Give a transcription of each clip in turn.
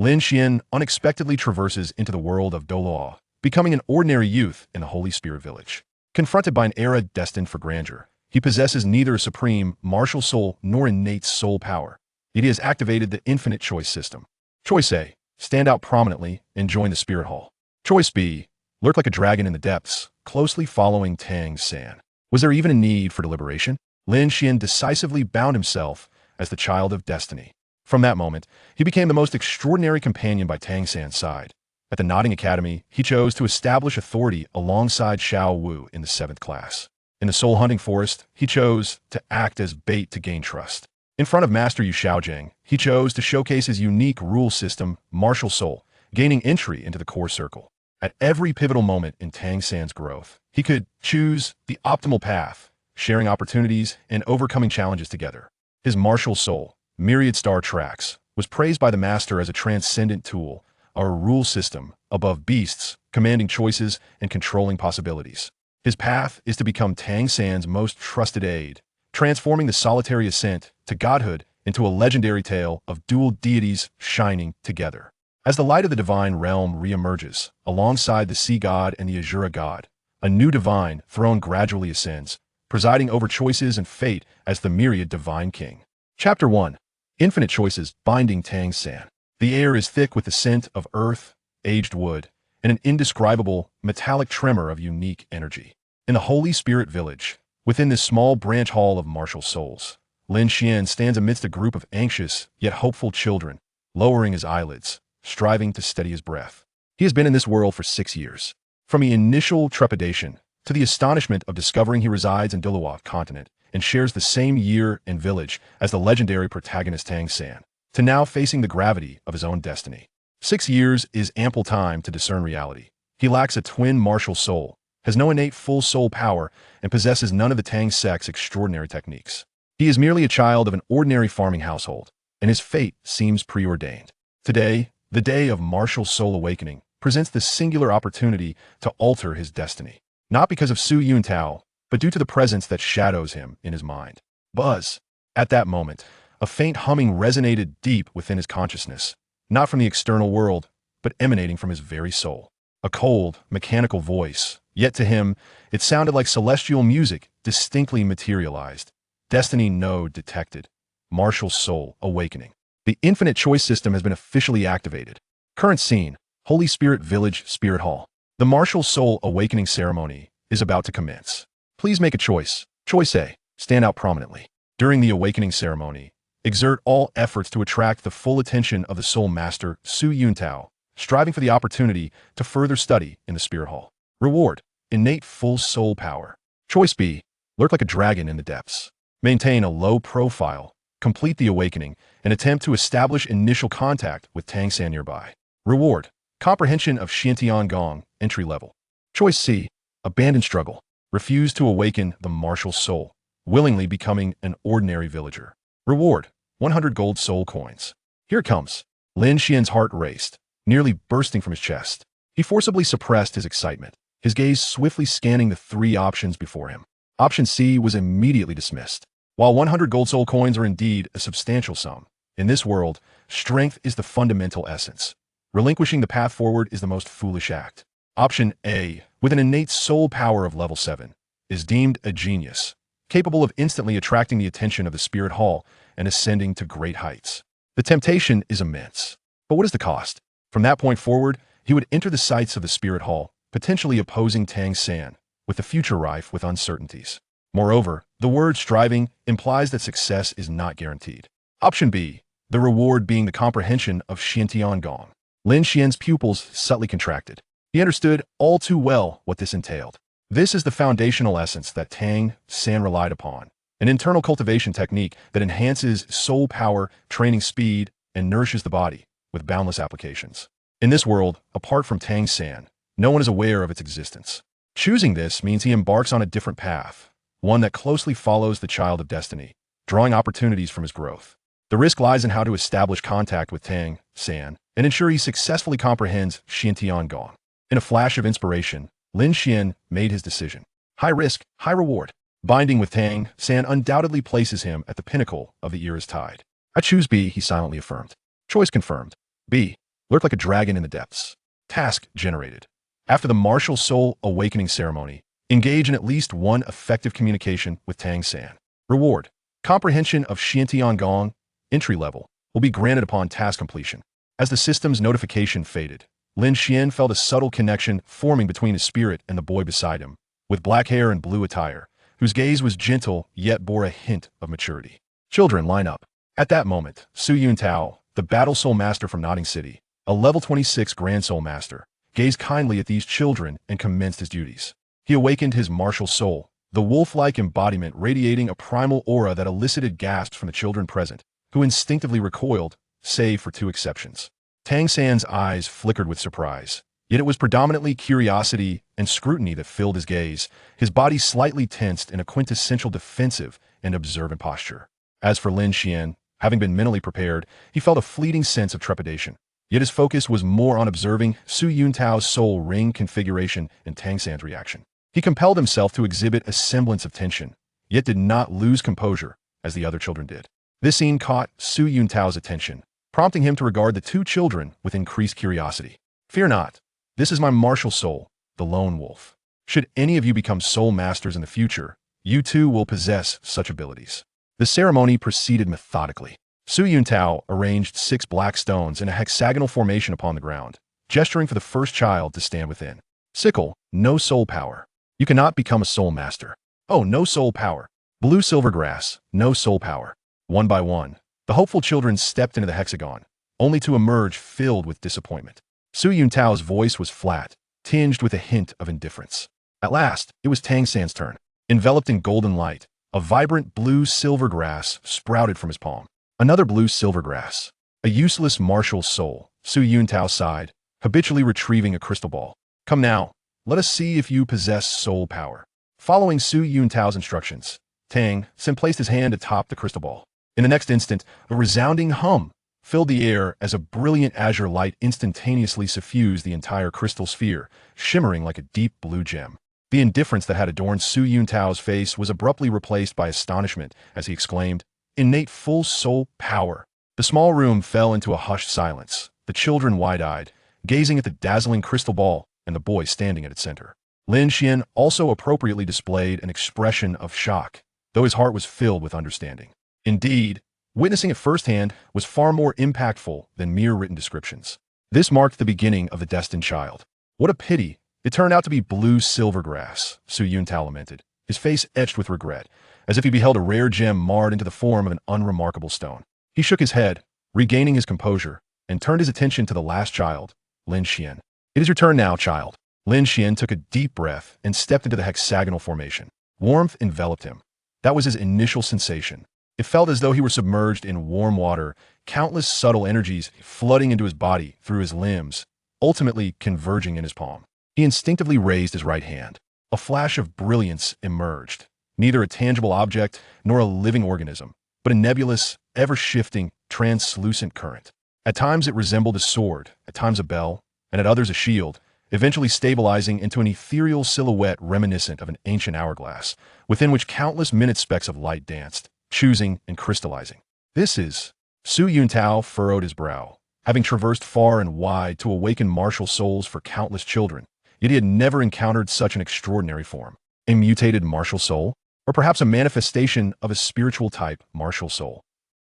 Lin Xuan unexpectedly traverses into the world of Douluo, becoming an ordinary youth in the Holy Spirit village. Confronted by an era destined for grandeur, he possesses neither a supreme, martial soul nor innate soul power. Yet he has activated the infinite choice system. Choice A, stand out prominently and join the Spirit Hall. Choice B, lurk like a dragon in the depths, closely following Tang San. Was there even a need for deliberation? Lin Xuan decisively bound himself as the child of destiny. From that moment, he became the most extraordinary companion by Tang San's side. At the Nodding Academy, he chose to establish authority alongside Xiao Wu in the 7th class. In the Soul Hunting Forest, he chose to act as bait to gain trust. In front of Master Yu Xiaogang, he chose to showcase his unique rule system, martial soul, gaining entry into the core circle. At every pivotal moment in Tang San's growth, he could choose the optimal path, sharing opportunities and overcoming challenges together. His martial soul, Myriad Star Tracks, was praised by the master as a transcendent tool, a rule system above beasts, commanding choices and controlling possibilities. His path is to become Tang San's most trusted aide, transforming the solitary ascent to godhood into a legendary tale of dual deities shining together. As the light of the divine realm reemerges, alongside the sea god and the Azura god, a new divine throne gradually ascends, presiding over choices and fate as the myriad divine king. Chapter 1. Infinite choices binding Tang San. The air is thick with the scent of earth, aged wood, and an indescribable, metallic tremor of unique energy. In the Holy Spirit village, within this small branch hall of martial souls, Lin Xuan stands amidst a group of anxious yet hopeful children, lowering his eyelids, striving to steady his breath. He has been in this world for 6 years. From the initial trepidation to the astonishment of discovering he resides in Douluo continent and shares the same year and village as the legendary protagonist Tang San, to now facing the gravity of his own destiny. 6 years is ample time to discern reality. He lacks a twin martial soul, has no innate full soul power, and possesses none of the Tang sect's extraordinary techniques. He is merely a child of an ordinary farming household, and his fate seems preordained. Today, the day of martial soul awakening, presents the singular opportunity to alter his destiny. Not because of Su Yuntao, but due to the presence that shadows him in his mind. Buzz. At that moment, a faint humming resonated deep within his consciousness, not from the external world, but emanating from his very soul. A cold, mechanical voice, yet to him, it sounded like celestial music distinctly materialized. Destiny node detected. Martial soul awakening. The infinite choice system has been officially activated. Current scene, Holy Spirit Village Spirit Hall. The martial soul awakening ceremony is about to commence. Please make a choice. Choice A, stand out prominently. During the awakening ceremony, exert all efforts to attract the full attention of the Soul Master Su Yuntao, striving for the opportunity to further study in the Spirit Hall. Reward, innate full soul power. Choice B, lurk like a dragon in the depths. Maintain a low profile, complete the awakening, and attempt to establish initial contact with Tang San nearby. Reward, comprehension of Xiantian Gong, entry level. Choice C, abandon struggle. Refuse to awaken the martial soul, willingly becoming an ordinary villager. Reward, 100 gold soul coins. Here it comes. Lin Xuan's heart raced, nearly bursting from his chest. He forcibly suppressed his excitement, his gaze swiftly scanning the 3 options before him. Option C was immediately dismissed. While 100 gold soul coins are indeed a substantial sum, in this world, strength is the fundamental essence. Relinquishing the path forward is the most foolish act. Option A, with an innate soul power of level 7, is deemed a genius, capable of instantly attracting the attention of the Spirit Hall and ascending to great heights. The temptation is immense. But what is the cost? From that point forward, he would enter the sights of the Spirit Hall, potentially opposing Tang San, with the future rife with uncertainties. Moreover, the word striving implies that success is not guaranteed. Option B, the reward being the comprehension of Xiantian Gong. Lin Xuan's pupils subtly contracted. He understood all too well what this entailed. This is the foundational essence that Tang San relied upon, an internal cultivation technique that enhances soul power, training speed, and nourishes the body with boundless applications. In this world, apart from Tang San, no one is aware of its existence. Choosing this means he embarks on a different path, one that closely follows the child of destiny, drawing opportunities from his growth. The risk lies in how to establish contact with Tang San and ensure he successfully comprehends Xiantian Gong. In a flash of inspiration, Lin Xuan made his decision. High risk, high reward. Binding with Tang San undoubtedly places him at the pinnacle of the era's tide. I choose B, he silently affirmed. Choice confirmed. B, lurked like a dragon in the depths. Task generated. After the martial soul awakening ceremony, engage in at least one effective communication with Tang San. Reward. Comprehension of Xiantiangong, entry level, will be granted upon task completion. As the system's notification faded, Lin Xuan felt a subtle connection forming between his spirit and the boy beside him, with black hair and blue attire, whose gaze was gentle yet bore a hint of maturity. Children, line up. At that moment, Su Yuntao, the Battle Soul Master from Nodding City, a level 26 Grand Soul Master, gazed kindly at these children and commenced his duties. He awakened his martial soul, the wolf-like embodiment radiating a primal aura that elicited gasps from the children present, who instinctively recoiled, save for two exceptions. Tang San's eyes flickered with surprise, yet it was predominantly curiosity and scrutiny that filled his gaze, his body slightly tensed in a quintessential defensive and observant posture. As for Lin Xuan, having been mentally prepared, he felt a fleeting sense of trepidation. Yet his focus was more on observing Su Yuntao's soul ring configuration and Tang San's reaction. He compelled himself to exhibit a semblance of tension, yet did not lose composure, as the other children did. This scene caught Su Yuntao's attention, prompting him to regard the two children with increased curiosity. Fear not. This is my martial soul, the lone wolf. Should any of you become soul masters in the future, you too will possess such abilities. The ceremony proceeded methodically. Su Yuntao arranged 6 black stones in a hexagonal formation upon the ground, gesturing for the first child to stand within. Sickle, no soul power. You cannot become a soul master. Oh, no soul power. Blue silver grass, no soul power. One by one, the hopeful children stepped into the hexagon, only to emerge filled with disappointment. Su Yuntao's voice was flat, tinged with a hint of indifference. At last, it was Tang San's turn. Enveloped in golden light, a vibrant blue silver grass sprouted from his palm. Another blue silver grass. A useless martial soul, Su Yuntao sighed, habitually retrieving a crystal ball. Come now, let us see if you possess soul power. Following Su Yuntao's instructions, Tang San placed his hand atop the crystal ball. In the next instant, a resounding hum filled the air as a brilliant azure light instantaneously suffused the entire crystal sphere, shimmering like a deep blue gem. The indifference that had adorned Su Yuntao's face was abruptly replaced by astonishment as he exclaimed, "Innate full soul power." The small room fell into a hushed silence, the children wide-eyed, gazing at the dazzling crystal ball and the boy standing at its center. Lin Xuan also appropriately displayed an expression of shock, though his heart was filled with understanding. Indeed, witnessing it firsthand was far more impactful than mere written descriptions. This marked the beginning of the destined child. What a pity! It turned out to be blue silver grass, Su Yuntao lamented, his face etched with regret, as if he beheld a rare gem marred into the form of an unremarkable stone. He shook his head, regaining his composure, and turned his attention to the last child, Lin Xuan. It is your turn now, child. Lin Xuan took a deep breath and stepped into the hexagonal formation. Warmth enveloped him. That was his initial sensation. It felt as though he were submerged in warm water, countless subtle energies flooding into his body through his limbs, ultimately converging in his palm. He instinctively raised his right hand. A flash of brilliance emerged, neither a tangible object nor a living organism, but a nebulous, ever-shifting, translucent current. At times it resembled a sword, at times a bell, and at others a shield, eventually stabilizing into an ethereal silhouette reminiscent of an ancient hourglass, within which countless minute specks of light danced, choosing and crystallizing. This is... Su Yuntao furrowed his brow, having traversed far and wide to awaken martial souls for countless children, yet he had never encountered such an extraordinary form. A mutated martial soul? Or perhaps a manifestation of a spiritual type martial soul?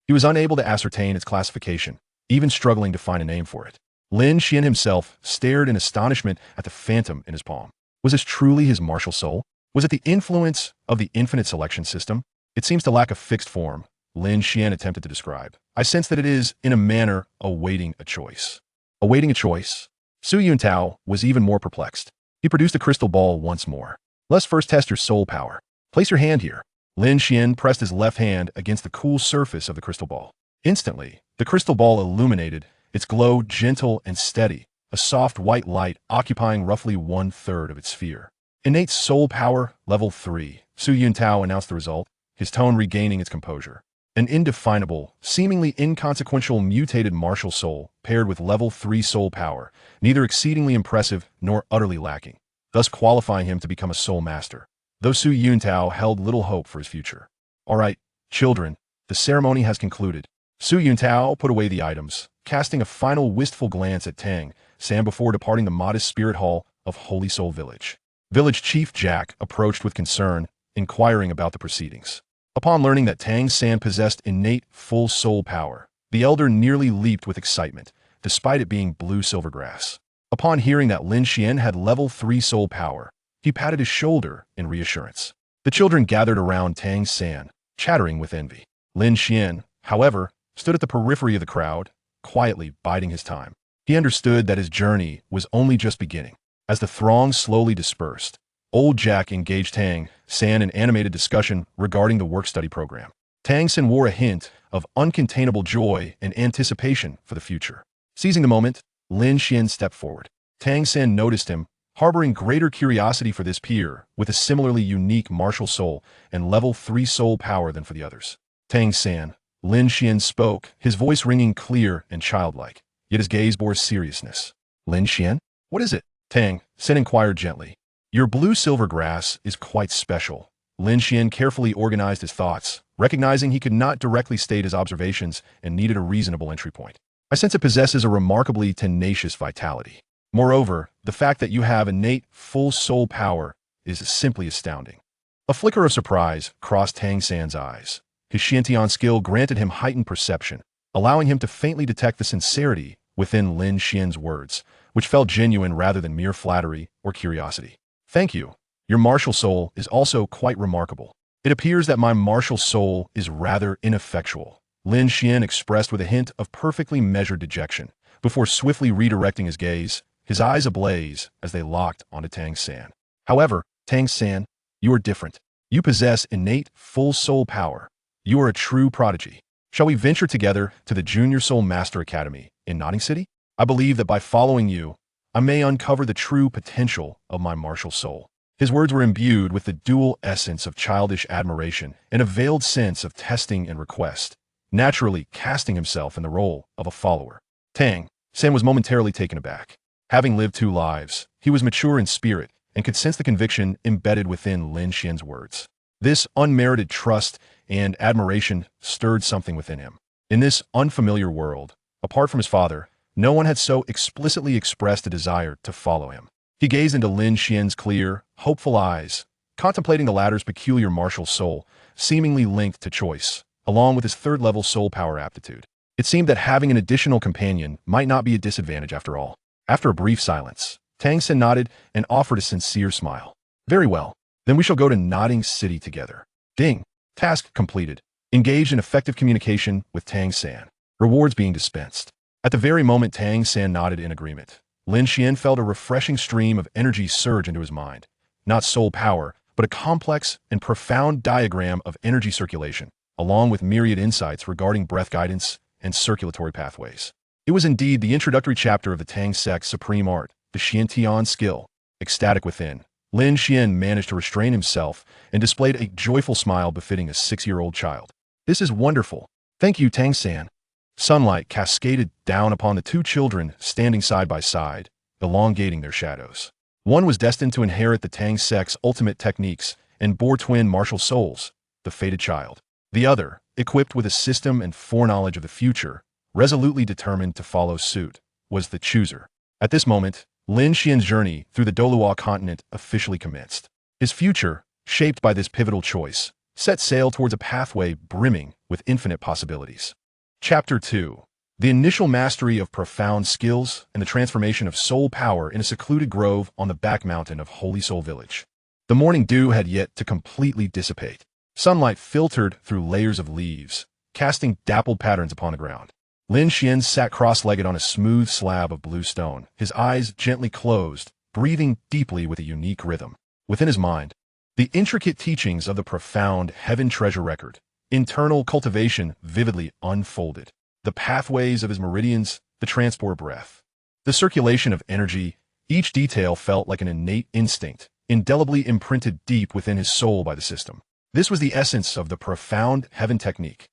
He was unable to ascertain its classification, even struggling to find a name for it. Lin Xuan himself stared in astonishment at the phantom in his palm. Was this truly his martial soul? Was it the influence of the infinite selection system? It seems to lack a fixed form, Lin Xuan attempted to describe. I sense that it is, in a manner, awaiting a choice. Awaiting a choice? Su Yuntao was even more perplexed. He produced a crystal ball once more. Let's first test your soul power. Place your hand here. Lin Xuan pressed his left hand against the cool surface of the crystal ball. Instantly, the crystal ball illuminated, its glow gentle and steady, a soft white light occupying roughly 1/3 of its sphere. Innate soul power, level 3, Su Yuntao announced the result, his tone regaining its composure. An indefinable, seemingly inconsequential mutated martial soul paired with level 3 soul power, neither exceedingly impressive nor utterly lacking, thus qualifying him to become a soul master, though Su Yuntao held little hope for his future. All right, children, the ceremony has concluded. Su Yuntao put away the items, casting a final wistful glance at Tang San before departing the modest spirit hall of Holy Soul Village. Village Chief Jack approached with concern, inquiring about the proceedings. Upon learning that Tang San possessed innate full soul power, the elder nearly leaped with excitement, despite it being blue silvergrass. Upon hearing that Lin Xuan had level 3 soul power, he patted his shoulder in reassurance. The children gathered around Tang San, chattering with envy. Lin Xuan, however, stood at the periphery of the crowd, quietly biding his time. He understood that his journey was only just beginning. As the throng slowly dispersed, old Jack engaged Tang San in animated discussion regarding the work-study program. Tang San wore a hint of uncontainable joy and anticipation for the future. Seizing the moment, Lin Xuan stepped forward. Tang San noticed him, harboring greater curiosity for this peer with a similarly unique martial soul and level 3 soul power than for the others. Tang San, Lin Xuan spoke, his voice ringing clear and childlike, yet his gaze bore seriousness. Lin Xuan? What is it? Tang San inquired gently. Your blue silver grass is quite special. Lin Xuan carefully organized his thoughts, recognizing he could not directly state his observations and needed a reasonable entry point. I sense it possesses a remarkably tenacious vitality. Moreover, the fact that you have innate full soul power is simply astounding. A flicker of surprise crossed Tang San's eyes. His Xiantian skill granted him heightened perception, allowing him to faintly detect the sincerity within Lin Xuan's words, which felt genuine rather than mere flattery or curiosity. Thank you. Your martial soul is also quite remarkable. It appears that my martial soul is rather ineffectual. Lin Xuan expressed with a hint of perfectly measured dejection, before swiftly redirecting his gaze, his eyes ablaze as they locked onto Tang San. However, Tang San, you are different. You possess innate full soul power. You are a true prodigy. Shall we venture together to the Junior Soul Master Academy in Notting City? I believe that by following you, I may uncover the true potential of my martial soul. His words were imbued with the dual essence of childish admiration and a veiled sense of testing and request, naturally casting himself in the role of a follower. Tang San was momentarily taken aback. Having lived 2 lives, he was mature in spirit and could sense the conviction embedded within Lin Xuan's words. This unmerited trust and admiration stirred something within him. In this unfamiliar world, apart from his father, no one had so explicitly expressed a desire to follow him. He gazed into Lin Xuan's clear, hopeful eyes, contemplating the latter's peculiar martial soul, seemingly linked to choice, along with his 3rd-level soul power aptitude. It seemed that having an additional companion might not be a disadvantage after all. After a brief silence, Tang San nodded and offered a sincere smile. Very well, then we shall go to Notting City together. Ding. Task completed. Engaged in effective communication with Tang San. Rewards being dispensed. At the very moment Tang San nodded in agreement, Lin Xuan felt a refreshing stream of energy surge into his mind. Not soul power, but a complex and profound diagram of energy circulation, along with myriad insights regarding breath guidance and circulatory pathways. It was indeed the introductory chapter of the Tang sect's supreme art, the Xiantian skill. Ecstatic within, Lin Xuan managed to restrain himself and displayed a joyful smile befitting a 6-year-old child. This is wonderful. Thank you, Tang San. Sunlight cascaded down upon the 2 children standing side by side, elongating their shadows. One was destined to inherit the Tang sect's ultimate techniques and bore twin martial souls, the fated child. The other, equipped with a system and foreknowledge of the future, resolutely determined to follow suit, was the chooser. At this moment, Lin Xuan's journey through the Douluo continent officially commenced. His future, shaped by this pivotal choice, set sail towards a pathway brimming with infinite possibilities. Chapter 2. The initial mastery of profound skills and the transformation of soul power in a secluded grove on the back mountain of Holy Soul Village. The morning dew had yet to completely dissipate. Sunlight filtered through layers of leaves, casting dappled patterns upon the ground. Lin Xuan sat cross-legged on a smooth slab of blue stone, his eyes gently closed, breathing deeply with a unique rhythm. Within his mind, the intricate teachings of the profound heaven treasure record, internal cultivation vividly unfolded. The pathways of his meridians, the transport breath, the circulation of energy, each detail felt like an innate instinct, indelibly imprinted deep within his soul by the system. This was the essence of the profound heaven technique.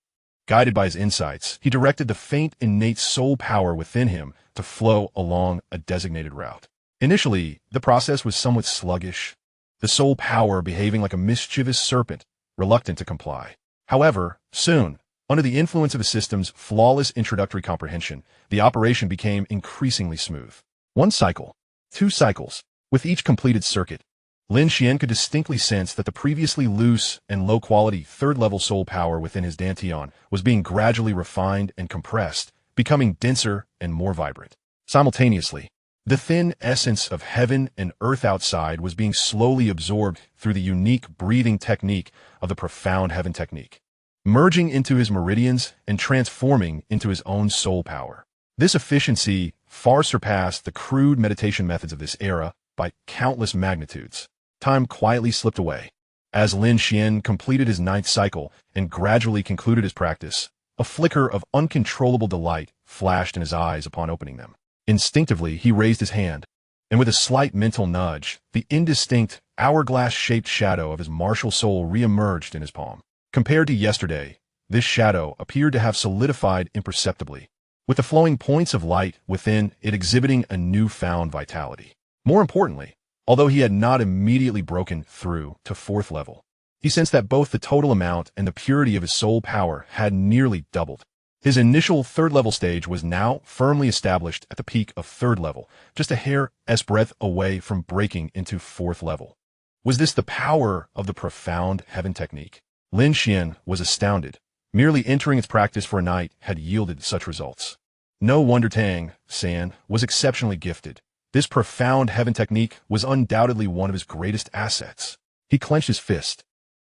Guided by his insights, he directed the faint innate soul power within him to flow along a designated route. Initially, the process was somewhat sluggish, the soul power behaving like a mischievous serpent, reluctant to comply. However, soon, Under the influence of the system's flawless introductory comprehension, the operation became increasingly smooth. 1 cycle. 2 cycles. With each completed circuit, Lin Xuan could distinctly sense that the previously loose and low-quality third-level soul power within his dantian was being gradually refined and compressed, becoming denser and more vibrant. Simultaneously, the thin essence of heaven and earth outside was being slowly absorbed through the unique breathing technique of the profound heaven technique, merging into his meridians and transforming into his own soul power. This efficiency far surpassed the crude meditation methods of this era by countless magnitudes. Time quietly slipped away. As Lin Xuan completed his 9th cycle and gradually concluded his practice, a flicker of uncontrollable delight flashed in his eyes upon opening them. Instinctively, he raised his hand, and with a slight mental nudge, the indistinct, hourglass-shaped shadow of his martial soul re-emerged in his palm. Compared to yesterday, this shadow appeared to have solidified imperceptibly, with the flowing points of light within it exhibiting a newfound vitality. More importantly, although he had not immediately broken through to 4th level, he sensed that both the total amount and the purity of his soul power had nearly doubled. His initial 3rd level stage was now firmly established at the peak of 3rd level, just a hair's breadth away from breaking into 4th level. Was this the power of the profound heaven technique? Lin Xuan was astounded. Merely entering its practice for a night had yielded such results. No wonder Tang San was exceptionally gifted. This profound heaven technique was undoubtedly one of his greatest assets. He clenched his fist,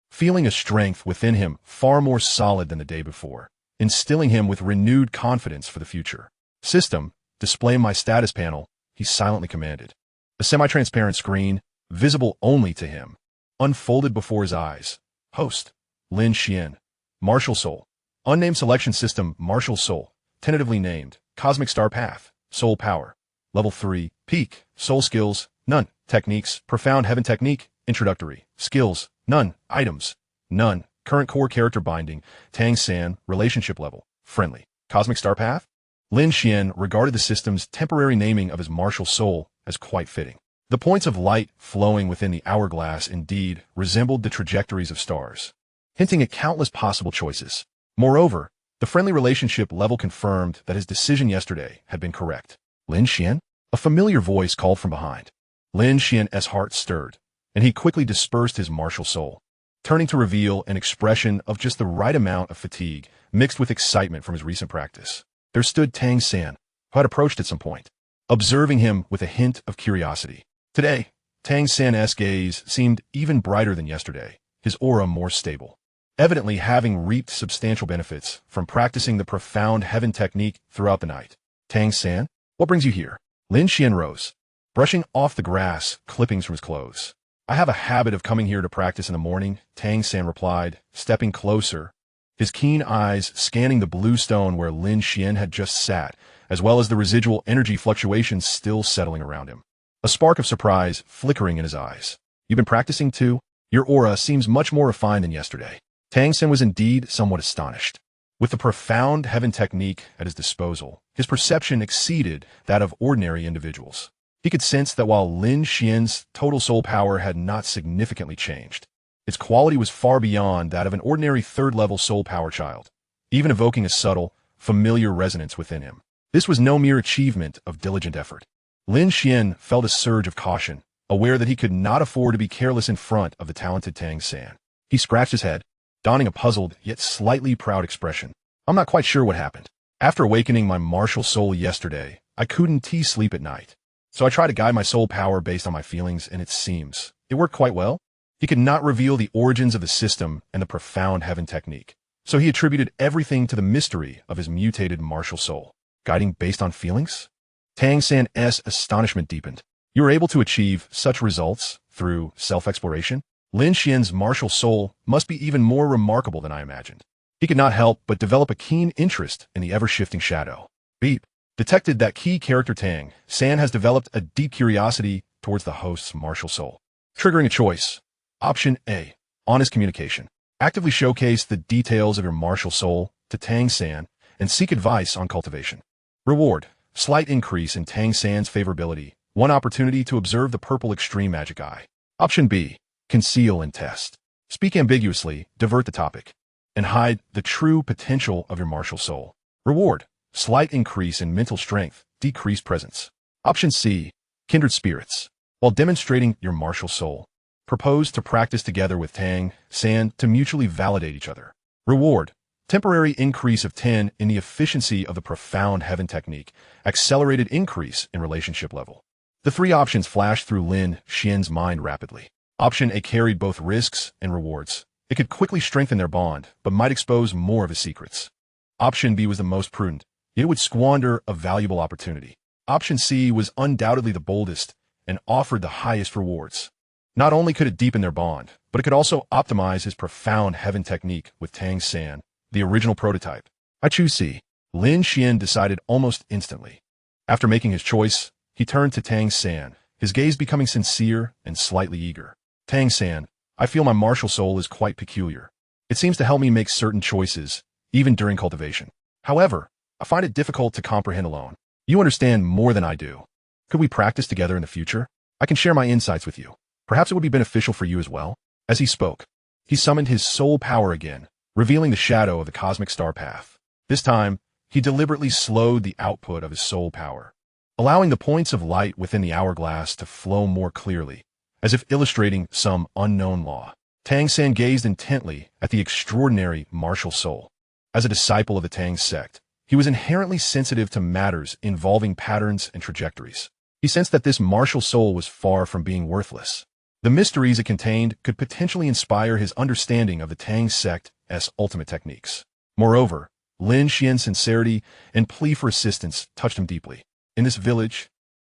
feeling a strength within him far more solid than the day before, instilling him with renewed confidence for the future. System, display my status panel, he silently commanded. A semi-transparent screen, visible only to him, unfolded before his eyes. Host, Lin Xuan. Martial Soul. Unnamed selection system, Martial Soul. Tentatively named, Cosmic Star Path. Soul Power. Level 3, Peak. Soul Skills, none. Techniques, Profound Heaven Technique. Introductory. Skills, none. Items, none. Current core character binding, Tang San. Relationship level, friendly. Cosmic Star Path? Lin Xuan regarded the system's temporary naming of his martial soul as quite fitting. The points of light flowing within the hourglass indeed resembled the trajectories of stars, hinting at countless possible choices. Moreover, the friendly relationship level confirmed that his decision yesterday had been correct. Lin Xuan? A familiar voice called from behind. Lin Xuan's heart stirred, and he quickly dispersed his martial soul, turning to reveal an expression of just the right amount of fatigue mixed with excitement from his recent practice. There stood Tang San, who had approached at some point, observing him with a hint of curiosity. Today, Tang San's gaze seemed even brighter than yesterday, his aura more stable. Evidently having reaped substantial benefits from practicing the profound heaven technique throughout the night. Tang San, what brings you here? Lin Xuan rose, brushing off the grass clippings from his clothes. I have a habit of coming here to practice in the morning, Tang San replied, stepping closer, his keen eyes scanning the blue stone where Lin Xuan had just sat, as well as the residual energy fluctuations still settling around him. A spark of surprise flickering in his eyes. You've been practicing too? Your aura seems much more refined than yesterday. Tang San was indeed somewhat astonished. With the profound heaven technique at his disposal, his perception exceeded that of ordinary individuals. He could sense that while Lin Xuan's total soul power had not significantly changed, its quality was far beyond that of an ordinary third-level soul power child, even evoking a subtle, familiar resonance within him. This was no mere achievement of diligent effort. Lin Xuan felt a surge of caution, aware that he could not afford to be careless in front of the talented Tang San. He scratched his head, donning a puzzled yet slightly proud expression. I'm not quite sure what happened. After awakening my martial soul yesterday, I couldn't sleep at night. So I tried to guide my soul power based on my feelings, and it seems it worked quite well. He could not reveal the origins of the system and the profound heaven technique, so he attributed everything to the mystery of his mutated martial soul. Guiding based on feelings? Tang San's astonishment deepened. You were able to achieve such results through self-exploration? Lin Xuan's martial soul must be even more remarkable than I imagined. He could not help but develop a keen interest in the ever-shifting shadow. Beep. Detected that key character Tang San has developed a deep curiosity towards the host's martial soul. Triggering a choice. Option A. Honest communication. Actively showcase the details of your martial soul to Tang San and seek advice on cultivation. Reward. Slight increase in Tang San's favorability. One opportunity to observe the purple extreme magic eye. Option B. Conceal and test. Speak ambiguously, divert the topic. and hide the true potential of your martial soul. Reward: slight increase in mental strength, decreased presence. Option C, kindred spirits. While demonstrating your martial soul, propose to practice together with Tang San to mutually validate each other. Reward: temporary increase of 10 in the efficiency of the profound heaven technique, accelerated increase in relationship level. The three options flashed through Lin Xuan's mind rapidly. Option A carried both risks and rewards. It could quickly strengthen their bond, but might expose more of his secrets. Option B was the most prudent, yet it would squander a valuable opportunity. Option C was undoubtedly the boldest and offered the highest rewards. Not only could it deepen their bond, but it could also optimize his profound heaven technique with Tang San, the original prototype. I choose C. Lin Xuan decided almost instantly. After making his choice, he turned to Tang San, his gaze becoming sincere and slightly eager. Tang San, I feel my martial soul is quite peculiar. It seems to help me make certain choices, even during cultivation. However, I find it difficult to comprehend alone. You understand more than I do. Could we practice together in the future? I can share my insights with you. Perhaps it would be beneficial for you as well. As he spoke, he summoned his soul power again, revealing the shadow of the cosmic star path. This time, he deliberately slowed the output of his soul power, allowing the points of light within the hourglass to flow more clearly, as if illustrating some unknown law. Tang San gazed intently at the extraordinary martial soul. As a disciple of the Tang sect, he was inherently sensitive to matters involving patterns and trajectories. He sensed that this martial soul was far from being worthless. The mysteries it contained could potentially inspire his understanding of the Tang sect's ultimate techniques. Moreover, Lin Xuan's sincerity and plea for assistance touched him deeply. In this village,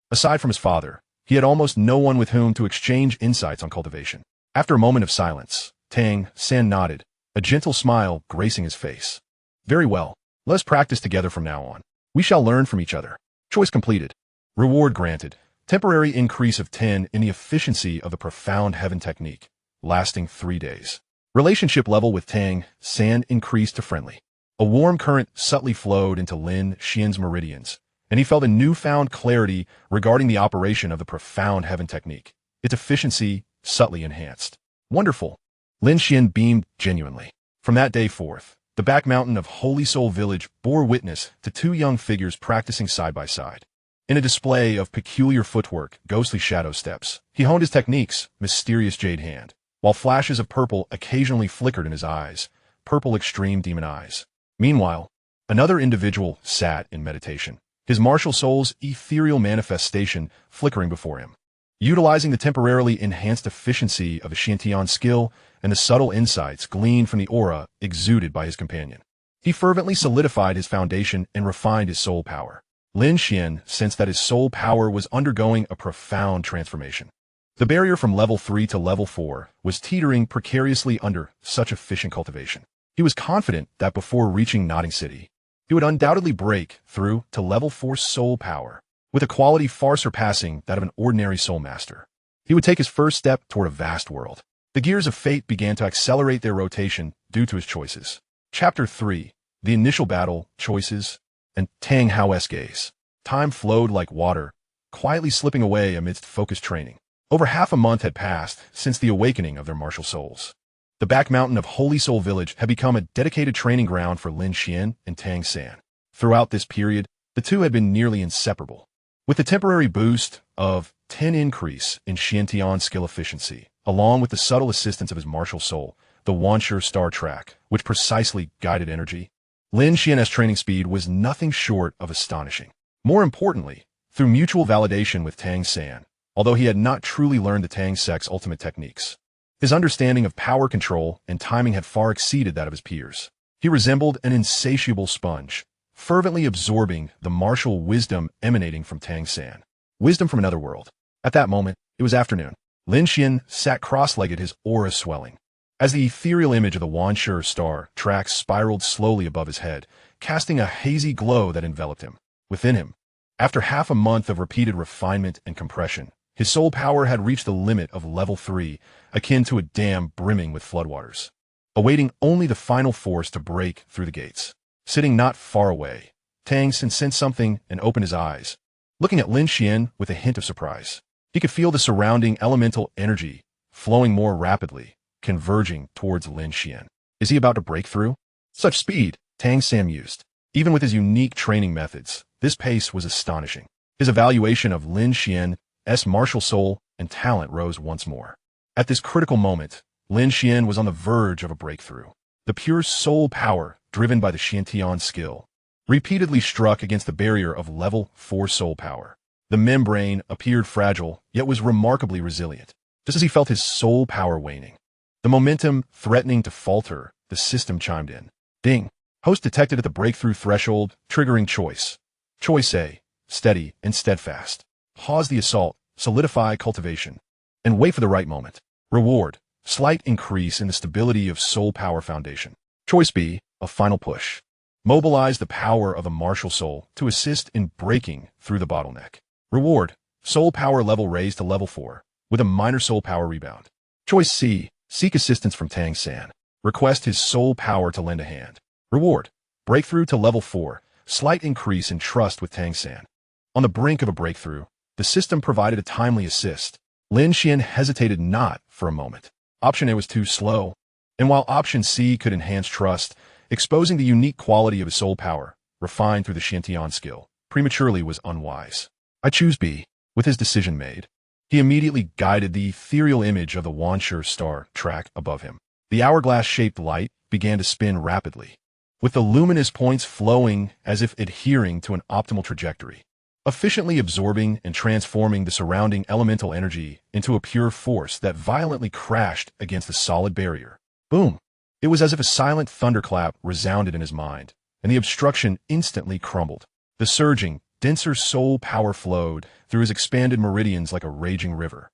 aside from his father, he had almost no one with whom to exchange insights on cultivation. After a moment of silence, Tang San nodded, a gentle smile gracing his face. Very well. Let us practice together from now on. We shall learn from each other. Choice completed. Reward granted. Temporary increase of 10 in the efficiency of the profound heaven technique, lasting 3 days. Relationship level with Tang San increased to friendly. A warm current subtly flowed into Lin Xuan's meridians, and he felt a newfound clarity regarding the operation of the profound heaven technique, its efficiency subtly enhanced. Wonderful. Lin Xuan beamed genuinely. From that day forth, the back mountain of Holy Soul Village bore witness to two young figures practicing side by side. In a display of peculiar footwork, ghostly shadow steps, he honed his techniques, mysterious jade hand, while flashes of purple occasionally flickered in his eyes, purple extreme demon eyes. Meanwhile, another individual sat in meditation, his martial soul's ethereal manifestation flickering before him. Utilizing the temporarily enhanced efficiency of a Xiantian skill and the subtle insights gleaned from the aura exuded by his companion, he fervently solidified his foundation and refined his soul power. Lin Xuan sensed that his soul power was undergoing a profound transformation. The barrier from level 3 to level 4 was teetering precariously under such efficient cultivation. He was confident that before reaching Nodding City, he would undoubtedly break through to level 4 soul power, with a quality far surpassing that of an ordinary soul master. He would take his first step toward a vast world. The gears of fate began to accelerate their rotation due to his choices. Chapter 3, The Initial Battle, Choices, and Tang Hao's gaze. Time flowed like water, quietly slipping away amidst focused training. Over half a month had passed since the awakening of their martial souls. The back mountain of Holy Soul Village had become a dedicated training ground for Lin Xuan and Tang San. Throughout this period, the two had been nearly inseparable. With the temporary boost of 10 increase in Xiantian skill efficiency, along with the subtle assistance of his martial soul, the Wanshi star track, which precisely guided energy, Lin Xuan's training speed was nothing short of astonishing. More importantly, through mutual validation with Tang San, although he had not truly learned the Tang sect's ultimate techniques, his understanding of power control and timing had far exceeded that of his peers. He resembled an insatiable sponge, fervently absorbing the martial wisdom emanating from Tang San. Wisdom from another world. At that moment, it was afternoon. Lin Xuan sat cross-legged, his aura swelling. As the ethereal image of the Wanshi star track spiraled slowly above his head, casting a hazy glow that enveloped him. Within him, after half a month of repeated refinement and compression, his soul power had reached the limit of level 3, akin to a dam brimming with floodwaters, awaiting only the final force to break through the gates. Sitting not far away, Tang San sensed something and opened his eyes, looking at Lin Xuan with a hint of surprise. He could feel the surrounding elemental energy flowing more rapidly, converging towards Lin Xuan. Is he about to break through? Such speed Tang San used. Even with his unique training methods, this pace was astonishing. His evaluation of Lin Xuan's martial soul and talent rose once more. At this critical moment, Lin Xuan was on the verge of a breakthrough. The pure soul power, driven by the Xiantian skill, repeatedly struck against the barrier of level 4 soul power. The membrane appeared fragile, yet was remarkably resilient. Just as he felt his soul power waning, the momentum threatening to falter, the system chimed in. Ding! Host detected at the breakthrough threshold, triggering choice. Choice A, steady and steadfast. Pause the assault, solidify cultivation, and wait for the right moment. Reward, slight increase in the stability of soul power foundation. Choice B, a final push. Mobilize the power of the martial soul to assist in breaking through the bottleneck. Reward, soul power level raised to level 4, with a minor soul power rebound. Choice C, seek assistance from Tang San. Request his soul power to lend a hand. Reward, breakthrough to level 4, slight increase in trust with Tang San. On the brink of a breakthrough, the system provided a timely assist. Lin Xuan hesitated not for a moment. Option A was too slow, and while Option C could enhance trust, exposing the unique quality of his soul power, refined through the Xiantian skill, prematurely was unwise. I choose B. With his decision made, he immediately guided the ethereal image of the Wanshi star track above him. The hourglass-shaped light began to spin rapidly, with the luminous points flowing as if adhering to an optimal trajectory, efficiently absorbing and transforming the surrounding elemental energy into a pure force that violently crashed against the solid barrier. Boom! It was as if a silent thunderclap resounded in his mind, and the obstruction instantly crumbled. The surging, denser soul power flowed through his expanded meridians like a raging river,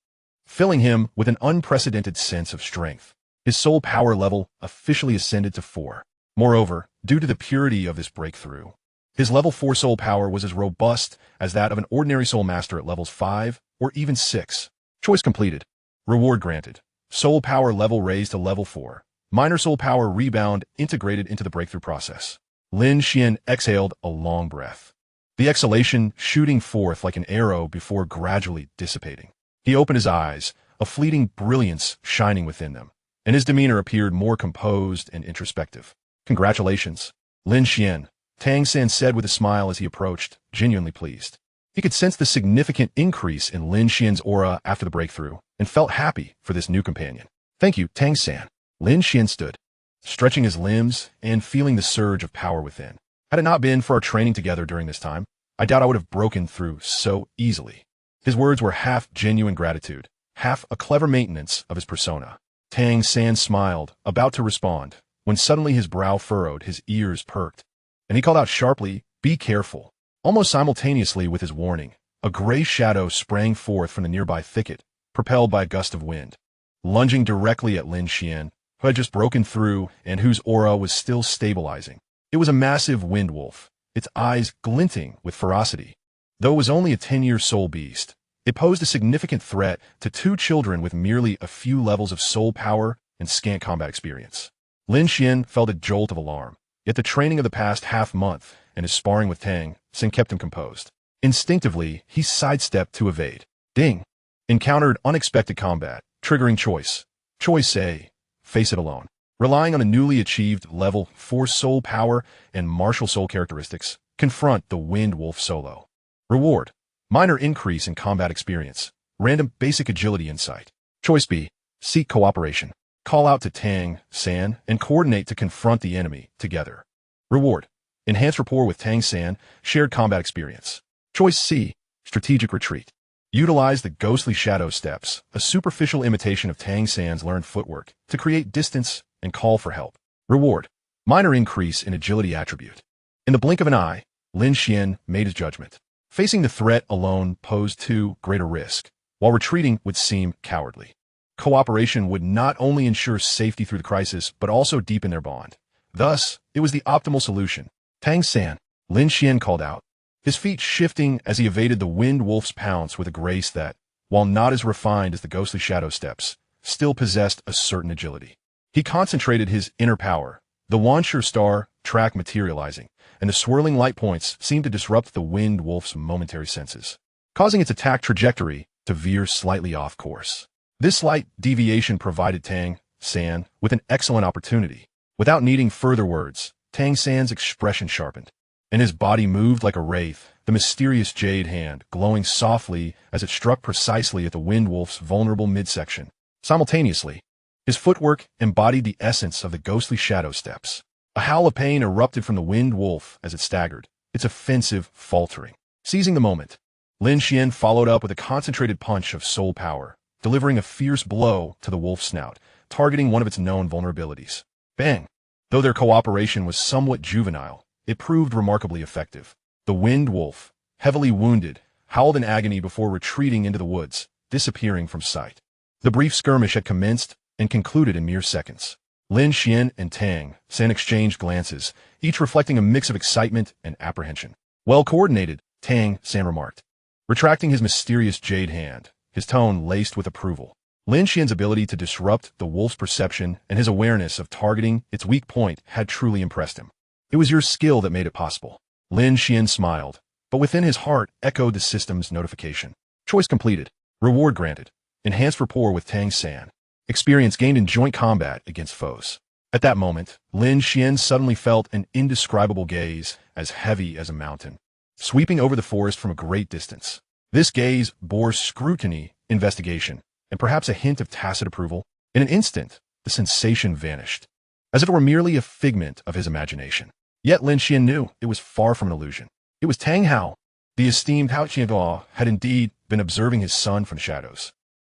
filling him with an unprecedented sense of strength. His soul power level officially ascended to 4. Moreover, due to the purity of this breakthrough, his level 4 soul power was as robust as that of an ordinary soul master at levels 5 or even 6. Choice completed. Reward granted. Soul power level raised to level 4. Minor soul power rebound integrated into the breakthrough process. Lin Xuan exhaled a long breath, the exhalation shooting forth like an arrow before gradually dissipating. He opened his eyes, a fleeting brilliance shining within them, and his demeanor appeared more composed and introspective. Congratulations, Lin Xuan, Tang San said with a smile as he approached, genuinely pleased. He could sense the significant increase in Lin Xuan's aura after the breakthrough, and felt happy for this new companion. Thank you, Tang San. Lin Xuan stood, stretching his limbs and feeling the surge of power within. Had it not been for our training together during this time, I doubt I would have broken through so easily. His words were half genuine gratitude, half a clever maintenance of his persona. Tang San smiled, about to respond, when suddenly his brow furrowed, his ears perked, and he called out sharply, "Be careful." Almost simultaneously with his warning, a gray shadow sprang forth from the nearby thicket, propelled by a gust of wind, lunging directly at Lin Xuan, who had just broken through and whose aura was still stabilizing. It was a massive wind wolf, its eyes glinting with ferocity. Though it was only a 10-year soul beast, it posed a significant threat to 2 children with merely a few levels of soul power and scant combat experience. Lin Xuan felt a jolt of alarm, yet the training of the past half-month and his sparring with Tang San kept him composed. Instinctively, he sidestepped to evade. Ding! Encountered unexpected combat, triggering choice. Choice A. Face it alone. Relying on a newly achieved level 4 soul power and martial soul characteristics, confront the Wind Wolf solo. Reward, minor increase in combat experience, random basic agility insight. Choice B, seek cooperation. Call out to Tang San and coordinate to confront the enemy together. Reward, enhance rapport with Tang San, shared combat experience. Choice C, strategic retreat. Utilize the ghostly shadow steps, a superficial imitation of Tang San's learned footwork, to create distance and call for help. Reward, minor increase in agility attribute. In the blink of an eye, Lin Xuan made his judgment. Facing the threat alone posed too great a risk, while retreating would seem cowardly. Cooperation would not only ensure safety through the crisis, but also deepen their bond. Thus, it was the optimal solution. Tang San, Lin Xuan called out, his feet shifting as he evaded the wind wolf's pounce with a grace that, while not as refined as the ghostly shadow steps, still possessed a certain agility. He concentrated his inner power, the Wanshi star track materializing, and the swirling light points seemed to disrupt the wind wolf's momentary senses, causing its attack trajectory to veer slightly off course. This slight deviation provided Tang San with an excellent opportunity. Without needing further words, Tang San's expression sharpened, and his body moved like a wraith, the mysterious jade hand glowing softly as it struck precisely at the wind wolf's vulnerable midsection. Simultaneously, his footwork embodied the essence of the ghostly shadow steps. A howl of pain erupted from the wind wolf as it staggered, its offensive faltering. Seizing the moment, Lin Xuan followed up with a concentrated punch of soul power, delivering a fierce blow to the wolf's snout, targeting one of its known vulnerabilities. Bang! Though their cooperation was somewhat juvenile, it proved remarkably effective. The wind wolf, heavily wounded, howled in agony before retreating into the woods, disappearing from sight. The brief skirmish had commenced and concluded in mere seconds. Lin Xuan and Tang San exchanged glances, each reflecting a mix of excitement and apprehension. Well coordinated, Tang San remarked, retracting his mysterious jade hand, his tone laced with approval. Lin Xuan's ability to disrupt the wolf's perception and his awareness of targeting its weak point had truly impressed him. It was your skill that made it possible. Lin Xuan smiled, but within his heart echoed the system's notification. Choice completed. Reward granted. Enhanced rapport with Tang San. Experience gained in joint combat against foes. At that moment, Lin Xuan suddenly felt an indescribable gaze as heavy as a mountain, sweeping over the forest from a great distance. This gaze bore scrutiny, investigation, and perhaps a hint of tacit approval. In an instant, the sensation vanished, as if it were merely a figment of his imagination. Yet Lin Xuan knew it was far from an illusion. It was Tang Hao. The esteemed Hao Qianghua had indeed been observing his son from the shadows.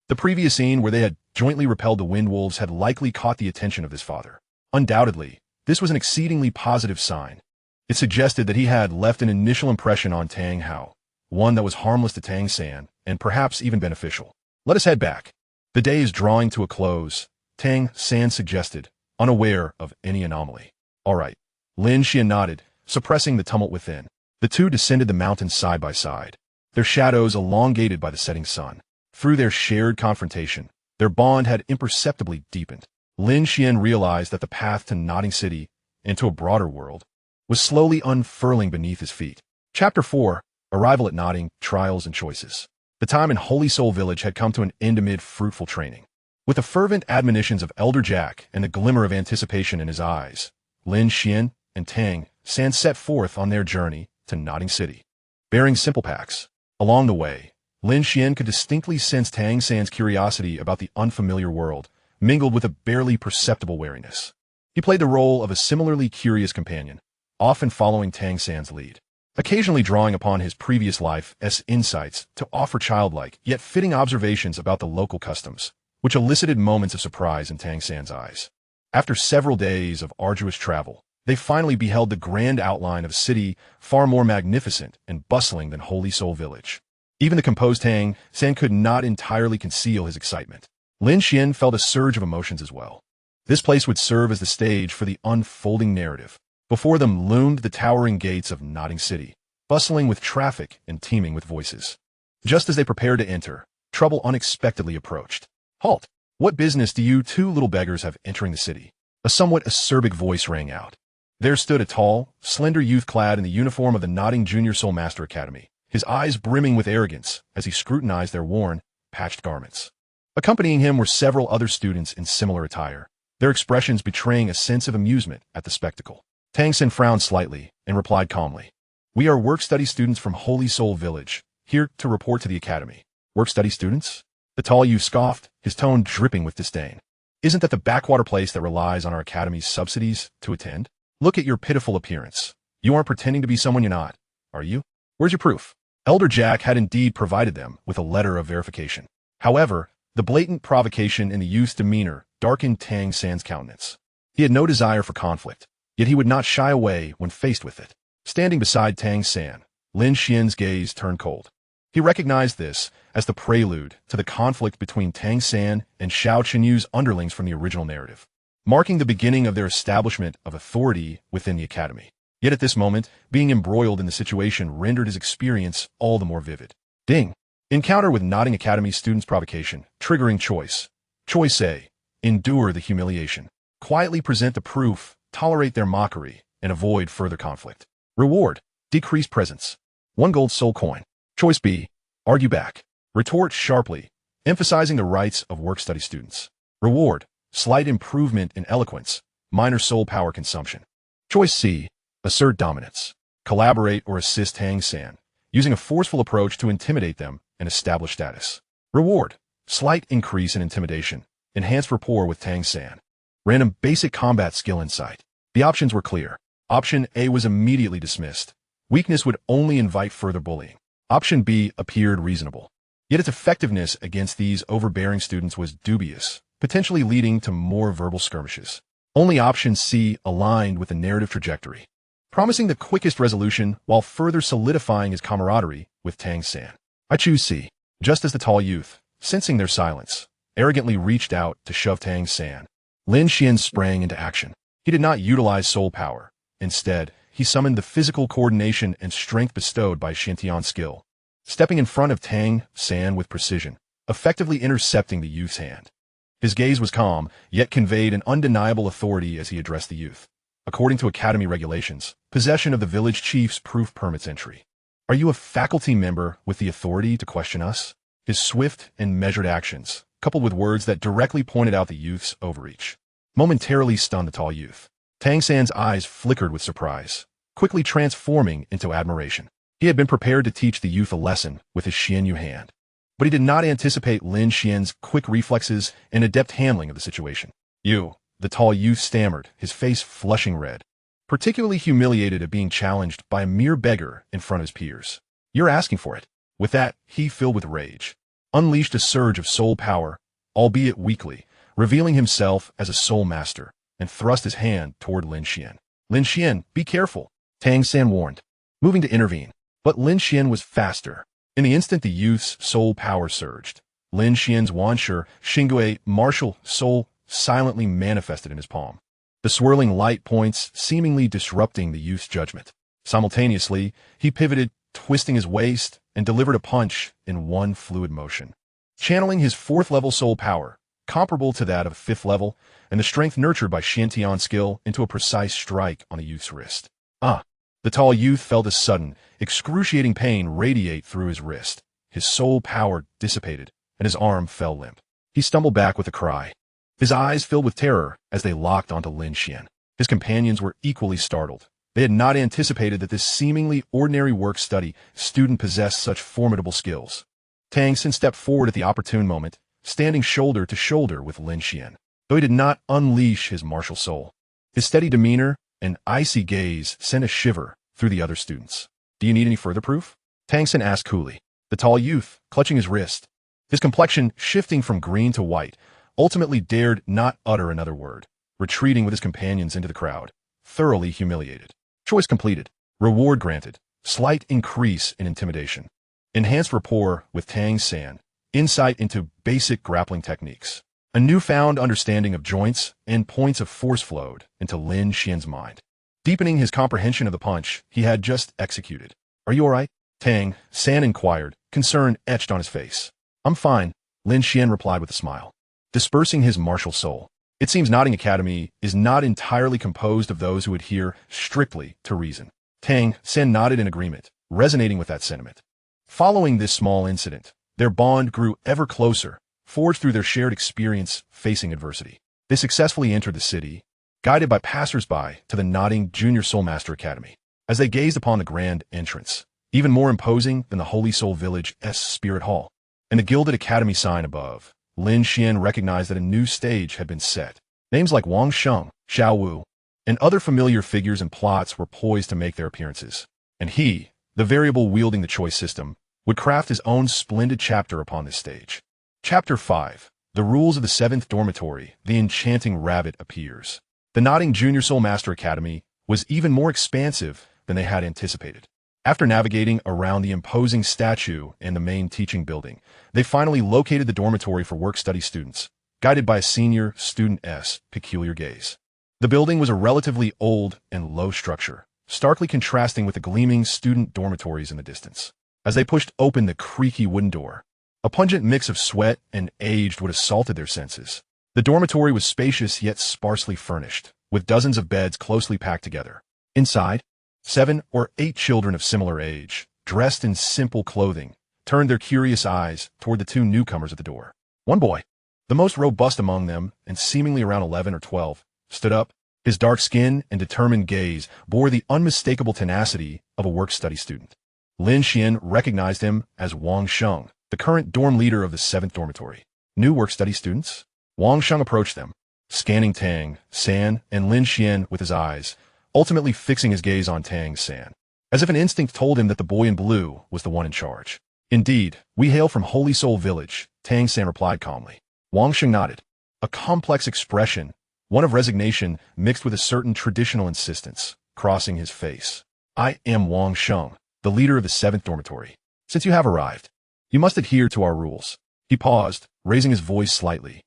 The previous scene where they had jointly repelled the wind wolves had likely caught the attention of his father. Undoubtedly, this was an exceedingly positive sign. It suggested that he had left an initial impression on Tang Hao, one that was harmless to Tang San, and perhaps even beneficial. Let us head back. The day is drawing to a close, Tang San suggested, unaware of any anomaly. All right. Lin Xuan nodded, suppressing the tumult within. The two descended the mountain side by side, their shadows elongated by the setting sun. Through their shared confrontation, their bond had imperceptibly deepened. Lin Xuan realized that the path to Nodding City, and to a broader world, was slowly unfurling beneath his feet. Chapter 4, Arrival at Nodding, Trials and Choices. The time in Holy Soul Village had come to an end amid fruitful training. With the fervent admonitions of Elder Jack and the glimmer of anticipation in his eyes, Lin Xuan and Tang San set forth on their journey to Nodding City, bearing simple packs. Along the way, Lin Xuan could distinctly sense Tang San's curiosity about the unfamiliar world, mingled with a barely perceptible wariness. He played the role of a similarly curious companion, often following Tang San's lead, occasionally drawing upon his previous life's insights to offer childlike yet fitting observations about the local customs, which elicited moments of surprise in Tang San's eyes. After several days of arduous travel, they finally beheld the grand outline of a city far more magnificent and bustling than Holy Soul Village. Even the composed Tang San could not entirely conceal his excitement. Lin Xuan felt a surge of emotions as well. This place would serve as the stage for the unfolding narrative. Before them loomed the towering gates of Nodding City, bustling with traffic and teeming with voices. Just as they prepared to enter, trouble unexpectedly approached. Halt! What business do you two little beggars have entering the city? A somewhat acerbic voice rang out. There stood a tall, slender youth clad in the uniform of the Nodding Junior Soul Master Academy, his eyes brimming with arrogance as he scrutinized their worn, patched garments. Accompanying him were several other students in similar attire, their expressions betraying a sense of amusement at the spectacle. Tang San frowned slightly and replied calmly, "We are work-study students from Holy Soul Village, here to report to the academy." Work-study students? The tall youth scoffed, his tone dripping with disdain. Isn't that the backwater place that relies on our academy's subsidies to attend? Look at your pitiful appearance. You aren't pretending to be someone you're not, are you? Where's your proof? Elder Jack had indeed provided them with a letter of verification. However, the blatant provocation in the youth's demeanor darkened Tang San's countenance. He had no desire for conflict, yet he would not shy away when faced with it. Standing beside Tang San, Lin Xuan's gaze turned cold. He recognized this as the prelude to the conflict between Tang San and Xiao Qinyu's underlings from the original narrative, marking the beginning of their establishment of authority within the academy. Yet at this moment, being embroiled in the situation rendered his experience all the more vivid. Ding! Encounter with Nodding Academy students' provocation, triggering choice. Choice A. Endure the humiliation. Quietly present the proof, tolerate their mockery, and avoid further conflict. Reward. Decrease presence. 1 gold soul coin. Choice B. Argue back. Retort sharply, emphasizing the rights of work-study students. Reward. Slight improvement in eloquence, minor soul power consumption. Choice C. Assert dominance. Collaborate or assist Tang San, using a forceful approach to intimidate them and establish status. Reward. Slight increase in intimidation. Enhanced rapport with Tang San. Random basic combat skill insight. The options were clear. Option A was immediately dismissed. Weakness would only invite further bullying. Option B appeared reasonable. Yet its effectiveness against these overbearing students was dubious, potentially leading to more verbal skirmishes. Only option C aligned with the narrative trajectory, promising the quickest resolution while further solidifying his camaraderie with Tang San. I choose C. Just as the tall youth, sensing their silence, arrogantly reached out to shove Tang San, Lin Xuan sprang into action. He did not utilize soul power. Instead, he summoned the physical coordination and strength bestowed by Shintian skill, stepping in front of Tang San with precision, effectively intercepting the youth's hand. His gaze was calm, yet conveyed an undeniable authority as he addressed the youth. According to Academy regulations, possession of the village chief's proof permits entry. Are you a faculty member with the authority to question us? His swift and measured actions, coupled with words that directly pointed out the youth's overreach, momentarily stunned the tall youth. Tang San's eyes flickered with surprise, quickly transforming into admiration. He had been prepared to teach the youth a lesson with his Xian Yu hand, but he did not anticipate Lin Xuan's quick reflexes and adept handling of the situation. You, the tall youth stammered, his face flushing red, particularly humiliated at being challenged by a mere beggar in front of his peers. You're asking for it. With that, he, filled with rage, unleashed a surge of soul power, albeit weakly, revealing himself as a soul master, and thrust his hand toward Lin Xuan. Lin Xuan, be careful, Tang San warned, moving to intervene. But Lin Xuan was faster. In the instant the youth's soul power surged, Lin Xuan's Wanshi Xingui martial soul silently manifested in his palm, the swirling light points seemingly disrupting the youth's judgment. Simultaneously, he pivoted, twisting his waist, and delivered a punch in one fluid motion, channeling his 4th level soul power, comparable to that of 5th level, and the strength nurtured by Shintian skill into a precise strike on the youth's wrist. The tall youth felt a sudden, excruciating pain radiate through his wrist. His soul power dissipated, and his arm fell limp. He stumbled back with a cry, his eyes filled with terror as they locked onto Lin Xuan. His companions were equally startled. They had not anticipated that this seemingly ordinary work-study student possessed such formidable skills. Tang San stepped forward at the opportune moment, standing shoulder to shoulder with Lin Xuan, though he did not unleash his martial soul. His steady demeanor and icy gaze sent a shiver through the other students. Do you need any further proof? Tang San asked coolly. The tall youth, clutching his wrist, his complexion shifting from green to white, ultimately dared not utter another word, retreating with his companions into the crowd, thoroughly humiliated. Choice completed. Reward granted. Slight increase in intimidation. Enhanced rapport with Tang San. Insight into basic grappling techniques. A newfound understanding of joints and points of force flowed into Lin Xuan's mind, deepening his comprehension of the punch he had just executed. Are you all right? Tang San inquired, concern etched on his face. I'm fine, Lin Xuan replied with a smile, dispersing his martial soul. It seems Notting Academy is not entirely composed of those who adhere strictly to reason. Tang San nodded in agreement, resonating with that sentiment. Following this small incident, their bond grew ever closer, forged through their shared experience facing adversity. They successfully entered the city, guided by passers-by to the Notting Junior Soulmaster Academy. As they gazed upon the grand entrance, even more imposing than the Holy Soul Village's Spirit Hall, and the Gilded Academy sign above, Lin Xuan recognized that a new stage had been set. Names like Wang Sheng, Xiao Wu, and other familiar figures and plots were poised to make their appearances. And he, the variable wielding the choice system, would craft his own splendid chapter upon this stage. Chapter 5. The Rules of the 7th Dormitory. The Enchanting Rabbit appears. The Notting Junior Soulmaster Academy was even more expansive than they had anticipated. After navigating around the imposing statue and the main teaching building, they finally located the dormitory for work-study students, guided by a senior student's peculiar gaze. The building was a relatively old and low structure, starkly contrasting with the gleaming student dormitories in the distance. As they pushed open the creaky wooden door, a pungent mix of sweat and age would have assaulted their senses. The dormitory was spacious yet sparsely furnished, with dozens of beds closely packed together. Inside, 7 or 8 children of similar age, dressed in simple clothing, turned their curious eyes toward the 2 newcomers at the door. One boy, the most robust among them and seemingly around 11 or 12, stood up, His dark skin and determined gaze bore the unmistakable tenacity of a work-study student. Lin Xuan recognized him as Wang Sheng, the current dorm leader of the 7th dormitory. New work-study students? Wang Sheng approached them, scanning Tang San and Lin Xuan with his eyes, ultimately fixing his gaze on Tang San, as if an instinct told him that the boy in blue was the one in charge. Indeed, we hail from Holy Soul Village, Tang San replied calmly. Wang Sheng nodded, a complex expression, one of resignation mixed with a certain traditional insistence, crossing his face. I am Wang Sheng, the leader of the 7th dormitory. Since you have arrived, you must adhere to our rules. He paused, raising his voice slightly.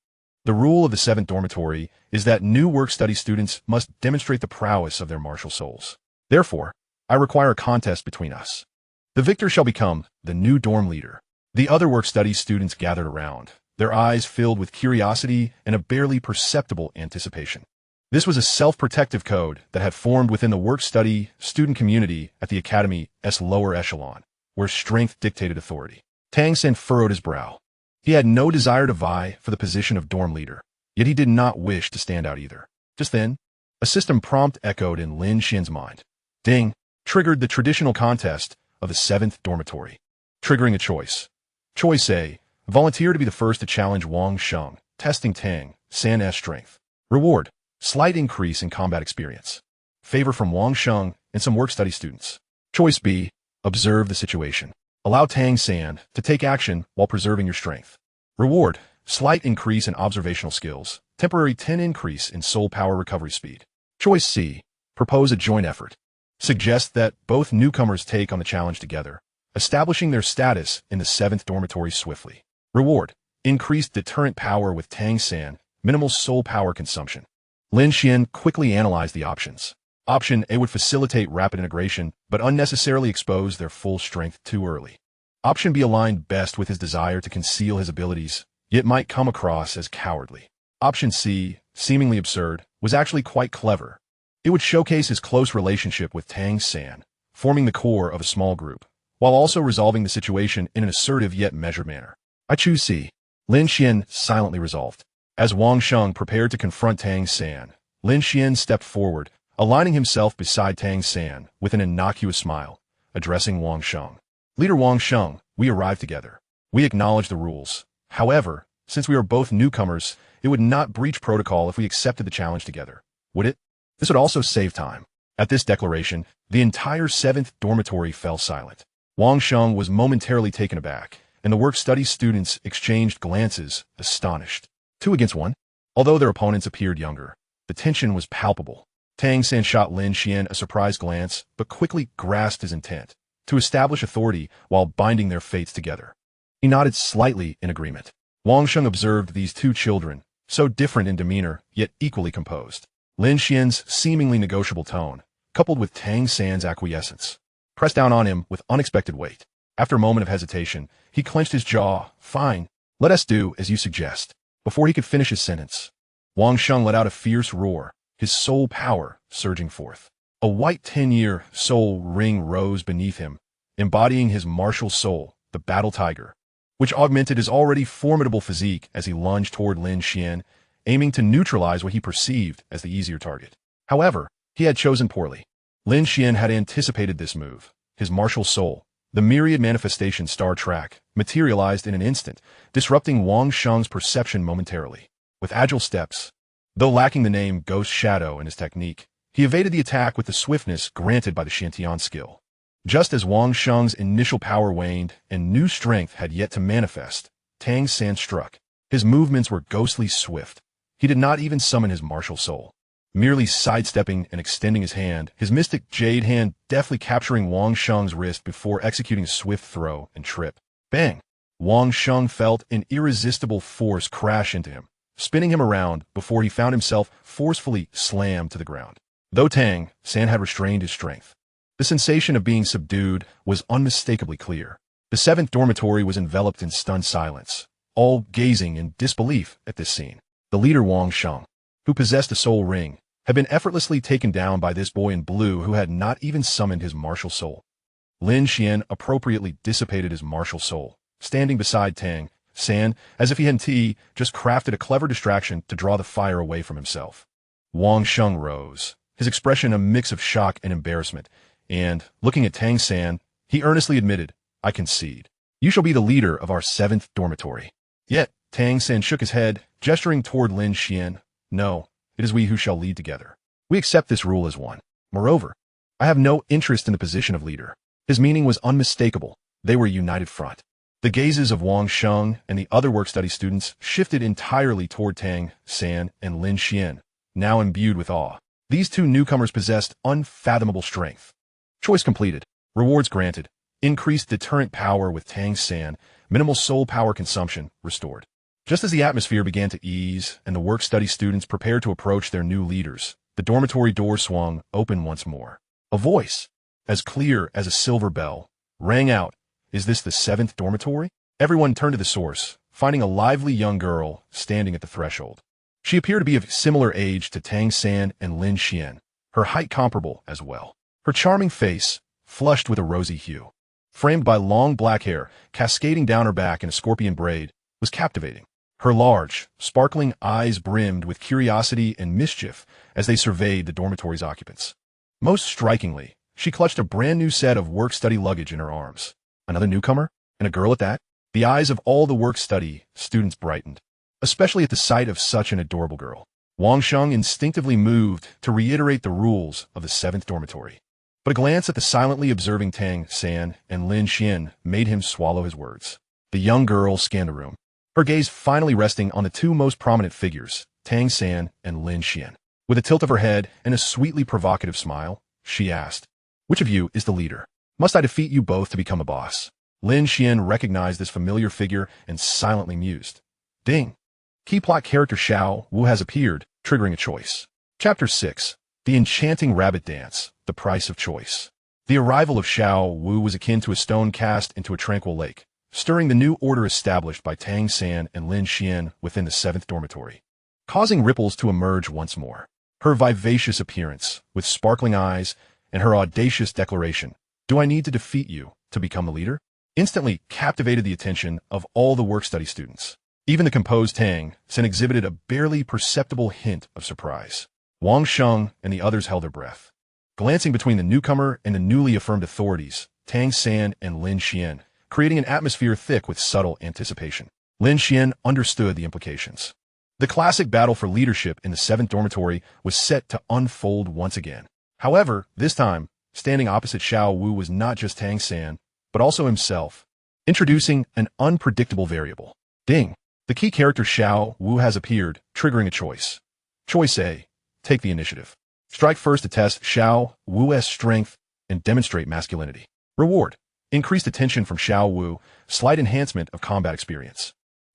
The rule of the 7th dormitory is that new work-study students must demonstrate the prowess of their martial souls. Therefore, I require a contest between us. The victor shall become the new dorm leader. The other work-study students gathered around, their eyes filled with curiosity and a barely perceptible anticipation. This was a self-protective code that had formed within the work-study student community at the Academy's lower echelon, where strength dictated authority. Tang San furrowed his brow. He had no desire to vie for the position of dorm leader, yet he did not wish to stand out either. Just then, a system prompt echoed in Lin Xuan's mind. Ding! Triggered the traditional contest of the 7th dormitory, triggering a choice. Choice A. Volunteer to be the first to challenge Wang Sheng, testing Tang San's strength. Reward. Slight increase in combat experience. Favor from Wang Sheng and some work-study students. Choice B. Observe the situation. Allow Tang San to take action while preserving your strength. Reward. Slight increase in observational skills. Temporary 10 increase in soul power recovery speed. Choice C. Propose a joint effort. Suggest that both newcomers take on the challenge together, establishing their status in the 7th dormitory swiftly. Reward. Increased deterrent power with Tang San, minimal soul power consumption. Lin Xuan quickly analyzed the options. Option A would facilitate rapid integration, but unnecessarily expose their full strength too early. Option B aligned best with his desire to conceal his abilities, yet might come across as cowardly. Option C, seemingly absurd, was actually quite clever. It would showcase his close relationship with Tang San, forming the core of a small group, while also resolving the situation in an assertive yet measured manner. I choose C. Lin Xuan silently resolved. As Wang Sheng prepared to confront Tang San, Lin Xuan stepped forward, aligning himself beside Tang San with an innocuous smile, addressing Wang Sheng. Leader Wang Sheng, we arrived together. We acknowledge the rules. However, since we are both newcomers, it would not breach protocol if we accepted the challenge together, would it? This would also save time. At this declaration, the entire 7th dormitory fell silent. Wang Sheng was momentarily taken aback, and the work-study students exchanged glances, astonished. 2 against 1. Although their opponents appeared younger, the tension was palpable. Tang San shot Lin Xuan a surprised glance, but quickly grasped his intent, to establish authority while binding their fates together. He nodded slightly in agreement. Wang Sheng observed these 2 children, so different in demeanor, yet equally composed. Lin Xuan's seemingly negotiable tone, coupled with Tang San's acquiescence, pressed down on him with unexpected weight. After a moment of hesitation, he clenched his jaw. Fine, let us do as you suggest. Before he could finish his sentence, Wang Sheng let out a fierce roar, his soul power surging forth. A white 10-year soul ring rose beneath him, embodying his martial soul, the battle tiger, which augmented his already formidable physique as he lunged toward Lin Xuan, aiming to neutralize what he perceived as the easier target. However, he had chosen poorly. Lin Xuan had anticipated this move. His martial soul, the myriad manifestation Star Trek, materialized in an instant, disrupting Wang Sheng's perception momentarily. With agile steps, though lacking the name Ghost Shadow in his technique, he evaded the attack with the swiftness granted by the Shantian skill. Just as Wang Sheng's initial power waned and new strength had yet to manifest, Tang San struck. His movements were ghostly swift. He did not even summon his martial soul. Merely sidestepping and extending his hand, his mystic jade hand deftly capturing Wang Sheng's wrist before executing a swift throw and trip. Bang! Wang Sheng felt an irresistible force crash into him, spinning him around before he found himself forcefully slammed to the ground. Though Tang San had restrained his strength, the sensation of being subdued was unmistakably clear. The 7th dormitory was enveloped in stunned silence, all gazing in disbelief at this scene. The leader Wang Sheng, who possessed a soul ring, had been effortlessly taken down by this boy in blue who had not even summoned his martial soul. Lin Xuan appropriately dissipated his martial soul, standing beside Tang San as if he hadn't just crafted a clever distraction to draw the fire away from himself. Wang Sheng rose, his expression a mix of shock and embarrassment, and, looking at Tang San, he earnestly admitted, "I concede. You shall be the leader of our 7th dormitory." Yet, Tang San shook his head, gesturing toward Lin Xuan. "No, it is we who shall lead together. We accept this rule as one. Moreover, I have no interest in the position of leader." His meaning was unmistakable. They were a united front. The gazes of Wang Sheng and the other work-study students shifted entirely toward Tang San and Lin Xuan, now imbued with awe. These two newcomers possessed unfathomable strength. Choice completed. Rewards granted. Increased deterrent power with Tang San. Minimal soul power consumption restored. Just as the atmosphere began to ease and the work-study students prepared to approach their new leaders, the dormitory door swung open once more. A voice, as clear as a silver bell, rang out, "Is this the 7th dormitory?" Everyone turned to the source, finding a lively young girl standing at the threshold. She appeared to be of similar age to Tang San and Lin Xuan, her height comparable as well. Her charming face, flushed with a rosy hue, framed by long black hair cascading down her back in a scorpion braid, was captivating. Her large, sparkling eyes brimmed with curiosity and mischief as they surveyed the dormitory's occupants. Most strikingly, she clutched a brand new set of work-study luggage in her arms. Another newcomer, and a girl at that? The eyes of all the work-study students brightened, especially at the sight of such an adorable girl. Wang Sheng instinctively moved to reiterate the rules of the 7th dormitory. But a glance at the silently observing Tang San and Lin Xuan made him swallow his words. The young girl scanned the room, her gaze finally resting on the two most prominent figures, Tang San and Lin Xuan. With a tilt of her head and a sweetly provocative smile, she asked, "Which of you is the leader? Must I defeat you both to become a boss?" Lin Xuan recognized this familiar figure and silently mused. Ding! Key plot character Xiao Wu has appeared, triggering a choice. Chapter 6. The Enchanting Rabbit Dance, The Price of Choice. The arrival of Xiao Wu was akin to a stone cast into a tranquil lake, stirring the new order established by Tang San and Lin Xuan within the 7th dormitory, causing ripples to emerge once more. Her vivacious appearance, with sparkling eyes, and her audacious declaration, "Do I need to defeat you to become the leader?" instantly captivated the attention of all the work-study students. Even the composed Tang San exhibited a barely perceptible hint of surprise. Wang Sheng and the others held their breath. Glancing between the newcomer and the newly affirmed authorities, Tang San and Lin Xuan, creating an atmosphere thick with subtle anticipation. Lin Xuan understood the implications. The classic battle for leadership in the 7th dormitory was set to unfold once again. However, this time, standing opposite Xiao Wu was not just Tang San, but also himself, introducing an unpredictable variable. Ding! The key character Xiao Wu has appeared, triggering a choice. Choice A. Take the initiative. Strike first to test Xiao Wu's strength and demonstrate masculinity. Reward. Increased attention from Xiao Wu, slight enhancement of combat experience.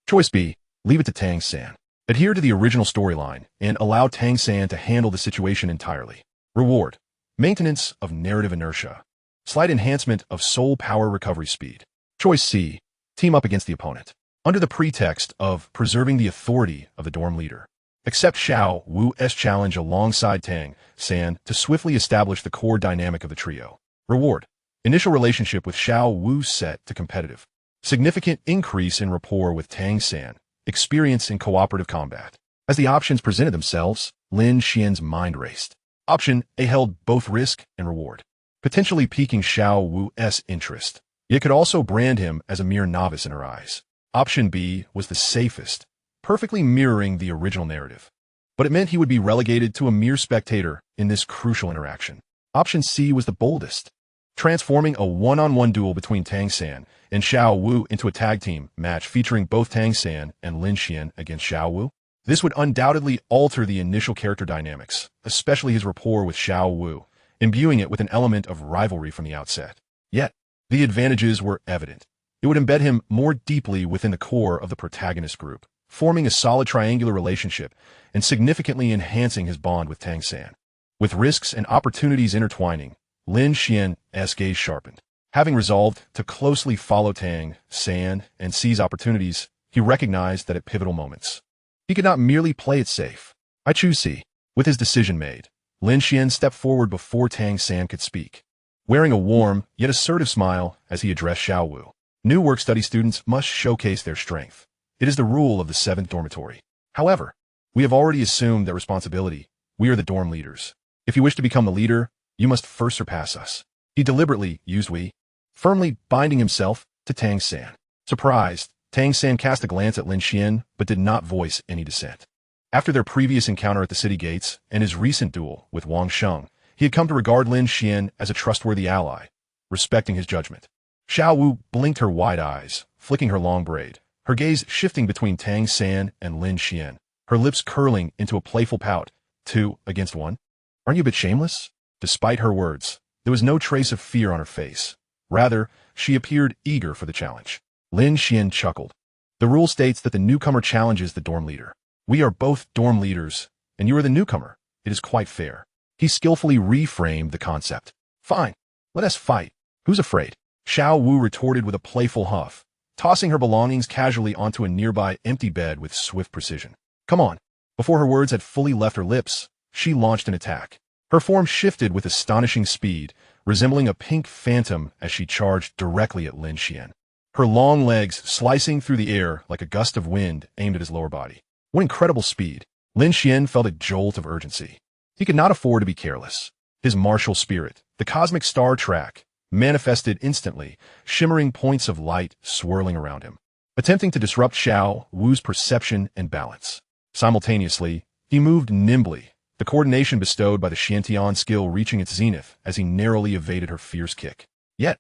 Choice B. Leave it to Tang San. Adhere to the original storyline and allow Tang San to handle the situation entirely. Reward. Maintenance of narrative inertia. Slight enhancement of soul power recovery speed. Choice C. Team up against the opponent. Under the pretext of preserving the authority of the dorm leader. Accept Xiao Wu's challenge alongside Tang San to swiftly establish the core dynamic of the trio. Reward. Initial relationship with Xiao Wu set to competitive. Significant increase in rapport with Tang San. Experience in cooperative combat. As the options presented themselves, Lin Xuan's mind raced. Option A held both risk and reward, potentially piquing Xiao Wu's interest, yet could also brand him as a mere novice in her eyes. Option B was the safest, perfectly mirroring the original narrative, but it meant he would be relegated to a mere spectator in this crucial interaction. Option C was the boldest, transforming a one-on-one duel between Tang San and Xiao Wu into a tag team match featuring both Tang San and Lin Xuan against Xiao Wu. This would undoubtedly alter the initial character dynamics, especially his rapport with Xiao Wu, imbuing it with an element of rivalry from the outset. Yet, the advantages were evident. It would embed him more deeply within the core of the protagonist group, forming a solid triangular relationship and significantly enhancing his bond with Tang San. With risks and opportunities intertwining, Lin Xuan's gaze sharpened. Having resolved to closely follow Tang San and seize opportunities, he recognized that at pivotal moments, he could not merely play it safe. I choose C. With his decision made, Lin Xuan stepped forward before Tang San could speak, wearing a warm yet assertive smile as he addressed Xiao Wu. New work-study students must showcase their strength. It is the rule of the 7th dormitory. However, we have already assumed that responsibility, We are the dorm leaders. If you wish to become the leader, you must first surpass us. He deliberately used we, firmly binding himself to Tang San. Surprised, Tang San cast a glance at Lin Xuan, but did not voice any dissent. After their previous encounter at the city gates and his recent duel with Wang Sheng, he had come to regard Lin Xuan as a trustworthy ally, respecting his judgment. Xiao Wu blinked her wide eyes, flicking her long braid, her gaze shifting between Tang San and Lin Xuan, her lips curling into a playful pout. 2 against 1? Aren't you a bit shameless? Despite her words, there was no trace of fear on her face. Rather, she appeared eager for the challenge. Lin Xuan chuckled. The rule states that the newcomer challenges the dorm leader. We are both dorm leaders, and you are the newcomer. It is quite fair. He skillfully reframed the concept. Fine, let us fight. Who's afraid? Xiao Wu retorted with a playful huff, tossing her belongings casually onto a nearby empty bed with swift precision. Come on. Before her words had fully left her lips, she launched an attack. Her form shifted with astonishing speed, resembling a pink phantom as she charged directly at Lin Xuan. Her long legs slicing through the air like a gust of wind aimed at his lower body. What incredible speed! Lin Xuan felt a jolt of urgency. He could not afford to be careless. His martial spirit, the cosmic star track, manifested instantly, shimmering points of light swirling around him, attempting to disrupt Xiao Wu's perception and balance. Simultaneously, he moved nimbly, the coordination bestowed by the Xiantian skill reaching its zenith as he narrowly evaded her fierce kick. Yet,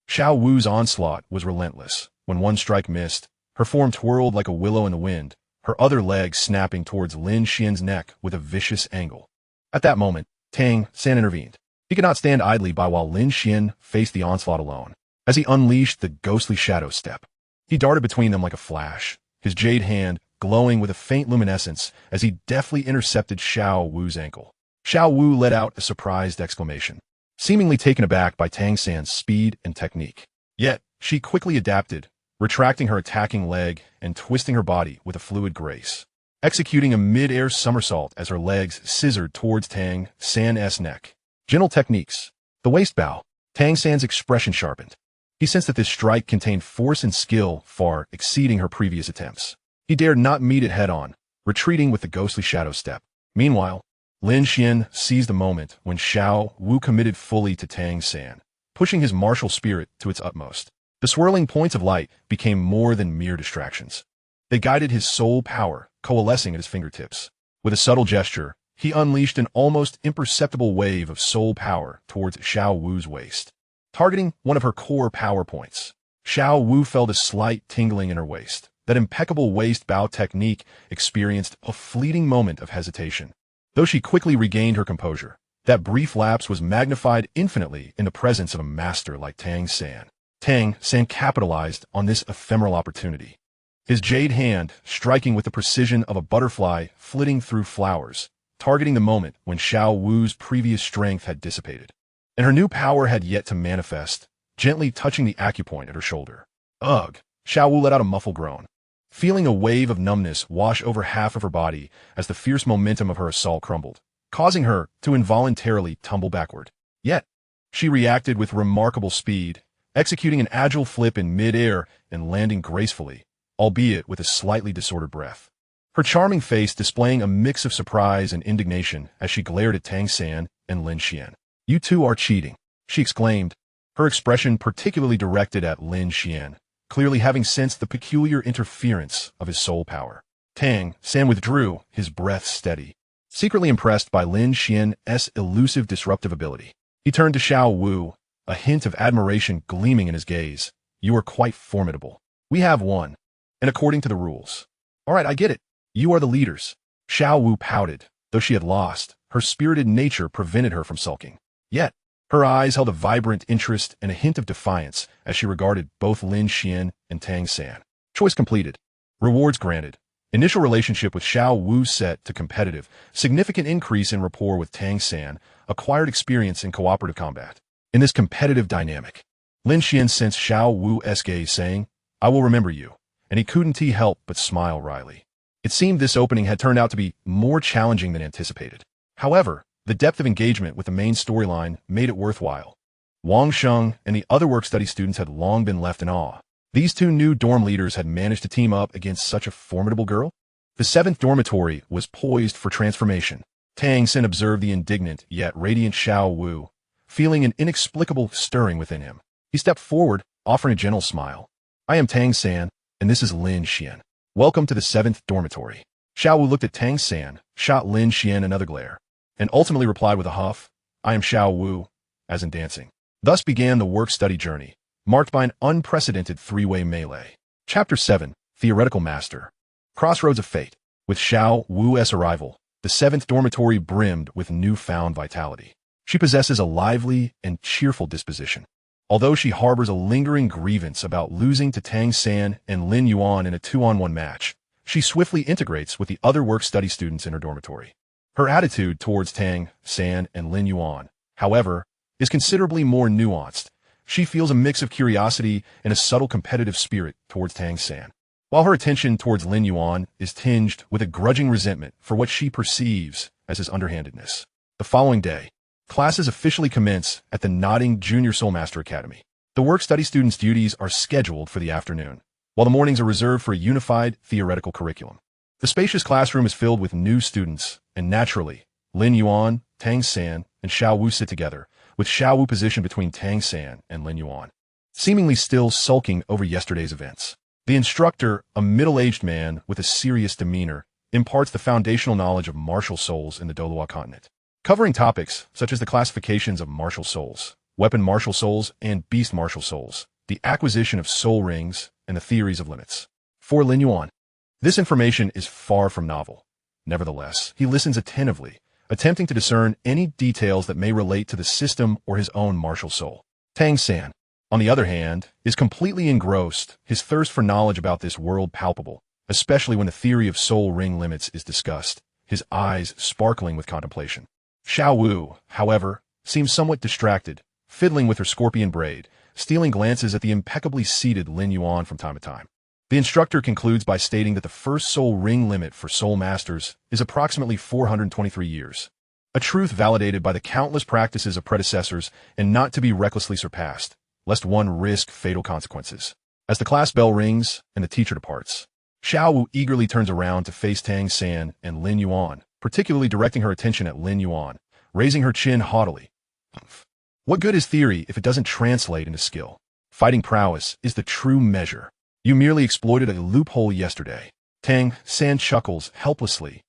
Xiao Wu's onslaught was relentless. When one strike missed, her form twirled like a willow in the wind, her other leg snapping towards Lin Xuan's neck with a vicious angle. At that moment, Tang San intervened. He could not stand idly by while Lin Xuan faced the onslaught alone. As he unleashed the ghostly shadow step, he darted between them like a flash, his jade hand glowing with a faint luminescence as he deftly intercepted Xiao Wu's ankle. Xiao Wu let out a surprised exclamation, seemingly taken aback by Tang San's speed and technique. Yet, she quickly adapted, retracting her attacking leg and twisting her body with a fluid grace, executing a mid-air somersault as her legs scissored towards Tang San's neck. Gentle techniques. The waist bow. Tang San's expression sharpened. He sensed that this strike contained force and skill far exceeding her previous attempts. He dared not meet it head-on, retreating with the ghostly shadow step. Meanwhile, Lin Xuan seized the moment when Xiao Wu committed fully to Tang San, pushing his martial spirit to its utmost. The swirling points of light became more than mere distractions. They guided his soul power, coalescing at his fingertips. With a subtle gesture, he unleashed an almost imperceptible wave of soul power towards Xiao Wu's waist, targeting one of her core power points. Xiao Wu felt a slight tingling in her waist. That impeccable waist bow technique experienced a fleeting moment of hesitation. Though she quickly regained her composure, that brief lapse was magnified infinitely in the presence of a master like Tang San. Tang San capitalized on this ephemeral opportunity. His jade hand striking with the precision of a butterfly flitting through flowers, targeting the moment when Xiao Wu's previous strength had dissipated, and her new power had yet to manifest, gently touching the acupoint at her shoulder. Ugh! Xiao Wu let out a muffled groan, feeling a wave of numbness wash over half of her body as the fierce momentum of her assault crumbled, causing her to involuntarily tumble backward. Yet, she reacted with remarkable speed, executing an agile flip in mid-air and landing gracefully, albeit with a slightly disordered breath. Her charming face displaying a mix of surprise and indignation as she glared at Tang San and Lin Xuan. You two are cheating, she exclaimed, her expression particularly directed at Lin Xuan, clearly having sensed the peculiar interference of his soul power. Tang San withdrew, his breath steady, secretly impressed by Lin Xuan's elusive disruptive ability. He turned to Xiao Wu, a hint of admiration gleaming in his gaze. You are quite formidable. We have won, and according to the rules. All right, I get it. You are the leaders. Xiao Wu pouted. Though she had lost, her spirited nature prevented her from sulking. Yet, her eyes held a vibrant interest and a hint of defiance as she regarded both Lin Xuan and Tang San. Choice completed. Rewards granted. Initial relationship with Xiao Wu set to competitive. Significant increase in rapport with Tang San. Acquired experience in cooperative combat. In this competitive dynamic, Lin Xuan sensed Xiao Wu's gaze saying, I will remember you, and he couldn't help but smile wryly. It seemed this opening had turned out to be more challenging than anticipated. However, the depth of engagement with the main storyline made it worthwhile. Wang Sheng and the other work-study students had long been left in awe. These two new dorm leaders had managed to team up against such a formidable girl. The 7th dormitory was poised for transformation. Tang San observed the indignant yet radiant Xiao Wu, feeling an inexplicable stirring within him. He stepped forward, offering a gentle smile. I am Tang San, and this is Lin Xuan. Welcome to the 7th Dormitory. Xiao Wu looked at Tang San, shot Lin Xuan another glare, and ultimately replied with a huff, I am Xiao Wu, as in dancing. Thus began the work-study journey, marked by an unprecedented three-way melee. Chapter 7, Theoretical Master. Crossroads of Fate. With Xiao Wu's arrival, the 7th Dormitory brimmed with newfound vitality. She possesses a lively and cheerful disposition. Although she harbors a lingering grievance about losing to Tang San and Lin Yuan in a 2-on-1 match, she swiftly integrates with the other work-study students in her dormitory. Her attitude towards Tang San and Lin Yuan, however, is considerably more nuanced. She feels a mix of curiosity and a subtle competitive spirit towards Tang San, while her attention towards Lin Yuan is tinged with a grudging resentment for what she perceives as his underhandedness. The following day, classes officially commence at the Nodding Junior Soulmaster Academy. The work-study students' duties are scheduled for the afternoon, while the mornings are reserved for a unified theoretical curriculum. The spacious classroom is filled with new students, and naturally, Lin Yuan, Tang San, and Xiao Wu sit together, with Xiao Wu positioned between Tang San and Lin Yuan, seemingly still sulking over yesterday's events. The instructor, a middle-aged man with a serious demeanor, imparts the foundational knowledge of martial souls in the Douluo continent, covering topics such as the classifications of martial souls, weapon martial souls, and beast martial souls, the acquisition of soul rings, and the theories of limits. For Lin Yuan, this information is far from novel. Nevertheless, he listens attentively, attempting to discern any details that may relate to the system or his own martial soul. Tang San, on the other hand, is completely engrossed, his thirst for knowledge about this world palpable, especially when the theory of soul ring limits is discussed, his eyes sparkling with contemplation. Xiao Wu, however, seems somewhat distracted, fiddling with her scorpion braid, stealing glances at the impeccably seated Lin Yuan from time to time. The instructor concludes by stating that the first soul ring limit for soul masters is approximately 423 years, a truth validated by the countless practices of predecessors and not to be recklessly surpassed, lest one risk fatal consequences. As the class bell rings and the teacher departs, Xiao Wu eagerly turns around to face Tang San and Lin Yuan, particularly directing her attention at Lin Yuan, raising her chin haughtily. What good is theory if it doesn't translate into skill? Fighting prowess is the true measure. You merely exploited a loophole yesterday. Tang San chuckles helplessly,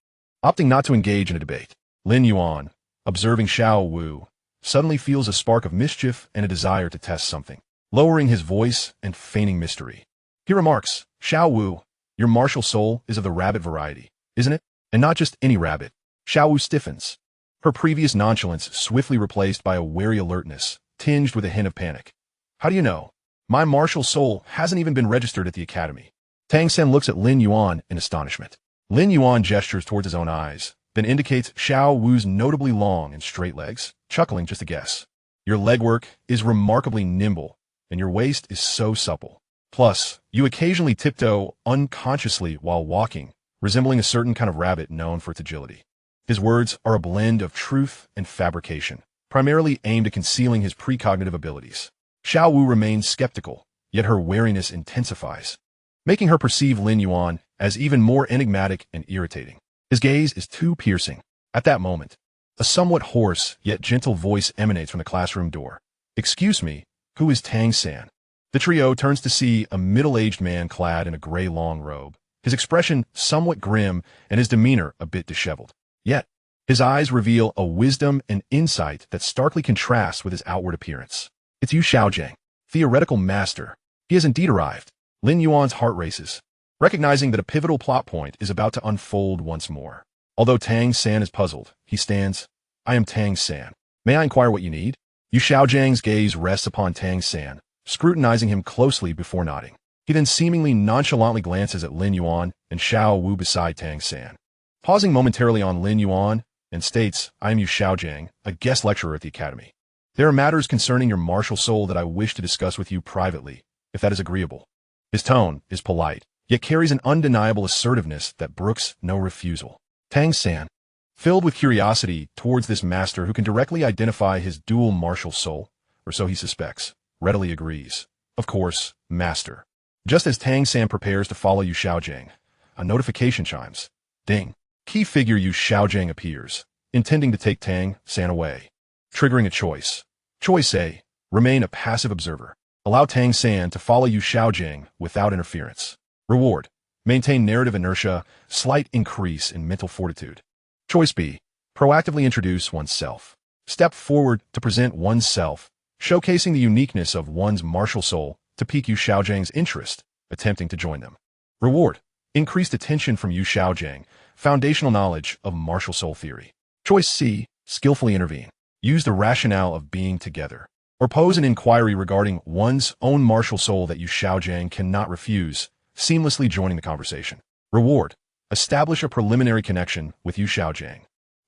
opting not to engage in a debate. Lin Yuan, observing Xiao Wu, suddenly feels a spark of mischief and a desire to test something. Lowering his voice and feigning mystery, he remarks, Xiao Wu, your martial soul is of the rabbit variety, isn't it? And not just any rabbit. Xiao Wu stiffens, her previous nonchalance swiftly replaced by a wary alertness, tinged with a hint of panic. How do you know? My martial soul hasn't even been registered at the academy. Tang San looks at Lin Yuan in astonishment. Lin Yuan gestures towards his own eyes, then indicates Xiao Wu's notably long and straight legs, chuckling just a guess. Your legwork is remarkably nimble, and your waist is so supple. Plus, you occasionally tiptoe unconsciously while walking, resembling a certain kind of rabbit known for its agility. His words are a blend of truth and fabrication, primarily aimed at concealing his precognitive abilities. Xiao Wu remains skeptical, yet her wariness intensifies, making her perceive Lin Yuan as even more enigmatic and irritating. His gaze is too piercing. At that moment, a somewhat hoarse yet gentle voice emanates from the classroom door. Excuse me, who is Tang San? The trio turns to see a middle-aged man clad in a gray long robe, his expression somewhat grim and his demeanor a bit disheveled. Yet, his eyes reveal a wisdom and insight that starkly contrasts with his outward appearance. It's Yu Xiaogang, theoretical master. He has indeed arrived. Lin Yuan's heart races, recognizing that a pivotal plot point is about to unfold once more. Although Tang San is puzzled, he stands. I am Tang San. May I inquire what you need? Yu Xiaogang's gaze rests upon Tang San, scrutinizing him closely before nodding. He then seemingly nonchalantly glances at Lin Yuan and Xiao Wu beside Tang San, pausing momentarily on Lin Yuan, and states, I am Yu Xiaogang, a guest lecturer at the academy. There are matters concerning your martial soul that I wish to discuss with you privately, if that is agreeable. His tone is polite, yet carries an undeniable assertiveness that brooks no refusal. Tang San, filled with curiosity towards this master who can directly identify his dual martial soul, or so he suspects, readily agrees. Of course, master. Just as Tang San prepares to follow Yu Xiaogang, a notification chimes. Ding. Key figure Yu Xiaogang appears, intending to take Tang San away. Triggering a choice. Choice A. Remain a passive observer. Allow Tang San to follow Yu Xiaogang without interference. Reward. Maintain narrative inertia, slight increase in mental fortitude. Choice B. Proactively introduce oneself. Step forward to present oneself, showcasing the uniqueness of one's martial soul to pique Yu Xiaogang's interest, attempting to join them. Reward. Increased attention from Yu Xiaogang, foundational knowledge of martial soul theory. Choice C. Skillfully intervene. Use the rationale of being together, or pose an inquiry regarding one's own martial soul that Yu Xiaogang cannot refuse, seamlessly joining the conversation. Reward. Establish a preliminary connection with Yu Xiaogang.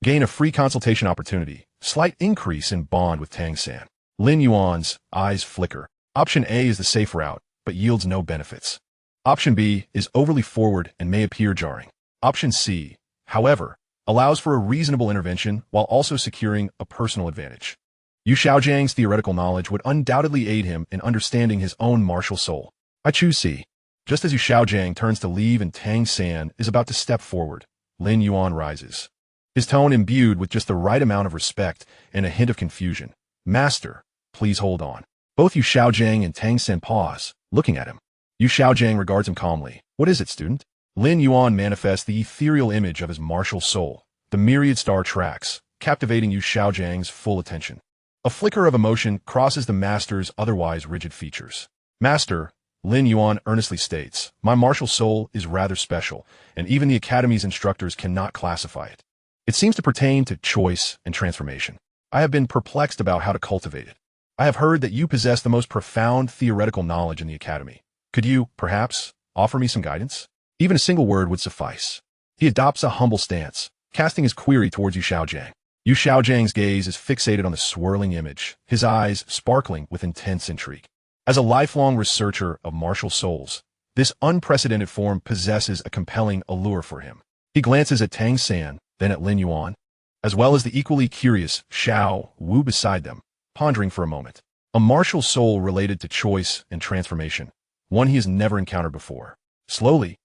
Gain a free consultation opportunity, slight increase in bond with Tang San. Lin Yuan's eyes flicker. Option A is the safe route, but yields no benefits. Option B is overly forward and may appear jarring. Option C, however, allows for a reasonable intervention while also securing a personal advantage. Yu Xiaojiang's theoretical knowledge would undoubtedly aid him in understanding his own martial soul. I choose C. Just as Yu Xiaojiang turns to leave and Tang San is about to step forward, Lin Yuan rises. His tone imbued with just the right amount of respect and a hint of confusion. Master, please hold on. Both Yu Xiaojiang and Tang San pause, looking at him. Yu Xiaojiang regards him calmly. What is it, student? Lin Yuan manifests the ethereal image of his martial soul, the myriad star tracks, captivating Yu Xiaojiang's full attention. A flicker of emotion crosses the master's otherwise rigid features. Master, Lin Yuan earnestly states, my martial soul is rather special, and even the Academy's instructors cannot classify it. It seems to pertain to choice and transformation. I have been perplexed about how to cultivate it. I have heard that you possess the most profound theoretical knowledge in the Academy. Could you, perhaps, offer me some guidance? Even a single word would suffice. He adopts a humble stance, casting his query towards Yu Xiaojiang. Yu Xiaojiang's gaze is fixated on the swirling image, his eyes sparkling with intense intrigue. As a lifelong researcher of martial souls, this unprecedented form possesses a compelling allure for him. He glances at Tang San, then at Lin Yuan, as well as the equally curious Xiao Wu beside them, pondering for a moment. A martial soul related to choice and transformation, one he has never encountered before. Slowly,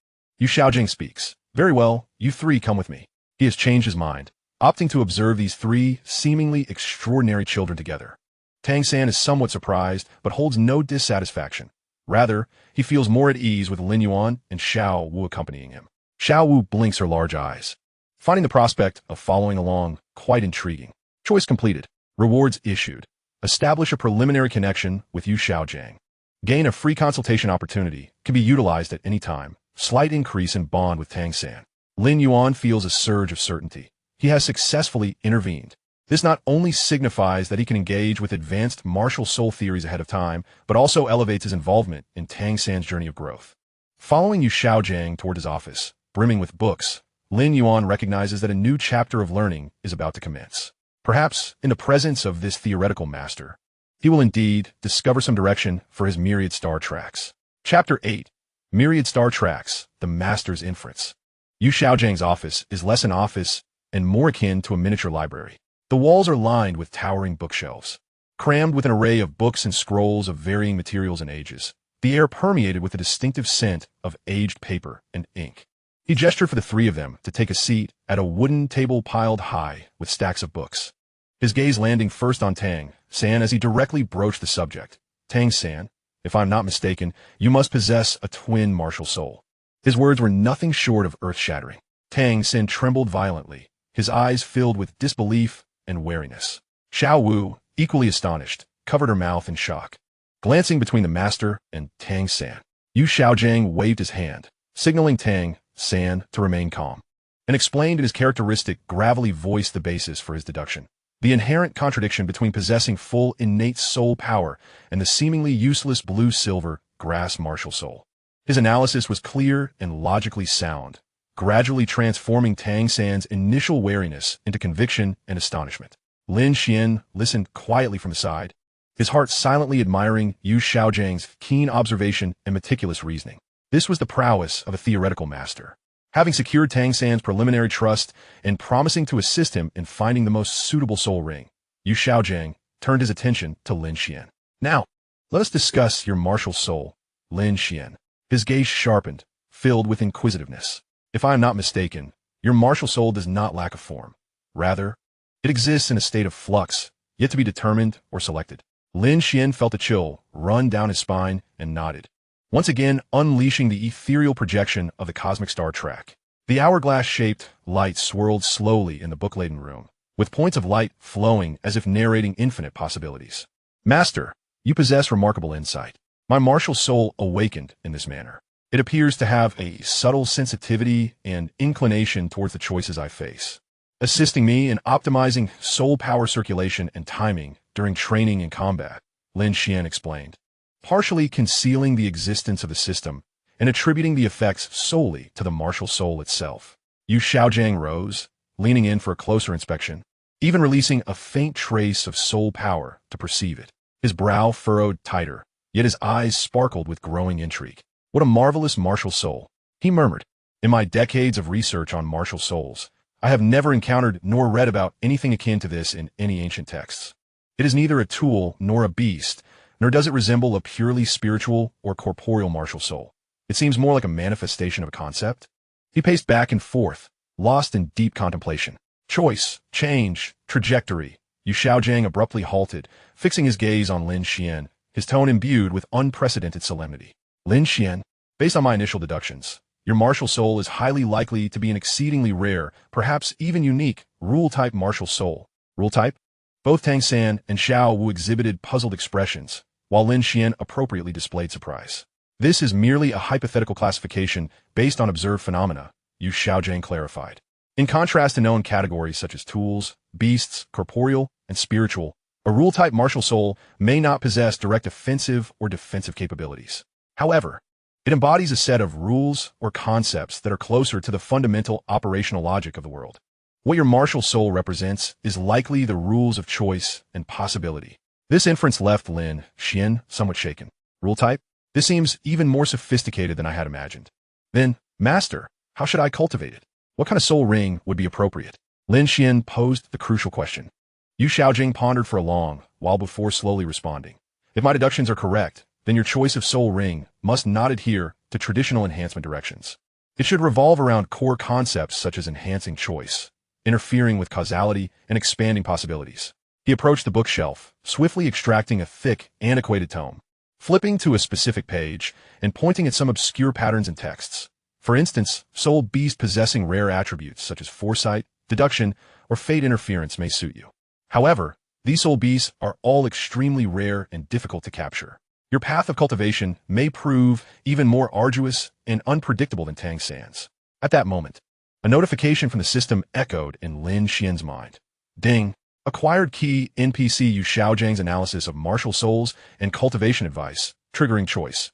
Yu Xiaojiang speaks. Very well, you three come with me. He has changed his mind, opting to observe these three seemingly extraordinary children together. Tang San is somewhat surprised, but holds no dissatisfaction. Rather, he feels more at ease with Lin Yuan and Xiao Wu accompanying him. Xiao Wu blinks her large eyes, finding the prospect of following along quite intriguing. Choice completed. Rewards issued. Establish a preliminary connection with Yu Xiaojiang. Gain a free consultation opportunity, can be utilized at any time. Slight increase in bond with Tang San. Lin Yuan feels a surge of certainty. He has successfully intervened. This not only signifies that he can engage with advanced martial soul theories ahead of time, but also elevates his involvement in Tang San's journey of growth. Following Yu Xiaojiang toward his office, brimming with books, Lin Yuan recognizes that a new chapter of learning is about to commence. Perhaps, in the presence of this theoretical master, he will indeed discover some direction for his myriad star tracks. Chapter 8. Myriad Star Tracks, the Master's Inference. Yu Xiaojiang's office is less an office and more akin to a miniature library. The walls are lined with towering bookshelves, crammed with an array of books and scrolls of varying materials and ages, the air permeated with a distinctive scent of aged paper and ink. He gestured for the three of them to take a seat at a wooden table piled high with stacks of books, his gaze landing first on Tang San as he directly broached the subject. Tang San, if I'm not mistaken, you must possess a twin martial soul. His words were nothing short of earth-shattering. Tang San trembled violently, his eyes filled with disbelief and wariness. Xiao Wu, equally astonished, covered her mouth in shock. Glancing between the master and Tang San, Yu Xiaojiang waved his hand, signaling Tang San to remain calm, and explained in his characteristic gravelly voice the basis for his deduction. The inherent contradiction between possessing full innate soul power and the seemingly useless blue-silver grass martial soul. His analysis was clear and logically sound, gradually transforming Tang San's initial wariness into conviction and astonishment. Lin Xuan listened quietly from the side, his heart silently admiring Yu Xiaojiang's keen observation and meticulous reasoning. This was the prowess of a theoretical master. Having secured Tang San's preliminary trust and promising to assist him in finding the most suitable soul ring, Yu Xiaojiang turned his attention to Lin Xuan. Now, let us discuss your martial soul, Lin Xuan. His gaze sharpened, filled with inquisitiveness. If I am not mistaken, your martial soul does not lack a form. Rather, It exists in a state of flux, yet to be determined or selected. Lin Xuan felt a chill run down his spine and nodded, once again unleashing the ethereal projection of the cosmic star track. The hourglass-shaped light swirled slowly in the book-laden room, with points of light flowing as if narrating infinite possibilities. Master, you possess remarkable insight. My martial soul awakened in this manner. It appears to have a subtle sensitivity and inclination towards the choices I face, assisting me in optimizing soul power circulation and timing during training and combat, Lin Xuan explained, partially concealing the existence of the system and attributing the effects solely to the martial soul itself. Yu Xiaogang rose, leaning in for a closer inspection, even releasing a faint trace of soul power to perceive it. His brow furrowed tighter, yet his eyes sparkled with growing intrigue. What a marvelous martial soul, he murmured. In my decades of research on martial souls, I have never encountered nor read about anything akin to this in any ancient texts. It is neither a tool nor a beast, nor does it resemble a purely spiritual or corporeal martial soul. It seems more like a manifestation of a concept. He paced back and forth, lost in deep contemplation. Choice, change, trajectory. Yu Xiaogang abruptly halted, fixing his gaze on Lin Xuan, his tone imbued with unprecedented solemnity. Lin Xuan, based on my initial deductions, your martial soul is highly likely to be an exceedingly rare, perhaps even unique, rule-type martial soul. Rule-type? Both Tang San and Xiao Wu exhibited puzzled expressions, while Lin Xuan appropriately displayed surprise. This is merely a hypothetical classification based on observed phenomena, Yu Xiaogang clarified. In contrast to known categories such as tools, beasts, corporeal, and spiritual, a rule-type martial soul may not possess direct offensive or defensive capabilities. However, it embodies a set of rules or concepts that are closer to the fundamental operational logic of the world. What your martial soul represents is likely the rules of choice and possibility. This inference left Lin Xuan somewhat shaken. Rule type? This seems even more sophisticated than I had imagined. Then, Master, how should I cultivate it? What kind of soul ring would be appropriate? Lin Xuan posed the crucial question. Yu Xiaogang pondered for a long while before slowly responding. If my deductions are correct, then your choice of soul ring must not adhere to traditional enhancement directions. It should revolve around core concepts such as enhancing choice, interfering with causality, and expanding possibilities. He approached the bookshelf, swiftly extracting a thick, antiquated tome, flipping to a specific page, and pointing at some obscure patterns and texts. For instance, soul beast possessing rare attributes such as foresight, deduction, or fate interference may suit you. However, these soul beasts are all extremely rare and difficult to capture. Your path of cultivation may prove even more arduous and unpredictable than Tang San's. At that moment, a notification from the system echoed in Lin Xuan's mind. Ding! Acquired key NPC Yu Xiaogang's analysis of martial souls and cultivation advice, triggering choice.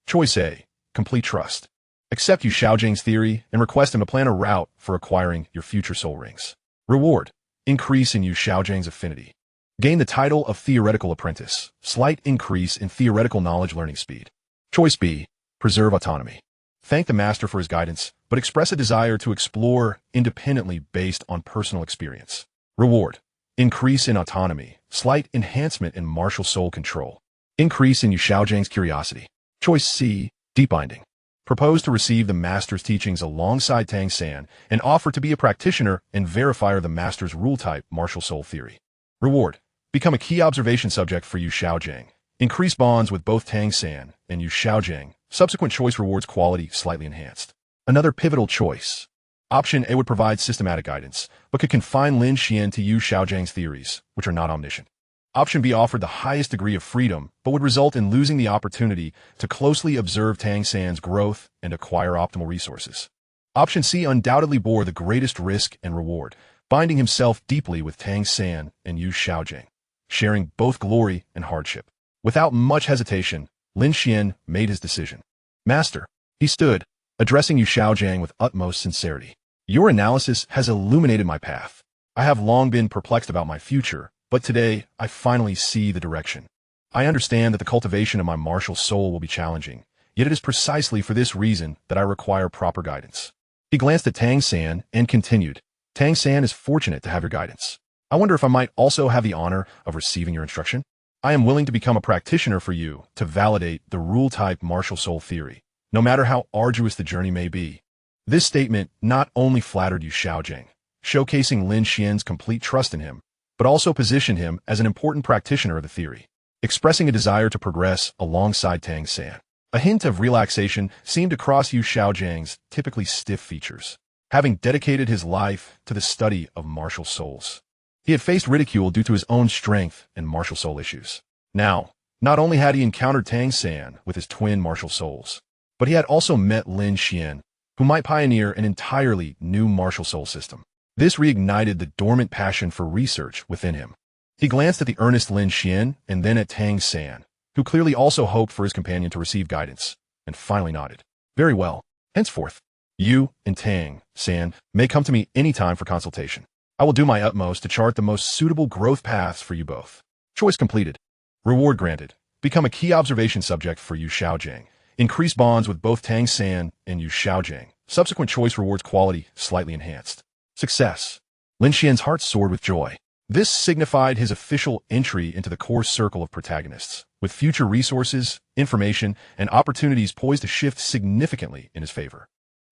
Choice A. Complete trust. Accept Yu Xiaogang's theory and request him to plan a route for acquiring your future soul rings. Reward. Increase in Yu Xiaogang's affinity. Gain the title of Theoretical Apprentice. Slight increase in theoretical knowledge learning speed. Choice B. Preserve autonomy. Thank the master for his guidance, but express a desire to explore independently based on personal experience. Reward. Increase in autonomy. Slight enhancement in martial soul control. Increase in Yu Xiaogangs curiosity. Choice C. Deep binding. Propose to receive the master's teachings alongside Tang San and offer to be a practitioner and verifier of the master's rule-type martial soul theory. Reward. Become a key observation subject for Yu Xiaogang. Increase bonds with both Tang San and Yu Xiaogang. Subsequent choice rewards quality slightly enhanced. Another pivotal choice. Option A would provide systematic guidance, but could confine Lin Xuan to Yu Xiaogang's theories, which are not omniscient. Option B offered the highest degree of freedom, but would result in losing the opportunity to closely observe Tang San's growth and acquire optimal resources. Option C undoubtedly bore the greatest risk and reward, binding himself deeply with Tang San and Yu Xiaogang, sharing both glory and hardship. Without much hesitation, Lin Xuan made his decision. Master, he stood, addressing Yu Xiaogang with utmost sincerity. Your analysis has illuminated my path. I have long been perplexed about my future, but today I finally see the direction. I understand that the cultivation of my martial soul will be challenging, yet it is precisely for this reason that I require proper guidance. He glanced at Tang San and continued, Tang San is fortunate to have your guidance. I wonder if I might also have the honor of receiving your instruction? I am willing to become a practitioner for you to validate the rule-type martial soul theory, no matter how arduous the journey may be. This statement not only flattered Yu Xiaogang, showcasing Lin Xuan's complete trust in him, but also positioned him as an important practitioner of the theory, expressing a desire to progress alongside Tang San. A hint of relaxation seemed to cross Yu Xiaogang's typically stiff features, having dedicated his life to the study of martial souls. He had faced ridicule due to his own strength and martial soul issues. Now, not only had he encountered Tang San with his twin martial souls, but he had also met Lin Xuan, who might pioneer an entirely new martial soul system. This reignited the dormant passion for research within him. He glanced at the earnest Lin Xuan and then at Tang San, who clearly also hoped for his companion to receive guidance, and finally nodded. Very well. Henceforth, you and Tang San may come to me any time for consultation. I will do my utmost to chart the most suitable growth paths for you both. Choice completed. Reward granted. Become a key observation subject for Yu Xiaogang. Increase bonds with both Tang San and Yu Xiaogang. Subsequent choice rewards quality slightly enhanced. Success. Lin Xian's heart soared with joy. This signified his official entry into the core circle of protagonists, with future resources, information, and opportunities poised to shift significantly in his favor.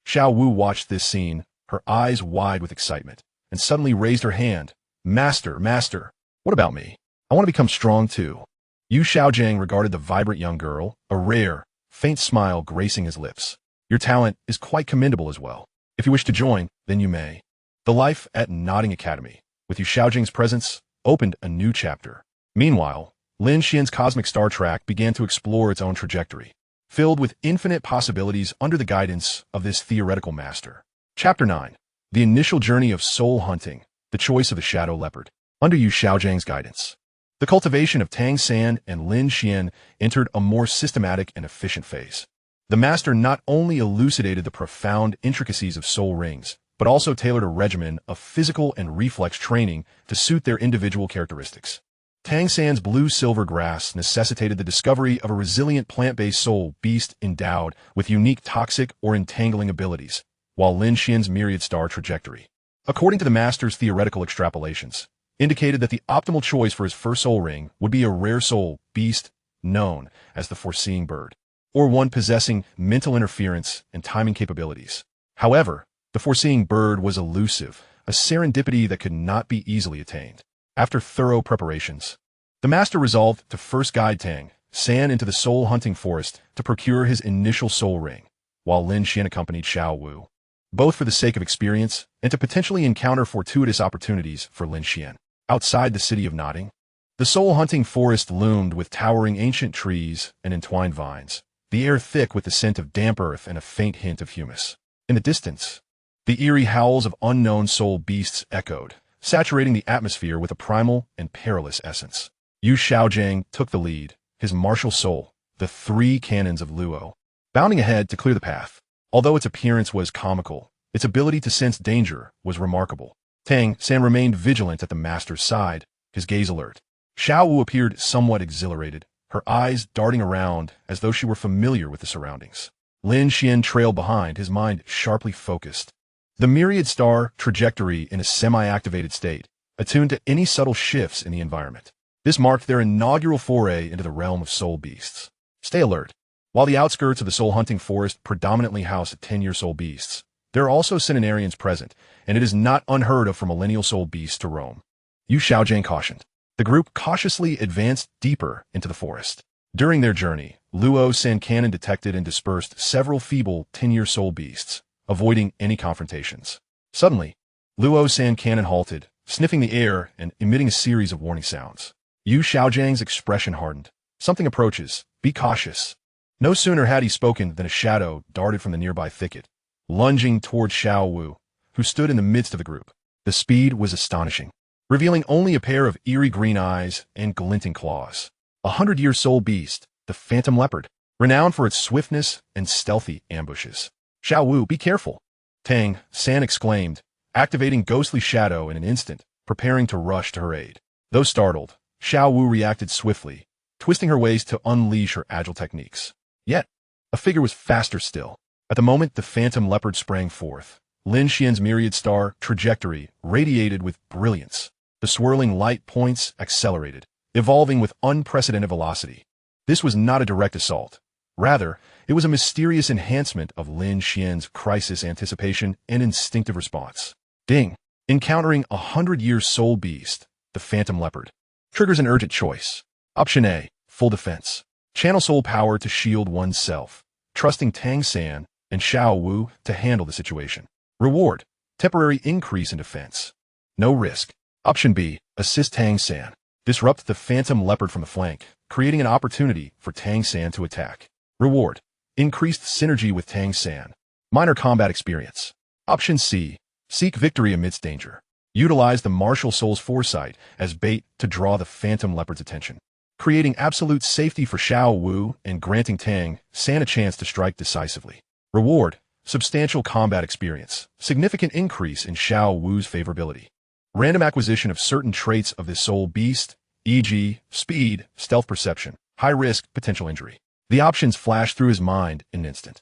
Xiao Wu watched this scene, her eyes wide with excitement, and suddenly raised her hand. Master, master, what about me? I want to become strong too. Yu Xiaogang regarded the vibrant young girl, a rare, faint smile gracing his lips. Your talent is quite commendable as well. If you wish to join, then you may. The life at Nodding Academy, with Yu Xiaogan's presence, opened a new chapter. Meanwhile, Lin Xian's cosmic star track began to explore its own trajectory, filled with infinite possibilities under the guidance of this theoretical master. Chapter 9. The initial journey of soul hunting, the choice of the shadow leopard. Under Yu Xiaogang's guidance, the cultivation of Tang San and Lin Xuan entered a more systematic and efficient phase. The master not only elucidated the profound intricacies of soul rings, but also tailored a regimen of physical and reflex training to suit their individual characteristics. Tang San's blue-silver grass necessitated the discovery of a resilient plant-based soul beast endowed with unique toxic or entangling abilities, while Lin Xian's myriad star trajectory, according to the master's theoretical extrapolations, indicated that the optimal choice for his first soul ring would be a rare soul beast known as the foreseeing bird, or one possessing mental interference and timing capabilities. However, the foreseeing bird was elusive, a serendipity that could not be easily attained. After thorough preparations, the master resolved to first guide Tang San into the soul-hunting forest to procure his initial soul ring, while Lin Xuan accompanied Xiao Wu, both for the sake of experience and to potentially encounter fortuitous opportunities for Lin Xuan. Outside the city of Nodding, the soul-hunting forest loomed with towering ancient trees and entwined vines, the air thick with the scent of damp earth and a faint hint of humus. In the distance, the eerie howls of unknown soul beasts echoed, saturating the atmosphere with a primal and perilous essence. Yu Xiaogang took the lead, his martial soul, the three cannons of Luo, bounding ahead to clear the path. Although its appearance was comical, its ability to sense danger was remarkable. Tang San remained vigilant at the master's side, his gaze alert. Xiao Wu appeared somewhat exhilarated, her eyes darting around as though she were familiar with the surroundings. Lin Xuan trailed behind, his mind sharply focused. The myriad star trajectory in a semi-activated state, attuned to any subtle shifts in the environment. This marked their inaugural foray into the realm of soul beasts. Stay alert. While the outskirts of the soul-hunting forest predominantly house 10-year soul beasts, there are also centenarians present, and it is not unheard of for millennial soul beasts to roam. Yu Xiaogang cautioned. The group cautiously advanced deeper into the forest. During their journey, Luo San Cannon detected and dispersed several feeble 10-year soul beasts, avoiding any confrontations. Suddenly, Luo San Cannon halted, sniffing the air and emitting a series of warning sounds. Yu Xiaogang's expression hardened. Something approaches. Be cautious. No sooner had he spoken than a shadow darted from the nearby thicket, lunging toward Xiao Wu, who stood in the midst of the group. The speed was astonishing, revealing only a pair of eerie green eyes and glinting claws. 100-year soul beast, the phantom leopard, renowned for its swiftness and stealthy ambushes. Xiao Wu, be careful, Tang San exclaimed, activating ghostly shadow in an instant, preparing to rush to her aid. Though startled, Xiao Wu reacted swiftly, twisting her ways to unleash her agile techniques. Yet, a figure was faster still. At the moment the phantom leopard sprang forth, Lin Xian's myriad star trajectory radiated with brilliance. The swirling light points accelerated, evolving with unprecedented velocity. This was not a direct assault. Rather, it was a mysterious enhancement of Lin Xian's crisis anticipation and instinctive response. Ding! Encountering a 100-year soul beast, the Phantom Leopard. Triggers an urgent choice. Option A, full defense. Channel soul power to shield oneself, trusting Tang San and Xiao Wu to handle the situation. Reward, temporary increase in defense. No risk. Option B, assist Tang San. Disrupt the Phantom Leopard from the flank, creating an opportunity for Tang San to attack. Reward, increased synergy with Tang San. Minor combat experience. Option C, seek victory amidst danger. Utilize the martial soul's foresight as bait to draw the Phantom Leopard's attention, creating absolute safety for Xiao Wu and granting Tang San a chance to strike decisively. Reward, substantial combat experience, significant increase in Xiao Wu's favorability. Random acquisition of certain traits of this soul beast, e.g., speed, stealth perception, high risk, potential injury. The options flashed through his mind in an instant.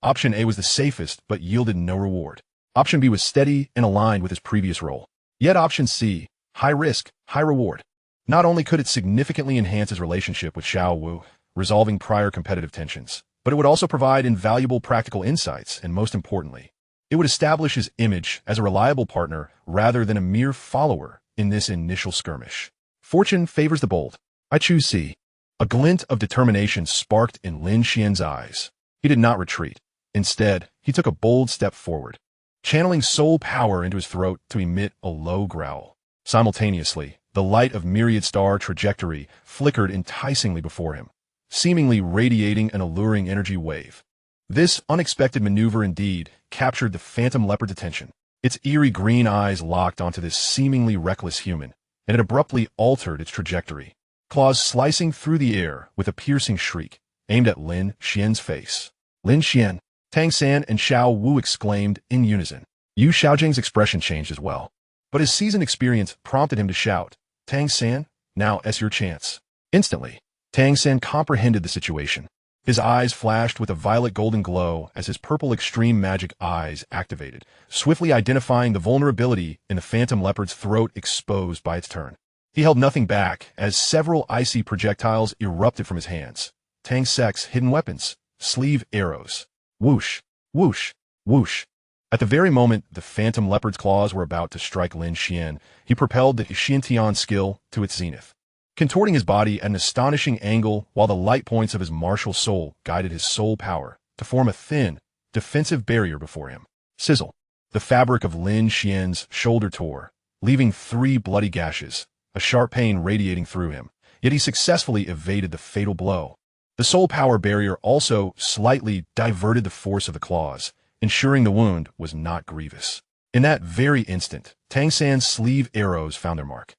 Option A was the safest but yielded no reward. Option B was steady and aligned with his previous role. Yet option C, high risk, high reward. Not only could it significantly enhance his relationship with Xiao Wu, resolving prior competitive tensions, but it would also provide invaluable practical insights, and most importantly, it would establish his image as a reliable partner rather than a mere follower in this initial skirmish. Fortune favors the bold. I choose C. A glint of determination sparked in Lin Xuan's eyes. He did not retreat. Instead, he took a bold step forward, channeling soul power into his throat to emit a low growl. Simultaneously, the light of myriad star trajectory flickered enticingly before him, seemingly radiating an alluring energy wave. This unexpected maneuver indeed captured the Phantom Leopard's attention. Its eerie green eyes locked onto this seemingly reckless human, and it abruptly altered its trajectory, claws slicing through the air with a piercing shriek, aimed at Lin Xuan's face. Lin Xuan, Tang San and Xiao Wu exclaimed in unison. Yu Xiaogang's expression changed as well, but his seasoned experience prompted him to shout, Tang San, now is your chance. Instantly, Tang San comprehended the situation. His eyes flashed with a violet golden glow as his purple extreme magic eyes activated, swiftly identifying the vulnerability in the Phantom Leopard's throat exposed by its turn. He held nothing back as several icy projectiles erupted from his hands. Tang Sek's hidden weapons, sleeve arrows. Whoosh, whoosh, whoosh. At the very moment the Phantom Leopard's claws were about to strike Lin Xuan, he propelled the Xiantian skill to its zenith, contorting his body at an astonishing angle while the light points of his martial soul guided his soul power to form a thin, defensive barrier before him. Sizzle. The fabric of Lin Xuan's shoulder tore, leaving 3 bloody gashes, a sharp pain radiating through him, yet he successfully evaded the fatal blow. The soul power barrier also slightly diverted the force of the claws, ensuring the wound was not grievous. In that very instant, Tang San's sleeve arrows found their mark,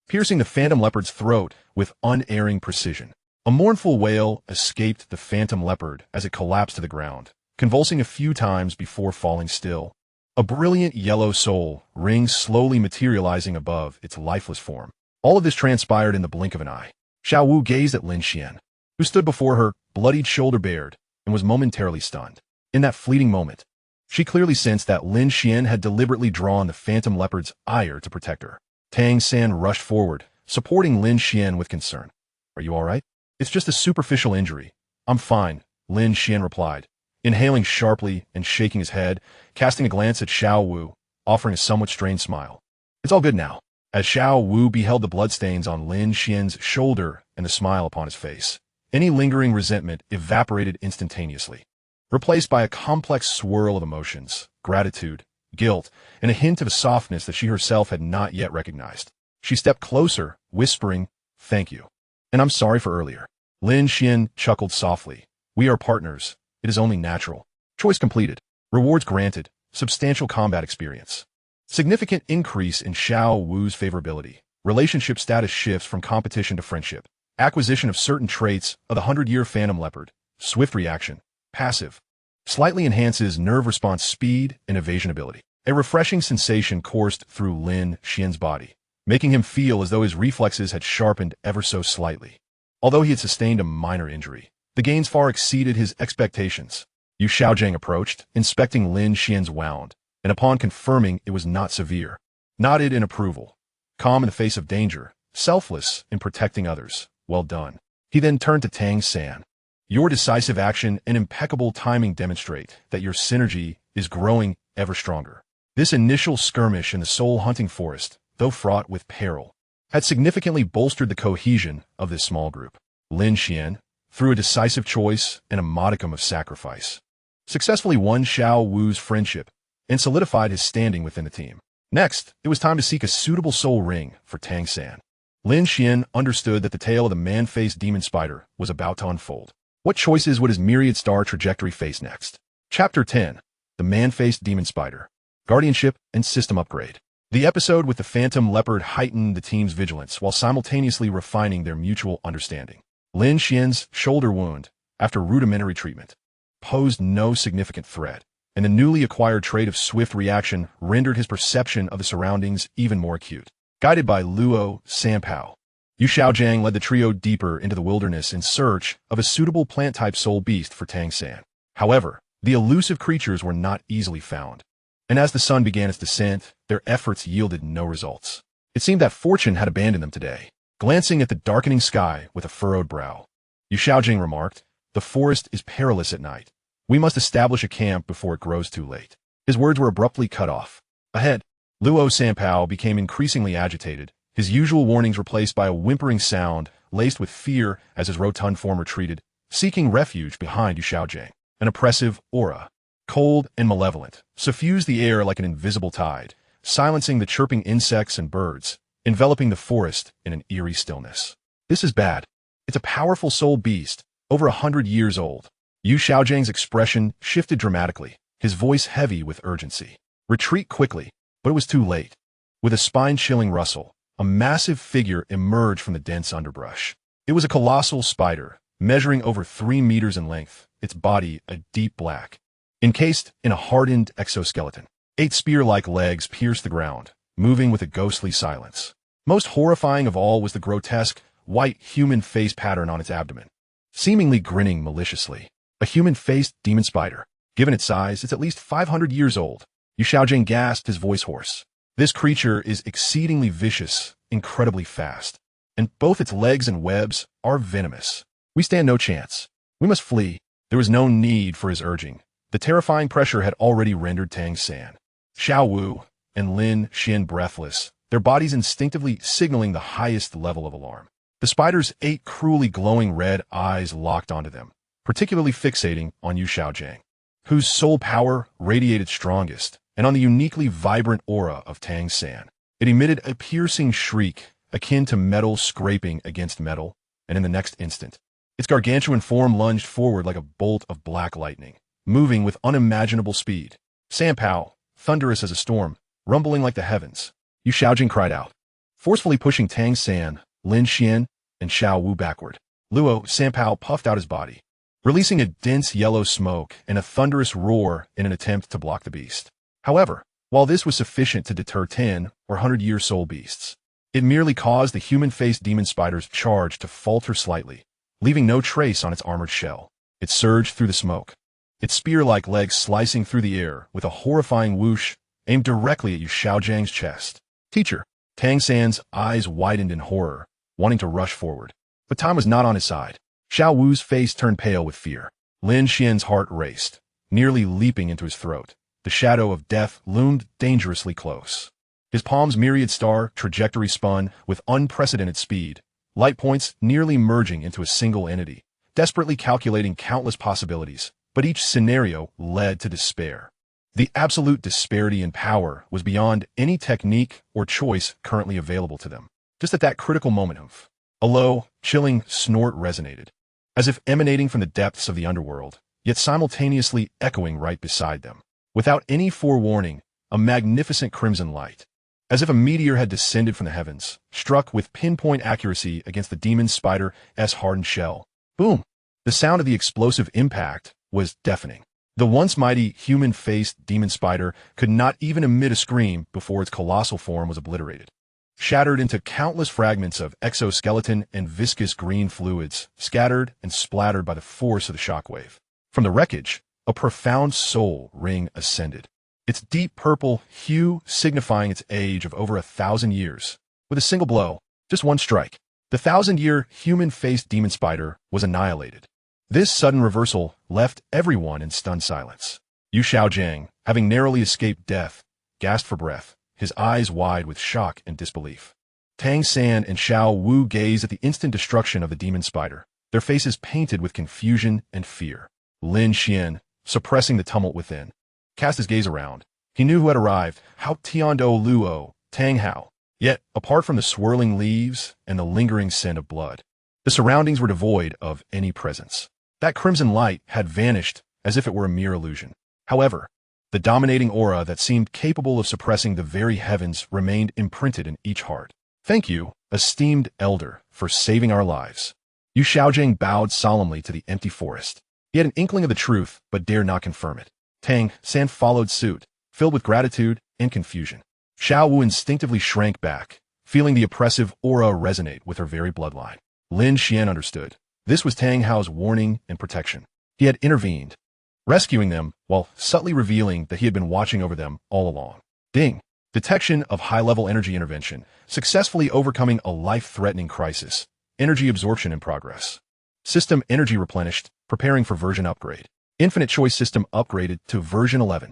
piercing the Phantom Leopard's throat with unerring precision. A mournful wail escaped the Phantom Leopard as it collapsed to the ground, convulsing a few times before falling still. A brilliant yellow soul ring slowly materializing above its lifeless form. All of this transpired in the blink of an eye. Xiao Wu gazed at Lin Xuan, who stood before her, bloodied shoulder bared, and was momentarily stunned. In that fleeting moment, she clearly sensed that Lin Xuan had deliberately drawn the Phantom Leopard's ire to protect her. Tang San rushed forward, supporting Lin Xuan with concern. Are you all right? It's just a superficial injury. I'm fine, Lin Xuan replied, inhaling sharply and shaking his head, casting a glance at Xiao Wu, offering a somewhat strained smile. It's all good now. As Xiao Wu beheld the bloodstains on Lin Xuan's shoulder and the smile upon his face, any lingering resentment evaporated instantaneously, replaced by a complex swirl of emotions, gratitude, guilt, and a hint of a softness that she herself had not yet recognized. She stepped closer, whispering, Thank you. And I'm sorry for earlier. Lin Xuan chuckled softly. We are partners. It is only natural. Choice completed. Rewards granted. Substantial combat experience. Significant increase in Xiao Wu's favorability. Relationship status shifts from competition to friendship. Acquisition of certain traits of the 100-year Phantom Leopard. Swift reaction. Passive. Slightly enhances nerve response speed and evasion ability. A refreshing sensation coursed through Lin Xuan's body, making him feel as though his reflexes had sharpened ever so slightly. Although he had sustained a minor injury, the gains far exceeded his expectations. Yu Xiaogang approached, inspecting Lin Xuan's wound, and upon confirming it was not severe, nodded in approval. Calm in the face of danger, selfless in protecting others. Well done. He then turned to Tang San. Your decisive action and impeccable timing demonstrate that your synergy is growing ever stronger. This initial skirmish in the soul-hunting forest, though fraught with peril, had significantly bolstered the cohesion of this small group. Lin Xuan, through a decisive choice and a modicum of sacrifice, successfully won Xiao Wu's friendship and solidified his standing within the team. Next, it was time to seek a suitable soul ring for Tang San. Lin Xuan understood that the tale of the man-faced demon spider was about to unfold. What choices would his myriad star trajectory face next? Chapter 10. The Man-Faced Demon Spider. Guardianship and System Upgrade. The episode with the Phantom Leopard heightened the team's vigilance while simultaneously refining their mutual understanding. Lin Xian's shoulder wound, after rudimentary treatment, posed no significant threat, and the newly acquired trait of swift reaction rendered his perception of the surroundings even more acute. Guided by Luo Sanpao, Yu Xiaogang led the trio deeper into the wilderness in search of a suitable plant-type soul beast for Tang San. However, the elusive creatures were not easily found, and as the sun began its descent, their efforts yielded no results. It seemed that fortune had abandoned them today. Glancing at the darkening sky with a furrowed brow, Yu Xiaogang remarked, "The forest is perilous at night. We must establish a camp before it grows too late." His words were abruptly cut off. Ahead, Luo Sanpao became increasingly agitated, his usual warnings replaced by a whimpering sound laced with fear as his rotund form retreated, seeking refuge behind Yu Xiaogang. An oppressive aura, cold and malevolent, suffused the air like an invisible tide, silencing the chirping insects and birds, enveloping the forest in an eerie stillness. This is bad. It's a powerful soul beast, over 100 years old. Yu Xiaogang's expression shifted dramatically, his voice heavy with urgency. Retreat quickly, but it was too late. With a spine-chilling rustle, a massive figure emerged from the dense underbrush. It was a colossal spider, measuring over 3 meters in length, its body a deep black, encased in a hardened exoskeleton. 8 spear-like legs pierced the ground, moving with a ghostly silence. Most horrifying of all was the grotesque, white human face pattern on its abdomen, seemingly grinning maliciously. A human-faced demon spider. Given its size, it's at least 500 years old. Yu Xiaogang gasped, his voice hoarse. This creature is exceedingly vicious, incredibly fast, and both its legs and webs are venomous. We stand no chance. We must flee. There was no need for his urging. The terrifying pressure had already rendered Tang San, Xiao Wu, and Lin Xuan breathless, their bodies instinctively signaling the highest level of alarm. The spider's 8 cruelly glowing red eyes locked onto them, particularly fixating on Yu Xiaogang, whose soul power radiated strongest, and on the uniquely vibrant aura of Tang San. It emitted a piercing shriek akin to metal scraping against metal, and in the next instant, its gargantuan form lunged forward like a bolt of black lightning, moving with unimaginable speed. Sanpao, thunderous as a storm, rumbling like the heavens, Yu Xiaogang cried out, forcefully pushing Tang San, Lin Xuan, and Xiao Wu backward. Luo Sanpao puffed out his body, releasing a dense yellow smoke and a thunderous roar in an attempt to block the beast. However, while this was sufficient to deter 10 or 100-year soul beasts, it merely caused the human-faced demon spider's charge to falter slightly, leaving no trace on its armored shell. It surged through the smoke, its spear-like legs slicing through the air with a horrifying whoosh aimed directly at Yu Xiaogang's chest. Teacher, Tang San's eyes widened in horror, wanting to rush forward. But time was not on his side. Xiao Wu's face turned pale with fear. Lin Xian's heart raced, nearly leaping into his throat. The shadow of death loomed dangerously close. His palm's myriad star trajectory spun with unprecedented speed, light points nearly merging into a single entity, desperately calculating countless possibilities, but each scenario led to despair. The absolute disparity in power was beyond any technique or choice currently available to them. Just at that critical moment, a low, chilling snort resonated, as if emanating from the depths of the underworld, yet simultaneously echoing right beside them. Without any forewarning, a magnificent crimson light, as if a meteor had descended from the heavens, struck with pinpoint accuracy against the demon spider's hardened shell. Boom! The sound of the explosive impact was deafening. The once mighty human-faced demon spider could not even emit a scream before its colossal form was obliterated, shattered into countless fragments of exoskeleton and viscous green fluids, scattered and splattered by the force of the shockwave. From the wreckage, a profound soul ring ascended, its deep purple hue signifying its age of over 1,000 years. With a single blow, just one strike, the 1,000-year human-faced demon spider was annihilated. This sudden reversal left everyone in stunned silence. Yu Xiaogang, having narrowly escaped death, gasped for breath, his eyes wide with shock and disbelief. Tang San and Xiao Wu gazed at the instant destruction of the demon spider, their faces painted with confusion and fear. Lin Xuan, suppressing the tumult within, cast his gaze around. He knew who had arrived, Hao Douluo, Tang Hao. Yet, apart from the swirling leaves and the lingering scent of blood, the surroundings were devoid of any presence. That crimson light had vanished as if it were a mere illusion. However, the dominating aura that seemed capable of suppressing the very heavens remained imprinted in each heart. Thank you, esteemed elder, for saving our lives. Yu Xiaogang bowed solemnly to the empty forest. He had an inkling of the truth, but dared not confirm it. Tang San followed suit, filled with gratitude and confusion. Xiao Wu instinctively shrank back, feeling the oppressive aura resonate with her very bloodline. Lin Xuan understood. This was Tang Hao's warning and protection. He had intervened, rescuing them while subtly revealing that he had been watching over them all along. Ding! Detection of high-level energy intervention, successfully overcoming a life-threatening crisis. Energy absorption in progress. System energy replenished, preparing for version upgrade. Infinite choice system upgraded to version 11.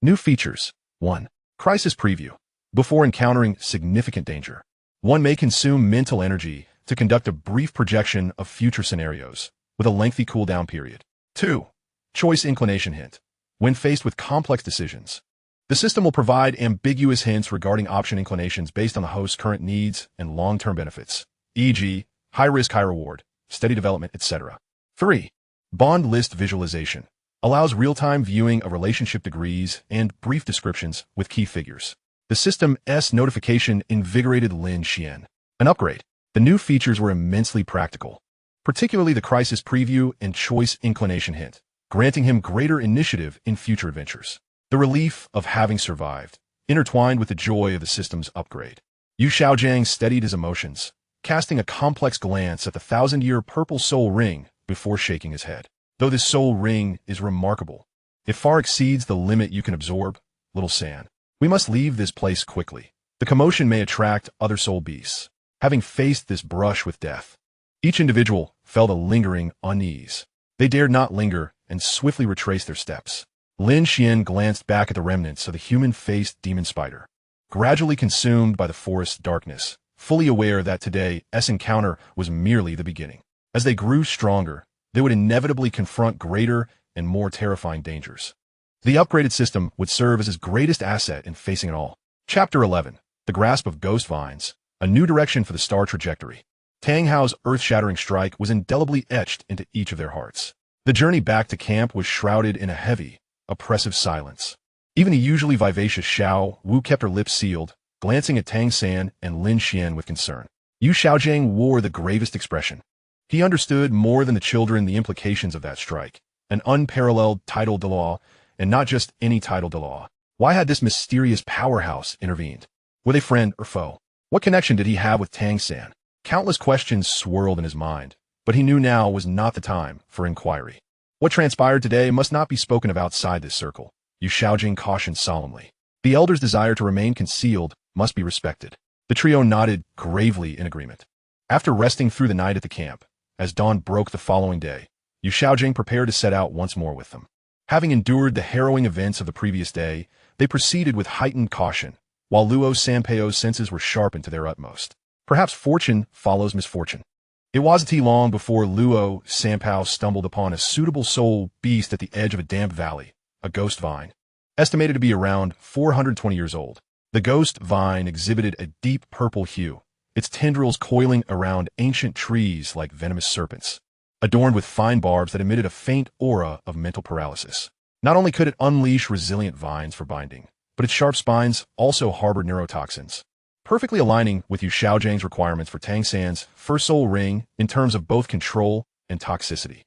New features. 1. Crisis preview. Before encountering significant danger, one may consume mental energy to conduct a brief projection of future scenarios, with a lengthy cooldown period. 2. Choice inclination hint. When faced with complex decisions, the system will provide ambiguous hints regarding option inclinations based on the host's current needs and long-term benefits, e.g., high risk, high reward, steady development, etc. 3. Bond list visualization. Allows real-time viewing of relationship degrees and brief descriptions with key figures. The system's notification invigorated Lin Xuan. An upgrade. The new features were immensely practical, particularly the crisis preview and choice inclination hint, granting him greater initiative in future adventures. The relief of having survived, intertwined with the joy of the system's upgrade. Yu Xiaogang steadied his emotions, casting a complex glance at the 1,000-year purple soul ring before shaking his head. Though this soul ring is remarkable, it far exceeds the limit you can absorb, little San. We must leave this place quickly. The commotion may attract other soul beasts. Having faced this brush with death, each individual felt a lingering unease. They dared not linger and swiftly retraced their steps. Lin Xuan glanced back at the remnants of the human-faced demon spider, gradually consumed by the forest's darkness, fully aware that today's encounter was merely the beginning. As they grew stronger, they would inevitably confront greater and more terrifying dangers. The upgraded system would serve as his greatest asset in facing it all. Chapter 11. The Grasp of Ghost Vines. A new direction for the star trajectory. Tang Hao's earth-shattering strike was indelibly etched into each of their hearts. The journey back to camp was shrouded in a heavy, oppressive silence. Even the usually vivacious Xiao Wu kept her lips sealed, glancing at Tang San and Lin Xuan with concern. Yu Xiaogang wore the gravest expression. He understood more than the children the implications of that strike, an unparalleled title de law, and not just any title de law. Why had this mysterious powerhouse intervened? Were they friend or foe? What connection did he have with Tang San? Countless questions swirled in his mind, but he knew now was not the time for inquiry. What transpired today must not be spoken of outside this circle, Yu Xiaogang cautioned solemnly. The elder's desire to remain concealed must be respected. The trio nodded gravely in agreement. After resting through the night at the camp, as dawn broke the following day, Yu Xiaogang prepared to set out once more with them. Having endured the harrowing events of the previous day, they proceeded with heightened caution, while Luo Sanpao's senses were sharpened to their utmost. Perhaps fortune follows misfortune. It wasn't long before Luo Sanpao stumbled upon a suitable soul beast at the edge of a damp valley, a ghost vine, estimated to be around 420 years old. The ghost vine exhibited a deep purple hue, its tendrils coiling around ancient trees like venomous serpents, adorned with fine barbs that emitted a faint aura of mental paralysis. Not only could it unleash resilient vines for binding, but its sharp spines also harbored neurotoxins, perfectly aligning with Yu Xiaogang's requirements for Tang San's first soul ring in terms of both control and toxicity.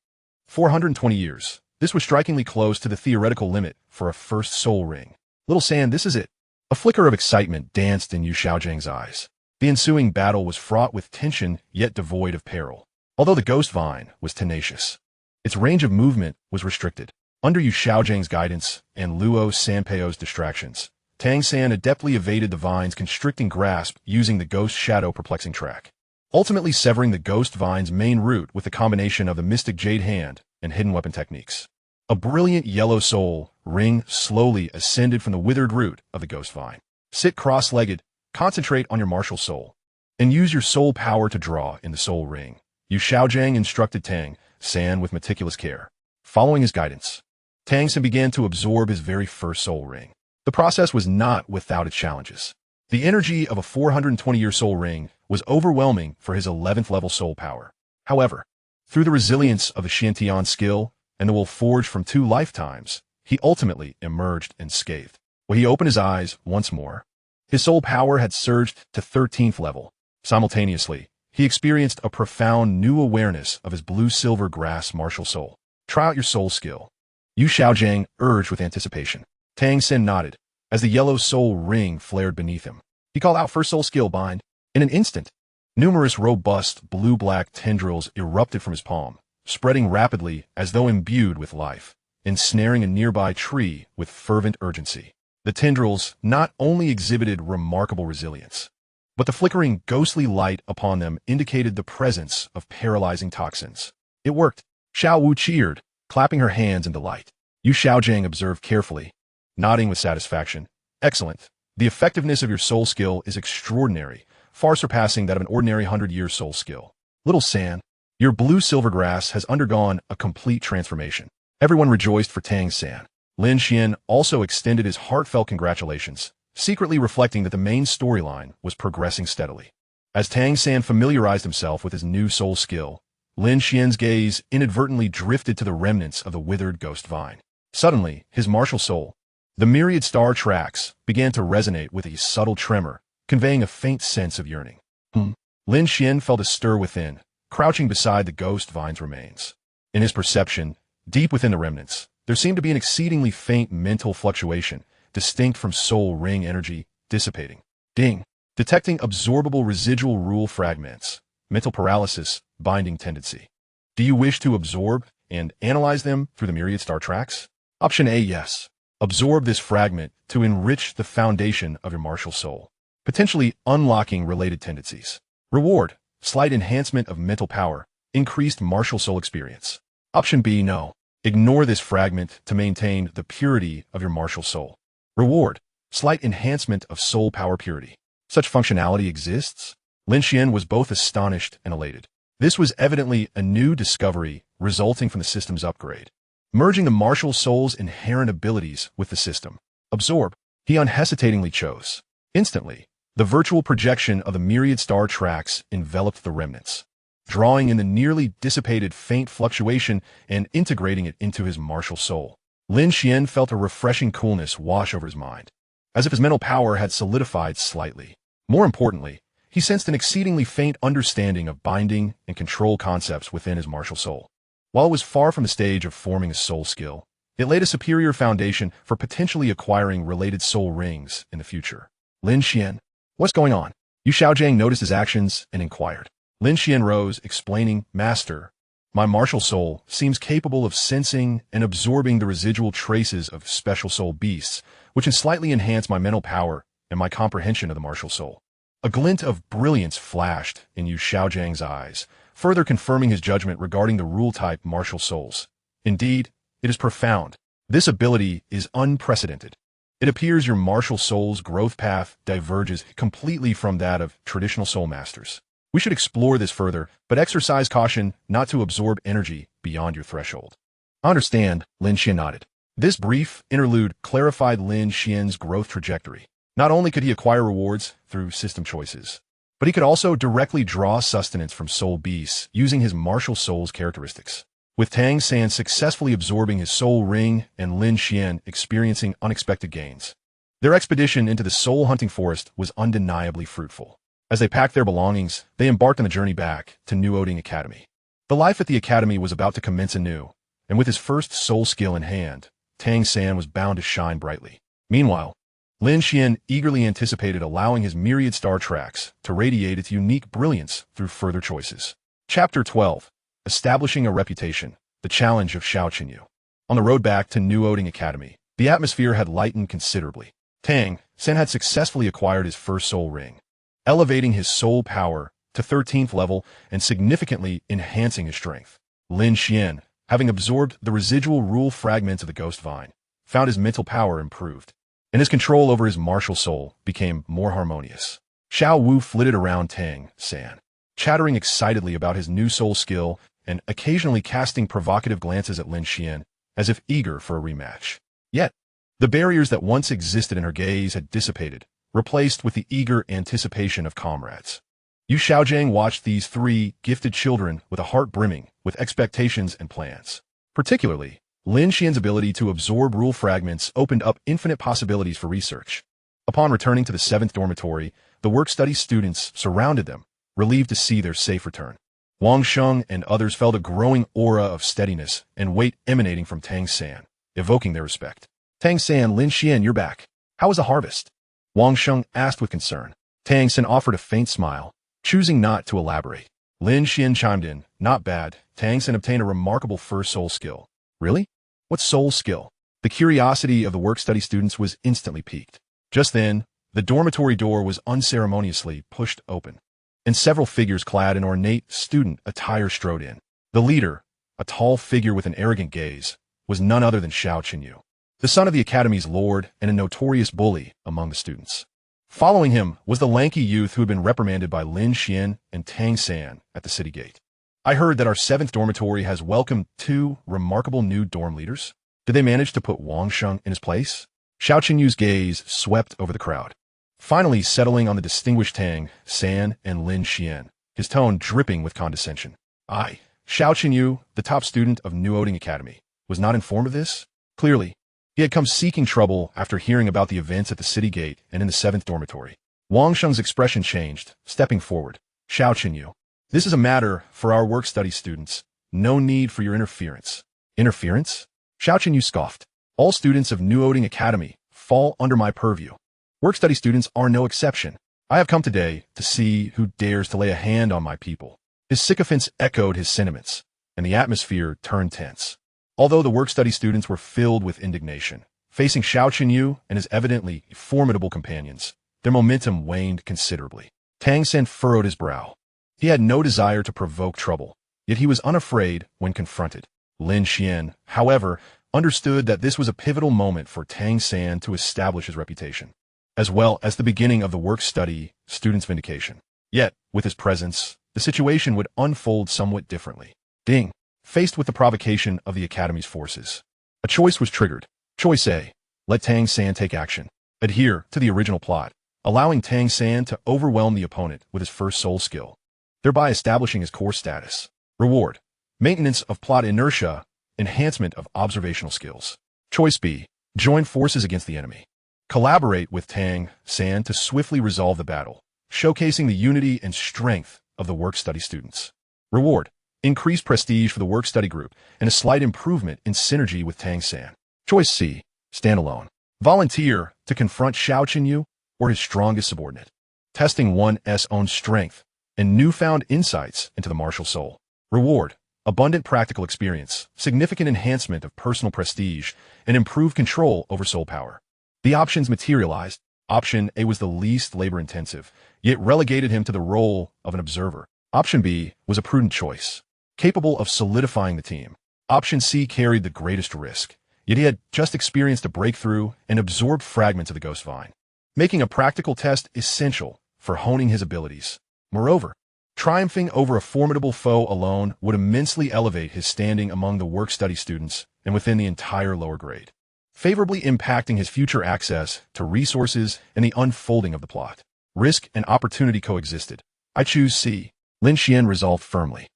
420 years. This was strikingly close to the theoretical limit for a first soul ring. Little San, this is it. A flicker of excitement danced in Yu Xiaogangs eyes. The ensuing battle was fraught with tension yet devoid of peril. Although the ghost vine was tenacious, its range of movement was restricted. Under Yu Xiaogangs guidance and Luo Sanpao's distractions, Tang San adeptly evaded the vine's constricting grasp using the ghost shadow perplexing track, ultimately severing the ghost vine's main root with the combination of the mystic jade hand and hidden weapon techniques. A brilliant yellow soul ring slowly ascended from the withered root of the ghost vine. Sit cross-legged, concentrate on your martial soul, and use your soul power to draw in the soul ring. Yu Xiaogang instructed Tang San with meticulous care. Following his guidance, Tang San began to absorb his very first soul ring. The process was not without its challenges. The energy of a 420-year soul ring was overwhelming for his 11th level soul power. However, through the resilience of the Xiantian skill and the will forged from 2 lifetimes, he ultimately emerged unscathed. When he opened his eyes once more, his soul power had surged to 13th level. Simultaneously, he experienced a profound new awareness of his blue-silver grass martial soul. Try out your soul skill. Yu Xiaogang urged with anticipation. Tang San nodded as the yellow soul ring flared beneath him. He called out first soul skill bind. In an instant, numerous robust blue-black tendrils erupted from his palm, spreading rapidly as though imbued with life, ensnaring a nearby tree with fervent urgency. The tendrils not only exhibited remarkable resilience, but the flickering ghostly light upon them indicated the presence of paralyzing toxins. It worked. Xiao Wu cheered, clapping her hands in delight. Yu Xiaogang observed carefully, nodding with satisfaction. Excellent. The effectiveness of your soul skill is extraordinary, far surpassing that of an ordinary 100-year soul skill. Little San, your blue-silver grass has undergone a complete transformation. Everyone rejoiced for Tang San. Lin Xuan also extended his heartfelt congratulations, secretly reflecting that the main storyline was progressing steadily. As Tang San familiarized himself with his new soul skill, Lin Xuan's gaze inadvertently drifted to the remnants of the withered ghost vine. Suddenly, his martial soul, the myriad star tracks, began to resonate with a subtle tremor, conveying a faint sense of yearning. Lin Xuan felt a stir within, crouching beside the ghost vine's remains. In his perception, deep within the remnants, there seemed to be an exceedingly faint mental fluctuation, distinct from soul ring energy, dissipating. Ding! Detecting absorbable residual rule fragments, mental paralysis, binding tendency. Do you wish to absorb and analyze them through the myriad star tracks? Option A, yes. Absorb this fragment to enrich the foundation of your martial soul, potentially unlocking related tendencies. Reward, slight enhancement of mental power, increased martial soul experience. Option B, no. Ignore this fragment to maintain the purity of your martial soul. Reward, slight enhancement of soul power purity. Such functionality exists? Lin Xuan was both astonished and elated. This was evidently a new discovery resulting from the system's upgrade, merging the martial soul's inherent abilities with the system. Absorb, he unhesitatingly chose. Instantly, the virtual projection of the myriad star tracks enveloped the remnants, drawing in the nearly dissipated faint fluctuation and integrating it into his martial soul. Lin Xuan felt a refreshing coolness wash over his mind, as if his mental power had solidified slightly. More importantly, he sensed an exceedingly faint understanding of binding and control concepts within his martial soul. While it was far from the stage of forming a soul skill, it laid a superior foundation for potentially acquiring related soul rings in the future. Lin Xuan, what's going on? Yu Xiaogang noticed his actions and inquired. Lin Xuan rose, explaining, Master, my martial soul seems capable of sensing and absorbing the residual traces of special soul beasts, which can slightly enhance my mental power and my comprehension of the martial soul. A glint of brilliance flashed in Yu Xiaogang's eyes, further confirming his judgment regarding the rule-type martial souls. Indeed, it is profound. This ability is unprecedented. It appears your martial soul's growth path diverges completely from that of traditional soul masters. We should explore this further, but exercise caution not to absorb energy beyond your threshold. I understand, Lin Xuan nodded. This brief interlude clarified Lin Xuan's growth trajectory. Not only could he acquire rewards through system choices, but he could also directly draw sustenance from soul beasts using his martial soul's characteristics. With Tang San successfully absorbing his soul ring and Lin Xuan experiencing unexpected gains, their expedition into the soul hunting forest was undeniably fruitful. As they packed their belongings, they embarked on the journey back to New Oding Academy. The life at the academy was about to commence anew, and with his first soul skill in hand, Tang San was bound to shine brightly. Meanwhile, Lin Xuan eagerly anticipated allowing his myriad star tracks to radiate its unique brilliance through further choices. Chapter 12. Establishing a Reputation, the Challenge of Xiao Qinyu. On the road back to New Oding Academy, the atmosphere had lightened considerably. Tang San had successfully acquired his first soul ring, elevating his soul power to 13th level and significantly enhancing his strength. Lin Xuan, having absorbed the residual rule fragments of the ghost vine, found his mental power improved, and his control over his martial soul became more harmonious. Xiao Wu flitted around Tang San, chattering excitedly about his new soul skill and occasionally casting provocative glances at Lin Xuan, as if eager for a rematch. Yet, the barriers that once existed in her gaze had dissipated, replaced with the eager anticipation of comrades. Yu Xiaogang watched these three gifted children with a heart brimming with expectations and plans. Particularly, Lin Xuan's ability to absorb rule fragments opened up infinite possibilities for research. Upon returning to the 7th dormitory, the work-study students surrounded them, relieved to see their safe return. Wang Sheng and others felt a growing aura of steadiness and weight emanating from Tang San, evoking their respect. Tang San, Lin Xuan, you're back. How was the harvest? Wang Sheng asked with concern. Tang San offered a faint smile, choosing not to elaborate. Lin Xuan chimed in, not bad. Tang San obtained a remarkable first soul skill. Really? What soul skill? The curiosity of the work-study students was instantly piqued. Just then, the dormitory door was unceremoniously pushed open, and several figures clad in ornate student attire strode in. The leader, a tall figure with an arrogant gaze, was none other than Xiao Qinyu, the son of the academy's lord and a notorious bully among the students. Following him was the lanky youth who had been reprimanded by Lin Xuan and Tang San at the city gate. I heard that our 7th dormitory has welcomed 2 remarkable new dorm leaders. Did they manage to put Wang Sheng in his place? Xiao Qinyu's gaze swept over the crowd, finally settling on the distinguished Tang San and Lin Xuan, his tone dripping with condescension. I, Xiao Qinyu, the top student of New Oding Academy, was not informed of this? Clearly, he had come seeking trouble after hearing about the events at the city gate and in the 7th dormitory. Wang Sheng's expression changed, stepping forward. Xiao Qinyu, this is a matter for our work-study students. No need for your interference. Interference? Xiao Qinyu scoffed. All students of New Oding Academy fall under my purview. Work-study students are no exception. I have come today to see who dares to lay a hand on my people. His sycophants echoed his sentiments, and the atmosphere turned tense. Although the work-study students were filled with indignation, facing Xiao Qinyu and his evidently formidable companions, their momentum waned considerably. Tang San furrowed his brow. He had no desire to provoke trouble, yet he was unafraid when confronted. Lin Xuan, however, understood that this was a pivotal moment for Tang San to establish his reputation, as well as the beginning of the work-study students' vindication. Yet, with his presence, the situation would unfold somewhat differently. Ding! Faced with the provocation of the Academy's forces, a choice was triggered. Choice A. Let Tang San take action. Adhere to the original plot, allowing Tang San to overwhelm the opponent with his first soul skill, thereby establishing his core status. Reward. Maintenance of plot inertia, enhancement of observational skills. Choice B. Join forces against the enemy. Collaborate with Tang San to swiftly resolve the battle, showcasing the unity and strength of the work-study students. Reward. Increased prestige for the work-study group and a slight improvement in synergy with Tang San. Choice C. Stand alone. Volunteer to confront Xiao Qinyu or his strongest subordinate, testing one's own strength and newfound insights into the martial soul. Reward. Abundant practical experience, significant enhancement of personal prestige, and improved control over soul power. The options materialized. Option A was the least labor-intensive, yet relegated him to the role of an observer. Option B was a prudent choice, capable of solidifying the team. Option C carried the greatest risk, yet he had just experienced a breakthrough and absorbed fragments of the ghost vine, making a practical test essential for honing his abilities. Moreover, triumphing over a formidable foe alone would immensely elevate his standing among the work-study students and within the entire lower grade, favorably impacting his future access to resources and the unfolding of the plot. Risk and opportunity coexisted. I choose C. Lin Xuan resolved firmly.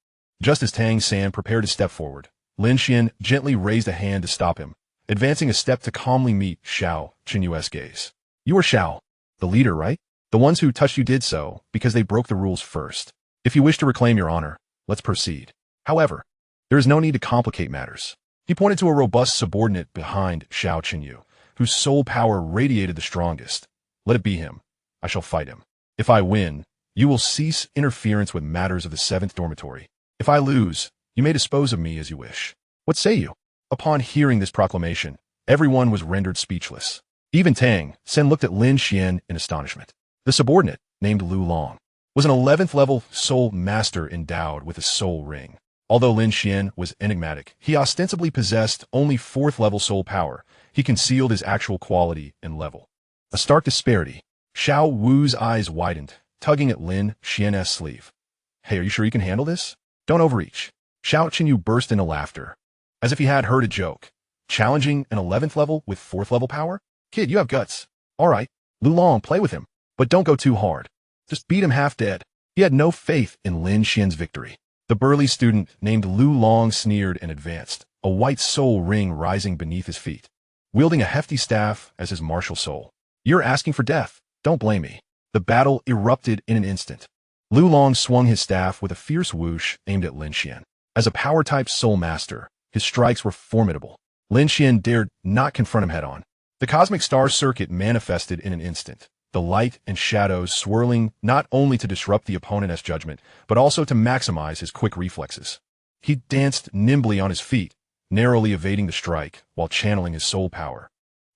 Just as Tang San prepared to step forward, Lin Xuan gently raised a hand to stop him, advancing a step to calmly meet Xiao Qinyu's gaze. You are Xiao, the leader, right? The ones who touched you did so because they broke the rules first. If you wish to reclaim your honor, let's proceed. However, there is no need to complicate matters. He pointed to a robust subordinate behind Xiao Qinyu, whose soul power radiated the strongest. Let it be him. I shall fight him. If I win, you will cease interference with matters of the 7th dormitory. If I lose, you may dispose of me as you wish. What say you? Upon hearing this proclamation, everyone was rendered speechless. Even Tang San looked at Lin Xuan in astonishment. The subordinate, named Lu Long, was an 11th level soul master endowed with a soul ring. Although Lin Xuan was enigmatic, he ostensibly possessed only 4th-level soul power. He concealed his actual quality and level. A stark disparity. Xiao Wu's eyes widened, tugging at Lin Xuan's sleeve. Hey, are you sure you can handle this? Don't overreach. Xiao Qinyu burst into laughter, as if he had heard a joke. Challenging an 11th level with 4th level power? Kid, you have guts. All right, Lu Long, play with him, but don't go too hard. Just beat him half dead. He had no faith in Lin Xuan's victory. The burly student named Lu Long sneered and advanced, a white soul ring rising beneath his feet, wielding a hefty staff as his martial soul. You're asking for death. Don't blame me. The battle erupted in an instant. Lu Long swung his staff with a fierce whoosh aimed at Lin Xuan. As a power-type soul master, his strikes were formidable. Lin Xuan dared not confront him head-on. The cosmic star circuit manifested in an instant, the light and shadows swirling not only to disrupt the opponent's judgment, but also to maximize his quick reflexes. He danced nimbly on his feet, narrowly evading the strike while channeling his soul power,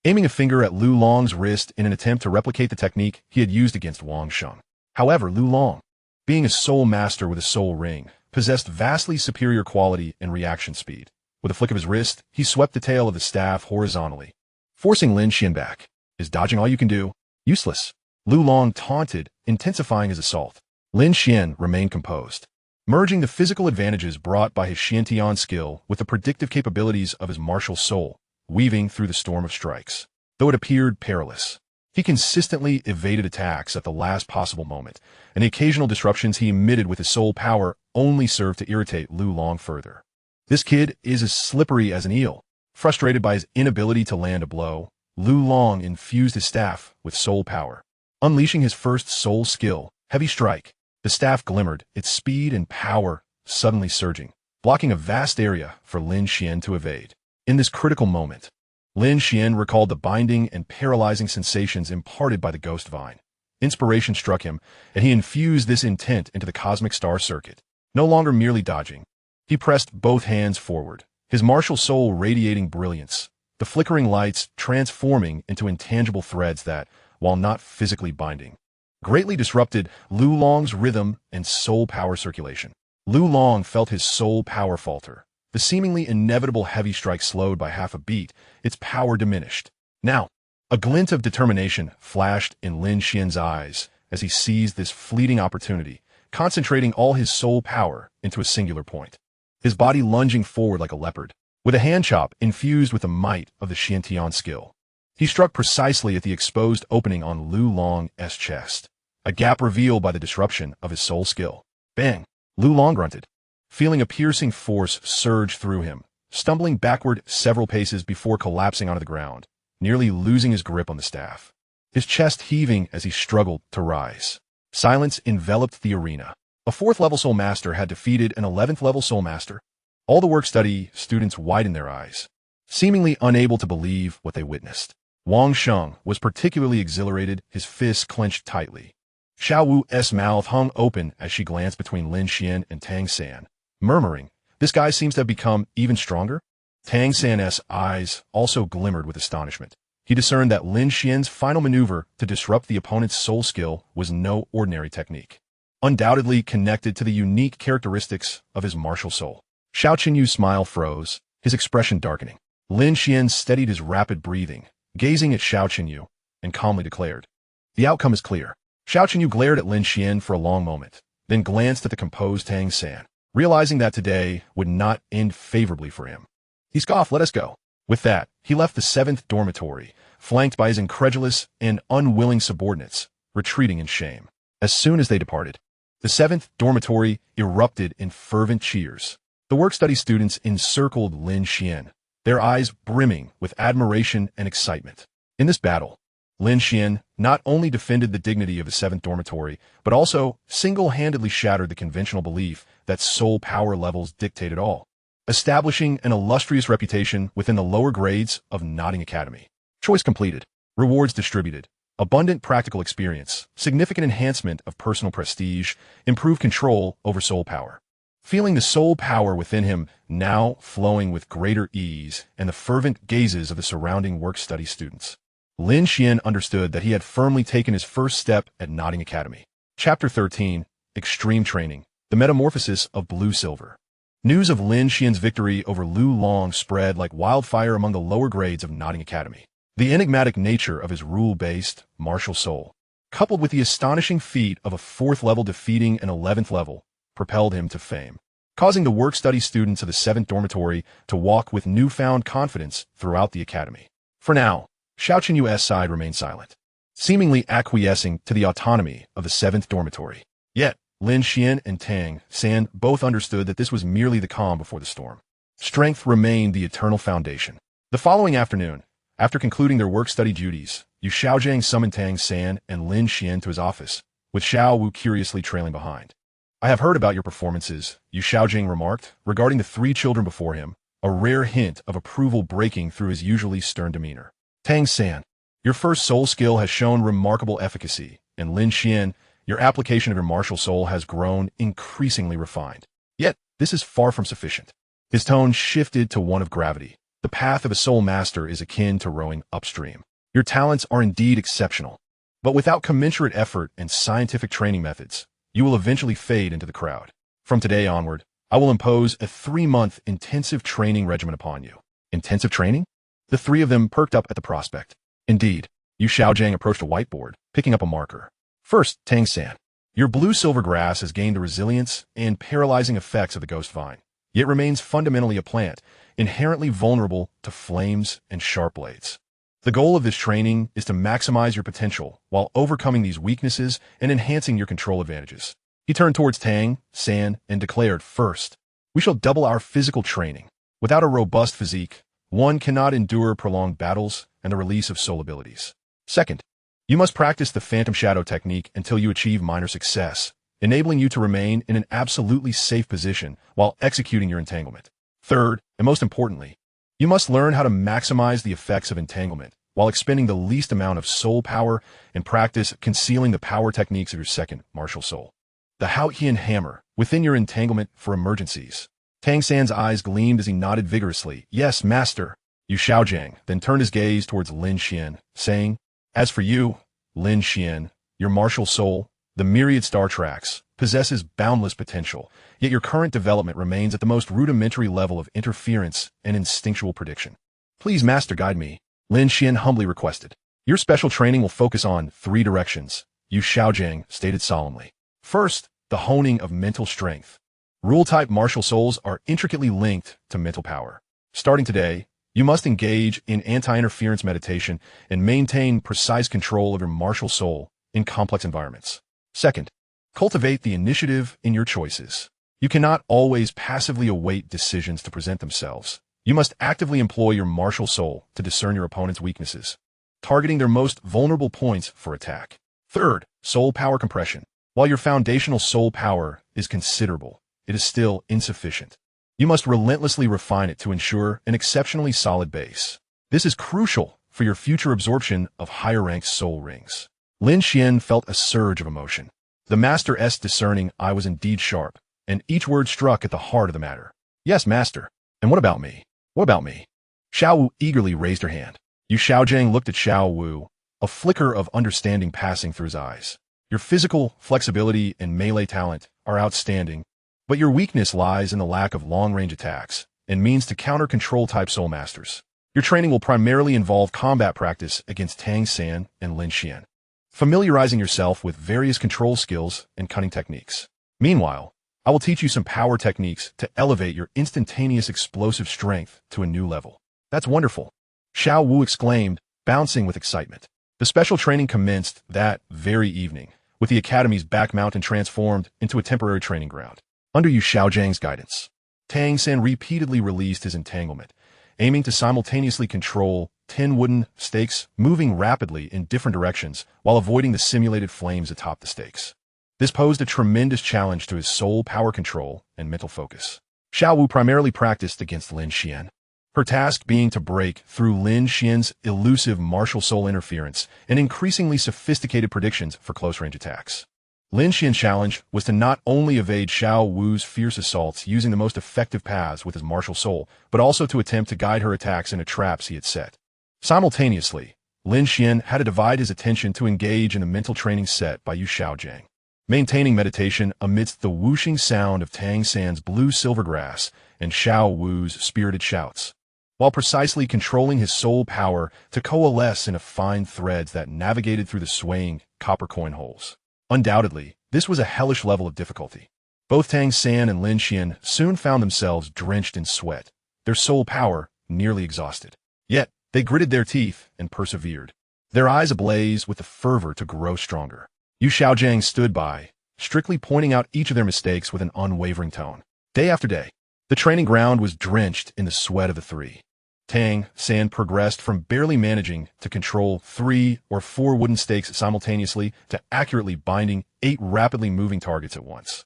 aiming a finger at Lu Long's wrist in an attempt to replicate the technique he had used against Wang Sheng. However, Lu Long, being a soul master with a soul ring, possessed vastly superior quality and reaction speed. With a flick of his wrist, he swept the tail of the staff horizontally, forcing Lin Xuan back. Is dodging all you can do? Useless. Lu Long taunted, intensifying his assault. Lin Xuan remained composed, merging the physical advantages brought by his Xiantian skill with the predictive capabilities of his martial soul, weaving through the storm of strikes. Though it appeared perilous, he consistently evaded attacks at the last possible moment, and the occasional disruptions he emitted with his soul power only served to irritate Lu Long further. This kid is as slippery as an eel. Frustrated by his inability to land a blow, Lu Long infused his staff with soul power, unleashing his first soul skill, Heavy Strike. The staff glimmered, its speed and power suddenly surging, blocking a vast area for Lin Xuan to evade. In this critical moment, Lin Xuan recalled the binding and paralyzing sensations imparted by the Ghost Vine. Inspiration struck him, and he infused this intent into the cosmic star circuit. No longer merely dodging, he pressed both hands forward, his martial soul radiating brilliance, the flickering lights transforming into intangible threads that, while not physically binding, greatly disrupted Lu Long's rhythm and soul power circulation. Lu Long felt his soul power falter. The seemingly inevitable heavy strike slowed by half a beat, its power diminished. Now, a glint of determination flashed in Lin Xuan's eyes as he seized this fleeting opportunity, concentrating all his soul power into a singular point. His body lunging forward like a leopard, with a hand chop infused with the might of the Xiantian skill. He struck precisely at the exposed opening on Lu Long's chest, a gap revealed by the disruption of his soul skill. Bang! Lu Long grunted, feeling a piercing force surge through him, stumbling backward several paces before collapsing onto the ground, nearly losing his grip on the staff. His chest heaving as he struggled to rise. Silence enveloped the arena. A 4th-level Soul Master had defeated an 11th-level Soul Master. All the work-study students widened their eyes, seemingly unable to believe what they witnessed. Wang Sheng was particularly exhilarated, his fists clenched tightly. Xiao Wu's mouth hung open as she glanced between Lin Xuan and Tang San, murmuring, "This guy seems to have become even stronger." Tang San's eyes also glimmered with astonishment. He discerned that Lin Xuan's final maneuver to disrupt the opponent's soul skill was no ordinary technique, undoubtedly connected to the unique characteristics of his martial soul. Xiao Qinyu's smile froze, his expression darkening. Lin Xuan steadied his rapid breathing, gazing at Xiao Qinyu, and calmly declared, "The outcome is clear." Xiao Qinyu glared at Lin Xuan for a long moment, then glanced at the composed Tang San, realizing that today would not end favorably for him. He scoffed, "Let us go." With that, he left the 7th dormitory, flanked by his incredulous and unwilling subordinates, retreating in shame. As soon as they departed, the 7th dormitory erupted in fervent cheers. The work-study students encircled Lin Xuan, their eyes brimming with admiration and excitement. In this battle, Lin Xuan not only defended the dignity of the 7th dormitory, but also single-handedly shattered the conventional belief that soul power levels dictated all, establishing an illustrious reputation within the lower grades of Notting Academy. Choice completed, rewards distributed, abundant practical experience, significant enhancement of personal prestige, improved control over soul power. Feeling the soul power within him now flowing with greater ease and the fervent gazes of the surrounding work-study students, Lin Xuan understood that he had firmly taken his first step at Notting Academy. Chapter 13, Extreme Training, The Metamorphosis of Blue Silver. News of Lin Xuan's victory over Lu Long spread like wildfire among the lower grades of Notting Academy. The enigmatic nature of his rule-based, martial soul, coupled with the astonishing feat of a 4th level defeating an 11th level, propelled him to fame, causing the work-study students of the 7th Dormitory to walk with newfound confidence throughout the academy. For now, Xiao Yu's side remained silent, seemingly acquiescing to the autonomy of the 7th Dormitory. Yet, Lin Xuan and Tang San both understood that this was merely the calm before the storm. Strength remained the eternal foundation. The following afternoon, after concluding their work-study duties, Yu Xiaogang summoned Tang San and Lin Xuan to his office, with Xiao Wu curiously trailing behind. "I have heard about your performances," Yu Xiaogang remarked, regarding the 3 children before him, a rare hint of approval breaking through his usually stern demeanor. "Tang San, your first soul skill has shown remarkable efficacy, and Lin Xuan, your application of your martial soul has grown increasingly refined. Yet, this is far from sufficient." His tone shifted to one of gravity. "The path of a soul master is akin to rowing upstream. Your talents are indeed exceptional, but without commensurate effort and scientific training methods, you will eventually fade into the crowd. From today onward, I will impose a 3-month intensive training regimen upon you." "Intensive training?" The 3 of them perked up at the prospect. "Indeed." Yu Xiaogang approached a whiteboard, picking up a marker. "First, Tang San, your blue-silver grass has gained the resilience and paralyzing effects of the ghost vine, yet remains fundamentally a plant, inherently vulnerable to flames and sharp blades. The goal of this training is to maximize your potential while overcoming these weaknesses and enhancing your control advantages." He turned towards Tang San and declared, "First, we shall double our physical training. Without a robust physique, one cannot endure prolonged battles and the release of soul abilities. Second, you must practice the Phantom Shadow technique until you achieve minor success, enabling you to remain in an absolutely safe position while executing your entanglement. Third, and most importantly, you must learn how to maximize the effects of entanglement while expending the least amount of soul power and practice concealing the power techniques of your second martial soul. The Haotian hammer within your entanglement for emergencies." Tang San's eyes gleamed as he nodded vigorously. "Yes, master." Yu Xiaogang then turned his gaze towards Lin Xuan, saying, "As for you, Lin Xuan, your martial soul, the myriad star tracks, possesses boundless potential, yet your current development remains at the most rudimentary level of interference and instinctual prediction. Please, master, guide me," Lin Xuan humbly requested. "Your special training will focus on 3 directions," Yu Xiaogang stated solemnly. "First, the honing of mental strength. Rule-type martial souls are intricately linked to mental power. Starting today, you must engage in anti-interference meditation and maintain precise control of your martial soul in complex environments. Second, cultivate the initiative in your choices. You cannot always passively await decisions to present themselves. You must actively employ your martial soul to discern your opponent's weaknesses, targeting their most vulnerable points for attack. Third, soul power compression. While your foundational soul power is considerable, it is still insufficient. You must relentlessly refine it to ensure an exceptionally solid base. This is crucial for your future absorption of higher-ranked soul rings." Lin Xuan felt a surge of emotion. The master's discerning eye was indeed sharp, and each word struck at the heart of the matter. "Yes, master. And what about me? What about me?" Xiao Wu eagerly raised her hand. Yu Xiaogang looked at Xiao Wu, a flicker of understanding passing through his eyes. "Your physical flexibility and melee talent are outstanding, but your weakness lies in the lack of long-range attacks and means to counter control-type soul masters. Your training will primarily involve combat practice against Tang San and Lin Xuan, familiarizing yourself with various control skills and cunning techniques. Meanwhile, I will teach you some power techniques to elevate your instantaneous explosive strength to a new level." "That's wonderful," Xiao Wu exclaimed, bouncing with excitement. The special training commenced that very evening, with the academy's back mountain transformed into a temporary training ground. Under Yu Xiaogang's guidance, Tang San repeatedly released his entanglement, aiming to simultaneously control 10 wooden stakes moving rapidly in different directions while avoiding the simulated flames atop the stakes. This posed a tremendous challenge to his soul power control and mental focus. Xiao Wu primarily practiced against Lin Xuan, her task being to break through Lin Xuan's elusive martial soul interference and increasingly sophisticated predictions for close-range attacks. Lin Xuan's challenge was to not only evade Xiao Wu's fierce assaults using the most effective paths with his martial soul, but also to attempt to guide her attacks into traps he had set. Simultaneously, Lin Xuan had to divide his attention to engage in the mental training set by Yu Xiaogang. maintaining meditation amidst the whooshing sound of Tang San's blue silver grass and Xiao Wu's spirited shouts, while precisely controlling his soul power to coalesce into fine threads that navigated through the swaying copper coin holes. Undoubtedly, this was a hellish level of difficulty. Both Tang San and Lin Xuan soon found themselves drenched in sweat, their soul power nearly exhausted. Yet, they gritted their teeth and persevered, their eyes ablaze with the fervor to grow stronger. Yu Xiaogang stood by, strictly pointing out each of their mistakes with an unwavering tone. Day after day, the training ground was drenched in the sweat of the three. Tang San progressed from barely managing to control 3 or 4 wooden stakes simultaneously to accurately binding 8 rapidly moving targets at once,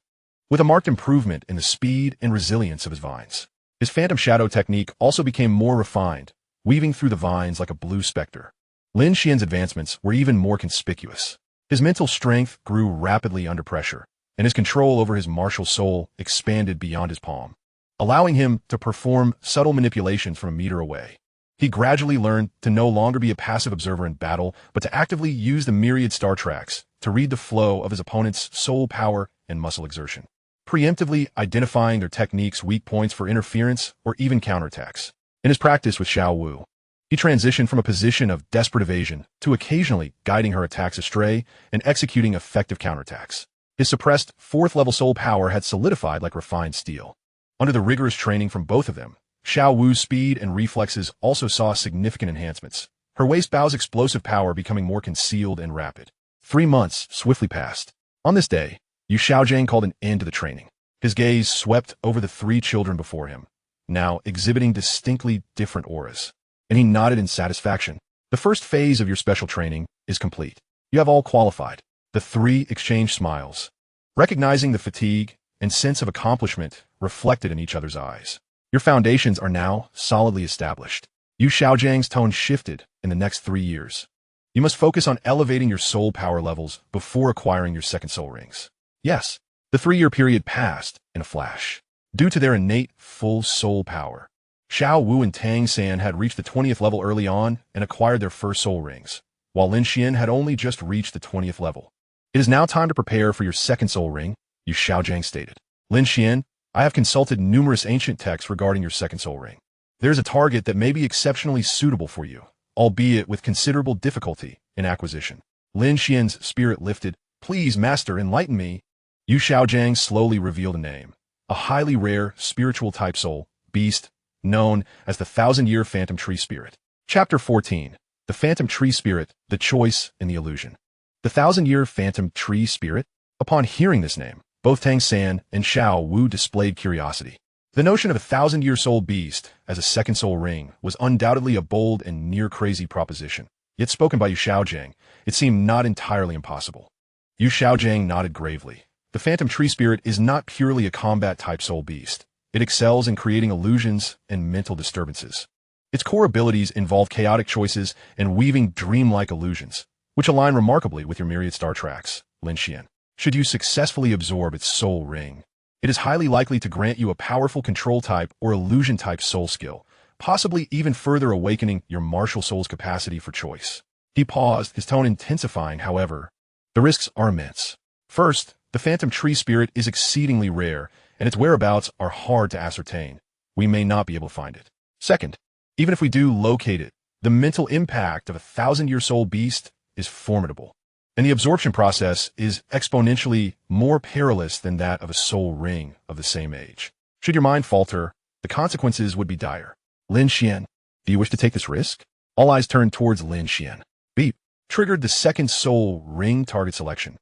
with a marked improvement in the speed and resilience of his vines. His phantom shadow technique also became more refined, weaving through the vines like a blue specter. Lin Xian's advancements were even more conspicuous. His mental strength grew rapidly under pressure, and his control over his martial soul expanded beyond his palm, allowing him to perform subtle manipulations from a meter away. He gradually learned to no longer be a passive observer in battle, but to actively use the myriad star tracks to read the flow of his opponent's soul power and muscle exertion, preemptively identifying their techniques' weak points for interference or even counterattacks. In his practice with Xiao Wu, he transitioned from a position of desperate evasion to occasionally guiding her attacks astray and executing effective counterattacks. His suppressed 4th-level soul power had solidified like refined steel. Under the rigorous training from both of them, Xiao Wu's speed and reflexes also saw significant enhancements, her waist bow's explosive power becoming more concealed and rapid. 3 months swiftly passed. On this day, Yu Xiaogang called an end to the training. His gaze swept over the 3 children before him, now exhibiting distinctly different auras, and he nodded in satisfaction. The first phase of your special training is complete. You have all qualified. The 3 exchanged smiles, recognizing the fatigue and sense of accomplishment reflected in each other's eyes. Your foundations are now solidly established. Yu Xiaojiang's tone shifted in the next 3 years. You must focus on elevating your soul power levels before acquiring your second soul rings. Yes, the 3-year period passed in a flash. Due to their innate full soul power, Xiao Wu and Tang San had reached the 20th level early on and acquired their first soul rings, while Lin Xuan had only just reached the 20th level. It is now time to prepare for your second soul ring, Yu Xiaogang stated. Lin Xuan, I have consulted numerous ancient texts regarding your second soul ring. There is a target that may be exceptionally suitable for you, albeit with considerable difficulty in acquisition. Lin Xian's spirit lifted. Please, Master, enlighten me. Yu Xiaogang slowly revealed a name, a highly rare spiritual type soul beast known as the 1,000-year Phantom Tree Spirit. Chapter 14. The Phantom Tree Spirit, the Choice and the Illusion. The 1,000-year Phantom Tree Spirit? Upon hearing this name, both Tang San and Xiao Wu displayed curiosity. The notion of a 1,000-year soul beast as a second soul ring was undoubtedly a bold and near-crazy proposition. Yet spoken by Yu Xiaogang, it seemed not entirely impossible. Yu Xiaogang nodded gravely. The Phantom Tree Spirit is not purely a combat-type soul beast. It excels in creating illusions and mental disturbances. Its core abilities involve chaotic choices and weaving dreamlike illusions, which align remarkably with your myriad star tracks, Lin Xian. Should you successfully absorb its soul ring, it is highly likely to grant you a powerful control type or illusion type soul skill, possibly even further awakening your martial soul's capacity for choice. He paused, his tone intensifying, however. The risks are immense. First, the Phantom Tree Spirit is exceedingly rare, and its whereabouts are hard to ascertain. We may not be able to find it. Second, even if we do locate it, the mental impact of a 1,000-year soul beast is formidable, and the absorption process is exponentially more perilous than that of a soul ring of the same age. Should your mind falter, the consequences would be dire. Lin Xian, do you wish to take this risk? All eyes turned towards Lin Xian. Beep triggered the second soul ring target selection.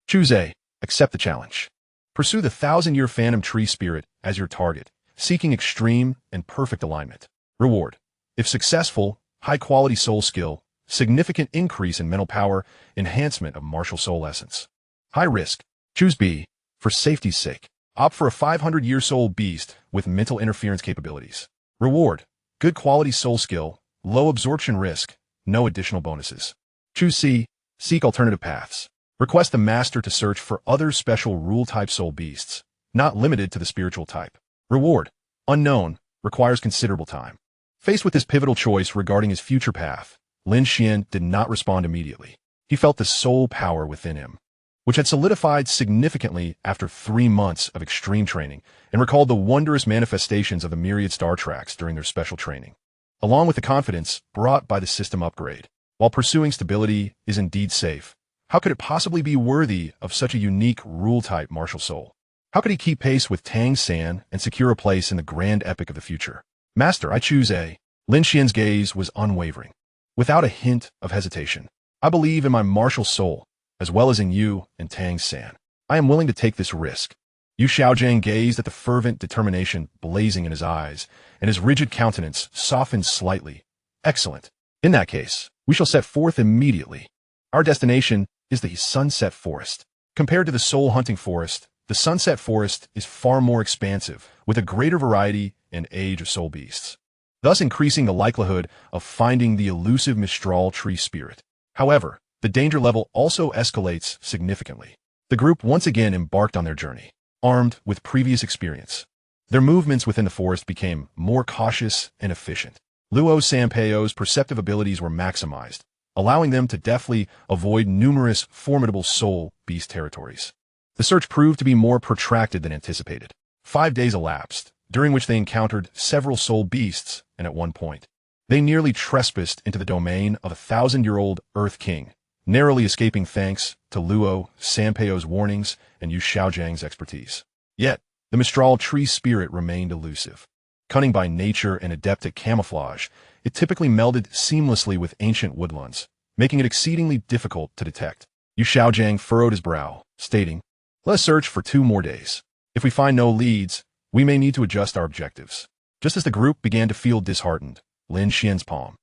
Choose A. Accept the challenge. Pursue the 1,000-year Phantom Tree Spirit as your target, seeking extreme and perfect alignment. Reward. If successful, high-quality soul skill, significant increase in mental power, enhancement of martial soul essence. High risk. Choose B. For safety's sake, opt for a 500-year soul beast with mental interference capabilities. Reward. Good quality soul skill, low absorption risk, no additional bonuses. Choose C. Seek alternative paths. Request the master to search for other special rule-type soul beasts, not limited to the spiritual type. Reward. Unknown. Requires considerable time. Faced with this pivotal choice regarding his future path, Lin Xian did not respond immediately. He felt the soul power within him, which had solidified significantly after 3 months of extreme training, and recalled the wondrous manifestations of the myriad star tracks during their special training, along with the confidence brought by the system upgrade. While pursuing stability is indeed safe, how could it possibly be worthy of such a unique rule-type martial soul? How could he keep pace with Tang San and secure a place in the grand epic of the future? Master, I choose A. Lin Xuan's gaze was unwavering, without a hint of hesitation. I believe in my martial soul, as well as in you and Tang San. I am willing to take this risk. Yu Xiaogang gazed at the fervent determination blazing in his eyes, and his rigid countenance softened slightly. Excellent. In that case, we shall set forth immediately. Our destination is the Sunset Forest. Compared to the Soul Hunting Forest, the Sunset Forest is far more expansive, with a greater variety and age of soul beasts, thus increasing the likelihood of finding the elusive Mistral tree spirit. However, the danger level also escalates significantly. The group once again embarked on their journey, armed with previous experience. Their movements within the forest became more cautious and efficient. Luo Sanpeio's perceptive abilities were maximized, allowing them to deftly avoid numerous formidable soul beast territories. The search proved to be more protracted than anticipated. 5 days elapsed, during which they encountered several soul beasts, and at one point, they nearly trespassed into the domain of a 1,000-year-old Earth King, narrowly escaping thanks to Luo Sanpeio's warnings and Yu Xiaogang's expertise. Yet, the Mistral tree spirit remained elusive. Cunning by nature and adept at camouflage, it typically melded seamlessly with ancient woodlands, making it exceedingly difficult to detect. Yu Xiaogang furrowed his brow, stating, "Let us search for 2 more days. If we find no leads, we may need to adjust our objectives." Just as the group began to feel disheartened, Lin Xuan's palm,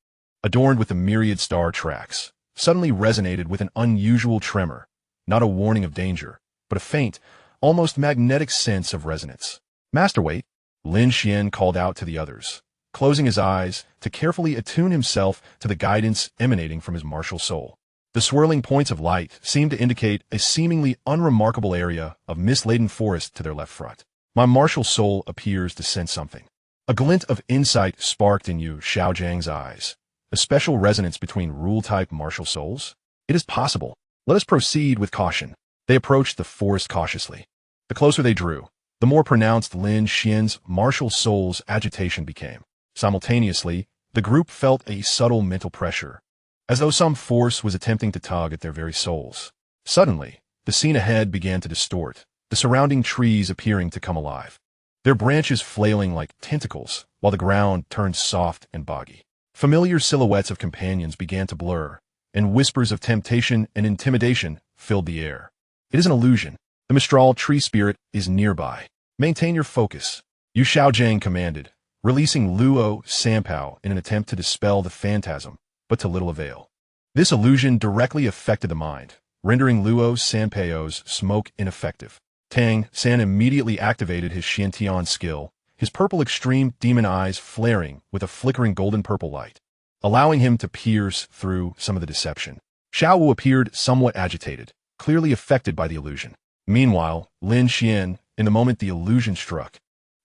adorned with the myriad star tracks, suddenly resonated with an unusual tremor, not a warning of danger, but a faint, almost magnetic sense of resonance. "Master, wait," Lin Xuan called out to the others, closing his eyes to carefully attune himself to the guidance emanating from his martial soul. The swirling points of light seemed to indicate a seemingly unremarkable area of mist-laden forest to their left front. "My martial soul appears to sense something." A glint of insight sparked in Yu Xiaogang's eyes. A special resonance between rule-type martial souls? It is possible. Let us proceed with caution. They approached the forest cautiously. The closer they drew, the more pronounced Lin Xuan's martial soul's agitation became. Simultaneously, the group felt a subtle mental pressure, as though some force was attempting to tug at their very souls. Suddenly, the scene ahead began to distort, the surrounding trees appearing to come alive, their branches flailing like tentacles, while the ground turned soft and boggy. Familiar silhouettes of companions began to blur, and whispers of temptation and intimidation filled the air. "It is an illusion. The Mistral tree spirit is nearby. Maintain your focus," Yu Xiaogang commanded, releasing Luo Sanpao in an attempt to dispel the phantasm, but to little avail. This illusion directly affected the mind, rendering Luo Sanpeio's smoke ineffective. Tang San immediately activated his Xiantian skill, his purple extreme demon eyes flaring with a flickering golden purple light, allowing him to pierce through some of the deception. Xiao Wu appeared somewhat agitated, clearly affected by the illusion. Meanwhile, Lin Xuan, in the moment the illusion struck,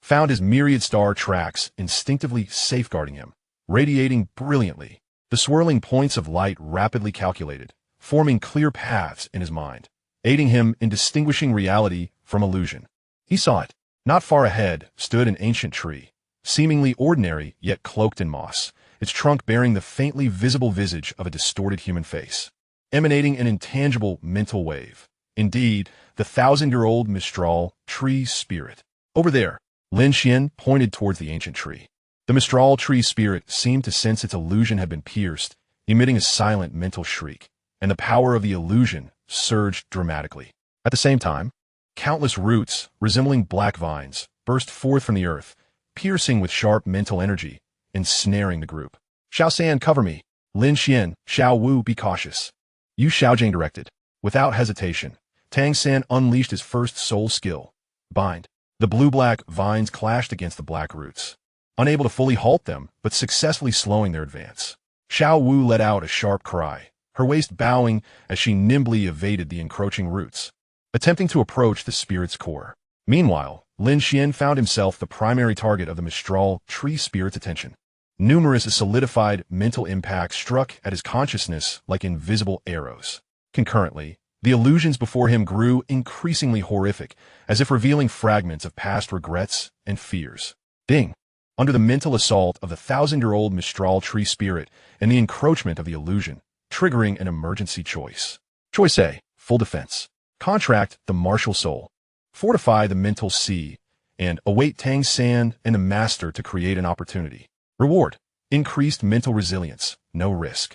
found his myriad star tracks instinctively safeguarding him, radiating brilliantly. The swirling points of light rapidly calculated, forming clear paths in his mind, aiding him in distinguishing reality from illusion. He saw it. Not far ahead stood an ancient tree, seemingly ordinary yet cloaked in moss, its trunk bearing the faintly visible visage of a distorted human face, emanating an intangible mental wave. Indeed, the 1,000-year-old Mistral tree spirit. Over there, Lin Xuan pointed towards the ancient tree. The Mistral tree spirit seemed to sense its illusion had been pierced, emitting a silent mental shriek, and the power of the illusion surged dramatically. At the same time, countless roots, resembling black vines, burst forth from the earth, piercing with sharp mental energy, ensnaring the group. "Xiao San, cover me. Lin Xuan, Xiao Wu, be cautious." Yu Xiaogang directed. Without hesitation, Tang San unleashed his first soul skill, Bind. The blue-black vines clashed against the black roots, unable to fully halt them, but successfully slowing their advance. Xiao Wu let out a sharp cry, her waist bowing as she nimbly evaded the encroaching roots, attempting to approach the spirit's core. Meanwhile, Lin Xuan found himself the primary target of the Mistral tree spirit's attention. Numerous solidified mental impacts struck at his consciousness like invisible arrows. Concurrently, The illusions before him grew increasingly horrific, as if revealing fragments of past regrets and fears. Ding! Under the mental assault of the thousand-year-old Mistral tree spirit and the encroachment of the illusion, triggering an emergency choice. Choice A, full defense. Contract the martial soul. Fortify the mental sea, and await Tang San and the master to create an opportunity. Reward, increased mental resilience, no risk.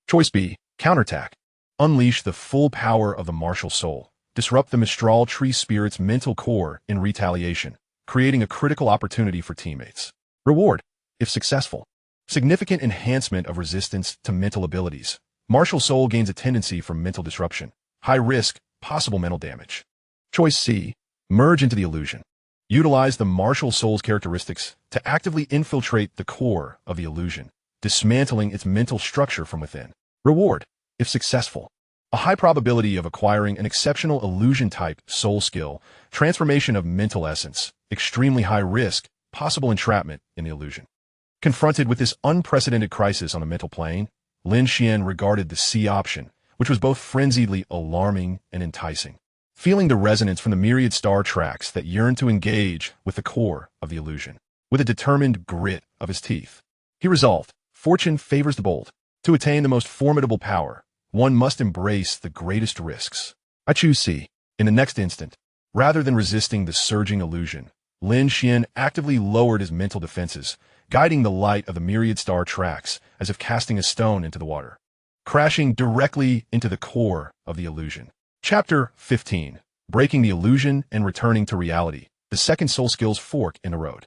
Choice B, counterattack. Unleash the full power of the martial soul. Disrupt the Mistral tree spirit's mental core in retaliation, creating a critical opportunity for teammates. Reward, if successful. Significant enhancement of resistance to mental abilities. Martial soul gains a tendency for mental disruption. High risk, possible mental damage. Choice C, merge into the illusion. Utilize the martial soul's characteristics to actively infiltrate the core of the illusion, dismantling its mental structure from within. Reward, if successful. A high probability of acquiring an exceptional illusion-type soul skill, transformation of mental essence, extremely high risk, possible entrapment in the illusion. Confronted with this unprecedented crisis on the mental plane, Lin Xuan regarded the C option, which was both frenziedly alarming and enticing. Feeling the resonance from the myriad star tracks that yearned to engage with the core of the illusion. With a determined grit of his teeth, he resolved, fortune favors the bold. To attain the most formidable power, one must embrace the greatest risks. I choose C. In the next instant, rather than resisting the surging illusion, Lin Xuan actively lowered his mental defenses, guiding the light of the myriad star tracks as if casting a stone into the water, crashing directly into the core of the illusion. Chapter 15. Breaking the illusion and returning to reality. The second soul skill's fork in the road.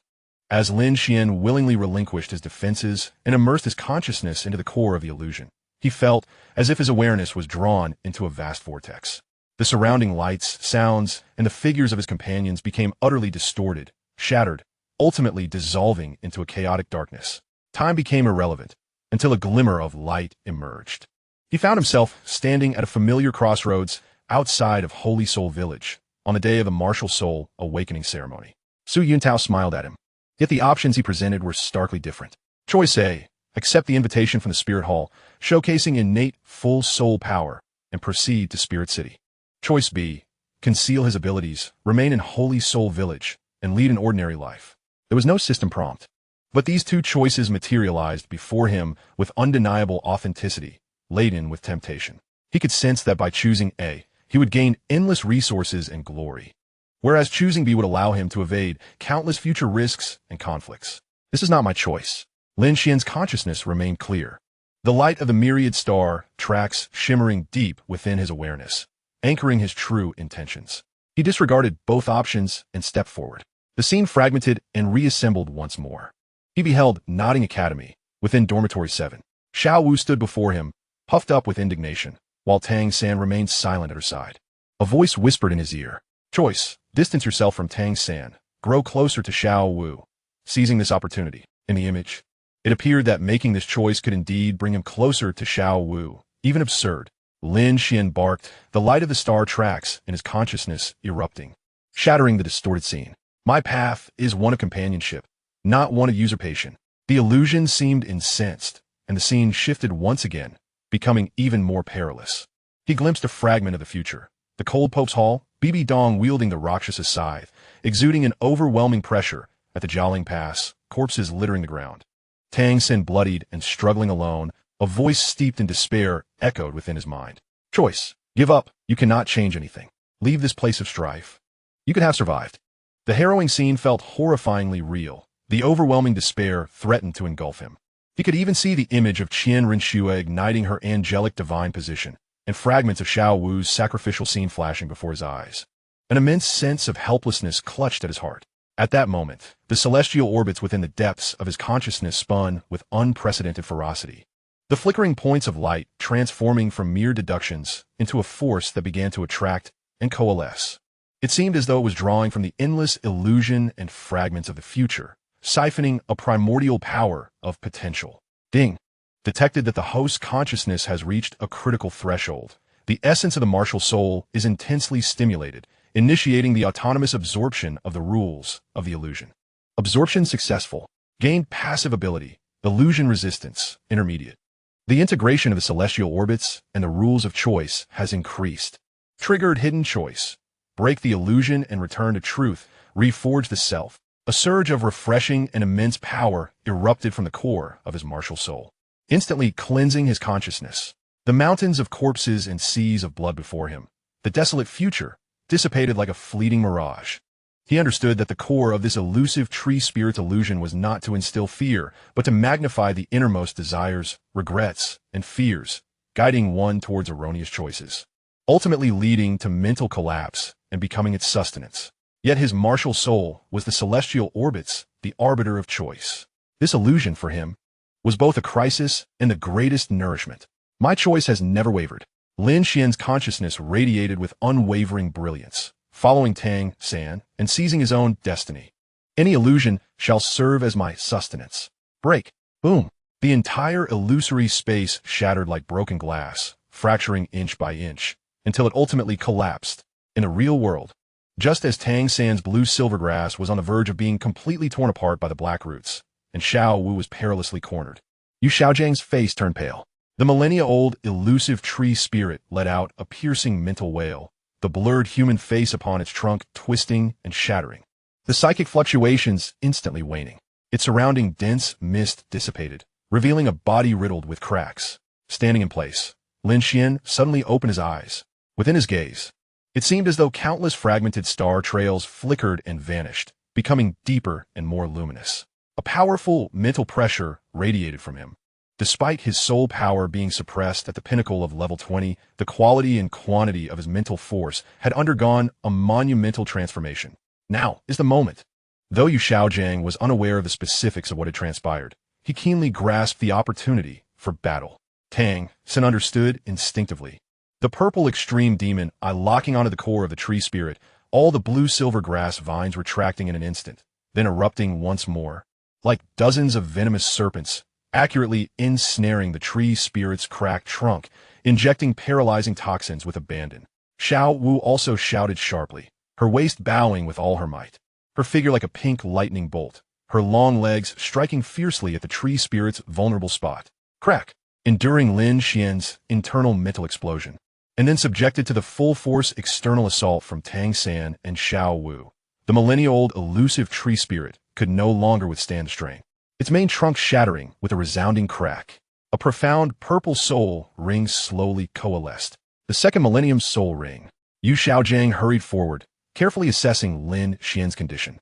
As Lin Xuan willingly relinquished his defenses and immersed his consciousness into the core of the illusion, he felt as if his awareness was drawn into a vast vortex. The surrounding lights, sounds, and the figures of his companions became utterly distorted, shattered, ultimately dissolving into a chaotic darkness. Time became irrelevant until a glimmer of light emerged. He found himself standing at a familiar crossroads outside of Holy Soul Village on the day of the Martial Soul Awakening ceremony. Su Yuntao smiled at him, yet the options he presented were starkly different. Choice A, accept the invitation from the Spirit Hall, showcasing innate full soul power, and proceed to Spirit City. Choice B, conceal his abilities, remain in Holy Soul Village, and lead an ordinary life. There was no system prompt, but these two choices materialized before him with undeniable authenticity, laden with temptation. He could sense that by choosing A, he would gain endless resources and glory, whereas choosing B would allow him to evade countless future risks and conflicts. This is not my choice. Lin Xuan's consciousness remained clear. The light of the myriad star tracks shimmering deep within his awareness, anchoring his true intentions. He disregarded both options and stepped forward. The scene fragmented and reassembled once more. He beheld Nodding Academy within Dormitory 7. Xiao Wu stood before him, puffed up with indignation, while Tang San remained silent at her side. A voice whispered in his ear, "Choice, distance yourself from Tang San, grow closer to Xiao Wu." Seizing this opportunity, in the image, it appeared that making this choice could indeed bring him closer to Xiao Wu, even absurd. Lin Xuan barked, the light of the star tracks in his consciousness erupting, shattering the distorted scene. My path is one of companionship, not one of usurpation. The illusion seemed incensed, and the scene shifted once again, becoming even more perilous. He glimpsed a fragment of the future. The cold Pope's Hall, Bibi Dong wielding the Rakshasa scythe, exuding an overwhelming pressure at the Jialing Pass, corpses littering the ground. Tang San bloodied and struggling alone, a voice steeped in despair echoed within his mind. Choice, give up, you cannot change anything. Leave this place of strife. You could have survived. The harrowing scene felt horrifyingly real. The overwhelming despair threatened to engulf him. He could even see the image of Qian Rinxue igniting her angelic divine position, and fragments of Xiao Wu's sacrificial scene flashing before his eyes. An immense sense of helplessness clutched at his heart. At that moment, the celestial orbits within the depths of his consciousness spun with unprecedented ferocity. The flickering points of light transforming from mere deductions into a force that began to attract and coalesce. It seemed as though it was drawing from the endless illusion and fragments of the future, siphoning a primordial power of potential. Ding! Detected that the host's consciousness has reached a critical threshold. The essence of the martial soul is intensely stimulated, initiating the autonomous absorption of the rules of the illusion. Absorption successful. Gained passive ability. Illusion resistance, intermediate. The integration of the celestial orbits and the rules of choice has increased. Triggered hidden choice. Break the illusion and return to truth. Reforge the self. A surge of refreshing and immense power erupted from the core of his martial soul, instantly cleansing his consciousness. The mountains of corpses and seas of blood before him, the desolate future, dissipated like a fleeting mirage. He understood that the core of this elusive tree spirit's illusion was not to instill fear, but to magnify the innermost desires, regrets, and fears, guiding one towards erroneous choices, ultimately leading to mental collapse and becoming its sustenance. Yet his martial soul was the celestial orbits, the arbiter of choice. This illusion for him was both a crisis and the greatest nourishment. My choice has never wavered. Lin Xuan's consciousness radiated with unwavering brilliance, following Tang San and seizing his own destiny. Any illusion shall serve as my sustenance. Break. Boom. The entire illusory space shattered like broken glass, fracturing inch by inch, until it ultimately collapsed. In the real world, just as Tang San's blue silvergrass was on the verge of being completely torn apart by the black roots, and Xiao Wu was perilously cornered, Yu Xiaogang's face turned pale. The millennia-old elusive tree spirit let out a piercing mental wail, the blurred human face upon its trunk twisting and shattering, the psychic fluctuations instantly waning. Its surrounding dense mist dissipated, revealing a body riddled with cracks. Standing in place, Lin Xuan suddenly opened his eyes. Within his gaze, it seemed as though countless fragmented star trails flickered and vanished, becoming deeper and more luminous. A powerful mental pressure radiated from him. Despite his soul power being suppressed at the pinnacle of level 20, the quality and quantity of his mental force had undergone a monumental transformation. Now is the moment. Though Yu Xiaogang was unaware of the specifics of what had transpired, he keenly grasped the opportunity for battle. Tang San understood instinctively. The purple extreme demon eye locking onto the core of the tree spirit, all the blue silver grass vines retracting in an instant, then erupting once more, like dozens of venomous serpents, accurately ensnaring the tree spirit's cracked trunk, injecting paralyzing toxins with abandon. Xiao Wu also shouted sharply, her waist bowing with all her might, her figure like a pink lightning bolt, her long legs striking fiercely at the tree spirit's vulnerable spot. Crack! Enduring Lin Xuan's internal mental explosion, and then subjected to the full-force external assault from Tang San and Xiao Wu. The millennia-old elusive tree spirit could no longer withstand the strain, its main trunk shattering with a resounding crack. A profound purple soul ring slowly coalesced. The second millennium soul ring. Yu Xiaogang hurried forward, carefully assessing Lin Xuan's condition,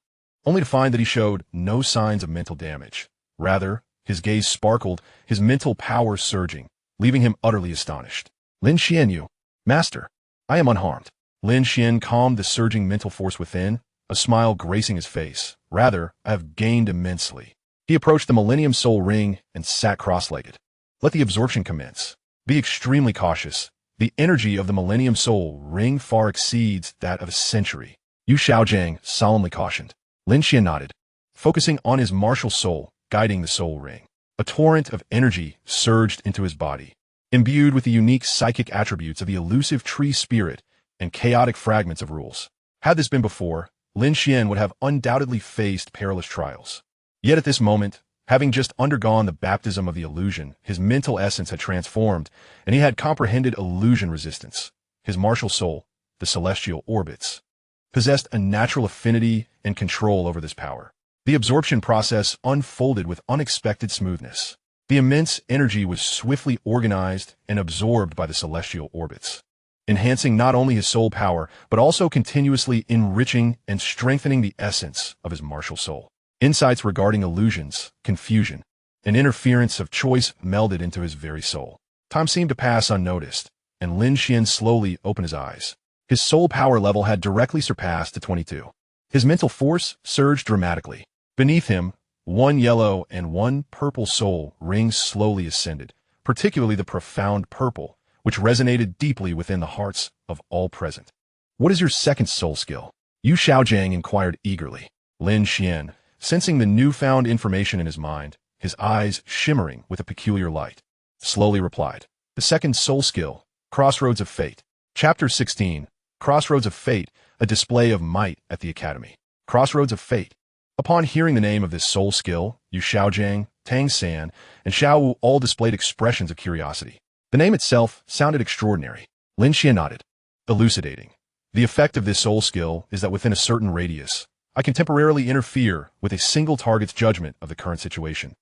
only to find that he showed no signs of mental damage. Rather, his gaze sparkled, his mental power surging, leaving him utterly astonished. Lin Xuan, Master, I am unharmed. Lin Xuan calmed the surging mental force within, a smile gracing his face. Rather, I have gained immensely. He approached the Millennium Soul Ring and sat cross-legged. Let the absorption commence. Be extremely cautious. The energy of the Millennium Soul Ring far exceeds that of a century. Yu Xiaogang solemnly cautioned. Lin Xuan nodded, focusing on his martial soul, guiding the soul ring. A torrent of energy surged into his body, imbued with the unique psychic attributes of the elusive tree spirit and chaotic fragments of rules. Had this been before, Lin Xuan would have undoubtedly faced perilous trials. Yet at this moment, having just undergone the baptism of the illusion, his mental essence had transformed, and he had comprehended illusion resistance. His martial soul, the celestial orbits, possessed a natural affinity and control over this power. The absorption process unfolded with unexpected smoothness. The immense energy was swiftly organized and absorbed by the celestial orbits, enhancing not only his soul power, but also continuously enriching and strengthening the essence of his martial soul. Insights regarding illusions, confusion, and interference of choice melded into his very soul. Time seemed to pass unnoticed, and Lin Xuan slowly opened his eyes. His soul power level had directly surpassed to 22. His mental force surged dramatically. Beneath him, one yellow and one purple soul rings slowly ascended, particularly the profound purple, which resonated deeply within the hearts of all present. What is your second soul skill? Yu Xiaogang inquired eagerly. Lin Xuan, sensing the newfound information in his mind, his eyes shimmering with a peculiar light, slowly replied. The second soul skill, Crossroads of Fate. Chapter 16, Crossroads of Fate, a display of might at the Academy. Crossroads of Fate. Upon hearing the name of this soul skill, Yu Xiaogang, Tang San, and Xiao Wu all displayed expressions of curiosity. The name itself sounded extraordinary. Lin Xuan nodded. Elucidating. The effect of this soul skill is that within a certain radius, I can temporarily interfere with a single target's judgment of the current situation,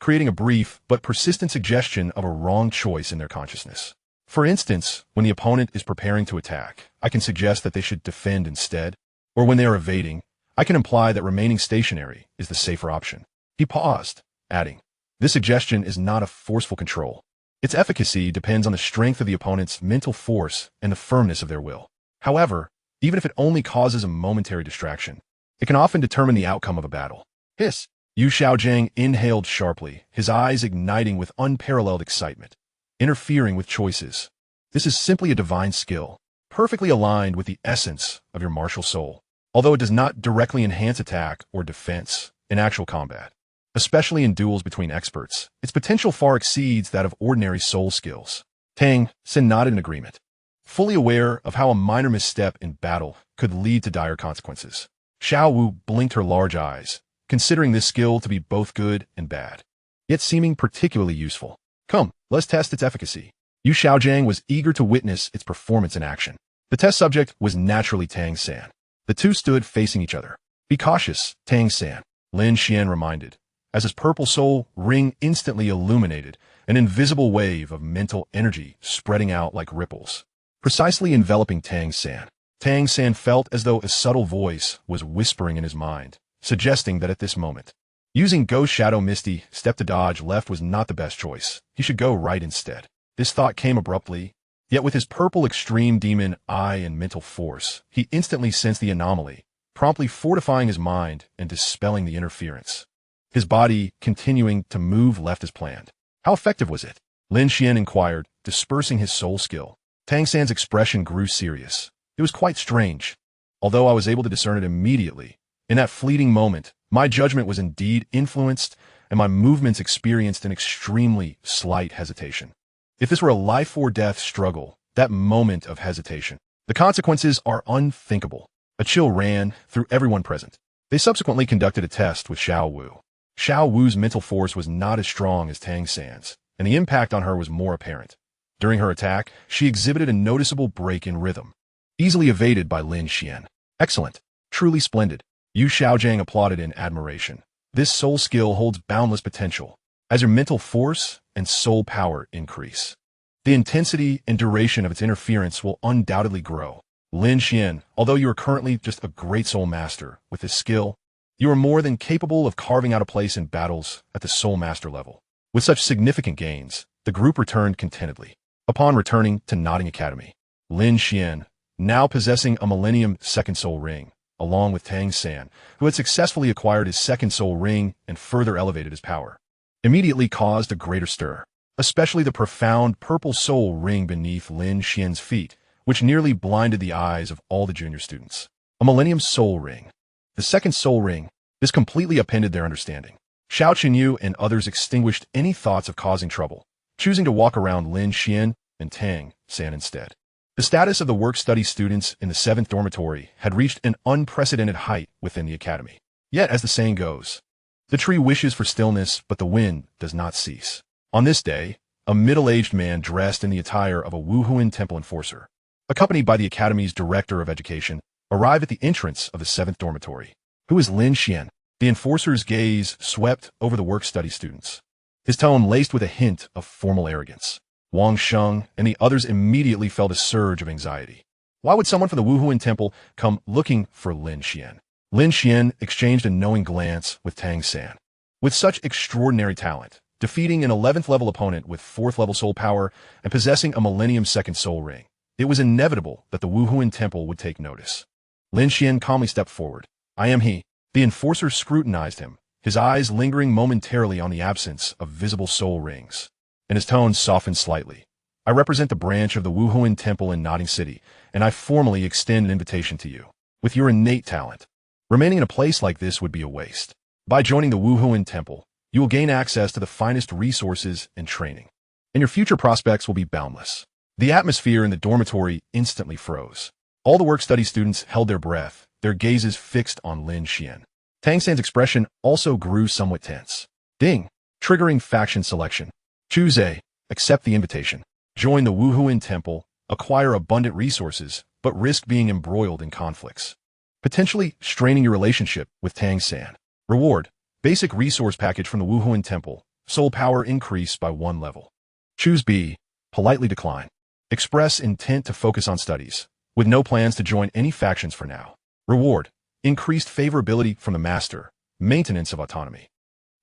creating a brief but persistent suggestion of a wrong choice in their consciousness. For instance, when the opponent is preparing to attack, I can suggest that they should defend instead, or when they are evading, I can imply that remaining stationary is the safer option. He paused, adding, "This suggestion is not a forceful control. Its efficacy depends on the strength of the opponent's mental force and the firmness of their will. However, even if it only causes a momentary distraction, it can often determine the outcome of a battle." Hiss! Yu Xiaogang inhaled sharply, his eyes igniting with unparalleled excitement. Interfering with choices. This is simply a divine skill, perfectly aligned with the essence of your martial soul, although it does not directly enhance attack or defense in actual combat. Especially in duels between experts, its potential far exceeds that of ordinary soul skills. Tang San nodded in agreement, fully aware of how a minor misstep in battle could lead to dire consequences. Xiao Wu blinked her large eyes, considering this skill to be both good and bad, yet seeming particularly useful. "Come, let's test its efficacy." Yu Xiaogang was eager to witness its performance in action. The test subject was naturally Tang San. The two stood facing each other. "Be cautious, Tang San," Lin Xuan reminded, as his purple soul ring instantly illuminated an invisible wave of mental energy spreading out like ripples, precisely enveloping Tang San. Tang San felt as though a subtle voice was whispering in his mind, suggesting that at this moment, using Ghost Shadow Misty step to dodge left was not the best choice. He should go right instead. This thought came abruptly, yet with his purple extreme demon eye and mental force, he instantly sensed the anomaly, promptly fortifying his mind and dispelling the interference. His body continuing to move left as planned. "How effective was it?" Lin Xuan inquired, dispersing his soul skill. Tang San's expression grew serious. It was quite strange. Although I was able to discern it immediately, in that fleeting moment, my judgment was indeed influenced and my movements experienced an extremely slight hesitation. If this were a life or death struggle, that moment of hesitation, the consequences are unthinkable. A chill ran through everyone present. They subsequently conducted a test with Xiao Wu. Xiao Wu's mental force was not as strong as Tang San's, and the impact on her was more apparent. During her attack, she exhibited a noticeable break in rhythm, easily evaded by Lin Xuan. "Excellent. Truly splendid." Yu Xiaogang applauded in admiration. "This soul skill holds boundless potential. As your mental force and soul power increase, the intensity and duration of its interference will undoubtedly grow. Lin Xuan, although you are currently just a great soul master, with this skill, you are more than capable of carving out a place in battles at the soul master level." With such significant gains, the group returned contentedly. Upon returning to Nodding Academy, Lin Xuan, now possessing a Millennium Second Soul Ring, along with Tang San, who had successfully acquired his Second Soul Ring and further elevated his power, immediately caused a greater stir, especially the profound purple soul ring beneath Lin Xuan's feet, which nearly blinded the eyes of all the junior students. A Millennium Soul Ring. The Second Soul Ring. This completely upended their understanding. Xiao Qinyu and others extinguished any thoughts of causing trouble, choosing to walk around Lin Xuan and Tang San instead. The status of the work-study students in the 7th dormitory had reached an unprecedented height within the academy. Yet, as the saying goes, the tree wishes for stillness, but the wind does not cease. On this day, a middle-aged man dressed in the attire of a Wuhuan temple enforcer, accompanied by the academy's director of education, arrived at the entrance of the 7th dormitory. "Who is Lin Xuan?" The enforcer's gaze swept over the work-study students, his tone laced with a hint of formal arrogance. Wang Sheng and the others immediately felt a surge of anxiety. Why would someone from the Wuhuan temple come looking for Lin Xuan? Lin Xuan exchanged a knowing glance with Tang San. With such extraordinary talent, defeating an 11th level opponent with 4th level soul power and possessing a Millennium Second Soul Ring, it was inevitable that the Wuhuan temple would take notice. Lin Xuan calmly stepped forward. "I am he." The enforcer scrutinized him, his eyes lingering momentarily on the absence of visible soul rings, and his tone softened slightly. "I represent the branch of the Wuhuan temple in Nodding City, and I formally extend an invitation to you. With your innate talent, remaining in a place like this would be a waste. By joining the Wuhuan temple, you will gain access to the finest resources and training, and your future prospects will be boundless." The atmosphere in the dormitory instantly froze. All the work-study students held their breath, their gazes fixed on Lin Xuan. Tang San's expression also grew somewhat tense. Ding! Triggering faction selection. Choose A. Accept the invitation. Join the Wuhuan temple, acquire abundant resources, but risk being embroiled in conflicts, potentially straining your relationship with Tang San. Reward: basic resource package from the Wuhuan Temple. Soul power increase by 1 level. Choose B. Politely decline. Express intent to focus on studies, with no plans to join any factions for now. Reward: increased favorability from the master. Maintenance of autonomy.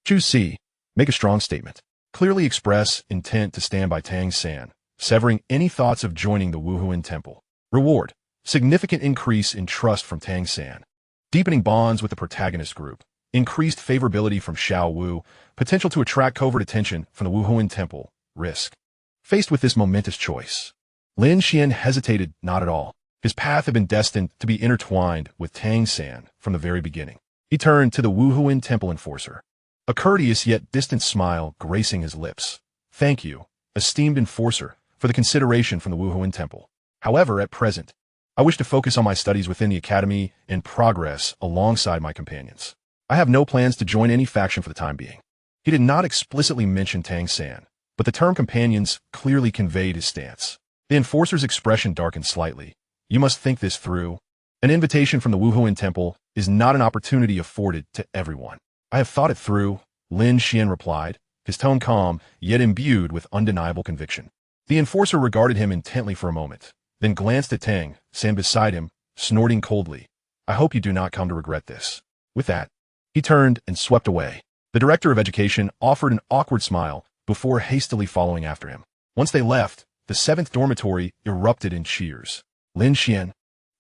Choose C. Make a strong statement. Clearly express intent to stand by Tang San, severing any thoughts of joining the Wuhuan Temple. Reward: significant increase in trust from Tang San. Deepening bonds with the protagonist group. Increased favorability from Xiao Wu. Potential to attract covert attention from the Wuhuan Temple. Risk. Faced with this momentous choice, Lin Xuan hesitated not at all. His path had been destined to be intertwined with Tang San from the very beginning. He turned to the Wuhuan Temple enforcer, a courteous yet distant smile gracing his lips. Thank you, esteemed enforcer, for the consideration from the Wuhuan Temple. However, at present, I wish to focus on my studies within the academy and progress alongside my companions. I have no plans to join any faction for the time being. He did not explicitly mention Tang San, but the term companions clearly conveyed his stance. The enforcer's expression darkened slightly. You must think this through. An invitation from the Wuhuan Temple is not an opportunity afforded to everyone. I have thought it through, Lin Xuan replied, his tone calm, yet imbued with undeniable conviction. The enforcer regarded him intently for a moment, then glanced at Tang San beside him, snorting coldly. I hope you do not come to regret this. With that, he turned and swept away. The director of education offered an awkward smile before hastily following after him. Once they left, the 7th dormitory erupted in cheers. Lin Xuan,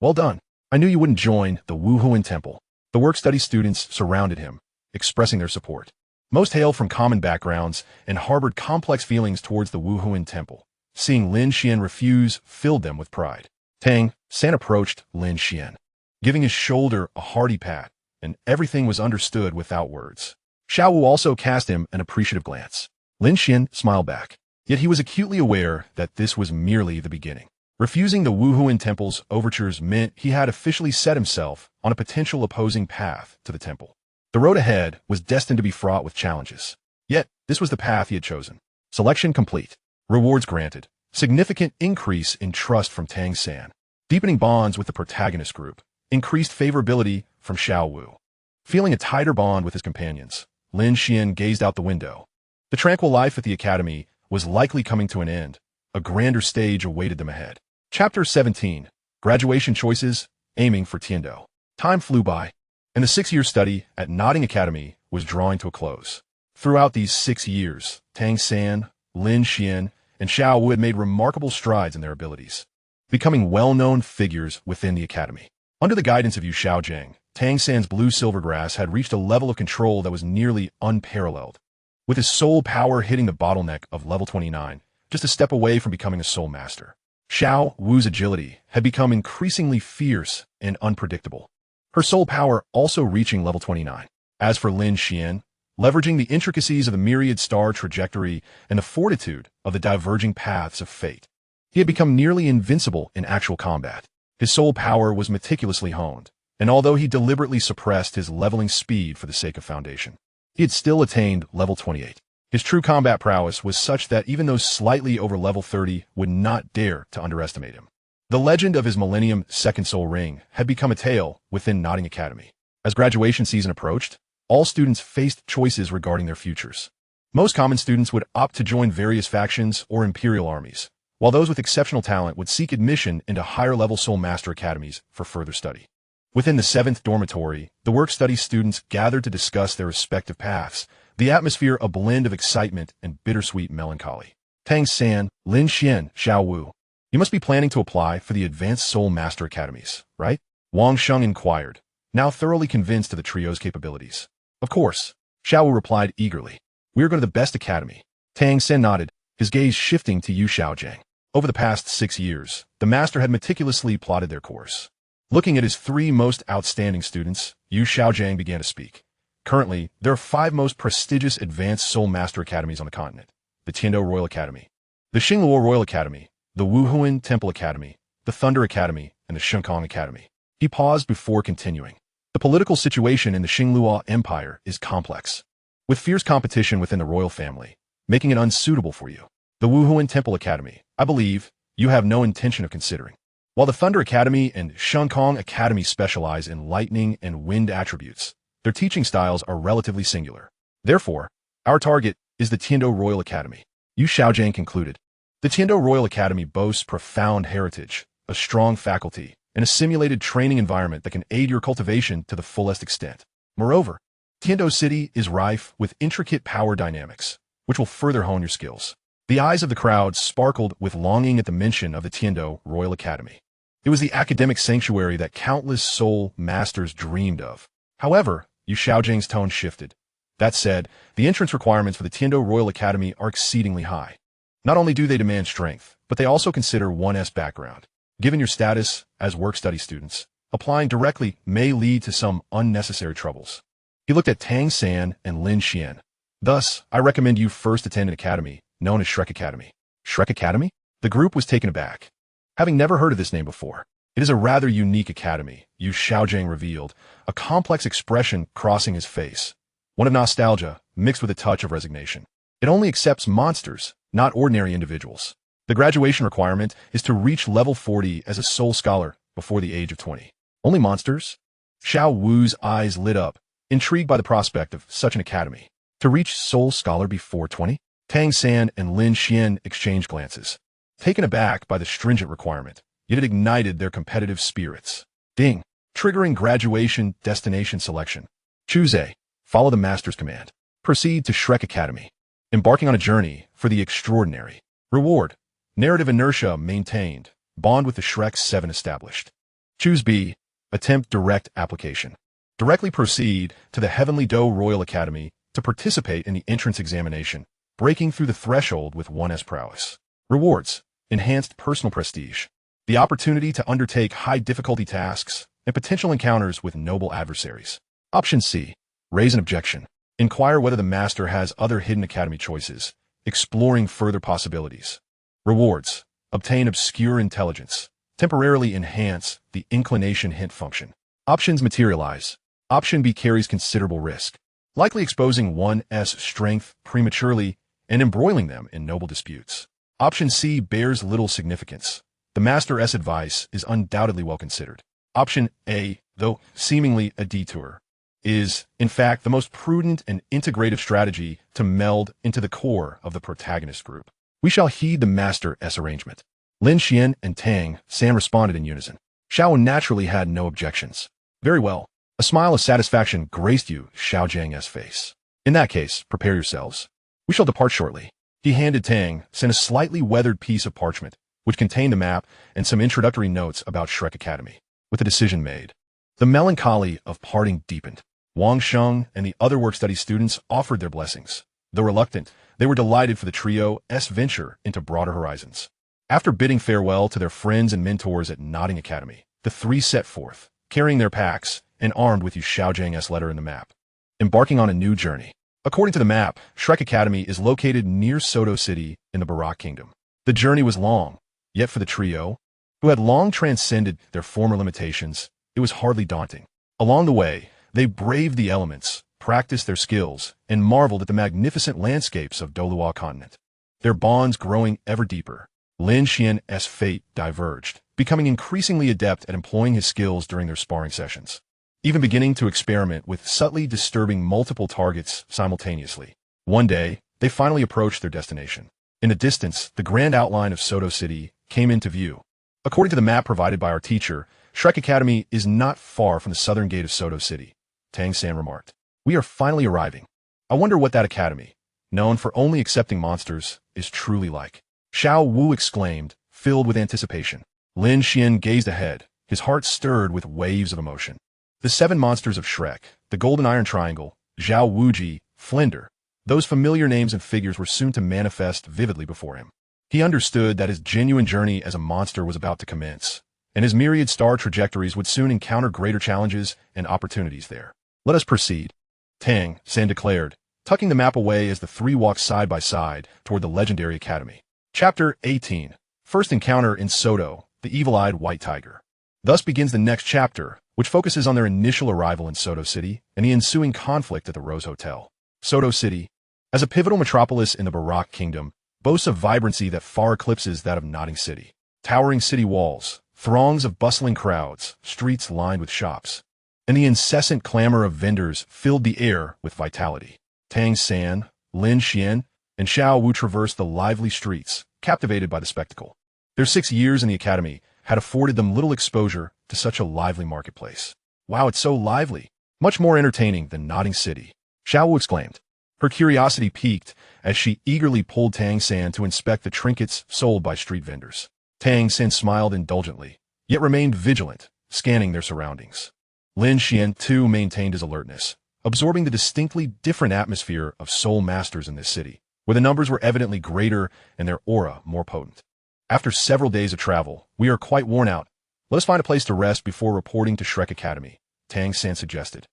well done. I knew you wouldn't join the Wuhuan Temple. The work-study students surrounded him, expressing their support. Most hailed from common backgrounds and harbored complex feelings towards the Wuhuan Temple. Seeing Lin Xuan refuse filled them with pride. Tang San approached Lin Xuan, giving his shoulder a hearty pat, and everything was understood without words. Xiao Wu also cast him an appreciative glance. Lin Xuan smiled back, yet he was acutely aware that this was merely the beginning. Refusing the Wuhuan Temple's overtures meant he had officially set himself on a potential opposing path to the temple. The road ahead was destined to be fraught with challenges. Yet, this was the path he had chosen. Selection complete. Rewards granted. Significant increase in trust from Tang San. Deepening bonds with the protagonist group. Increased favorability from Xiao Wu. Feeling a tighter bond with his companions, Lin Xuan gazed out the window. The tranquil life at the academy was likely coming to an end. A grander stage awaited them ahead. Chapter 17. Graduation Choices, Aiming for Tiando. Time flew by, and the 6-year study at Notting Academy was drawing to a close. Throughout these 6 years, Tang San, Lin Xuan, and Xiao Wu had made remarkable strides in their abilities, becoming well-known figures within the academy. Under the guidance of Yu Xiaogang, Tang San's blue silvergrass had reached a level of control that was nearly unparalleled, with his soul power hitting the bottleneck of level 29, just a step away from becoming a soul master. Xiao Wu's agility had become increasingly fierce and unpredictable, her soul power also reaching level 29. As for Lin Xuan, leveraging the intricacies of the myriad star trajectory and the fortitude of the diverging paths of fate, he had become nearly invincible in actual combat. His soul power was meticulously honed, and although he deliberately suppressed his leveling speed for the sake of foundation, he had still attained level 28. His true combat prowess was such that even those slightly over level 30 would not dare to underestimate him. The legend of his Millennium Second Soul Ring had become a tale within Notting Academy. As graduation season approached, all students faced choices regarding their futures. Most common students would opt to join various factions or imperial armies, while those with exceptional talent would seek admission into higher-level Soul Master academies for further study. Within the 7th dormitory, the work-study students gathered to discuss their respective paths, the atmosphere a blend of excitement and bittersweet melancholy. Tang San, Lin Xuan, Xiao Wu. You must be planning to apply for the Advanced Soul Master Academies, right? Wang Sheng inquired, now thoroughly convinced of the trio's capabilities. Of course, Xiao Wu replied eagerly. We are going to the best academy. Tang San nodded, his gaze shifting to Yu Xiaogang. Over the past 6 years, the master had meticulously plotted their course. Looking at his 3 most outstanding students, Yu Xiaogang began to speak. Currently, there are 5 most prestigious advanced Soul Master Academies on the continent. The Tiando Royal Academy, the Xingluo Royal Academy, the Wuhuan Temple Academy, the Thunder Academy, and the Shenkong Academy. He paused before continuing. The political situation in the Xingluo Empire is complex, with fierce competition within the royal family, making it unsuitable for you. The Wuhuan Temple Academy, I believe, you have no intention of considering. While the Thunder Academy and Shengkong Academy specialize in lightning and wind attributes, their teaching styles are relatively singular. Therefore, our target is the Tiando Royal Academy. Yu Xiaogang concluded. The Tiando Royal Academy boasts profound heritage, a strong faculty, and a simulated training environment that can aid your cultivation to the fullest extent. Moreover, Tiando City is rife with intricate power dynamics, which will further hone your skills. The eyes of the crowd sparkled with longing at the mention of the Tiando Royal Academy. It was the academic sanctuary that countless soul masters dreamed of. However, Yu Xiaojing's tone shifted. That said, the entrance requirements for the Tiando Royal Academy are exceedingly high. Not only do they demand strength, but they also consider one's background. Given your status as work-study students, applying directly may lead to some unnecessary troubles. He looked at Tang San and Lin Xuan. Thus, I recommend you first attend an academy, known as Shrek Academy. Shrek Academy? The group was taken aback. Having never heard of this name before, it is a rather unique academy, Yu Xiaogang revealed, a complex expression crossing his face. One of nostalgia, mixed with a touch of resignation. It only accepts monsters, not ordinary individuals. The graduation requirement is to reach level 40 as a soul scholar before the age of 20. Only monsters? Xiao Wu's eyes lit up, intrigued by the prospect of such an academy. To reach soul scholar before 20? Tang San and Lin Xuan exchanged glances. Taken aback by the stringent requirement, yet it ignited their competitive spirits. Ding! Triggering graduation destination selection. Choose A. Follow the master's command. Proceed to Shrek Academy. Embarking on a journey for the extraordinary. Reward. Narrative inertia maintained. Bond with the Shrek 7 established. Choose B. Attempt direct application. Directly proceed to the Heavenly Do Royal Academy to participate in the entrance examination, breaking through the threshold with one's prowess. Rewards. Enhanced personal prestige. The opportunity to undertake high-difficulty tasks and potential encounters with noble adversaries. Option C. Raise an objection. Inquire whether the master has other hidden academy choices, exploring further possibilities. Rewards. Obtain obscure intelligence. Temporarily enhance the inclination hint function. Options materialize. Option B carries considerable risk, likely exposing one's strength prematurely and embroiling them in noble disputes. Option C bears little significance. The master's advice is undoubtedly well considered. Option A, though seemingly a detour, is, in fact, the most prudent and integrative strategy to meld into the core of the protagonist group. We shall heed the master's arrangement. Lin Xuan and Tang San responded in unison. Xiao Wu naturally had no objections. Very well. A smile of satisfaction graced Yu Xiaojang's face. In that case, prepare yourselves. We shall depart shortly. He handed Tang San a slightly weathered piece of parchment, which contained a map and some introductory notes about Shrek Academy. With the decision made, the melancholy of parting deepened. Wang Sheng and the other work-study students offered their blessings. Though reluctant, they were delighted for the trio's venture into broader horizons. After bidding farewell to their friends and mentors at Nodding Academy, the three set forth, carrying their packs and armed with Yu Xiaojang's letter in the map, embarking on a new journey. According to the map, Shrek Academy is located near Stardo City in the Barak Kingdom. The journey was long, yet for the trio, who had long transcended their former limitations, it was hardly daunting. Along the way, they braved the elements, practiced their skills, and marveled at the magnificent landscapes of Douluo continent. Their bonds growing ever deeper. Lin Xuan's fate diverged, becoming increasingly adept at employing his skills during their sparring sessions, even beginning to experiment with subtly disturbing multiple targets simultaneously. One day, they finally approached their destination. In the distance, the grand outline of Stardo City came into view. According to the map provided by our teacher, Shrek Academy is not far from the southern gate of Stardo City, Tang San remarked. We are finally arriving. I wonder what that academy, known for only accepting monsters, is truly like. Xiao Wu exclaimed, filled with anticipation. Lin Xuan gazed ahead, his heart stirred with waves of emotion. The 7 monsters of Shrek, the Golden Iron Triangle, Xiao Wuji, Flinder, those familiar names and figures were soon to manifest vividly before him. He understood that his genuine journey as a monster was about to commence, and his myriad star trajectories would soon encounter greater challenges and opportunities there. Let us proceed, Tang San declared, tucking the map away as the three walked side by side toward the legendary academy. Chapter 18. First Encounter in Stardo, the Evil-Eyed White Tiger. Thus begins the next chapter, which focuses on their initial arrival in Stardo City and the ensuing conflict at the Rose Hotel. Stardo City, as a pivotal metropolis in the Barak Kingdom, boasts a vibrancy that far eclipses that of Nodding City. Towering city walls, Throngs of bustling crowds, streets lined with shops, and the incessant clamor of vendors filled the air with vitality. Tang San, Lin Xuan, and Xiao Wu traversed the lively streets, captivated by the spectacle. Their 6 years in the academy had afforded them little exposure to such a lively marketplace. Wow, it's so lively. Much more entertaining than Notting City, Xiao Wu exclaimed. Her curiosity piqued as she eagerly pulled Tang San to inspect the trinkets sold by street vendors. Tang San smiled indulgently, yet remained vigilant, scanning their surroundings. Lin Xuan, too, maintained his alertness, absorbing the distinctly different atmosphere of soul masters in this city, where the numbers were evidently greater and their aura more potent. After several days of travel, we are quite worn out. Let us find a place to rest before reporting to Shrek Academy, Tang San suggested.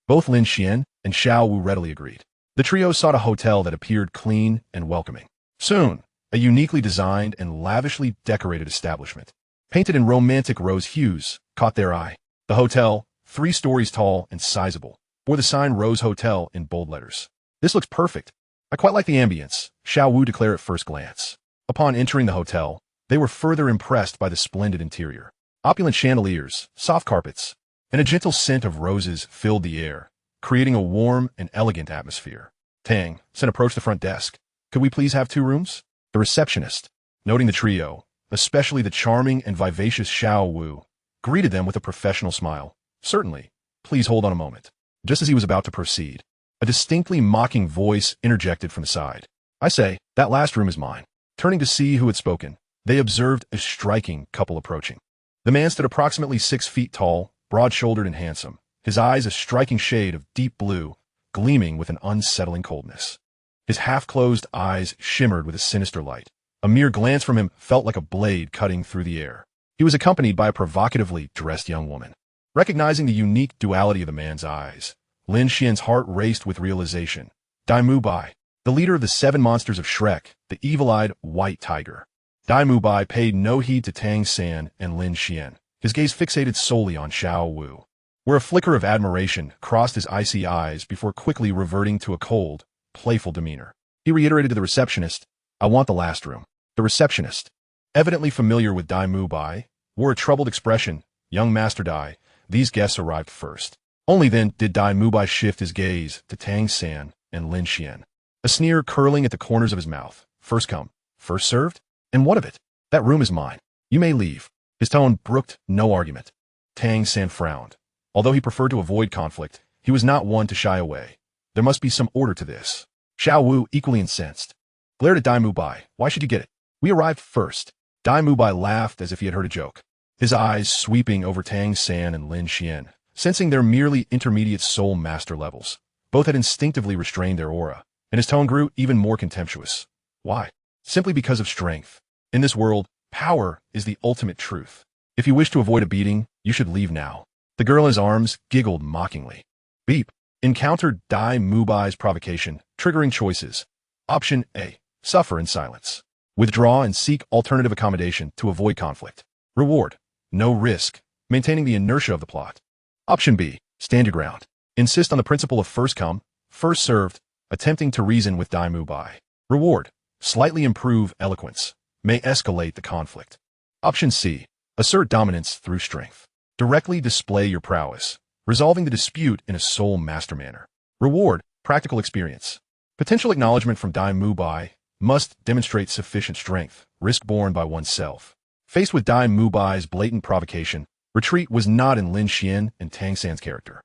Both Lin Xuan and Xiao Wu readily agreed. The trio sought a hotel that appeared clean and welcoming. Soon, a uniquely designed and lavishly decorated establishment, painted in romantic rose hues, caught their eye. The hotel, 3 stories tall and sizable, bore the sign Rose Hotel in bold letters. This looks perfect. I quite like the ambience, Xiao Wu declared at first glance. Upon entering the hotel, they were further impressed by the splendid interior. Opulent chandeliers, soft carpets, and a gentle scent of roses filled the air, creating a warm and elegant atmosphere. Tang San approached the front desk. Could we please have 2 rooms? The receptionist, noting the trio, especially the charming and vivacious Xiao Wu, greeted them with a professional smile. Certainly. Please hold on a moment. Just as he was about to proceed, a distinctly mocking voice interjected from the side. I say, that last room is mine. Turning to see who had spoken, they observed a striking couple approaching. The man stood approximately 6 feet tall, broad-shouldered and handsome, his eyes a striking shade of deep blue, gleaming with an unsettling coldness. His half-closed eyes shimmered with a sinister light. A mere glance from him felt like a blade cutting through the air. He was accompanied by a provocatively dressed young woman. Recognizing the unique duality of the man's eyes, Lin Xian's heart raced with realization. Dai Mu Bai, the leader of the 7 monsters of Shrek, the evil-eyed white tiger. Dai Mu Bai paid no heed to Tang San and Lin Xian, his gaze fixated solely on Xiao Wu, where a flicker of admiration crossed his icy eyes before quickly reverting to a cold, playful demeanor. He reiterated to the receptionist, I want the last room. The receptionist, evidently familiar with Dai Mu Bai, wore a troubled expression. Young Master Dai, these guests arrived first. Only then did Dai Mu Bai shift his gaze to Tang San and Lin Xian, a sneer curling at the corners of his mouth. First come, first served? And what of it? That room is mine. You may leave. His tone brooked no argument. Tang San frowned. Although he preferred to avoid conflict, he was not one to shy away. There must be some order to this. Xiao Wu, equally incensed, glared at Dai Mu Bai. Why should you get it? We arrived first. Dai Mu Bai laughed as if he had heard a joke, his eyes sweeping over Tang San and Lin Xian, sensing their merely intermediate soul master levels. Both had instinctively restrained their aura, and his tone grew even more contemptuous. Why? Simply because of strength. In this world, power is the ultimate truth. If you wish to avoid a beating, you should leave now. The girl in his arms giggled mockingly. Beep. Encountered Dai Mu Bai's provocation, triggering choices. Option A. Suffer in silence. Withdraw and seek alternative accommodation to avoid conflict. Reward. No risk, maintaining the inertia of the plot. Option B. Stand your ground. Insist on the principle of first come, first served, attempting to reason with Dai Mu Bai. Reward. Slightly improve eloquence. May escalate the conflict. Option C. Assert dominance through strength. Directly display your prowess, resolving the dispute in a soul master manner. Reward. Practical experience. Potential acknowledgement from Dai Mu Bai must demonstrate sufficient strength, risk borne by oneself. Faced with Dai Mu Bai's blatant provocation, retreat was not in Lin Xian and Tang San's character.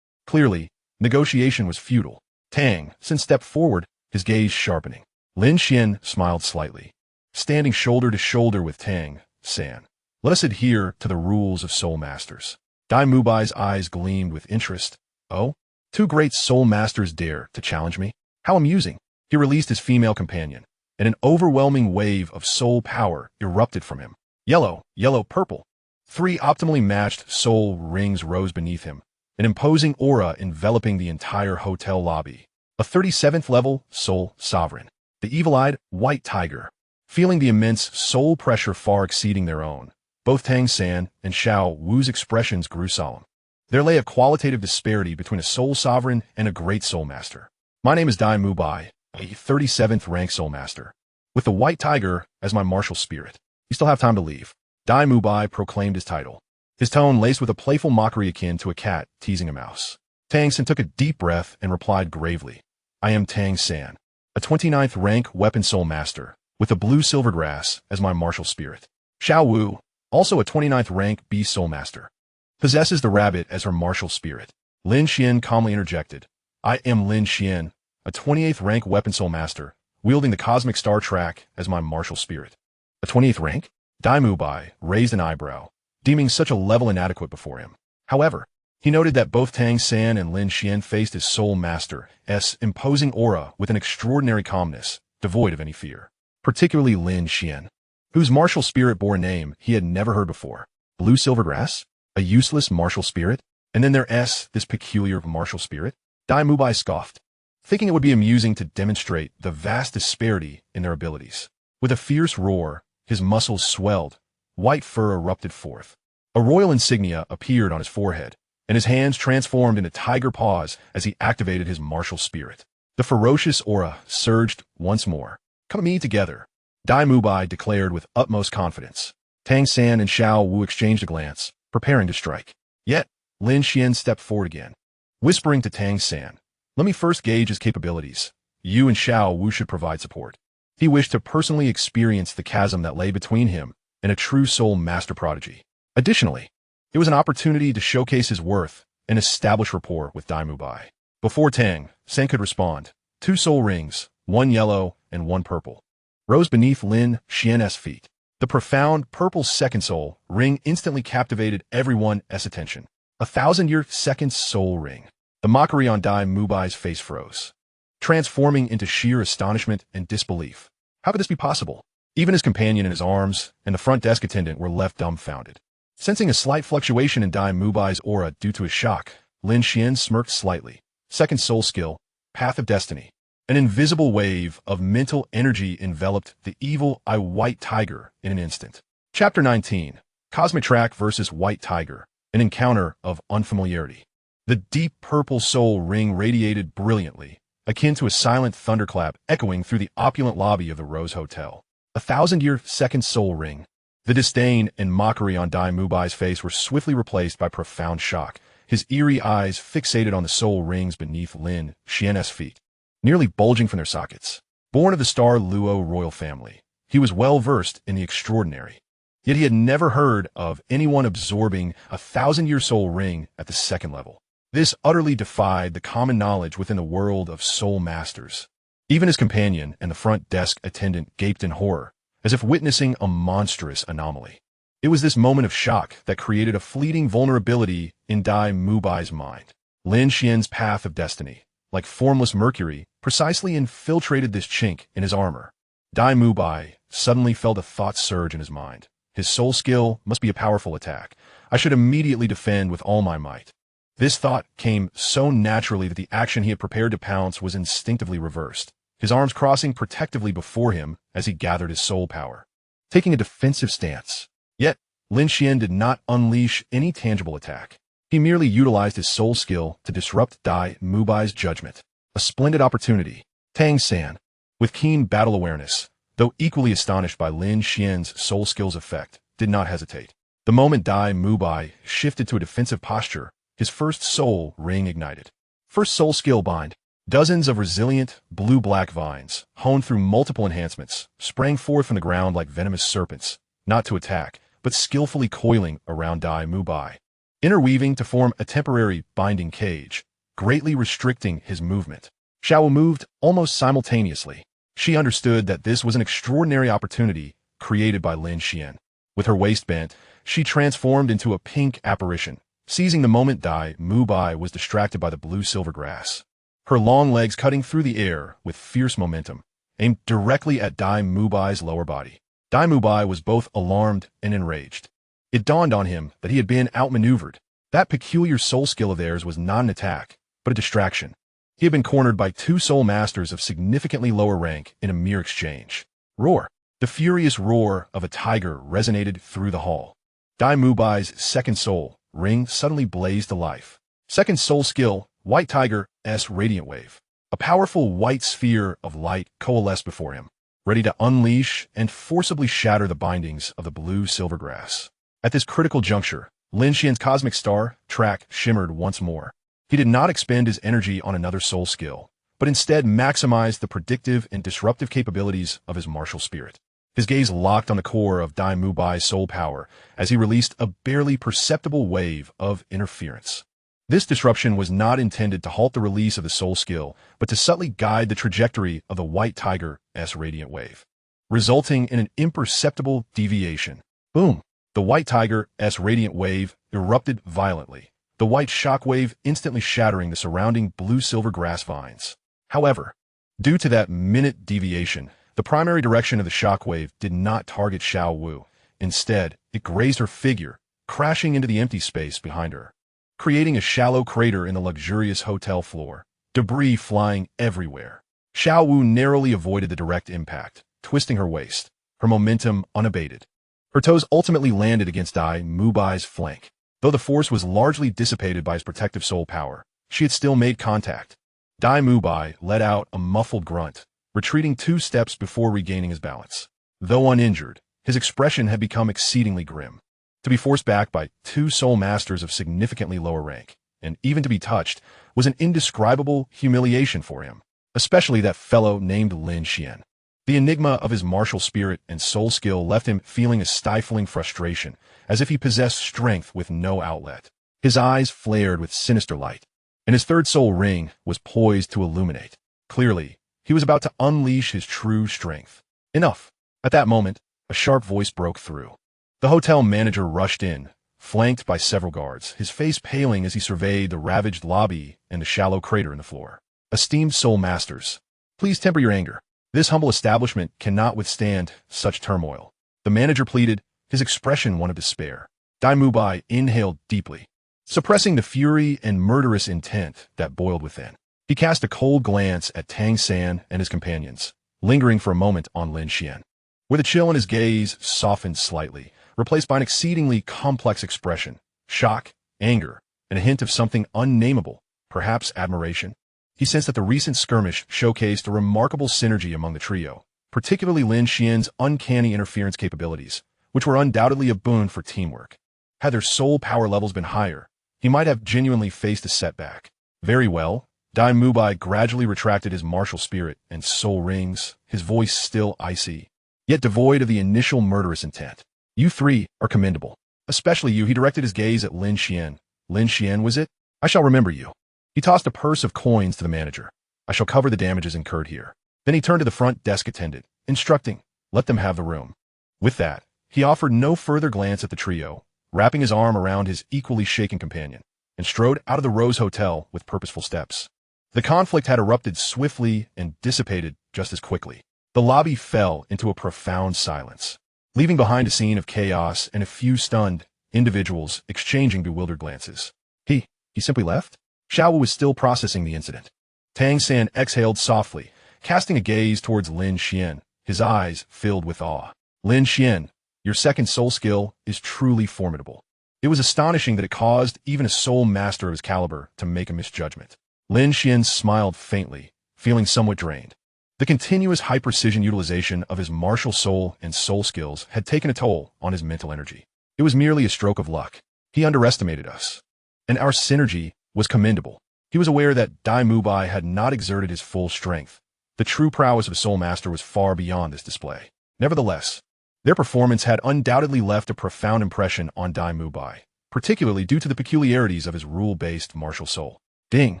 Clearly, negotiation was futile. Tang San stepped forward, his gaze sharpening. Lin Xian smiled slightly. Standing shoulder to shoulder with Tang San, let us adhere to the rules of soul masters. Dai Mu Bai's eyes gleamed with interest. Oh? 2 great soul masters dare to challenge me? How amusing. He released his female companion, and an overwhelming wave of soul power erupted from him. Yellow, yellow, purple. 3 optimally matched soul rings rose beneath him, an imposing aura enveloping the entire hotel lobby. A 37th level soul sovereign, the evil-eyed white tiger. Feeling the immense soul pressure far exceeding their own, both Tang San and Xiao Wu's expressions grew solemn. There lay a qualitative disparity between a soul sovereign and a great soul master. My name is Dai Mu Bai, a 37th rank soul master, with the white tiger as my martial spirit. You still have time to leave. Dai Mubai proclaimed his title, his tone laced with a playful mockery akin to a cat teasing a mouse. Tang San took a deep breath and replied gravely, I am Tang San, a 29th rank weapon soul master, with a blue silvergrass as my martial spirit. Xiao Wu, also a 29th rank beast soul master, possesses the rabbit as her martial spirit. Lin Xuan calmly interjected, I am Lin Xuan, a 28th rank weapon soul master, wielding the cosmic star track as my martial spirit. A 28th rank? Dai Mubai raised an eyebrow, deeming such a level inadequate before him. However, he noted that both Tang San and Lin Xuan faced his soul master's imposing aura with an extraordinary calmness, devoid of any fear. Particularly Lin Xuan, whose martial spirit bore a name he had never heard before. Blue Silvergrass? A useless martial spirit? And then there's this peculiar martial spirit? Dai Mubai scoffed, thinking it would be amusing to demonstrate the vast disparity in their abilities. With a fierce roar, his muscles swelled, white fur erupted forth. A royal insignia appeared on his forehead, and his hands transformed into tiger paws as he activated his martial spirit. The ferocious aura surged once more. Come at me together, Dai Mubai declared with utmost confidence. Tang San and Xiao Wu exchanged a glance, preparing to strike. Yet, Lin Xuan stepped forward again, whispering to Tang San, let me first gauge his capabilities. You and Xiao Wu should provide support. He wished to personally experience the chasm that lay between him and a true soul master prodigy. Additionally, it was an opportunity to showcase his worth and establish rapport with Dai Mubai. Before Tang San could respond, 2 soul rings, 1 yellow and 1 purple, rose beneath Lin Xuan's feet. The profound purple second soul ring instantly captivated everyone's attention. 1,000-year second soul ring. The mockery on Dai Mubai's face froze, transforming into sheer astonishment and disbelief. How could this be possible? Even his companion in his arms and the front desk attendant were left dumbfounded. Sensing a slight fluctuation in Dai Mubai's aura due to his shock, Lin Xuan smirked slightly. Second soul skill, Path of Destiny. An invisible wave of mental energy enveloped the evil white tiger in an instant. Chapter 19. Cosmic Track versus White Tiger. An encounter of unfamiliarity. The deep purple soul ring radiated brilliantly, akin to a silent thunderclap echoing through the opulent lobby of the Rose Hotel. 1,000-year second soul ring. The disdain and mockery on Dai Mubai's face were swiftly replaced by profound shock, his eerie eyes fixated on the soul rings beneath Lin Xuan's feet, nearly bulging from their sockets. Born of the Stardo royal family, he was well versed in the extraordinary. Yet he had never heard of anyone absorbing a 1,000-year soul ring at the second level. This utterly defied the common knowledge within the world of soul masters. Even his companion and the front desk attendant gaped in horror, as if witnessing a monstrous anomaly. It was this moment of shock that created a fleeting vulnerability in Dai Mubai's mind. Lin Xuan's Path of Destiny, like formless mercury, precisely infiltrated this chink in his armor. Dai Mubai suddenly felt a thought surge in his mind. His soul skill must be a powerful attack. I should immediately defend with all my might. This thought came so naturally that the action he had prepared to pounce was instinctively reversed, his arms crossing protectively before him as he gathered his soul power, taking a defensive stance. Yet, Lin Xuan did not unleash any tangible attack. He merely utilized his soul skill to disrupt Dai Mubai's judgment. A splendid opportunity. Tang San, with keen battle awareness, though equally astonished by Lin Xuan's soul skill's effect, did not hesitate. The moment Dai Mubai shifted to a defensive posture, his first soul ring ignited. First soul skill bind. Dozens of resilient, blue-black vines, honed through multiple enhancements, sprang forth from the ground like venomous serpents, not to attack, but skillfully coiling around Dai Mubai, interweaving to form a temporary binding cage, greatly restricting his movement. Xiao Wu moved almost simultaneously. She understood that this was an extraordinary opportunity created by Lin Xuan. With her waist bent, she transformed into a pink apparition, seizing the moment Dai Mubai was distracted by the blue silver grass. Her long legs cutting through the air with fierce momentum, aimed directly at Dai Mubai's lower body. Dai Mubai was both alarmed and enraged. It dawned on him that he had been outmaneuvered. That peculiar soul skill of theirs was not an attack, but a distraction. He had been cornered by 2 soul masters of significantly lower rank in a mere exchange. Roar! The furious roar of a tiger resonated through the hall. Dai Mubai's second soul ring suddenly blazed to life. Second soul skill, White Tiger's Radiant Wave. A powerful white sphere of light coalesced before him. ready to unleash and forcibly shatter the bindings of the blue silvergrass. At this critical juncture, Lin Xuan's cosmic star track shimmered once more. He did not expend his energy on another soul skill, but instead maximized the predictive and disruptive capabilities of his martial spirit. His gaze locked on the core of Dai Mubai's soul power as he released a barely perceptible wave of interference. This disruption was not intended to halt the release of the soul skill, but to subtly guide the trajectory of the White Tiger's radiant wave, resulting in an imperceptible deviation. Boom! The White Tiger's radiant wave erupted violently, the white shockwave instantly shattering the surrounding blue-silver grass vines. However, due to that minute deviation, the primary direction of the shockwave did not target Xiao Wu. Instead, it grazed her figure, crashing into the empty space behind her, creating a shallow crater in the luxurious hotel floor, debris flying everywhere. Xiao Wu narrowly avoided the direct impact, twisting her waist, her momentum unabated. Her toes ultimately landed against Dai Mubai's flank. Though the force was largely dissipated by his protective soul power, she had still made contact. Dai Mubai let out a muffled grunt, retreating 2 steps before regaining his balance. Though uninjured, his expression had become exceedingly grim. To be forced back by 2 soul masters of significantly lower rank, and even to be touched, was an indescribable humiliation for him, especially that fellow named Lin Xuan. The enigma of his martial spirit and soul skill left him feeling a stifling frustration, as if he possessed strength with no outlet. His eyes flared with sinister light, and his 3rd soul ring was poised to illuminate. Clearly, he was about to unleash his true strength. Enough! At that moment, a sharp voice broke through. The hotel manager rushed in, flanked by several guards, his face paling as he surveyed the ravaged lobby and the shallow crater in the floor. Esteemed soul masters, please temper your anger. This humble establishment cannot withstand such turmoil. The manager pleaded, his expression one of despair. Dai Mubai inhaled deeply, suppressing the fury and murderous intent that boiled within. He cast a cold glance at Tang San and his companions, lingering for a moment on Lin Xuan. With a chill in his gaze softened slightly, replaced by an exceedingly complex expression, shock, anger, and a hint of something unnameable, perhaps admiration. He sensed that the recent skirmish showcased a remarkable synergy among the trio, particularly Lin Xuan's uncanny interference capabilities, which were undoubtedly a boon for teamwork. Had their soul power levels been higher, he might have genuinely faced a setback. Very well, Dai Mubai gradually retracted his martial spirit and soul rings, his voice still icy, yet devoid of the initial murderous intent. You 3 are commendable. Especially you. He directed his gaze at Lin Xuan. Lin Xuan, was it? I shall remember you. He tossed a purse of coins to the manager. I shall cover the damages incurred here. Then he turned to the front desk attendant, instructing, let them have the room. With that, he offered no further glance at the trio, wrapping his arm around his equally shaken companion, and strode out of the Rose Hotel with purposeful steps. The conflict had erupted swiftly and dissipated just as quickly. The lobby fell into a profound silence, leaving behind a scene of chaos and a few stunned individuals exchanging bewildered glances. He simply left? Xiao Wu was still processing the incident. Tang San exhaled softly, casting a gaze towards Lin Xuan, his eyes filled with awe. Lin Xuan, your 2nd soul skill is truly formidable. It was astonishing that it caused even a soul master of his caliber to make a misjudgment. Lin Xuan smiled faintly, feeling somewhat drained. The continuous high-precision utilization of his martial soul and soul skills had taken a toll on his mental energy. It was merely a stroke of luck. He underestimated us. And our synergy was commendable. He was aware that Dai Mubai had not exerted his full strength. The true prowess of a soul master was far beyond this display. Nevertheless, their performance had undoubtedly left a profound impression on Dai Mubai, particularly due to the peculiarities of his rule-based martial soul. Ding!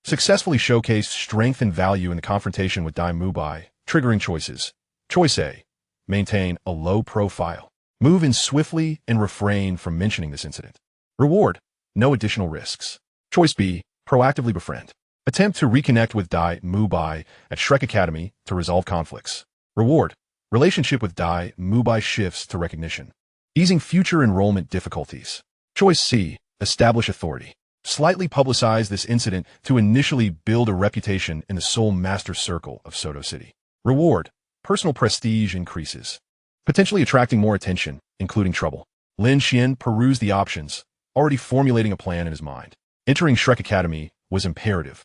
Successfully showcased strength and value in the confrontation with Dai Mubai, triggering choices. Choice A. Maintain a low profile. Move in swiftly and refrain from mentioning this incident. Reward. No additional risks. Choice B. Proactively befriend. Attempt to reconnect with Dai Mubai at Shrek Academy to resolve conflicts. Reward. Relationship with Dai Mubai shifts to recognition, easing future enrollment difficulties. Choice C. Establish authority. Slightly publicize this incident to initially build a reputation in the Soul Master Circle of Soto City. Reward. Personal prestige increases, potentially attracting more attention, including trouble. Lin Xuan perused the options, already formulating a plan in his mind. Entering Shrek Academy was imperative,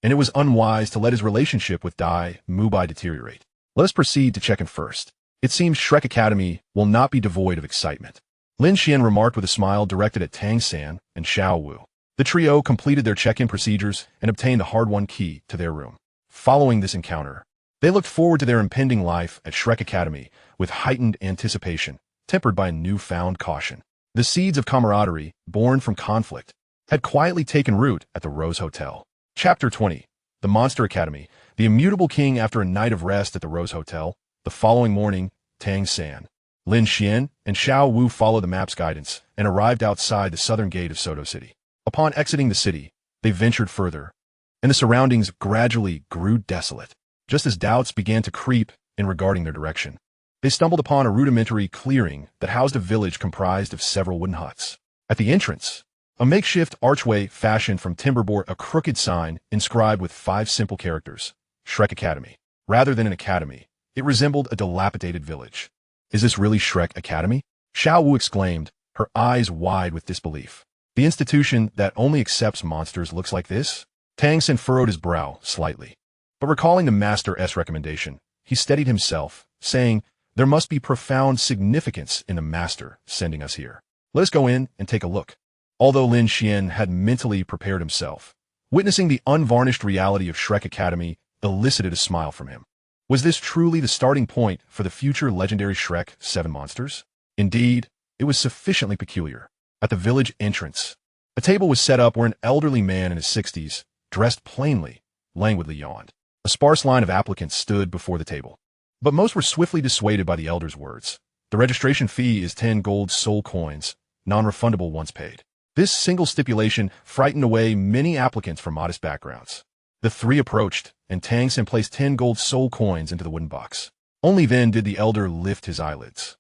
and it was unwise to let his relationship with Dai Mubai deteriorate. Let us proceed to check-in first. It seems Shrek Academy will not be devoid of excitement. Lin Xuan remarked with a smile directed at Tang San and Xiao Wu. The trio completed their check-in procedures and obtained the hard-won key to their room. Following this encounter, they looked forward to their impending life at Shrek Academy with heightened anticipation, tempered by newfound caution. The seeds of camaraderie, born from conflict, had quietly taken root at the Rose Hotel. Chapter 20. The Monster Academy. The immutable king after a night of rest at the Rose Hotel. The following morning, Tang San, Lin Xuan, and Xiao Wu followed the map's guidance and arrived outside the southern gate of Soto City. Upon exiting the city, they ventured further, and the surroundings gradually grew desolate. Just as doubts began to creep in regarding their direction, they stumbled upon a rudimentary clearing that housed a village comprised of several wooden huts. At the entrance, a makeshift archway fashioned from timber bore a crooked sign inscribed with 5 simple characters, Shrek Academy. Rather than an academy, it resembled a dilapidated village. Is this really Shrek Academy? Xiao Wu exclaimed, her eyes wide with disbelief. The institution that only accepts monsters looks like this? Tang San furrowed his brow slightly. But recalling the Master's recommendation, he steadied himself, saying, there must be profound significance in the Master sending us here. Let us go in and take a look. Although Lin Xuan had mentally prepared himself, witnessing the unvarnished reality of Shrek Academy elicited a smile from him. Was this truly the starting point for the future legendary Shrek 7 monsters? Indeed, it was sufficiently peculiar. At the village entrance, a table was set up where an elderly man in his 60s, dressed plainly, languidly yawned. A sparse line of applicants stood before the table, but most were swiftly dissuaded by the elder's words. The registration fee is 10 gold soul coins, non-refundable once paid. This single stipulation frightened away many applicants from modest backgrounds. The 3 approached, and Tang San placed 10 gold soul coins into the wooden box. Only then did the elder lift his eyelids,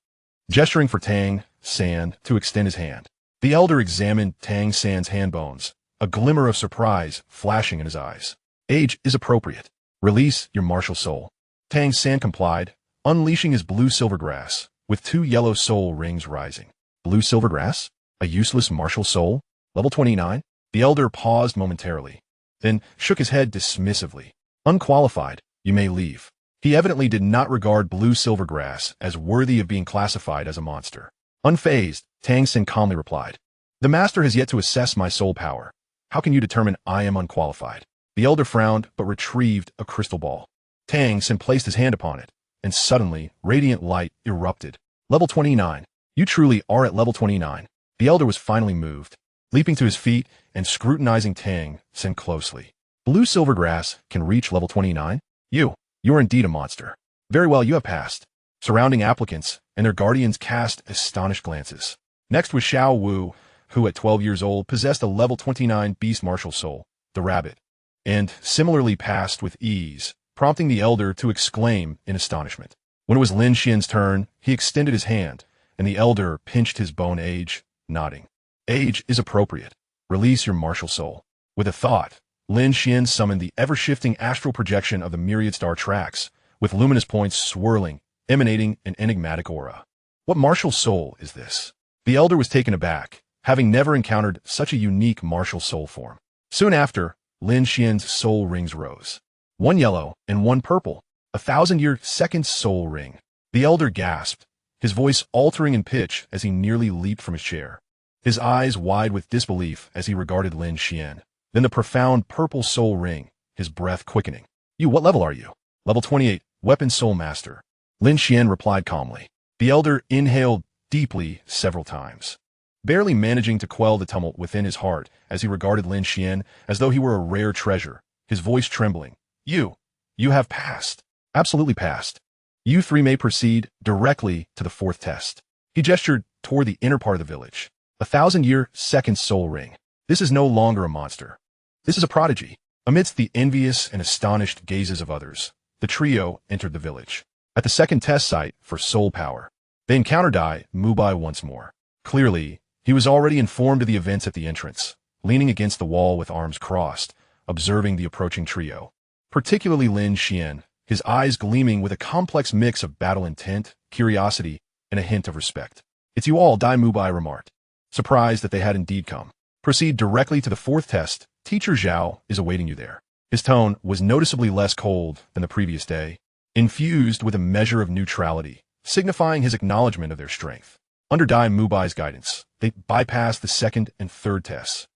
gesturing for Tang San to extend his hand. The elder examined Tang San's hand bones, a glimmer of surprise flashing in his eyes. Age is appropriate. Release your martial soul. Tang San complied, unleashing his blue silver grass, with 2 yellow soul rings rising. Blue silver grass? A useless martial soul? Level 29? The elder paused momentarily, then shook his head dismissively. Unqualified, you may leave. He evidently did not regard blue silver grass as worthy of being classified as a monster. Unfazed, Tang San calmly replied, the master has yet to assess my soul power. How can you determine I am unqualified? The elder frowned but retrieved a crystal ball. Tang San placed his hand upon it, and suddenly radiant light erupted. Level 29. You truly are at level 29. The elder was finally moved, leaping to his feet and scrutinizing Tang San closely. Blue silver grass can reach level 29? You are indeed a monster. Very well, you have passed. Surrounding applicants and their guardians cast astonished glances. Next was Xiao Wu, who at 12 years old possessed a level 29 beast martial soul, the rabbit, and similarly passed with ease, prompting the elder to exclaim in astonishment. When it was Lin Xuan's turn, he extended his hand, and the elder pinched his bone age, nodding. Age is appropriate. Release your martial soul. With a thought, Lin Xuan summoned the ever-shifting astral projection of the myriad star tracks, with luminous points swirling, emanating an enigmatic aura. What martial soul is this? The elder was taken aback, having never encountered such a unique martial soul form. Soon after, Lin Xuan's soul rings rose. 1 yellow and 1 purple, a 1,000-year second soul ring. The elder gasped, his voice altering in pitch as he nearly leaped from his chair. His eyes wide with disbelief as he regarded Lin Xuan. Then the profound purple soul ring, his breath quickening. What level are you? Level 28, Weapon Soul Master. Lin Xuan replied calmly. The elder inhaled deeply several times, barely managing to quell the tumult within his heart as he regarded Lin Xuan as though he were a rare treasure, his voice trembling. You have passed. Absolutely passed. You 3 may proceed directly to the 4th test. He gestured toward the inner part of the village. A 1,000-year second soul ring. This is no longer a monster. This is a prodigy. Amidst the envious and astonished gazes of others, the trio entered the village. At the second test site for soul power, they encountered Mubai once more. Clearly, he was already informed of the events at the entrance, leaning against the wall with arms crossed, observing the approaching trio. Particularly Lin Xuan, his eyes gleaming with a complex mix of battle intent, curiosity, and a hint of respect. It's you all, Mubai remarked, surprised that they had indeed come. Proceed directly to the 4th test. Teacher Zhao is awaiting you there. His tone was noticeably less cold than the previous day, infused with a measure of neutrality, signifying his acknowledgement of their strength. Under Dai Mubai's guidance, they bypassed the second and third tests,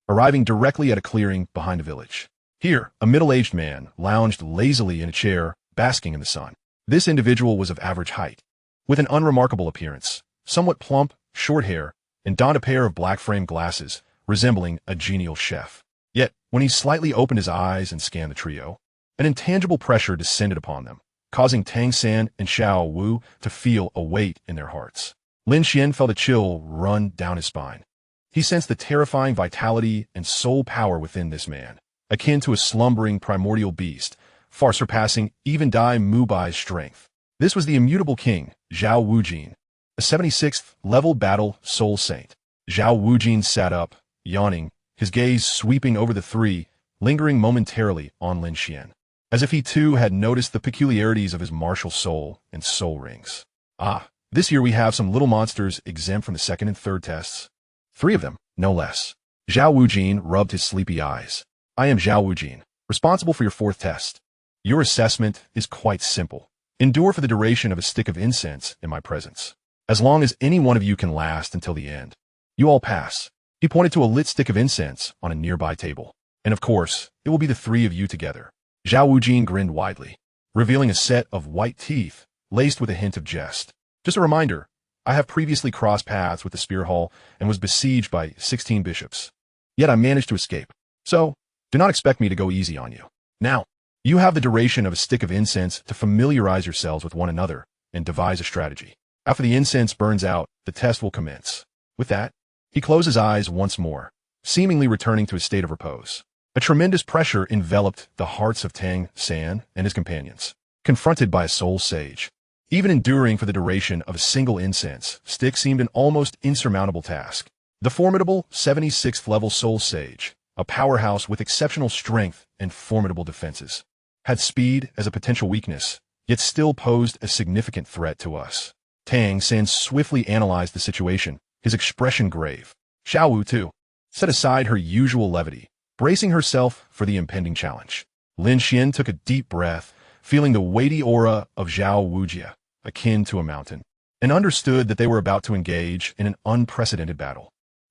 arriving directly at a clearing behind a village. Here, a middle-aged man lounged lazily in a chair, basking in the sun. This individual was of average height, with an unremarkable appearance, somewhat plump, short hair, and donned a pair of black-framed glasses, resembling a genial chef. Yet, when he slightly opened his eyes and scanned the trio, an intangible pressure descended upon them, causing Tang San and Xiao Wu to feel a weight in their hearts. Lin Xuan felt a chill run down his spine. He sensed the terrifying vitality and soul power within this man, akin to a slumbering primordial beast, far surpassing even Dai Mubai's strength. This was the immutable king, Xiao Wujin, a 76th level battle soul saint. Xiao Wujin sat up, yawning, his gaze sweeping over the three, lingering momentarily on Lin Xuan, as if he too had noticed the peculiarities of his martial soul and soul rings. Ah, this year we have some little monsters exempt from the second and third tests. 3 of them, no less. Xiao Wujin rubbed his sleepy eyes. I am Xiao Wujin, responsible for your 4th test. Your assessment is quite simple. Endure for the duration of a stick of incense in my presence. As long as any one of you can last until the end, you all pass. He pointed to a lit stick of incense on a nearby table. And of course, it will be the 3 of you together. Xiao Wujin grinned widely, revealing a set of white teeth, laced with a hint of jest. Just a reminder, I have previously crossed paths with the Spear Hall and was besieged by 16 bishops. Yet I managed to escape. So, do not expect me to go easy on you. Now, you have the duration of a stick of incense to familiarize yourselves with one another and devise a strategy. After the incense burns out, the test will commence. With that, he closed his eyes once more, seemingly returning to his state of repose. A tremendous pressure enveloped the hearts of Tang San and his companions, confronted by a soul sage. Even enduring for the duration of a single incense stick seemed an almost insurmountable task. The formidable 76th level soul sage, a powerhouse with exceptional strength and formidable defenses, had speed as a potential weakness, yet still posed a significant threat to us. Tang San swiftly analyzed the situation, his expression grave. Xiao Wu, too, set aside her usual levity, bracing herself for the impending challenge. Lin Xuan took a deep breath, feeling the weighty aura of Xiao Wujia, akin to a mountain, and understood that they were about to engage in an unprecedented battle.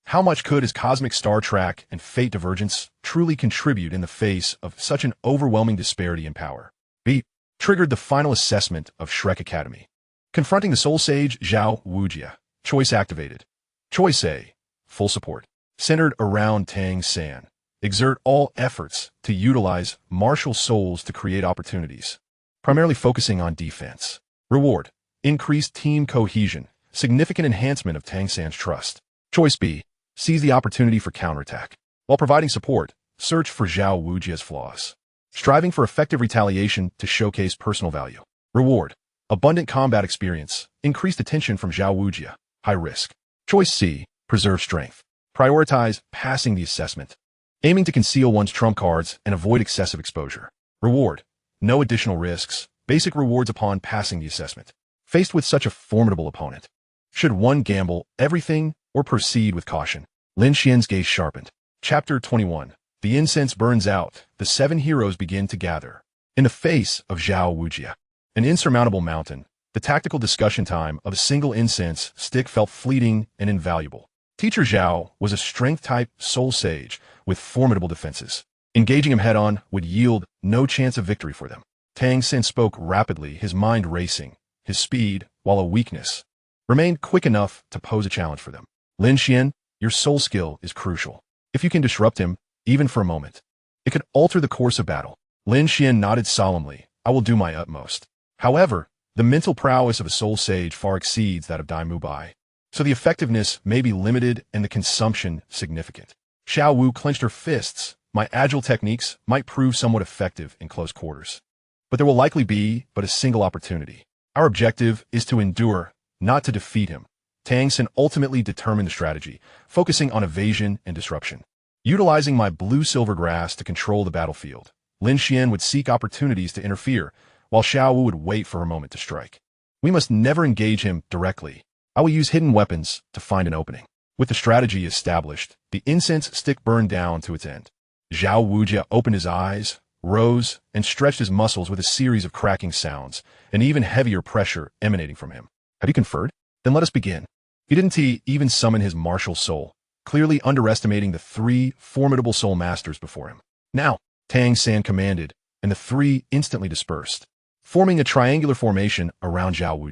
How much could his cosmic star track and fate divergence truly contribute in the face of such an overwhelming disparity in power? Beat triggered the final assessment of Shrek Academy. Confronting the soul sage Xiao Wujia. Choice activated. Choice A. Full support. Centered around Tang San. Exert all efforts to utilize martial souls to create opportunities, primarily focusing on defense. Reward: increased team cohesion, significant enhancement of Tang San's trust. Choice B: seize the opportunity for counterattack. While providing support, search for Xiao Wujia's flaws, striving for effective retaliation to showcase personal value. Reward: abundant combat experience, increased attention from Xiao Wujia. High risk. Choice C: preserve strength. Prioritize passing the assessment, aiming to conceal one's trump cards and avoid excessive exposure. Reward: no additional risks, basic rewards upon passing the assessment. Faced with such a formidable opponent, should one gamble everything or proceed with caution? Lin Xuan's gaze sharpened. Chapter 21. The incense burns out, the 7 heroes begin to gather. In the face of Xiao Wujia, an insurmountable mountain, the tactical discussion time of a single incense stick felt fleeting and invaluable. Teacher Xiao was a strength-type soul sage with formidable defenses. Engaging him head-on would yield no chance of victory for them. Tang San spoke rapidly, his mind racing. His speed, while a weakness, remained quick enough to pose a challenge for them. Lin Xuan, your soul skill is crucial. If you can disrupt him, even for a moment, it could alter the course of battle. Lin Xuan nodded solemnly. I will do my utmost. However, the mental prowess of a soul sage far exceeds that of Dai Mubai, so the effectiveness may be limited and the consumption significant. Xiao Wu clenched her fists. My agile techniques might prove somewhat effective in close quarters, but there will likely be but a single opportunity. Our objective is to endure, not to defeat him. Tang San ultimately determined the strategy, focusing on evasion and disruption. Utilizing my blue-silver grass to control the battlefield, Lin Xuan would seek opportunities to interfere, while Xiao Wu would wait for a moment to strike. We must never engage him directly. I will use hidden weapons to find an opening. With the strategy established, the incense stick burned down to its end. Xiao Wujia opened his eyes, rose, and stretched his muscles with a series of cracking sounds, and even heavier pressure emanating from him. Have you conferred? Then let us begin. He didn't even summon his martial soul, clearly underestimating the three formidable soul masters before him. Now, Tang San commanded, and the three instantly dispersed, forming a triangular formation around Xiao Wu.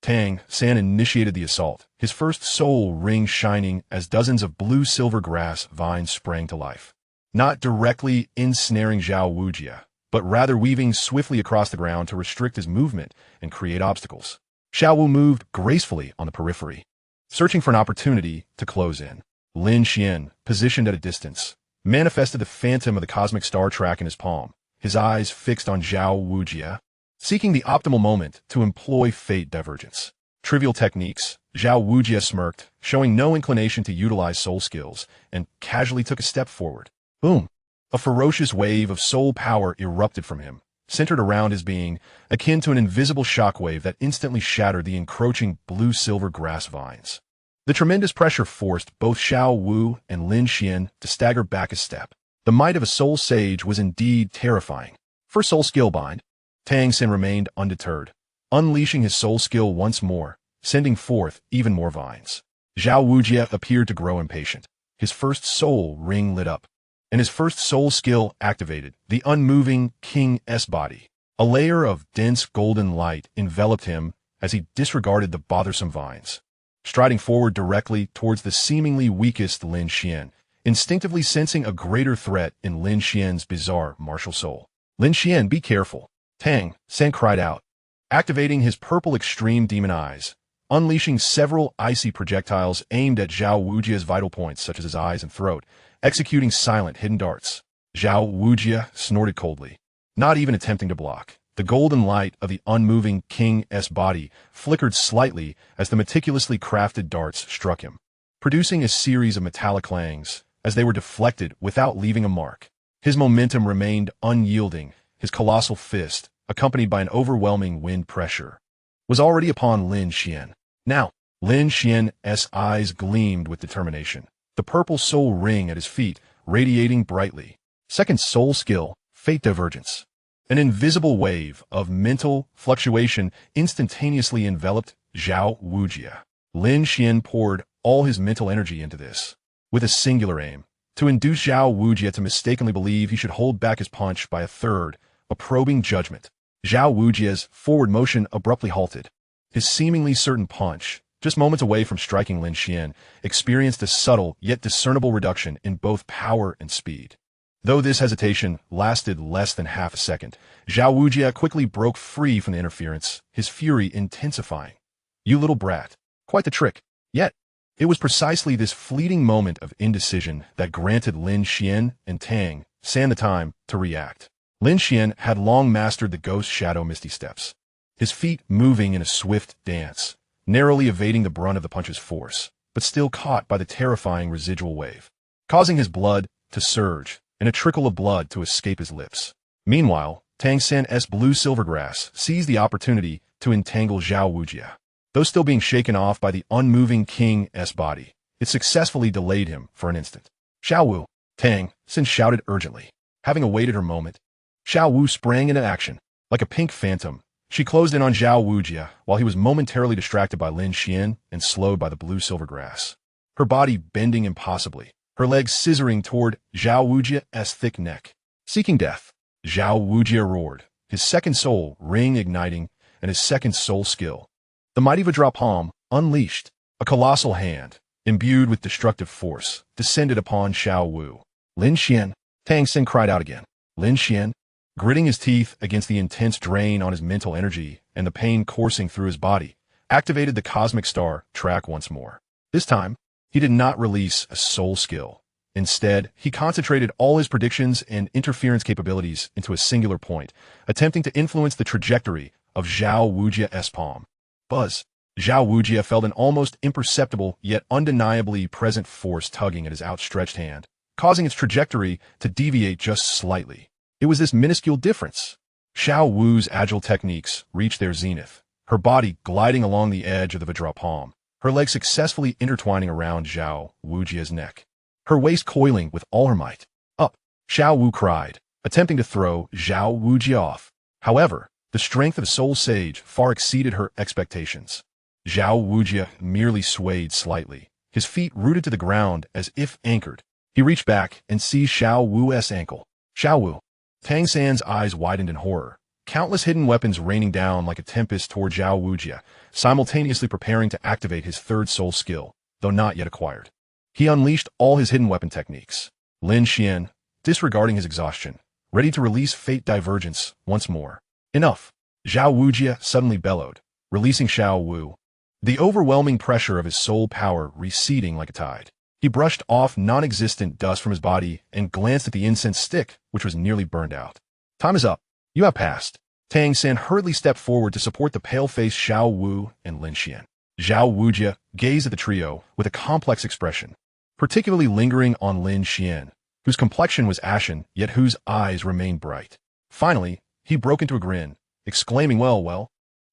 Tang San initiated the assault, his first soul ring shining as dozens of blue-silver grass vines sprang to life, not directly ensnaring Xiao Wu, but rather weaving swiftly across the ground to restrict his movement and create obstacles. Xiao Wu moved gracefully on the periphery, searching for an opportunity to close in. Lin Xuan, positioned at a distance, manifested the phantom of the cosmic star track in his palm, his eyes fixed on Xiao Wu, seeking the optimal moment to employ fate divergence. Trivial techniques, Xiao Wu smirked, showing no inclination to utilize soul skills, and casually took a step forward. Boom! A ferocious wave of soul power erupted from him, centered around his being, akin to an invisible shockwave that instantly shattered the encroaching blue-silver grass vines. The tremendous pressure forced both Xiao Wu and Lin Xuan to stagger back a step. The might of a soul sage was indeed terrifying. For soul skill bind, Tang San remained undeterred, unleashing his soul skill once more, sending forth even more vines. Xiao Wu appeared to grow impatient. His first soul ring lit up, and his first soul skill activated, the unmoving King's body. A layer of dense golden light enveloped him as he disregarded the bothersome vines. Striding forward directly towards the seemingly weakest Lin Xuan, instinctively sensing a greater threat in Lin Xuan's bizarre martial soul. Lin Xuan, be careful, Tang San cried out, activating his purple extreme demon eyes, unleashing several icy projectiles aimed at Xiao Wujia's vital points such as his eyes and throat, executing silent hidden darts. Xiao Wujia snorted coldly, not even attempting to block. The golden light of the unmoving King's body flickered slightly as the meticulously crafted darts struck him, producing a series of metallic clangs as they were deflected without leaving a mark. His momentum remained unyielding. His colossal fist, accompanied by an overwhelming wind pressure, was already upon Lin Xuan. Now, Lin Xuan's eyes gleamed with determination, the purple soul ring at his feet radiating brightly. Second soul skill, Fate Divergence. An invisible wave of mental fluctuation instantaneously enveloped Xiao Wu. Lin Xuan poured all his mental energy into this, with a singular aim, to induce Xiao Wu to mistakenly believe he should hold back his punch by a third, a probing judgment. Xiao Wujia's forward motion abruptly halted. His seemingly certain punch, just moments away from striking Lin Xuan, experienced a subtle yet discernible reduction in both power and speed. Though this hesitation lasted less than half a second, Xiao Wujia quickly broke free from the interference, his fury intensifying. You little brat. Quite the trick. Yet, it was precisely this fleeting moment of indecision that granted Lin Xuan and Tang San the time to react. Lin Xuan had long mastered the ghost shadow misty steps, his feet moving in a swift dance, narrowly evading the brunt of the punch's force, but still caught by the terrifying residual wave, causing his blood to surge and a trickle of blood to escape his lips. Meanwhile, Tang San's blue silvergrass seized the opportunity to entangle Xiao Wujia. Though still being shaken off by the unmoving King's body, it successfully delayed him for an instant. Xiao Wu, Tang San shouted urgently. Having awaited her moment, Xiao Wu sprang into action. Like a pink phantom, she closed in on Xiao Wujia while he was momentarily distracted by Lin Xuan and slowed by the blue silvergrass. Her body bending impossibly, her legs scissoring toward Xiao Wujia's thick neck. Seeking death, Xiao Wujia roared, his second soul ring igniting and his second soul skill. The mighty Vajra palm, unleashed, a colossal hand, imbued with destructive force, descended upon Xiao Wu. Lin Xuan, Tang San cried out again. Lin Xuan, gritting his teeth against the intense drain on his mental energy and the pain coursing through his body, activated the cosmic star track once more. This time, he did not release a soul skill. Instead, he concentrated all his predictions and interference capabilities into a singular point, attempting to influence the trajectory of Xiao Wujia's palm. Buzz. Xiao Wujia felt an almost imperceptible yet undeniably present force tugging at his outstretched hand, causing its trajectory to deviate just slightly. It was this minuscule difference. Xiao Wu's agile techniques reached their zenith, her body gliding along the edge of the Vajra palm, her legs successfully intertwining around Xiao Wujia's neck, her waist coiling with all her might. Up! Xiao Wu cried, attempting to throw Xiao Wu off. However, the strength of the Soul Sage far exceeded her expectations. Xiao Wu merely swayed slightly, his feet rooted to the ground as if anchored. He reached back and seized Xiao Wu's ankle. Xiao Wu. Tang San's eyes widened in horror, countless hidden weapons raining down like a tempest toward Xiao Wu, simultaneously preparing to activate his third soul skill, though not yet acquired. He unleashed all his hidden weapon techniques. Lin Xuan, disregarding his exhaustion, ready to release Fate Divergence once more. Enough! Xiao Wu suddenly bellowed, releasing Xiao Wu. The overwhelming pressure of his soul power receding like a tide. He brushed off non-existent dust from his body and glanced at the incense stick, which was nearly burned out. Time is up. You have passed. Tang San hurriedly stepped forward to support the pale-faced Xiao Wu and Lin Xuan. Xiao Wu gazed at the trio with a complex expression, particularly lingering on Lin Xuan, whose complexion was ashen, yet whose eyes remained bright. Finally, he broke into a grin, exclaiming, well,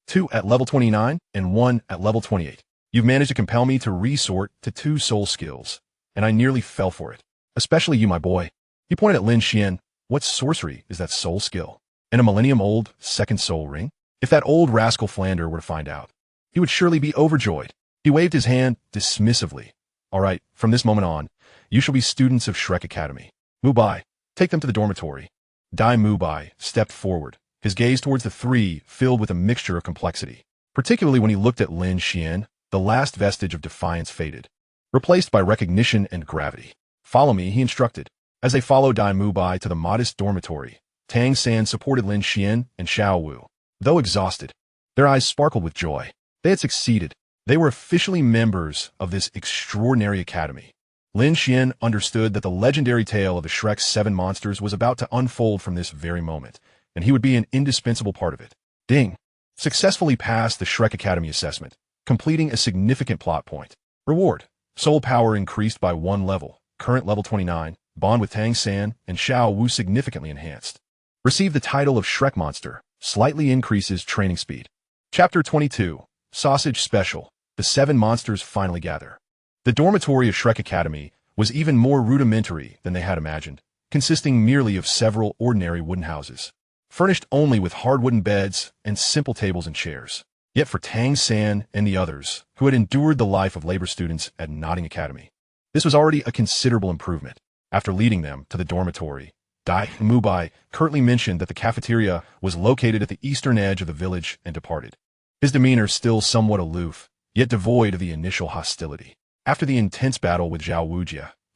2 at level 29 and 1 at level 28. You've managed to compel me to resort to 2 soul skills, and I nearly fell for it. Especially you, my boy. He pointed at Lin Xuan. What sorcery is that soul skill? And a millennium-old second soul ring? If that old rascal Flander were to find out, he would surely be overjoyed. He waved his hand dismissively. All right, from this moment on, you shall be students of Shrek Academy. Mubai, take them to the dormitory. Dai Mubai stepped forward, his gaze towards the three filled with a mixture of complexity, particularly when he looked at Lin Xuan. The last vestige of defiance faded, replaced by recognition and gravity. Follow me, he instructed. As they followed Dai Mubai to the modest dormitory, Tang San supported Lin Xuan and Xiao Wu. Though exhausted, their eyes sparkled with joy. They had succeeded. They were officially members of this extraordinary academy. Lin Xuan understood that the legendary tale of the Shrek's 7 monsters was about to unfold from this very moment, and he would be an indispensable part of it. Ding! Successfully passed the Shrek Academy assessment, completing a significant plot point. Reward. Soul power increased by 1 level, current level 29, bond with Tang San and Xiao Wu significantly enhanced. Receive the title of Shrek Monster, slightly increases training speed. Chapter 22, Sausage Special, the 7 monsters finally gather. The dormitory of Shrek Academy was even more rudimentary than they had imagined, consisting merely of several ordinary wooden houses, furnished only with hard wooden beds and simple tables and chairs. Yet for Tang San and the others, who had endured the life of labor students at Notting Academy, this was already a considerable improvement. After leading them to the dormitory, Dai Mubai curtly mentioned that the cafeteria was located at the eastern edge of the village and departed. His demeanor still somewhat aloof, yet devoid of the initial hostility. After the intense battle with Xiao Wu,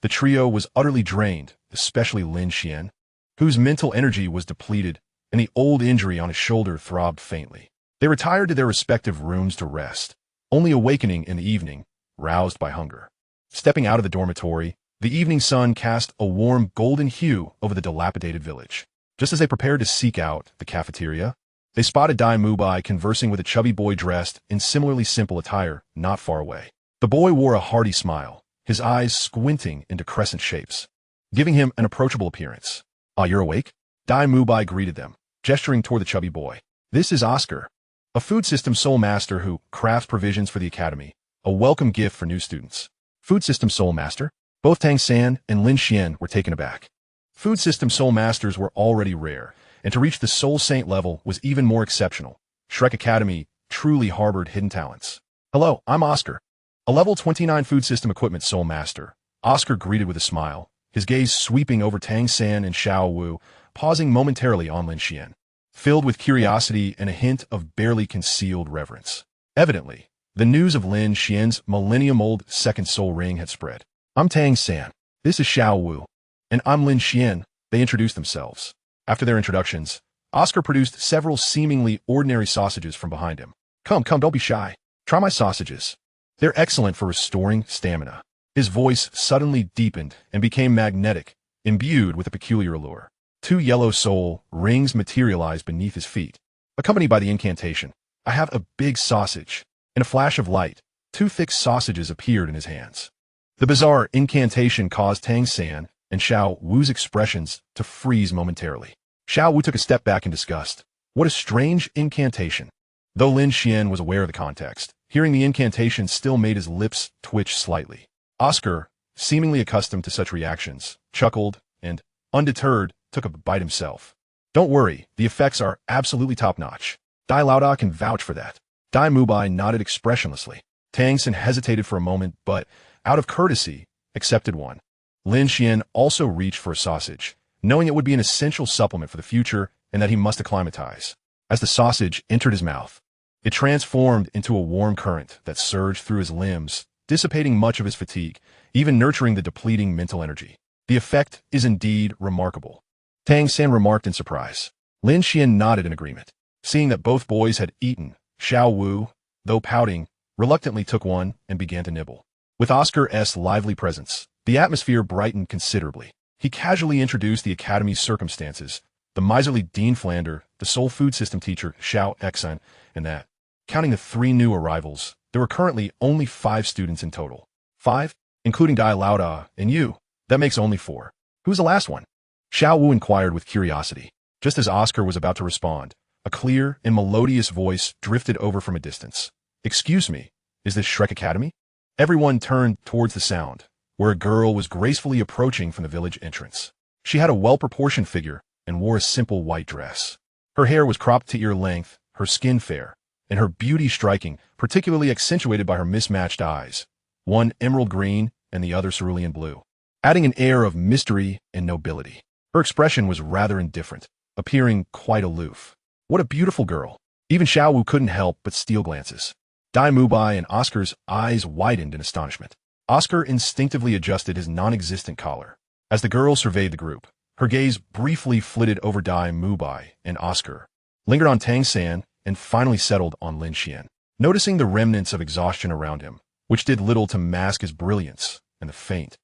the trio was utterly drained, especially Lin Xuan, whose mental energy was depleted, and the old injury on his shoulder throbbed faintly. They retired to their respective rooms to rest, only awakening in the evening, roused by hunger. Stepping out of the dormitory, the evening sun cast a warm golden hue over the dilapidated village. Just as they prepared to seek out the cafeteria, they spotted Dai Mubai conversing with a chubby boy dressed in similarly simple attire not far away. The boy wore a hearty smile, his eyes squinting into crescent shapes, giving him an approachable appearance. Ah, you're awake? Dai Mubai greeted them, gesturing toward the chubby boy. This is Oscar, a food system soul master who crafts provisions for the academy, a welcome gift for new students. Food system soul master? Both Tang San and Lin Xuan were taken aback. Food system soul masters were already rare, and to reach the soul saint level was even more exceptional. Shrek Academy truly harbored hidden talents. Hello, I'm Oscar, a level 29 food system equipment soul master. Oscar greeted with a smile, his gaze sweeping over Tang San and Xiao Wu, pausing momentarily on Lin Xuan, filled with curiosity and a hint of barely concealed reverence. Evidently, the news of Lin Xuan's millennium-old second soul ring had spread. I'm Tang San. This is Xiao Wu. And I'm Lin Xuan. They introduced themselves. After their introductions, Oscar produced several seemingly ordinary sausages from behind him. Come, don't be shy. Try my sausages. They're excellent for restoring stamina. His voice suddenly deepened and became magnetic, imbued with a peculiar allure. 2 yellow soul rings materialized beneath his feet, accompanied by the incantation. I have a big sausage. In a flash of light, 2 thick sausages appeared in his hands. The bizarre incantation caused Tang San and Xiao Wu's expressions to freeze momentarily. Xiao Wu took a step back in disgust. What a strange incantation. Though Lin Xuan was aware of the context, hearing the incantation still made his lips twitch slightly. Oscar, seemingly accustomed to such reactions, chuckled and, undeterred, took a bite himself. Don't worry, the effects are absolutely top-notch. Dai Laoda can vouch for that. Dai Mubai nodded expressionlessly. Tang San hesitated for a moment, but, out of courtesy, accepted one. Lin Xuan also reached for a sausage, knowing it would be an essential supplement for the future and that he must acclimatize. As the sausage entered his mouth, it transformed into a warm current that surged through his limbs, dissipating much of his fatigue, even nurturing the depleting mental energy. The effect is indeed remarkable. Tang San remarked in surprise. Lin Xuan nodded in agreement. Seeing that both boys had eaten, Xiao Wu, though pouting, reluctantly took one and began to nibble. With Oscar's lively presence, the atmosphere brightened considerably. He casually introduced the academy's circumstances, the miserly Dean Flander, the sole food system teacher, Xiao Wu, and that, counting the 3 new arrivals, there were currently only 5 students in total. 5? Including Dai Laoda and you. That makes only 4. Who's the last one? Xiao Wu inquired with curiosity. Just as Oscar was about to respond, a clear and melodious voice drifted over from a distance. Excuse me, is this Shrek Academy? Everyone turned towards the sound, where a girl was gracefully approaching from the village entrance. She had a well-proportioned figure and wore a simple white dress. Her hair was cropped to ear length, her skin fair, and her beauty striking, particularly accentuated by her mismatched eyes, one emerald green and the other cerulean blue, adding an air of mystery and nobility. Her expression was rather indifferent, appearing quite aloof. What a beautiful girl! Even Xiao Wu couldn't help but steal glances. Dai Mubai and Oscar's eyes widened in astonishment. Oscar instinctively adjusted his non-existent collar. As the girl surveyed the group, her gaze briefly flitted over Dai Mubai and Oscar, lingered on Tang San, and finally settled on Lin Xuan. Noticing the remnants of exhaustion around him, which did little to mask his brilliance and the faint,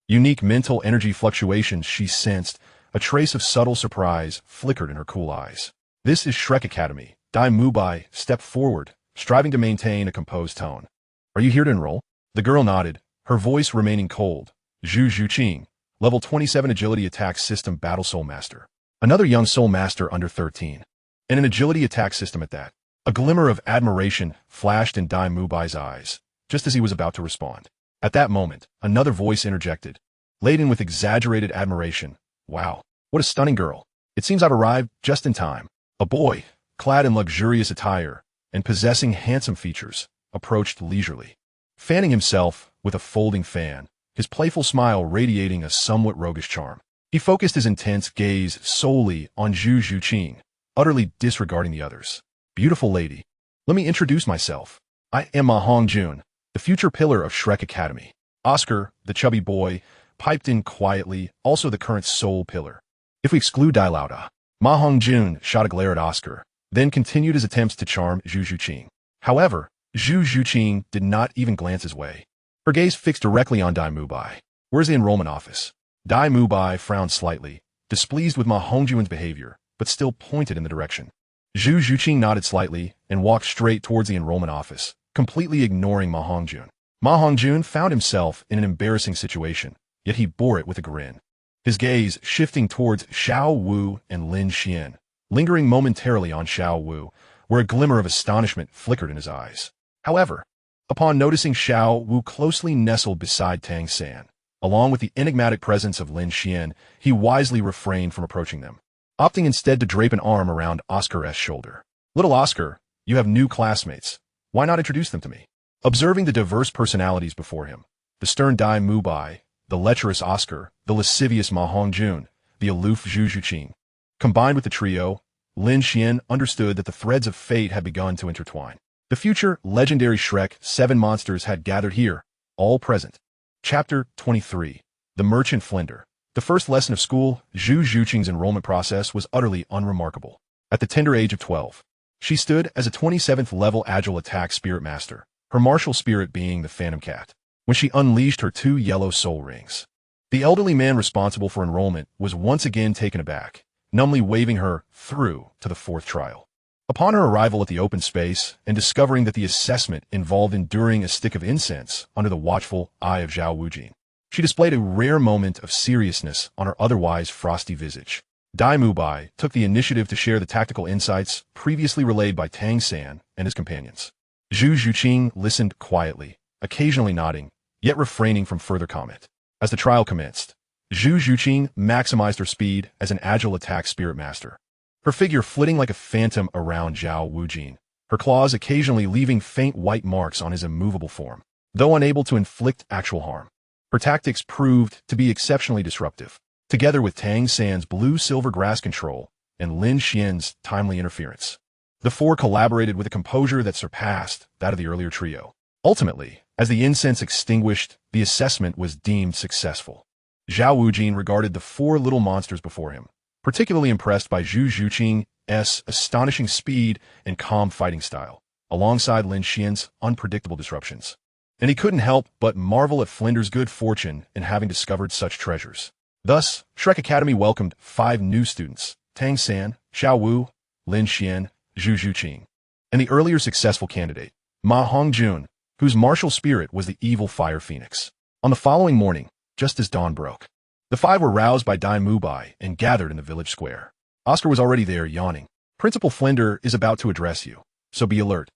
unique mental energy fluctuations she sensed, a trace of subtle surprise flickered in her cool eyes. This is Shrek Academy. Dai Mubai stepped forward, striving to maintain a composed tone. Are you here to enroll? The girl nodded, her voice remaining cold. Zhu Zhuqing, level 27 agility attack system battle soul master. Another young soul master under 13. And an agility attack system at that. A glimmer of admiration flashed in Dai Mubai's eyes, just as he was about to respond. At that moment, another voice interjected, laden with exaggerated admiration. Wow, what a stunning girl. It seems I've arrived just in time. A boy, clad in luxurious attire and possessing handsome features, approached leisurely, fanning himself with a folding fan, his playful smile radiating a somewhat roguish charm. He focused his intense gaze solely on Zhu Zhuqing, utterly disregarding the others. Beautiful lady, let me introduce myself. I am Ma Hongjun, the future pillar of Shrek Academy. Oscar, the chubby boy, piped in quietly, also the current soul pillar. If we exclude Dai Laoda, Ma Hongjun shot a glare at Oscar, then continued his attempts to charm Zhu Zhuqing. However, Zhu Zhuqing did not even glance his way. Her gaze fixed directly on Dai Mubai. Where's the enrollment office? Dai Mubai frowned slightly, displeased with Ma Hongjun's behavior, but still pointed in the direction. Zhu Zhuqing nodded slightly and walked straight towards the enrollment office, completely ignoring Ma Hongjun. Ma Hongjun found himself in an embarrassing situation, yet he bore it with a grin. His gaze shifting towards Xiao Wu and Lin Xuan, lingering momentarily on Xiao Wu, where a glimmer of astonishment flickered in his eyes. However, upon noticing Xiao Wu closely nestled beside Tang San, along with the enigmatic presence of Lin Xuan, he wisely refrained from approaching them, opting instead to drape an arm around Oscar's shoulder. Little Oscar, you have new classmates. Why not introduce them to me? Observing the diverse personalities before him, the stern Dai Mubai, the lecherous Oscar, the lascivious Ma Hongjun, the aloof Zhu Zhuqing, combined with the trio, Lin Xuan understood that the threads of fate had begun to intertwine. The future legendary Shrek 7 monsters had gathered here, all present. Chapter 23. The Merchant Flender. The first lesson of school, Zhu Zhuqing's enrollment process was utterly unremarkable. At the tender age of 12, she stood as a 27th level agile attack spirit master, her martial spirit being the Phantom Cat, when she unleashed her 2 yellow soul rings. The elderly man responsible for enrollment was once again taken aback, numbly waving her through to the 4th trial. Upon her arrival at the open space and discovering that the assessment involved enduring a stick of incense under the watchful eye of Zhao Wujin, she displayed a rare moment of seriousness on her otherwise frosty visage. Dai Mubai took the initiative to share the tactical insights previously relayed by Tang San and his companions. Zhu Zhuqing listened quietly, occasionally nodding, yet refraining from further comment. As the trial commenced, Zhu Zhuqing maximized her speed as an agile attack spirit master, her figure flitting like a phantom around Xiao Wu, her claws occasionally leaving faint white marks on his immovable form. Though unable to inflict actual harm, her tactics proved to be exceptionally disruptive. Together with Tang San's blue-silver grass control and Lin Xuan's timely interference, the four collaborated with a composure that surpassed that of the earlier trio. Ultimately, as the incense extinguished, the assessment was deemed successful. Xiao Wu regarded the four little monsters before him, particularly impressed by Zhu Zhuqing's astonishing speed and calm fighting style, alongside Lin Xuan's unpredictable disruptions. And he couldn't help but marvel at Flinder's good fortune in having discovered such treasures. Thus, Shrek Academy welcomed 5 new students: Tang San, Xiao Wu, Lin Xuan, Zhu Zhuqing, and the earlier successful candidate, Ma Hongjun, whose martial spirit was the evil fire phoenix. On the following morning, just as dawn broke, the 5 were roused by Dai Mubai and gathered in the village square. Oscar was already there, yawning. "Principal Flinder is about to address you, so be alert,"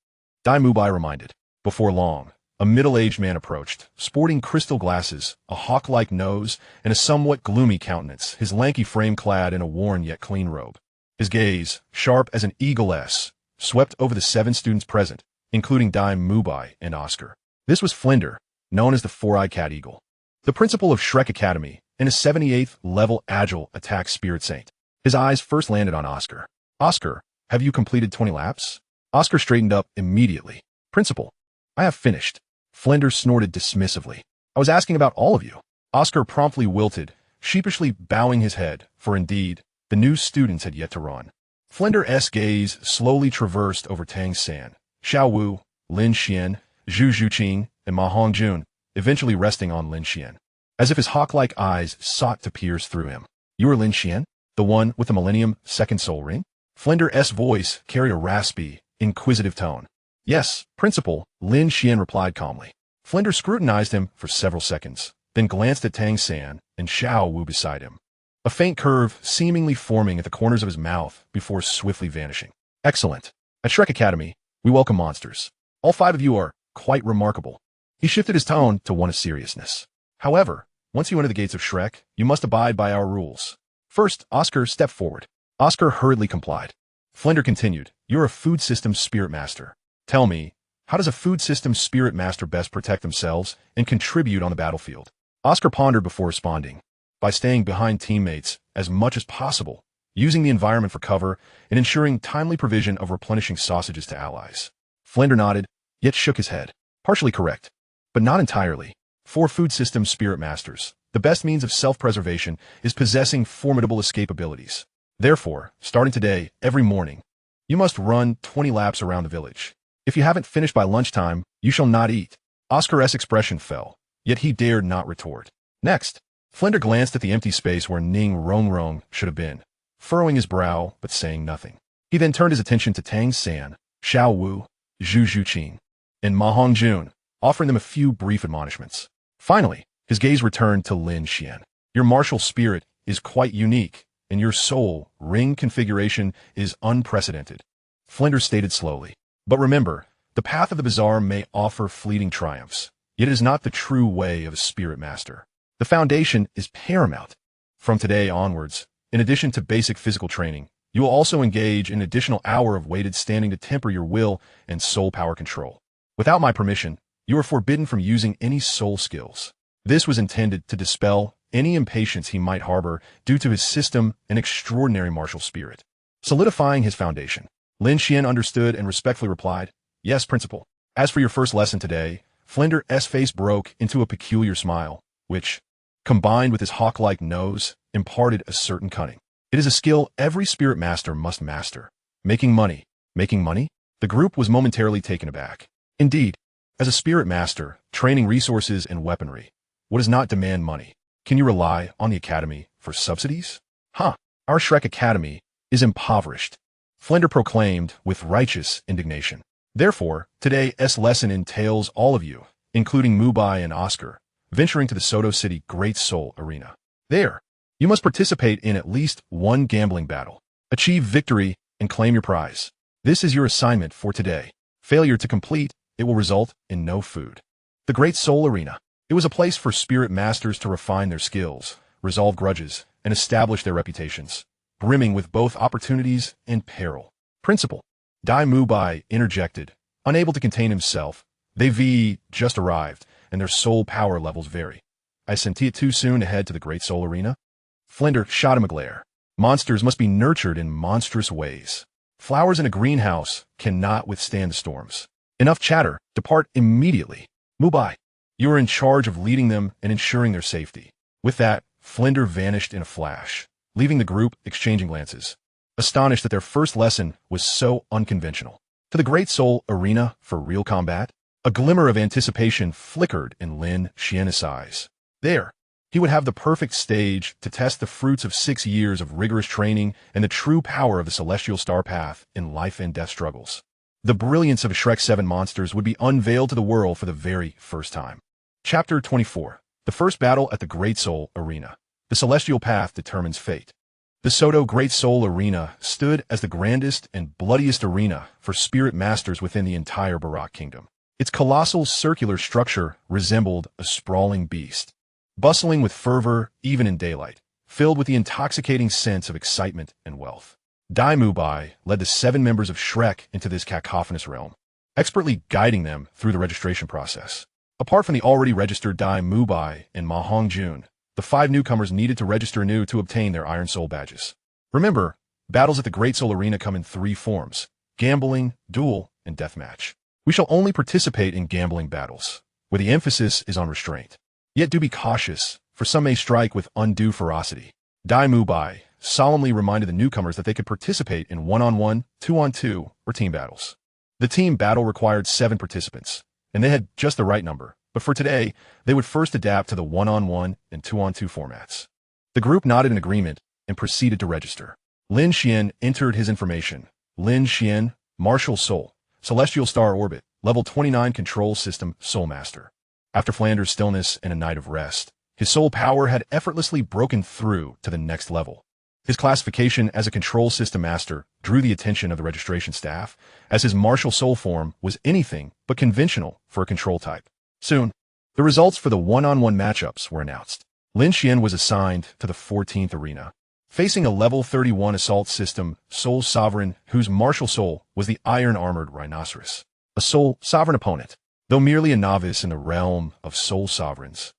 Dai Mubai reminded. Before long, a middle-aged man approached, sporting crystal glasses, a hawk-like nose, and a somewhat gloomy countenance, his lanky frame clad in a worn yet clean robe. His gaze, sharp as an eagle's, swept over the 7 students present, including Dai Mubai and Oscar. This was Flinder, known as the Four-Eyed Cat Eagle, the principal of Shrek Academy and a 78th level agile attack spirit saint. His eyes first landed on Oscar. "Oscar, have you completed 20 laps?" Oscar straightened up immediately. "Principal, I have finished." Flinder snorted dismissively. "I was asking about all of you." Oscar promptly wilted, sheepishly bowing his head, for indeed, the new students had yet to run. Flinder's gaze slowly traversed over Tang San, Xiao Wu, Lin Xuan, Zhu Zhuqing, and Ma Hongjun, eventually resting on Lin Xuan, as if his hawk-like eyes sought to pierce through him. "You are Lin Xuan, the one with the Millennium Second Soul Ring?" Flinder's voice carried a raspy, inquisitive tone. "Yes, Principal," Lin Xuan replied calmly. Flinder scrutinized him for several seconds, then glanced at Tang San and Xiao Wu beside him, a faint curve seemingly forming at the corners of his mouth before swiftly vanishing. "Excellent. At Shrek Academy, we welcome monsters. All 5 of you are quite remarkable." He shifted his tone to one of seriousness. "However, once you enter the gates of Shrek, you must abide by our rules. First, Oscar, step forward." Oscar hurriedly complied. Flinder continued, "You're a food system spirit master. Tell me, how does a food system spirit master best protect themselves and contribute on the battlefield?" Oscar pondered before responding. "By staying behind teammates as much as possible, using the environment for cover, and ensuring timely provision of replenishing sausages to allies." Flinder nodded, yet shook his head. "Partially correct, but not entirely. For food system spirit masters, the best means of self-preservation is possessing formidable escape abilities. Therefore, starting today, every morning, you must run 20 laps around the village. If you haven't finished by lunchtime, you shall not eat." Oscar's expression fell, yet he dared not retort. Next, Flinder glanced at the empty space where Ning Rongrong should have been, furrowing his brow but saying nothing. He then turned his attention to Tang San, Xiao Wu, Zhu Zhuqing, and Ma Hongjun, offering them a few brief admonishments. Finally, his gaze returned to Lin Xuan. "Your martial spirit is quite unique, and your soul ring configuration is unprecedented," Flinder stated slowly. "But remember, the path of the bizarre may offer fleeting triumphs, yet it is not the true way of a spirit master. The foundation is paramount. From today onwards, in addition to basic physical training, you will also engage in an additional hour of weighted standing to temper your will and soul power control. Without my permission, you are forbidden from using any soul skills." This was intended to dispel any impatience he might harbor due to his system and extraordinary martial spirit. Solidifying his foundation, Lin Xuan understood and respectfully replied, "Yes, Principal. As for your first lesson today," Flinder's face broke into a peculiar smile, which, combined with his hawk-like nose, imparted a certain cunning. "It is a skill every spirit master must master. Making money." "Making money?" The group was momentarily taken aback. Indeed, as a spirit master, training resources and weaponry, what does not demand money? Can you rely on the Academy for subsidies? "Huh, our Shrek Academy is impoverished," Flinder proclaimed with righteous indignation. "Therefore, today's lesson entails all of you, including Mubai and Oscar, venturing to the Soto City Great Soul Arena. There, you must participate in at least one gambling battle, achieve victory, and claim your prize. This is your assignment for today. Failure to complete, it will result in no food." The Great Soul Arena. It was a place for spirit masters to refine their skills, resolve grudges, and establish their reputations, brimming with both opportunities and peril. Principal. Dai Mubai interjected, unable to contain himself. They've just arrived, and their soul power levels vary. I sent it too soon to head to the Great Soul Arena? Flinder shot him a glare. Monsters must be nurtured in monstrous ways. Flowers in a greenhouse cannot withstand the storms. Enough chatter. Depart immediately. Mubai. You are in charge of leading them and ensuring their safety. With that, Flinder vanished in a flash, leaving the group exchanging glances, astonished that their first lesson was so unconventional. To the Great Soul Arena for real combat? A glimmer of anticipation flickered in Lin Xuan's eyes. There, he would have the perfect stage to test the fruits of 6 years of rigorous training and the true power of the celestial star path in life and death struggles. The brilliance of Shrek 7 monsters would be unveiled to the world for the very first time. Chapter 24. The first battle at the Great Soul Arena. The celestial path determines fate. The Soto Great Soul Arena stood as the grandest and bloodiest arena for spirit masters within the entire Barak Kingdom. Its colossal circular structure resembled a sprawling beast, bustling with fervor even in daylight, filled with the intoxicating sense of excitement and wealth. Dai Mubai led the 7 members of Shrek into this cacophonous realm, expertly guiding them through the registration process. Apart from the already registered Dai Mubai and Ma Hongjun, the 5 newcomers needed to register anew to obtain their Iron Soul badges. Remember, battles at the Great Soul Arena come in 3 forms: gambling, duel, and deathmatch. We shall only participate in gambling battles, where the emphasis is on restraint. Yet do be cautious, for some may strike with undue ferocity. Dai Mubai solemnly reminded the newcomers that they could participate in 1-on-1, 2-on-2, or team battles. The team battle required 7 participants, and they had just the right number, but for today, they would first adapt to the 1-on-1 and 2-on-2 formats. The group nodded in agreement and proceeded to register. Lin Xuan entered his information. Lin Xuan, Martial Soul, Celestial Star Orbit, Level 29 Control System Soul Master. After Flander's stillness and a night of rest, his soul power had effortlessly broken through to the next level. His classification as a Control System Master drew the attention of the registration staff, as his martial soul form was anything but conventional for a control type. Soon, the results for the 1-on-1 matchups were announced. Lin Xuan was assigned to the 14th arena, facing a Level 31 Assault System Soul Sovereign whose martial soul was the Iron-Armored Rhinoceros. A Soul Sovereign opponent, though merely a novice in the realm of Soul Sovereigns,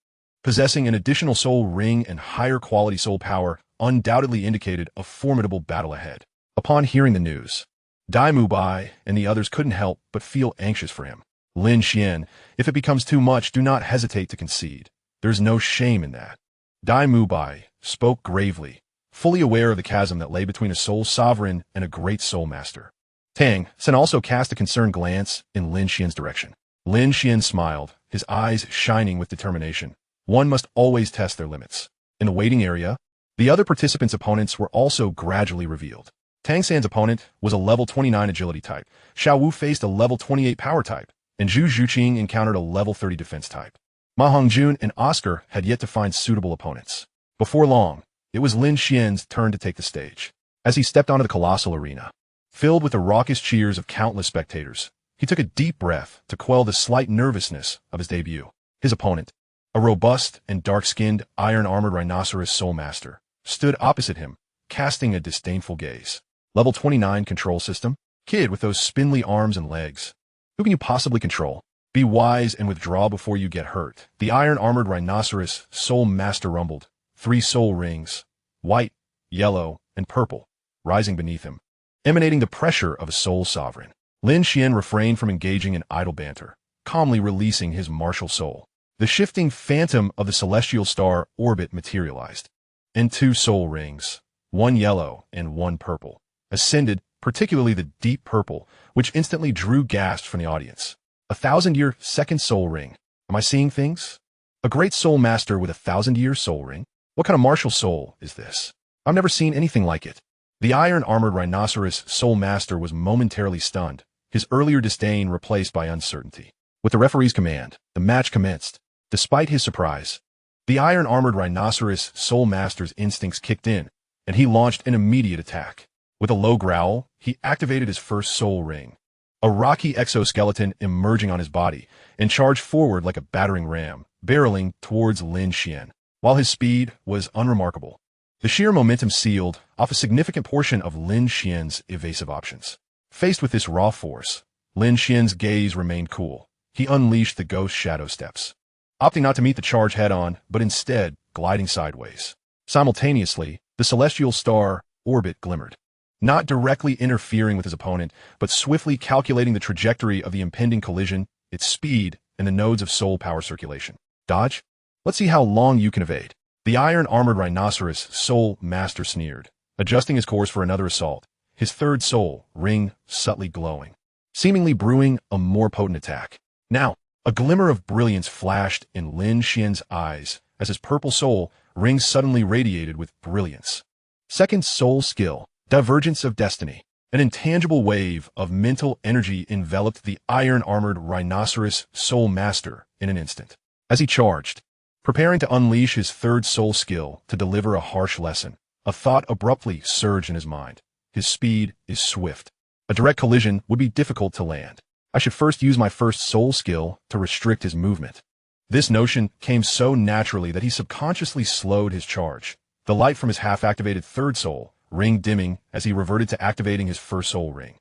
possessing an additional soul ring and higher quality soul power, undoubtedly indicated a formidable battle ahead. Upon hearing the news, Dai Mubai and the others couldn't help but feel anxious for him. Lin Xuan, if it becomes too much, do not hesitate to concede. There's no shame in that. Dai Mubai spoke gravely, fully aware of the chasm that lay between a soul sovereign and a great soul master. Tang San also cast a concerned glance in Lin Xuan's direction. Lin Xuan smiled, his eyes shining with determination. One must always test their limits. In the waiting area, the other participants' opponents were also gradually revealed. Tang San's opponent was a Level 29 Agility type. Xiao Wu faced a Level 28 Power type, and Zhu Zhuqing encountered a Level 30 Defense type. Ma Hongjun and Oscar had yet to find suitable opponents. Before long, it was Lin Xuan's turn to take the stage. As he stepped onto the colossal arena, filled with the raucous cheers of countless spectators, he took a deep breath to quell the slight nervousness of his debut. His opponent, a robust and dark-skinned iron-armored rhinoceros soul master, stood opposite him, casting a disdainful gaze. Level 29 control system? Kid with those spindly arms and legs. Who can you possibly control? Be wise and withdraw before you get hurt. The iron-armored rhinoceros soul master rumbled, 3 soul rings, white, yellow, and purple, rising beneath him, emanating the pressure of a soul sovereign. Lin Xuan refrained from engaging in idle banter, calmly releasing his martial soul. The shifting phantom of the celestial star orbit materialized, and 2 soul rings, 1 yellow and 1 purple, ascended, particularly the deep purple, which instantly drew gasps from the audience. 1,000-year second soul ring. Am I seeing things? A great soul master with 1,000-year soul ring? What kind of martial soul is this? I've never seen anything like it. The iron-armored rhinoceros soul master was momentarily stunned, his earlier disdain replaced by uncertainty. With the referee's command, the match commenced. Despite his surprise, the iron-armored rhinoceros soul master's instincts kicked in, and he launched an immediate attack. With a low growl, he activated his first soul ring, a rocky exoskeleton emerging on his body, and charged forward like a battering ram, barreling towards Lin Xuan. while his speed was unremarkable. The sheer momentum sealed off a significant portion of Lin Xuan's evasive options. Faced with this raw force, Lin Xuan's gaze remained cool. He unleashed the ghost shadow steps, opting not to meet the charge head-on, but instead gliding sideways. Simultaneously, the celestial star orbit glimmered, not directly interfering with his opponent, but swiftly calculating the trajectory of the impending collision, its speed, and the nodes of soul power circulation. Dodge? Let's see how long you can evade. The iron-armored rhinoceros soul master sneered, adjusting his course for another assault, his third soul ring subtly glowing, seemingly brewing a more potent attack. Now, a glimmer of brilliance flashed in Lin Xuan's eyes as his purple soul ring suddenly radiated with brilliance. Second soul skill, Divergence of Destiny. An intangible wave of mental energy enveloped the iron-armored rhinoceros soul master in an instant. As he charged, preparing to unleash his third soul skill to deliver a harsh lesson, a thought abruptly surged in his mind. His speed is swift. A direct collision would be difficult to land. I should first use my first soul skill to restrict his movement. This notion came so naturally that he subconsciously slowed his charge, the light from his half-activated third soul ring dimming as he reverted to activating his first soul ring,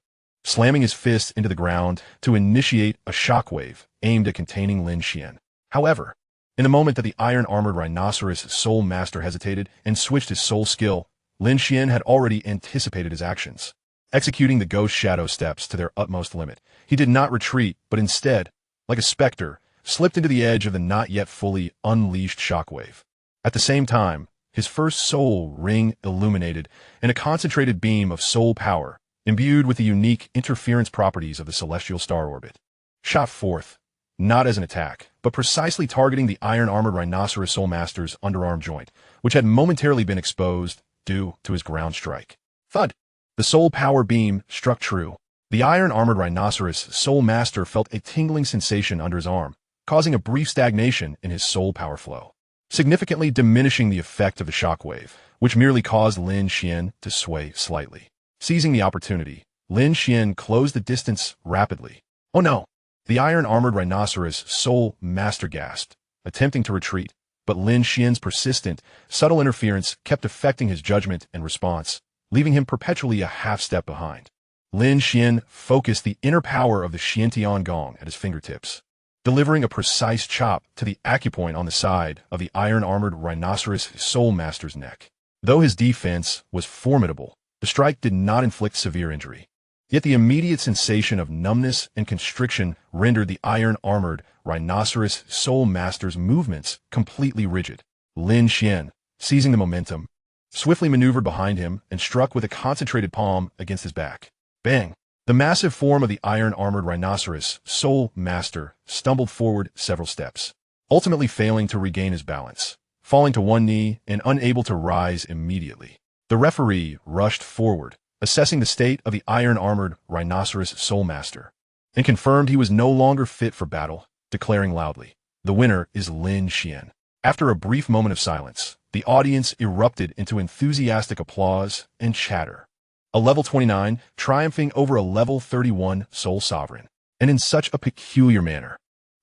slamming his fist into the ground to initiate a shockwave aimed at containing Lin Xuan. However, in the moment that the iron-armored rhinoceros soul master hesitated and switched his soul skill, Lin Xuan had already anticipated his actions. Executing the ghost shadow steps to their utmost limit, he did not retreat, but instead, like a specter, slipped into the edge of the not yet fully unleashed shockwave. At the same time, his first soul ring illuminated in a concentrated beam of soul power, imbued with the unique interference properties of the celestial star orbit. Shot forth, not as an attack, but precisely targeting the iron-armored rhinoceros soul master's underarm joint, which had momentarily been exposed due to his ground strike. Thud! The soul power beam struck true. The iron-armored rhinoceros soul master felt a tingling sensation under his arm, causing a brief stagnation in his soul power flow, significantly diminishing the effect of the shockwave, which merely caused Lin Xuan to sway slightly. Seizing the opportunity, Lin Xuan closed the distance rapidly. Oh no! The iron-armored rhinoceros soul master gasped, attempting to retreat, but Lin Xuan's persistent, subtle interference kept affecting his judgment and response, leaving him perpetually a half-step behind. Lin Xuan focused the inner power of the Xiantian Gong at his fingertips, delivering a precise chop to the acupoint on the side of the iron-armored rhinoceros soul master's neck. Though his defense was formidable, the strike did not inflict severe injury. Yet the immediate sensation of numbness and constriction rendered the iron-armored rhinoceros soul master's movements completely rigid. Lin Xuan, seizing the momentum, swiftly maneuvered behind him and struck with a concentrated palm against his back. Bang! The massive form of the iron-armored rhinoceros soul master stumbled forward several steps, ultimately failing to regain his balance, falling to one knee and unable to rise immediately. The referee rushed forward, assessing the state of the iron-armored rhinoceros soul master, and confirmed he was no longer fit for battle, declaring loudly, "The winner is Lin Xuan." After a brief moment of silence, the audience erupted into enthusiastic applause and chatter. A level 29 triumphing over a level 31 soul sovereign, and in such a peculiar manner.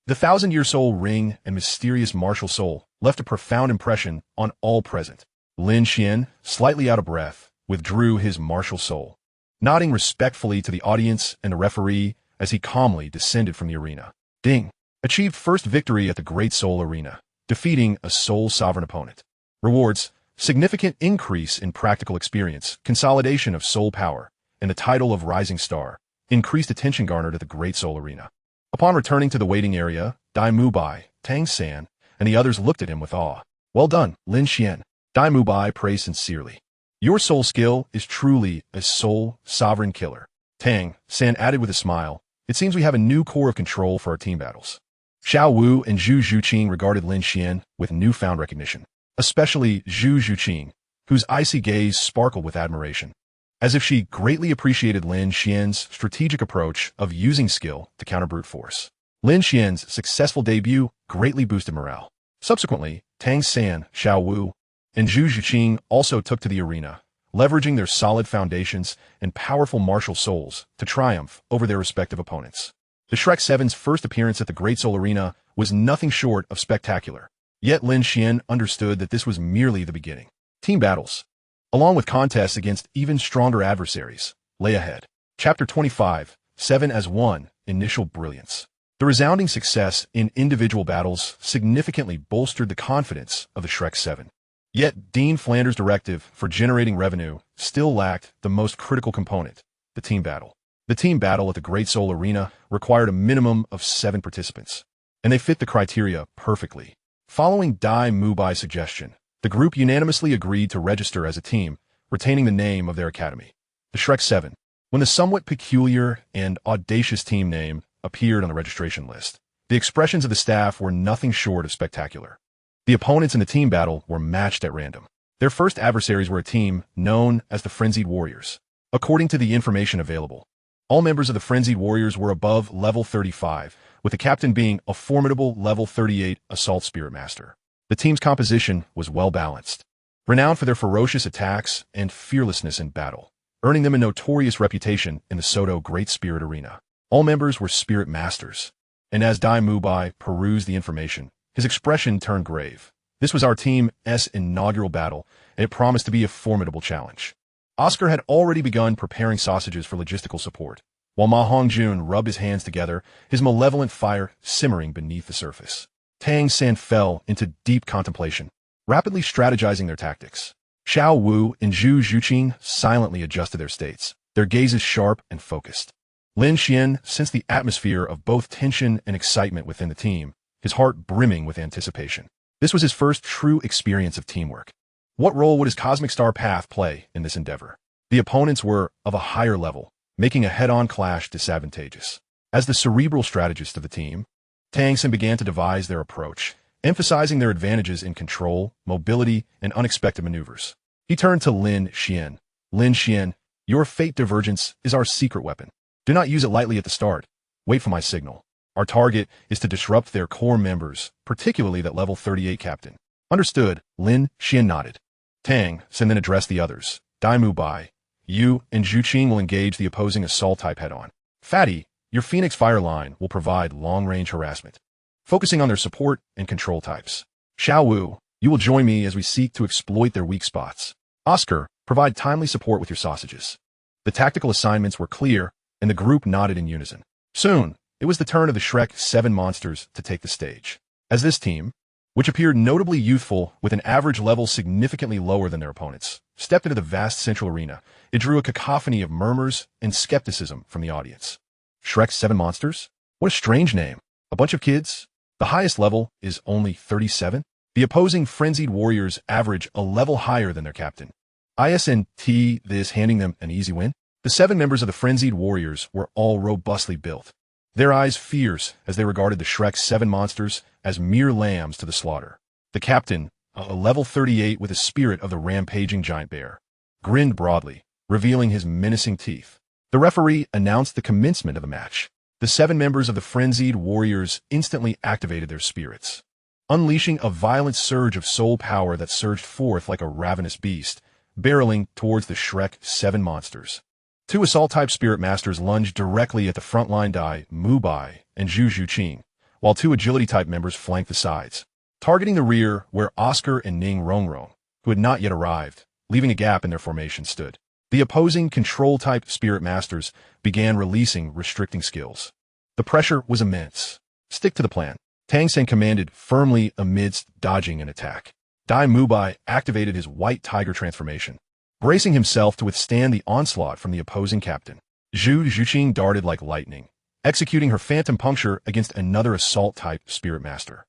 The thousand-year soul ring and mysterious martial soul left a profound impression on all present. Lin Xuan, slightly out of breath, withdrew his martial soul, nodding respectfully to the audience and the referee as he calmly descended from the arena. Ding! Achieved first victory at the Great Soul Arena, defeating a soul sovereign opponent. Rewards: significant increase in practical experience, consolidation of soul power, and the title of Rising Star. Increased attention garnered at the Great Soul Arena. Upon returning to the waiting area, Dai Mubai, Tang San, and the others looked at him with awe. "Well done, Lin Xuan." Dai Mubai praised sincerely. "Your soul skill is truly a soul sovereign killer." Tang San added with a smile, "It seems we have a new core of control for our team battles." Xiao Wu and Zhu Zhuqing regarded Lin Xuan with newfound recognition, especially Zhu Zhuqing, whose icy gaze sparkled with admiration, as if she greatly appreciated Lin Xuan's strategic approach of using skill to counter brute force. Lin Xuan's successful debut greatly boosted morale. Subsequently, Tang San, Xiao Wu, and Zhu Zhuqing also took to the arena, leveraging their solid foundations and powerful martial souls to triumph over their respective opponents. The Shrek 7's first appearance at the Great Soul Arena was nothing short of spectacular. Yet Lin Xuan understood that this was merely the beginning. Team battles, along with contests against even stronger adversaries, lay ahead. Chapter 25, 7 as 1, Initial Brilliance. The resounding success in individual battles significantly bolstered the confidence of the Shrek 7. Yet Dean Flanders' directive for generating revenue still lacked the most critical component, the team battle. The team battle at the Great Soul Arena required a minimum of 7 participants, and they fit the criteria perfectly. Following Dai Mubai's suggestion, the group unanimously agreed to register as a team, retaining the name of their academy, the Shrek 7. When the somewhat peculiar and audacious team name appeared on the registration list, the expressions of the staff were nothing short of spectacular. The opponents in the team battle were matched at random. Their first adversaries were a team known as the Frenzied Warriors. According to the information available, all members of the Frenzied Warriors were above level 35, with the captain being a formidable level 38 Assault Spirit Master. The team's composition was well-balanced, renowned for their ferocious attacks and fearlessness in battle, earning them a notorious reputation in the Soto Great Spirit Arena. All members were Spirit Masters, and as Dai Mubai perused the information, his expression turned grave. This was our team's inaugural battle, and it promised to be a formidable challenge. Oscar had already begun preparing sausages for logistical support, while Ma Hongjun rubbed his hands together, his malevolent fire simmering beneath the surface. Tang San fell into deep contemplation, rapidly strategizing their tactics. Xiao Wu and Zhu Zhuqing silently adjusted their states, their gazes sharp and focused. Lin Xuan sensed the atmosphere of both tension and excitement within the team, his heart brimming with anticipation. This was his first true experience of teamwork. What role would his cosmic star path play in this endeavor? The opponents were of a higher level, making a head-on clash disadvantageous. As the cerebral strategist of the team, Tang San began to devise their approach, emphasizing their advantages in control, mobility, and unexpected maneuvers. He turned to Lin Xuan. Lin Xuan, your fate divergence is our secret weapon. Do not use it lightly at the start. Wait for my signal. Our target is to disrupt their core members, particularly that level 38 captain. Understood, Lin Xuan nodded. Tang San then addressed the others. Dai Mubai, you and Zhuqing will engage the opposing assault type head-on. Fatty, your Phoenix Fire line will provide long-range harassment, focusing on their support and control types. Xiao Wu, you will join me as we seek to exploit their weak spots. Oscar, provide timely support with your sausages. The tactical assignments were clear, and the group nodded in unison. Soon, it was the turn of the Shrek 7 monsters to take the stage. As this team, which appeared notably youthful with an average level significantly lower than their opponents, stepped into the vast central arena, it drew a cacophony of murmurs and skepticism from the audience. Shrek 7 monsters? What a strange name. A bunch of kids? The highest level is only 37? The opposing Frenzied Warriors average a level higher than their captain. Isn't this handing them an easy win? The 7 members of the Frenzied Warriors were all robustly built, their eyes fierce as they regarded the Shrek 7 monsters as mere lambs to the slaughter. The captain, a level 38 with the spirit of the rampaging giant bear, grinned broadly, revealing his menacing teeth. The referee announced the commencement of the match. The 7 members of the Frenzied Warriors instantly activated their spirits, unleashing a violent surge of soul power that surged forth like a ravenous beast, barreling towards the Shrek 7 monsters. 2 Assault-type Spirit Masters lunged directly at the frontline Dai Mubai and Zhu Zhuqing, while 2 Agility-type members flanked the sides, targeting the rear where Oscar and Ning Rongrong, who had not yet arrived, leaving a gap in their formation, stood. The opposing Control-type Spirit Masters began releasing restricting skills. The pressure was immense. Stick to the plan, Tang San commanded firmly amidst dodging an attack. Dai Mubai activated his White Tiger transformation, bracing himself to withstand the onslaught from the opposing captain. Zhu Zhuqing darted like lightning, executing her Phantom Puncture against another Assault-type Spirit Master.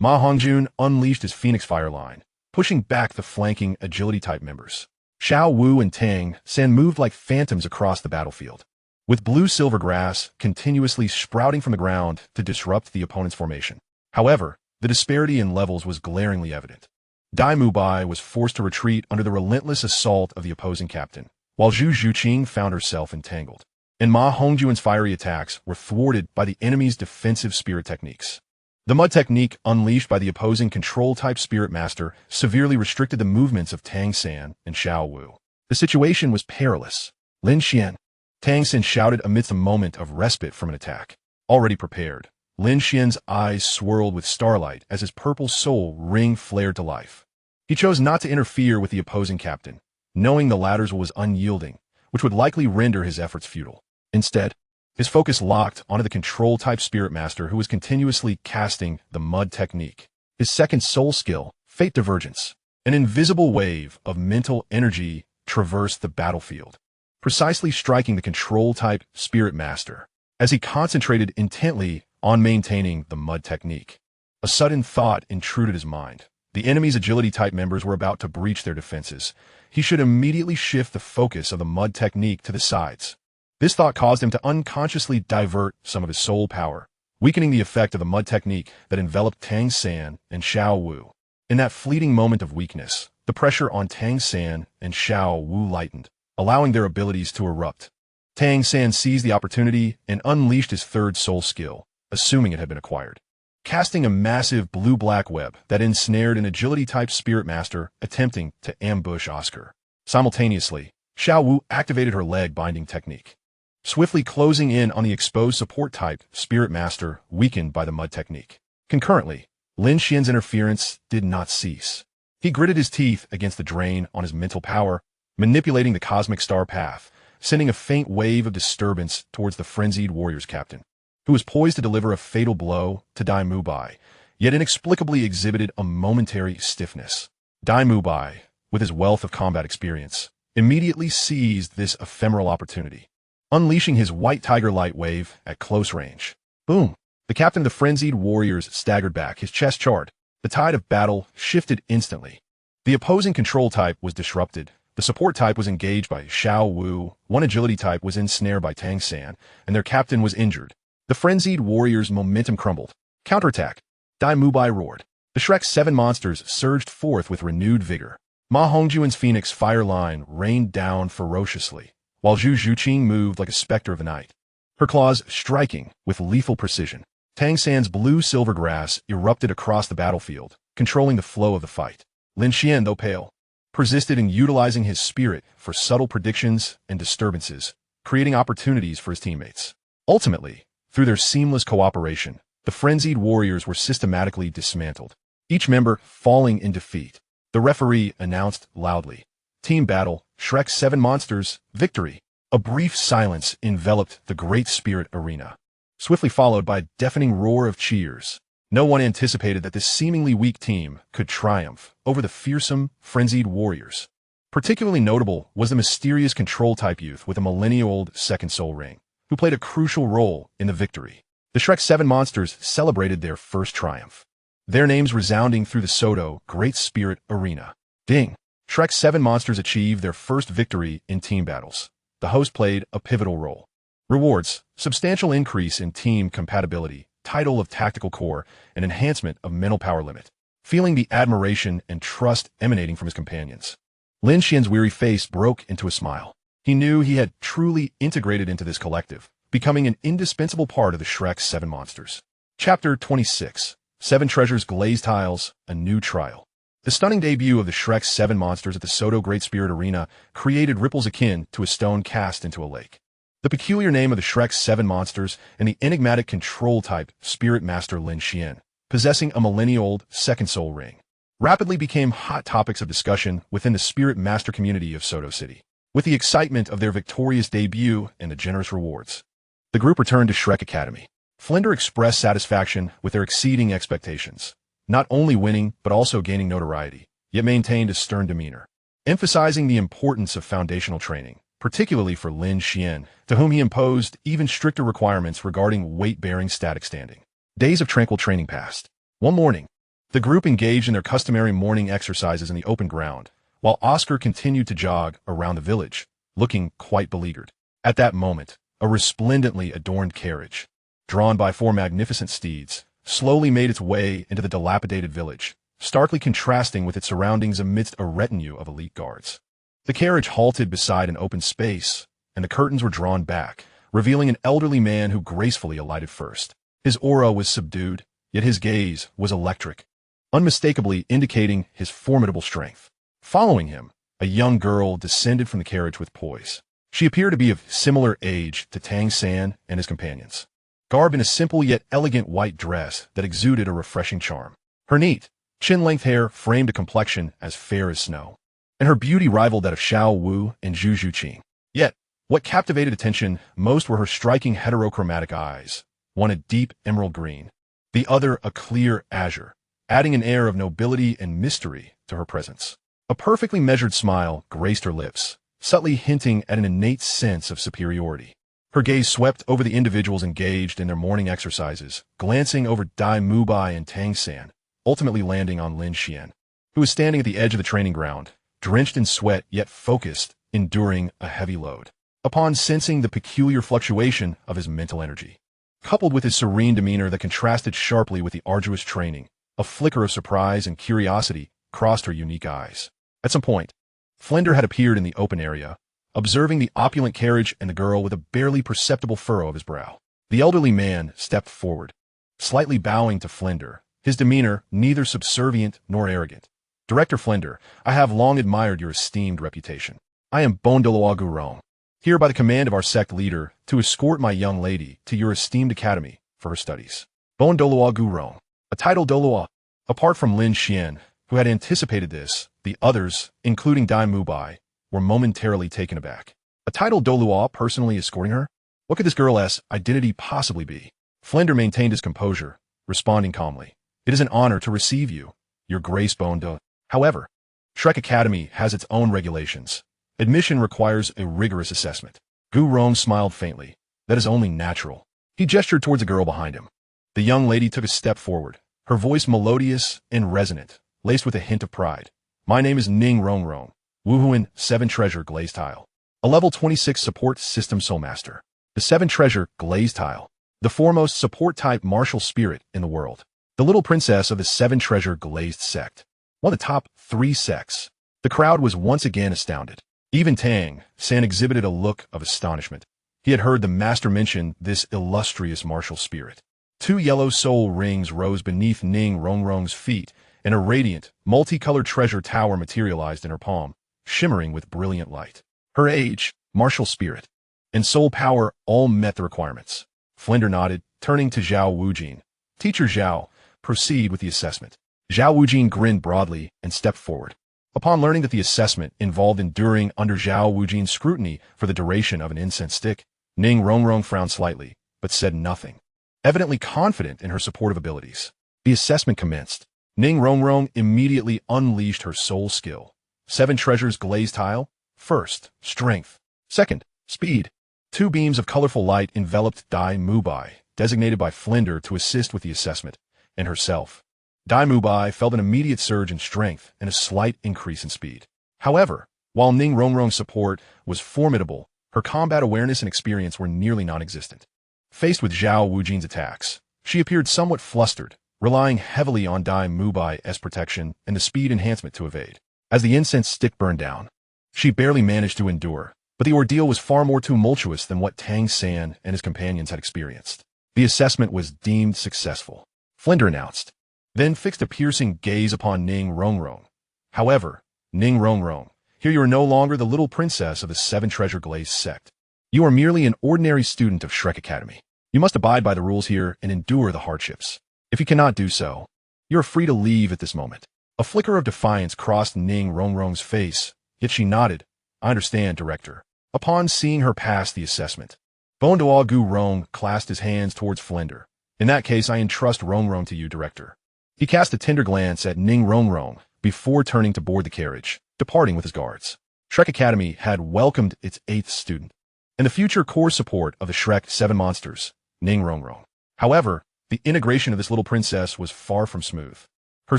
Ma Hongjun unleashed his Phoenix Fire line, pushing back the flanking Agility-type members. Xiao Wu and Tang San moved like phantoms across the battlefield, with blue-silver grass continuously sprouting from the ground to disrupt the opponent's formation. However, the disparity in levels was glaringly evident. Dai Mubai was forced to retreat under the relentless assault of the opposing captain, while Zhu Zhuqing found herself entangled. And Ma Hongjuan's fiery attacks were thwarted by the enemy's defensive spirit techniques. The mud technique unleashed by the opposing control-type Spirit Master severely restricted the movements of Tang San and Xiao Wu. The situation was perilous. Lin Xuan, Tang San shouted amidst a moment of respite from an attack. Already prepared, Lin Xuan's eyes swirled with starlight as his purple soul ring flared to life. He chose not to interfere with the opposing captain, knowing the latter's was unyielding, which would likely render his efforts futile. Instead, his focus locked onto the control-type spirit master who was continuously casting the mud technique. His second soul skill, Fate Divergence. An invisible wave of mental energy traversed the battlefield, precisely striking the control-type spirit master as he concentrated intently on maintaining the mud technique. A sudden thought intruded his mind. The enemy's agility-type members were about to breach their defenses. He should immediately shift the focus of the mud technique to the sides. This thought caused him to unconsciously divert some of his soul power, weakening the effect of the mud technique that enveloped Tang San and Xiao Wu. In that fleeting moment of weakness, the pressure on Tang San and Xiao Wu lightened, allowing their abilities to erupt. Tang San seized the opportunity and unleashed his third soul skill, assuming it had been acquired, casting a massive blue-black web that ensnared an agility-type spirit master attempting to ambush Oscar. Simultaneously, Xiao Wu activated her leg binding technique, swiftly closing in on the exposed support-type spirit master weakened by the mud technique. Concurrently, Lin Xuan's interference did not cease. He gritted his teeth against the drain on his mental power, manipulating the cosmic star path, sending a faint wave of disturbance towards the frenzied warrior's captain, who was poised to deliver a fatal blow to Dai Mubai, yet inexplicably exhibited a momentary stiffness. Dai Mubai, with his wealth of combat experience, immediately seized this ephemeral opportunity, unleashing his white tiger light wave at close range. Boom! The captain of the frenzied warriors staggered back, his chest charred. The tide of battle shifted instantly. The opposing control type was disrupted. The support type was engaged by Xiao Wu, one agility type was ensnared by Tang San, and their captain was injured. The frenzied warriors' momentum crumbled. Counterattack! Dai Mubai roared. The Shrek 7 monsters surged forth with renewed vigor. Ma Hongjuan's phoenix fire line rained down ferociously, while Zhu Zhuqing moved like a specter of the night, her claws striking with lethal precision. Tang San's blue-silver grass erupted across the battlefield, controlling the flow of the fight. Lin Xuan, though pale, persisted in utilizing his spirit for subtle predictions and disturbances, creating opportunities for his teammates. Ultimately, through their seamless cooperation, the frenzied warriors were systematically dismantled, each member falling in defeat. The referee announced loudly, "Team battle, Shrek 7 monsters, victory." A brief silence enveloped the Great Spirit Arena, swiftly followed by a deafening roar of cheers. No one anticipated that this seemingly weak team could triumph over the fearsome, frenzied warriors. Particularly notable was the mysterious control-type youth with a millennia-old second soul ring, who played a crucial role in the victory. The Shrek 7 monsters celebrated their first triumph, their names resounding through the Soto Great Spirit Arena. Ding! Shrek 7 monsters achieved their first victory in team battles. The host played a pivotal role. Rewards: substantial increase in team compatibility, title of tactical core, and enhancement of mental power limit. Feeling the admiration and trust emanating from his companions, Lin Xuan's weary face broke into a smile. He knew he had truly integrated into this collective, becoming an indispensable part of the Shrek 7 monsters. Chapter 26. 7 Treasures Glazed Tiles, A New Trial. The stunning debut of the Shrek 7 monsters at the Soto Great Spirit Arena created ripples akin to a stone cast into a lake. The peculiar name of the Shrek 7 monsters and the enigmatic control-type Spirit Master Lin Xuan, possessing a millennia-old second soul ring, rapidly became hot topics of discussion within the Spirit Master community of Soto City. With the excitement of their victorious debut and the generous rewards, the group returned to Shrek Academy. Flinder expressed satisfaction with their exceeding expectations, not only winning but also gaining notoriety, yet maintained a stern demeanor, emphasizing the importance of foundational training, particularly for Lin Xuan, to whom he imposed even stricter requirements regarding weight-bearing static standing. Days of tranquil training passed. One morning, the group engaged in their customary morning exercises in the open ground, while Oscar continued to jog around the village, looking quite beleaguered. At that moment, a resplendently adorned carriage, drawn by 4 magnificent steeds, slowly made its way into the dilapidated village, starkly contrasting with its surroundings amidst a retinue of elite guards. The carriage halted beside an open space, and the curtains were drawn back, revealing an elderly man who gracefully alighted first. His aura was subdued, yet his gaze was electric, unmistakably indicating his formidable strength. Following him, a young girl descended from the carriage with poise. She appeared to be of similar age to Tang San and his companions. garbed in a simple yet elegant white dress that exuded a refreshing charm. Her neat, chin-length hair framed a complexion as fair as snow, and her beauty rivaled that of Xiao Wu and Zhu Zhuqing. Yet, what captivated attention most were her striking heterochromatic eyes, one a deep emerald green, the other a clear azure, adding an air of nobility and mystery to her presence. A perfectly measured smile graced her lips, subtly hinting at an innate sense of superiority. Her gaze swept over the individuals engaged in their morning exercises, glancing over Dai Mubai and Tang San, ultimately landing on Lin Xuan, who was standing at the edge of the training ground, drenched in sweat yet focused, enduring a heavy load. Upon sensing the peculiar fluctuation of his mental energy, coupled with his serene demeanor that contrasted sharply with the arduous training, a flicker of surprise and curiosity crossed her unique eyes. At some point, Flender had appeared in the open area, observing the opulent carriage and the girl with a barely perceptible furrow of his brow. The elderly man stepped forward, slightly bowing to Flender, his demeanor neither subservient nor arrogant. "Director Flender, I have long admired your esteemed reputation. I am Douluo Gurong, here by the command of our sect leader to escort my young lady to your esteemed academy for her studies." Douluo Gurong, a title Douluo. Apart from Lin Xuan, who had anticipated this, the others, including Dai Mubai, were momentarily taken aback. A title Douluo personally escorting her? What could this girl's identity possibly be? Flender maintained his composure, responding calmly. "It is an honor to receive you, your grace Bondo." However, Shrek Academy has its own regulations. Admission requires a rigorous assessment. Gu Rong smiled faintly. "That is only natural." He gestured towards a girl behind him. The young lady took a step forward, her voice melodious and resonant, laced with a hint of pride. "My name is Ning Rongrong, Wuhuan 7 Treasure Glazed Tile, a level 26 support system soul master. The 7 Treasure Glazed Tile, the foremost support-type martial spirit in the world. The little princess of the 7 Treasure Glazed sect. One of the top 3 sects." The crowd was once again astounded. Even Tang San exhibited a look of astonishment. He had heard the master mention this illustrious martial spirit. 2 yellow soul rings rose beneath Ning Rongrong's feet, and a radiant, multicolored treasure tower materialized in her palm, shimmering with brilliant light. Her age, martial spirit, and soul power all met the requirements. Flender nodded, turning to Xiao Wujin. "Teacher Xiao, proceed with the assessment." Xiao Wujin grinned broadly and stepped forward. Upon learning that the assessment involved enduring under Xiao Wujin's scrutiny for the duration of an incense stick, Ning Rongrong frowned slightly, but said nothing, evidently confident in her supportive abilities. The assessment commenced. Ning Rongrong immediately unleashed her soul skill. 7 Treasures Glazed Tile. First, strength. Second, speed. 2 beams of colorful light enveloped Dai Mubai, designated by Flender to assist with the assessment, and herself. Dai Mubai felt an immediate surge in strength and a slight increase in speed. However, while Ning Rongrong's support was formidable, her combat awareness and experience were nearly non-existent. Faced with Xiao Wujin's attacks, she appeared somewhat flustered, relying heavily on Dai Mubai's protection and the speed enhancement to evade. As the incense stick burned down, she barely managed to endure, but the ordeal was far more tumultuous than what Tang San and his companions had experienced. The assessment was deemed successful, Flender announced, then fixed a piercing gaze upon Ning Rongrong. "However, Ning Rongrong, here you are no longer the little princess of the 7 Treasure Glazed sect. You are merely an ordinary student of Shrek Academy. You must abide by the rules here and endure the hardships. If you cannot do so, you are free to leave at this moment." A flicker of defiance crossed Ning Rongrong's face, yet she nodded. "I understand, Director." Upon seeing her pass the assessment, Bondoa Gu Rong clasped his hands towards Flender. "In that case, I entrust Rongrong to you, Director." He cast a tender glance at Ning Rongrong before turning to board the carriage, departing with his guards. Shrek Academy had welcomed its 8th student, and the future core support of the Shrek 7 monsters, Ning Rongrong. However, the integration of this little princess was far from smooth. Her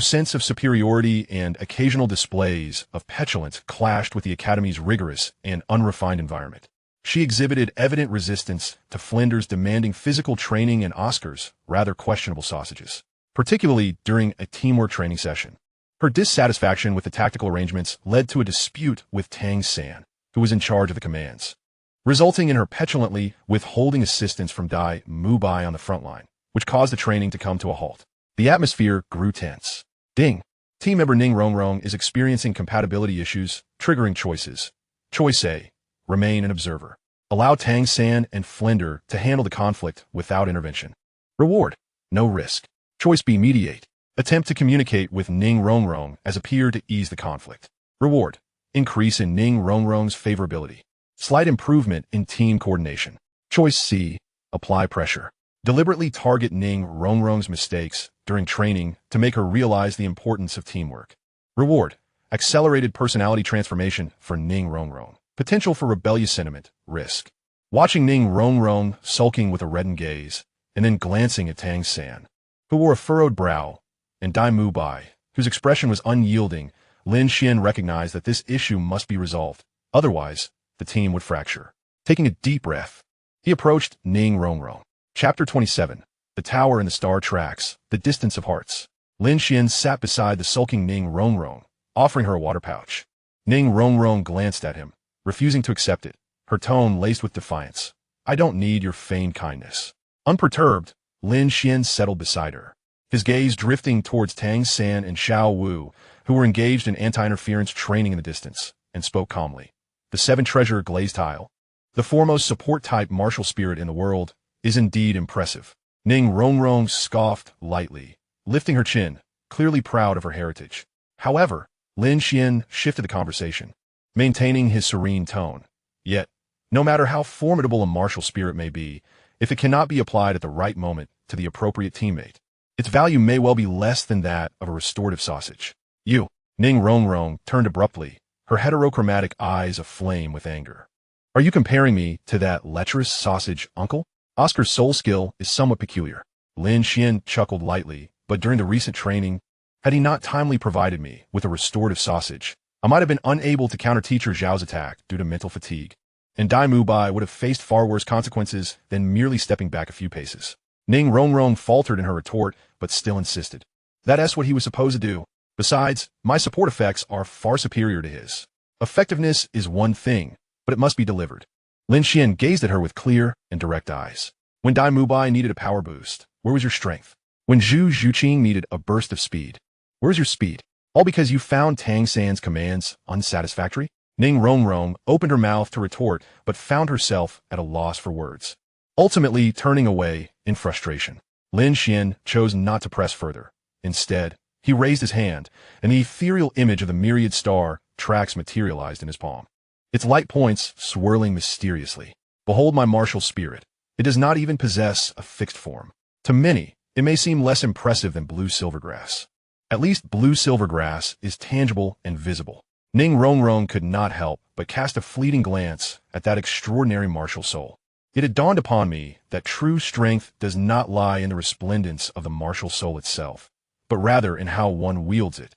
sense of superiority and occasional displays of petulance clashed with the Academy's rigorous and unrefined environment. She exhibited evident resistance to Flender's demanding physical training and Oscar's rather questionable sausages, particularly during a teamwork training session. Her dissatisfaction with the tactical arrangements led to a dispute with Tang San, who was in charge of the commands, resulting in her petulantly withholding assistance from Dai Mubai on the front line, which caused the training to come to a halt. The atmosphere grew tense. Ding! Team member Ning Rongrong is experiencing compatibility issues, triggering choices. Choice A. Remain an observer. Allow Tang San and Flinder to handle the conflict without intervention. Reward: no risk. Choice B: mediate. Attempt to communicate with Ning Rongrong as a peer to ease the conflict. Reward: increase in Ning Rongrong's favorability. Slight improvement in team coordination. Choice C: apply pressure. Deliberately target Ning Rongrong's mistakes during training to make her realize the importance of teamwork. Reward: accelerated personality transformation for Ning Rongrong. Potential for rebellious sentiment. Risk: watching Ning Rongrong sulking with a reddened gaze, and then glancing at Tang San, who wore a furrowed brow, and Dai Mu Bai, whose expression was unyielding. Lin Xuan recognized that this issue must be resolved. Otherwise, the team would fracture. Taking a deep breath, he approached Ning Rongrong. Chapter 27. The Tower and the Star Tracks, The Distance of Hearts. Lin Xuan sat beside the sulking Ning Rongrong, offering her a water pouch. Ning Rongrong glanced at him, refusing to accept it, her tone laced with defiance. I don't need your feigned kindness. Unperturbed, Lin Xuan settled beside her, his gaze drifting towards Tang San and Xiao Wu, who were engaged in anti-interference training in the distance, and spoke calmly. The Seven Treasure Glazed Tile, the foremost support-type martial spirit in the world, is indeed impressive. Ning Rongrong scoffed lightly, lifting her chin, clearly proud of her heritage. However, Lin Xuan shifted the conversation, maintaining his serene tone. Yet, no matter how formidable a martial spirit may be, if it cannot be applied at the right moment to the appropriate teammate, its value may well be less than that of a restorative sausage. You, Ning Rongrong turned abruptly, her heterochromatic eyes aflame with anger. Are you comparing me to that lecherous sausage, uncle? Oscar's soul skill is somewhat peculiar. Lin Xuan chuckled lightly, but during the recent training, had he not timely provided me with a restorative sausage, I might have been unable to counter Teacher Zhao's attack due to mental fatigue, and Dai Mu Bai would have faced far worse consequences than merely stepping back a few paces. Ning Rongrong faltered in her retort, but still insisted. That's what he was supposed to do. Besides, my support effects are far superior to his. Effectiveness is one thing, but it must be delivered. Lin Xuan gazed at her with clear and direct eyes. When Dai Mu Bai needed a power boost, where was your strength? When Zhu Zhuqing needed a burst of speed, where's your speed? All because you found Tang San's commands unsatisfactory? Ning Rongrong opened her mouth to retort, but found herself at a loss for words, ultimately turning away in frustration. Lin Xuan chose not to press further. Instead, he raised his hand, and the ethereal image of the myriad star tracks materialized in his palm, its light points swirling mysteriously. Behold my martial spirit. It does not even possess a fixed form. To many, it may seem less impressive than blue silvergrass. At least blue silvergrass is tangible and visible. Ning Rongrong could not help but cast a fleeting glance at that extraordinary martial soul. It had dawned upon me that true strength does not lie in the resplendence of the martial soul itself, but rather in how one wields it,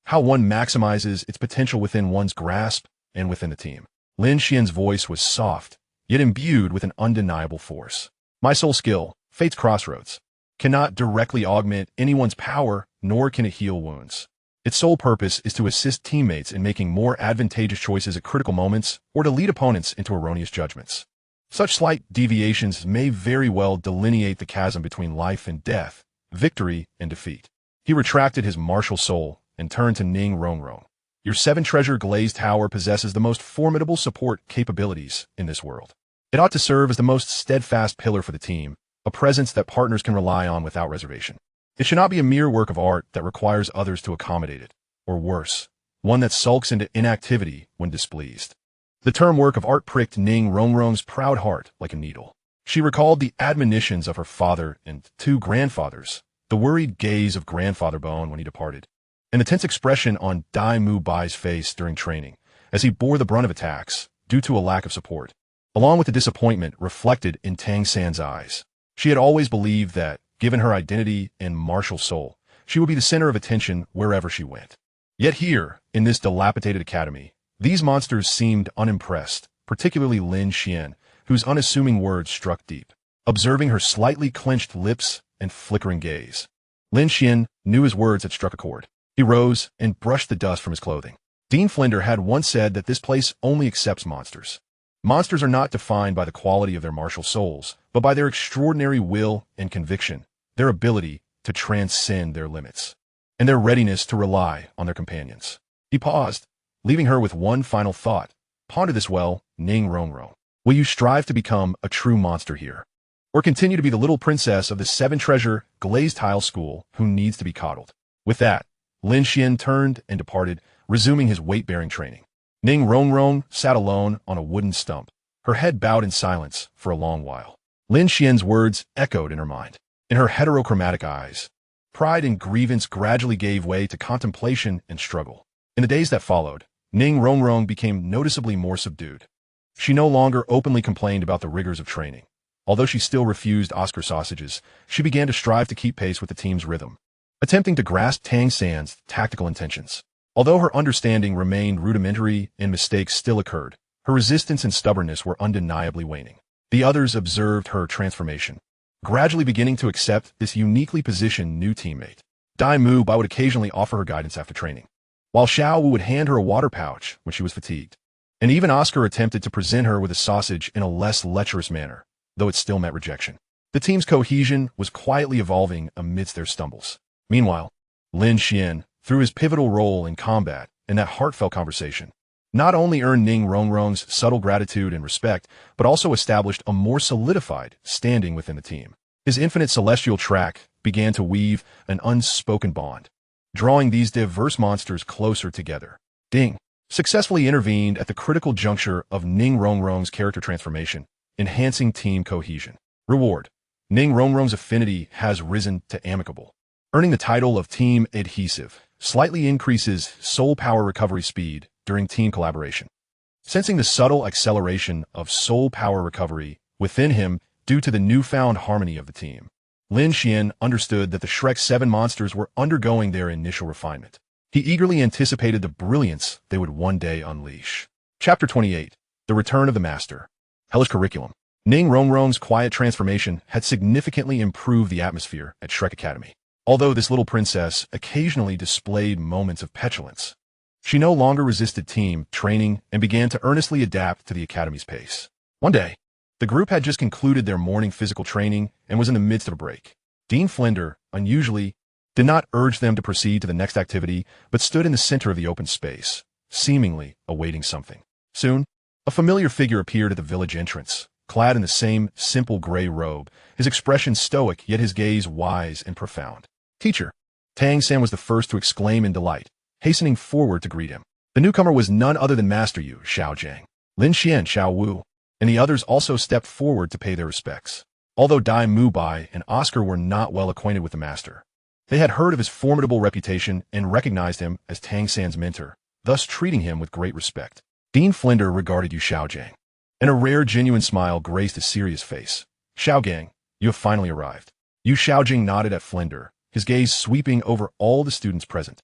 how one maximizes its potential within one's grasp and within the team. Lin Xuan's voice was soft, yet imbued with an undeniable force. My soul skill, Fate's Crossroads, cannot directly augment anyone's power, nor can it heal wounds. Its sole purpose is to assist teammates in making more advantageous choices at critical moments or to lead opponents into erroneous judgments. Such slight deviations may very well delineate the chasm between life and death, victory and defeat. He retracted his martial soul and turned to Ning Rongrong. Your seven-treasure glazed tower possesses the most formidable support capabilities in this world. It ought to serve as the most steadfast pillar for the team, a presence that partners can rely on without reservation. It should not be a mere work of art that requires others to accommodate it, or worse, one that sulks into inactivity when displeased. The term work of art pricked Ning Rongrong's proud heart like a needle. She recalled the admonitions of her father and two grandfathers, the worried gaze of Grandfather Bone when he departed, and the tense expression on Dai Mu Bai's face during training, as he bore the brunt of attacks due to a lack of support, along with the disappointment reflected in Tang San's eyes. She had always believed that, given her identity and martial soul, she would be the center of attention wherever she went. Yet here, in this dilapidated academy, these monsters seemed unimpressed, particularly Lin Xuan, whose unassuming words struck deep. Observing her slightly clenched lips and flickering gaze, Lin Xuan knew his words had struck a chord. He rose and brushed the dust from his clothing. Dean Flinder had once said that this place only accepts monsters. Monsters are not defined by the quality of their martial souls, but by their extraordinary will and conviction, their ability to transcend their limits, and their readiness to rely on their companions. He paused, leaving her with one final thought. Ponder this well, Ning Rongrong. Will you strive to become a true monster here? Or continue to be the little princess of the seven-treasure glazed tile school who needs to be coddled? With that, Lin Xuan turned and departed, resuming his weight-bearing training. Ning Rongrong sat alone on a wooden stump, her head bowed in silence for a long while. Lin Xian's words echoed in her mind. In her heterochromatic eyes, pride and grievance gradually gave way to contemplation and struggle. In the days that followed, Ning Rongrong became noticeably more subdued. She no longer openly complained about the rigors of training. Although she still refused Oscar sausages, she began to strive to keep pace with the team's rhythm, attempting to grasp Tang San's tactical intentions. Although her understanding remained rudimentary and mistakes still occurred, her resistance and stubbornness were undeniably waning. The others observed her transformation, gradually beginning to accept this uniquely positioned new teammate. Dai Mu Bai would occasionally offer her guidance after training, while Xiao Wu would hand her a water pouch when she was fatigued. And even Oscar attempted to present her with a sausage in a less lecherous manner, though it still met rejection. The team's cohesion was quietly evolving amidst their stumbles. Meanwhile, Lin Xuan, through his pivotal role in combat and that heartfelt conversation, not only earned Ning Rongrong's subtle gratitude and respect, but also established a more solidified standing within the team. His infinite celestial track began to weave an unspoken bond, drawing these diverse monsters closer together. Ding successfully intervened at the critical juncture of Ning Rongrong's character transformation, enhancing team cohesion. Reward: Ning Rongrong's affinity has risen to amicable, earning the title of Team Adhesive. Slightly increases soul power recovery speed during team collaboration. Sensing the subtle acceleration of soul power recovery within him due to the newfound harmony of the team, Lin Xuan understood that the Shrek 7 monsters were undergoing their initial refinement. He eagerly anticipated the brilliance they would one day unleash. Chapter 28. The Return of the Master. Hellish Curriculum. Ning Rongrong's quiet transformation had significantly improved the atmosphere at Shrek Academy. Although this little princess occasionally displayed moments of petulance, she no longer resisted team training and began to earnestly adapt to the academy's pace. One day, the group had just concluded their morning physical training and was in the midst of a break. Dean Flinder, unusually, did not urge them to proceed to the next activity, but stood in the center of the open space, seemingly awaiting something. Soon, a familiar figure appeared at the village entrance, clad in the same simple gray robe, his expression stoic, yet his gaze wise and profound. Teacher! Tang San was the first to exclaim in delight, hastening forward to greet him. The newcomer was none other than Master Yu Xiaogang. Lin Xuan, Xiao Wu, and the others also stepped forward to pay their respects. Although Dai Mu Bai and Oscar were not well acquainted with the master, they had heard of his formidable reputation and recognized him as Tang San's mentor, thus treating him with great respect. Dean Flinder regarded Yu Xiaogang, and a rare genuine smile graced his serious face. Xiaogang, you have finally arrived. Yu Xiaogang nodded at Flinder, his gaze sweeping over all the students present,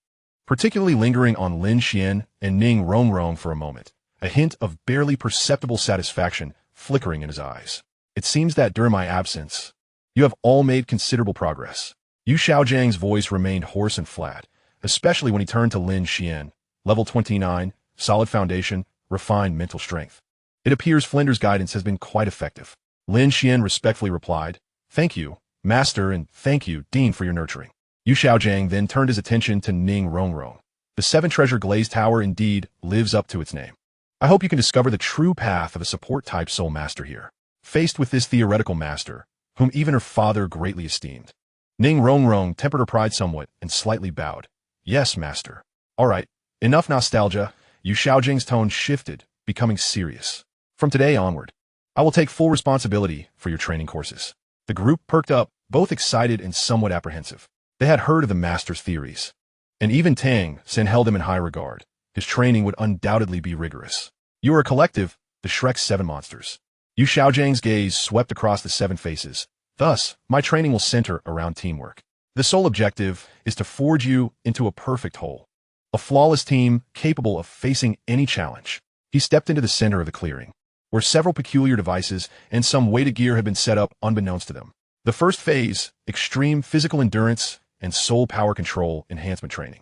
particularly lingering on Lin Xuan and Ning Rongrong for a moment, a hint of barely perceptible satisfaction flickering in his eyes. It seems that during my absence, you have all made considerable progress. Yu Xiaojiang's voice remained hoarse and flat, especially when he turned to Lin Xuan. Level 29, solid foundation, refined mental strength. It appears Flinder's guidance has been quite effective. Lin Xuan respectfully replied, Thank you, Master, and thank you, Dean, for your nurturing. Yu Xiaogang then turned his attention to Ning Rongrong. The seven-treasure glazed tower indeed lives up to its name. I hope you can discover the true path of a support-type soul master here. Faced with this theoretical master, whom even her father greatly esteemed, Ning Rongrong tempered her pride somewhat and slightly bowed. Yes, master. All right, enough nostalgia. Yu Xiaojing's tone shifted, becoming serious. From today onward, I will take full responsibility for your training courses. The group perked up, both excited and somewhat apprehensive. They had heard of the master's theories, and even Tang San held him in high regard. His training would undoubtedly be rigorous. You are a collective, the Shrek 7 monsters. Yu Xiaojing's gaze swept across the 7 faces. Thus, my training will center around teamwork. The sole objective is to forge you into a perfect whole, a flawless team capable of facing any challenge. He stepped into the center of the clearing, where several peculiar devices and some weighted gear had been set up unbeknownst to them. The first phase, extreme physical endurance and soul power control enhancement training.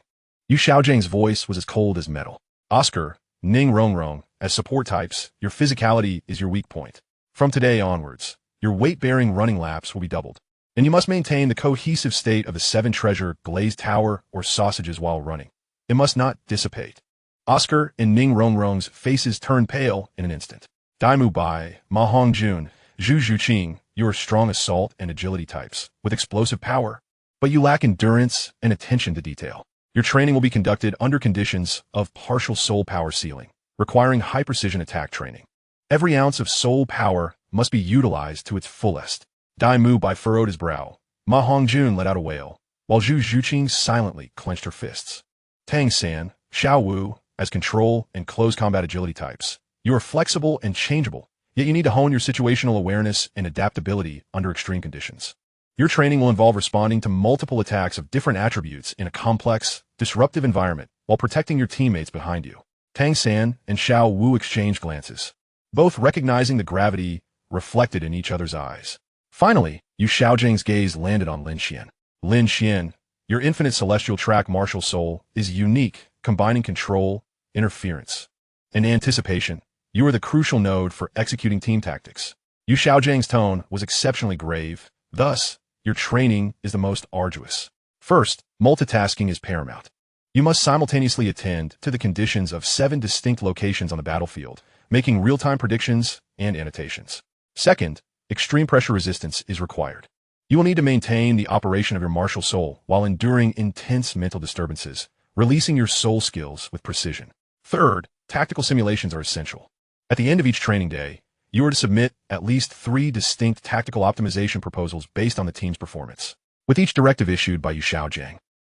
Yu Xiaojing's voice was as cold as metal. Oscar, Ning Rongrong, as support types, your physicality is your weak point. From today onwards, your weight-bearing running laps will be doubled, and you must maintain the cohesive state of the 7-treasure glazed tower or sausages while running. It must not dissipate. Oscar and Ning Rongrong's faces turned pale in an instant. Daimu Bai, Ma Hongjun, Zhu Zhuqing, you are strong assault and agility types, with explosive power, but you lack endurance and attention to detail. Your training will be conducted under conditions of partial soul power ceiling, requiring high-precision attack training. Every ounce of soul power must be utilized to its fullest. Daimu Bai furrowed his brow. Ma Hongjun let out a wail, while Zhu Zhuqing silently clenched her fists. Tang San, Xiao Wu, as control and close combat agility types, you are flexible and changeable, yet you need to hone your situational awareness and adaptability under extreme conditions. Your training will involve responding to multiple attacks of different attributes in a complex, disruptive environment while protecting your teammates behind you. Tang San and Xiao Wu exchanged glances, both recognizing the gravity reflected in each other's eyes. Finally, Yu Xiaogan's gaze landed on Lin Xuan. Lin Xuan, your infinite celestial track martial soul is unique, combining control, interference, and anticipation. You are the crucial node for executing team tactics. Yu Xiaogan's tone was exceptionally grave. Thus, your training is the most arduous. First, multitasking is paramount. You must simultaneously attend to the conditions of 7 distinct locations on the battlefield, making real-time predictions and annotations. Second, extreme pressure resistance is required. You will need to maintain the operation of your martial soul while enduring intense mental disturbances, releasing your soul skills with precision. Third, tactical simulations are essential. At the end of each training day, you are to submit at least 3 distinct tactical optimization proposals based on the team's performance, with each directive issued by Yu Xiaogang.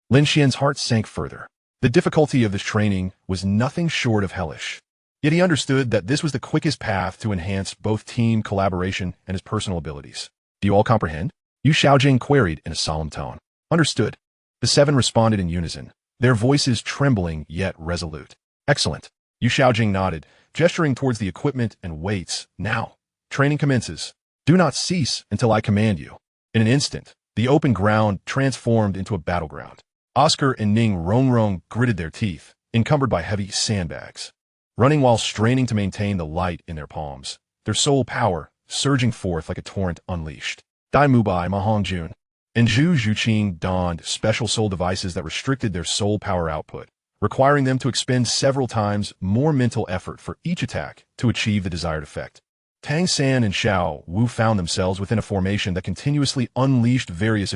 Lin Xian's heart sank further. The difficulty of this training was nothing short of hellish. Yet he understood that this was the quickest path to enhance both team collaboration and his personal abilities. Do you all comprehend? Yu Xiaogang queried in a solemn tone. Understood. The 7 responded in unison, their voices trembling yet resolute. Excellent. Yu Xiaogang nodded, gesturing towards the equipment and weights. Now, training commences. Do not cease until I command you. In an instant, the open ground transformed into a battleground. Oscar and Ning Rongrong gritted their teeth, encumbered by heavy sandbags. Running while straining to maintain the light in their palms, their soul power surging forth like a torrent unleashed. Daimu Bai, Ma Hongjun, and Zhu Zhuqing donned special soul devices that restricted their soul power output, requiring them to expend several times more mental effort for each attack to achieve the desired effect. Tang San and Xiao Wu found themselves within a formation that continuously unleashed various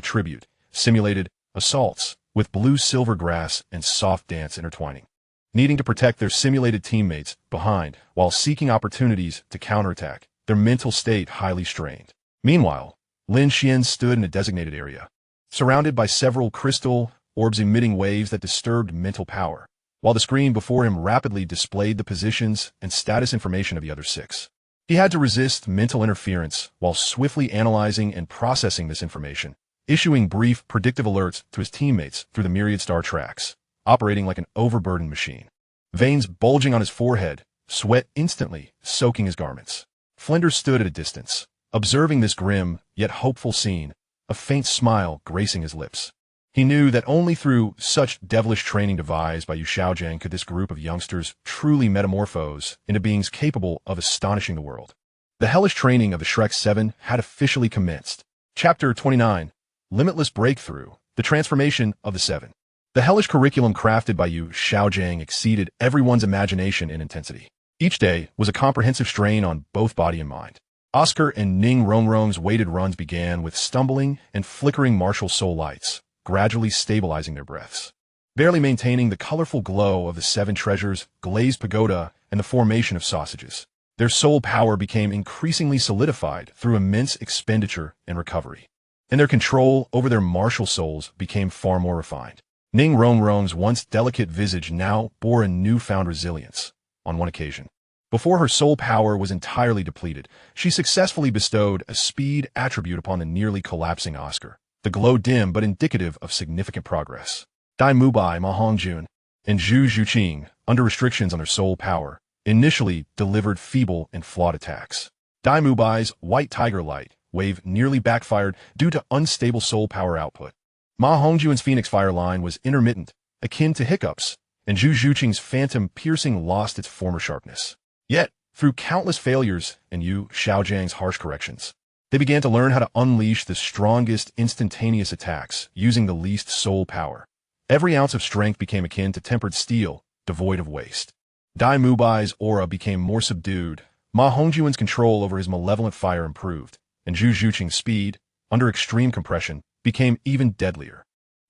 simulated assaults, with blue-silver grass and soft dance intertwining, needing to protect their simulated teammates behind while seeking opportunities to counterattack, their mental state highly strained. Meanwhile, Lin Xuan stood in a designated area, surrounded by several crystal orbs emitting waves that disturbed mental power, while the screen before him rapidly displayed the positions and status information of the other 6. He had to resist mental interference while swiftly analyzing and processing this information, issuing brief, predictive alerts to his teammates through the myriad star tracks, operating like an overburdened machine. Veins bulging on his forehead, sweat instantly soaking his garments. Flinders stood at a distance, observing this grim yet hopeful scene, a faint smile gracing his lips. He knew that only through such devilish training devised by Yu Xiaogang could this group of youngsters truly metamorphose into beings capable of astonishing the world. The hellish training of the Shrek 7 had officially commenced. Chapter 29. Limitless Breakthrough, the Transformation of the 7. The hellish curriculum crafted by Yu Xiaogang exceeded everyone's imagination in intensity. Each day was a comprehensive strain on both body and mind. Oscar and Ning Rongrong's weighted runs began with stumbling and flickering martial soul lights, gradually stabilizing their breaths. Barely maintaining the colorful glow of the 7 treasures, glazed pagoda, and the formation of sausages. Their soul power became increasingly solidified through immense expenditure and recovery, and their control over their martial souls became far more refined. Ning Rongrong's once delicate visage now bore a newfound resilience. On one occasion, before her soul power was entirely depleted, she successfully bestowed a speed attribute upon the nearly collapsing Oscar, the glow dim but indicative of significant progress. Daimu Bai, Ma Hongjun, and Zhu Zhuqing, under restrictions on their soul power, initially delivered feeble and flawed attacks. Daimu Bai's white tiger light wave nearly backfired due to unstable soul power output. Ma Hongjun's Phoenix Fire line was intermittent, akin to hiccups, and Zhu Zhuqing's Phantom Piercing lost its former sharpness. Yet, through countless failures and Yu Xiaogang's harsh corrections, they began to learn how to unleash the strongest instantaneous attacks using the least soul power. Every ounce of strength became akin to tempered steel, devoid of waste. Daimu Bai's aura became more subdued, Ma Hongjuan's control over his malevolent fire improved, and Zhu Zhuqing's speed, under extreme compression, became even deadlier.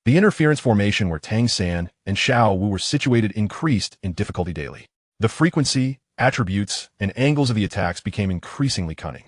The interference formation where Tang San and Xiao Wu were situated increased in difficulty daily. The frequency, attributes, and angles of the attacks became increasingly cunning.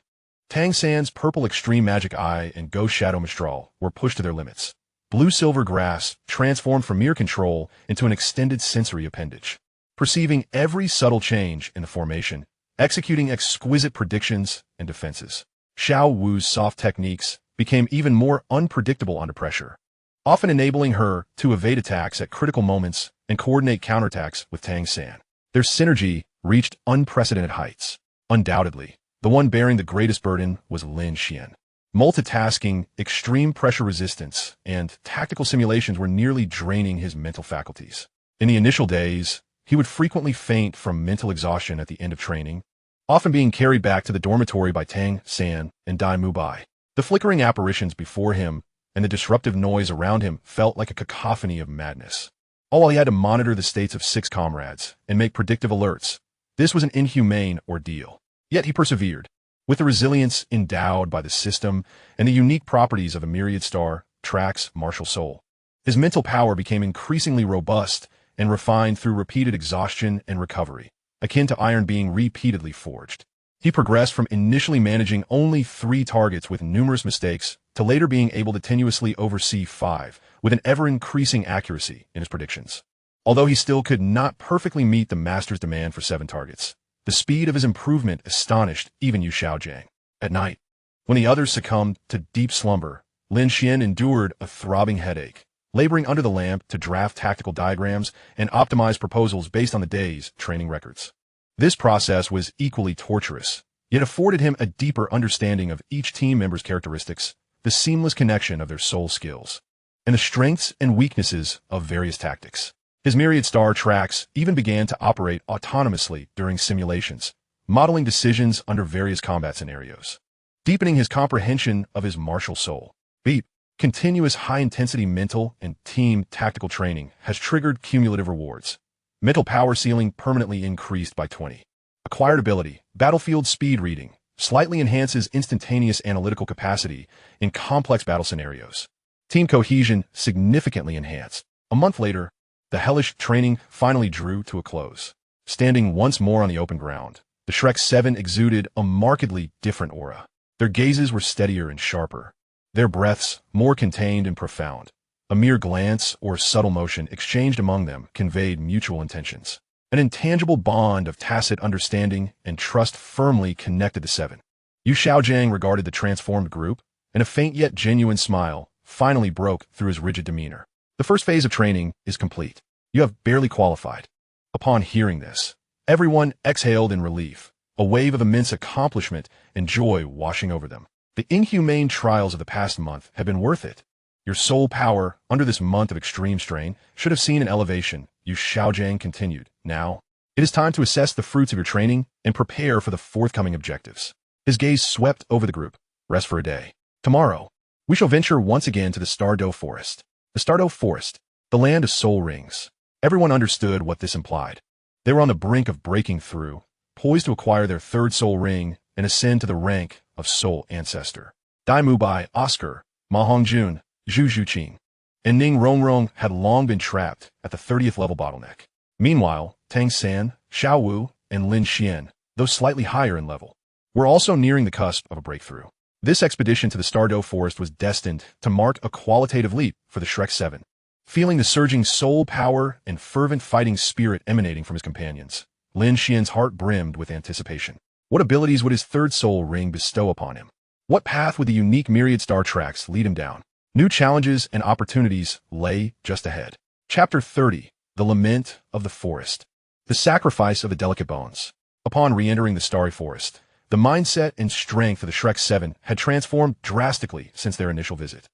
Tang San's purple extreme magic eye and ghost shadow mistral were pushed to their limits. Blue-silver grass transformed from mere control into an extended sensory appendage. Perceiving every subtle change in the formation, executing exquisite predictions and defenses. Xiao Wu's soft techniques became even more unpredictable under pressure, often enabling her to evade attacks at critical moments and coordinate counterattacks with Tang San. Their synergy reached unprecedented heights. Undoubtedly, the one bearing the greatest burden was Lin Xuan. Multitasking, extreme pressure resistance, and tactical simulations were nearly draining his mental faculties. In the initial days, he would frequently faint from mental exhaustion at the end of training, often being carried back to the dormitory by Tang San and Dai Mubai. The flickering apparitions before him and the disruptive noise around him felt like a cacophony of madness. All while he had to monitor the states of 6 comrades and make predictive alerts. This was an inhumane ordeal. Yet he persevered. With the resilience endowed by the system and the unique properties of a myriad star track's martial soul, his mental power became increasingly robust and refined through repeated exhaustion and recovery, akin to iron being repeatedly forged. He progressed from initially managing only 3 targets with numerous mistakes to later being able to tenuously oversee 5, with an ever-increasing accuracy in his predictions. Although he still could not perfectly meet the master's demand for 7 targets, the speed of his improvement astonished even Yu Xiaogang. At night, when the others succumbed to deep slumber, Lin Xuan endured a throbbing headache, laboring under the lamp to draft tactical diagrams and optimize proposals based on the day's training records. This process was equally torturous, yet afforded him a deeper understanding of each team member's characteristics, the seamless connection of their soul skills, and the strengths and weaknesses of various tactics. His myriad star tracks even began to operate autonomously during simulations, modeling decisions under various combat scenarios, deepening his comprehension of his martial soul. Beep. Continuous high-intensity mental and team tactical training has triggered cumulative rewards. Mental power ceiling permanently increased by 20. Acquired ability, battlefield speed reading, slightly enhances instantaneous analytical capacity in complex battle scenarios. Team cohesion significantly enhanced. A month later, the hellish training finally drew to a close. Standing once more on the open ground, the Shrek 7 exuded a markedly different aura. Their gazes were steadier and sharper, their breaths more contained and profound. A mere glance or subtle motion exchanged among them conveyed mutual intentions. An intangible bond of tacit understanding and trust firmly connected the 7. Yu Xiaogang regarded the transformed group, and a faint yet genuine smile finally broke through his rigid demeanor. The first phase of training is complete. You have barely qualified. Upon hearing this, everyone exhaled in relief, a wave of immense accomplishment and joy washing over them. The inhumane trials of the past month have been worth it. Your soul power, under this month of extreme strain, should have seen an elevation, Yu Xiaogang continued. Now, it is time to assess the fruits of your training and prepare for the forthcoming objectives. His gaze swept over the group. Rest for a day. Tomorrow, we shall venture once again to the Stardo forest. The Stardo forest, the land of soul rings. Everyone understood what this implied. They were on the brink of breaking through, poised to acquire their 3rd soul ring and ascend to the rank of soul ancestor. Dai Mubai, Oscar, Ma Hongjun, Zhu Zhuqing, and Ning Rongrong had long been trapped at the 30th level bottleneck. Meanwhile, Tang San, Xiao Wu, and Lin Xuan, though slightly higher in level, were also nearing the cusp of a breakthrough. This expedition to the Stardo forest was destined to mark a qualitative leap for the Shrek 7. Feeling the surging soul power and fervent fighting spirit emanating from his companions, Lin Xuan's heart brimmed with anticipation. What abilities would his 3rd soul ring bestow upon him? What path would the unique myriad star tracks lead him down? New challenges and opportunities lay just ahead. Chapter 30. The Lament of the Forest. The Sacrifice of the Delicate Bones. Upon re-entering the starry forest, the mindset and strength of the Shrek 7 had transformed drastically since their initial visit.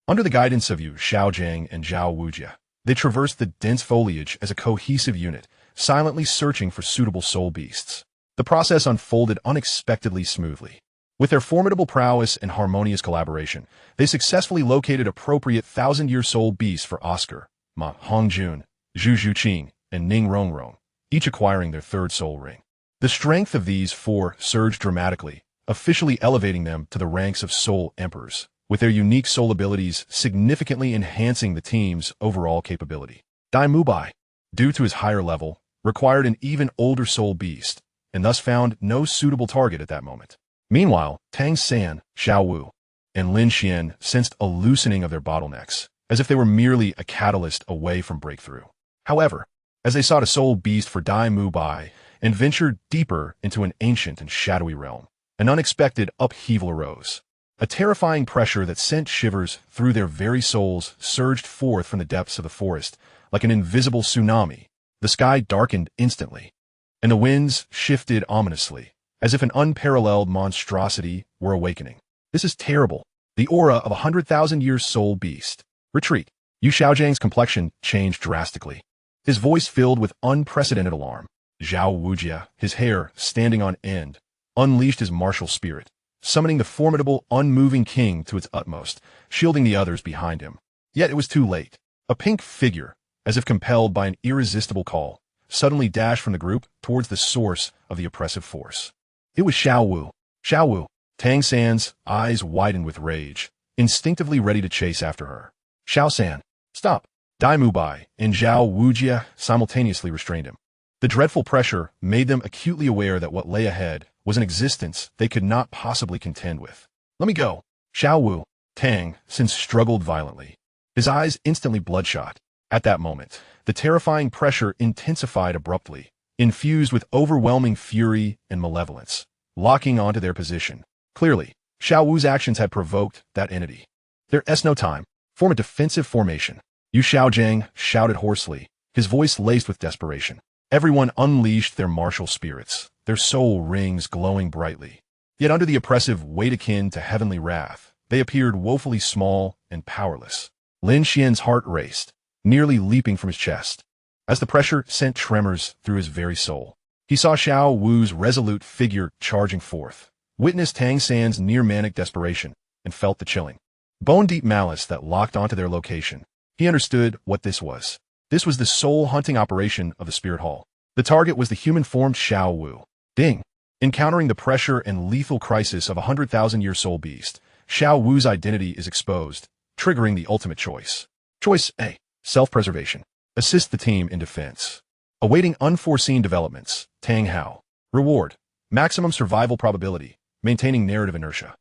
Under the guidance of Yu Xiaogang and Zhao Wujia, they traversed the dense foliage as a cohesive unit, silently searching for suitable soul beasts. The process unfolded unexpectedly smoothly. With their formidable prowess and harmonious collaboration, they successfully located appropriate 1,000-year soul beasts for Oscar, Ma Hongjun, Zhu Zhuqing, and Ning Rongrong, each acquiring their 3rd soul ring. The strength of these four surged dramatically, officially elevating them to the ranks of Soul Emperors, with their unique soul abilities significantly enhancing the team's overall capability. Dai Mubai, due to his higher level, required an even older soul beast, and thus found no suitable target at that moment. Meanwhile, Tang San, Xiao Wu, and Lin Xuan sensed a loosening of their bottlenecks, as if they were merely a catalyst away from breakthrough. However, as they sought a soul beast for Dai Mubai and ventured deeper into an ancient and shadowy realm, an unexpected upheaval arose. A terrifying pressure that sent shivers through their very souls surged forth from the depths of the forest like an invisible tsunami. The sky darkened instantly, and the winds shifted ominously, as if an unparalleled monstrosity were awakening. This is terrible. The aura of 100,000-year soul beast. Retreat. Yu Xiaogang's complexion changed drastically. His voice filled with unprecedented alarm. Xiao Wujia, his hair standing on end, unleashed his martial spirit, summoning the formidable, unmoving king to its utmost, shielding the others behind him. Yet it was too late. A pink figure, as if compelled by an irresistible call, suddenly dashed from the group towards the source of the oppressive force. It was Xiao Wu. Xiao Wu. Tang San's eyes widened with rage, instinctively ready to chase after her. Xiao San, stop! Dai Mubai and Zhao Wujia simultaneously restrained him. The dreadful pressure made them acutely aware that what lay ahead was an existence they could not possibly contend with. Let me go. Xiao Wu. Tang San struggled violently, his eyes instantly bloodshot. At that moment, the terrifying pressure intensified abruptly, infused with overwhelming fury and malevolence, locking onto their position. Clearly, Xiao Wu's actions had provoked that entity. There's no time. Form a defensive formation. Yu Xiaogang shouted hoarsely, his voice laced with desperation. Everyone unleashed their martial spirits, their soul rings glowing brightly. Yet under the oppressive weight akin to heavenly wrath, they appeared woefully small and powerless. Lin Xuan's heart raced, nearly leaping from his chest, as the pressure sent tremors through his very soul. He saw Xiao Wu's resolute figure charging forth, witnessed Tang San's near-manic desperation, and felt the chilling, bone-deep malice that locked onto their location. He understood what this was. This was the soul-hunting operation of the Spirit Hall. The target was the human-formed Xiao Wu. Ding! Encountering the pressure and lethal crisis of a 100,000-year soul beast, Xiao Wu's identity is exposed, triggering the ultimate choice. Choice A. Self-preservation. Assist the team in defense. Awaiting unforeseen developments. Tang Hao. Reward. Maximum survival probability, maintaining narrative inertia.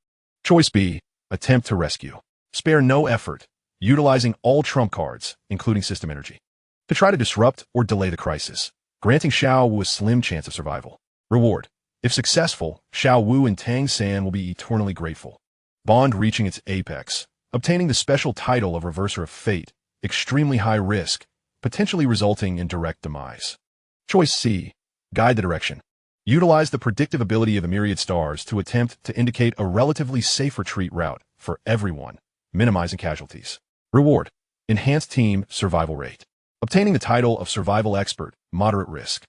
Choice B. Attempt to rescue. Spare no effort, utilizing all trump cards, including system energy, to try to disrupt or delay the crisis, granting Xiao Wu a slim chance of survival. Reward. If successful, Xiao Wu and Tang San will be eternally grateful. Bond reaching its apex, obtaining the special title of Reverser of Fate, extremely high risk, potentially resulting in direct demise. Choice C. Guide the direction. Utilize the predictive ability of the myriad stars to attempt to indicate a relatively safe retreat route for everyone, minimizing casualties. Reward. Enhanced team survival rate. Obtaining the title of Survival Expert, moderate risk.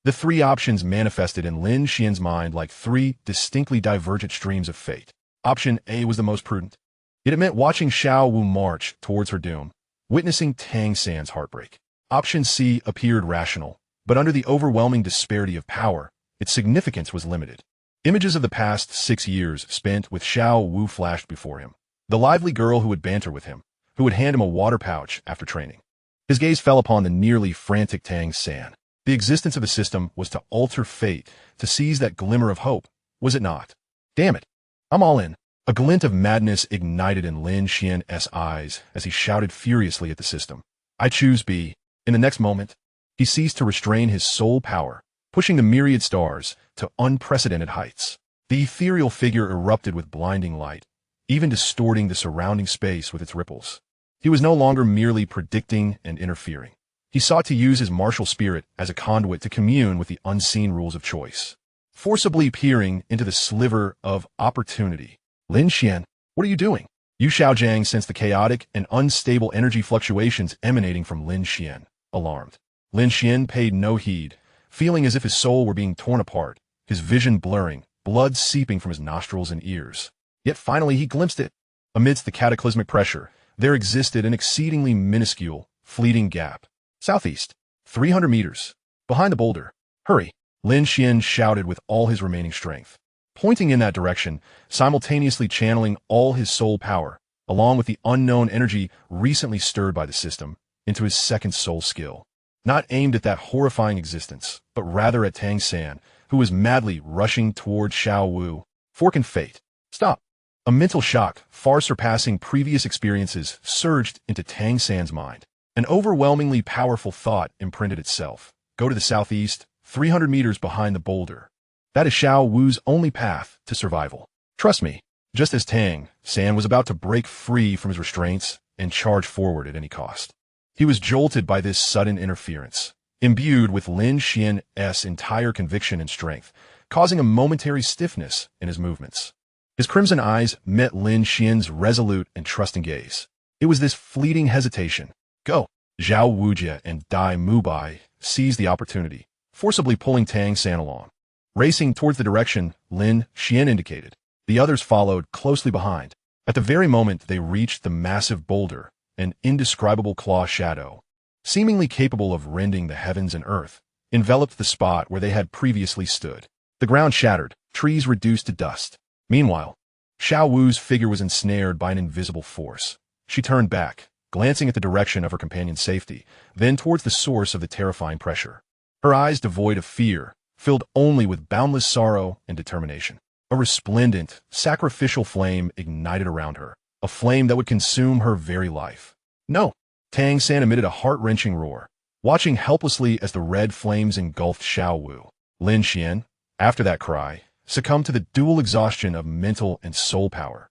The three options manifested in Lin Xuan's mind like three distinctly divergent streams of fate. Option A was the most prudent. It meant watching Xiao Wu march towards her doom, witnessing Tang San's heartbreak. Option C appeared rational, but under the overwhelming disparity of power, its significance was limited. Images of the past 6 years spent with Xiao Wu flashed before him. The lively girl who would banter with him, who would hand him a water pouch after training. His gaze fell upon the nearly frantic Tang San. The existence of the system was to alter fate, to seize that glimmer of hope, was it not? Damn it. I'm all in. A glint of madness ignited in Lin Xuan's eyes as he shouted furiously at the system. I choose B. In the next moment, he ceased to restrain his soul power, pushing the myriad stars to unprecedented heights. The ethereal figure erupted with blinding light, even distorting the surrounding space with its ripples. He was no longer merely predicting and interfering. He sought to use his martial spirit as a conduit to commune with the unseen rules of choice, forcibly peering into the sliver of opportunity. Lin Xuan, what are you doing? Yu Xiaogang sensed the chaotic and unstable energy fluctuations emanating from Lin Xuan, alarmed. Lin Xuan paid no heed, feeling as if his soul were being torn apart, his vision blurring, blood seeping from his nostrils and ears. Yet finally he glimpsed it. Amidst the cataclysmic pressure, there existed an exceedingly minuscule, fleeting gap. Southeast. 300 meters. Behind the boulder. Hurry. Lin Xuan shouted with all his remaining strength, pointing in that direction, simultaneously channeling all his soul power, along with the unknown energy recently stirred by the system, into his second soul skill. Not aimed at that horrifying existence, but rather at Tang San, who was madly rushing toward Xiao Wu. Fork and fate. Stop. A mental shock, far surpassing previous experiences, surged into Tang San's mind. An overwhelmingly powerful thought imprinted itself. Go to the southeast, 300 meters behind the boulder. That is Xiao Wu's only path to survival. Trust me. Just as Tang San was about to break free from his restraints and charge forward at any cost, he was jolted by this sudden interference, imbued with Lin Xuan's entire conviction and strength, causing a momentary stiffness in his movements. His crimson eyes met Lin Xuan's resolute and trusting gaze. It was this fleeting hesitation. Go! Xiao Wujia and Dai Mubai seized the opportunity, forcibly pulling Tang San along. Racing towards the direction Lin Xuan indicated, the others followed closely behind. At the very moment they reached the massive boulder, an indescribable claw shadow, seemingly capable of rending the heavens and earth, enveloped the spot where they had previously stood. The ground shattered, trees reduced to dust. Meanwhile, Xiao Wu's figure was ensnared by an invisible force. She turned back, glancing at the direction of her companion's safety, then towards the source of the terrifying pressure. Her eyes devoid of fear, filled only with boundless sorrow and determination. A resplendent, sacrificial flame ignited around her, a flame that would consume her very life. No! Tang San emitted a heart-wrenching roar, watching helplessly as the red flames engulfed Xiao Wu. Lin Xuan, after that cry, succumbed to the dual exhaustion of mental and soul power,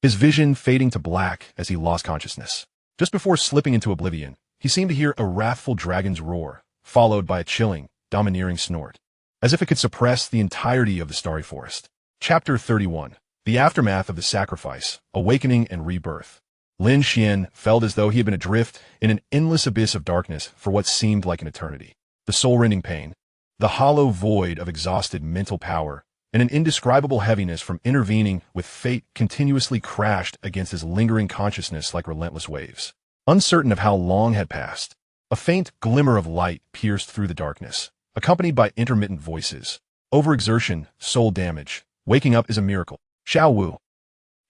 his vision fading to black as he lost consciousness. Just before slipping into oblivion, he seemed to hear a wrathful dragon's roar, followed by a chilling, domineering snort, as if it could suppress the entirety of the starry forest. Chapter 31. The Aftermath of the Sacrifice, Awakening and Rebirth. Lin Xuan felt as though he had been adrift in an endless abyss of darkness for what seemed like an eternity. The soul-rending pain, the hollow void of exhausted mental power, and an indescribable heaviness from intervening with fate continuously crashed against his lingering consciousness like relentless waves. Uncertain of how long had passed, a faint glimmer of light pierced through the darkness, accompanied by intermittent voices. Overexertion, soul damage. Waking up is a miracle. Xiao Wu.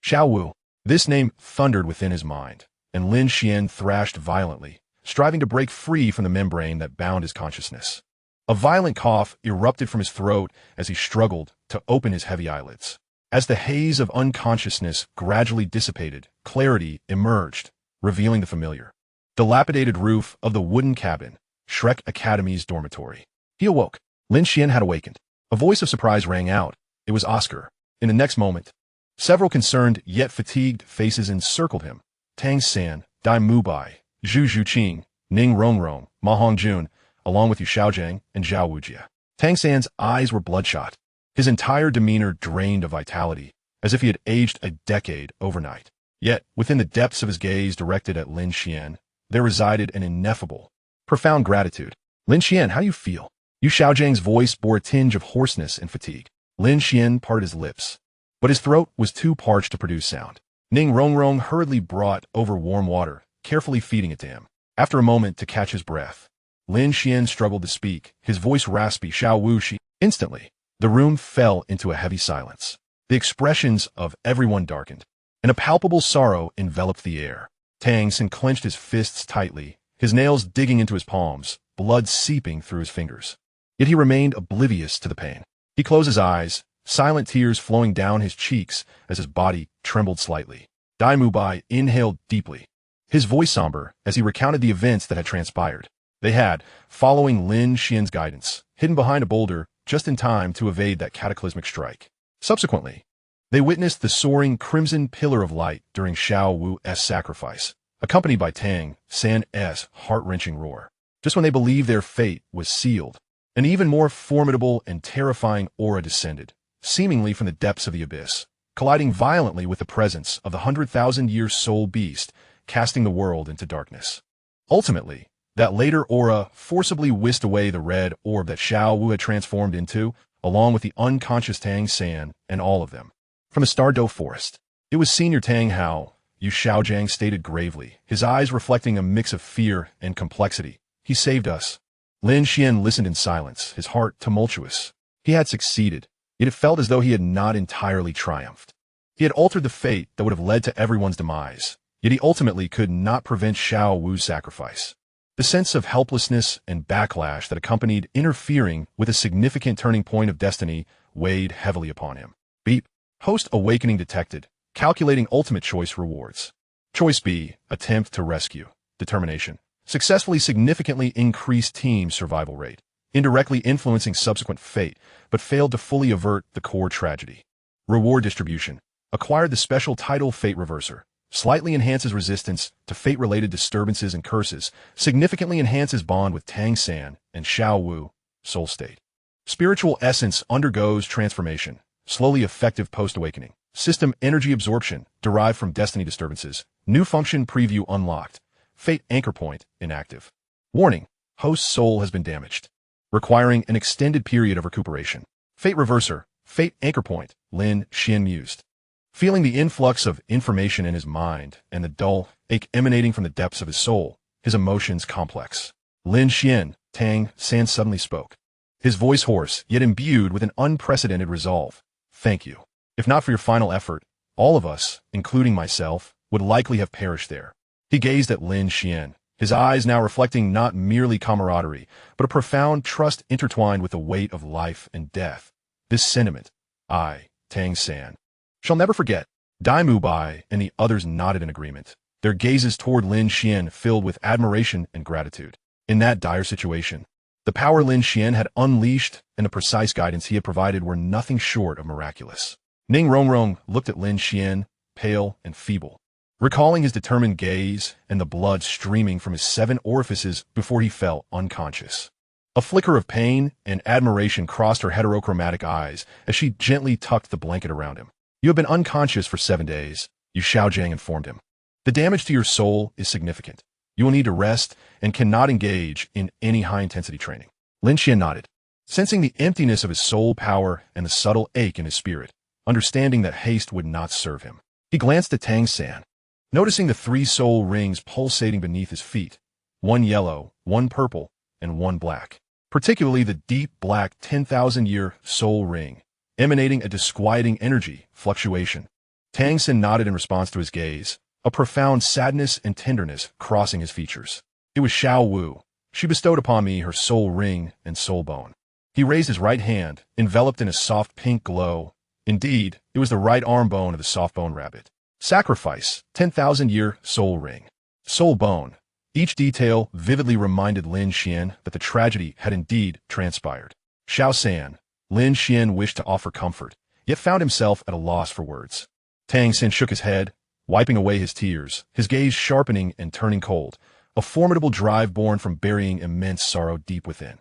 Xiao Wu. This name thundered within his mind, and Lin Xuan thrashed violently, striving to break free from the membrane that bound his consciousness. A violent cough erupted from his throat as he struggled to open his heavy eyelids. As the haze of unconsciousness gradually dissipated, clarity emerged, revealing the familiar. Dilapidated roof of the wooden cabin, Shrek Academy's dormitory. He awoke. Lin Xuan had awakened. A voice of surprise rang out. It was Oscar. In the next moment, several concerned yet fatigued faces encircled him. Tang San, Dai Mubai, Zhu Zhuqing, Ning Rongrong, Ma Hongjun, along with Yu Xiaogang and Xiao Wujia. Tang San's eyes were bloodshot. His entire demeanor drained of vitality, as if he had aged a decade overnight. Yet, within the depths of his gaze directed at Lin Xuan, there resided an ineffable, profound gratitude. Lin Xuan, how do you feel? Yu Xiaogang's voice bore a tinge of hoarseness and fatigue. Lin Xuan parted his lips, but his throat was too parched to produce sound. Ning Rongrong hurriedly brought over warm water, carefully feeding it to him. After a moment to catch his breath, Lin Xuan struggled to speak, his voice raspy. Xiao Wu Shi. Instantly, the room fell into a heavy silence. The expressions of everyone darkened, and a palpable sorrow enveloped the air. Tang San clenched his fists tightly, his nails digging into his palms, blood seeping through his fingers. Yet he remained oblivious to the pain. He closed his eyes, silent tears flowing down his cheeks as his body trembled slightly. Dai Mubai inhaled deeply, his voice somber as he recounted the events that had transpired. They had, following Lin Xuan's guidance, hidden behind a boulder just in time to evade that cataclysmic strike. Subsequently, they witnessed the soaring crimson pillar of light during Xiao Wu's sacrifice, accompanied by Tang San's heart-wrenching roar. Just when they believed their fate was sealed, an even more formidable and terrifying aura descended, seemingly from the depths of the abyss, colliding violently with the presence of the 100,000-year soul beast, casting the world into darkness. Ultimately, that later aura forcibly whisked away the red orb that Xiao Wu had transformed into, along with the unconscious Tang San and all of them. From the Stardo forest, it was Senior Tang Hao, Yu Xiaogang stated gravely, his eyes reflecting a mix of fear and complexity. He saved us. Lin Xuan listened in silence, his heart tumultuous. He had succeeded, yet it felt as though he had not entirely triumphed. He had altered the fate that would have led to everyone's demise, yet he ultimately could not prevent Xiao Wu's sacrifice. The sense of helplessness and backlash that accompanied interfering with a significant turning point of destiny weighed heavily upon him. Beep. Host awakening detected. Calculating ultimate choice rewards. Choice B. Attempt to rescue. Determination. Successfully significantly increased team survival rate, indirectly influencing subsequent fate, but failed to fully avert the core tragedy. Reward distribution. Acquired the special title Fate Reverser. Slightly enhances resistance to fate-related disturbances and curses, significantly enhances bond with Tang San and Xiao Wu, soul state. Spiritual essence undergoes transformation, slowly effective post-awakening. System energy absorption, derived from destiny disturbances. New function preview unlocked. Fate anchor point, inactive. Warning, host's soul has been damaged, requiring an extended period of recuperation. Fate reverser, fate anchor point, Lin Xuan mused. Feeling the influx of information in his mind and the dull ache emanating from the depths of his soul, his emotions complex. Lin Xuan, Tang San suddenly spoke. His voice hoarse, yet imbued with an unprecedented resolve. Thank you. If not for your final effort, all of us, including myself, would likely have perished there. He gazed at Lin Xuan, his eyes now reflecting not merely camaraderie, but a profound trust intertwined with the weight of life and death. This sentiment, I, Tang San, shall never forget. Dai Mu Bai and the others nodded in agreement, their gazes toward Lin Xuan filled with admiration and gratitude. In that dire situation, the power Lin Xuan had unleashed and the precise guidance he had provided were nothing short of miraculous. Ning Rongrong looked at Lin Xuan, pale and feeble, recalling his determined gaze and the blood streaming from his 7 orifices before he fell unconscious. A flicker of pain and admiration crossed her heterochromatic eyes as she gently tucked the blanket around him. You have been unconscious for 7 days, Yu Xiaogang informed him. The damage to your soul is significant. You will need to rest and cannot engage in any high-intensity training. Lin Xuan nodded, sensing the emptiness of his soul power and the subtle ache in his spirit, understanding that haste would not serve him. He glanced at Tang San, noticing the 3 soul rings pulsating beneath his feet, 1 yellow, 1 purple, and 1 black. Particularly the deep black 10,000-year soul ring, emanating a disquieting energy fluctuation. Tang San nodded in response to his gaze, a profound sadness and tenderness crossing his features. It was Xiao Wu. She bestowed upon me her soul ring and soul bone. He raised his right hand, enveloped in a soft pink glow. Indeed, it was the right arm bone of the soft bone rabbit. Sacrifice, 10,000-year soul ring. Soul bone. Each detail vividly reminded Lin Xuan that the tragedy had indeed transpired. Xiao San, Lin Xuan wished to offer comfort, yet found himself at a loss for words. Tang San shook his head, wiping away his tears, his gaze sharpening and turning cold, a formidable drive born from burying immense sorrow deep within.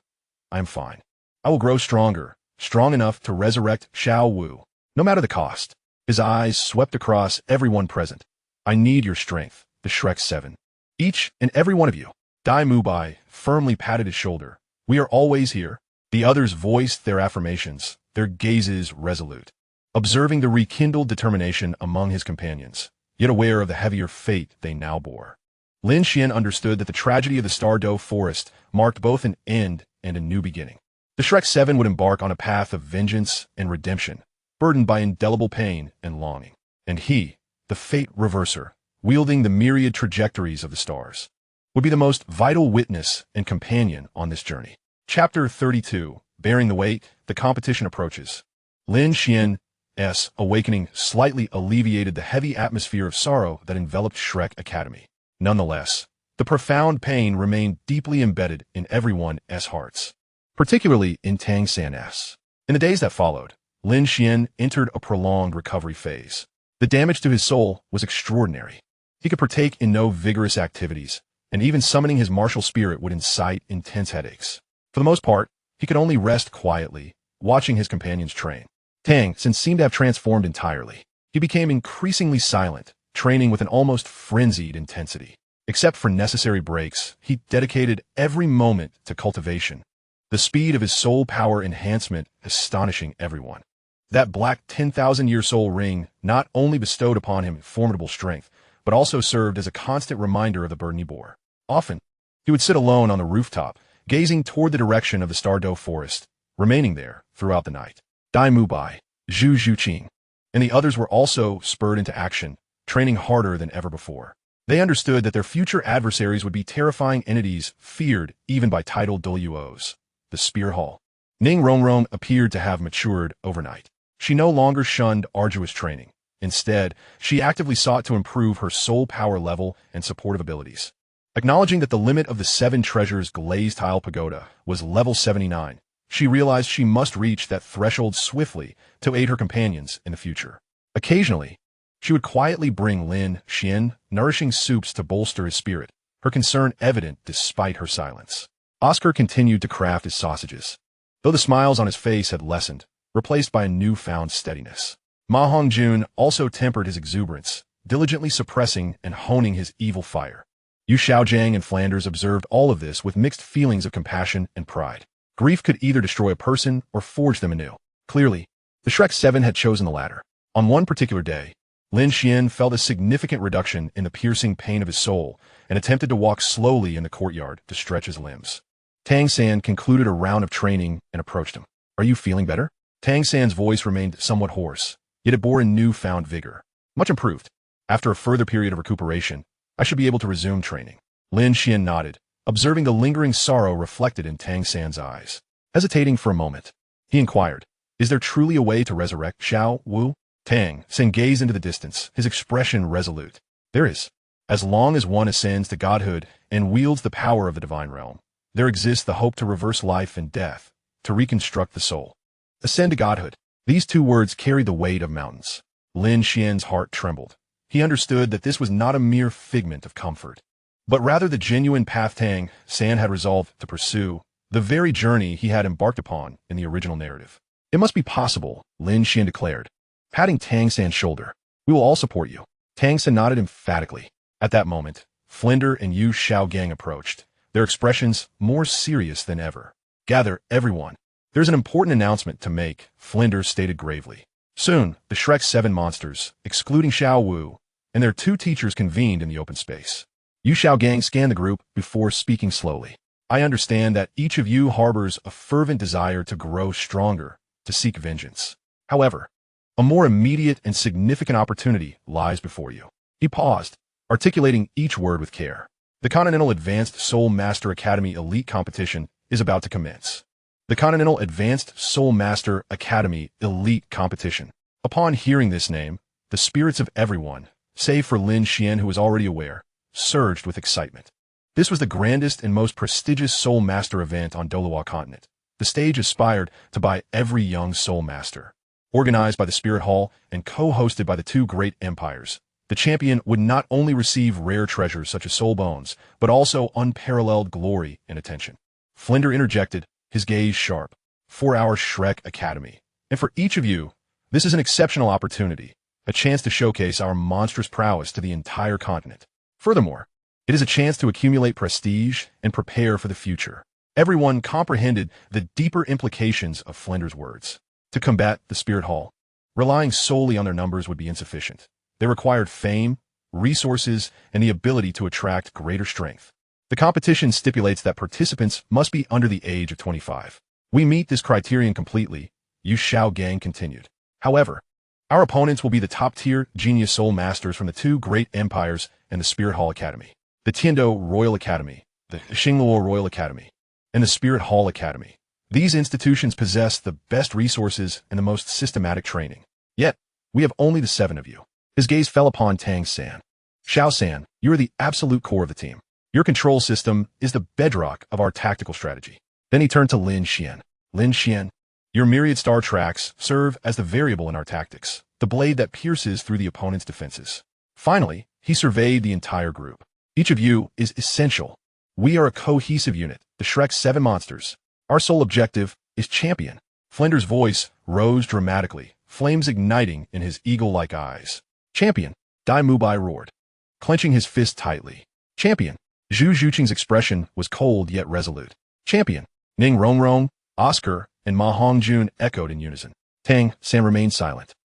I am fine. I will grow stronger, strong enough to resurrect Xiao Wu, no matter the cost. His eyes swept across everyone present. I need your strength, the Shrek 7. Each and every one of you. Dai Mu Bai firmly patted his shoulder. We are always here. The others voiced their affirmations, their gazes resolute, observing the rekindled determination among his companions, yet aware of the heavier fate they now bore. Lin Xuan understood that the tragedy of the Stardo forest marked both an end and a new beginning. The Shrek 7 would embark on a path of vengeance and redemption, burdened by indelible pain and longing. And he, the fate reverser, wielding the myriad trajectories of the stars, would be the most vital witness and companion on this journey. Chapter 32, Bearing the Weight, the competition approaches. Lin Xuan's awakening slightly alleviated the heavy atmosphere of sorrow that enveloped Shrek Academy. Nonetheless, the profound pain remained deeply embedded in everyone's hearts, particularly in Tang San's. In the days that followed, Lin Xuan entered a prolonged recovery phase. The damage to his soul was extraordinary. He could partake in no vigorous activities, and even summoning his martial spirit would incite intense headaches. For the most part, he could only rest quietly, watching his companions train. Tang San seemed to have transformed entirely. He became increasingly silent, training with an almost frenzied intensity. Except for necessary breaks, he dedicated every moment to cultivation, the speed of his soul power enhancement astonishing everyone. That black 10,000-year soul ring not only bestowed upon him formidable strength, but also served as a constant reminder of the burden he bore. Often, he would sit alone on the rooftop, gazing toward the direction of the Stardo forest, remaining there throughout the night. Dai Mubai, Zhu Zhuqing, and the others were also spurred into action, training harder than ever before. They understood that their future adversaries would be terrifying entities feared even by titled Douluos. The Spear Hall. Ning Rongrong appeared to have matured overnight. She no longer shunned arduous training. Instead, she actively sought to improve her soul power level and supportive abilities. Acknowledging that the limit of the 7 treasures glazed tile pagoda was level 79, she realized she must reach that threshold swiftly to aid her companions in the future. Occasionally, she would quietly bring Lin Xuan nourishing soups to bolster his spirit, her concern evident despite her silence. Oscar continued to craft his sausages, though the smiles on his face had lessened, replaced by a newfound steadiness. Ma Hongjun also tempered his exuberance, diligently suppressing and honing his evil fire. Yu Xiaogang and Flanders observed all of this with mixed feelings of compassion and pride. Grief could either destroy a person or forge them anew. Clearly, the Shrek 7 had chosen the latter. On one particular day, Lin Xuan felt a significant reduction in the piercing pain of his soul and attempted to walk slowly in the courtyard to stretch his limbs. Tang San concluded a round of training and approached him. "Are you feeling better?" Tang San's voice remained somewhat hoarse, yet it bore a newfound vigor. "Much improved. After a further period of recuperation, I should be able to resume training." Lin Xuan nodded, observing the lingering sorrow reflected in Tang San's eyes. Hesitating for a moment, he inquired, "Is there truly a way to resurrect Xiao Wu?" Tang San gazed into the distance, his expression resolute. "There is. As long as one ascends to godhood and wields the power of the divine realm, there exists the hope to reverse life and death, to reconstruct the soul." Ascend to godhood. These 2 words carried the weight of mountains. Lin Xuan's heart trembled. He understood that this was not a mere figment of comfort, but rather the genuine path Tang San had resolved to pursue, the very journey he had embarked upon in the original narrative. "It must be possible," Lin Xuan declared, patting Tang San's shoulder. "We will all support you." Tang San nodded emphatically. At that moment, Flinder and Yu Xiaogang approached, their expressions more serious than ever. "Gather, everyone. There's an important announcement to make," Flinder stated gravely. Soon, the Shrek 7 monsters, excluding Xiao Wu, and their 2 teachers convened in the open space. Yu Xiaogang scanned the group before speaking slowly. "I understand that each of you harbors a fervent desire to grow stronger, to seek vengeance. However, a more immediate and significant opportunity lies before you." He paused, articulating each word with care. "The Continental Advanced Soul Master Academy Elite Competition is about to commence." The Continental Advanced Soul Master Academy Elite Competition. Upon hearing this name, the spirits of everyone, save for Lin Xuan who was already aware, surged with excitement. This was the grandest and most prestigious Soul Master event on Douluo continent. The stage aspired to by every young Soul Master. Organized by the Spirit Hall and co-hosted by the 2 great empires, the champion would not only receive rare treasures such as soul bones, but also unparalleled glory and attention. Flinder interjected, his gaze sharp. 4-hour Shrek Academy. And for each of you, this is an exceptional opportunity, a chance to showcase our monstrous prowess to the entire continent. Furthermore, it is a chance to accumulate prestige and prepare for the future. Everyone comprehended the deeper implications of Flinder's words. To combat the Spirit Hall, relying solely on their numbers would be insufficient. They required fame, resources, and the ability to attract greater strength. The competition stipulates that participants must be under the age of 25. "We meet this criterion completely," Yu Xiaogang continued. "However, our opponents will be the top-tier genius soul masters from the 2 great empires and the Spirit Hall Academy. The Tiando Royal Academy, the Xingluo Royal Academy, and the Spirit Hall Academy. These institutions possess the best resources and the most systematic training. Yet, we have only the 7 of you." His gaze fell upon Tang San. "Xiao San, you are the absolute core of the team. Your control system is the bedrock of our tactical strategy." Then he turned to Lin Xuan. "Lin Xuan, your myriad star tracks serve as the variable in our tactics, the blade that pierces through the opponent's defenses." Finally, he surveyed the entire group. "Each of you is essential. We are a cohesive unit, the Shrek 7 monsters. Our sole objective is champion." Flinder's voice rose dramatically, flames igniting in his eagle-like eyes. "Champion," Dai Mubai roared, clenching his fist tightly. "Champion." Zhu Zhuqing's expression was cold yet resolute. "Champion." Ning Rongrong, Oscar, and Ma Hongjun echoed in unison. Tang San remained silent,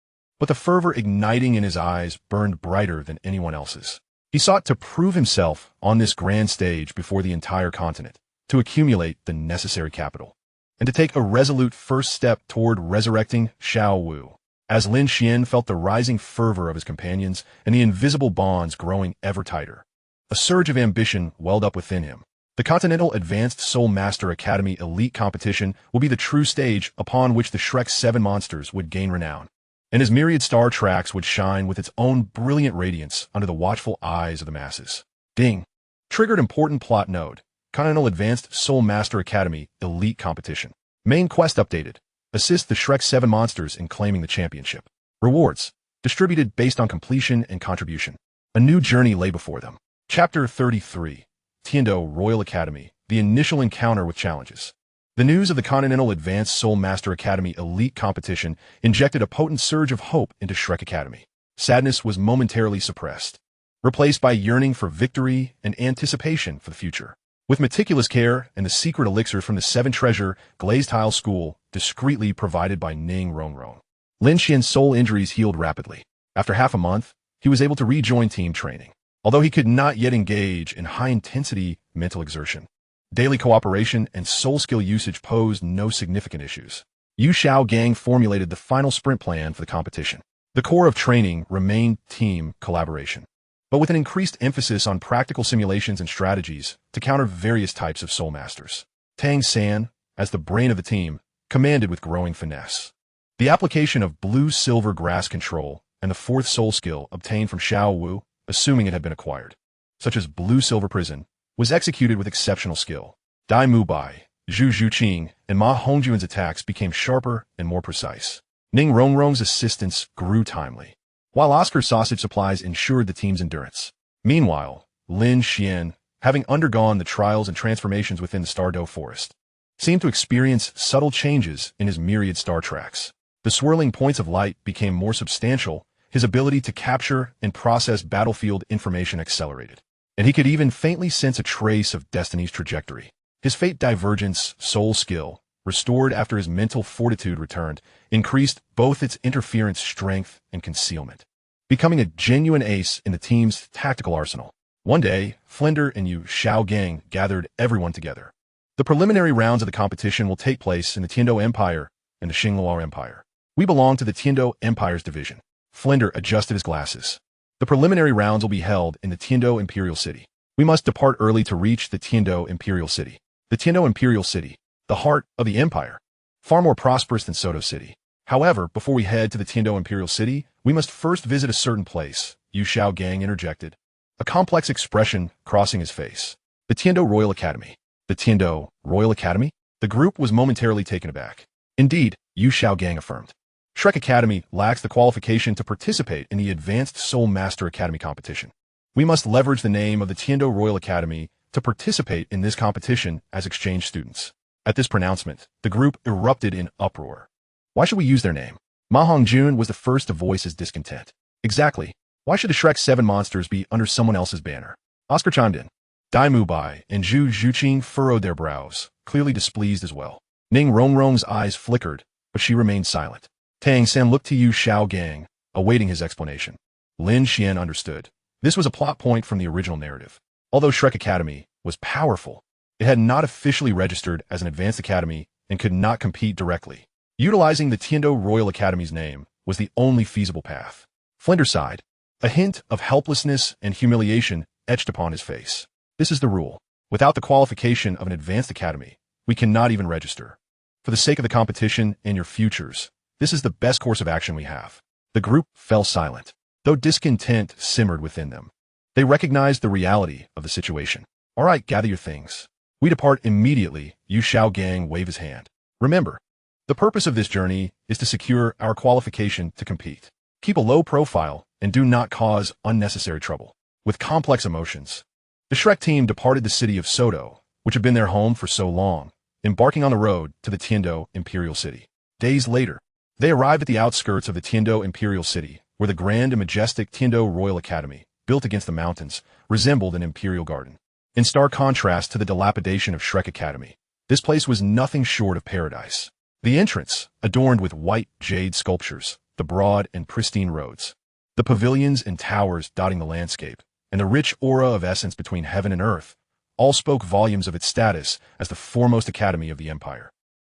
but the fervor igniting in his eyes burned brighter than anyone else's. He sought to prove himself on this grand stage before the entire continent, to accumulate the necessary capital, and to take a resolute first step toward resurrecting Xiao Wu. As Lin Xuan felt the rising fervor of his companions and the invisible bonds growing ever tighter, a surge of ambition welled up within him. The Continental Advanced Soul Master Academy Elite Competition will be the true stage upon which the Shrek 7 monsters would gain renown, and his myriad star tracks would shine with its own brilliant radiance under the watchful eyes of the masses. Ding! Triggered important plot node. Continental Advanced Soul Master Academy Elite Competition. Main quest updated. Assist the Shrek 7 monsters in claiming the championship. Rewards. Distributed based on completion and contribution. A new journey lay before them. Chapter 33. Tiando Royal Academy. The initial encounter with challenges. The news of the Continental Advanced Soul Master Academy Elite Competition injected a potent surge of hope into Shrek Academy. Sadness was momentarily suppressed, replaced by yearning for victory and anticipation for the future. With meticulous care and the secret elixir from the 7 treasure glazed tile school discreetly provided by Ning Rongrong, Lin Xuan's soul injuries healed rapidly. After half a month, he was able to rejoin team training, although he could not yet engage in high-intensity mental exertion. Daily cooperation and soul skill usage posed no significant issues. Yu Xiaogang formulated the final sprint plan for the competition. The core of training remained team collaboration, but with an increased emphasis on practical simulations and strategies to counter various types of soul masters. Tang San, as the brain of the team, commanded with growing finesse. The application of blue-silver grass control and the 4th soul skill obtained from Xiao Wu, assuming it had been acquired, such as blue-silver prison, was executed with exceptional skill. Dai Mubai, Zhu Zhuqing, and Ma Hongjuan's attacks became sharper and more precise. Ning Rongrong's assistance grew timely, while Oscar's sausage supplies ensured the team's endurance. Meanwhile, Lin Xuan, having undergone the trials and transformations within the Stardo forest, seemed to experience subtle changes in his myriad star tracks. The swirling points of light became more substantial, his ability to capture and process battlefield information accelerated, and he could even faintly sense a trace of destiny's trajectory. His fate divergence, soul skill, restored after his mental fortitude returned, increased both its interference strength and concealment, becoming a genuine ace in the team's tactical arsenal. One day, Flender and Yu Xiaogang gathered everyone together. The preliminary rounds of the competition will take place in the Tiando Empire and the Xinglao Empire. We belong to the Tiando Empire's division. Flender adjusted his glasses. The preliminary rounds will be held in the Tiando Imperial City. We must depart early to reach the Tiando Imperial City. The Tiando Imperial City, the heart of the empire, far more prosperous than Soto City. However, before we head to the Tiando Imperial City, we must first visit a certain place, Yu Xiaogang interjected, a complex expression crossing his face. The Tiando Royal Academy. The Tiando Royal Academy? The group was momentarily taken aback. Indeed, Yu Xiaogang affirmed. Shrek Academy lacks the qualification to participate in the Advanced Soul Master Academy competition. We must leverage the name of the Tiando Royal Academy to participate in this competition as exchange students. At this pronouncement, the group erupted in uproar. Why should we use their name? Ma Hongjun was the first to voice his discontent. Exactly. Why should the Shrek 7 monsters be under someone else's banner? Oscar chimed in. Dai Mubai and Zhu Zhuqing furrowed their brows, clearly displeased as well. Ning Rongrong's eyes flickered, but she remained silent. Tang San looked to Yu Xiaogang, awaiting his explanation. Lin Xuan understood. This was a plot point from the original narrative. Although Shrek Academy was powerful, it had not officially registered as an advanced academy and could not compete directly. Utilizing the Tiando Royal Academy's name was the only feasible path. Flender sighed. A hint of helplessness and humiliation etched upon his face. This is the rule. Without the qualification of an advanced academy, we cannot even register. For the sake of the competition and your futures, this is the best course of action we have. The group fell silent, though discontent simmered within them. They recognized the reality of the situation. All right, gather your things. We depart immediately. Yu Xiaogang waved his hand. Remember, the purpose of this journey is to secure our qualification to compete. Keep a low profile and do not cause unnecessary trouble. With complex emotions, the Shrek team departed the city of Soto, which had been their home for so long, embarking on the road to the Tiando Imperial City. Days later, they arrived at the outskirts of the Tiando Imperial City, where the grand and majestic Tiando Royal Academy, built against the mountains, resembled an imperial garden. In stark contrast to the dilapidation of Shrek Academy, this place was nothing short of paradise. The entrance, adorned with white jade sculptures, the broad and pristine roads, the pavilions and towers dotting the landscape, and the rich aura of essence between heaven and earth, all spoke volumes of its status as the foremost academy of the empire.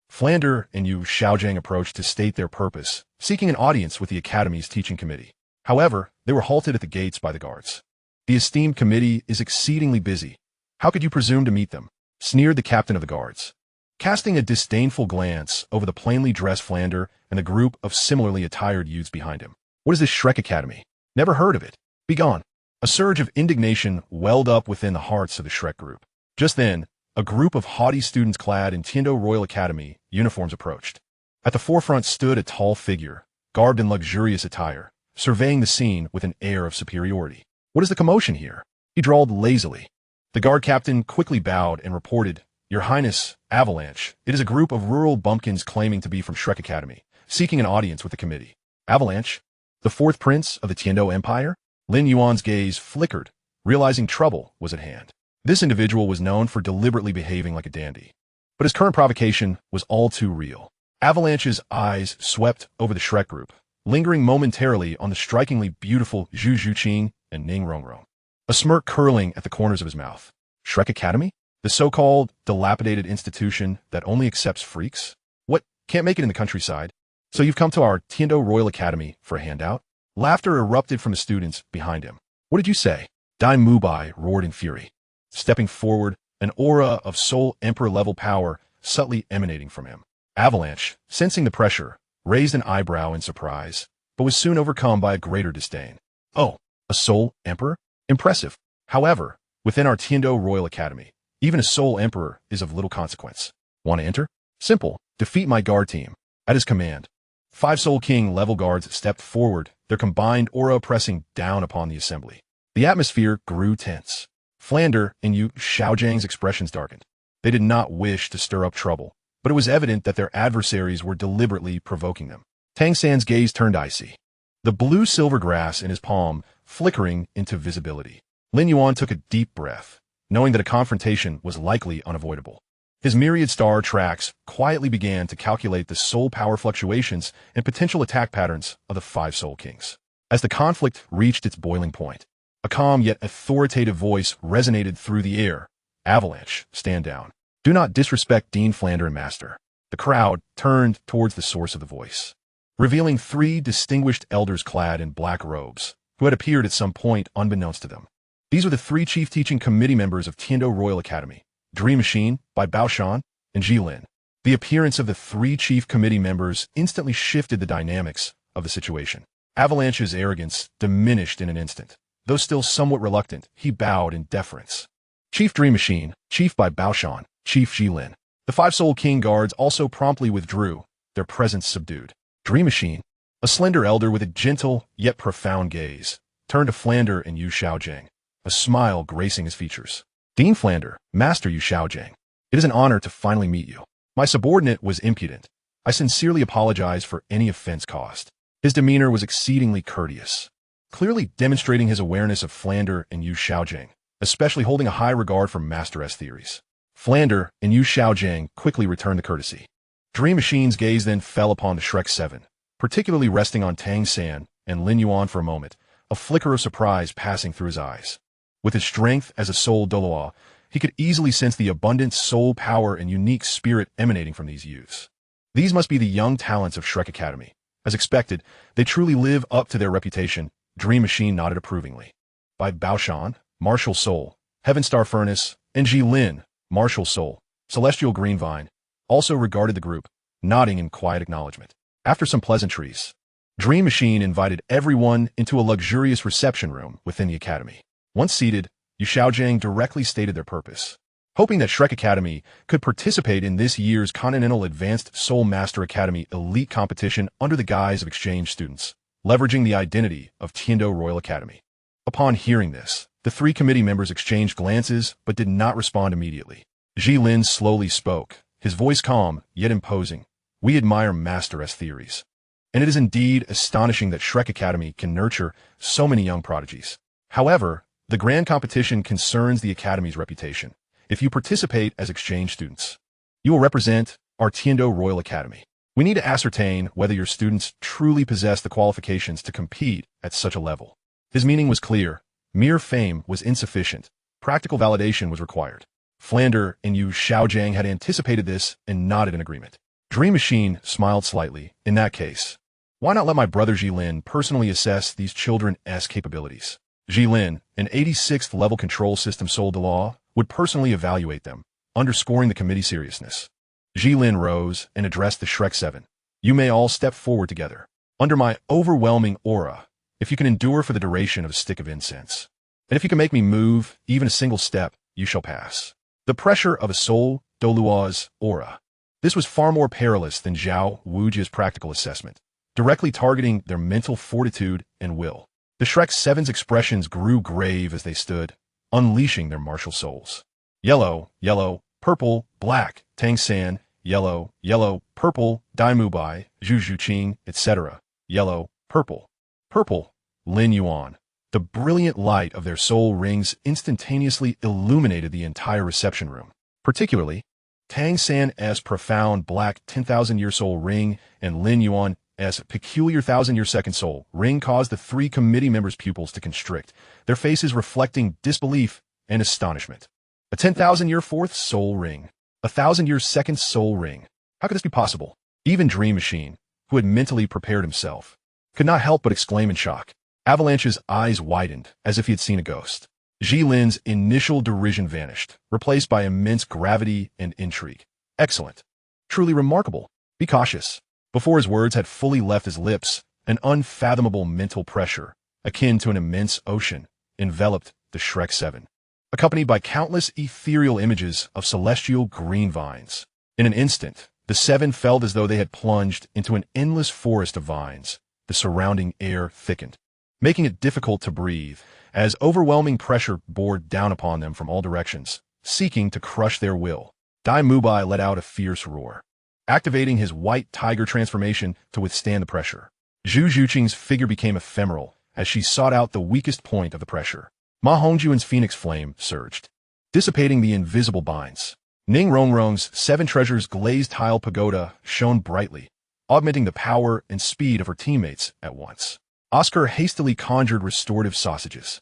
Flander and Yu Xiaogang approached to state their purpose, seeking an audience with the academy's teaching committee. However, they were halted at the gates by the guards. "The esteemed committee is exceedingly busy. How could you presume to meet them?" sneered the captain of the guards. Casting a disdainful glance over the plainly dressed Flander and the group of similarly attired youths behind him. "What is this Shrek Academy? Never heard of it. Begone." A surge of indignation welled up within the hearts of the Shrek group. Just then, a group of haughty students clad in Tiando Royal Academy uniforms approached. At the forefront stood a tall figure, garbed in luxurious attire, surveying the scene with an air of superiority. "What is the commotion here?" he drawled lazily. The guard captain quickly bowed and reported, "Your Highness, Avalanche. It is a group of rural bumpkins claiming to be from Shrek Academy, seeking an audience with the committee." Avalanche? The fourth prince of the Tiando Empire? Lin Yuan's gaze flickered, realizing trouble was at hand. This individual was known for deliberately behaving like a dandy. But his current provocation was all too real. Avalanche's eyes swept over the Shrek group, lingering momentarily on the strikingly beautiful Zhu Zhuqing and Ning Rongrong, a smirk curling at the corners of his mouth. Shrek Academy? The so-called dilapidated institution that only accepts freaks? What, can't make it in the countryside? So you've come to our Tiando Royal Academy for a handout? Laughter erupted from the students behind him. "What did you say?" Dai Mubai roared in fury. Stepping forward, an aura of Soul Emperor-level power subtly emanating from him. Avalanche, sensing the pressure, raised an eyebrow in surprise, but was soon overcome by a greater disdain. "Oh, a Soul Emperor? Impressive. However, within our Tiando Royal Academy, even a Soul Emperor is of little consequence. Want to enter? Simple. Defeat my guard team." At his command, 5 Soul King level guards stepped forward, their combined aura pressing down upon the assembly. The atmosphere grew tense. Flander and Yu Xiaogang's expressions darkened. They did not wish to stir up trouble, but it was evident that their adversaries were deliberately provoking them. Tang San's gaze turned icy, the blue-silver grass in his palm flickering into visibility. Lin Yuan took a deep breath, knowing that a confrontation was likely unavoidable. His myriad star tracks quietly began to calculate the soul power fluctuations and potential attack patterns of the 5 Soul Kings. As the conflict reached its boiling point, a calm yet authoritative voice resonated through the air. "Avalanche, stand down. Do not disrespect Dean Flander and Master." The crowd turned towards the source of the voice, revealing 3 distinguished elders clad in black robes, who had appeared at some point unbeknownst to them. These were the 3 chief teaching committee members of Tiando Royal Academy, Dream Machine by Bao Shan and Ji Lin. The appearance of the 3 chief committee members instantly shifted the dynamics of the situation. Avalanche's arrogance diminished in an instant. Though still somewhat reluctant, he bowed in deference. "Chief Dream Machine, Chief by Bao Shan, Chief Ji Lin." The 5 Soul King guards also promptly withdrew, their presence subdued. Dream Machine, a slender elder with a gentle yet profound gaze, turned to Flander and Yu Xiaogang, a smile gracing his features. "Dean Flander, Master Yu Xiaogang, it is an honor to finally meet you. My subordinate was impudent. I sincerely apologize for any offense caused." His demeanor was exceedingly courteous, clearly demonstrating his awareness of Flander and Yu Xiaogang, especially holding a high regard for Master S theories. Flander and Yu Xiaogang quickly returned the courtesy. Dream Machine's gaze then fell upon the Shrek 7, particularly resting on Tang San and Lin Yuan for a moment, a flicker of surprise passing through his eyes. With his strength as a soul Douluo, he could easily sense the abundant soul power and unique spirit emanating from these youths. These must be the young talents of Shrek Academy. As expected, they truly live up to their reputation. Dream Machine nodded approvingly. By Bao Shan, Martial Soul, Heaven Star Furnace, and Ji Lin, Martial Soul, Celestial Green Vine, also regarded the group, nodding in quiet acknowledgement. After some pleasantries, Dream Machine invited everyone into a luxurious reception room within the academy. Once seated, Yu Xiaogang directly stated their purpose, hoping that Shrek Academy could participate in this year's Continental Advanced Soul Master Academy Elite Competition under the guise of exchange students, leveraging the identity of Tiando Royal Academy. Upon hearing this, the 3 committee members exchanged glances but did not respond immediately. Ji Lin slowly spoke, his voice calm yet imposing. "We admire Master S theories, and it is indeed astonishing that Shrek Academy can nurture so many young prodigies. However, the grand competition concerns the Academy's reputation. If you participate as exchange students, you will represent our Tiando Royal Academy. We need to ascertain whether your students truly possess the qualifications to compete at such a level." His meaning was clear. Mere fame was insufficient. Practical validation was required. Flander and Yu Xiaogang had anticipated this and nodded in agreement. Dream Machine smiled slightly. In that case, why not let my brother Lin personally assess these children's capabilities? Lin, an 86th level control system Douluo, would personally evaluate them, underscoring the committee's seriousness. Lin rose and addressed the Shrek 7. You may all step forward together. Under my overwhelming aura, if you can endure for the duration of a stick of incense, and if you can make me move even a single step, you shall pass. The pressure of a soul Douluo's aura. This was far more perilous than Xiao Wu's practical assessment, directly targeting their mental fortitude and will. The Shrek 7's expressions grew grave as they stood, unleashing their martial souls. Yellow, yellow, purple, black, Tang San, yellow, yellow, purple, Daimubai, Zhu, etc. Yellow, purple, purple, Lin Xuan. The brilliant light of their soul rings instantaneously illuminated the entire reception room. Particularly, Tang San's profound black 10,000-year soul ring and Lin Xuan's peculiar 1,000-year second soul ring caused the three committee members' pupils to constrict, their faces reflecting disbelief and astonishment. A 10,000-year fourth soul ring. A 1,000-year second soul ring. How could this be possible? Even Dream Machine, who had mentally prepared himself, could not help but exclaim in shock. Avalanche's eyes widened, as if he had seen a ghost. Lin's initial derision vanished, replaced by immense gravity and intrigue. Excellent. Truly remarkable. Be cautious. Before his words had fully left his lips, an unfathomable mental pressure, akin to an immense ocean, enveloped the Shrek 7, accompanied by countless ethereal images of celestial green vines. In an instant, the 7 felt as though they had plunged into an endless forest of vines. The surrounding air thickened, making it difficult to breathe, as overwhelming pressure bore down upon them from all directions, seeking to crush their will. Dai Mubai let out a fierce roar, activating his white tiger transformation to withstand the pressure. Zhu Zhuqing's figure became ephemeral as she sought out the weakest point of the pressure. Ma Hongjuan's phoenix flame surged, dissipating the invisible binds. Ning Rongrong's 7 treasures glazed tile pagoda shone brightly, augmenting the power and speed of her teammates at once. Oscar hastily conjured restorative sausages.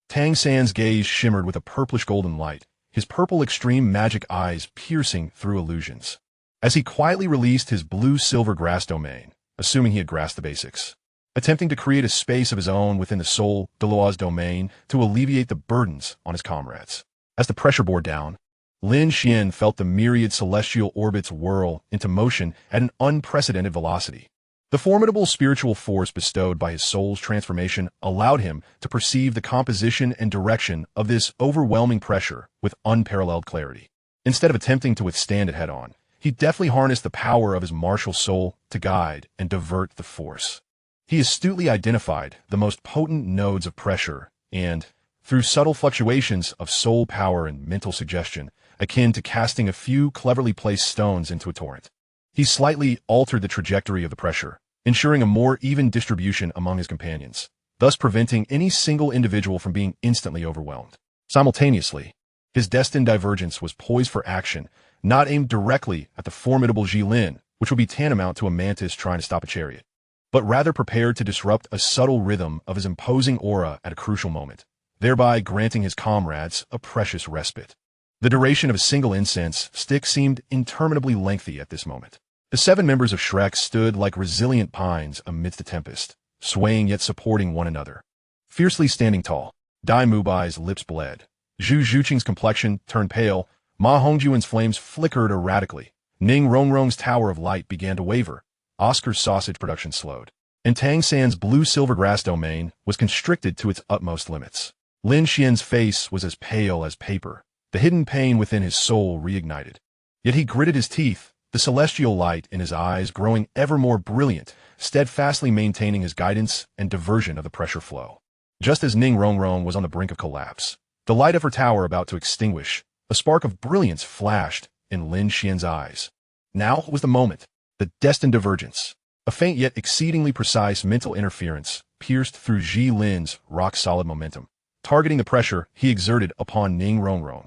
Tang San's gaze shimmered with a purplish golden light, his purple extreme magic eyes piercing through illusions. As he quietly released his blue-silver grass domain, assuming he had grasped the basics, attempting to create a space of his own within the soul Douluo's domain to alleviate the burdens on his comrades. As the pressure bore down, Lin Xuan felt the myriad celestial orbits whirl into motion at an unprecedented velocity. The formidable spiritual force bestowed by his soul's transformation allowed him to perceive the composition and direction of this overwhelming pressure with unparalleled clarity. Instead of attempting to withstand it head-on, he deftly harnessed the power of his martial soul to guide and divert the force. He astutely identified the most potent nodes of pressure and, through subtle fluctuations of soul power and mental suggestion, akin to casting a few cleverly placed stones into a torrent, he slightly altered the trajectory of the pressure, ensuring a more even distribution among his companions, thus preventing any single individual from being instantly overwhelmed. Simultaneously, his destined divergence was poised for action, not aimed directly at the formidable Lin, which would be tantamount to a mantis trying to stop a chariot, but rather prepared to disrupt a subtle rhythm of his imposing aura at a crucial moment, thereby granting his comrades a precious respite. The duration of a single incense stick seemed interminably lengthy at this moment. The 7 members of Shrek stood like resilient pines amidst the tempest, swaying yet supporting one another. Fiercely standing tall, Dai Mubai's lips bled. Zhu Zhuqing's complexion turned pale. Ma Hongjuan's flames flickered erratically. Ning Rongrong's tower of light began to waver. Oscar's sausage production slowed, and Tang San's blue-silver grass domain was constricted to its utmost limits. Lin Xian's face was as pale as paper. The hidden pain within his soul reignited. Yet he gritted his teeth, the celestial light in his eyes growing ever more brilliant, steadfastly maintaining his guidance and diversion of the pressure flow. Just as Ning Rongrong was on the brink of collapse, the light of her tower about to extinguish, a spark of brilliance flashed in Lin Xian's eyes. Now was the moment. The destined divergence. A faint yet exceedingly precise mental interference pierced through Lin's rock-solid momentum, targeting the pressure he exerted upon Ning Rongrong.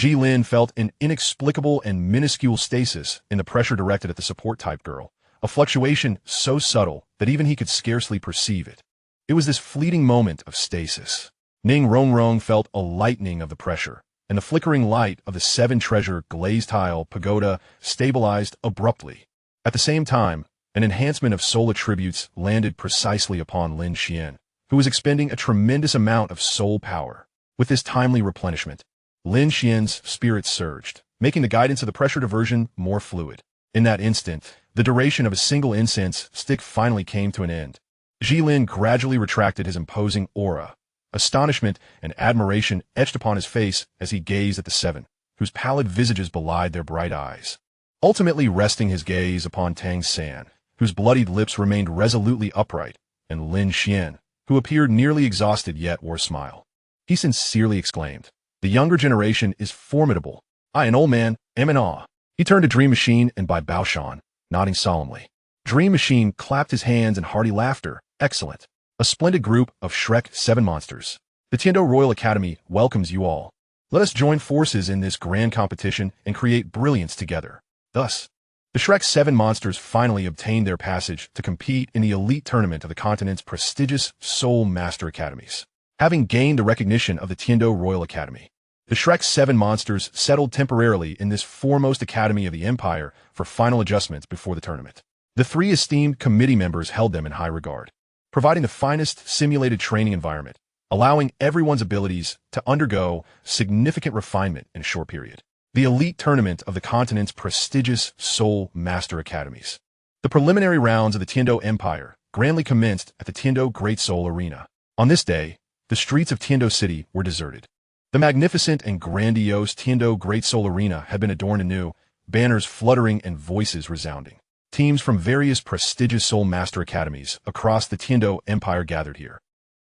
Lin felt an inexplicable and minuscule stasis in the pressure directed at the support-type girl, a fluctuation so subtle that even he could scarcely perceive it. It was this fleeting moment of stasis. Ning Rongrong felt a lightening of the pressure, and the flickering light of the seven-treasure glazed tile pagoda stabilized abruptly. At the same time, an enhancement of soul attributes landed precisely upon Lin Xuan, who was expending a tremendous amount of soul power. With this timely replenishment, Lin Xuan's spirit surged, making the guidance of the pressure diversion more fluid. In that instant, the duration of a single incense stick finally came to an end. Lin gradually retracted his imposing aura. Astonishment and admiration etched upon his face as he gazed at the seven, whose pallid visages belied their bright eyes. Ultimately resting his gaze upon Tang San, whose bloodied lips remained resolutely upright, and Lin Xuan, who appeared nearly exhausted yet wore a smile. He sincerely exclaimed, "The younger generation is formidable. I, an old man, am in awe." He turned to Dream Machine and Bai Baoshan, nodding solemnly. Dream Machine clapped his hands in hearty laughter. "Excellent. A splendid group of Shrek 7 monsters. The Tiando Royal Academy welcomes you all. Let us join forces in this grand competition and create brilliance together." Thus, the Shrek 7 monsters finally obtained their passage to compete in the elite tournament of the continent's prestigious Soul Master Academies. Having gained the recognition of the Tiando Royal Academy, the Shrek 7 monsters settled temporarily in this foremost academy of the Empire for final adjustments before the tournament. The three esteemed committee members held them in high regard, providing the finest simulated training environment, allowing everyone's abilities to undergo significant refinement in a short period. The elite tournament of the continent's prestigious Soul Master Academies. The preliminary rounds of the Tiando Empire grandly commenced at the Tiando Great Soul Arena. On this day, the streets of Tiando City were deserted. The magnificent and grandiose Tiando Great Soul Arena had been adorned anew, banners fluttering and voices resounding. Teams from various prestigious Soul Master Academies across the Tiando Empire gathered here.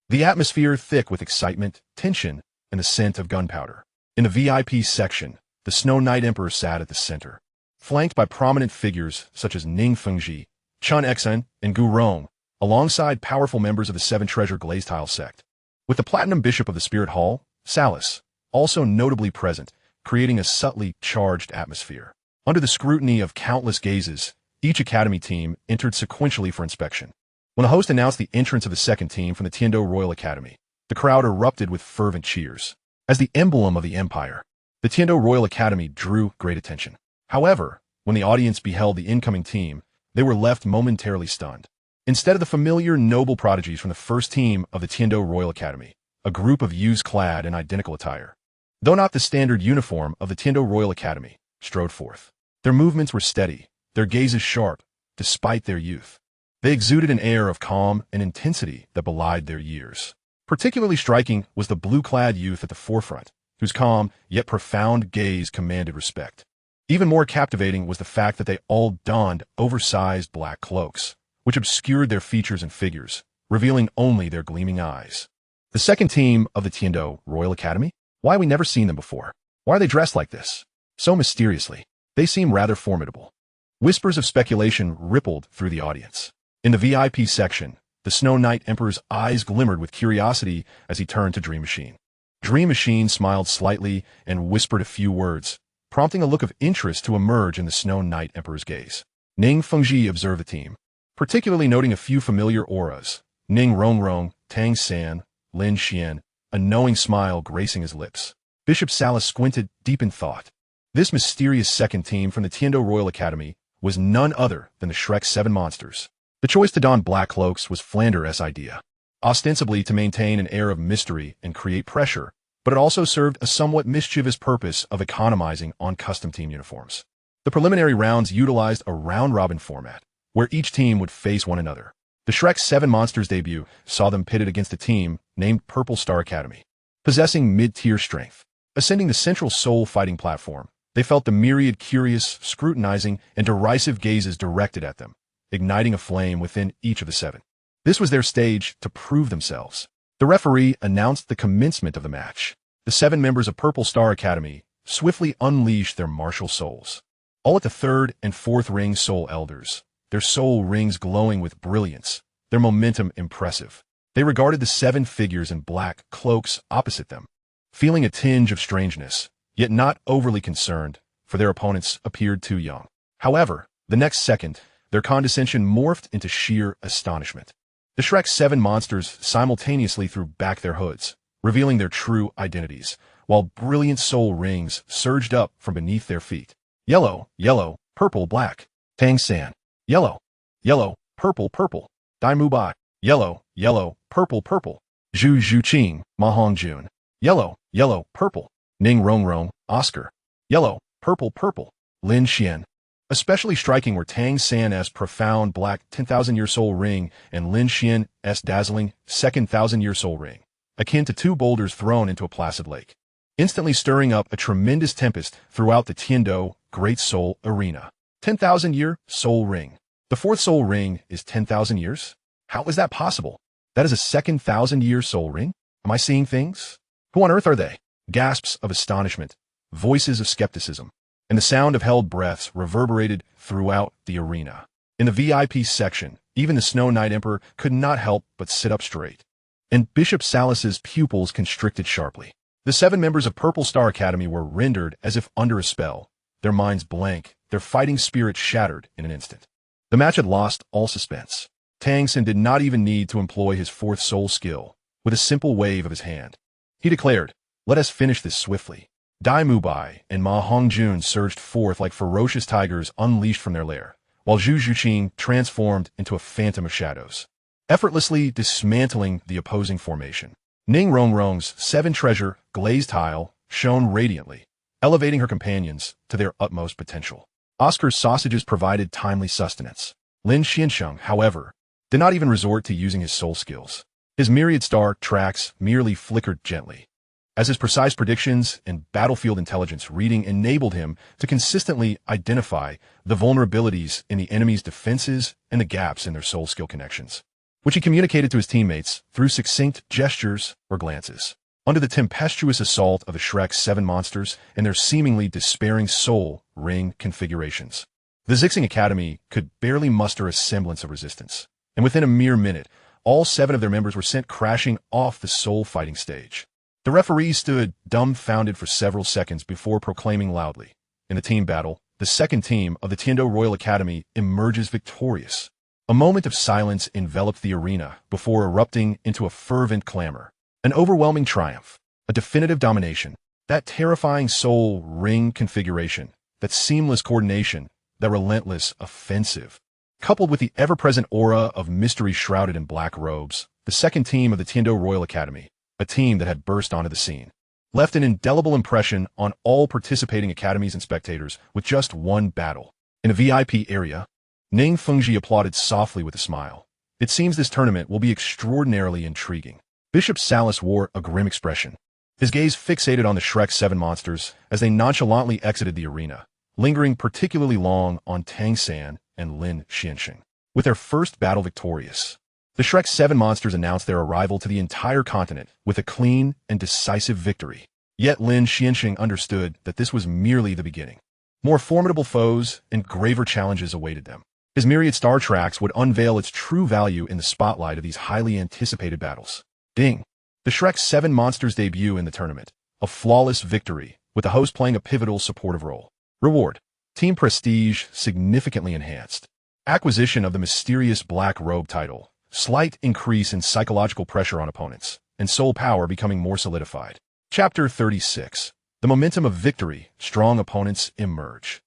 The atmosphere thick with excitement, tension, and the scent of gunpowder. In the VIP section, the Snow Knight Emperor sat at the center, flanked by prominent figures such as Ning Fengji, Chun Exun, and Gu Rong, alongside powerful members of the Seven Treasure Glazed Tile sect. With the Platinum Bishop of the Spirit Hall, Salus, also notably present, creating a subtly charged atmosphere. Under the scrutiny of countless gazes, each academy team entered sequentially for inspection. When the host announced the entrance of the second team from the Tiando Royal Academy, the crowd erupted with fervent cheers. As the emblem of the Empire, the Tiando Royal Academy drew great attention. However, when the audience beheld the incoming team, they were left momentarily stunned. Instead of the familiar noble prodigies from the first team of the Tiando Royal Academy, a group of youths clad in identical attire, though not the standard uniform of the Tiando Royal Academy, strode forth. Their movements were steady, their gazes sharp, despite their youth. They exuded an air of calm and intensity that belied their years. Particularly striking was the blue-clad youth at the forefront, whose calm yet profound gaze commanded respect. Even more captivating was the fact that they all donned oversized black cloaks, which obscured their features and figures, revealing only their gleaming eyes. The second team of the Tiando Royal Academy? Why have we never seen them before? Why are they dressed like this? So mysteriously. They seem rather formidable. Whispers of speculation rippled through the audience. In the VIP section, the Snow Knight Emperor's eyes glimmered with curiosity as he turned to Dream Machine. Dream Machine smiled slightly and whispered a few words, prompting a look of interest to emerge in the Snow Knight Emperor's gaze. Ning Fengji observed the team, particularly noting a few familiar auras. Ning Rongrong, Tang San, Lin Xuan, a knowing smile gracing his lips. Bishop Salus squinted deep in thought. This mysterious second team from the Tiando Royal Academy was none other than the Shrek 7 monsters. The choice to don black cloaks was Flander's idea, ostensibly to maintain an air of mystery and create pressure, but it also served a somewhat mischievous purpose of economizing on custom team uniforms. The preliminary rounds utilized a round-robin format, where each team would face one another. The Shrek 7 monsters debut saw them pitted against a team named Purple Star Academy. Possessing mid-tier strength, ascending the central soul fighting platform, they felt the myriad curious, scrutinizing, and derisive gazes directed at them, igniting a flame within each of the seven. This was their stage to prove themselves. The referee announced the commencement of the match. The 7 members of Purple Star Academy swiftly unleashed their martial souls. All at the 3rd and 4th ring soul elders, their soul rings glowing with brilliance, their momentum impressive. They regarded the 7 figures in black cloaks opposite them, feeling a tinge of strangeness, yet not overly concerned, for their opponents appeared too young. However, the next second, their condescension morphed into sheer astonishment. The Shrek 7 monsters simultaneously threw back their hoods, revealing their true identities, while brilliant soul rings surged up from beneath their feet. Yellow, yellow, purple, black. Tang San. Yellow, yellow, purple, purple. Dai Mu Bai. Yellow, yellow, purple, purple. Zhu Zhuqing, Ma Hongjun. Yellow, yellow, purple. Ning Rongrong, Oscar. Yellow, purple, purple. Lin Xuan. Especially striking were Tang San's profound black 10,000-year soul ring and Lin Xuan's dazzling second 1,000-year soul ring, akin to two boulders thrown into a placid lake, instantly stirring up a tremendous tempest throughout the Tiando Great Soul Arena. 10,000-year soul ring. The fourth soul ring is 10,000 years? How is that possible? That is a second 1,000-year soul ring? Am I seeing things? Who on earth are they? Gasps of astonishment, voices of skepticism, and the sound of held breaths reverberated throughout the arena. In the VIP section, even the Snow Knight Emperor could not help but sit up straight, and Bishop Salus's pupils constricted sharply. The 7 members of Purple Star Academy were rendered as if under a spell, their minds blank, their fighting spirit shattered in an instant. The match had lost all suspense. Tang San did not even need to employ his fourth soul skill. With a simple wave of his hand, he declared, "Let us finish this swiftly." Dai Mu Bai and Ma Hongjun surged forth like ferocious tigers unleashed from their lair, while Zhu Zhuqing transformed into a phantom of shadows, effortlessly dismantling the opposing formation. Ning Rongrong's 7 treasure glazed tile shone radiantly, elevating her companions to their utmost potential. Oscar's sausages provided timely sustenance. Lin Xuan, however, did not even resort to using his soul skills. His myriad star tracks merely flickered gently, as his precise predictions and battlefield intelligence reading enabled him to consistently identify the vulnerabilities in the enemy's defenses and the gaps in their soul skill connections, which he communicated to his teammates through succinct gestures or glances. Under the tempestuous assault of the Shrek 7 monsters and their seemingly despairing soul ring configurations, the Zixing Academy could barely muster a semblance of resistance, and within a mere minute, all 7 of their members were sent crashing off the soul fighting stage. The referees stood dumbfounded for several seconds before proclaiming loudly, in the team battle, the second team of the Tiando Royal Academy emerges victorious. A moment of silence enveloped the arena before erupting into a fervent clamor. An overwhelming triumph, a definitive domination, that terrifying soul ring configuration, that seamless coordination, that relentless offensive. Coupled with the ever-present aura of mystery shrouded in black robes, the second team of the Tiando Royal Academy, a team that had burst onto the scene, left an indelible impression on all participating academies and spectators with just one battle. In a VIP area, Ning Fengji applauded softly with a smile. It seems this tournament will be extraordinarily intriguing. Bishop Salus wore a grim expression, his gaze fixated on the Shrek 7 monsters as they nonchalantly exited the arena, lingering particularly long on Tang San and Lin Xuan. With their first battle victorious, the Shrek 7 monsters announced their arrival to the entire continent with a clean and decisive victory. Yet Lin Xuan understood that this was merely the beginning. More formidable foes and graver challenges awaited them. His myriad star tracks would unveil its true value in the spotlight of these highly anticipated battles. Ding! The Shrek 7 monsters debut in the tournament. A flawless victory, with the host playing a pivotal supportive role. Reward: team prestige significantly enhanced. Acquisition of the mysterious Black Robe title. Slight increase in psychological pressure on opponents, and soul power becoming more solidified. Chapter 36. The momentum of victory, strong opponents emerge.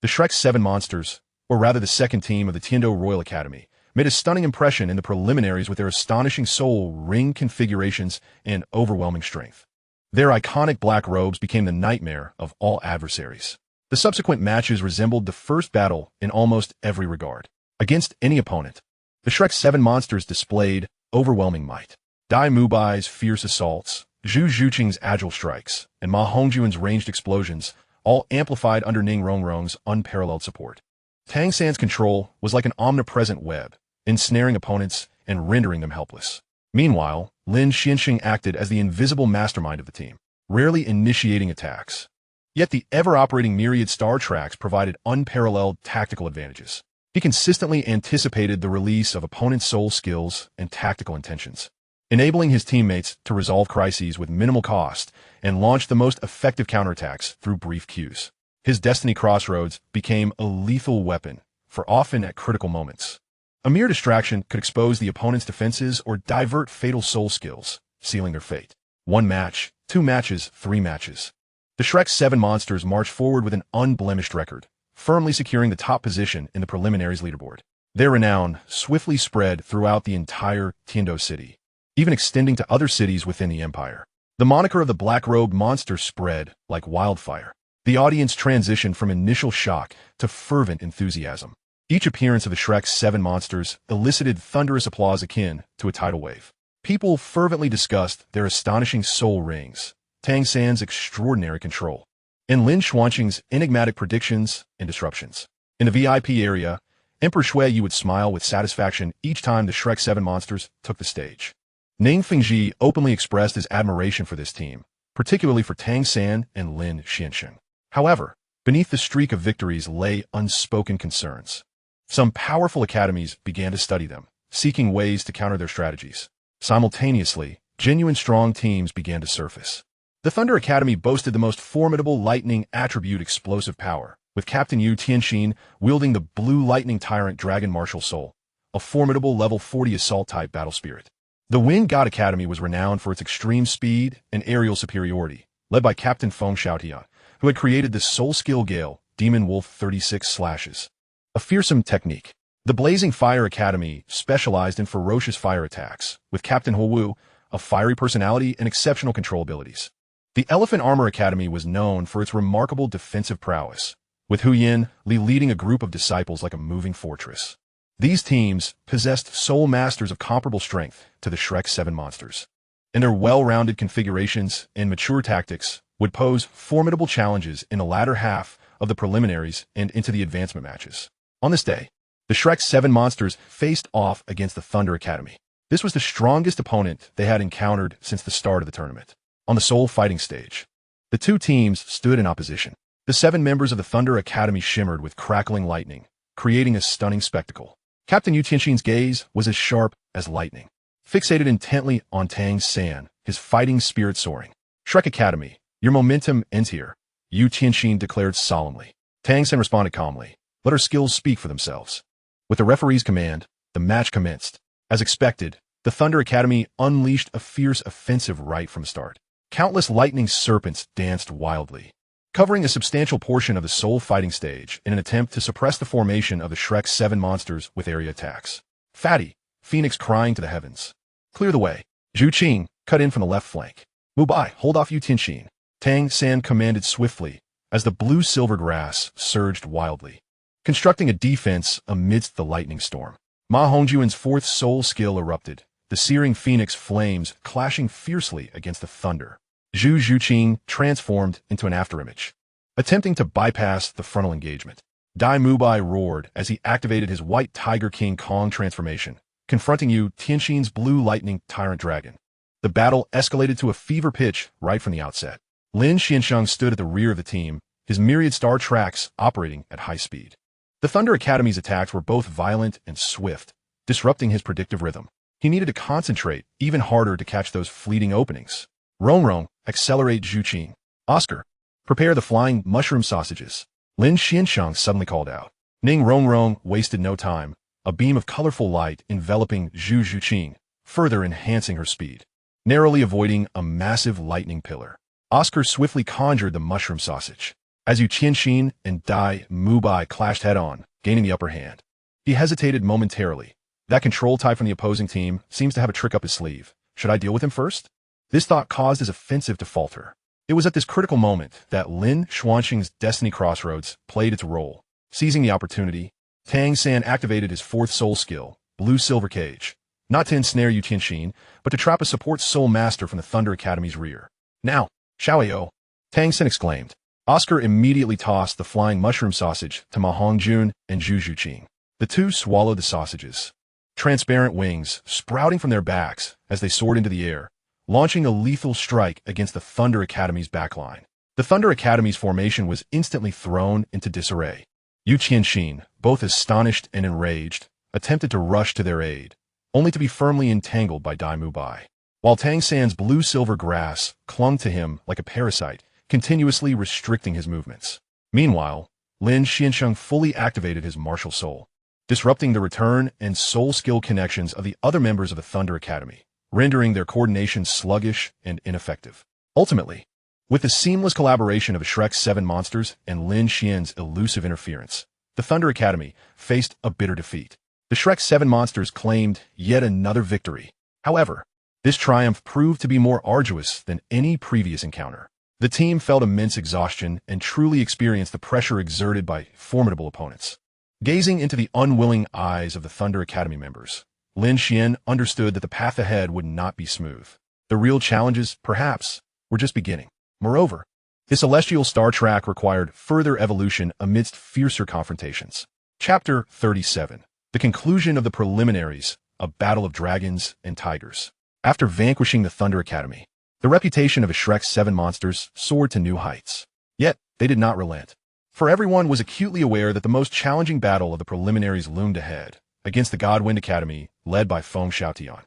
The Shrek 7 monsters, or rather the second team of the Tiando Royal Academy, made a stunning impression in the preliminaries with their astonishing soul ring configurations and overwhelming strength. Their iconic black robes became the nightmare of all adversaries. The subsequent matches resembled the first battle in almost every regard. Against any opponent, the Shrek 7 monsters displayed overwhelming might. Dai Mu Bai's fierce assaults, Zhu Zhuqing's agile strikes, and Ma Hongjuan's ranged explosions, all amplified under Ning Rongrong's unparalleled support. Tang San's control was like an omnipresent web, ensnaring opponents and rendering them helpless. Meanwhile, Lin Xuan acted as the invisible mastermind of the team, rarely initiating attacks. Yet the ever-operating myriad star tracks provided unparalleled tactical advantages. He consistently anticipated the release of opponents' soul skills and tactical intentions, enabling his teammates to resolve crises with minimal cost and launch the most effective counterattacks through brief cues. His Destiny Crossroads became a lethal weapon, for often at critical moments. A mere distraction could expose the opponent's defenses or divert fatal soul skills, sealing their fate. 1 match, 2 matches, 3 matches. The Shrek 7 monsters marched forward with an unblemished record, firmly securing the top position in the preliminaries leaderboard. Their renown swiftly spread throughout the entire Tiando city, even extending to other cities within the empire. The moniker of the black-robed monster spread like wildfire. The audience transitioned from initial shock to fervent enthusiasm. Each appearance of the Shrek 7 monsters elicited thunderous applause akin to a tidal wave. People fervently discussed their astonishing soul rings, Tang San's extraordinary control, and Lin Xuan's enigmatic predictions and disruptions. In the VIP area, Emperor Shui Yu would smile with satisfaction each time the Shrek 7 monsters took the stage. Ning Fengji openly expressed his admiration for this team, particularly for Tang San and Lin Xuan. However, beneath the streak of victories lay unspoken concerns. Some powerful academies began to study them, seeking ways to counter their strategies. Simultaneously, genuine strong teams began to surface. The Thunder Academy boasted the most formidable lightning attribute explosive power, with Captain Yu Tianxin wielding the blue lightning tyrant dragon martial soul, a formidable level 40 assault-type battle spirit. The Wind God Academy was renowned for its extreme speed and aerial superiority, led by Captain Feng Xiaotian, who had created the Soul Skill Gale, Demon Wolf 36 slashes. A fearsome technique. The Blazing Fire Academy specialized in ferocious fire attacks, with Captain Xiao Wu, a fiery personality and exceptional control abilities. The Elephant Armor Academy was known for its remarkable defensive prowess, with Hu Yin Li leading a group of disciples like a moving fortress. These teams possessed soul masters of comparable strength to the Shrek 7 monsters, and their well-rounded configurations and mature tactics would pose formidable challenges in the latter half of the preliminaries and into the advancement matches. On this day, the Shrek 7 monsters faced off against the Thunder Academy. This was the strongest opponent they had encountered since the start of the tournament. On the Soul Fighting stage, the two teams stood in opposition. The 7 members of the Thunder Academy shimmered with crackling lightning, creating a stunning spectacle. Captain Yu Tianxin's gaze was as sharp as lightning, fixated intently on Tang San, his fighting spirit soaring. Shrek Academy, your momentum ends here, Yu Tianxin declared solemnly. Tang San responded calmly. Let our skills speak for themselves. With the referee's command, the match commenced. As expected, the Thunder Academy unleashed a fierce offensive right from the start. Countless lightning serpents danced wildly, covering a substantial portion of the Soul Fighting stage in an attempt to suppress the formation of the Shrek 7 monsters with area attacks. Fatty, Phoenix crying to the heavens. Clear the way. Zhu Qing cut in from the left flank. Mubai, hold off Yu Tianxin. Tang San commanded swiftly as the blue-silver grass surged wildly, constructing a defense amidst the lightning storm. Ma Hongjuan's fourth soul skill erupted, the searing phoenix flames clashing fiercely against the thunder. Zhu Zhuqing transformed into an afterimage, attempting to bypass the frontal engagement. Dai Mubai roared as he activated his White Tiger King Kong transformation, confronting Yu Tianxin's blue lightning tyrant dragon. The battle escalated to a fever pitch right from the outset. Lin Xuan stood at the rear of the team, his myriad star tracks operating at high speed. The Thunder Academy's attacks were both violent and swift, disrupting his predictive rhythm. He needed to concentrate even harder to catch those fleeting openings. Rong, accelerate Zhu Qing. Oscar, prepare the flying mushroom sausages. Lin Xianshang suddenly called out. Ning Rong wasted no time, a beam of colorful light enveloping Zhu Zhuqing, further enhancing her speed. Narrowly avoiding a massive lightning pillar, Oscar swiftly conjured the mushroom sausage. As Yu Tianxin and Dai Mubai clashed head-on, gaining the upper hand. He hesitated momentarily. That control type from the opposing team seems to have a trick up his sleeve. Should I deal with him first? This thought caused his offensive to falter. It was at this critical moment that Lin Xuanxing's Destiny Crossroads played its role. Seizing the opportunity, Tang San activated his fourth soul skill, Blue Silver Cage, not to ensnare Yu Tianxin, but to trap a support soul master from the Thunder Academy's rear. Now, Xiao Wu, Tang San exclaimed. Oscar immediately tossed the flying mushroom sausage to Ma Hongjun and Zhu Zhuqing. The two swallowed the sausages, transparent wings sprouting from their backs as they soared into the air, launching a lethal strike against the Thunder Academy's backline. The Thunder Academy's formation was instantly thrown into disarray. Yu Tianxin, both astonished and enraged, attempted to rush to their aid, only to be firmly entangled by Dai Mubai, while Tang San's blue-silver grass clung to him like a parasite, continuously restricting his movements. Meanwhile, Lin Xiansheng fully activated his martial soul, disrupting the return and soul skill connections of the other members of the Thunder Academy, rendering their coordination sluggish and ineffective. Ultimately, with the seamless collaboration of Shrek's 7 monsters and Lin Xuan's elusive interference, the Thunder Academy faced a bitter defeat. The Shrek 7 monsters claimed yet another victory. However, this triumph proved to be more arduous than any previous encounter. The team felt immense exhaustion and truly experienced the pressure exerted by formidable opponents. Gazing into the unwilling eyes of the Thunder Academy members, Lin Xuan understood that the path ahead would not be smooth. The real challenges, perhaps, were just beginning. Moreover, the celestial star track required further evolution amidst fiercer confrontations. Chapter 37. The conclusion of the preliminaries, a battle of dragons and tigers. After vanquishing the Thunder Academy, the reputation of Shrek's 7 monsters soared to new heights. Yet, they did not relent. For everyone was acutely aware that the most challenging battle of the preliminaries loomed ahead, against the Godwind Academy, led by Feng Xiaotian.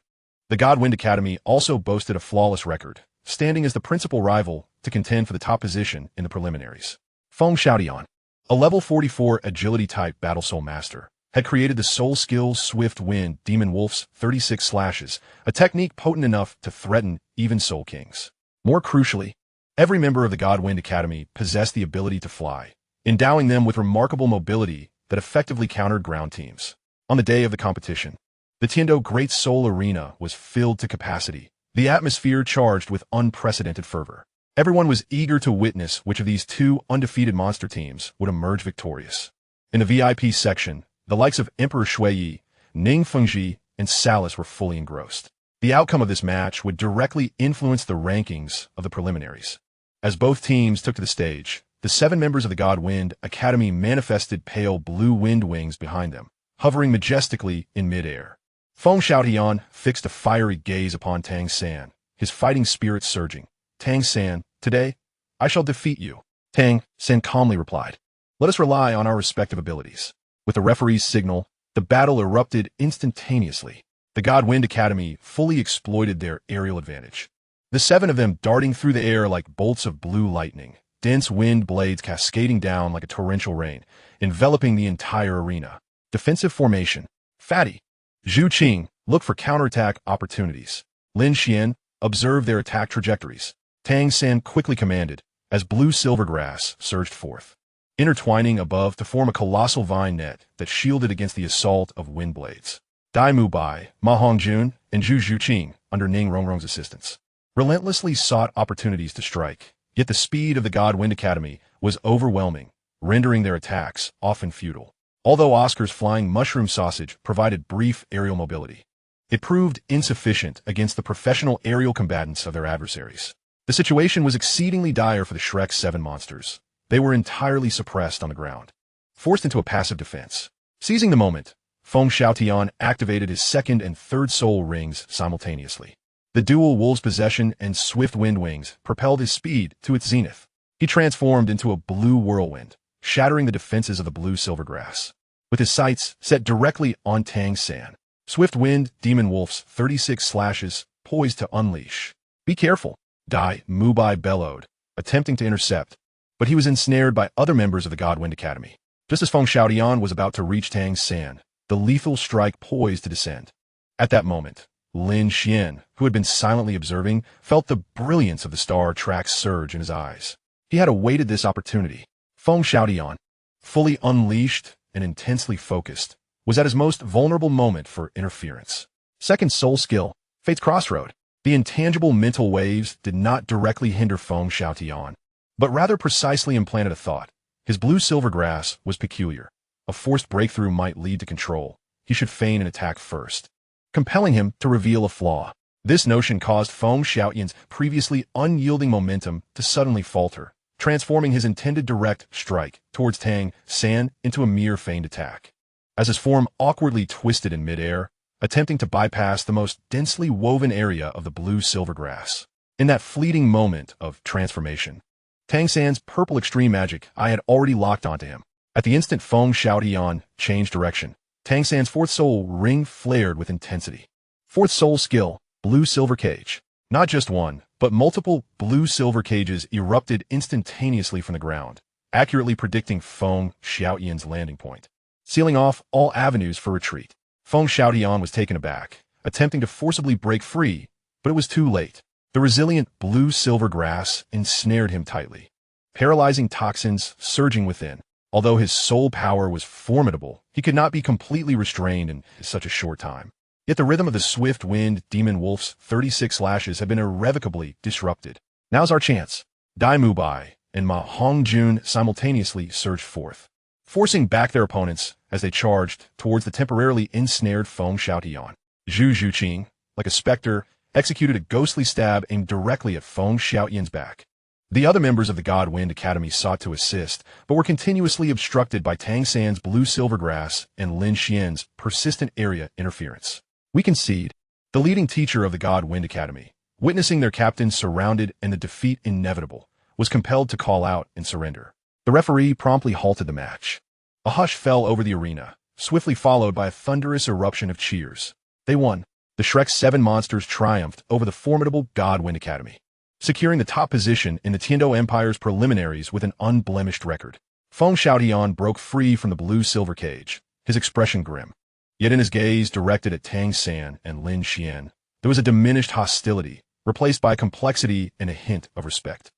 The Godwind Academy also boasted a flawless record, standing as the principal rival to contend for the top position in the preliminaries. Feng Xiaotian, a level 44 agility-type battle soul master, had created the soul skills Swift Wind Demon Wolf's 36 slashes, a technique potent enough to threaten even soul kings. More crucially, every member of the Godwind Academy possessed the ability to fly, endowing them with remarkable mobility that effectively countered ground teams. On the day of the competition, the Tiando Great Soul Arena was filled to capacity, the atmosphere charged with unprecedented fervor. Everyone was eager to witness which of these 2 undefeated monster teams would emerge victorious. In the VIP section, the likes of Emperor Shui, Ning Fengji, and Salus were fully engrossed. The outcome of this match would directly influence the rankings of the preliminaries. As both teams took to the stage, the 7 members of the Godwind Academy manifested pale blue wind wings behind them, hovering majestically in midair. Feng Xiaotian fixed a fiery gaze upon Tang San, his fighting spirit surging. Tang San, today, I shall defeat you. Tang San calmly replied. Let us rely on our respective abilities. With the referee's signal, the battle erupted instantaneously. The Godwind Academy fully exploited their aerial advantage. The 7 of them darting through the air like bolts of blue lightning, dense wind blades cascading down like a torrential rain, enveloping the entire arena. Defensive formation. Fatty. Zhu Qing, look for counterattack opportunities. Lin Xuan, observe their attack trajectories. Tang San quickly commanded, as blue silvergrass surged forth, intertwining above to form a colossal vine net that shielded against the assault of wind blades. Dai Mu Bai, Ma Hongjun, and Zhu Qing, under Ning Rongrong's assistance, relentlessly sought opportunities to strike, yet the speed of the Godwind Academy was overwhelming, rendering their attacks often futile. Although Oscar's flying mushroom sausage provided brief aerial mobility, it proved insufficient against the professional aerial combatants of their adversaries. The situation was exceedingly dire for the Shrek 7 monsters. They were entirely suppressed on the ground, forced into a passive defense. Seizing the moment, Feng Xiaotian activated his 2nd and 3rd soul rings simultaneously. The dual Wolf's Possession and Swift Wind Wings propelled his speed to its zenith. He transformed into a blue whirlwind, shattering the defenses of the blue silvergrass. With his sights set directly on Tang San, Swift Wind Demon Wolf's 36 slashes poised to unleash. Be careful, Dai Mu Bai bellowed, attempting to intercept, but he was ensnared by other members of the Godwind Academy. Just as Feng Xiaotian was about to reach Tang San, the lethal strike poised to descend. At that moment, Lin Xuan, who had been silently observing, felt the brilliance of the star track surge in his eyes. He had awaited this opportunity. Feng Xiaotian, fully unleashed and intensely focused, was at his most vulnerable moment for interference. 2nd soul skill, Fate's Crossroad. The intangible mental waves did not directly hinder Feng Xiaotian, but rather precisely implanted a thought. His blue silvergrass was peculiar. A forced breakthrough might lead to control. He should feign an attack first, compelling him to reveal a flaw. This notion caused Feng Xiaotian's previously unyielding momentum to suddenly falter, transforming his intended direct strike towards Tang San into a mere feigned attack. As his form awkwardly twisted in midair, attempting to bypass the most densely woven area of the blue silvergrass. In that fleeting moment of transformation, Tang San's purple extreme magic eye had already locked onto him. At the instant Feng Xiaotian changed direction, Tang San's 4th soul ring flared with intensity. 4th soul skill, Blue Silver Cage. Not just one, but multiple blue-silver cages erupted instantaneously from the ground, accurately predicting Feng Xiaotian's landing point, sealing off all avenues for retreat. Feng Xiaotian was taken aback, attempting to forcibly break free, But it was too late. The resilient blue-silver grass ensnared him tightly, paralyzing toxins surging within. Although his soul power was formidable, he could not be completely restrained in such a short time. Yet the rhythm of the swift-wind demon wolf's 36 lashes had been irrevocably disrupted. Now's our chance. Dai Mubai and Ma Hongjun simultaneously surged forth, forcing back their opponents as they charged towards the temporarily ensnared Feng Xiaotian. Zhu Zhuqing, like a specter, executed a ghostly stab aimed directly at Feng Xiaotian's back. The other members of the God Wind Academy sought to assist, but were continuously obstructed by Tang San's blue-silver grass and Lin Xuan's persistent area interference. We concede. The leading teacher of the God Wind Academy, witnessing their captain surrounded and the defeat inevitable, was compelled to call out and surrender. The referee promptly halted the match. A hush fell over the arena, swiftly followed by a thunderous eruption of cheers. They won. The Shrek's 7 monsters triumphed over the formidable God Wind Academy, securing the top position in the Tiando Empire's preliminaries with an unblemished record. Feng Xiaotian broke free from the blue-silver cage, his expression grim. Yet in his gaze directed at Tang San and Lin Xuan, there was a diminished hostility, replaced by complexity and a hint of respect.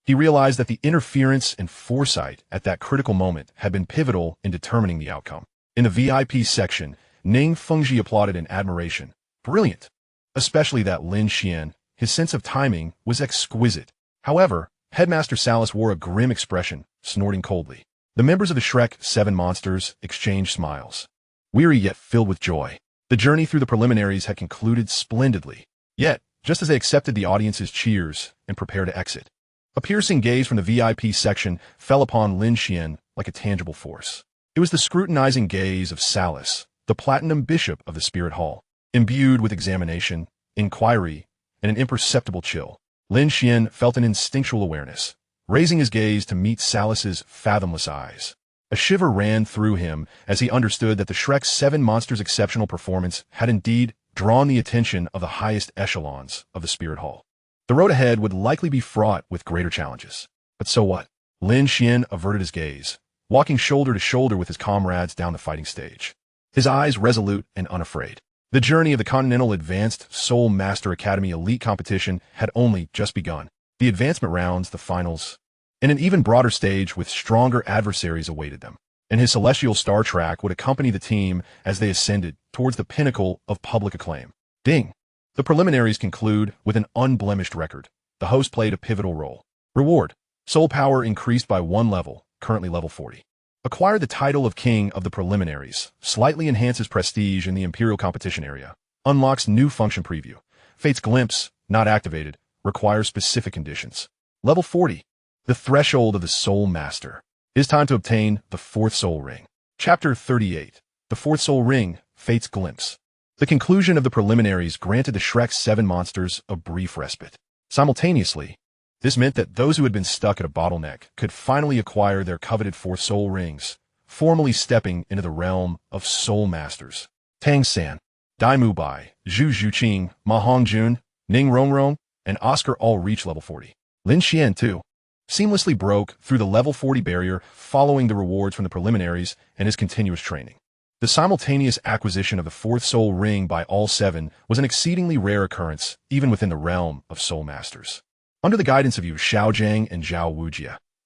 He realized that the interference and foresight at that critical moment had been pivotal in determining the outcome. In the VIP section, Ning Fengji applauded in admiration. Brilliant! Especially that Lin Xuan, his sense of timing was exquisite. However, Headmaster Salas wore a grim expression, snorting coldly. The members of the Shrek 7 monsters exchanged smiles, weary yet filled with joy. The journey through the preliminaries had concluded splendidly. Yet, just as they accepted the audience's cheers and prepared to exit, a piercing gaze from the VIP section fell upon Lin Xuan like a tangible force. It was the scrutinizing gaze of Salas, the platinum bishop of the Spirit Hall, imbued with examination, inquiry, and an imperceptible chill. Lin Xuan felt an instinctual awareness, raising his gaze to meet Salas's fathomless eyes. A shiver ran through him as he understood that the Shrek 7 monsters' exceptional performance had indeed drawn the attention of the highest echelons of the Spirit Hall. The road ahead would likely be fraught with greater challenges. But so what? Lin Xuan averted his gaze, walking shoulder to shoulder with his comrades down the fighting stage, his eyes resolute and unafraid. The journey of the Continental Advanced Soul Master Academy Elite Competition had only just begun. The advancement rounds, the finals, and an even broader stage with stronger adversaries awaited them. And his celestial star track would accompany the team as they ascended towards the pinnacle of public acclaim. Ding! The preliminaries conclude with an unblemished record. The host played a pivotal role. Reward: soul power increased by 1 level, currently level 40. Acquired the title of King of the Preliminaries, slightly enhances prestige in the Imperial competition area. Unlocks new function preview. Fate's Glimpse, not activated, requires specific conditions. Level 40. The threshold of the Soul Master. It is time to obtain the 4th Soul Ring. Chapter 38. The 4th Soul Ring, Fate's Glimpse. The conclusion of the preliminaries granted the Shrek 7 monsters a brief respite. Simultaneously, this meant that those who had been stuck at a bottleneck could finally acquire their coveted 4 soul rings, formally stepping into the realm of soul masters. Tang San, Dai Mubai, Zhu Zhuqing, Ma Hongjun, Ning Rongrong, and Oscar all reached level 40. Lin Xuan, too, seamlessly broke through the level 40 barrier following the rewards from the preliminaries and his continuous training. The simultaneous acquisition of the 4th soul ring by all 7 was an exceedingly rare occurrence, even within the realm of soul masters. Under the guidance of Yu Xiaogang and Xiao Wu,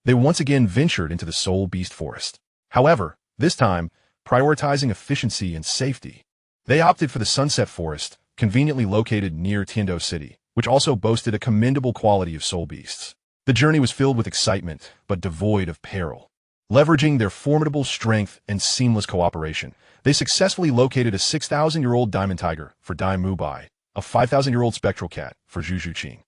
they once again ventured into the Soul Beast Forest. However, this time, prioritizing efficiency and safety, they opted for the Sunset Forest, conveniently located near Tiando City, which also boasted a commendable quality of soul beasts. The journey was filled with excitement, but devoid of peril. Leveraging their formidable strength and seamless cooperation, they successfully located a 6,000-year-old diamond tiger for Dai Mubai, a 5,000-year-old spectral cat for Zhu Zhuqing,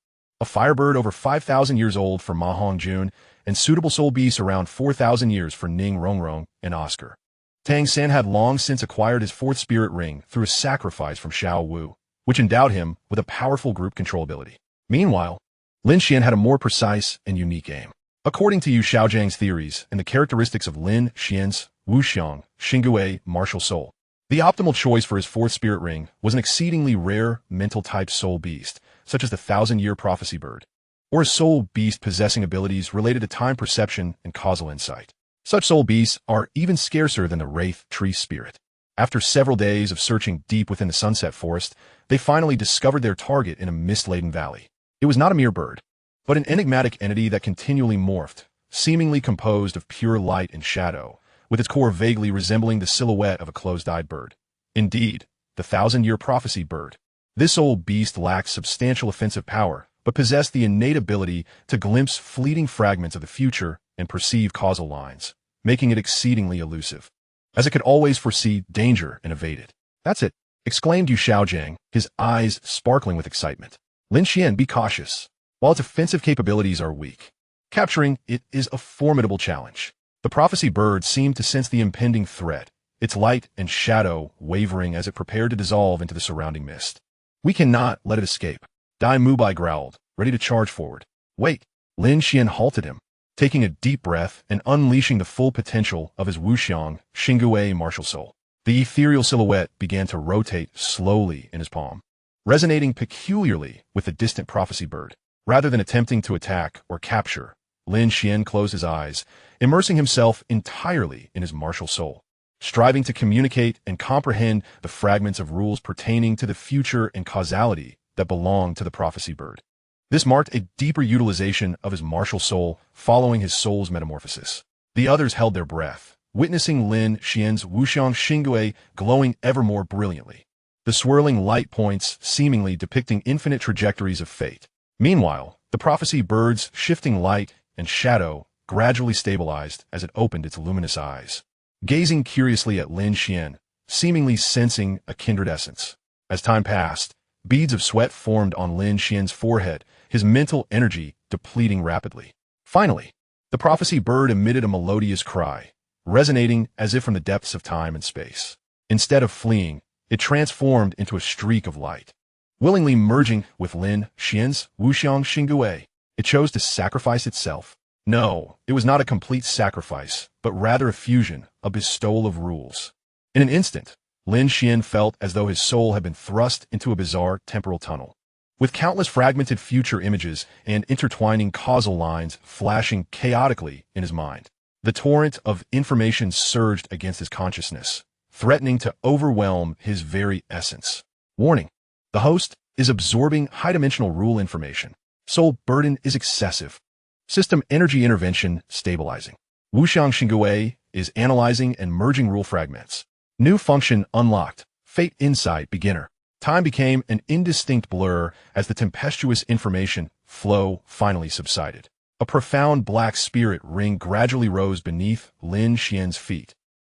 a firebird over 5,000 years old for Ma Hongjun, and suitable soul beasts around 4,000 years for Ning Rongrong and Oscar. Tang San had long since acquired his 4th spirit ring through a sacrifice from Xiao Wu, which endowed him with a powerful group control ability. Meanwhile, Lin Xuan had a more precise and unique aim. According to Yu Xiaogang's theories and the characteristics of Lin Xuan's Wuxiang, Xingui martial soul, the optimal choice for his 4th spirit ring was an exceedingly rare mental-type soul beast, such as the 1,000-year prophecy bird, or a soul beast possessing abilities related to time perception and causal insight. Such soul beasts are even scarcer than the wraith tree spirit. After several days of searching deep within the Sunset Forest, they finally discovered their target in a mist-laden valley. It was not a mere bird, but an enigmatic entity that continually morphed, seemingly composed of pure light and shadow, with its core vaguely resembling the silhouette of a closed-eyed bird. Indeed, the thousand-year prophecy bird. This old beast lacked substantial offensive power, but possessed the innate ability to glimpse fleeting fragments of the future and perceive causal lines, making it exceedingly elusive, as it could always foresee danger and evade it. "That's it," exclaimed Yu Xiaogang, his eyes sparkling with excitement. "Lin Xuan, be cautious. While its offensive capabilities are weak, capturing it is a formidable challenge." The prophecy bird seemed to sense the impending threat, its light and shadow wavering as it prepared to dissolve into the surrounding mist. "We cannot let it escape," Dai Mubai growled, ready to charge forward. "Wait." Lin Xuan halted him, taking a deep breath and unleashing the full potential of his Wuxiang Xingui martial soul. The ethereal silhouette began to rotate slowly in his palm, resonating peculiarly with the distant prophecy bird. Rather than attempting to attack or capture, Lin Xuan closed his eyes, immersing himself entirely in his martial soul, striving to communicate and comprehend the fragments of rules pertaining to the future and causality that belonged to the prophecy bird. This marked a deeper utilization of his martial soul following his soul's metamorphosis. The others held their breath, witnessing Lin Xuan's Wuxiang Xingui glowing ever more brilliantly, the swirling light points seemingly depicting infinite trajectories of fate. Meanwhile, the prophecy bird's shifting light and shadow gradually stabilized as it opened its luminous eyes, gazing curiously at Lin Xuan, seemingly sensing a kindred essence. As time passed, beads of sweat formed on Lin Xuan's forehead, his mental energy depleting rapidly. Finally, the prophecy bird emitted a melodious cry, resonating as if from the depths of time and space. Instead of fleeing, it transformed into a streak of light. Willingly merging with Lin Xuan's Wuxiang Xingui, it chose to sacrifice itself. No, it was not a complete sacrifice, but rather a fusion, a bestowal of rules. In an instant, Lin Xuan felt as though his soul had been thrust into a bizarre temporal tunnel, with countless fragmented future images and intertwining causal lines flashing chaotically in his mind. The torrent of information surged against his consciousness, threatening to overwhelm his very essence. Warning: the host is absorbing high-dimensional rule information. Soul burden is excessive. System energy intervention stabilizing. Wuxiang Xingui is analyzing and merging rule fragments. New function unlocked. Fate insight beginner. Time became an indistinct blur as the tempestuous information flow finally subsided. A profound black spirit ring gradually rose beneath Lin Xuan's feet.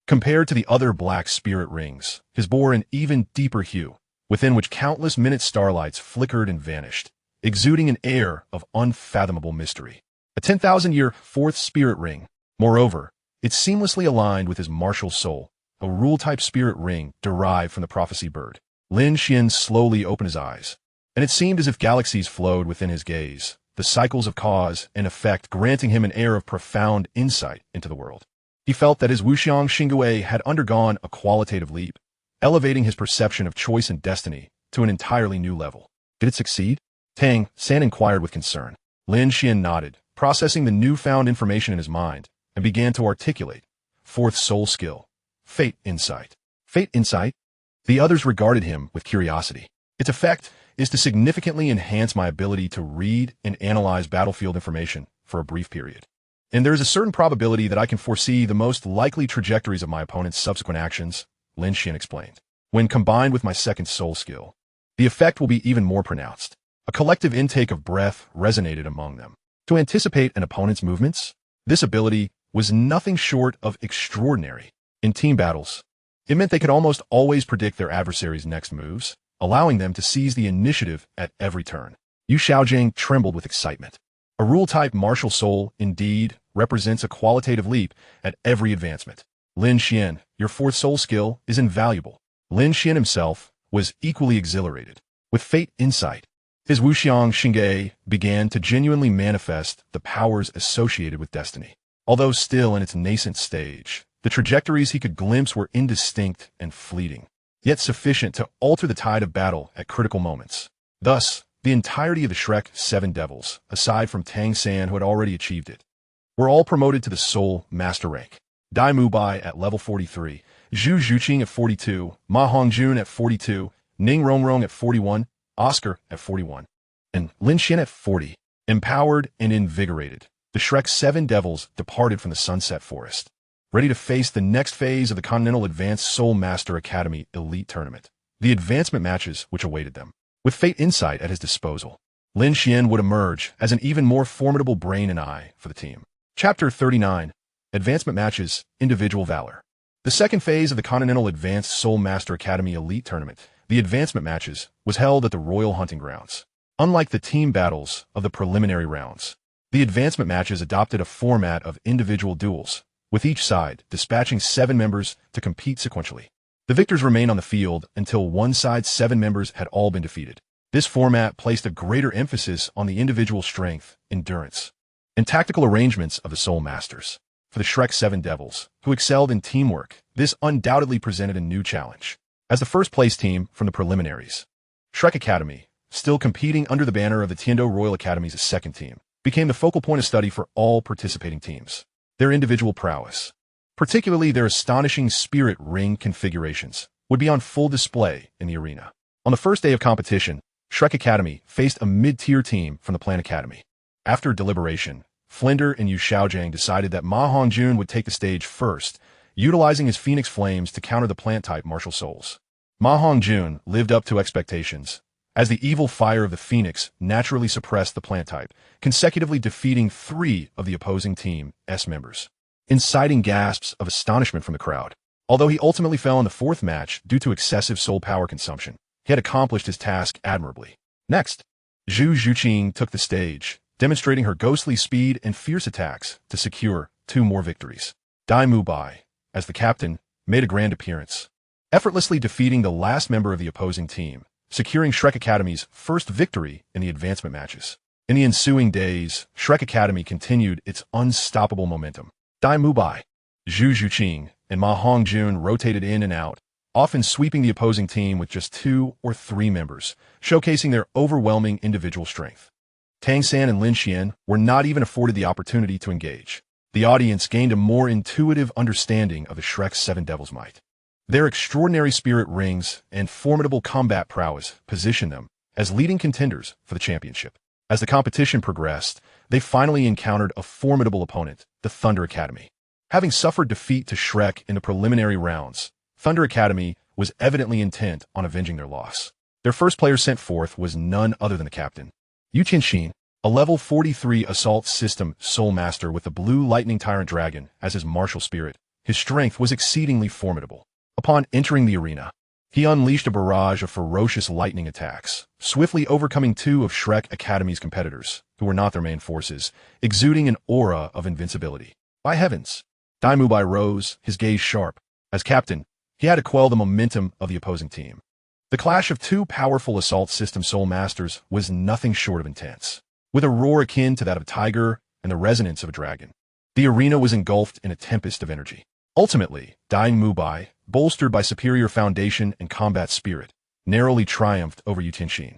Compared to the other black spirit rings, his bore an even deeper hue, within which countless minute starlights flickered and vanished, exuding an air of unfathomable mystery. A 10,000-year fourth spirit ring. Moreover, it seamlessly aligned with his martial soul, a rule-type spirit ring derived from the prophecy bird. Lin Xuan slowly opened his eyes, and it seemed as if galaxies flowed within his gaze, the cycles of cause and effect granting him an air of profound insight into the world. He felt that his Wuxiang Xingui had undergone a qualitative leap, elevating his perception of choice and destiny to an entirely new level. Did it succeed? Tang San inquired with concern. Lin Xuan nodded, processing the newfound information in his mind, and began to articulate. Fourth soul skill. Fate insight. Fate insight? The others regarded him with curiosity. Its effect is to significantly enhance my ability to read and analyze battlefield information for a brief period. And there is a certain probability that I can foresee the most likely trajectories of my opponent's subsequent actions, Lin Xuan explained. When combined with my second soul skill, the effect will be even more pronounced. A collective intake of breath resonated among them. To anticipate an opponent's movements, this ability was nothing short of extraordinary. In team battles, it meant they could almost always predict their adversary's next moves, allowing them to seize the initiative at every turn. Yu Xiaogang trembled with excitement. A rule-type martial soul, indeed, represents a qualitative leap at every advancement. Lin Xuan, your fourth soul skill is invaluable. Lin Xuan himself was equally exhilarated. With fate insight, his Wuxiang Xingui began to genuinely manifest the powers associated with destiny. Although still in its nascent stage, the trajectories he could glimpse were indistinct and fleeting, yet sufficient to alter the tide of battle at critical moments. Thus, the entirety of the Shrek Seven Devils, aside from Tang San who had already achieved it, were all promoted to the Soul Master rank. Dai Mubai at level 43 Zhu Zhuqing at 42, Ma Hongjun at 42, Ning Rongrong at 41, Oscar at 41, and Lin Xuan at 40. Empowered and invigorated, the Shrek 7 Devils departed from the Sunset Forest, ready to face the next phase of the Continental Advanced Soul Master Academy Elite Tournament, the advancement matches which awaited them. With fate insight at his disposal, Lin Xuan would emerge as an even more formidable brain and eye for the team. Chapter 39, Advancement Matches, Individual Valor. The second phase of the Continental Advanced Soul Master Academy Elite Tournament, the advancement matches, was held at the Royal Hunting Grounds. Unlike the team battles of the preliminary rounds, the advancement matches adopted a format of individual duels, with each side dispatching 7 members to compete sequentially. The victors remained on the field until one side's 7 members had all been defeated. This format placed a greater emphasis on the individual strength, endurance, and tactical arrangements of the Soul Masters. For the Shrek 7 Devils, who excelled in teamwork, this undoubtedly presented a new challenge. As the first-place team from the preliminaries, Shrek Academy, still competing under the banner of the Tiando Royal Academy's second team, became the focal point of study for all participating teams. Their individual prowess, particularly their astonishing spirit ring configurations, would be on full display in the arena. On the first day of competition, Shrek Academy faced a mid-tier team from the Plan Academy. After deliberation, Flinder and Yu Xiaogang decided that Ma Hongjun would take the stage first, utilizing his Phoenix Flames to counter the plant-type martial souls. Ma Hongjun lived up to expectations, as the evil fire of the Phoenix naturally suppressed the plant type, consecutively defeating 3 of the opposing team's members, inciting gasps of astonishment from the crowd. Although he ultimately fell in the 4th match due to excessive soul power consumption, he had accomplished his task admirably. Next, Zhu Zhuqing took the stage, demonstrating her ghostly speed and fierce attacks to secure 2 more victories. Dai Mubai, as the captain, made a grand appearance, effortlessly defeating the last member of the opposing team, securing Shrek Academy's first victory in the advancement matches. In the ensuing days, Shrek Academy continued its unstoppable momentum. Dai Mubai, Zhu Zhuqing, and Ma Hongjun rotated in and out, often sweeping the opposing team with just 2 or 3 members, showcasing their overwhelming individual strength. Tang San and Lin Xuan were not even afforded the opportunity to engage. The audience gained a more intuitive understanding of the Shrek 7 Devils' might. Their extraordinary spirit rings and formidable combat prowess positioned them as leading contenders for the championship. As the competition progressed, they finally encountered a formidable opponent, the Thunder Academy. Having suffered defeat to Shrek in the preliminary rounds, Thunder Academy was evidently intent on avenging their loss. Their first player sent forth was none other than the captain, Yu Tianxin, a level 43 assault system soul master with the blue lightning tyrant dragon as his martial spirit. His strength was exceedingly formidable. Upon entering the arena, he unleashed a barrage of ferocious lightning attacks, swiftly overcoming 2 of Shrek Academy's competitors, who were not their main forces, exuding an aura of invincibility. By heavens! Dai Mubai rose, his gaze sharp. As captain, he had to quell the momentum of the opposing team. The clash of 2 powerful assault system soul masters was nothing short of intense. With a roar akin to that of a tiger and the resonance of a dragon, the arena was engulfed in a tempest of energy. Ultimately, Dai Mubai, bolstered by superior foundation and combat spirit, narrowly triumphed over Yu Tianxin,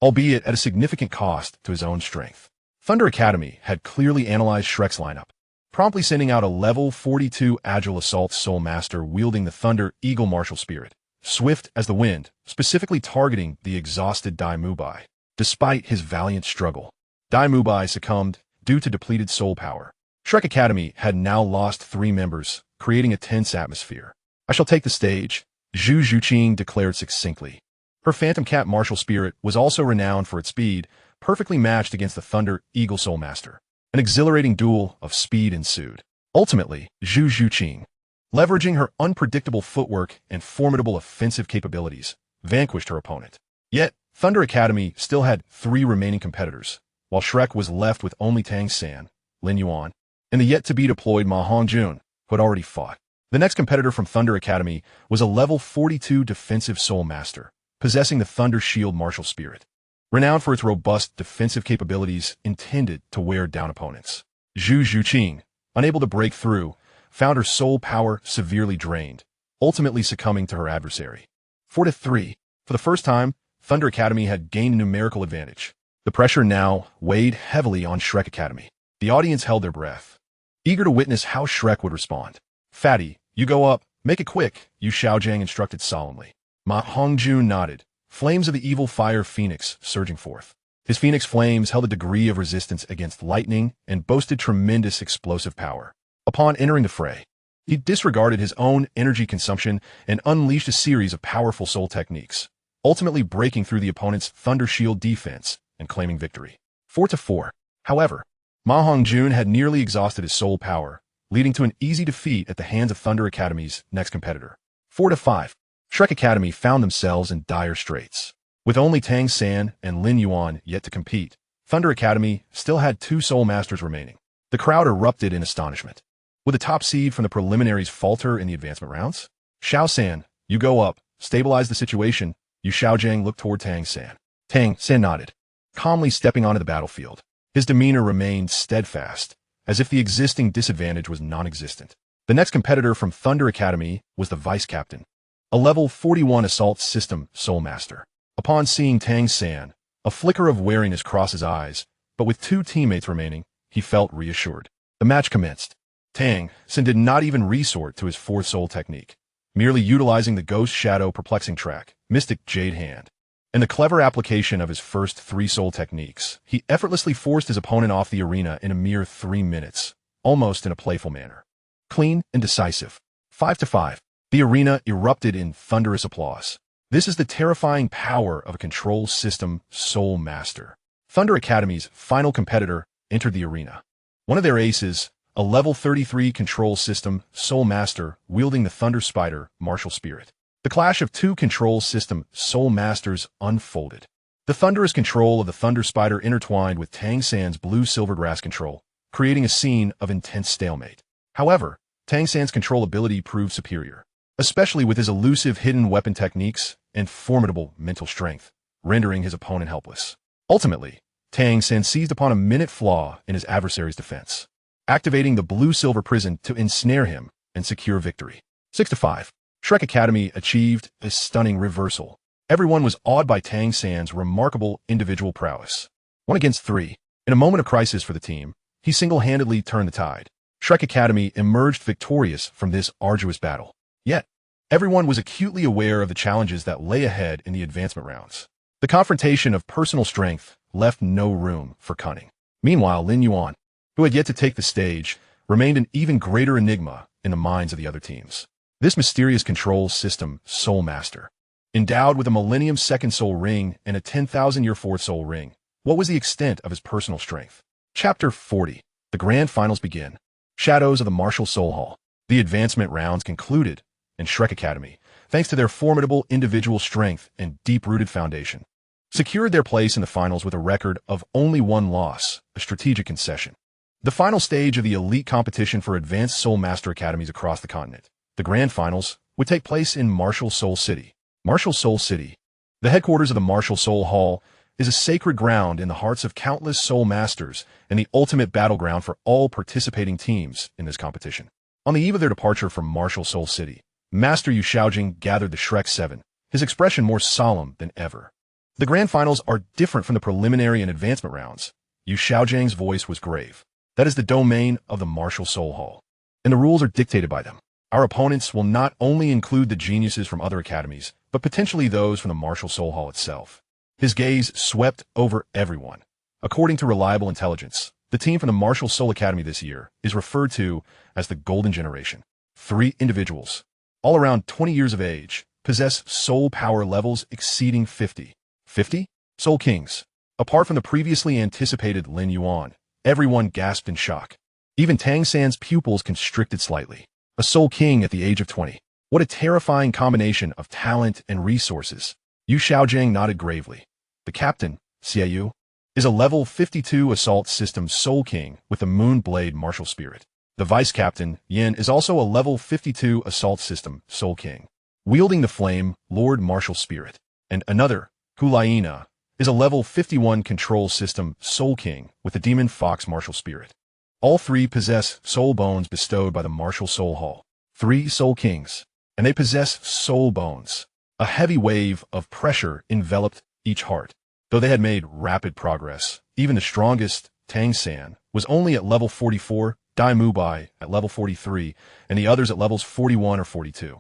albeit at a significant cost to his own strength. Thunder Academy had clearly analyzed Shrek's lineup, promptly sending out a level 42 agile assault soul master wielding the Thunder Eagle martial spirit, swift as the wind, specifically targeting the exhausted Dai Mubai. Despite his valiant struggle, Dai Mubai succumbed due to depleted soul power. Shrek Academy had now lost 3 members, creating a tense atmosphere. "I shall take the stage," Zhu Zhuqing declared succinctly. Her Phantom Cat martial spirit was also renowned for its speed, perfectly matched against the Thunder Eagle Soul Master. An exhilarating duel of speed ensued. Ultimately, Zhu Zhuqing, leveraging her unpredictable footwork and formidable offensive capabilities, vanquished her opponent. Yet, Thunder Academy still had 3 remaining competitors, while Shrek was left with only Tang San, Lin Xuan, and the yet-to-be-deployed Ma Hongjun, who had already fought. The next competitor from Thunder Academy was a level 42 defensive soul master, possessing the Thunder Shield martial spirit, renowned for its robust defensive capabilities intended to wear down opponents. Zhu Zhuqing, unable to break through, found her soul power severely drained, ultimately succumbing to her adversary. 4-3. For the first time, Thunder Academy had gained a numerical advantage. The pressure now weighed heavily on Shrek Academy. The audience held their breath, eager to witness how Shrek would respond. "Fatty, you go up, Make it quick, Yu Xiaogang instructed solemnly. Ma Hongjun nodded, flames of the evil fire phoenix surging forth. His phoenix flames held a degree of resistance against lightning and boasted tremendous explosive power. Upon entering the fray, he disregarded his own energy consumption and unleashed a series of powerful soul techniques, ultimately breaking through the opponent's Thunder Shield defense and claiming victory. 4-4. However, Ma Hongjun had nearly exhausted his soul power, leading to an easy defeat at the hands of Thunder Academy's next competitor. 4-5. Shrek Academy found themselves in dire straits. With only Tang San and Lin Xuan yet to compete, Thunder Academy still had 2 Soul Masters remaining. The crowd erupted in astonishment. Would the top seed from the preliminaries falter in the advancement rounds? Xiao San, you go up, stabilize the situation. Yu Xiaogang looked toward Tang San. Tang San nodded, calmly stepping onto the battlefield. His demeanor remained steadfast, as if the existing disadvantage was non-existent. The next competitor from Thunder Academy was the vice captain, a level 41 assault system Soul Master. Upon seeing Tang San, a flicker of wariness crossed his eyes, but with 2 teammates remaining, he felt reassured. The match commenced. Tang San did not even resort to his 4th soul technique, merely utilizing the Ghost Shadow Perplexing Track, Mystic Jade Hand. In the clever application of his first 3 soul techniques, he effortlessly forced his opponent off the arena in a mere 3 minutes, almost in a playful manner. Clean and decisive. 5-5. The arena erupted in thunderous applause. This is the terrifying power of a control system Soul Master. Thunder Academy's final competitor entered the arena. One of their aces, a level 33 control system Soul Master wielding the Thunder Spider martial spirit. The clash of 2 control system Soul Masters unfolded. The thunderous control of the Thunder Spider intertwined with Tang San's blue silvergrass control, creating a scene of intense stalemate. However, Tang San's control ability proved superior, especially with his elusive hidden weapon techniques and formidable mental strength, rendering his opponent helpless. Ultimately, Tang San seized upon a minute flaw in his adversary's defense, activating the blue-silver prison to ensnare him and secure victory. 6-5. Shrek Academy achieved a stunning reversal. Everyone was awed by Tang San's remarkable individual prowess. 1-3. In a moment of crisis for the team, he single-handedly turned the tide. Shrek Academy emerged victorious from this arduous battle. Yet, everyone was acutely aware of the challenges that lay ahead in the advancement rounds. The confrontation of personal strength left no room for cunning. Meanwhile, Lin Xuan, who had yet to take the stage, remained an even greater enigma in the minds of the other teams. This mysterious control system Soul Master, endowed with a Millennium Second Soul Ring and a 10,000-year Fourth Soul Ring, what was the extent of his personal strength? Chapter 40. The Grand Finals begin. Shadows of the Martial Soul Hall. The advancement rounds concluded, and Shrek Academy, thanks to their formidable individual strength and deep-rooted foundation, secured their place in the finals with a record of only 1 loss, a strategic concession. The final stage of the elite competition for advanced Soul Master Academies across the continent, the Grand Finals, would take place in Martial Soul City. Martial Soul City, the headquarters of the Martial Soul Hall, is a sacred ground in the hearts of countless Soul Masters and the ultimate battleground for all participating teams in this competition. On the eve of their departure from Martial Soul City, Master Yu Xiaogang gathered the Shrek 7, his expression more solemn than ever. The Grand Finals are different from the preliminary and advancement rounds. Yu Xiaogang's voice was grave. That is the domain of the Martial Soul Hall, and the rules are dictated by them. Our opponents will not only include the geniuses from other academies, but potentially those from the Martial Soul Hall itself. His gaze swept over everyone. According to reliable intelligence, the team from the Martial Soul Academy this year is referred to as the Golden Generation. 3 individuals, all around 20 years of age, possess soul power levels exceeding 50. 50? Soul Kings. Apart from the previously anticipated Lin Xuan, everyone gasped in shock. Even Tang San's pupils constricted slightly. A Soul King at the age of 20. What a terrifying combination of talent and resources. Yu Xiaogang nodded gravely. The captain, Xiao Wu, is a level 52 assault system Soul King with the Moon Blade martial spirit. The vice captain, Yin, is also a level 52 assault system Soul King, wielding the Flame Lord martial spirit. And another, Kulaina, is a level 51 control system Soul King with the Demon Fox martial spirit. All 3 possess soul bones bestowed by the Martial Soul Hall. 3 Soul Kings, and they possess soul bones. A heavy wave of pressure enveloped each heart. Though they had made rapid progress, even the strongest, Tang San, was only at level 44, Dai Mubai at level 43, and the others at levels 41 or 42.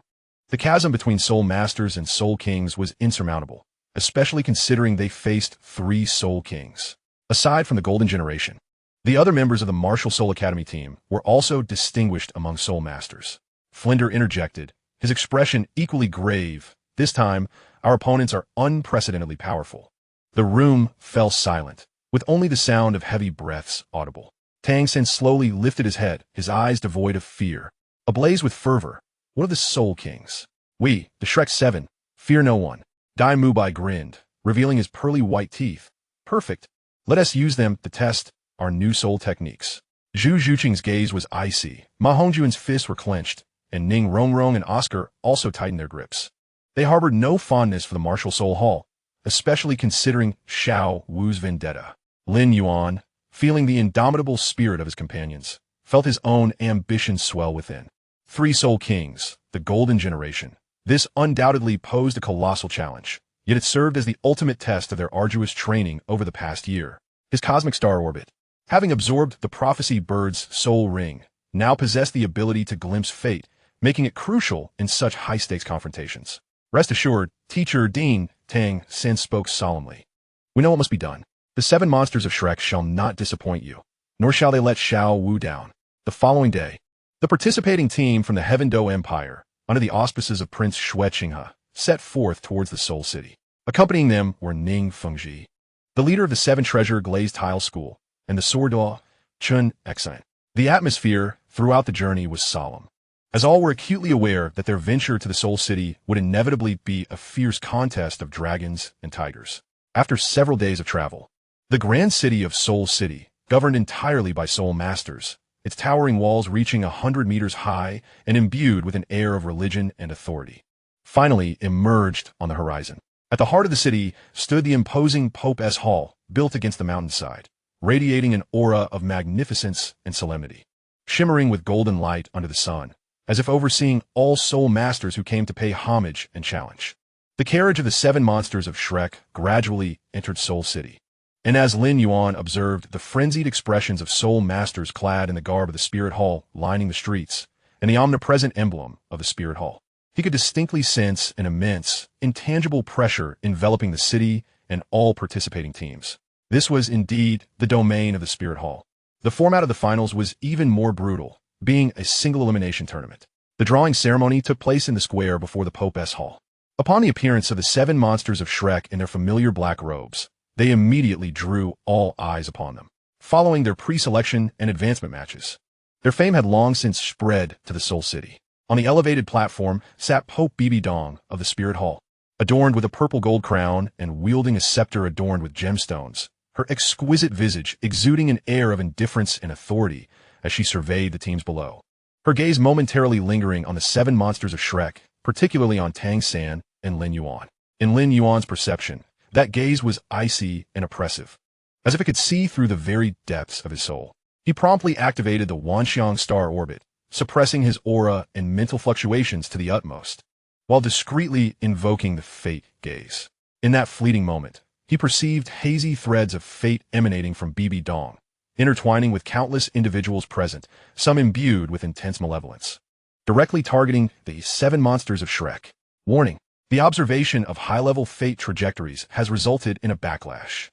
The chasm between Soul Masters and Soul Kings was insurmountable, especially considering they faced 3 Soul Kings. Aside from the Golden Generation, the other members of the Martial Soul Academy team were also distinguished among Soul Masters. Flinder interjected, his expression equally grave. This time, our opponents are unprecedentedly powerful. The room fell silent, with only the sound of heavy breaths audible. Tang San slowly lifted his head, his eyes devoid of fear. Ablaze with fervor, one of the Soul Kings. We, the Shrek 7, fear no one. Dai Mubai grinned, revealing his pearly white teeth. Perfect. Let us use them to test our new soul techniques. Zhu Zhuqing's gaze was icy. Ma Hongjuan's fists were clenched, and Ning Rongrong and Oscar also tightened their grips. They harbored no fondness for the Martial Soul Hall, especially considering Xiao Wu's vendetta. Lin Xuan, feeling the indomitable spirit of his companions, felt his own ambition swell within. 3 Soul Kings, the Golden Generation. This undoubtedly posed a colossal challenge, yet it served as the ultimate test of their arduous training over the past year. His cosmic star orbit, having absorbed the Prophecy Bird's soul ring, now possessed the ability to glimpse fate, making it crucial in such high-stakes confrontations. Rest assured, Teacher Dean, Tang San spoke solemnly. We know what must be done. The 7 monsters of Shrek shall not disappoint you, nor shall they let Xiao Wu down. The following day, the participating team from the Heaven Do Empire, under the auspices of Prince Xue Qinghe, set forth towards the Soul City. Accompanying them were Ning Fengji, the leader of the 7 Treasure Glazed Tile School, and the Sordo Chun Exine. The atmosphere throughout the journey was solemn, as all were acutely aware that their venture to the Soul City would inevitably be a fierce contest of dragons and tigers. After several days of travel, the grand city of Soul City, governed entirely by Soul Masters, its towering walls reaching 100 meters high and imbued with an air of religion and authority, finally emerged on the horizon. At the heart of the city stood the imposing Pope S Hall, built against the mountainside, radiating an aura of magnificence and solemnity, shimmering with golden light under the sun, as if overseeing all Soul Masters who came to pay homage and challenge. The carriage of the 7 monsters of Shrek gradually entered Soul City, and as Lin Xuan observed the frenzied expressions of Soul Masters clad in the garb of the Spirit Hall lining the streets, and the omnipresent emblem of the Spirit Hall, he could distinctly sense an immense, intangible pressure enveloping the city and all participating teams. This was indeed the domain of the Spirit Hall. The format of the finals was even more brutal, being a single elimination tournament. The drawing ceremony took place in the square before the Pope S Hall. Upon the appearance of the 7 monsters of Shrek in their familiar black robes, they immediately drew all eyes upon them. Following their pre-selection and advancement matches, their fame had long since spread to the Soul City. On the elevated platform sat Pope Bibi Dong of the Spirit Hall, adorned with a purple gold crown and wielding a scepter adorned with gemstones, her exquisite visage exuding an air of indifference and authority as she surveyed the teams below, her gaze momentarily lingering on the 7 monsters of Shrek, particularly on Tang San and Lin Xuan. In Lin Yuan's perception, that gaze was icy and oppressive, as if it could see through the very depths of his soul. He promptly activated the Wanxiang star orbit, suppressing his aura and mental fluctuations to the utmost, while discreetly invoking the fate gaze. In that fleeting moment, he perceived hazy threads of fate emanating from Bibi Dong, intertwining with countless individuals present, some imbued with intense malevolence, directly targeting the 7 monsters of Shrek. Warning: the observation of high-level fate trajectories has resulted in a backlash.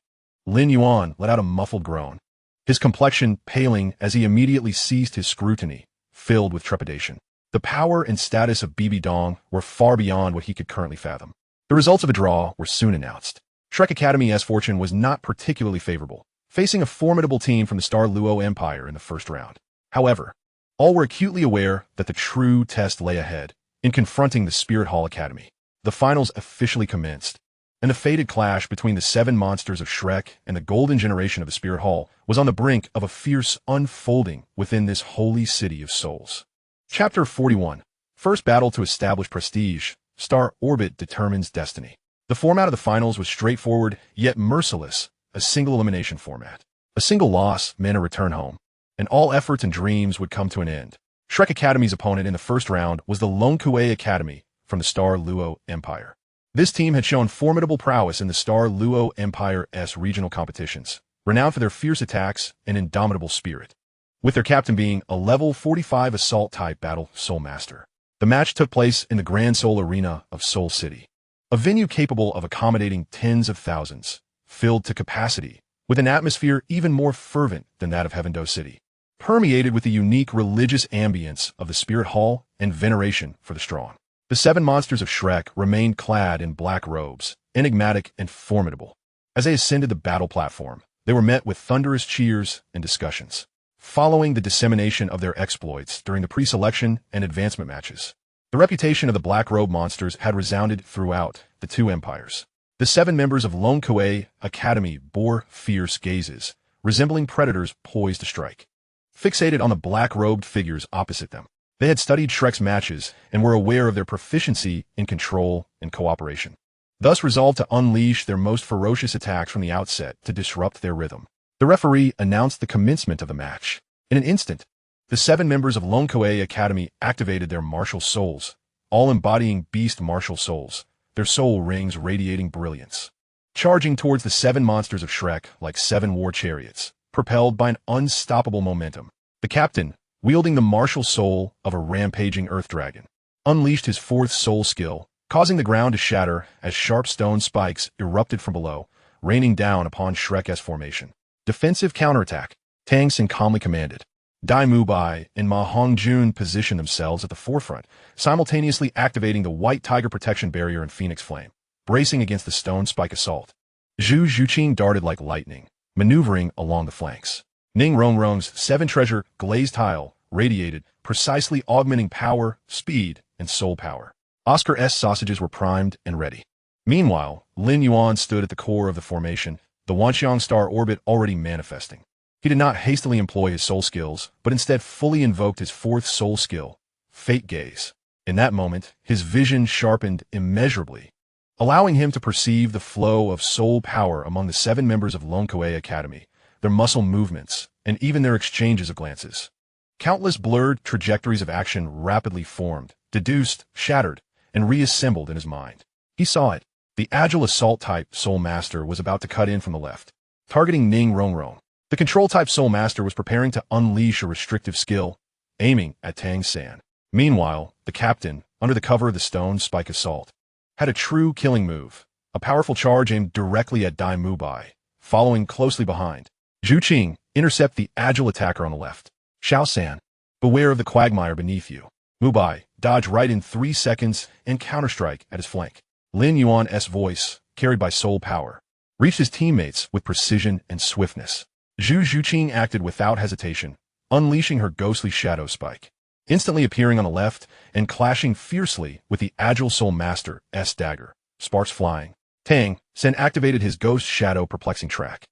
Lin Xuan let out a muffled groan, his complexion paling as he immediately ceased his scrutiny, filled with trepidation. The power and status of Bibi Dong were far beyond what he could currently fathom. The results of a draw were soon announced. Shrek Academy's fortune was not particularly favorable, facing a formidable team from the Stardo Empire in the first round. However, all were acutely aware that the true test lay ahead in confronting the Spirit Hall Academy. The finals officially commenced, and the fated clash between the 7 monsters of Shrek and the Golden Generation of the Spirit Hall was on the brink of a fierce unfolding within this holy city of souls. Chapter 41. First battle to establish prestige. Star orbit determines destiny. The format of the finals was straightforward yet merciless, a single elimination format. A single loss meant a return home, and all efforts and dreams would come to an end. Shrek Academy's opponent in the first round was the Longkue Academy from the Stardo Empire. This team had shown formidable prowess in the Stardo Empire's regional competitions, renowned for their fierce attacks and indomitable spirit. with their captain being a level 45 assault-type battle Soul Master. The match took place in the Grand Soul Arena of Soul City, a venue capable of accommodating tens of thousands, filled to capacity, with an atmosphere even more fervent than that of Heavendo City, permeated with the unique religious ambience of the Spirit Hall and veneration for the strong. The seven monsters of Shrek remained clad in black robes, enigmatic and formidable. As they ascended the battle platform, they were met with thunderous cheers and discussions, following the dissemination of their exploits during the pre-selection and advancement matches. The reputation of the Black Robe Monsters had resounded throughout the two empires. The seven members of Lon Kuei Academy bore fierce gazes, resembling predators poised to strike. Fixated on the black-robed figures opposite them, they had studied Shrek's matches and were aware of their proficiency in control and cooperation, thus resolved to unleash their most ferocious attacks from the outset to disrupt their rhythm. The referee announced the commencement of the match. In an instant, the seven members of Lon Kuei Academy activated their martial souls, all embodying beast martial souls, their soul rings radiating brilliance, charging towards the seven monsters of Shrek like seven war chariots, propelled by an unstoppable momentum. The captain, wielding the martial soul of a rampaging earth dragon, unleashed his fourth soul skill, causing the ground to shatter as sharp stone spikes erupted from below, raining down upon Shrek's formation. Defensive counterattack, Tang San calmly commanded. Dai Mubai and Ma Hongjun positioned themselves at the forefront, simultaneously activating the White Tiger Protection Barrier and Phoenix Flame, bracing against the Stone Spike Assault. Zhu Zhuqing darted like lightning, maneuvering along the flanks. Ning Rongrong's Seven Treasure Glazed Tile radiated, precisely augmenting power, speed, and soul power. Oscar's sausages were primed and ready. Meanwhile, Lin Xuan stood at the core of the formation, the Wanxiang star orbit already manifesting. He did not hastily employ his soul skills, but instead fully invoked his fourth soul skill, Fate Gaze. In that moment, his vision sharpened immeasurably, allowing him to perceive the flow of soul power among the seven members of Lon Kuei Academy, their muscle movements, and even their exchanges of glances. Countless blurred trajectories of action rapidly formed, deduced, shattered, and reassembled in his mind. He saw it. The agile assault-type Soul Master was about to cut in from the left, targeting Ning Rongrong. The control-type Soul Master was preparing to unleash a restrictive skill, aiming at Tang San. Meanwhile, the captain, under the cover of the Stone Spike Assault, had a true killing move, a powerful charge aimed directly at Dai Mubai, following closely behind. Zhu Qing, intercept the agile attacker on the left. Xiao San, beware of the quagmire beneath you. Mubai, dodge right in 3 seconds and counterstrike at his flank. Lin Yuan's voice, carried by soul power, reached his teammates with precision and swiftness. Zhu Zhuqing acted without hesitation, unleashing her ghostly shadow spike, instantly appearing on the left and clashing fiercely with the agile Soul Master's dagger, sparks flying. Tang San activated his ghost shadow perplexing track,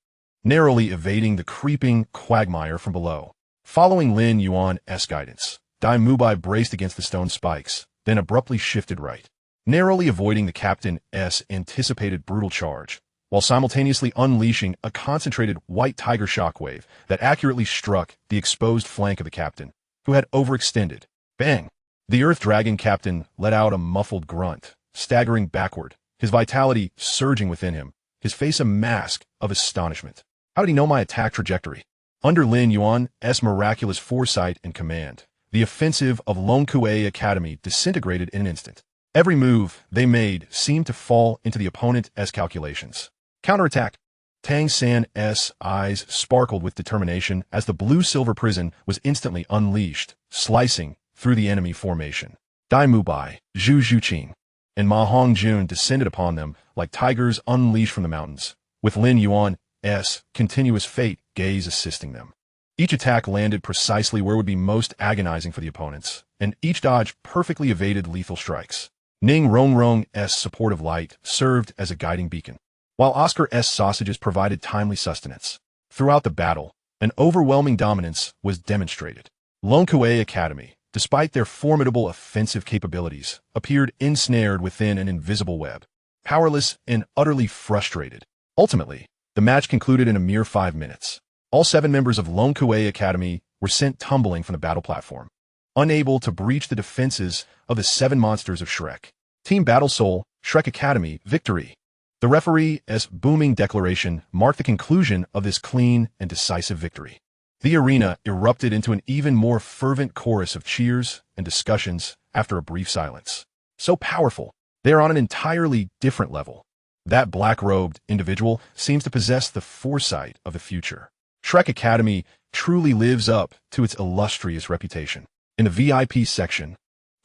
narrowly evading the creeping quagmire from below. Following Lin Yuan's guidance, Dai Mubai braced against the stone spikes, then abruptly shifted right, narrowly avoiding the captain's anticipated brutal charge, while simultaneously unleashing a concentrated white tiger shockwave that accurately struck the exposed flank of the captain, who had overextended. Bang! The Earth Dragon captain let out a muffled grunt, staggering backward, his vitality surging within him, his face a mask of astonishment. How did he know my attack trajectory? Under Lin Yuan's miraculous foresight and command, the offensive of Lon Kuei Academy disintegrated in an instant. Every move they made seemed to fall into the opponent's calculations. Counterattack. Tang San's eyes sparkled with determination as the blue-silver prison was instantly unleashed, slicing through the enemy formation. Dai Mubai, Zhu Zhuqing, and Ma Hongjun descended upon them like tigers unleashed from the mountains, with Lin Yuan's continuous fate gaze assisting them. Each attack landed precisely where would be most agonizing for the opponents, and each dodge perfectly evaded lethal strikes. Ning Rongrong's supportive light served as a guiding beacon, while Oscar's sausages provided timely sustenance. Throughout the battle, an overwhelming dominance was demonstrated. Lon Kuei Academy, despite their formidable offensive capabilities, appeared ensnared within an invisible web, powerless and utterly frustrated. Ultimately, the match concluded in a mere 5 minutes. All 7 members of Lon Kuei Academy were sent tumbling from the battle platform, unable to breach the defenses of the 7 monsters of Shrek. Team Battle Soul, Shrek Academy, victory. The referee's booming declaration marked the conclusion of this clean and decisive victory. The arena erupted into an even more fervent chorus of cheers and discussions after a brief silence. So powerful, they are on an entirely different level. That black-robed individual seems to possess the foresight of the future. Shrek Academy truly lives up to its illustrious reputation. In the VIP section,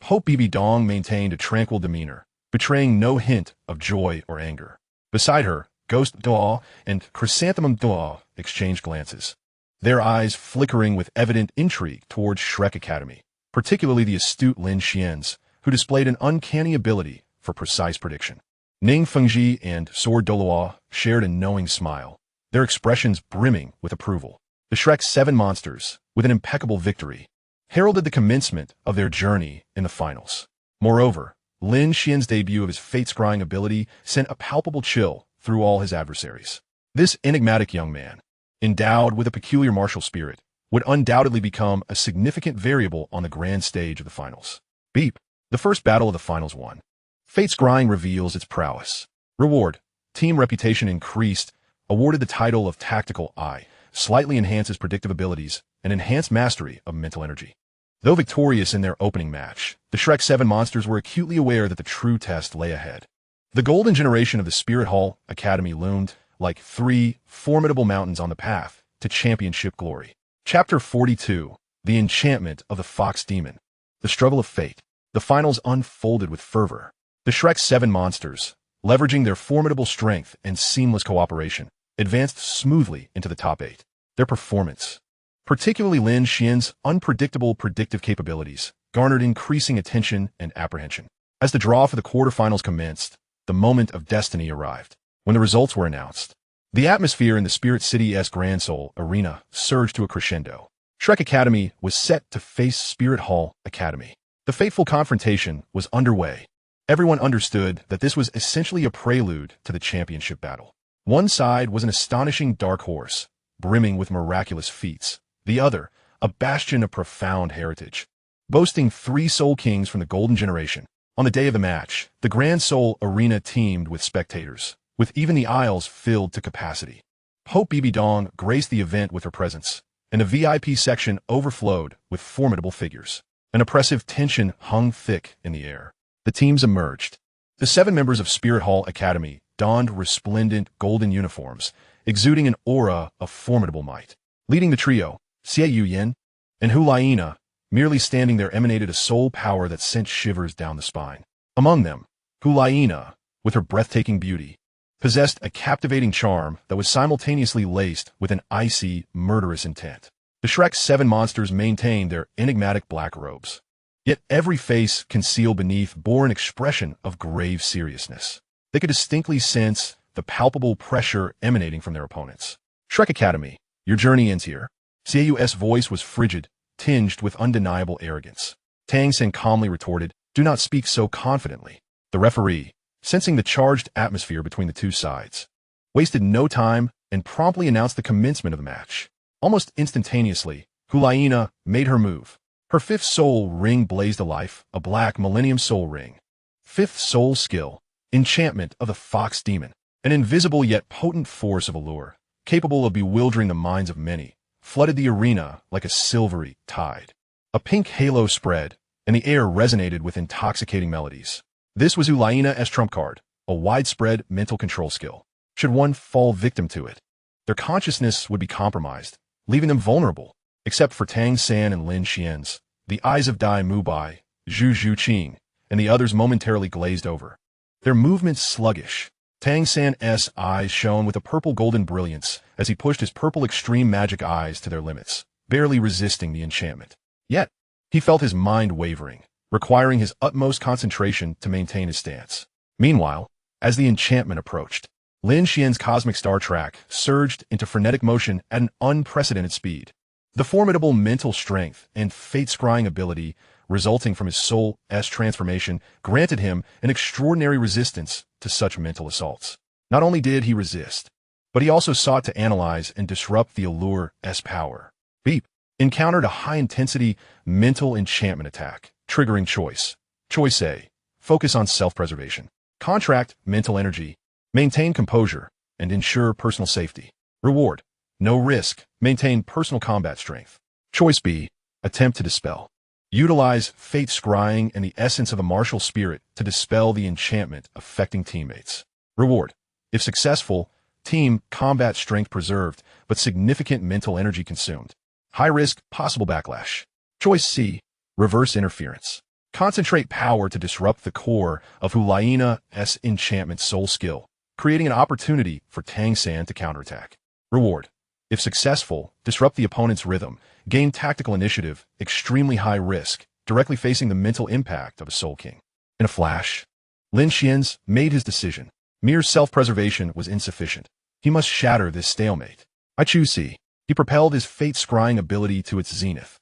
Hope Bibi Dong maintained a tranquil demeanor, betraying no hint of joy or anger. Beside her, Ghost Douluo and Chrysanthemum Douluo exchanged glances, their eyes flickering with evident intrigue towards Shrek Academy, particularly the astute Lin Xuan's, who displayed an uncanny ability for precise prediction. Ning Fengji and Sword Douluo shared a knowing smile, their expressions brimming with approval. The Shrek 7 monsters, with an impeccable victory, heralded the commencement of their journey in the finals. Moreover, Lin Xuan's debut of his fate-scrying ability sent a palpable chill through all his adversaries. This enigmatic young man, endowed with a peculiar martial spirit, would undoubtedly become a significant variable on the grand stage of the finals. Beep. The first battle of the finals won. Fate's scrying reveals its prowess. Reward. Team reputation increased, awarded the title of Tactical Eye, slightly enhances predictive abilities, and enhanced mastery of mental energy. Though victorious in their opening match, the Shrek 7 monsters were acutely aware that the true test lay ahead. The golden generation of the Spirit Hall Academy loomed like 3 formidable mountains on the path to championship glory. Chapter 42. The Enchantment of the Fox Demon. The Struggle of Fate. The finals unfolded with fervor. The Shrek 7 monsters, leveraging their formidable strength and seamless cooperation, advanced smoothly into the top 8. Their performance, particularly Lin Xuan's unpredictable predictive capabilities, garnered increasing attention and apprehension. As the draw for the quarterfinals commenced, the moment of destiny arrived. When the results were announced, the atmosphere in the Spirit City's Grand Soul Arena surged to a crescendo. Shrek Academy was set to face Spirit Hall Academy. The fateful confrontation was underway. Everyone understood that this was essentially a prelude to the championship battle. One side was an astonishing dark horse, brimming with miraculous feats. The other, a bastion of profound heritage, boasting 3 Soul Kings from the Golden Generation. On the day of the match, the Grand Soul Arena teemed with spectators, with even the aisles filled to capacity. Hope Bibi Dong graced the event with her presence, and the VIP section overflowed with formidable figures. An oppressive tension hung thick in the air. The teams emerged. The 7 members of Spirit Hall Academy donned resplendent golden uniforms, exuding an aura of formidable might. Leading the trio, Xie Yu and Hu Laina, merely standing there emanated a soul power that sent shivers down the spine. Among them, Hu Laina, with her breathtaking beauty, possessed a captivating charm that was simultaneously laced with an icy, murderous intent. The Shrek 7 monsters maintained their enigmatic black robes. Yet every face concealed beneath bore an expression of grave seriousness. They could distinctly sense the palpable pressure emanating from their opponents. Shrek Academy, your journey ends here. Xie Yu's voice was frigid, tinged with undeniable arrogance. Tang San calmly retorted, do not speak so confidently. The referee, sensing the charged atmosphere between the two sides, wasted no time and promptly announced the commencement of the match. Almost instantaneously, Hu Laina made her move. Her 5th soul ring blazed alife, a black Millennium Soul Ring. 5th soul skill, Enchantment of the Fox Demon, an invisible yet potent force of allure, capable of bewildering the minds of many, flooded the arena like a silvery tide. A pink halo spread, and the air resonated with intoxicating melodies. This was Hu Laina's trump card, a widespread mental control skill. Should one fall victim to it, their consciousness would be compromised, leaving them vulnerable. Except for Tang San and Lin Xuan's, the eyes of Dai Mubai, Zhu Zhuqing, and the others momentarily glazed over. Their movements sluggish. Tang San's eyes shone with a purple-golden brilliance as he pushed his purple extreme magic eyes to their limits, barely resisting the enchantment. Yet, he felt his mind wavering, requiring his utmost concentration to maintain his stance. Meanwhile, as the enchantment approached, Lin Xuan's cosmic star track surged into frenetic motion at an unprecedented speed. The formidable mental strength and fate-scrying ability resulting from his soul's transformation granted him an extraordinary resistance to such mental assaults. Not only did he resist, but he also sought to analyze and disrupt the allure's power. Beep encountered a high-intensity mental enchantment attack, triggering choice. Choice A, focus on self-preservation. Contract mental energy, maintain composure, and ensure personal safety. Reward, No risk. Maintain personal combat strength. Choice B. Attempt to dispel. Utilize fate scrying and the essence of a martial spirit to dispel the enchantment affecting teammates. Reward. If successful, team combat strength preserved, but significant mental energy consumed. High risk, possible backlash. Choice C. Reverse interference. Concentrate power to disrupt the core of Huaina's enchantment soul skill, creating an opportunity for Tang San to counterattack. Reward. If successful, disrupt the opponent's rhythm, gain tactical initiative, extremely high risk, directly facing the mental impact of a Soul King. In a flash, Lin Xuan made his decision. Mere self-preservation was insufficient. He must shatter this stalemate. I choose C. He propelled his fate scrying ability to its zenith.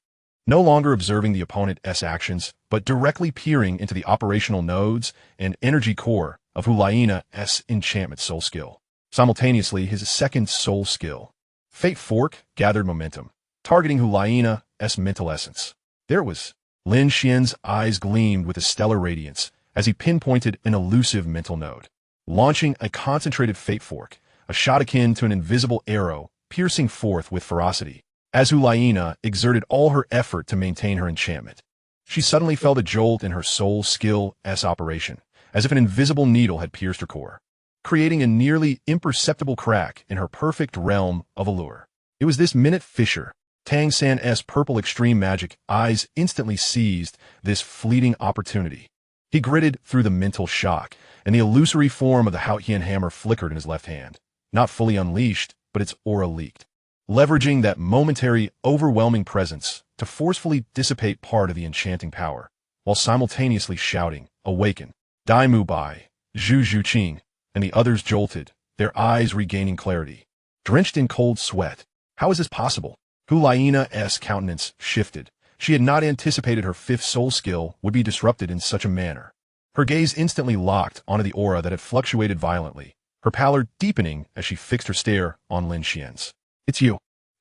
No longer observing the opponent's actions, but directly peering into the operational nodes and energy core of Huaina's enchantment soul skill. Simultaneously, his second soul skill, Fate Fork, gathered momentum, targeting Huaina's mental essence. There it was. Lin Xuan's eyes gleamed with a stellar radiance as he pinpointed an elusive mental node. Launching a concentrated Fate Fork, a shot akin to an invisible arrow, piercing forth with ferocity. As Huaina exerted all her effort to maintain her enchantment, she suddenly felt a jolt in her soul skill's operation, as if an invisible needle had pierced her core, creating a nearly imperceptible crack in her perfect realm of allure. It was this minute fissure. Tang San's purple extreme magic eyes instantly seized this fleeting opportunity. He gritted through the mental shock, and the illusory form of the Haotian hammer flickered in his left hand, not fully unleashed, but its aura leaked, leveraging that momentary, overwhelming presence to forcefully dissipate part of the enchanting power, while simultaneously shouting, "Awaken!" Dai Mu Bai, Zhu Zhuqing, and the others jolted, their eyes regaining clarity. Drenched in cold sweat. How is this possible? Huaina's countenance shifted. She had not anticipated her fifth soul skill would be disrupted in such a manner. Her gaze instantly locked onto the aura that had fluctuated violently, her pallor deepening as she fixed her stare on Lin Xuan's. "It's you."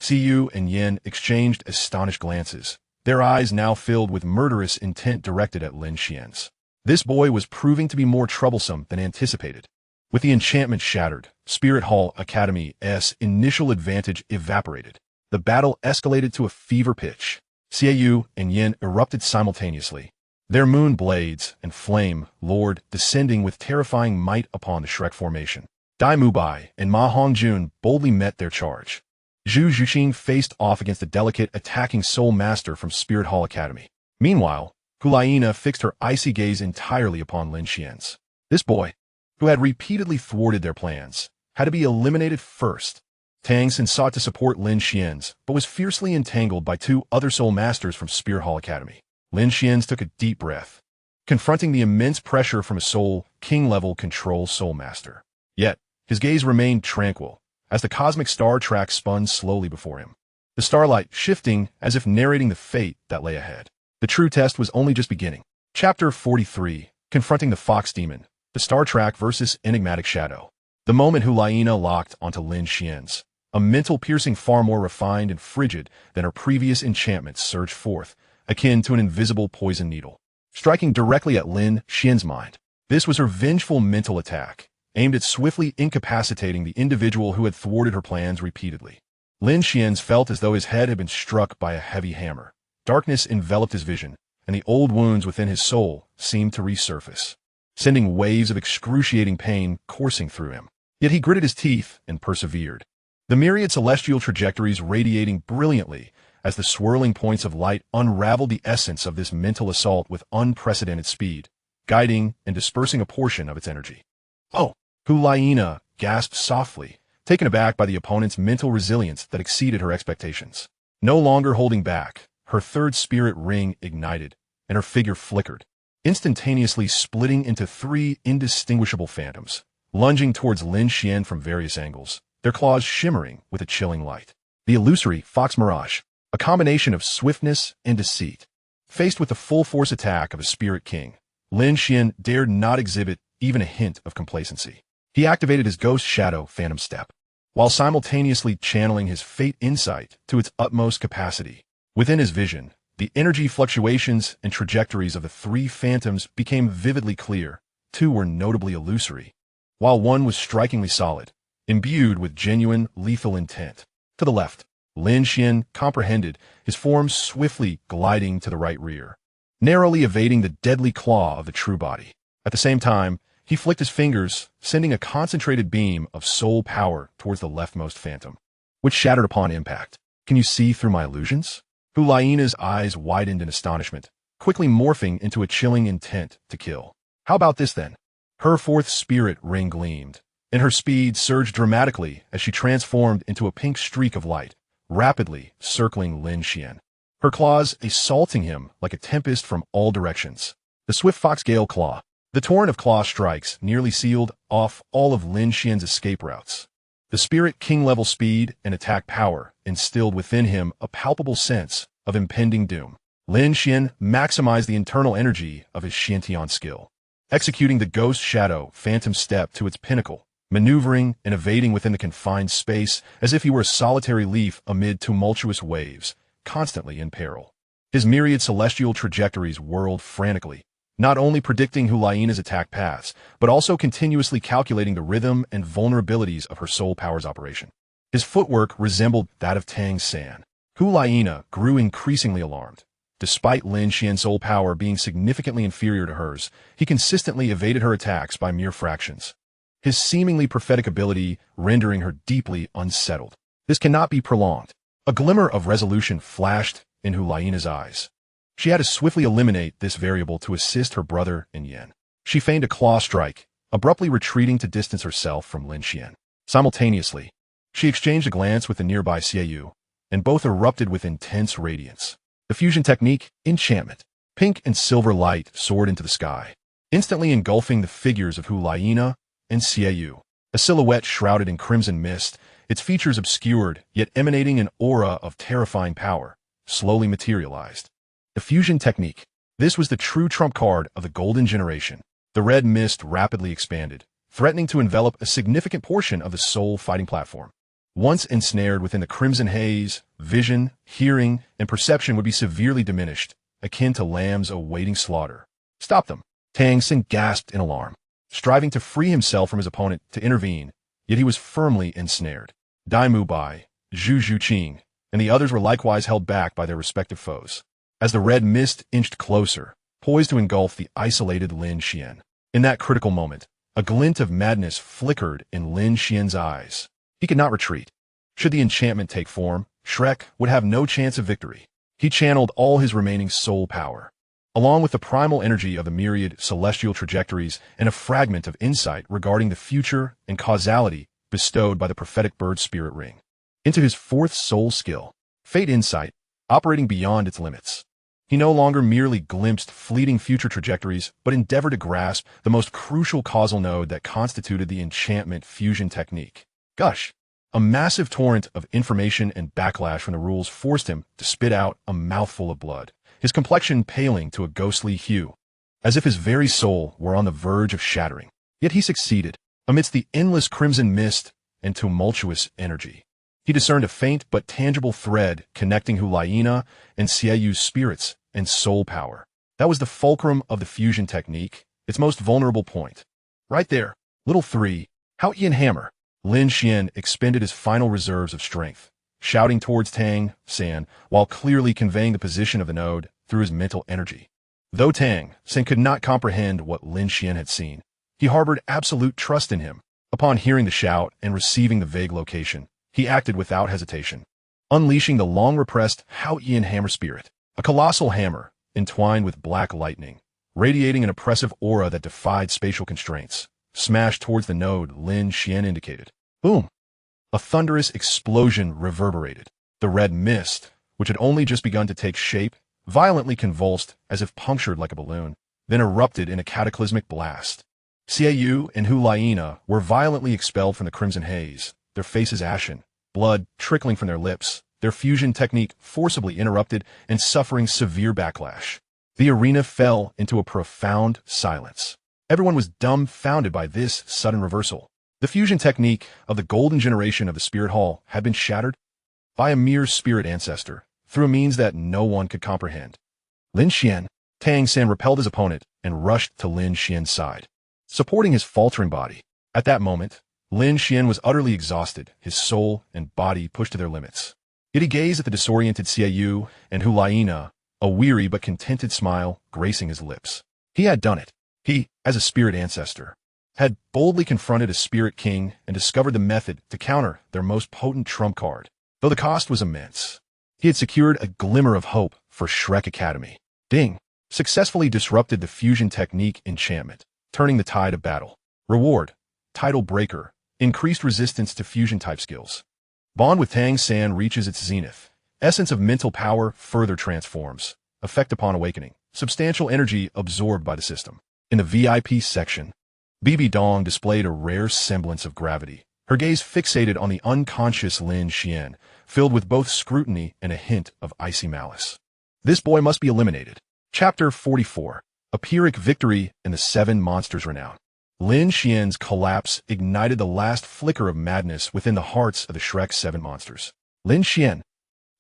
Yu and Yen exchanged astonished glances, their eyes now filled with murderous intent directed at Lin Xuan's. This boy was proving to be more troublesome than anticipated. With the enchantment shattered, Spirit Hall Academy's initial advantage evaporated. The battle escalated to a fever pitch. Yu and Yen erupted simultaneously, their moon blades and flame lord descending with terrifying might upon the Shrek formation. Dai Mu Bai and Ma Hongjun boldly met their charge. Zhu Zhuqing faced off against the delicate attacking Soul Master from Spirit Hall Academy. Meanwhile, Huaina fixed her icy gaze entirely upon Lin Xuan's. This boy, who had repeatedly thwarted their plans, had to be eliminated first. Tang San sought to support Lin Xuan's, but was fiercely entangled by two other Soul Masters from Spirit Hall Academy. Lin Xuan's took a deep breath, confronting the immense pressure from a Soul King-level control Soul Master. Yet, his gaze remained tranquil, as the cosmic star track spun slowly before him, the starlight shifting as if narrating the fate that lay ahead. The true test was only just beginning. Chapter 43, Confronting the Fox Demon, the Star Track versus Enigmatic Shadow. The moment Huaina locked onto Lin Xuan's, a mental piercing far more refined and frigid than her previous enchantments surged forth, akin to an invisible poison needle, striking directly at Lin Xuan's mind. This was her vengeful mental attack, aimed at swiftly incapacitating the individual who had thwarted her plans repeatedly. Lin Xuan felt as though his head had been struck by a heavy hammer. Darkness enveloped his vision, and the old wounds within his soul seemed to resurface, sending waves of excruciating pain coursing through him. Yet he gritted his teeth and persevered, the myriad celestial trajectories radiating brilliantly as the swirling points of light unraveled the essence of this mental assault with unprecedented speed, guiding and dispersing a portion of its energy. "Oh!" Huaina gasped softly, taken aback by the opponent's mental resilience that exceeded her expectations. No longer holding back, her third spirit ring ignited, and her figure flickered, instantaneously splitting into three indistinguishable phantoms, lunging towards Lin Xuan from various angles, their claws shimmering with a chilling light. The illusory Fox Mirage, a combination of swiftness and deceit. Faced with the full-force attack of a Spirit King, Lin Xuan dared not exhibit even a hint of complacency. He activated his Ghost Shadow Phantom Step, while simultaneously channeling his Fate Insight to its utmost capacity. Within his vision, the energy fluctuations and trajectories of the three phantoms became vividly clear. Two were notably illusory, while one was strikingly solid, imbued with genuine, lethal intent. To the left. Lin Xuan comprehended, his form swiftly gliding to the right rear, narrowly evading the deadly claw of the true body. At the same time, he flicked his fingers, sending a concentrated beam of soul power towards the leftmost phantom, which shattered upon impact. Can you see through my illusions? Hu Lai's eyes widened in astonishment, quickly morphing into a chilling intent to kill. How about this then? Her fourth spirit ring gleamed, and her speed surged dramatically as she transformed into a pink streak of light, rapidly circling Lin Xuan, her claws assaulting him like a tempest from all directions. The swift fox-gale claw. The torrent of claw strikes nearly sealed off all of Lin Xuan's escape routes. The spirit king-level speed and attack power instilled within him a palpable sense of impending doom. Lin Xuan maximized the internal energy of his Xiantian skill, executing the ghost shadow phantom step to its pinnacle, maneuvering and evading within the confined space as if he were a solitary leaf amid tumultuous waves, constantly in peril. His myriad celestial trajectories whirled frantically, not only predicting Hu Lai's attack paths, but also continuously calculating the rhythm and vulnerabilities of her soul power's operation. His footwork resembled that of Tang San. Hu Lai grew increasingly alarmed. Despite Lin Xuan's soul power being significantly inferior to hers, he consistently evaded her attacks by mere fractions, his seemingly prophetic ability rendering her deeply unsettled. This cannot be prolonged. A glimmer of resolution flashed in Hu Lai's eyes. She had to swiftly eliminate this variable to assist her brother in Yen. She feigned a claw strike, abruptly retreating to distance herself from Lin Xuan. Simultaneously, she exchanged a glance with the nearby Xiao Wu, and both erupted with intense radiance. The fusion technique, enchantment. Pink and silver light soared into the sky, instantly engulfing the figures of Hu Lai and Xiao Wu. A silhouette shrouded in crimson mist, its features obscured, yet emanating an aura of terrifying power, slowly materialized. The fusion technique. This was the true trump card of the golden generation. The red mist rapidly expanded, threatening to envelop a significant portion of the soul fighting platform. Once ensnared within the crimson haze, vision, hearing, and perception would be severely diminished, akin to lambs awaiting slaughter. Stop them! Tang San gasped in alarm, striving to free himself from his opponent to intervene, yet he was firmly ensnared. Dai Mu Bai, Zhu Zhuqing, and the others were likewise held back by their respective foes. As the red mist inched closer, poised to engulf the isolated Lin Xuan. In that critical moment, a glint of madness flickered in Lin Xuan's eyes. He could not retreat. Should the enchantment take form, Shrek would have no chance of victory. He channeled all his remaining soul power, along with the primal energy of the myriad celestial trajectories and a fragment of insight regarding the future and causality bestowed by the prophetic bird spirit ring, into his fourth soul skill, Fate Insight, operating beyond its limits. He no longer merely glimpsed fleeting future trajectories, but endeavored to grasp the most crucial causal node that constituted the enchantment fusion technique. Gush! A massive torrent of information and backlash from the rules forced him to spit out a mouthful of blood, his complexion paling to a ghostly hue, as if his very soul were on the verge of shattering. Yet he succeeded. Amidst the endless crimson mist and tumultuous energy, he discerned a faint but tangible thread connecting Hu Lai and Xiao Wu's spirits and soul power. That was the fulcrum of the fusion technique, its most vulnerable point. Right there, little 3, Hao Ian Hammer. Lin Xuan expended his final reserves of strength, shouting towards Tang San while clearly conveying the position of the node through his mental energy. Though Tang San could not comprehend what Lin Xuan had seen, he harbored absolute trust in him. Upon hearing the shout and receiving the vague location, he acted without hesitation, unleashing the long-repressed Hao Ian Hammer spirit, a colossal hammer entwined with black lightning, radiating an oppressive aura that defied spatial constraints. Smashed towards the node Lin Xuan indicated. Boom! A thunderous explosion reverberated. The red mist, which had only just begun to take shape, violently convulsed as if punctured like a balloon, then erupted in a cataclysmic blast. Xiao Wu and Hu Lai were violently expelled from the crimson haze, their faces ashen, blood trickling from their lips, their fusion technique forcibly interrupted and suffering severe backlash. The arena fell into a profound silence. Everyone was dumbfounded by this sudden reversal. The fusion technique of the golden generation of the Spirit Hall had been shattered by a mere spirit ancestor, through a means that no one could comprehend. Lin Xuan. Tang San repelled his opponent and rushed to Lin Xuan's side, supporting his faltering body. At that moment, Lin Xuan was utterly exhausted, his soul and body pushed to their limits. Yet he gazed at the disoriented Xiao Wu and Hulaina, a weary but contented smile gracing his lips. He had done it. He, as a spirit ancestor, had boldly confronted a spirit king and discovered the method to counter their most potent trump card. Though the cost was immense, he had secured a glimmer of hope for Shrek Academy. Ding! Successfully disrupted the fusion technique enchantment, turning the tide of battle. Reward: Title Breaker, increased resistance to fusion-type skills. Bond with Tang San reaches its zenith. Essence of mental power further transforms. Effect upon awakening. Substantial energy absorbed by the system. In the VIP section, Bibi Dong displayed a rare semblance of gravity, her gaze fixated on the unconscious Lin Xuan, filled with both scrutiny and a hint of icy malice. This boy must be eliminated. Chapter 44. A Pyrrhic Victory in the Seven Monsters' Renown. Lin Xuan's collapse ignited the last flicker of madness within the hearts of the Shrek 7 monsters. Lin Xuan.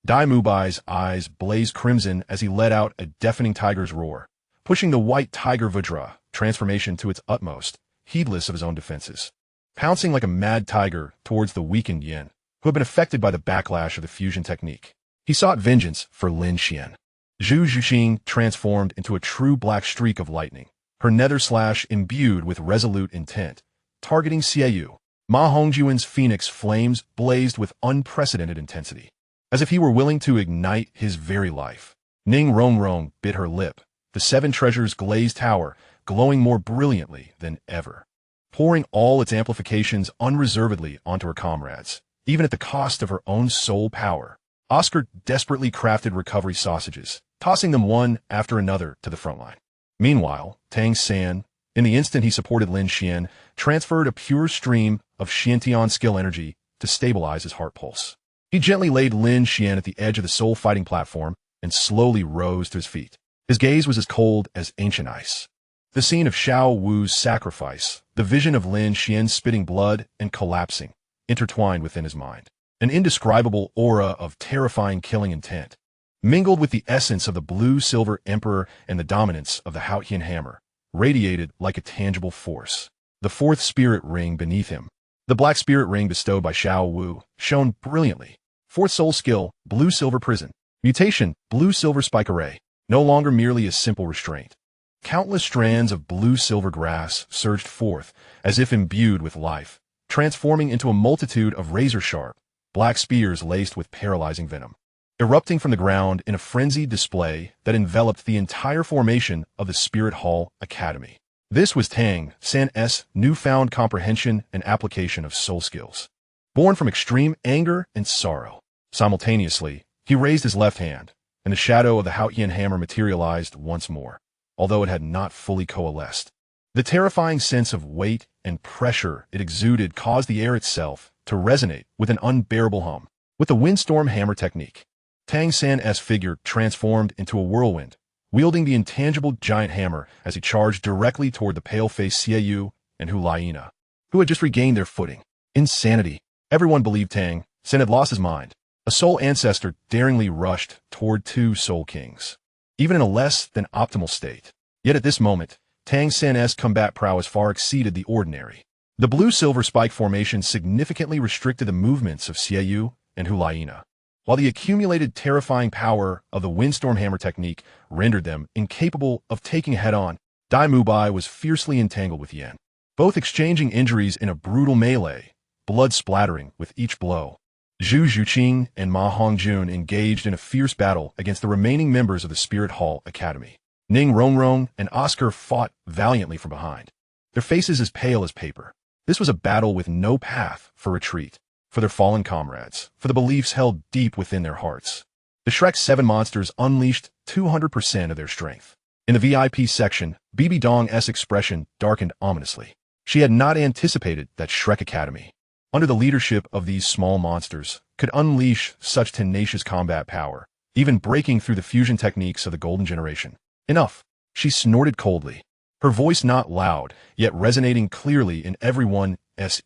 Dai Mubai's eyes blazed crimson as he let out a deafening tiger's roar, pushing the white tiger Vajra transformation to its utmost, heedless of his own defenses. Pouncing like a mad tiger towards the weakened Yin, who had been affected by the backlash of the fusion technique. He sought vengeance for Lin Xuan. Zhu Zhuxing transformed into a true black streak of lightning, her nether slash imbued with resolute intent, targeting Xiao Wu. Ma Hongjuan's phoenix flames blazed with unprecedented intensity, as if he were willing to ignite his very life. Ning Rongrong bit her lip, the seven treasures glazed tower glowing more brilliantly than ever, pouring all its amplifications unreservedly onto her comrades, even at the cost of her own soul power. Oscar desperately crafted recovery sausages, tossing them one after another to the front line. Meanwhile, Tang San, in the instant he supported Lin Xuan, transferred a pure stream of Xiantian skill energy to stabilize his heart pulse. He gently laid Lin Xuan at the edge of the soul fighting platform and slowly rose to his feet. His gaze was as cold as ancient ice. The scene of Xiao Wu's sacrifice, the vision of Lin Xuan spitting blood and collapsing, intertwined within his mind. An indescribable aura of terrifying killing intent, mingled with the essence of the blue-silver emperor and the dominance of the Haotian hammer, radiated like a tangible force. The fourth spirit ring beneath him, the black spirit ring bestowed by Xiao Wu, shone brilliantly. Fourth soul skill, blue-silver prison. Mutation, blue-silver spike array. No longer merely a simple restraint. Countless strands of blue-silver grass surged forth, as if imbued with life, transforming into a multitude of razor-sharp, black spears laced with paralyzing venom, erupting from the ground in a frenzied display that enveloped the entire formation of the Spirit Hall Academy. This was Tang San's newfound comprehension and application of soul skills, born from extreme anger and sorrow. Simultaneously, he raised his left hand, and the shadow of the Haotian hammer materialized once more, although it had not fully coalesced. The terrifying sense of weight and pressure it exuded caused the air itself to resonate with an unbearable hum. With the windstorm hammer technique, Tang San's figure transformed into a whirlwind, wielding the intangible giant hammer as he charged directly toward the pale-faced Xiao Wu and Hulaina, who had just regained their footing. Insanity. Everyone believed Tang San had lost his mind. A soul ancestor daringly rushed toward two soul kings, even in a less than optimal state. Yet at this moment, Tang San's combat prowess far exceeded the ordinary. The blue-silver spike formation significantly restricted the movements of Xiao Wu and Hulaina, while the accumulated terrifying power of the windstorm hammer technique rendered them incapable of taking head-on. Dai Mubai was fiercely entangled with Yan, both exchanging injuries in a brutal melee, blood splattering with each blow. Zhu Zhuqing and Ma Hongjun engaged in a fierce battle against the remaining members of the Spirit Hall Academy. Ning Rongrong and Oscar fought valiantly from behind, their faces as pale as paper. This was a battle with no path for retreat, for their fallen comrades, for the beliefs held deep within their hearts. The Shrek 7 monsters unleashed 200% of their strength. In the VIP section, Bibi Dong's expression darkened ominously. She had not anticipated that Shrek Academy, under the leadership of these small monsters, could unleash such tenacious combat power, even breaking through the fusion techniques of the Golden Generation. Enough, she snorted coldly, her voice not loud, yet resonating clearly in everyone's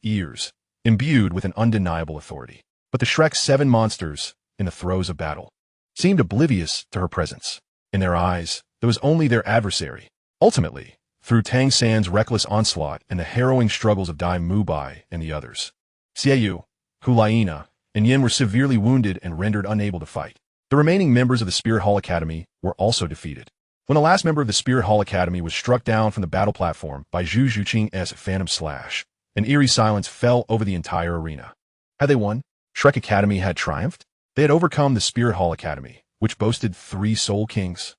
ears, imbued with an undeniable authority. But the Shrek 7 monsters, in the throes of battle, seemed oblivious to her presence. In their eyes, there was only their adversary. Ultimately, through Tang San's reckless onslaught and the harrowing struggles of Dai Mubai and the others. Xiao Wu, Hulaina, and Yin were severely wounded and rendered unable to fight. The remaining members of the Spirit Hall Academy were also defeated. When the last member of the Spirit Hall Academy was struck down from the battle platform by Zhu Zhuqing's Phantom Slash, an eerie silence fell over the entire arena. Had they won? Shrek Academy had triumphed? They had overcome the Spirit Hall Academy, which boasted 3 Soul Kings.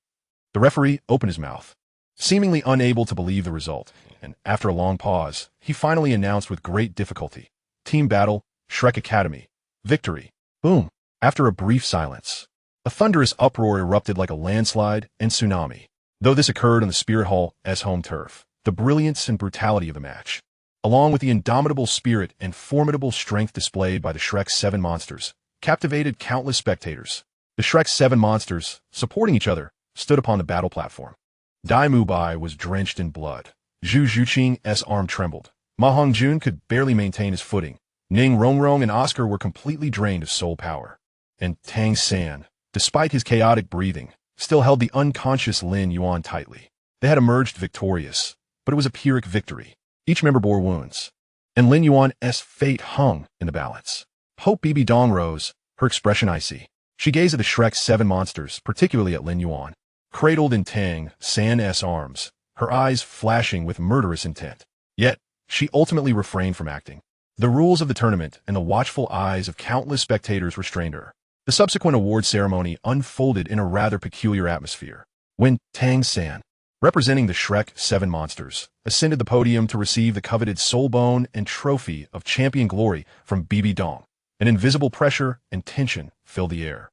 The referee opened his mouth, seemingly unable to believe the result, and after a long pause, he finally announced with great difficulty, Team Battle, Shrek Academy, victory. Boom. After a brief silence, a thunderous uproar erupted like a landslide and tsunami. Though this occurred on the Spirit Hall's home turf, the brilliance and brutality of the match, along with the indomitable spirit and formidable strength displayed by the Shrek 7 monsters, captivated countless spectators. The Shrek 7 monsters, supporting each other, stood upon the battle platform. Dai Mubai was drenched in blood. Zhu Zhuqing's arm trembled. Ma Hongjun could barely maintain his footing. Ning Rongrong and Oscar were completely drained of soul power. And Tang San, despite his chaotic breathing, still held the unconscious Lin Xuan tightly. They had emerged victorious, but it was a Pyrrhic victory. Each member bore wounds, and Lin Yuan's fate hung in the balance. Hope Bibi Dong rose, her expression icy. She gazed at the Shrek 7 monsters, particularly at Lin Xuan, cradled in Tang San's arms, her eyes flashing with murderous intent. Yet, she ultimately refrained from acting. The rules of the tournament and the watchful eyes of countless spectators restrained her. The subsequent award ceremony unfolded in a rather peculiar atmosphere. When Tang San, representing the Shrek 7 monsters, ascended the podium to receive the coveted soul bone and trophy of champion glory from Bibi Dong, an invisible pressure and tension filled the air.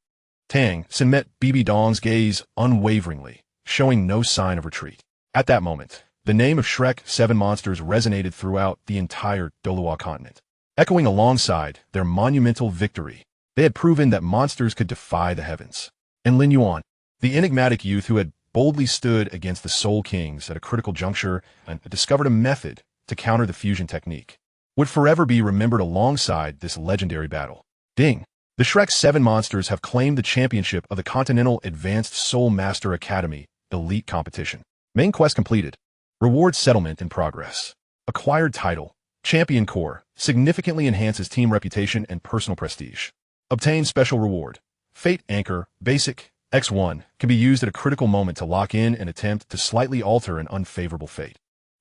Tang San met Bibi Dong's gaze unwaveringly, showing no sign of retreat. At that moment, the name of Shrek 7 monsters resonated throughout the entire Douluo continent. Echoing alongside their monumental victory, they had proven that monsters could defy the heavens. And Lin Xuan, the enigmatic youth who had boldly stood against the Soul Kings at a critical juncture and discovered a method to counter the fusion technique, would forever be remembered alongside this legendary battle. Ding! The Shrek 7 monsters have claimed the championship of the Continental Advanced Soul Master Academy Elite Competition. Main quest completed. Reward settlement in progress. Acquired title. Champion Core significantly enhances team reputation and personal prestige. Obtain special reward. Fate Anchor Basic X1 can be used at a critical moment to lock in and attempt to slightly alter an unfavorable fate.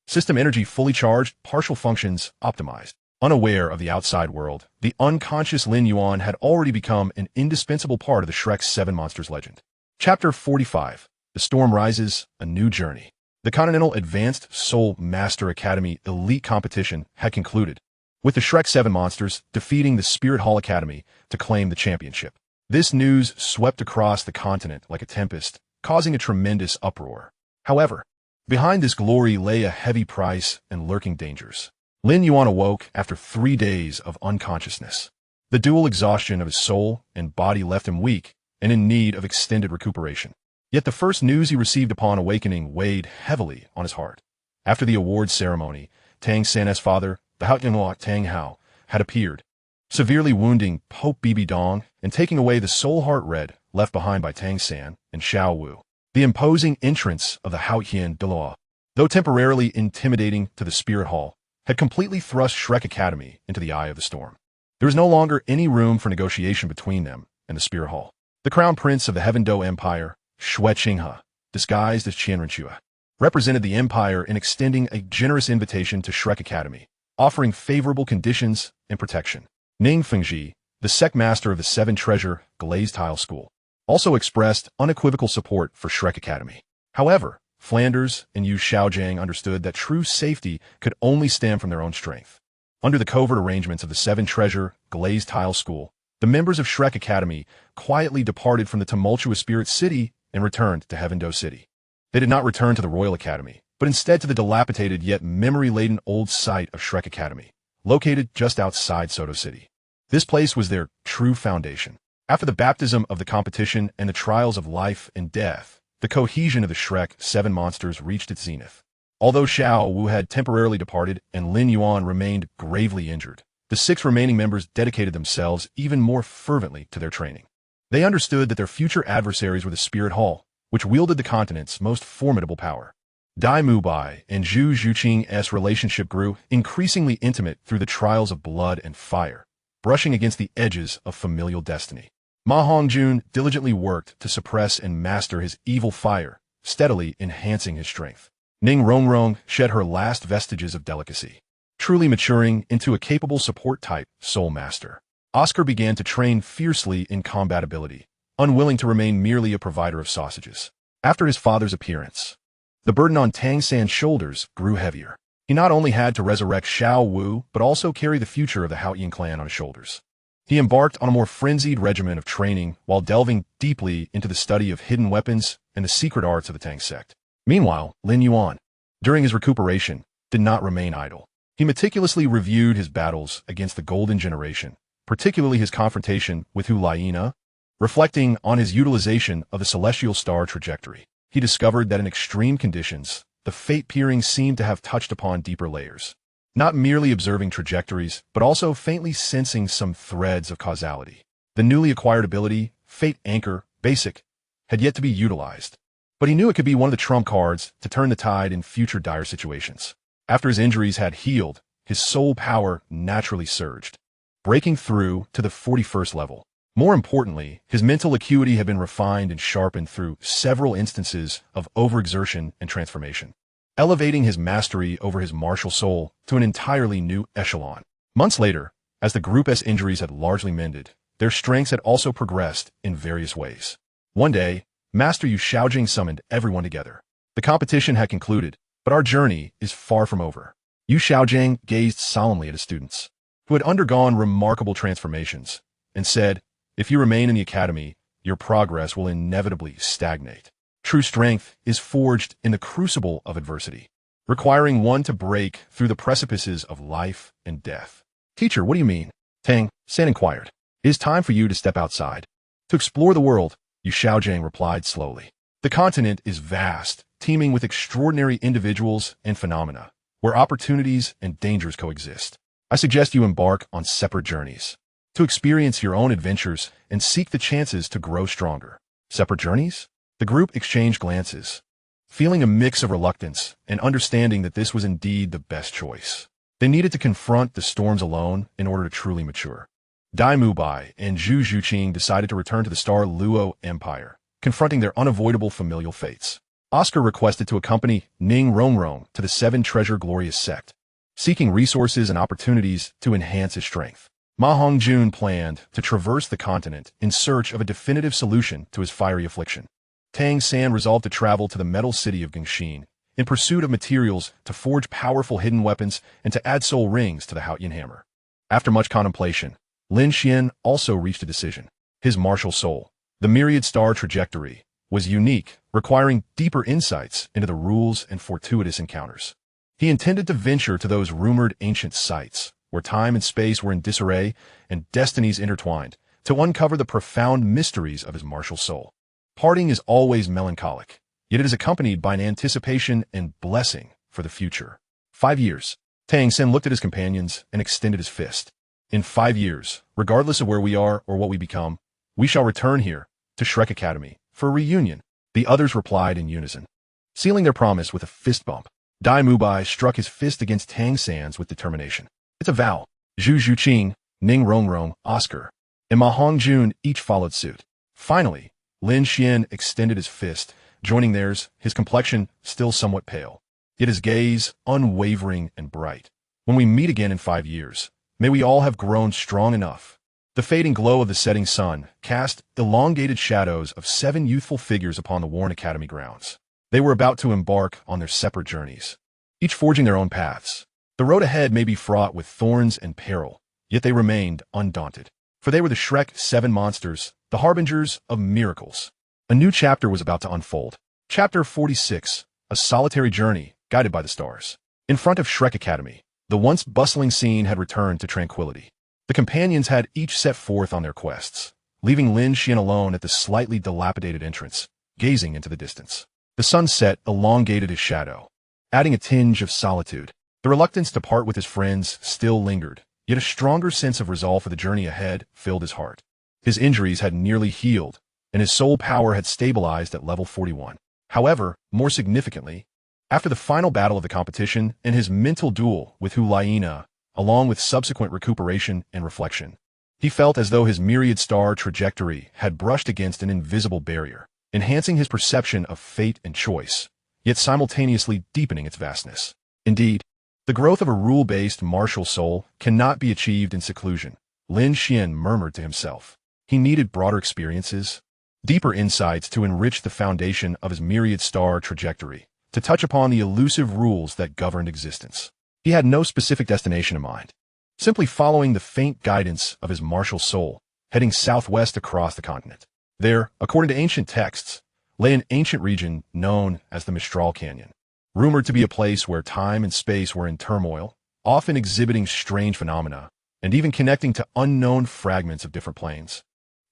System energy fully charged, partial functions optimized. Unaware of the outside world, the unconscious Lin Xuan had already become an indispensable part of the Shrek 7 monsters legend. Chapter 45. The Storm Rises, A New Journey. The Continental Advanced Soul Master Academy Elite Competition had concluded, with the Shrek 7 monsters defeating the Spirit Hall Academy to claim the championship. This news swept across the continent like a tempest, causing a tremendous uproar. However, behind this glory lay a heavy price and lurking dangers. Lin Xuan awoke after 3 days of unconsciousness. The dual exhaustion of his soul and body left him weak and in need of extended recuperation. Yet the first news he received upon awakening weighed heavily on his heart. After the awards ceremony, Tang San's father, the Haotianhua Tang Hao, had appeared, severely wounding Pope Bibi Dong and taking away the soul heart red left behind by Tang San and Xiao Wu. The imposing entrance of the Haotian Douluo, though temporarily intimidating to the Spirit Hall, had completely thrust Shrek Academy into the eye of the storm. There was no longer any room for negotiation between them and the Spirit Hall. The Crown Prince of the Heaven Do Empire, Shui Qinghe, disguised as Qian Renchua, represented the empire in extending a generous invitation to Shrek Academy, offering favorable conditions and protection. Ning Fengji, the sect master of the 7 Treasure Glazed Tile School, also expressed unequivocal support for Shrek Academy. However, Flanders and Yu Xiaogang understood that true safety could only stem from their own strength. Under the covert arrangements of the 7 Treasure Glazed Tile School, the members of Shrek Academy quietly departed from the tumultuous Spirit City and returned to Heaven Do City. They did not return to the Royal Academy, but instead to the dilapidated yet memory-laden old site of Shrek Academy, located just outside Soto City. This place was their true foundation. After the baptism of the competition and the trials of life and death, the cohesion of the Shrek 7 monsters reached its zenith. Although Xiao Wu had temporarily departed and Lin Xuan remained gravely injured, the 6 remaining members dedicated themselves even more fervently to their training. They understood that their future adversaries were the Spirit Hall, which wielded the continent's most formidable power. Dai Mubai and Zhu Zhuqing's relationship grew increasingly intimate through the trials of blood and fire, brushing against the edges of familial destiny. Ma Hongjun diligently worked to suppress and master his evil fire, steadily enhancing his strength. Ning Rongrong shed her last vestiges of delicacy, truly maturing into a capable support-type soul master. Oscar began to train fiercely in combatability, unwilling to remain merely a provider of sausages. After his father's appearance, the burden on Tang San's shoulders grew heavier. He not only had to resurrect Xiao Wu, but also carry the future of the Haoyan clan on his shoulders. He embarked on a more frenzied regimen of training while delving deeply into the study of hidden weapons and the secret arts of the Tang sect. Meanwhile, Lin Xuan, during his recuperation, did not remain idle. He meticulously reviewed his battles against the Golden Generation, particularly his confrontation with Hu Liena. Reflecting on his utilization of the celestial star trajectory, he discovered that in extreme conditions, the fate peering seemed to have touched upon deeper layers. Not merely observing trajectories, but also faintly sensing some threads of causality. The newly acquired ability, Fate Anchor, Basic, had yet to be utilized. But he knew it could be one of the trump cards to turn the tide in future dire situations. After his injuries had healed, his soul power naturally surged, breaking through to the 41st level. More importantly, his mental acuity had been refined and sharpened through several instances of overexertion and transformation, elevating his mastery over his martial soul to an entirely new echelon. Months later, as the group's injuries had largely mended, their strengths had also progressed in various ways. One day, Master Yu Xiaogang summoned everyone together. The competition had concluded, but our journey is far from over. Yu Xiaogang gazed solemnly at his students, who had undergone remarkable transformations, and said, "If you remain in the academy, your progress will inevitably stagnate. True strength is forged in the crucible of adversity, requiring one to break through the precipices of life and death." "Teacher, what do you mean?" Tang San inquired. "It is time for you to step outside, to explore the world," Yu Xiaogang replied slowly. "The continent is vast, teeming with extraordinary individuals and phenomena, where opportunities and dangers coexist. I suggest you embark on separate journeys, to experience your own adventures and seek the chances to grow stronger." "Separate journeys?" The group exchanged glances, feeling a mix of reluctance and understanding that this was indeed the best choice. They needed to confront the storms alone in order to truly mature. Dai Mubai and Zhu Zhuqing decided to return to the Stardo Empire, confronting their unavoidable familial fates. Oscar requested to accompany Ning Rongrong to the Seven Treasure Glorious Sect, seeking resources and opportunities to enhance his strength. Ma Hongjun planned to traverse the continent in search of a definitive solution to his fiery affliction. Tang San resolved to travel to the metal city of Gengxin in pursuit of materials to forge powerful hidden weapons and to add soul rings to the Haoyan hammer. After much contemplation, Lin Xuan also reached a decision. His martial soul, the myriad star trajectory, was unique, requiring deeper insights into the rules and fortuitous encounters. He intended to venture to those rumored ancient sites, where time and space were in disarray and destinies intertwined, to uncover the profound mysteries of his martial soul. Parting is always melancholic, yet it is accompanied by an anticipation and blessing for the future. 5 years. Tang San looked at his companions and extended his fist. "In 5 years, regardless of where we are or what we become, we shall return here, to Shrek Academy, for a reunion." The others replied in unison, sealing their promise with a fist bump. Dai Mubai struck his fist against Tang San's with determination. "It's a vow." Zhu Zhuqing, Ning Rongrong, Oscar, and Ma Hongjun each followed suit. Finally, Lin Xuan extended his fist, joining theirs, his complexion still somewhat pale, yet his gaze unwavering and bright. "When we meet again in 5 years, may we all have grown strong enough." The fading glow of the setting sun cast elongated shadows of 7 youthful figures upon the worn academy grounds. They were about to embark on their separate journeys, each forging their own paths. The road ahead may be fraught with thorns and peril, yet they remained undaunted. For they were the Shrek 7 monsters, the harbingers of miracles. A new chapter was about to unfold. Chapter 46, A Solitary Journey, Guided by the Stars. In front of Shrek Academy, the once bustling scene had returned to tranquility. The companions had each set forth on their quests, leaving Lin Xuan alone at the slightly dilapidated entrance, gazing into the distance. The sunset elongated his shadow, adding a tinge of solitude. The reluctance to part with his friends still lingered, yet a stronger sense of resolve for the journey ahead filled his heart. His injuries had nearly healed, and his soul power had stabilized at level 41. However, more significantly, After the final battle of the competition and his mental duel with Huliena, along with subsequent recuperation and reflection, he felt as though his myriad star trajectory had brushed against an invisible barrier, enhancing his perception of fate and choice, yet simultaneously deepening its vastness. Indeed, the growth of a rule-based martial soul cannot be achieved in seclusion, Lin Xuan murmured to himself. He needed broader experiences, deeper insights to enrich the foundation of his myriad star trajectory, to touch upon the elusive rules that governed existence. He had no specific destination in mind, simply following the faint guidance of his martial soul, heading southwest across the continent. There, according to ancient texts, lay an ancient region known as the Mistral Canyon, rumored to be a place where time and space were in turmoil, often exhibiting strange phenomena, and even connecting to unknown fragments of different planes,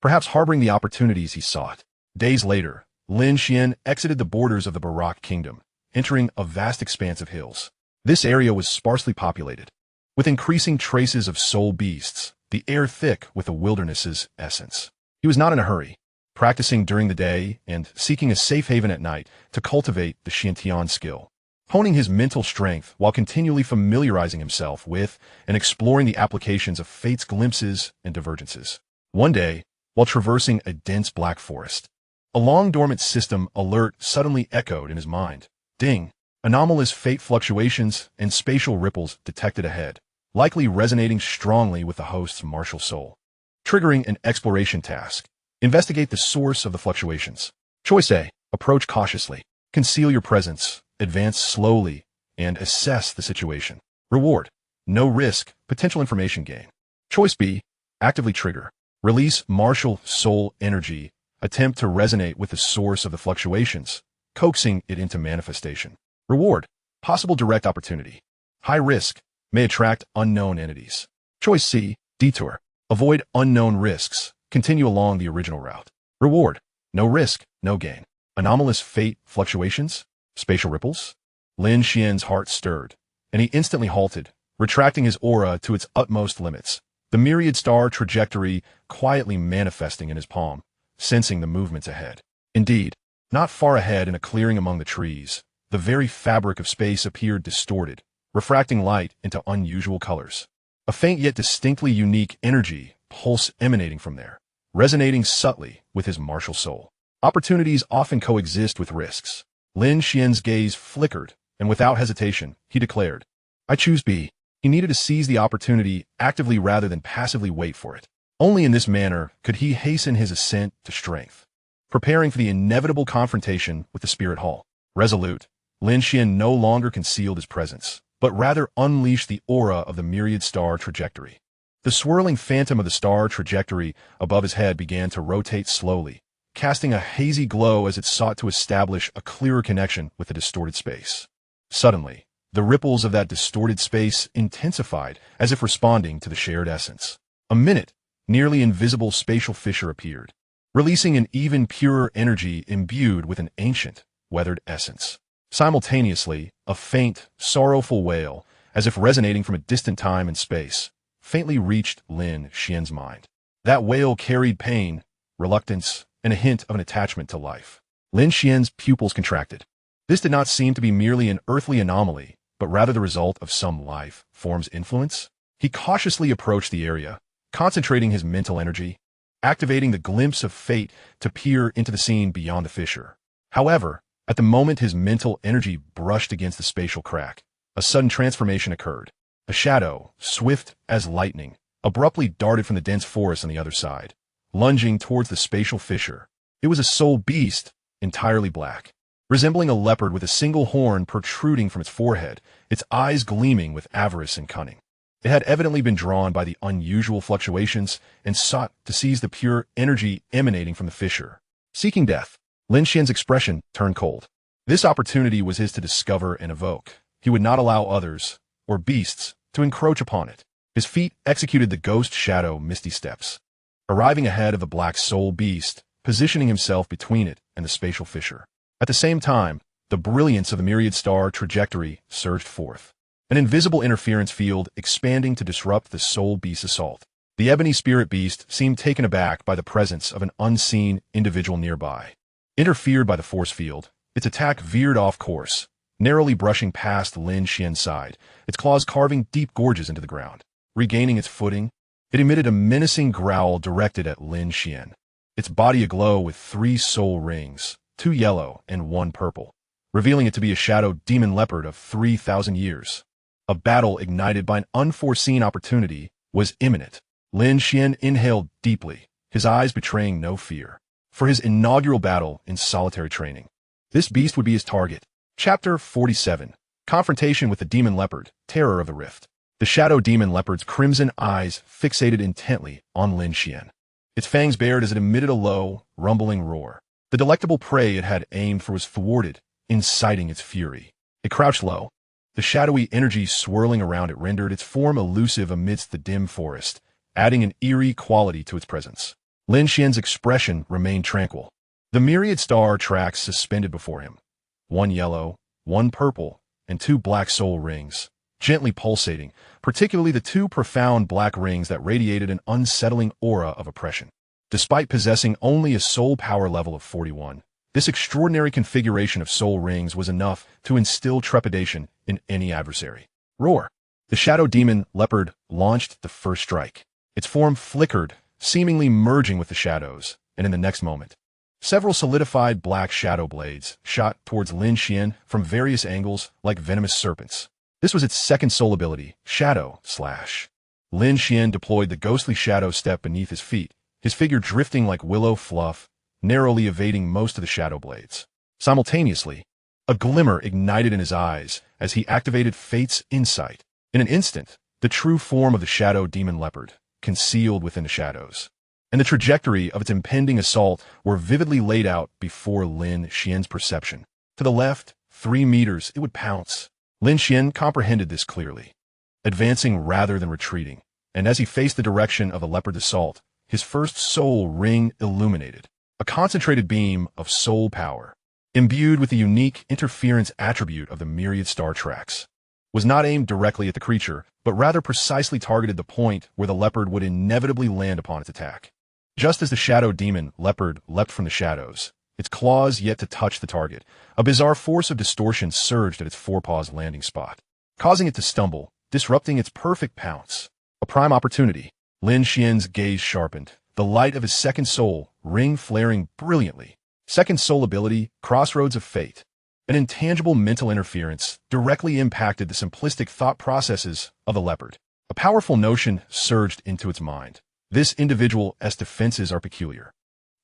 perhaps harboring the opportunities he sought. Days later, Lin Xuan exited the borders of the Barak kingdom, entering a vast expanse of hills. This area was sparsely populated, with increasing traces of soul beasts, the air thick with the wilderness's essence. He was not in a hurry, practicing during the day and seeking a safe haven at night to cultivate the Xiantian skill, honing his mental strength while continually familiarizing himself with and exploring the applications of fate's glimpses and divergences. One day, while traversing a dense black forest, a long-dormant system alert suddenly echoed in his mind. Ding! Anomalous fate fluctuations and spatial ripples detected ahead, likely resonating strongly with the host's martial soul. Triggering an exploration task. Investigate the source of the fluctuations. Choice A. Approach cautiously. Conceal your presence. Advance slowly. And assess the situation. Reward. No risk. Potential information gain. Choice B. Actively trigger. Release martial soul energy. Attempt to resonate with the source of the fluctuations, coaxing it into manifestation. Reward. Possible direct opportunity. High risk. May attract unknown entities. Choice C. Detour. Avoid unknown risks. Continue along the original route. Reward. No risk, no gain. Anomalous fate fluctuations? Spatial ripples? Lin Xuan's heart stirred, and he instantly halted, retracting his aura to its utmost limits, the myriad star trajectory quietly manifesting in his palm, sensing the movements ahead. Indeed, not far ahead in a clearing among the trees, the very fabric of space appeared distorted, refracting light into unusual colors. A faint yet distinctly unique energy pulse emanating from there, resonating subtly with his martial soul. Opportunities often coexist with risks. Lin Xuan's gaze flickered, and without hesitation, he declared, I choose B. He needed to seize the opportunity actively rather than passively wait for it. Only in this manner could he hasten his ascent to strength. Preparing for the inevitable confrontation with the spirit hall. Resolute, Lin Xuan no longer concealed his presence, but rather unleashed the aura of the myriad star trajectory. The swirling phantom of the star trajectory above his head began to rotate slowly, casting a hazy glow as it sought to establish a clearer connection with the distorted space. Suddenly, the ripples of that distorted space intensified as if responding to the shared essence. A nearly invisible spatial fissure appeared, releasing an even purer energy imbued with an ancient, weathered essence. Simultaneously, a faint, sorrowful wail, as if resonating from a distant time and space, faintly reached Lin Xuan's mind. That wail carried pain, reluctance, and a hint of an attachment to life. Lin Xuan's pupils contracted. This did not seem to be merely an earthly anomaly, but rather the result of some life form's influence. He cautiously approached the area, concentrating his mental energy, activating the glimpse of fate to peer into the scene beyond the fissure. However, at the moment his mental energy brushed against the spatial crack, a sudden transformation occurred. A shadow, swift as lightning, abruptly darted from the dense forest on the other side, lunging towards the spatial fissure. It was a soul beast, entirely black, resembling a leopard with a single horn protruding from its forehead, its eyes gleaming with avarice and cunning. It had evidently been drawn by the unusual fluctuations and sought to seize the pure energy emanating from the fissure. Seeking death, Lin Xuan's expression turned cold. This opportunity was his to discover and evoke. He would not allow others, or beasts, to encroach upon it. His feet executed the ghost shadow misty steps, arriving ahead of the black soul beast, positioning himself between it and the spatial fissure. At the same time, the brilliance of the myriad star trajectory surged forth, an invisible interference field expanding to disrupt the soul beast's assault. The ebony spirit beast seemed taken aback by the presence of an unseen individual nearby. Interfered by the force field, its attack veered off course, narrowly brushing past Lin Xuan's side, its claws carving deep gorges into the ground. Regaining its footing, it emitted a menacing growl directed at Lin Xuan, its body aglow with 3 soul rings, 2 yellow and 1 purple, revealing it to be a shadow demon leopard of 3,000 years. A battle ignited by an unforeseen opportunity was imminent. Lin Xuan inhaled deeply, his eyes betraying no fear. For his inaugural battle in solitary training, this beast would be his target. Chapter 47. Confrontation with the Demon Leopard, Terror of the Rift. The shadow demon leopard's crimson eyes fixated intently on Lin Xuan. Its fangs bared as it emitted a low, rumbling roar. The delectable prey it had aimed for was thwarted, inciting its fury. It crouched low. The shadowy energy swirling around it rendered its form elusive amidst the dim forest, adding an eerie quality to its presence. Lin Xuan's expression remained tranquil. The myriad star tracks suspended before him, 1 yellow, 1 purple, and 2 black soul rings, gently pulsating, particularly the 2 profound black rings that radiated an unsettling aura of oppression. Despite possessing only a soul power level of 41, this extraordinary configuration of soul rings was enough to instill trepidation in any adversary. Roar! The shadow demon leopard launched the first strike. Its form flickered, seemingly merging with the shadows, and in the next moment, several solidified black shadow blades shot towards Lin Xuan from various angles like venomous serpents. This was its second soul ability, Shadow Slash. Lin Xuan deployed the ghostly shadow step beneath his feet, his figure drifting like willow fluff, narrowly evading most of the shadow blades. Simultaneously, a glimmer ignited in his eyes as he activated Fate's Insight. In an instant, the true form of the shadow demon leopard, concealed within the shadows, and the trajectory of its impending assault were vividly laid out before Lin Xuan's perception. To the left, 3 meters, it would pounce. Lin Xuan comprehended this clearly, advancing rather than retreating, and as he faced the direction of the leopard's assault, his first soul ring illuminated, a concentrated beam of soul power, imbued with the unique interference attribute of the myriad star tracks, was not aimed directly at the creature, but rather precisely targeted the point where the leopard would inevitably land upon its attack. Just as the shadow demon leopard leapt from the shadows, its claws yet to touch the target, a bizarre force of distortion surged at its forepaws landing spot, causing it to stumble, disrupting its perfect pounce. A prime opportunity. Lin Xuan's gaze sharpened, the light of his second soul ring flaring brilliantly. Second soul ability, Crossroads of Fate. An intangible mental interference directly impacted the simplistic thought processes of the leopard. A powerful notion surged into its mind. This individual's defenses are peculiar.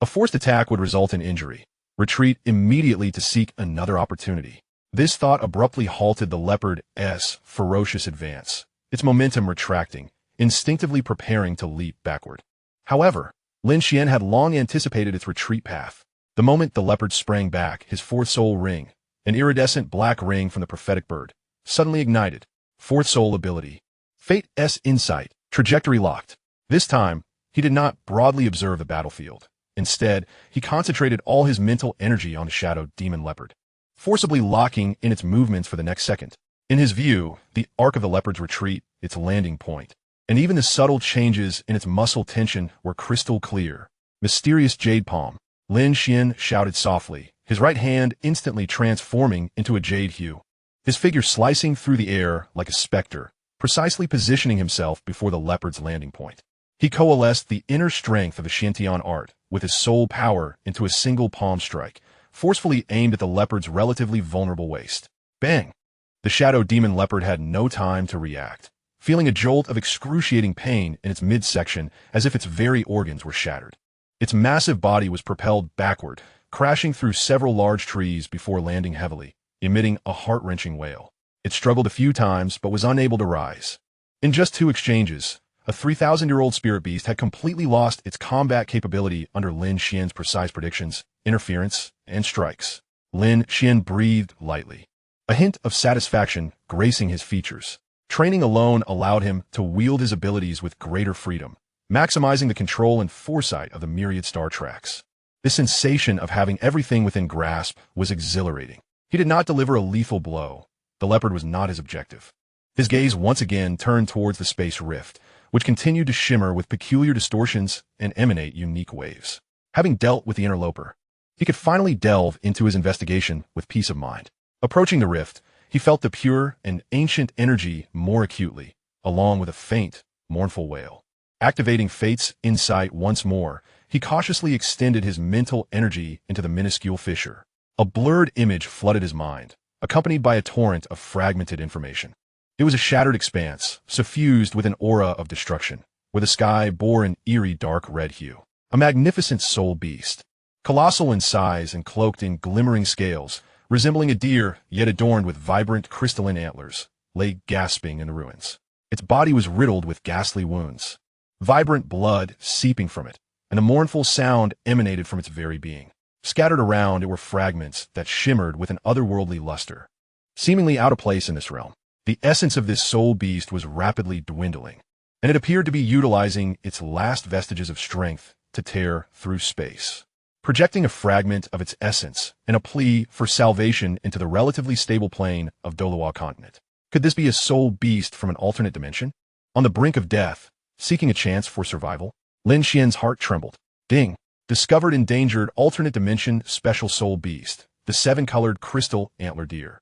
A forced attack would result in injury. Retreat immediately to seek another opportunity. This thought abruptly halted the leopard's ferocious advance, its momentum retracting, instinctively preparing to leap backward. However, Lin Xuan had long anticipated its retreat path. The moment the leopard sprang back, his fourth soul ring, an iridescent black ring from the prophetic bird, suddenly ignited. Fourth soul ability. Fate's Insight, trajectory locked. This time, he did not broadly observe the battlefield. Instead, he concentrated all his mental energy on the shadow demon leopard, forcibly locking in its movements for the next second. In his view, the arc of the leopard's retreat, its landing point, and even the subtle changes in its muscle tension were crystal clear. Mysterious jade palm. Lin Xuan shouted softly, his right hand instantly transforming into a jade hue, his figure slicing through the air like a specter, precisely positioning himself before the leopard's landing point. He coalesced the inner strength of the Shantian art with his soul power into a single palm strike, forcefully aimed at the leopard's relatively vulnerable waist. Bang! The shadow demon leopard had no time to react, feeling a jolt of excruciating pain in its midsection as if its very organs were shattered. Its massive body was propelled backward, crashing through several large trees before landing heavily, emitting a heart-wrenching wail. It struggled a few times but was unable to rise. In just 2 exchanges, a 3,000-year-old spirit beast had completely lost its combat capability under Lin Xuan's precise predictions, interference, and strikes. Lin Xuan breathed lightly, a hint of satisfaction gracing his features. Training alone allowed him to wield his abilities with greater freedom, maximizing the control and foresight of the myriad star tracks. The sensation of having everything within grasp was exhilarating. He did not deliver a lethal blow. The leopard was not his objective. His gaze once again turned towards the space rift, which continued to shimmer with peculiar distortions and emanate unique waves. Having dealt with the interloper, he could finally delve into his investigation with peace of mind. Approaching the rift, He felt the pure and ancient energy more acutely, along with a faint, mournful wail. Activating Fate's insight once more, he cautiously extended his mental energy into the minuscule fissure. A blurred image flooded his mind, accompanied by a torrent of fragmented information. It was a shattered expanse, suffused with an aura of destruction, where the sky bore an eerie dark red hue. A magnificent soul beast, colossal in size and cloaked in glimmering scales, resembling a deer yet adorned with vibrant crystalline antlers, lay gasping in the ruins. Its body was riddled with ghastly wounds, vibrant blood seeping from it, and a mournful sound emanated from its very being. Scattered around it were fragments that shimmered with an otherworldly luster. Seemingly out of place in this realm, the essence of this soul beast was rapidly dwindling, and it appeared to be utilizing its last vestiges of strength to tear through space, projecting a fragment of its essence and a plea for salvation into the relatively stable plane of Douluo continent. Could this be a soul beast from an alternate dimension? On the brink of death, seeking a chance for survival, Lin Xuan's heart trembled. Ding! Discovered endangered alternate dimension special soul beast, the seven-colored crystal antler deer,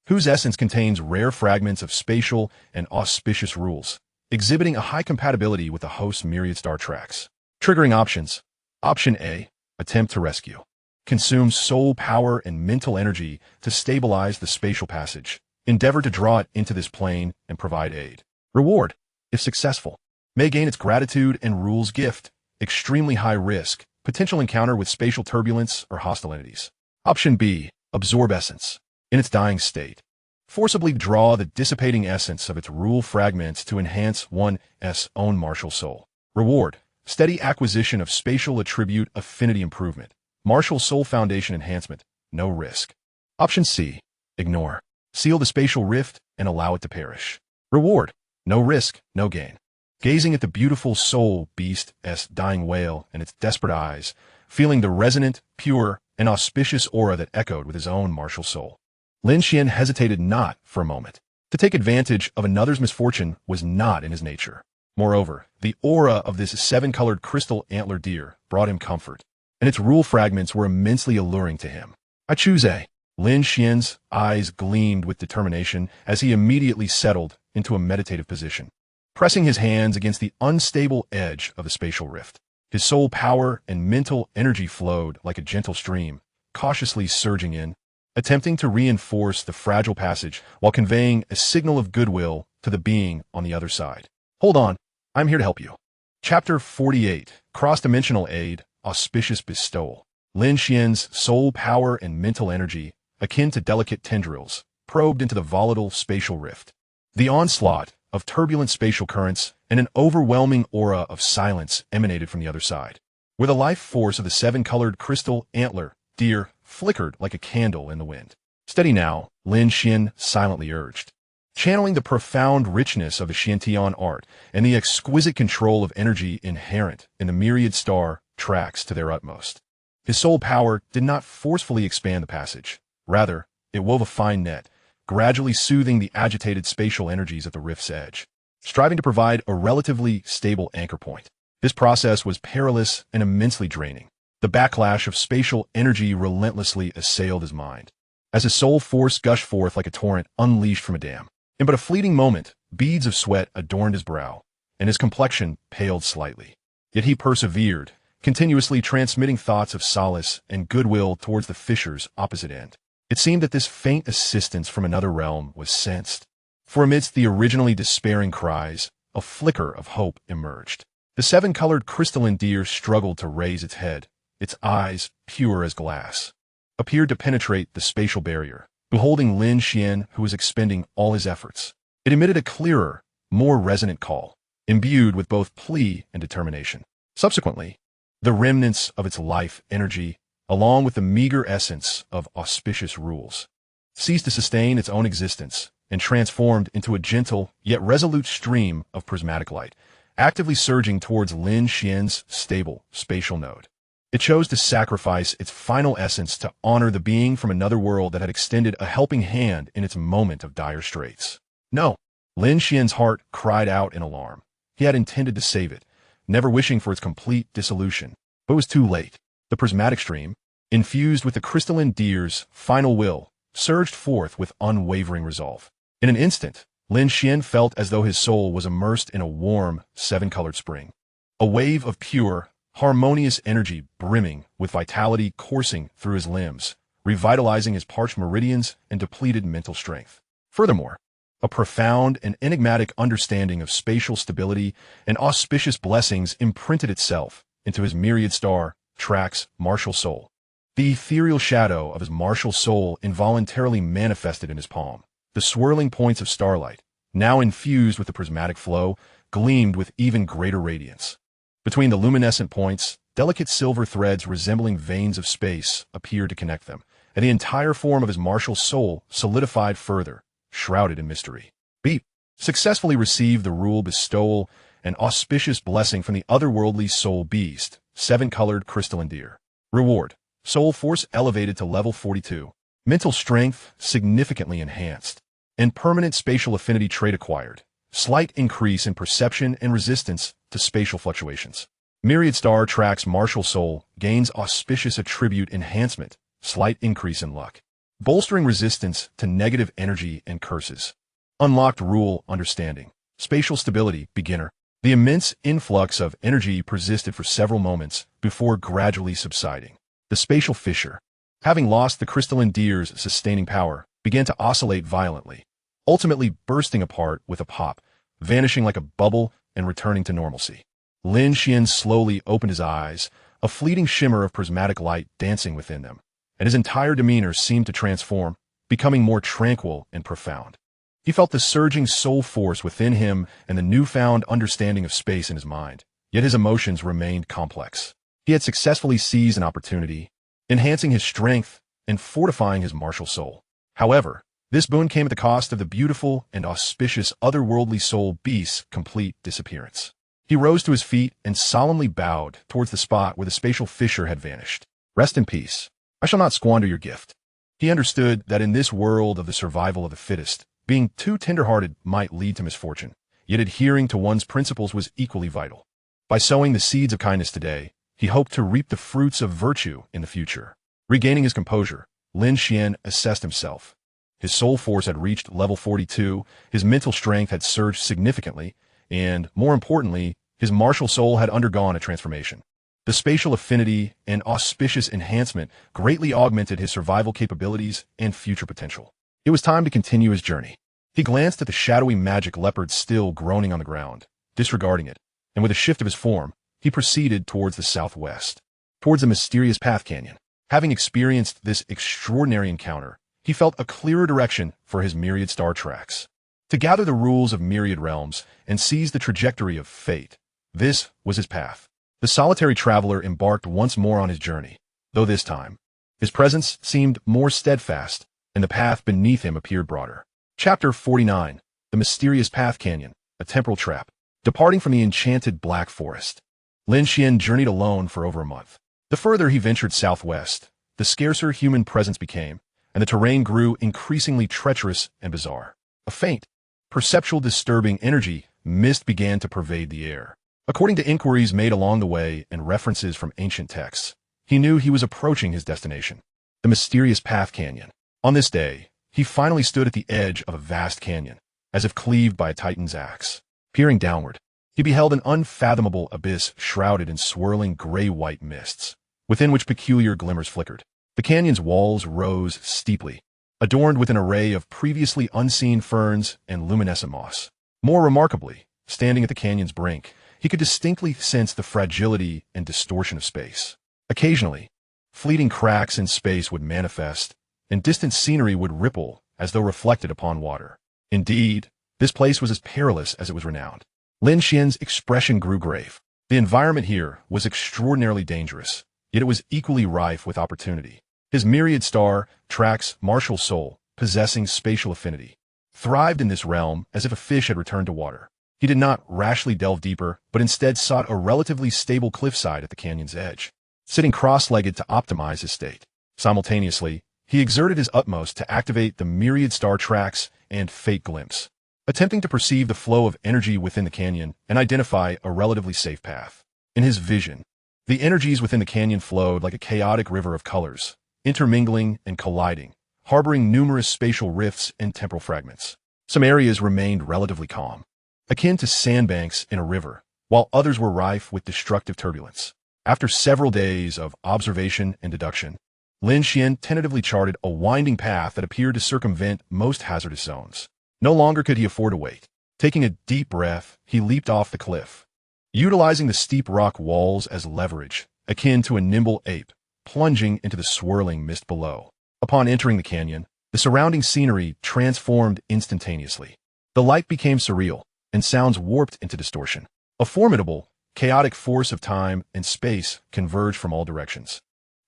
whose essence contains rare fragments of spatial and auspicious rules, exhibiting a high compatibility with the host's myriad star tracks. Triggering options. Option A, attempt to rescue. Consume soul power and mental energy to stabilize the spatial passage. Endeavor to draw it into this plane and provide aid. Reward, if successful, may gain its gratitude and rules gift. Extremely high risk, potential encounter with spatial turbulence or hostile entities. Option B, absorb essence. In its dying state, forcibly draw the dissipating essence of its rule fragments to enhance one's own martial soul. Reward, steady acquisition of spatial attribute affinity improvement. Martial soul foundation enhancement, no risk. Option C, ignore. Seal the spatial rift and allow it to perish. Reward, no risk, no gain. Gazing at the beautiful soul beast's dying wail and its desperate eyes, feeling the resonant, pure, and auspicious aura that echoed with his own martial soul, Lin Xuan hesitated not for a moment. To take advantage of another's misfortune was not in his nature. Moreover, the aura of this seven-colored crystal antler deer brought him comfort, and its rule fragments were immensely alluring to him. I choose A. Lin Xuan's eyes gleamed with determination as he immediately settled into a meditative position, pressing his hands against the unstable edge of the spatial rift. His soul power and mental energy flowed like a gentle stream, cautiously surging in, attempting to reinforce the fragile passage while conveying a signal of goodwill to the being on the other side. Hold on, I'm here to help you. Chapter 48, Cross-Dimensional Aid, Auspicious Bestowal. Lin Xuan's soul power and mental energy, akin to delicate tendrils, probed into the volatile spatial rift. The onslaught of turbulent spatial currents and an overwhelming aura of silence emanated from the other side, where the life force of the seven-colored crystal antler deer flickered like a candle in the wind. Steady now, Lin Xuan silently urged, channeling the profound richness of the Xiantian art and the exquisite control of energy inherent in the myriad star tracks to their utmost. His soul power did not forcefully expand the passage. Rather, it wove a fine net, gradually soothing the agitated spatial energies at the rift's edge, striving to provide a relatively stable anchor point. This process was perilous and immensely draining. The backlash of spatial energy relentlessly assailed his mind, as his soul force gushed forth like a torrent unleashed from a dam. In but a fleeting moment, beads of sweat adorned his brow, and his complexion paled slightly. Yet he persevered, continuously transmitting thoughts of solace and goodwill towards the fissure's opposite end. It seemed that this faint assistance from another realm was sensed, for amidst the originally despairing cries, a flicker of hope emerged. The seven-colored crystalline deer struggled to raise its head. Its eyes, pure as glass, appeared to penetrate the spatial barrier, beholding Lin Xuan, who was expending all his efforts. It emitted a clearer, more resonant call, imbued with both plea and determination. Subsequently, the remnants of its life energy, along with the meager essence of auspicious rules, ceased to sustain its own existence and transformed into a gentle yet resolute stream of prismatic light, actively surging towards Lin Xuan's stable spatial node. It chose to sacrifice its final essence to honor the being from another world that had extended a helping hand in its moment of dire straits. No, Lin Xuan's heart cried out in alarm. He had intended to save it, never wishing for its complete dissolution, but it was too late. The prismatic stream, infused with the crystalline deer's final will, surged forth with unwavering resolve. In an instant, Lin Xuan felt as though his soul was immersed in a warm, seven-colored spring. A wave of pure, harmonious energy brimming with vitality coursing through his limbs, revitalizing his parched meridians and depleted mental strength. Furthermore, a profound and enigmatic understanding of spatial stability and auspicious blessings imprinted itself into his myriad star track's martial soul. The ethereal shadow of his martial soul involuntarily manifested in his palm. The swirling points of starlight, now infused with the prismatic flow, gleamed with even greater radiance. Between the luminescent points, delicate silver threads resembling veins of space appeared to connect them, and the entire form of his martial soul solidified further, shrouded in mystery. Beep successfully received the rule bestowal, an auspicious blessing from the otherworldly soul beast, seven-colored crystalline deer. Reward: soul force elevated to level 42. Mental strength significantly enhanced. And permanent spatial affinity trait acquired. Slight increase in perception and resistance to spatial fluctuations. Myriad Star Track's martial soul gains auspicious attribute enhancement. Slight increase in luck. Bolstering resistance to negative energy and curses. Unlocked rule understanding. Spatial stability beginner. The immense influx of energy persisted for several moments before gradually subsiding. The spatial fissure, having lost the crystalline deer's sustaining power, began to oscillate violently, ultimately bursting apart with a pop, vanishing like a bubble and returning to normalcy. Lin Xuan slowly opened his eyes, a fleeting shimmer of prismatic light dancing within them, and his entire demeanor seemed to transform, becoming more tranquil and profound. He felt the surging soul force within him and the newfound understanding of space in his mind, yet his emotions remained complex. He had successfully seized an opportunity, enhancing his strength and fortifying his martial soul. However, this boon came at the cost of the beautiful and auspicious otherworldly soul beast's complete disappearance. He rose to his feet and solemnly bowed towards the spot where the spatial fissure had vanished. Rest in peace. I shall not squander your gift. He understood that in this world of the survival of the fittest, being too tender-hearted might lead to misfortune, yet adhering to one's principles was equally vital. By sowing the seeds of kindness today, he hoped to reap the fruits of virtue in the future. Regaining his composure, Lin Xuan assessed himself. His soul force had reached level 42, his mental strength had surged significantly, and, more importantly, his martial soul had undergone a transformation. The spatial affinity and auspicious enhancement greatly augmented his survival capabilities and future potential. It was time to continue his journey. He glanced at the shadowy magic leopard still groaning on the ground, disregarding it, and with a shift of his form, he proceeded towards the southwest, towards the mysterious path canyon. Having experienced this extraordinary encounter, he felt a clearer direction for his myriad star tracks. To gather the rules of myriad realms and seize the trajectory of fate, this was his path. The solitary traveler embarked once more on his journey, though this time, his presence seemed more steadfast, and the path beneath him appeared broader. Chapter 49. The Mysterious Path Canyon, a Temporal Trap. Departing from the enchanted Black Forest, Lin Xuan journeyed alone for over a month. The further he ventured southwest, the scarcer human presence became, and the terrain grew increasingly treacherous and bizarre. A faint, perceptual disturbing energy mist began to pervade the air. According to inquiries made along the way and references from ancient texts, he knew he was approaching his destination, the mysterious Path Canyon. On this day, he finally stood at the edge of a vast canyon, as if cleaved by a titan's axe. Peering downward, he beheld an unfathomable abyss shrouded in swirling gray-white mists, within which peculiar glimmers flickered. The canyon's walls rose steeply, adorned with an array of previously unseen ferns and luminescent moss. More remarkably, standing at the canyon's brink, he could distinctly sense the fragility and distortion of space. Occasionally, fleeting cracks in space would manifest, and distant scenery would ripple as though reflected upon water. Indeed, this place was as perilous as it was renowned. Lin Xuan's expression grew grave. The environment here was extraordinarily dangerous, yet it was equally rife with opportunity. His myriad star tracks martial soul, possessing spatial affinity, thrived in this realm as if a fish had returned to water. He did not rashly delve deeper, but instead sought a relatively stable cliffside at the canyon's edge, sitting cross-legged to optimize his state. Simultaneously, he exerted his utmost to activate the myriad star tracks and fate glimpse, attempting to perceive the flow of energy within the canyon and identify a relatively safe path. In his vision, the energies within the canyon flowed like a chaotic river of colors, intermingling and colliding, harboring numerous spatial rifts and temporal fragments. Some areas remained relatively calm, akin to sandbanks in a river, while others were rife with destructive turbulence. After several days of observation and deduction, Lin Xuan tentatively charted a winding path that appeared to circumvent most hazardous zones. No longer could he afford to wait. Taking a deep breath, he leaped off the cliff, utilizing the steep rock walls as leverage, akin to a nimble ape, plunging into the swirling mist below. Upon entering the canyon, the surrounding scenery transformed instantaneously. The light became surreal, and sounds warped into distortion. A formidable, chaotic force of time and space converged from all directions,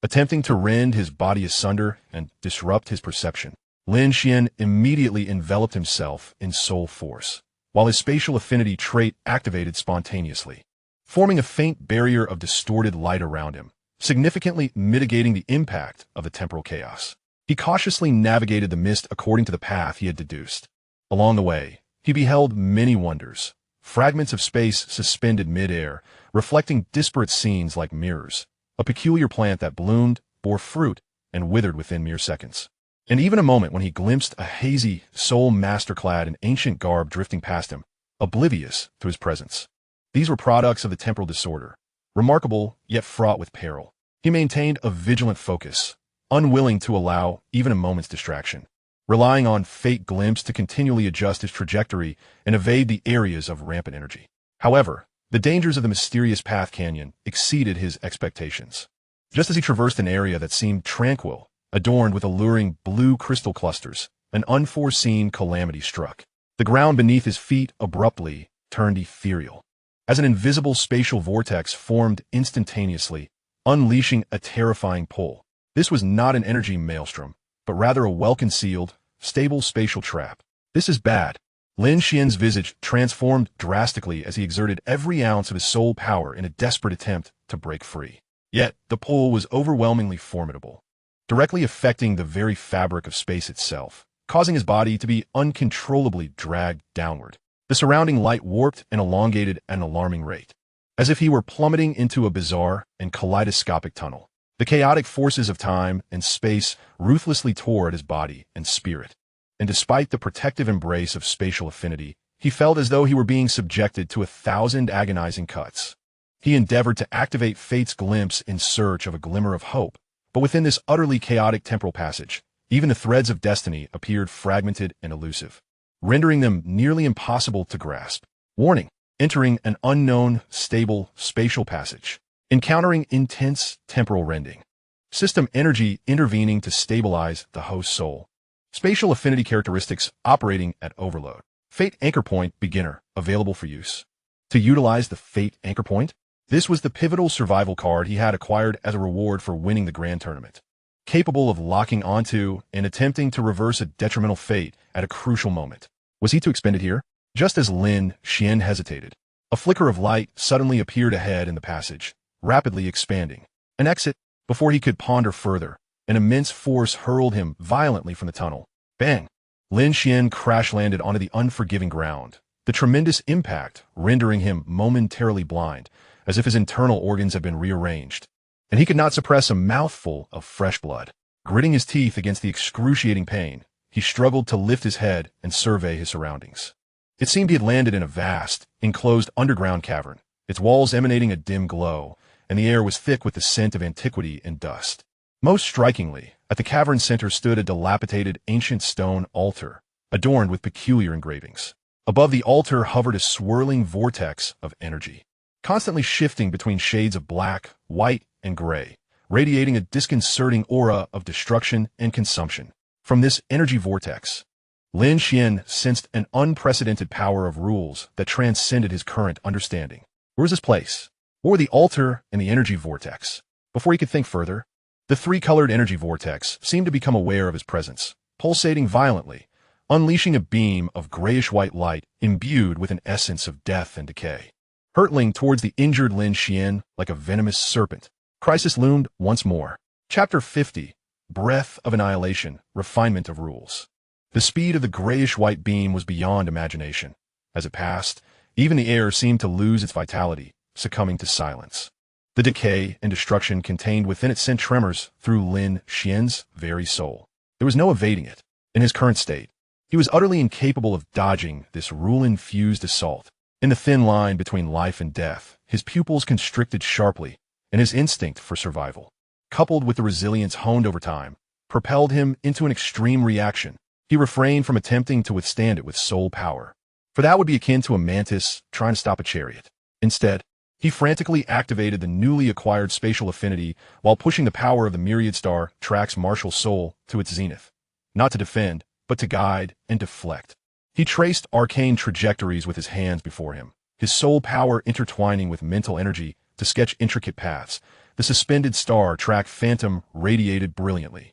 attempting to rend his body asunder and disrupt his perception. Lin Xuan immediately enveloped himself in soul force, while his spatial affinity trait activated spontaneously, forming a faint barrier of distorted light around him, significantly mitigating the impact of the temporal chaos. He cautiously navigated the mist according to the path he had deduced. Along the way, he beheld many wonders, fragments of space suspended mid-air, reflecting disparate scenes like mirrors, a peculiar plant that bloomed, bore fruit, and withered within mere seconds. And even a moment when he glimpsed a hazy, soul master-clad in ancient garb drifting past him, oblivious to his presence. These were products of the temporal disorder, remarkable yet fraught with peril. He maintained a vigilant focus, unwilling to allow even a moment's distraction, relying on fate glimpse to continually adjust his trajectory and evade the areas of rampant energy. However, the dangers of the mysterious path canyon exceeded his expectations. Just as he traversed an area that seemed tranquil, adorned with alluring blue crystal clusters, an unforeseen calamity struck. The ground beneath his feet abruptly turned ethereal, as an invisible spatial vortex formed instantaneously, unleashing a terrifying pull. This was not an energy maelstrom, but rather a well-concealed, stable spatial trap. "This is bad." Lin Xuan's visage transformed drastically as he exerted every ounce of his soul power in a desperate attempt to break free. Yet, the pull was overwhelmingly formidable, directly affecting the very fabric of space itself, causing his body to be uncontrollably dragged downward. The surrounding light warped and elongated at an alarming rate, as if he were plummeting into a bizarre and kaleidoscopic tunnel. The chaotic forces of time and space ruthlessly tore at his body and spirit, and despite the protective embrace of spatial affinity, he felt as though he were being subjected to 1,000 agonizing cuts. He endeavored to activate fate's glimpse in search of a glimmer of hope, but within this utterly chaotic temporal passage, even the threads of destiny appeared fragmented and elusive, rendering them nearly impossible to grasp. Warning: entering an unknown, stable, spatial passage. Encountering intense temporal rending. System energy intervening to stabilize the host soul. Spatial affinity characteristics operating at overload. Fate Anchor Point Beginner available for use. To utilize the Fate Anchor Point, this was the pivotal survival card he had acquired as a reward for winning the grand tournament, capable of locking onto and attempting to reverse a detrimental fate at a crucial moment. Was he to expend it here? Just as Lin Xuan hesitated, a flicker of light suddenly appeared ahead in the passage, rapidly expanding. An exit. Before he could ponder further, an immense force hurled him violently from the tunnel. Bang! Lin Xuan crash-landed onto the unforgiving ground, the tremendous impact rendering him momentarily blind, as if his internal organs had been rearranged, and he could not suppress a mouthful of fresh blood. Gritting his teeth against the excruciating pain, he struggled to lift his head and survey his surroundings. It seemed he had landed in a vast, enclosed underground cavern, its walls emanating a dim glow, and the air was thick with the scent of antiquity and dust. Most strikingly, at the cavern's center stood a dilapidated ancient stone altar, adorned with peculiar engravings. Above the altar hovered a swirling vortex of energy, constantly shifting between shades of black, white, and gray, radiating a disconcerting aura of destruction and consumption. From this energy vortex, Lin Xuan sensed an unprecedented power of rules that transcended his current understanding. Where was this place? What were the altar and the energy vortex? Before he could think further, the three-colored energy vortex seemed to become aware of his presence, pulsating violently, unleashing a beam of grayish-white light imbued with an essence of death and decay. Hurtling towards the injured Lin Xuan like a venomous serpent, crisis loomed once more. Chapter 50. Breath of Annihilation, Refinement of Rules. The speed of the grayish-white beam was beyond imagination. As it passed, even the air seemed to lose its vitality, succumbing to silence. The decay and destruction contained within it sent tremors through Lin Xuan's very soul. There was no evading it. In his current state, he was utterly incapable of dodging this rule-infused assault. In the thin line between life and death, his pupils constricted sharply, and his instinct for survival, coupled with the resilience honed over time, propelled him into an extreme reaction. He refrained from attempting to withstand it with soul power, for that would be akin to a mantis trying to stop a chariot. Instead, he frantically activated the newly acquired spatial affinity while pushing the power of the myriad star track's martial soul to its zenith, not to defend, but to guide and deflect. He traced arcane trajectories with his hands before him, his soul power intertwining with mental energy to sketch intricate paths. The suspended star track phantom radiated brilliantly,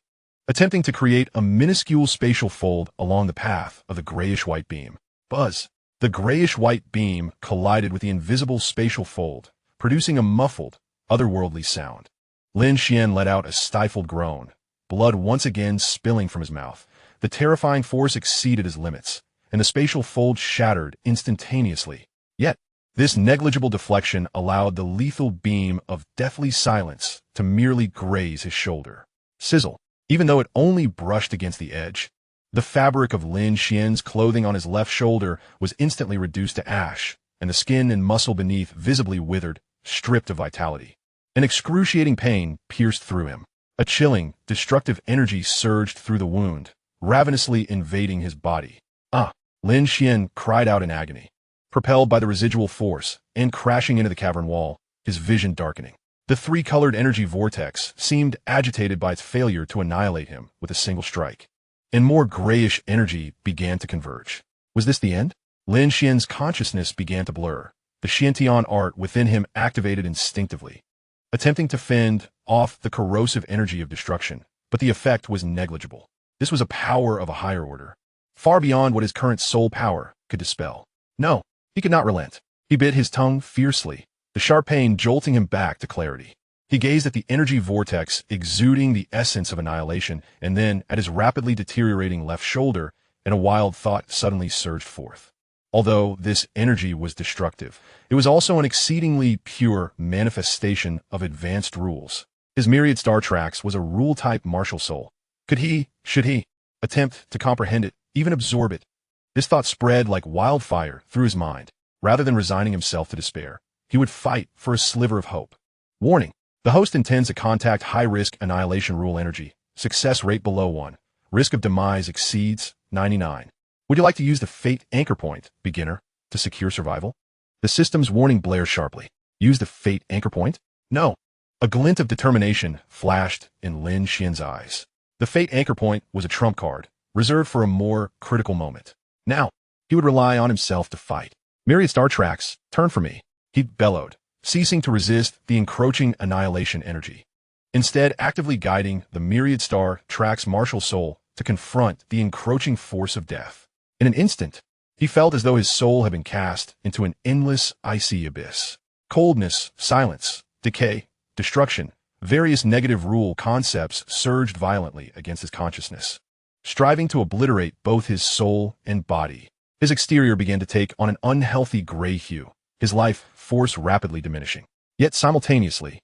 attempting to create a minuscule spatial fold along the path of the grayish-white beam. Buzz! The grayish-white beam collided with the invisible spatial fold, producing a muffled, otherworldly sound. Lin Xuan let out a stifled groan, blood once again spilling from his mouth. The terrifying force exceeded his limits, and the spatial fold shattered instantaneously. Yet, this negligible deflection allowed the lethal beam of deathly silence to merely graze his shoulder. Sizzle! Even though it only brushed against the edge, the fabric of Lin Xuan's clothing on his left shoulder was instantly reduced to ash, and the skin and muscle beneath visibly withered, stripped of vitality. An excruciating pain pierced through him. A chilling, destructive energy surged through the wound, ravenously invading his body. Ah! Lin Xuan cried out in agony, propelled by the residual force, and crashing into the cavern wall, his vision darkening. The three-colored energy vortex seemed agitated by its failure to annihilate him with a single strike, and more grayish energy began to converge. Was this the end? Lin Xuan's consciousness began to blur, the Xiantian art within him activated instinctively, attempting to fend off the corrosive energy of destruction, but the effect was negligible. This was a power of a higher order, far beyond what his current soul power could dispel. No, he could not relent. He bit his tongue fiercely, the sharp pain jolting him back to clarity. He gazed at the energy vortex exuding the essence of annihilation, and then at his rapidly deteriorating left shoulder, and a wild thought suddenly surged forth. Although this energy was destructive, it was also an exceedingly pure manifestation of advanced rules. His myriad star tracks was a rule-type martial soul. Should he, attempt to comprehend it, even absorb it? This thought spread like wildfire through his mind. Rather than resigning himself to despair, he would fight for a sliver of hope. Warning: the host intends to contact high-risk annihilation rule energy. Success rate below 1. Risk of demise exceeds 99. Would you like to use the fate anchor point, beginner, to secure survival? The system's warning blared sharply. Use the fate anchor point? No. A glint of determination flashed in Lin Xuan's eyes. The fate anchor point was a trump card, reserved for a more critical moment. Now, he would rely on himself to fight. Myriad star tracks, turn for me, he bellowed, ceasing to resist the encroaching annihilation energy. Instead, actively guiding the myriad star track's martial soul to confront the encroaching force of death. In an instant, he felt as though his soul had been cast into an endless, icy abyss. Coldness, silence, decay, destruction, various negative rule concepts surged violently against his consciousness, striving to obliterate both his soul and body. His exterior began to take on an unhealthy gray hue, his life force rapidly diminishing. Yet simultaneously,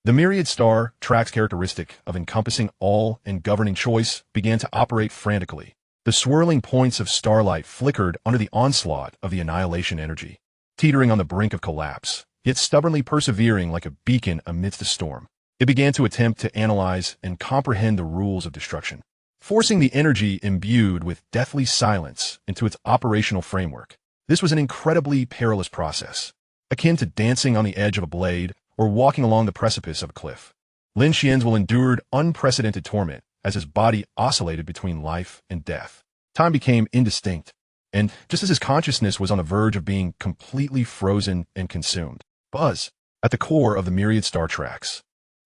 the myriad star track's characteristic of encompassing all and governing choice began to operate frantically. The swirling points of starlight flickered under the onslaught of the annihilation energy, teetering on the brink of collapse, yet stubbornly persevering like a beacon amidst a storm. It began to attempt to analyze and comprehend the rules of destruction, forcing the energy imbued with deathly silence into its operational framework. This was an incredibly perilous process, akin to dancing on the edge of a blade or walking along the precipice of a cliff. Lin Xuan's will endured unprecedented torment as his body oscillated between life and death. Time became indistinct, and just as his consciousness was on the verge of being completely frozen and consumed, buzz, at the core of the myriad star tracks,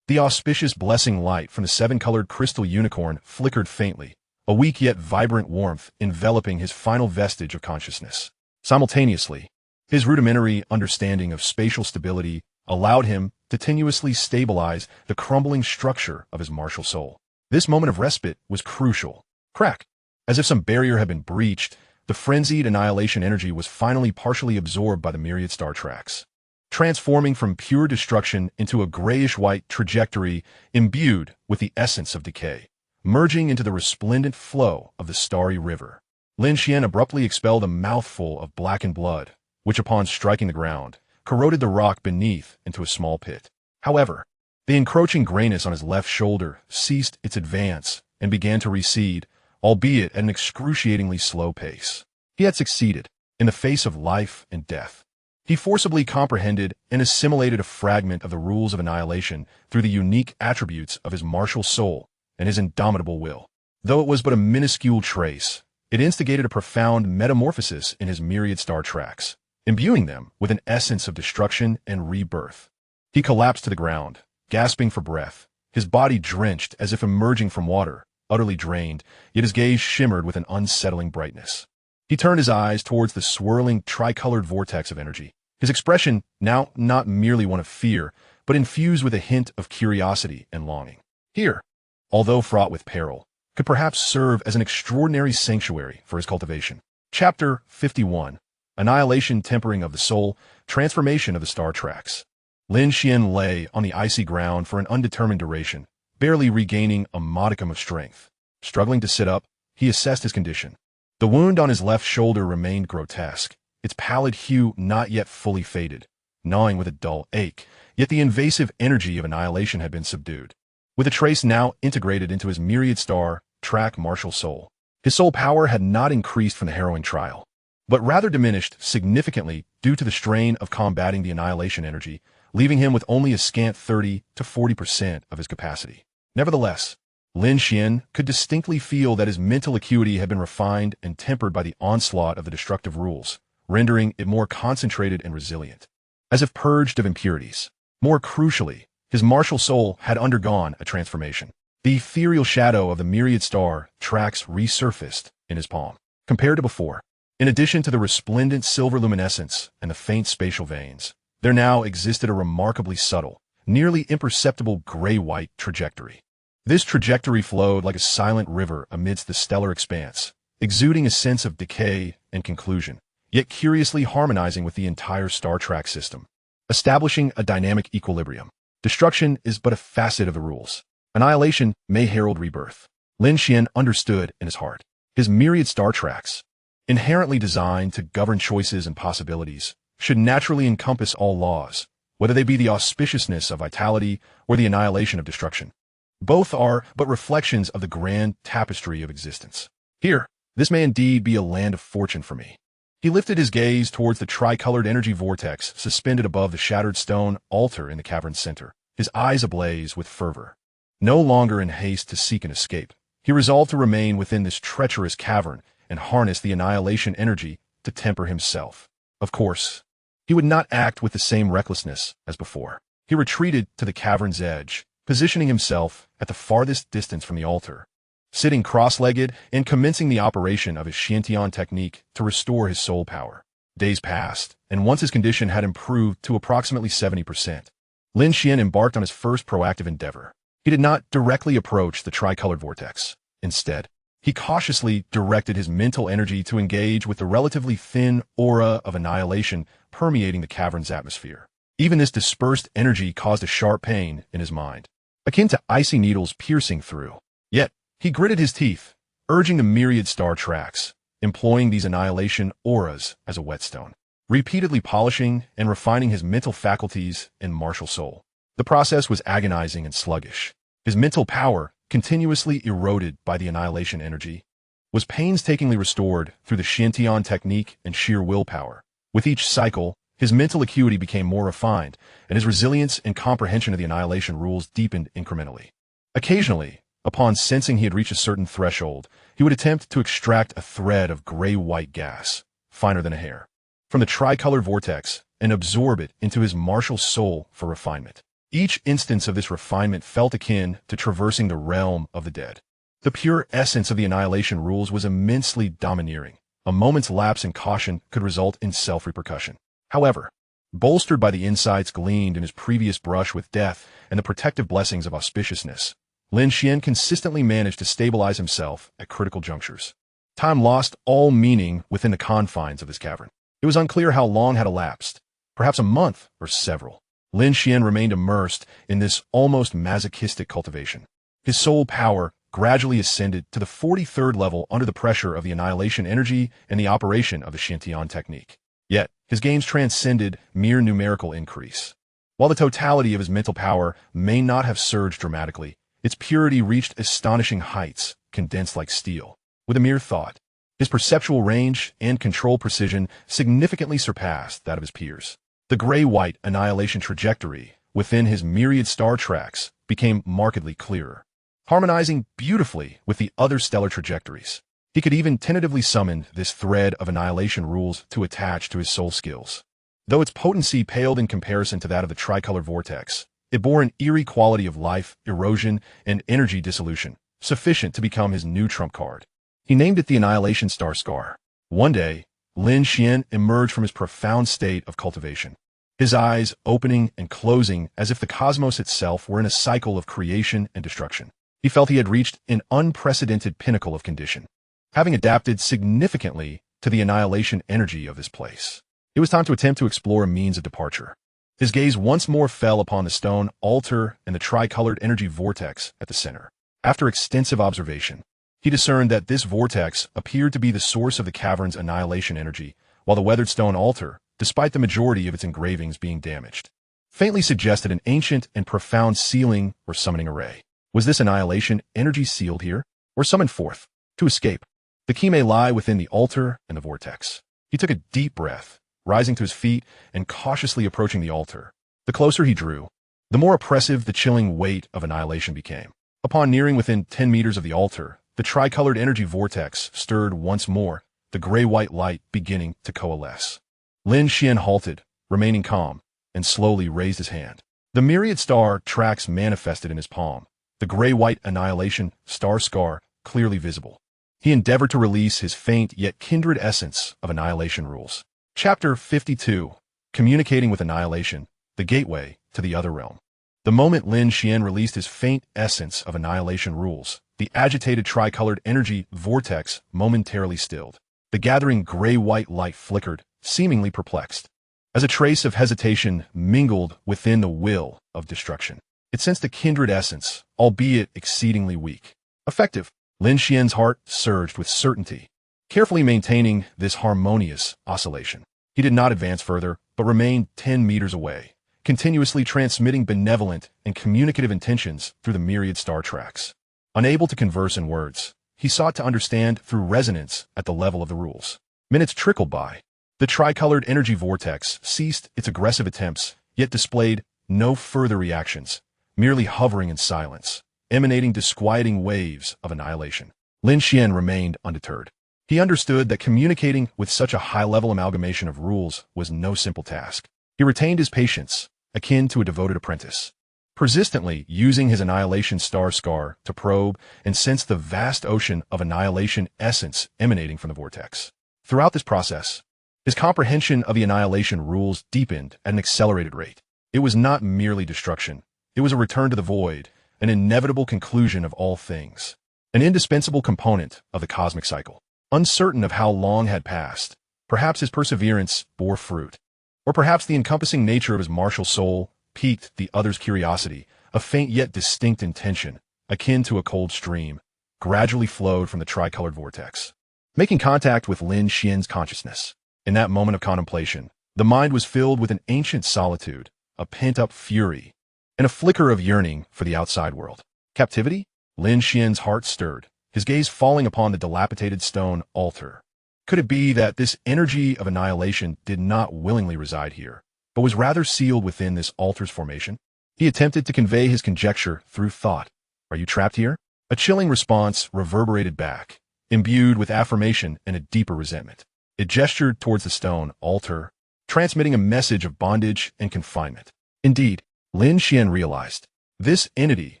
the auspicious blessing light from the seven-colored crystal unicorn flickered faintly, a weak yet vibrant warmth enveloping his final vestige of consciousness. Simultaneously, his rudimentary understanding of spatial stability allowed him to tenuously stabilize the crumbling structure of his martial soul. This moment of respite was crucial. Crack! As if some barrier had been breached, the frenzied annihilation energy was finally partially absorbed by the myriad star tracks, transforming from pure destruction into a grayish-white trajectory imbued with the essence of decay. merging into the resplendent flow of the starry river. Lin Xuan abruptly expelled a mouthful of blackened blood, which upon striking the ground, corroded the rock beneath into a small pit. However, the encroaching grayness on his left shoulder ceased its advance and began to recede, albeit at an excruciatingly slow pace. He had succeeded, in the face of life and death. He forcibly comprehended and assimilated a fragment of the rules of annihilation through the unique attributes of his martial soul and his indomitable will. Though it was but a minuscule trace, it instigated a profound metamorphosis in his myriad star tracks, imbuing them with an essence of destruction and rebirth. He collapsed to the ground, gasping for breath, his body drenched as if emerging from water, utterly drained, yet his gaze shimmered with an unsettling brightness. He turned his eyes towards the swirling, tricolored vortex of energy, his expression now not merely one of fear, but infused with a hint of curiosity and longing. Here, although fraught with peril, could perhaps serve as an extraordinary sanctuary for his cultivation. Chapter 51. Annihilation Tempering of the Soul, Transformation of the Star Tracks. Lin Xuan lay on the icy ground for an undetermined duration, barely regaining a modicum of strength. Struggling to sit up, he assessed his condition. The wound on his left shoulder remained grotesque, its pallid hue not yet fully faded, gnawing with a dull ache, yet the invasive energy of annihilation had been subdued. With a trace now integrated into his myriad star track martial soul, his soul power had not increased from the harrowing trial, but rather diminished significantly due to the strain of combating the annihilation energy, leaving him with only a scant 30 to 40% of his capacity. Nevertheless, Lin Xuan could distinctly feel that his mental acuity had been refined and tempered by the onslaught of the destructive rules, rendering it more concentrated and resilient, as if purged of impurities. More crucially, his martial soul had undergone a transformation. The ethereal shadow of the myriad star tracks resurfaced in his palm. Compared to before, in addition to the resplendent silver luminescence and the faint spatial veins, there now existed a remarkably subtle, nearly imperceptible gray-white trajectory. This trajectory flowed like a silent river amidst the stellar expanse, exuding a sense of decay and conclusion, yet curiously harmonizing with the entire star track system, establishing a dynamic equilibrium. Destruction is but a facet of the rules. Annihilation may herald rebirth. Lin Xuan understood in his heart. His myriad star tracks, inherently designed to govern choices and possibilities, should naturally encompass all laws, whether they be the auspiciousness of vitality or the annihilation of destruction. Both are but reflections of the grand tapestry of existence. Here, this may indeed be a land of fortune for me. He lifted his gaze towards the tricolored energy vortex suspended above the shattered stone altar in the cavern's center, his eyes ablaze with fervor. No longer in haste to seek an escape, he resolved to remain within this treacherous cavern and harness the annihilation energy to temper himself. Of course, he would not act with the same recklessness as before. He retreated to the cavern's edge, positioning himself at the farthest distance from the altar, sitting cross-legged and commencing the operation of his Xiantian technique to restore his soul power. Days passed, and once his condition had improved to approximately 70%, Lin Xuan embarked on his first proactive endeavor. He did not directly approach the tricolored vortex. Instead, he cautiously directed his mental energy to engage with the relatively thin aura of annihilation permeating the cavern's atmosphere. Even this dispersed energy caused a sharp pain in his mind, akin to icy needles piercing through. Yet, he gritted his teeth, urging the myriad star tracks, employing these annihilation auras as a whetstone, repeatedly polishing and refining his mental faculties and martial soul. The process was agonizing and sluggish. His mental power, continuously eroded by the annihilation energy, was painstakingly restored through the Xiantian technique and sheer willpower. With each cycle, his mental acuity became more refined, and his resilience and comprehension of the annihilation rules deepened incrementally. Occasionally, upon sensing he had reached a certain threshold, he would attempt to extract a thread of gray-white gas, finer than a hair, from the tricolored vortex and absorb it into his martial soul for refinement. Each instance of this refinement felt akin to traversing the realm of the dead. The pure essence of the annihilation rules was immensely domineering. A moment's lapse in caution could result in self-repercussion. However, bolstered by the insights gleaned in his previous brush with death and the protective blessings of auspiciousness, Lin Xuan consistently managed to stabilize himself at critical junctures. Time lost all meaning within the confines of this cavern. It was unclear how long had elapsed, perhaps a month or several. Lin Xuan remained immersed in this almost masochistic cultivation. His soul power, gradually ascended to the 43rd level under the pressure of the annihilation energy and the operation of the Xintian technique. Yet, his gains transcended mere numerical increase. While the totality of his mental power may not have surged dramatically, its purity reached astonishing heights, condensed like steel. With a mere thought, his perceptual range and control precision significantly surpassed that of his peers. The gray-white annihilation trajectory within his myriad star tracks became markedly clearer, harmonizing beautifully with the other stellar trajectories. He could even tentatively summon this thread of annihilation rules to attach to his soul skills. Though its potency paled in comparison to that of the tricolored vortex, it bore an eerie quality of life, erosion, and energy dissolution, sufficient to become his new trump card. He named it the Annihilation Star Scar. One day, Lin Xuan emerged from his profound state of cultivation, his eyes opening and closing as if the cosmos itself were in a cycle of creation and destruction. He felt he had reached an unprecedented pinnacle of condition, having adapted significantly to the annihilation energy of this place. It was time to attempt to explore a means of departure. His gaze once more fell upon the stone altar and the tricolored energy vortex at the center. After extensive observation, he discerned that this vortex appeared to be the source of the cavern's annihilation energy, while the weathered stone altar, despite the majority of its engravings being damaged, faintly suggested an ancient and profound sealing or summoning array. Was this annihilation energy sealed here, or summoned forth to escape? The key may lie within the altar and the vortex. He took a deep breath, rising to his feet and cautiously approaching the altar. The closer he drew, the more oppressive the chilling weight of annihilation became. Upon nearing within 10 meters of the altar, the tricolored energy vortex stirred once more, the gray-white light beginning to coalesce. Lin Xuan halted, remaining calm, and slowly raised his hand. The myriad star tracks manifested in his palm, the gray-white annihilation star scar clearly visible. He endeavored to release his faint yet kindred essence of annihilation rules. Chapter 52. Communicating with Annihilation, the Gateway to the Other Realm. The moment Lin Xuan released his faint essence of annihilation rules, the agitated tricolored energy vortex momentarily stilled. The gathering gray-white light flickered, seemingly perplexed, as a trace of hesitation mingled within the will of destruction. It sensed a kindred essence, albeit exceedingly weak. Effective. Lin Xuan's heart surged with certainty, carefully maintaining this harmonious oscillation. He did not advance further, but remained 10 meters away, continuously transmitting benevolent and communicative intentions through the myriad star tracks. Unable to converse in words, he sought to understand through resonance at the level of the rules. Minutes trickled by. The tricolored energy vortex ceased its aggressive attempts, yet displayed no further reactions, merely hovering in silence, emanating disquieting waves of annihilation. Lin Xuan remained undeterred. He understood that communicating with such a high-level amalgamation of rules was no simple task. He retained his patience, akin to a devoted apprentice, persistently using his annihilation star scar to probe and sense the vast ocean of annihilation essence emanating from the vortex. Throughout this process, his comprehension of the annihilation rules deepened at an accelerated rate. It was not merely destruction. It was a return to the void, an inevitable conclusion of all things, an indispensable component of the cosmic cycle. Uncertain of how long had passed, perhaps his perseverance bore fruit, or perhaps the encompassing nature of his martial soul piqued the other's curiosity. A faint yet distinct intention, akin to a cold stream, gradually flowed from the tricolored vortex, making contact with Lin Xuan's consciousness. In that moment of contemplation, the mind was filled with an ancient solitude, a pent-up fury, and a flicker of yearning for the outside world. Captivity? Lin Xuan's heart stirred, his gaze falling upon the dilapidated stone altar. Could it be that this energy of annihilation did not willingly reside here, but was rather sealed within this altar's formation? He attempted to convey his conjecture through thought. Are you trapped here? A chilling response reverberated back, imbued with affirmation and a deeper resentment. It gestured towards the stone altar, transmitting a message of bondage and confinement. Indeed, Lin Xuan realized, this entity,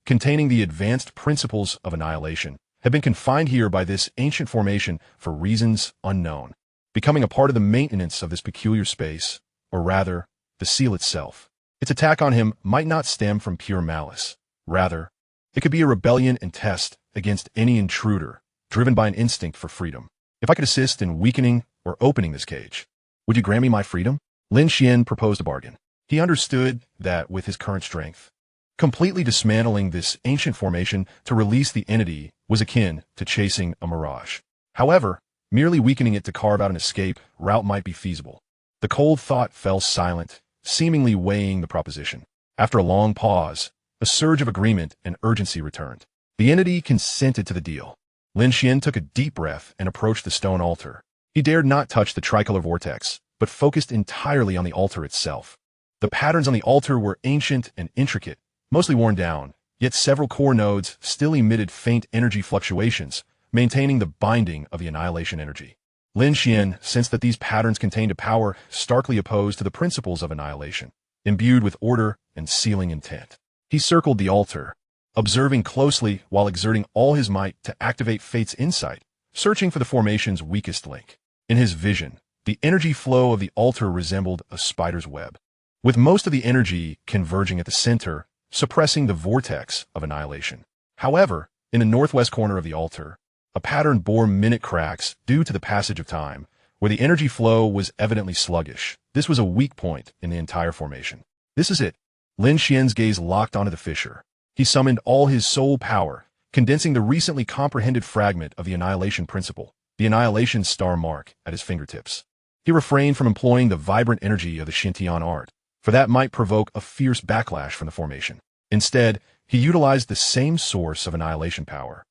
containing the advanced principles of annihilation, had been confined here by this ancient formation for reasons unknown, becoming a part of the maintenance of this peculiar space, or rather, the seal itself. Its attack on him might not stem from pure malice. Rather, it could be a rebellion and test against any intruder, driven by an instinct for freedom. If I could assist in weakening or opening this cage, would you grant me my freedom? Lin Xuan proposed a bargain. He understood that with his current strength, Completely dismantling this ancient formation to release the entity was akin to chasing a mirage. However, merely weakening it to carve out an escape route might be feasible. The cold thought fell silent, seemingly weighing the proposition. After a long pause, a surge of agreement and urgency returned. The entity consented to the deal. Lin Xuan took a deep breath and approached the stone altar. He dared not touch the tricolor vortex, but focused entirely on the altar itself. The patterns on the altar were ancient and intricate, mostly worn down, yet several core nodes still emitted faint energy fluctuations, maintaining the binding of the annihilation energy. Lin Xuan sensed that these patterns contained a power starkly opposed to the principles of annihilation, imbued with order and sealing intent. He circled the altar, observing closely while exerting all his might to activate fate's insight, searching for the formation's weakest link. In his vision, the energy flow of the altar resembled a spider's web, with most of the energy converging at the center, suppressing the vortex of annihilation. However, in the northwest corner of the altar, a pattern bore minute cracks due to the passage of time, where the energy flow was evidently sluggish. This was a weak point in the entire formation. This is it. Lin Xuan's gaze locked onto the fissure. He summoned all his soul power, condensing the recently comprehended fragment of the annihilation principle, the annihilation star mark, at his fingertips. He refrained from employing the vibrant energy of the Xintian art, for that might provoke a fierce backlash from the formation. Instead, he utilized the same source of annihilation power,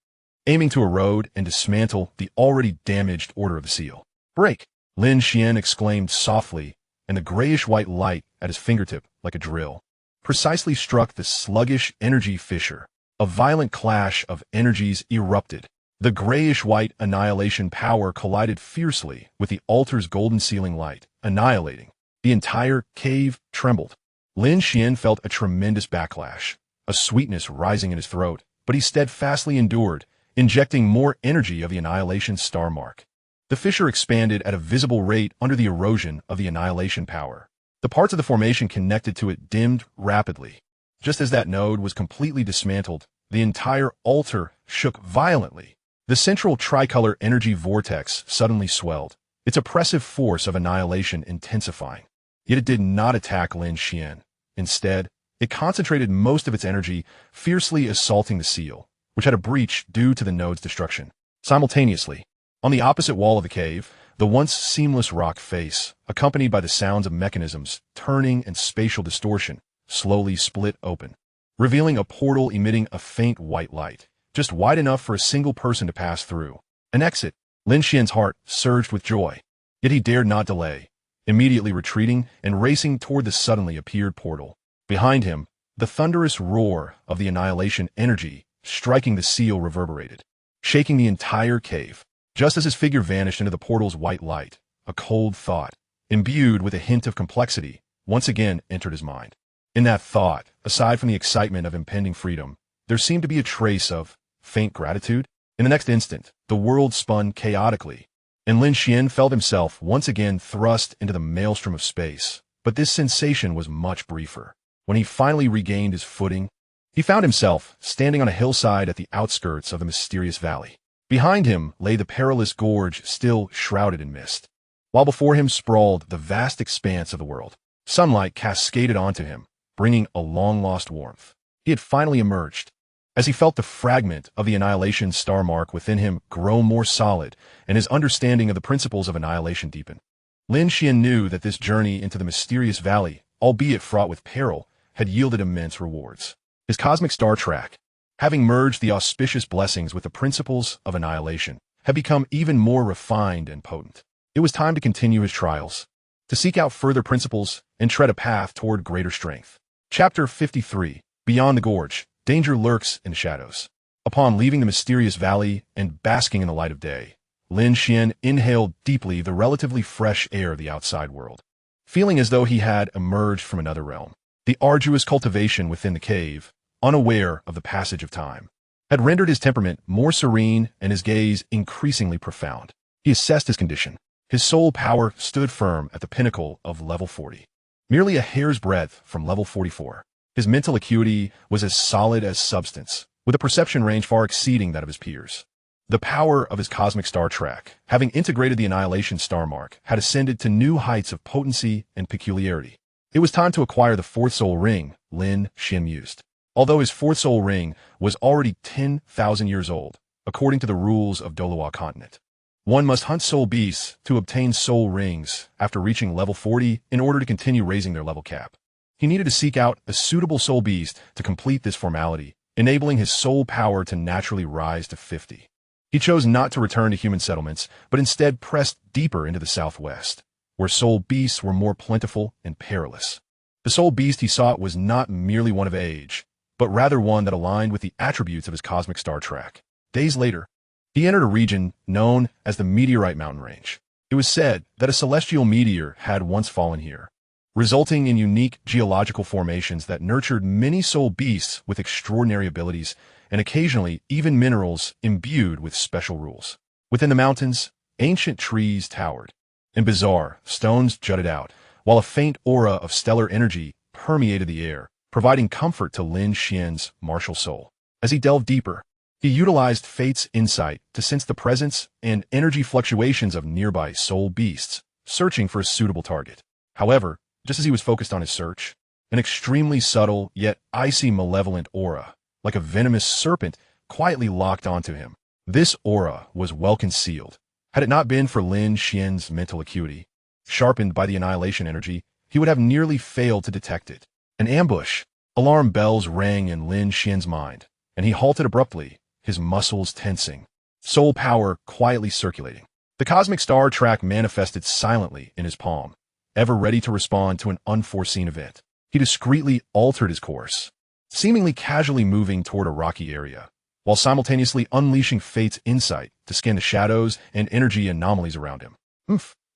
aiming to erode and dismantle the already damaged order of the seal. Break! Lin Xuan exclaimed softly, and the grayish-white light at his fingertip, like a drill, precisely struck the sluggish energy fissure. A violent clash of energies erupted. The grayish-white annihilation power collided fiercely with the altar's golden sealing light, annihilating. The entire cave trembled. Lin Xuan felt a tremendous backlash, a sweetness rising in his throat, but he steadfastly endured, injecting more energy of the annihilation star mark. The fissure expanded at a visible rate under the erosion of the annihilation power. The parts of the formation connected to it dimmed rapidly. Just as that node was completely dismantled, the entire altar shook violently. The central tricolor energy vortex suddenly swelled, its oppressive force of annihilation intensifying. Yet it did not attack Lin Xuan. Instead, it concentrated most of its energy, fiercely assaulting the seal, which had a breach due to the node's destruction. Simultaneously, on the opposite wall of the cave, the once seamless rock face, accompanied by the sounds of mechanisms turning and spatial distortion, slowly split open, revealing a portal emitting a faint white light, just wide enough for a single person to pass through. An exit. Lin Xuan's heart surged with joy, yet he dared not delay, immediately retreating and racing toward the suddenly appeared portal. Behind him, the thunderous roar of the annihilation energy striking the seal reverberated, shaking the entire cave. Just as his figure vanished into the portal's white light, a cold thought, imbued with a hint of complexity, once again entered his mind. In that thought, aside from the excitement of impending freedom, there seemed to be a trace of faint gratitude. In the next instant, the world spun chaotically, and Lin Xuan felt himself once again thrust into the maelstrom of space. But this sensation was much briefer. When he finally regained his footing, he found himself standing on a hillside at the outskirts of the mysterious valley. Behind him lay the perilous gorge still shrouded in mist, while before him sprawled the vast expanse of the world. Sunlight cascaded onto him, bringing a long-lost warmth. He had finally emerged. As he felt the fragment of the annihilation star mark within him grow more solid and his understanding of the principles of annihilation deepen, Lin Xuan knew that this journey into the mysterious valley, albeit fraught with peril, had yielded immense rewards. His cosmic star track, having merged the auspicious blessings with the principles of annihilation, had become even more refined and potent. It was time to continue his trials, to seek out further principles and tread a path toward greater strength. Chapter 53. Beyond the Gorge, danger lurks in the shadows. Upon leaving the mysterious valley and basking in the light of day, Lin Xuan inhaled deeply the relatively fresh air of the outside world, feeling as though he had emerged from another realm. The arduous cultivation within the cave, unaware of the passage of time, had rendered his temperament more serene and his gaze increasingly profound. He assessed his condition. His soul power stood firm at the pinnacle of level 40, merely a hair's breadth from level 44. His mental acuity was as solid as substance, with a perception range far exceeding that of his peers. The power of his cosmic star track, having integrated the annihilation star mark, had ascended to new heights of potency and peculiarity. It was time to acquire the fourth soul ring, Lin Xuan mused. although his fourth soul ring was already 10,000 years old, according to the rules of Douluo continent. One must hunt soul beasts to obtain soul rings after reaching level 40 in order to continue raising their level cap. He needed to seek out a suitable soul beast to complete this formality, enabling his soul power to naturally rise to 50. He chose not to return to human settlements, but instead pressed deeper into the southwest, where soul beasts were more plentiful and perilous. The soul beast he sought was not merely one of age, but rather one that aligned with the attributes of his cosmic star track. Days later, he entered a region known as the Meteorite Mountain Range. It was said that a celestial meteor had once fallen here, resulting in unique geological formations that nurtured many soul beasts with extraordinary abilities and occasionally even minerals imbued with special rules. Within the mountains, ancient trees towered, and bizarre stones jutted out, while a faint aura of stellar energy permeated the air, providing comfort to Lin Xuan's martial soul. As he delved deeper, he utilized fate's insight to sense the presence and energy fluctuations of nearby soul beasts, searching for a suitable target. However, just as he was focused on his search, an extremely subtle yet icy malevolent aura, like a venomous serpent, quietly locked onto him. This aura was well concealed. Had it not been for Lin Xuan's mental acuity, sharpened by the annihilation energy, he would have nearly failed to detect it. An ambush. Alarm bells rang in Lin Xuan's mind, and he halted abruptly, his muscles tensing, soul power quietly circulating. The cosmic star track manifested silently in his palm, ever ready to respond to an unforeseen event. He discreetly altered his course, seemingly casually moving toward a rocky area, while simultaneously unleashing fate's insight to scan the shadows and energy anomalies around him.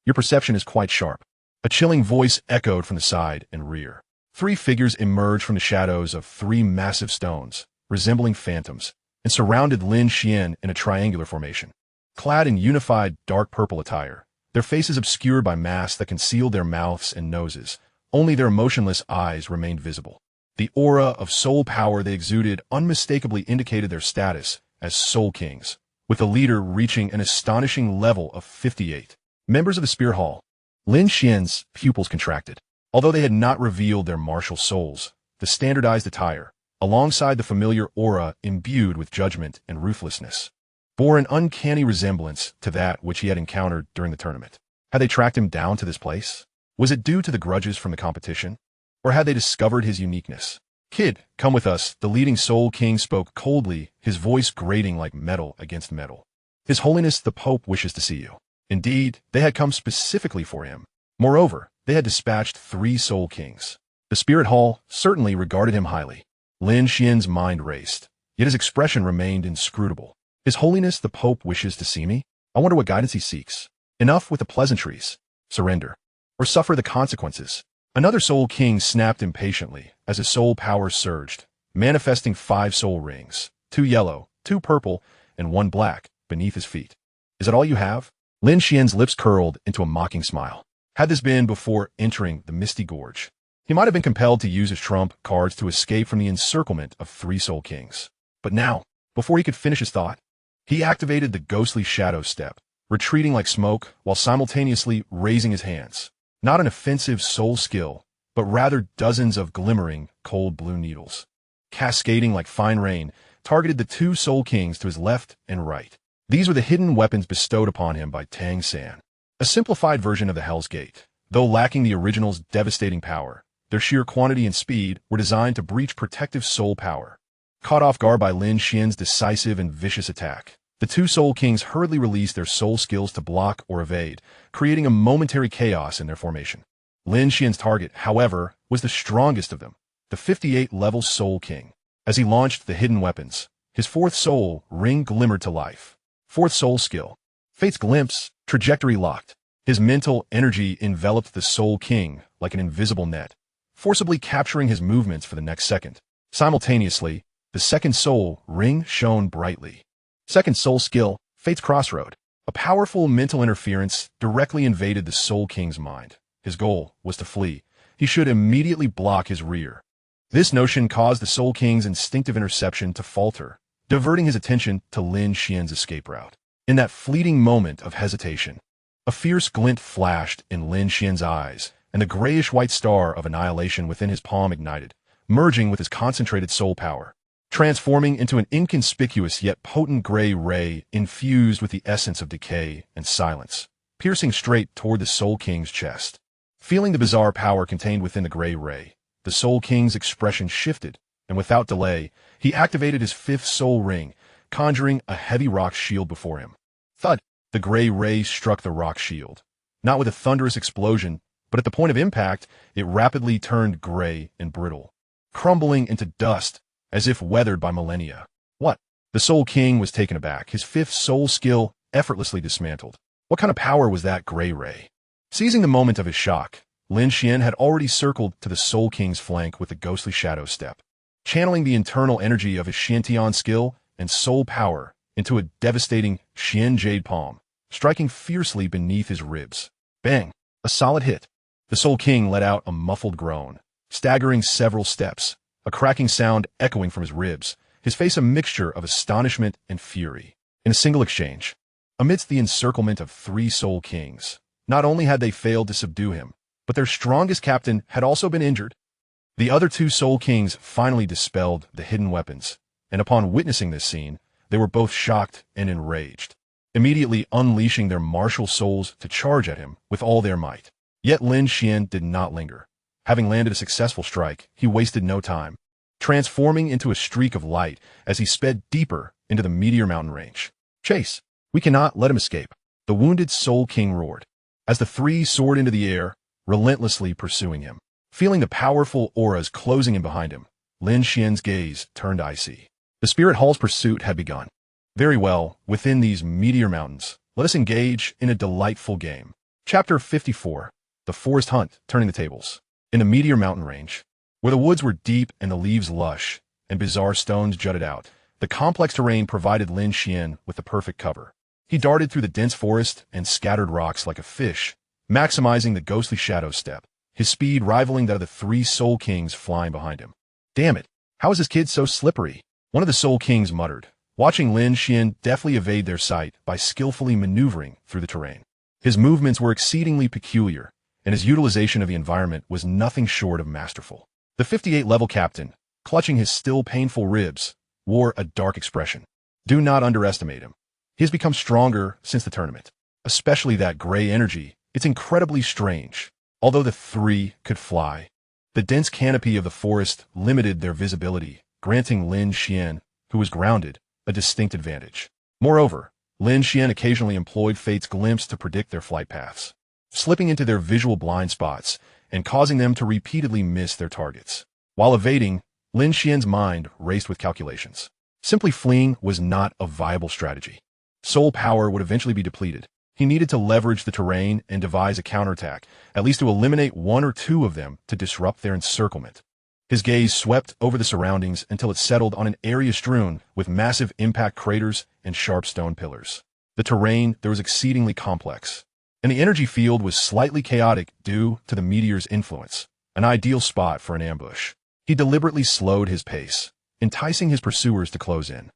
Your perception is quite sharp. A chilling voice echoed from the side and rear. Three figures emerged from the shadows of three massive stones, resembling phantoms, and surrounded Lin Xuan in a triangular formation. Clad in unified dark purple attire, their faces obscured by masks that concealed their mouths and noses, only their emotionless eyes remained visible. The aura of soul power they exuded unmistakably indicated their status as Soul Kings, with the leader reaching an astonishing level of 58. Members of the Spear Hall. Lin Xuan's pupils contracted. Although they had not revealed their martial souls, the standardized attire, alongside the familiar aura imbued with judgment and ruthlessness, bore an uncanny resemblance to that which he had encountered during the tournament. Had they tracked him down to this place? Was it due to the grudges from the competition? Or had they discovered his uniqueness? Kid, come with us, the leading Soul King spoke coldly, his voice grating like metal against metal. His Holiness the Pope wishes to see you. Indeed, they had come specifically for him. Moreover, they had dispatched 3 Soul Kings. The Spirit Hall certainly regarded him highly. Lin Xuan's mind raced, yet his expression remained inscrutable. His Holiness the Pope wishes to see me? I wonder what guidance he seeks. Enough with the pleasantries. Surrender. Or suffer the consequences. Another Soul King snapped impatiently as his soul power surged, manifesting 5 soul rings, 2 yellow, 2 purple, and 1 black, beneath his feet. Is that all you have? Lin Xuan's lips curled into a mocking smile. Had this been before entering the Misty Gorge, he might have been compelled to use his trump cards to escape from the encirclement of 3 Soul Kings. But now, before he could finish his thought, he activated the ghostly shadow step, retreating like smoke while simultaneously raising his hands. Not an offensive soul skill, but rather dozens of glimmering, cold blue needles, cascading like fine rain, targeted the 2 Soul Kings to his left and right. These were the hidden weapons bestowed upon him by Tang San. A simplified version of the Hell's Gate. Though lacking the original's devastating power, their sheer quantity and speed were designed to breach protective soul power. Caught off guard by Lin Xuan's decisive and vicious attack, the 2 Soul Kings hurriedly released their soul skills to block or evade, creating a momentary chaos in their formation. Lin Xuan's target, however, was the strongest of them, the 58-level Soul King. As he launched the hidden weapons, his 4th soul ring glimmered to life. 4th soul skill. Fate's glimpse, trajectory locked. His mental energy enveloped the Soul King like an invisible net, forcibly capturing his movements for the next second. Simultaneously, the 2nd soul ring shone brightly. 2nd soul skill, Fate's Crossroad. A powerful mental interference directly invaded the Soul King's mind. His goal was to flee. He should immediately block his rear. This notion caused the Soul King's instinctive interception to falter, diverting his attention to Lin Xuan's escape route. In that fleeting moment of hesitation, a fierce glint flashed in Lin Xuan's eyes, and the grayish-white star of annihilation within his palm ignited, merging with his concentrated soul power, transforming into an inconspicuous yet potent gray ray infused with the essence of decay and silence, piercing straight toward the Soul King's chest. Feeling the bizarre power contained within the gray ray, the Soul King's expression shifted, and without delay, he activated his fifth soul ring, conjuring a heavy rock shield before him. Thud! The gray ray struck the rock shield. Not with a thunderous explosion, but at the point of impact, it rapidly turned gray and brittle, crumbling into dust as if weathered by millennia. What? The Soul King was taken aback, his fifth soul skill effortlessly dismantled. What kind of power was that gray ray? Seizing the moment of his shock, Lin Xuan had already circled to the Soul King's flank with the ghostly shadow step, channeling the internal energy of his Xiantian skill and soul power into a devastating Xian Jade Palm, striking fiercely beneath his ribs. Bang! A solid hit. The Soul King let out a muffled groan, staggering several steps, a cracking sound echoing from his ribs, his face a mixture of astonishment and fury. In a single exchange, amidst the encirclement of three Soul Kings, not only had they failed to subdue him, but their strongest captain had also been injured. The other two Soul Kings finally dispelled the hidden weapons, and upon witnessing this scene, they were both shocked and enraged, immediately unleashing their martial souls to charge at him with all their might. Yet Lin Xuan did not linger. Having landed a successful strike, he wasted no time, transforming into a streak of light as he sped deeper into the Meteor Mountain range. Chase! We cannot let him escape, the wounded Soul King roared, as the three soared into the air, relentlessly pursuing him. Feeling the powerful auras closing in behind him, Lin Xuan's gaze turned icy. The Spirit Hall's pursuit had begun. Very well, within these Meteor Mountains, let us engage in a delightful game. Chapter 54. The Forest Hunt, Turning the Tables. In the Meteor Mountain range, where the woods were deep and the leaves lush, and bizarre stones jutted out, the complex terrain provided Lin Xuan with the perfect cover. He darted through the dense forest and scattered rocks like a fish, maximizing the ghostly shadow step, his speed rivaling that of the three Soul Kings flying behind him. Damn it, how is this kid so slippery? One of the Soul Kings muttered, watching Lin Xuan deftly evade their sight by skillfully maneuvering through the terrain. His movements were exceedingly peculiar, and his utilization of the environment was nothing short of masterful. The 58-level captain, clutching his still painful ribs, wore a dark expression. Do not underestimate him. He has become stronger since the tournament. Especially that gray energy. It's incredibly strange. Although the three could fly, the dense canopy of the forest limited their visibility, granting Lin Xuan, who was grounded, a distinct advantage. Moreover, Lin Xuan occasionally employed Fate's glimpse to predict their flight paths, slipping into their visual blind spots and causing them to repeatedly miss their targets. While evading, Lin Xuan's mind raced with calculations. Simply fleeing was not a viable strategy. Soul power would eventually be depleted. He needed to leverage the terrain and devise a counterattack, at least to eliminate one or two of them to disrupt their encirclement. His gaze swept over the surroundings until it settled on an area strewn with massive impact craters and sharp stone pillars. The terrain there was exceedingly complex, and the energy field was slightly chaotic due to the meteor's influence, an ideal spot for an ambush. He deliberately slowed his pace, enticing his pursuers to close in.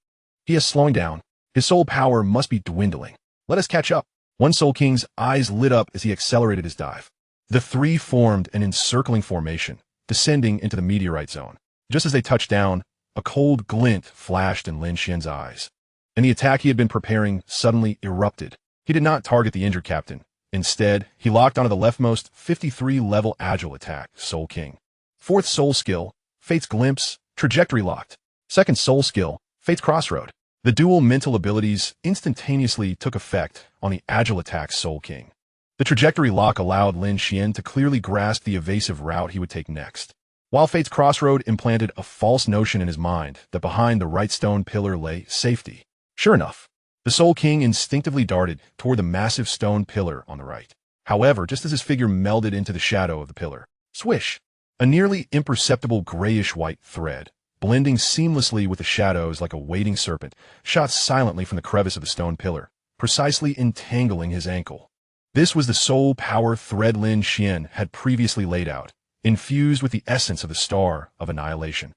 He is slowing down. His soul power must be dwindling. Let us catch up. One Soul King's eyes lit up as he accelerated his dive. The three formed an encircling formation, descending into the meteorite zone. Just as they touched down, a cold glint flashed in Lin Xuan's eyes, and the attack he had been preparing suddenly erupted. He did not target the injured captain. Instead, he locked onto the leftmost 53-level agile attack, Soul King. Fourth soul skill, Fate's Glimpse, trajectory locked. Second soul skill, Fate's Crossroad. The dual mental abilities instantaneously took effect on the agile attack's Soul King. The trajectory lock allowed Lin Xuan to clearly grasp the evasive route he would take next, while Fate's Crossroad implanted a false notion in his mind that behind the right stone pillar lay safety. Sure enough, the Soul King instinctively darted toward the massive stone pillar on the right. However, just as his figure melded into the shadow of the pillar, swish! A nearly imperceptible grayish-white thread, blending seamlessly with the shadows like a waiting serpent, shot silently from the crevice of the stone pillar, precisely entangling his ankle. This was the soul power thread Lin Xuan had previously laid out, infused with the essence of the Star of Annihilation.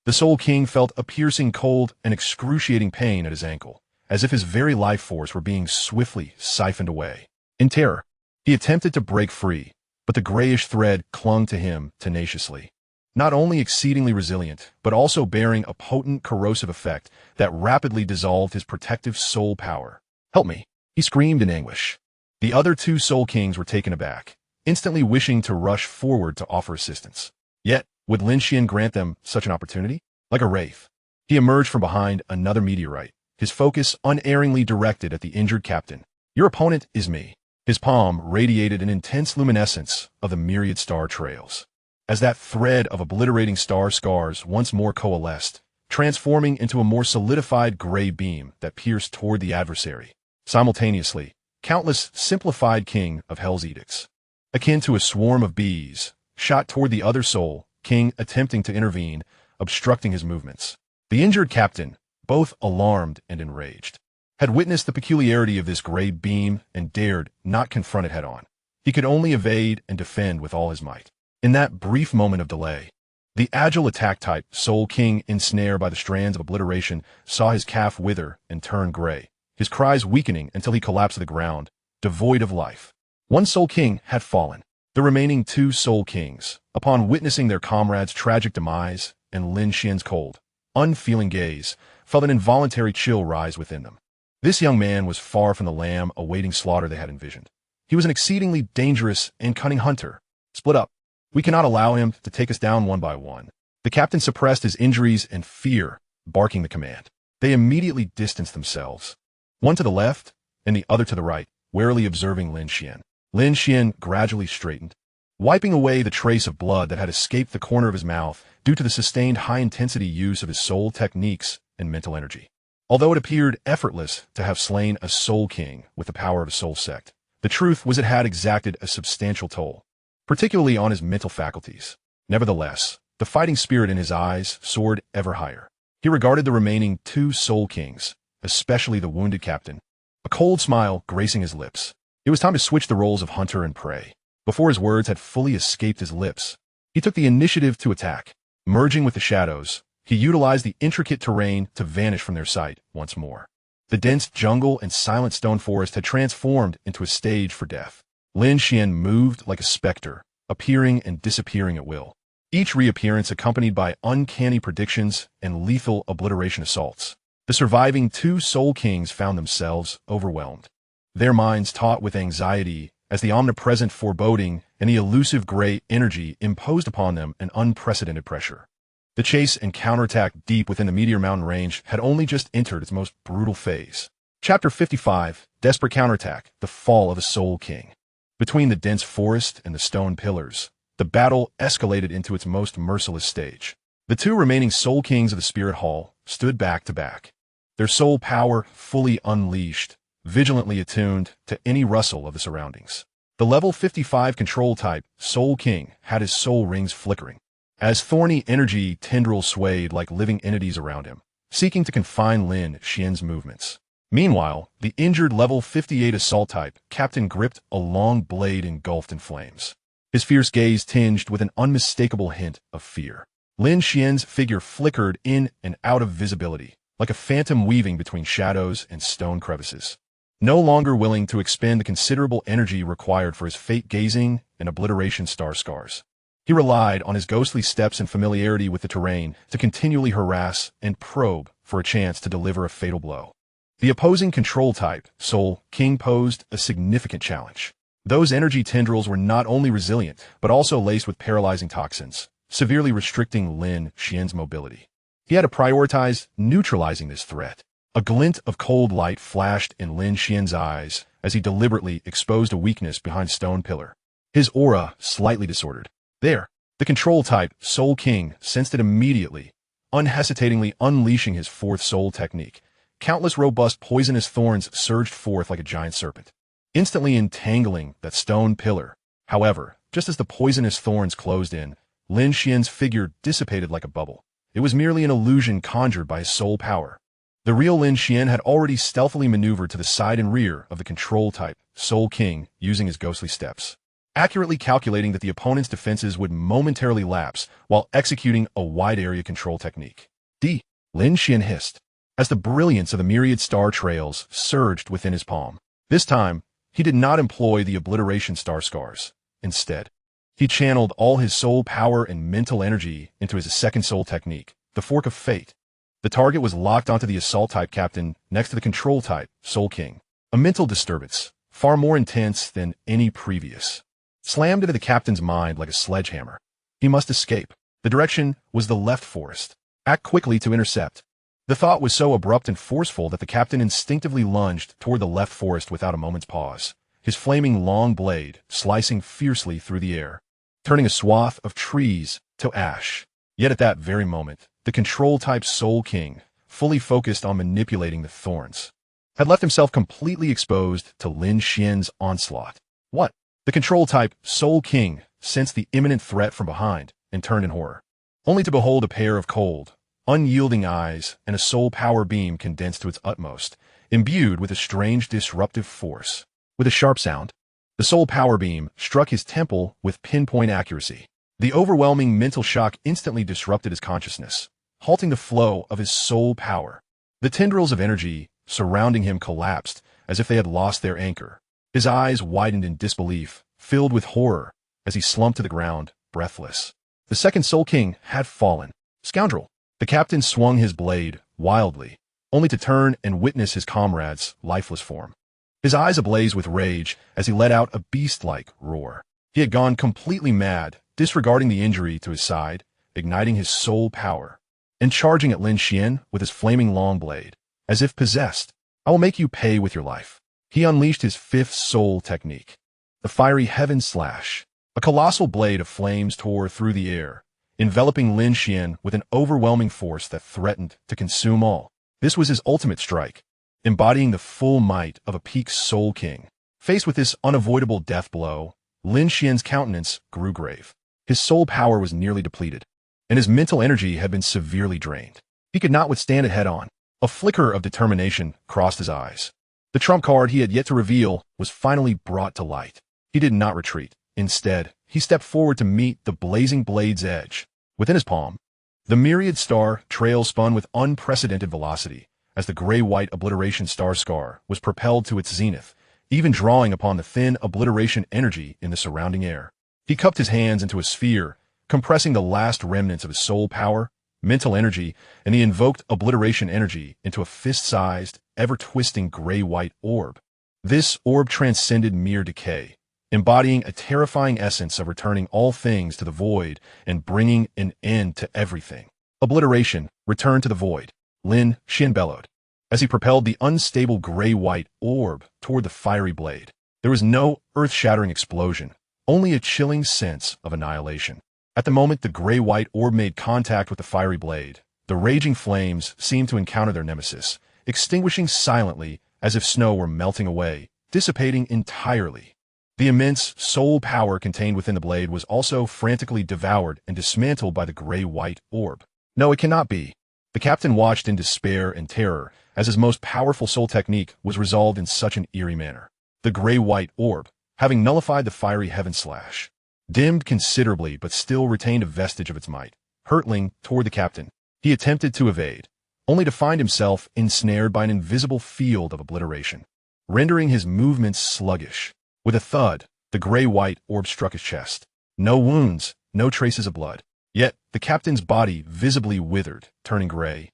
The Soul King felt a piercing cold and excruciating pain at his ankle, as if his very life force were being swiftly siphoned away. In terror, he attempted to break free, but the grayish thread clung to him tenaciously. not only exceedingly resilient, but also bearing a potent corrosive effect that rapidly dissolved his protective soul power. "Help me," he screamed in anguish. The other two Soul Kings were taken aback, instantly wishing to rush forward to offer assistance. Yet, would Lin Xuan grant them such an opportunity? Like a wraith, he emerged from behind another meteorite, his focus unerringly directed at the injured captain. "Your opponent is me." His palm radiated an intense luminescence of the myriad star trails. As that thread of obliterating star scars once more coalesced, transforming into a more solidified gray beam that pierced toward the adversary. Simultaneously, countless simplified King of Hell's edicts, akin to a swarm of bees, shot toward the other Soul King, attempting to intervene, obstructing his movements. The injured captain, both alarmed and enraged, had witnessed the peculiarity of this gray beam and dared not confront it head-on. He could only evade and defend with all his might. In that brief moment of delay, the agile attack-type Soul King, ensnared by the strands of obliteration, saw his calf wither and turn gray, his cries weakening until he collapsed to the ground, devoid of life. One Soul King had fallen. The remaining two Soul Kings, upon witnessing their comrade's tragic demise and Lin Xuan's cold, unfeeling gaze, felt an involuntary chill rise within them. This young man was far from the lamb awaiting slaughter they had envisioned. He was an exceedingly dangerous and cunning hunter. "Split up. We cannot allow him to take us down one by one." The captain suppressed his injuries and fear, barking the command. They immediately distanced themselves, one to the left and the other to the right, warily observing Lin Xuan. Lin Xuan gradually straightened, wiping away the trace of blood that had escaped the corner of his mouth due to the sustained high-intensity use of his soul techniques and mental energy. Although it appeared effortless to have slain a Soul King with the power of a soul sect, the truth was it had exacted a substantial toll, particularly on his mental faculties. Nevertheless, the fighting spirit in his eyes soared ever higher. He regarded the remaining two Soul Kings, especially the wounded captain, a cold smile gracing his lips. It was time to switch the roles of hunter and prey. Before his words had fully escaped his lips, he took the initiative to attack. Merging with the shadows, he utilized the intricate terrain to vanish from their sight once more. The dense jungle and silent stone forest had transformed into a stage for death. Lin Xuan moved like a specter, appearing and disappearing at will, each reappearance accompanied by uncanny predictions and lethal obliteration assaults. The surviving two Soul Kings found themselves overwhelmed, their minds taut with anxiety as the omnipresent foreboding and the elusive gray energy imposed upon them an unprecedented pressure. The chase and counterattack deep within the Meteor Mountain range had only just entered its most brutal phase. Chapter 55, Desperate Counterattack, The Fall of a Soul King. Between the dense forest and the stone pillars, the battle escalated into its most merciless stage. The two remaining Soul Kings of the Spirit Hall stood back to back, their soul power fully unleashed, vigilantly attuned to any rustle of the surroundings. The level 55 control type Soul King had his soul rings flickering, as thorny energy tendrils swayed like living entities around him, seeking to confine Lin Xuan's movements. Meanwhile, the injured level 58 assault type captain gripped a long blade engulfed in flames, his fierce gaze tinged with an unmistakable hint of fear. Lin Xuan's figure flickered in and out of visibility, like a phantom weaving between shadows and stone crevices. No longer willing to expend the considerable energy required for his fate-gazing and obliteration star scars, he relied on his ghostly steps and familiarity with the terrain to continually harass and probe for a chance to deliver a fatal blow. The opposing control type, Soul King, posed a significant challenge. Those energy tendrils were not only resilient, but also laced with paralyzing toxins, severely restricting Lin Xuan's mobility. He had to prioritize neutralizing this threat. A glint of cold light flashed in Lin Xuan's eyes as he deliberately exposed a weakness behind stone pillar, his aura slightly disordered. There, the control type Soul King sensed it immediately, unhesitatingly unleashing his fourth soul technique. Countless robust poisonous thorns surged forth like a giant serpent, instantly entangling that stone pillar. However, just as the poisonous thorns closed in, Lin Xuan's figure dissipated like a bubble. It was merely an illusion conjured by his soul power. The real Lin Xuan had already stealthily maneuvered to the side and rear of the control type Soul King using his ghostly steps, accurately calculating that the opponent's defenses would momentarily lapse while executing a wide-area control technique. Lin Xuan hissed, as the brilliance of the myriad star trails surged within his palm. This time, he did not employ the obliteration star scars. Instead, He channeled all his soul power and mental energy into his second soul technique, the Fork of Fate. The target was locked onto the Assault type captain next to the Control type, Soul King. A mental disturbance, far more intense than any previous, slammed into the captain's mind like a sledgehammer. He must escape. The direction was the left forest. Act quickly to intercept. The thought was so abrupt and forceful that the captain instinctively lunged toward the left forest without a moment's pause, his flaming long blade slicing fiercely through the air, turning a swath of trees to ash. Yet at that very moment, the Control-type Soul King, fully focused on manipulating the thorns, had left himself completely exposed to Lin Xuan's onslaught. What? The Control-type Soul King sensed the imminent threat from behind and turned in horror, only to behold a pair of cold, unyielding eyes and a soul power beam condensed to its utmost, imbued with a strange disruptive force. With a sharp sound, the soul power beam struck his temple with pinpoint accuracy. The overwhelming mental shock instantly disrupted his consciousness, halting the flow of his soul power. The tendrils of energy surrounding him collapsed as if they had lost their anchor. His eyes widened in disbelief, filled with horror, as he slumped to the ground, breathless. The second Soul King had fallen. Scoundrel! The captain swung his blade wildly, only to turn and witness his comrade's lifeless form. His eyes ablaze with rage as he let out a beast-like roar. He had gone completely mad, disregarding the injury to his side, igniting his soul power, and charging at Lin Xuan with his flaming long blade. As if possessed, I will make you pay with your life. He unleashed his fifth soul technique, the Fiery Heaven Slash. A colossal blade of flames tore through the air, enveloping Lin Xuan with an overwhelming force that threatened to consume all. This was his ultimate strike, embodying the full might of a peak Soul King. Faced with this unavoidable death blow, Lin Xuan's countenance grew grave. His soul power was nearly depleted, and his mental energy had been severely drained. He could not withstand it head-on. A flicker of determination crossed his eyes. The trump card he had yet to reveal was finally brought to light. He did not retreat. Instead, he stepped forward to meet the blazing blade's edge. Within his palm, the myriad star trail spun with unprecedented velocity as the gray-white obliteration star scar was propelled to its zenith, even drawing upon the thin obliteration energy in the surrounding air. He cupped his hands into a sphere, compressing the last remnants of his soul power, mental energy, and the invoked obliteration energy into a fist-sized, ever-twisting gray-white orb. This orb transcended mere decay, embodying a terrifying essence of returning all things to the void and bringing an end to everything. Obliteration, return to the void, Lin Xuan bellowed, as he propelled the unstable gray-white orb toward the fiery blade. There was no earth-shattering explosion, only a chilling sense of annihilation. At the moment the gray-white orb made contact with the fiery blade, the raging flames seemed to encounter their nemesis, extinguishing silently as if snow were melting away, dissipating entirely. The immense soul power contained within the blade was also frantically devoured and dismantled by the gray-white orb. No, it cannot be. The captain watched in despair and terror as his most powerful soul technique was resolved in such an eerie manner. The gray-white orb, having nullified the Fiery Heaven Slash, dimmed considerably but still retained a vestige of its might. Hurtling toward the captain, he attempted to evade, only to find himself ensnared by an invisible field of obliteration, rendering his movements sluggish. With a thud, the gray-white orb struck his chest. No wounds, no traces of blood. Yet, the captain's body visibly withered, turning gray.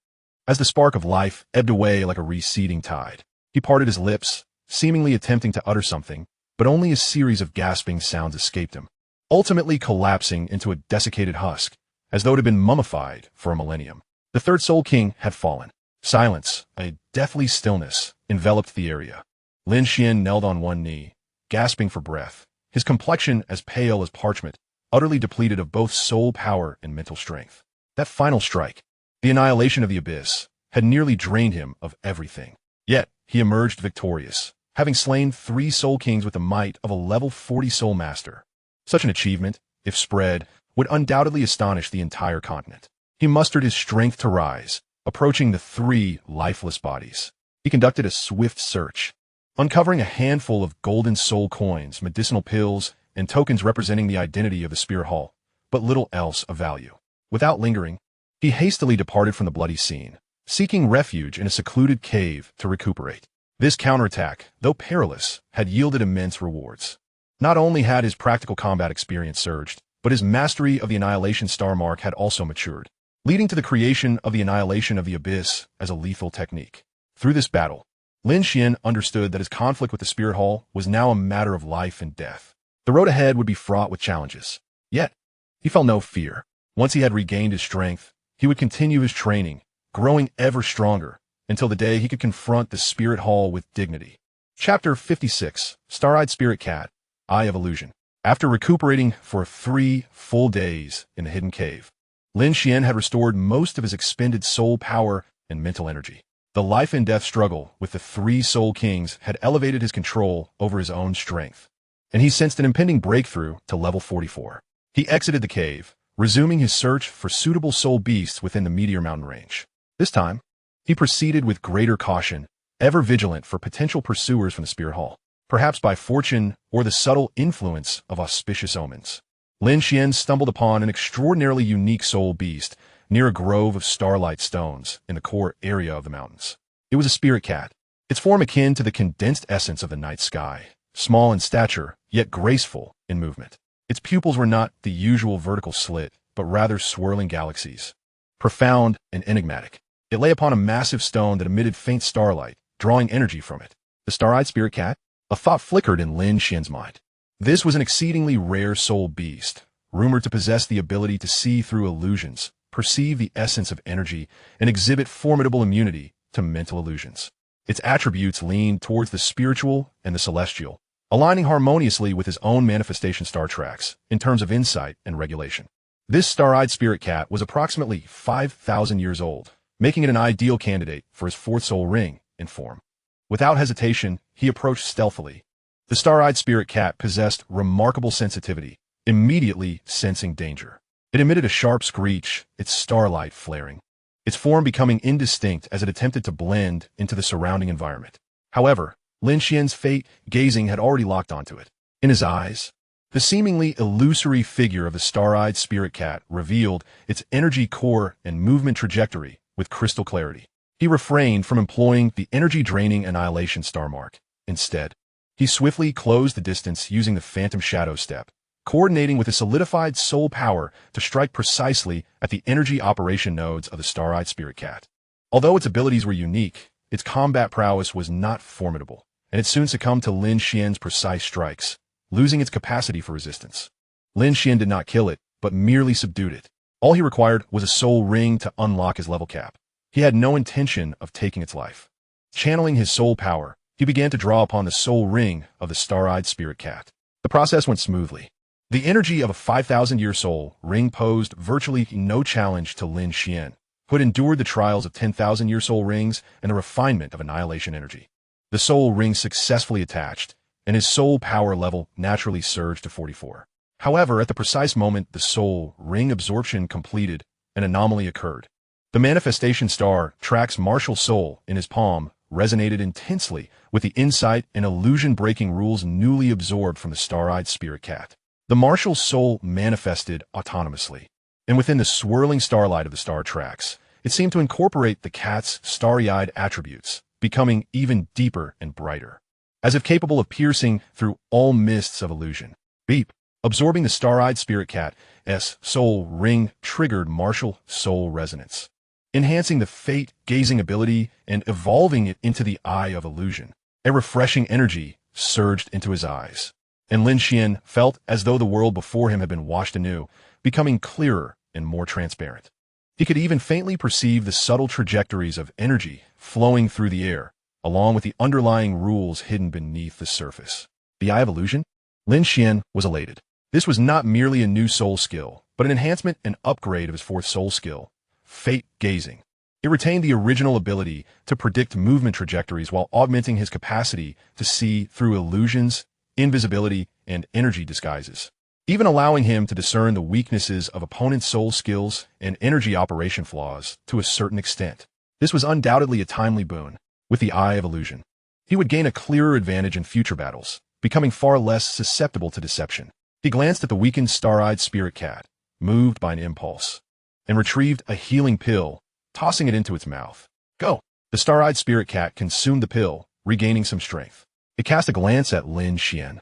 As the spark of life ebbed away like a receding tide, he parted his lips, seemingly attempting to utter something, but only a series of gasping sounds escaped him, ultimately collapsing into a desiccated husk, as though it had been mummified for a millennium. The third Soul King had fallen. Silence, a deathly stillness, enveloped the area. Lin Xuan knelt on one knee, gasping for breath, his complexion as pale as parchment, utterly depleted of both soul power and mental strength. That final strike, the annihilation of the abyss, had nearly drained him of everything. Yet, he emerged victorious, having slain 3 Soul Kings with the might of a level 40 Soul Master. Such an achievement, if spread, would undoubtedly astonish the entire continent. He mustered his strength to rise, approaching the 3 lifeless bodies. He conducted a swift search, uncovering a handful of golden soul coins, medicinal pills, and tokens representing the identity of the Spirit Hall, but little else of value. Without lingering, he hastily departed from the bloody scene, seeking refuge in a secluded cave to recuperate. This counterattack, though perilous, had yielded immense rewards. Not only had his practical combat experience surged, but his mastery of the Annihilation Star Mark had also matured, leading to the creation of the Annihilation of the Abyss as a lethal technique. Through this battle, Lin Xuan understood that his conflict with the Spirit Hall was now a matter of life and death. The road ahead would be fraught with challenges. Yet, he felt no fear. Once he had regained his strength, he would continue his training, growing ever stronger, until the day he could confront the Spirit Hall with dignity. Chapter 56, Star-Eyed Spirit Cat, Eye of Illusion. After recuperating for 3 full days in the hidden cave, Lin Xuan had restored most of his expended soul power and mental energy. The life and death struggle with the 3 Soul Kings had elevated his control over his own strength, and he sensed an impending breakthrough to level 44. He exited the cave, resuming his search for suitable soul beasts within the Meteor Mountain range. This time, he proceeded with greater caution, ever vigilant for potential pursuers from the Spirit Hall, perhaps by fortune or the subtle influence of auspicious omens. Lin Xuan stumbled upon an extraordinarily unique soul beast near a grove of starlight stones in the core area of the mountains. It was a spirit cat, its form akin to the condensed essence of the night sky, small in stature, yet graceful in movement. Its pupils were not the usual vertical slit, but rather swirling galaxies, profound and enigmatic. It lay upon a massive stone that emitted faint starlight, drawing energy from it. The star-eyed spirit cat? A thought flickered in Lin Xuan's mind. This was an exceedingly rare soul beast, rumored to possess the ability to see through illusions, perceive the essence of energy, and exhibit formidable immunity to mental illusions. Its attributes leaned towards the spiritual and the celestial, aligning harmoniously with his own manifestation star tracks in terms of insight and regulation. This star-eyed spirit cat was approximately 5,000 years old, making it an ideal candidate for his 4th soul ring in form. Without hesitation, he approached stealthily. The star-eyed spirit cat possessed remarkable sensitivity, immediately sensing danger. It emitted a sharp screech, its starlight flaring, its form becoming indistinct as it attempted to blend into the surrounding environment. However, Lin Xuan's fate gazing had already locked onto it. In his eyes, the seemingly illusory figure of the star-eyed spirit cat revealed its energy core and movement trajectory with crystal clarity. He refrained from employing the energy-draining Annihilation Star Mark. Instead, he swiftly closed the distance using the Phantom Shadow Step, coordinating with his solidified soul power to strike precisely at the energy operation nodes of the star-eyed spirit cat. Although its abilities were unique, its combat prowess was not formidable, and it soon succumbed to Lin Xuan's precise strikes, losing its capacity for resistance. Lin Xuan did not kill it, but merely subdued it. All he required was a soul ring to unlock his level cap. He had no intention of taking its life. Channeling his soul power, he began to draw upon the soul ring of the star-eyed spirit cat. The process went smoothly. The energy of a 5,000-year soul ring posed virtually no challenge to Lin Xuan, who had endured the trials of 10,000-year soul rings and the refinement of annihilation energy. The soul ring successfully attached, and his soul power level naturally surged to 44. However, at the precise moment the soul ring absorption completed, an anomaly occurred. The manifestation star Track's martial soul in his palm resonated intensely with the insight and illusion-breaking rules newly absorbed from the star-eyed spirit cat. The martial soul manifested autonomously, and within the swirling starlight of the star tracks, it seemed to incorporate the cat's starry-eyed attributes, becoming even deeper and brighter, as if capable of piercing through all mists of illusion. Beep! Absorbing the star-eyed spirit cat's soul ring triggered martial soul resonance, enhancing the fate-gazing ability and evolving it into the eye of illusion. A refreshing energy surged into his eyes, and Lin Xuan felt as though the world before him had been washed anew, becoming clearer and more transparent. He could even faintly perceive the subtle trajectories of energy flowing through the air, along with the underlying rules hidden beneath the surface. The Eye of Illusion? Lin Xuan was elated. This was not merely a new soul skill, but an enhancement and upgrade of his 4th soul skill, Fate Gazing. It retained the original ability to predict movement trajectories while augmenting his capacity to see through illusions, invisibility, and energy disguises, even allowing him to discern the weaknesses of opponents' soul skills and energy operation flaws to a certain extent. This was undoubtedly a timely boon. With the Eye of Illusion, he would gain a clearer advantage in future battles, becoming far less susceptible to deception. He glanced at the weakened star-eyed spirit cat, moved by an impulse, and retrieved a healing pill, tossing it into its mouth. Go! The star-eyed spirit cat consumed the pill, regaining some strength. It cast a glance at Lin Xuan.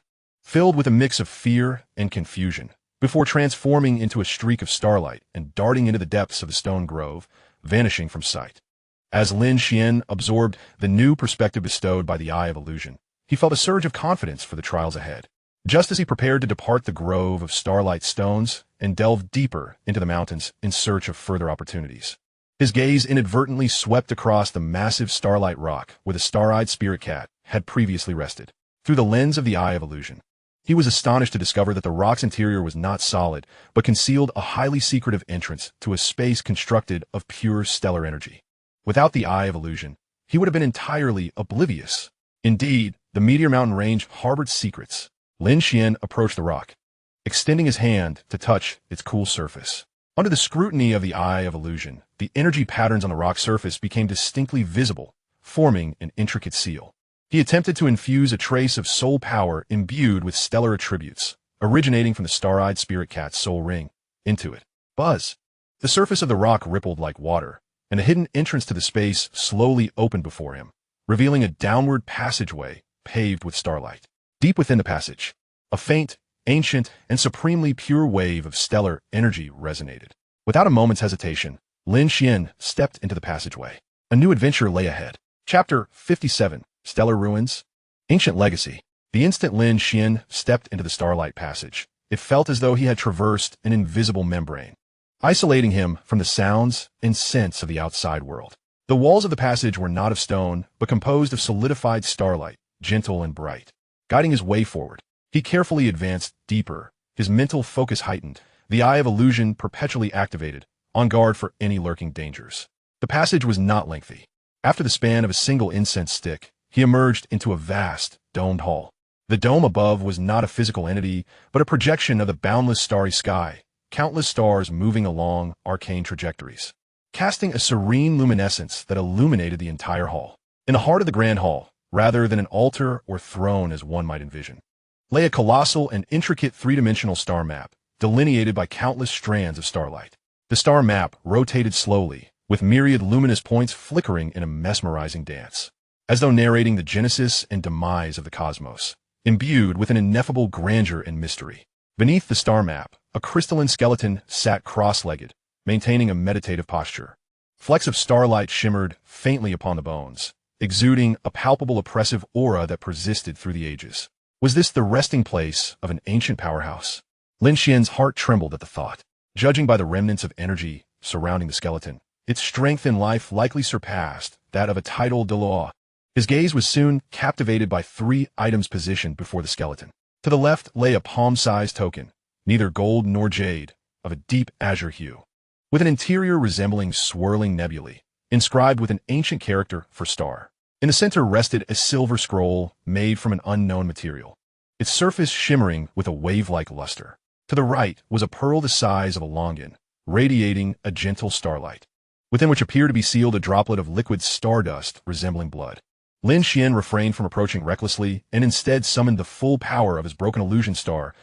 filled with a mix of fear and confusion, before transforming into a streak of starlight and darting into the depths of the stone grove, vanishing from sight. As Lin Xuan absorbed the new perspective bestowed by the Eye of Illusion, he felt a surge of confidence for the trials ahead. Just as he prepared to depart the grove of starlight stones and delve deeper into the mountains in search of further opportunities, his gaze inadvertently swept across the massive starlight rock where the star-eyed spirit cat had previously rested. Through the lens of the Eye of Illusion, he was astonished to discover that the rock's interior was not solid, but concealed a highly secretive entrance to a space constructed of pure stellar energy. Without the Eye of Illusion, he would have been entirely oblivious. Indeed, the Meteor Mountain range harbored secrets. Lin Xuan approached the rock, extending his hand to touch its cool surface. Under the scrutiny of the Eye of Illusion, the energy patterns on the rock surface became distinctly visible, forming an intricate seal. He attempted to infuse a trace of soul power imbued with stellar attributes, originating from the star-eyed spirit cat's soul ring, into it. Buzz! The surface of the rock rippled like water, and a hidden entrance to the space slowly opened before him, revealing a downward passageway paved with starlight. Deep within the passage, a faint, ancient, and supremely pure wave of stellar energy resonated. Without a moment's hesitation, Lin Xuan stepped into the passageway. A new adventure lay ahead. Chapter 57, Stellar Ruins, Ancient Legacy. The instant Lin Xuan stepped into the starlight passage, it felt as though he had traversed an invisible membrane, isolating him from the sounds and scents of the outside world. The walls of the passage were not of stone, but composed of solidified starlight, gentle and bright. Guiding his way forward, he carefully advanced deeper, his mental focus heightened, the Eye of Illusion perpetually activated, on guard for any lurking dangers. The passage was not lengthy. After the span of a single incense stick, he emerged into a vast, domed hall. The dome above was not a physical entity, but a projection of the boundless starry sky, countless stars moving along arcane trajectories, casting a serene luminescence that illuminated the entire hall. In the heart of the grand hall, rather than an altar or throne as one might envision, lay a colossal and intricate three-dimensional star map, delineated by countless strands of starlight. The star map rotated slowly, with myriad luminous points flickering in a mesmerizing dance, as though narrating the genesis and demise of the cosmos, imbued with an ineffable grandeur and mystery. Beneath the star map, a crystalline skeleton sat cross-legged, maintaining a meditative posture. Flecks of starlight shimmered faintly upon the bones, exuding a palpable oppressive aura that persisted through the ages. Was this the resting place of an ancient powerhouse? Lin Xuan's heart trembled at the thought. Judging by the remnants of energy surrounding the skeleton, its strength and life likely surpassed that of a tidal Douluo. His gaze was soon captivated by three items positioned before the skeleton. To the left lay a palm-sized token, neither gold nor jade, of a deep azure hue, with an interior resembling swirling nebulae, inscribed with an ancient character for star. In the center rested a silver scroll made from an unknown material, its surface shimmering with a wave-like luster. To the right was a pearl the size of a longan, radiating a gentle starlight, within which appeared to be sealed a droplet of liquid stardust resembling blood. Lin Xuan refrained from approaching recklessly and instead summoned the full power of his broken illusion star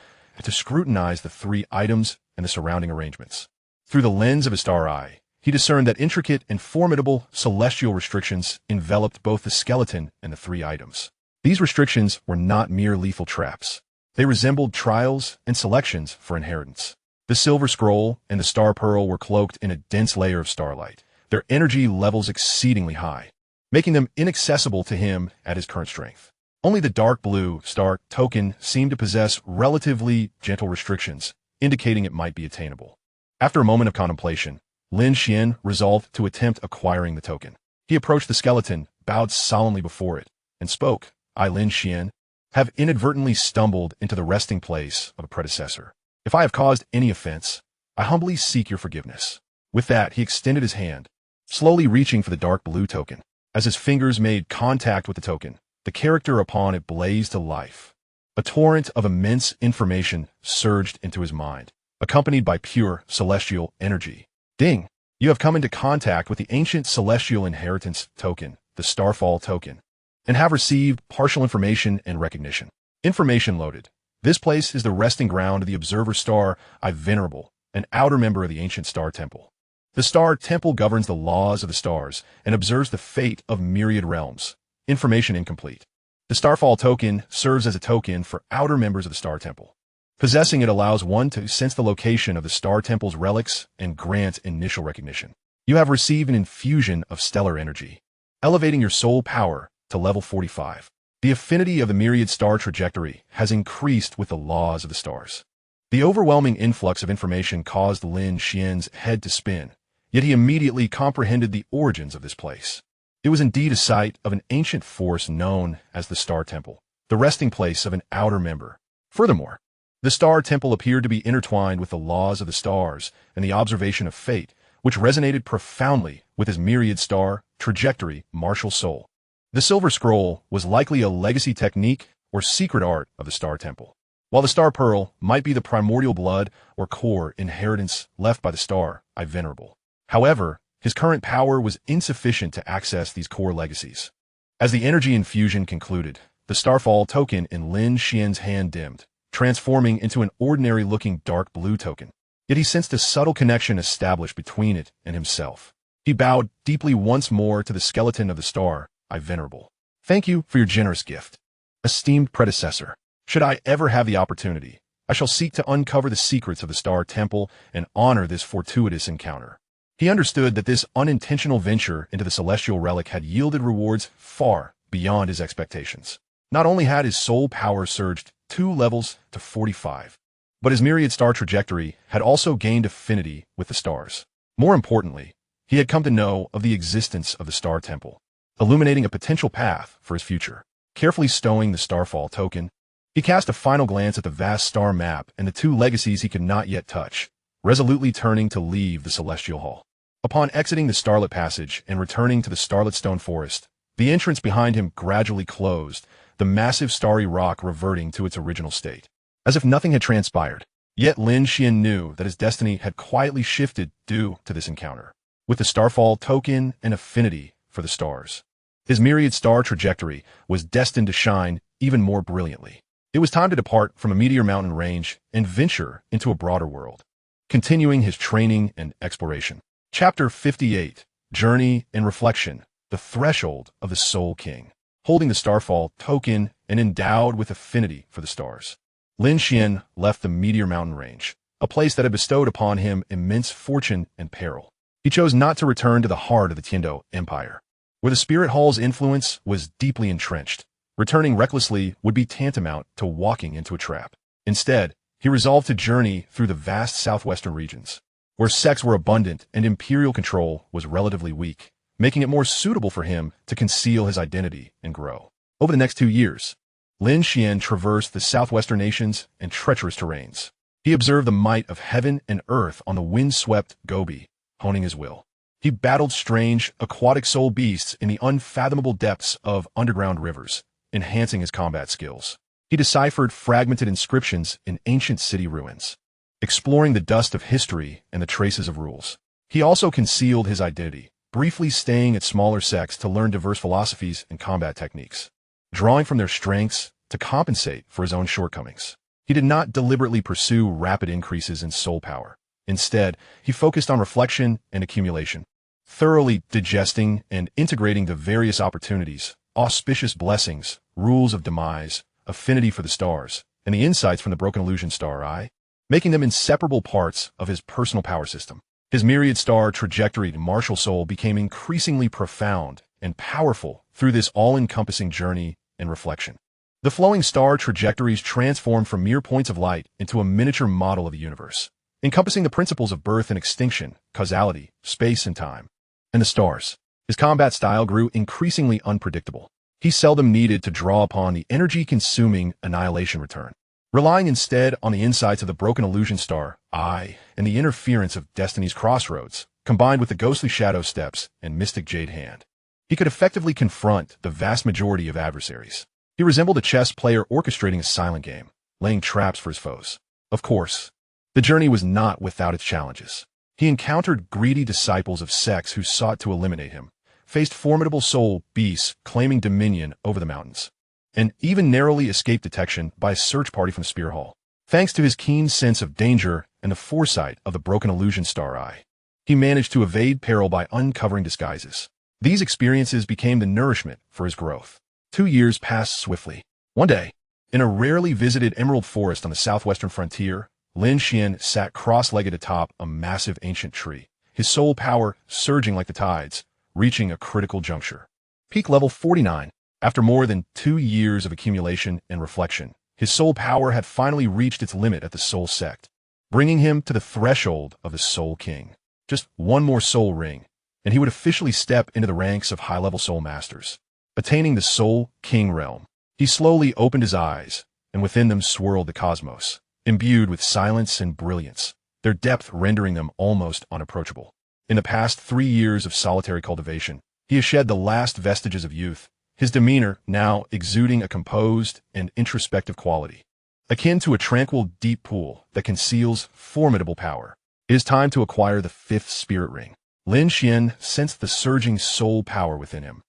to scrutinize the three items and the surrounding arrangements. Through the lens of his star eye, he discerned that intricate and formidable celestial restrictions enveloped both the skeleton and the three items. These restrictions were not mere lethal traps. They resembled trials and selections for inheritance. The silver scroll and the star pearl were cloaked in a dense layer of starlight, their energy levels exceedingly high, making them inaccessible to him at his current strength. Only the dark blue star token seemed to possess relatively gentle restrictions, indicating it might be attainable. After a moment of contemplation, Lin Xuan resolved to attempt acquiring the token. He approached the skeleton, bowed solemnly before it, and spoke. I, Lin Xuan, have inadvertently stumbled into the resting place of a predecessor. If I have caused any offense, I humbly seek your forgiveness. With that, he extended his hand, slowly reaching for the dark blue token. As his fingers made contact with the token, the character upon it blazed to life. A torrent of immense information surged into his mind, accompanied by pure celestial energy. Ding! You have come into contact with the ancient celestial inheritance token, the Starfall token, and have received partial information and recognition. Information loaded. This place is the resting ground of the Observer Star, I Venerable, an outer member of the ancient Star Temple. The Star Temple governs the laws of the stars and observes the fate of myriad realms. Information incomplete. The Starfall token serves as a token for outer members of the Star Temple. Possessing it allows one to sense the location of the Star Temple's relics and grant initial recognition. You have received an infusion of stellar energy, elevating your soul power to level 45. The affinity of the myriad star trajectory has increased with the laws of the stars. The overwhelming influx of information caused Lin Xuan's head to spin, yet he immediately comprehended the origins of this place. It was indeed a site of an ancient force known as the Star Temple, the resting place of an outer member. Furthermore, the Star Temple appeared to be intertwined with the laws of the stars and the observation of fate, which resonated profoundly with his myriad star trajectory martial soul. The Silver Scroll was likely a legacy technique or secret art of the Star Temple, while the Star Pearl might be the primordial blood or core inheritance left by the Star Venerable. However, his current power was insufficient to access these core legacies. As the energy infusion concluded, the Starfall token in Lin Xuan's hand dimmed, transforming into an ordinary-looking dark blue token. Yet he sensed a subtle connection established between it and himself. He bowed deeply once more to the skeleton of the Star Venerable. Thank you for your generous gift. Esteemed predecessor, should I ever have the opportunity, I shall seek to uncover the secrets of the Star Temple and honor this fortuitous encounter. He understood that this unintentional venture into the celestial relic had yielded rewards far beyond his expectations. Not only had his soul power surged 2 levels to 45, but his myriad star trajectory had also gained affinity with the stars. More importantly, he had come to know of the existence of the Star Temple, illuminating a potential path for his future. Carefully stowing the Starfall token, he cast a final glance at the vast star map and the 2 legacies he could not yet touch, resolutely turning to leave the Celestial Hall. Upon exiting the Starlit Passage and returning to the Starlit Stone Forest, the entrance behind him gradually closed, the massive starry rock reverting to its original state, as if nothing had transpired. Yet Lin Xuan knew that his destiny had quietly shifted due to this encounter. With the Starfall token and affinity for the stars, his myriad star trajectory was destined to shine even more brilliantly. It was time to depart from a meteor mountain range and venture into a broader world, continuing his training and exploration. Chapter 58, Journey and Reflection, the Threshold of the Soul King. Holding the Starfall token and endowed with affinity for the stars, Lin Xuan left the Meteor Mountain Range, a place that had bestowed upon him immense fortune and peril. He chose not to return to the heart of the Tiando Empire, where the Spirit Hall's influence was deeply entrenched. Returning recklessly would be tantamount to walking into a trap. Instead, he resolved to journey through the vast southwestern regions, where sects were abundant and imperial control was relatively weak, making it more suitable for him to conceal his identity and grow. Over the next 2 years, Lin Xuan traversed the southwestern nations and treacherous terrains. He observed the might of heaven and earth on the wind-swept Gobi, honing his will. He battled strange, aquatic soul beasts in the unfathomable depths of underground rivers, enhancing his combat skills. He deciphered fragmented inscriptions in ancient city ruins, exploring the dust of history and the traces of rules. He also concealed his identity, briefly staying at smaller sects to learn diverse philosophies and combat techniques, drawing from their strengths to compensate for his own shortcomings. He did not deliberately pursue rapid increases in soul power. Instead, he focused on reflection and accumulation, thoroughly digesting and integrating the various opportunities, auspicious blessings, rules of demise, affinity for the stars, and the insights from the Broken Illusion Star Eye, making them inseparable parts of his personal power system. His myriad star trajectory to martial soul became increasingly profound and powerful through this all-encompassing journey and reflection. The flowing star trajectories transformed from mere points of light into a miniature model of the universe, encompassing the principles of birth and extinction, causality, space and time, and the stars. His combat style grew increasingly unpredictable. He seldom needed to draw upon the energy-consuming annihilation return, relying instead on the insights of the Broken Illusion Star Eye and the interference of Destiny's Crossroads, combined with the ghostly Shadow Steps and Mystic Jade Hand. He could effectively confront the vast majority of adversaries. He resembled a chess player orchestrating a silent game, laying traps for his foes. Of course, the journey was not without its challenges. He encountered greedy disciples of sects who sought to eliminate him, faced formidable soul beasts claiming dominion over the mountains, and even narrowly escaped detection by a search party from the Spear Hall. Thanks to his keen sense of danger and the foresight of the Broken Illusion Star Eye, he managed to evade peril by uncovering disguises. These experiences became the nourishment for his growth. 2 years passed swiftly. One day, in a rarely visited emerald forest on the southwestern frontier, Lin Xuan sat cross-legged atop a massive ancient tree, his soul power surging like the tides, reaching a critical juncture. Peak level 49. After more than 2 years of accumulation and reflection, his soul power had finally reached its limit at the soul sect, bringing him to the threshold of the Soul King. Just one more soul ring, and he would officially step into the ranks of high-level soul masters. Attaining the Soul King realm, he slowly opened his eyes, and within them swirled the cosmos, imbued with silence and brilliance, their depth rendering them almost unapproachable. In the past 3 years of solitary cultivation, he has shed the last vestiges of youth, his demeanor now exuding a composed and introspective quality, akin to a tranquil deep pool that conceals formidable power. It is time to acquire the 5th spirit ring. Lin Xuan sensed the surging soul power within him,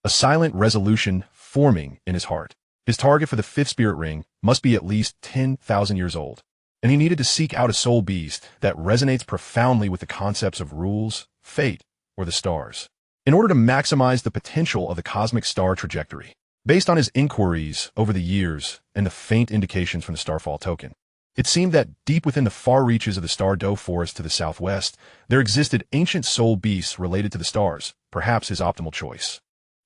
a silent resolution forming in his heart. His target for the 5th spirit ring must be at least 10,000 years old, and he needed to seek out a soul beast that resonates profoundly with the concepts of rules, fate, or the stars, in order to maximize the potential of the cosmic star trajectory. Based on his inquiries over the years and the faint indications from the starfall token, it seemed that deep within the far reaches of the Stardo forest to the southwest, there existed ancient soul beasts related to the stars, perhaps his optimal choice.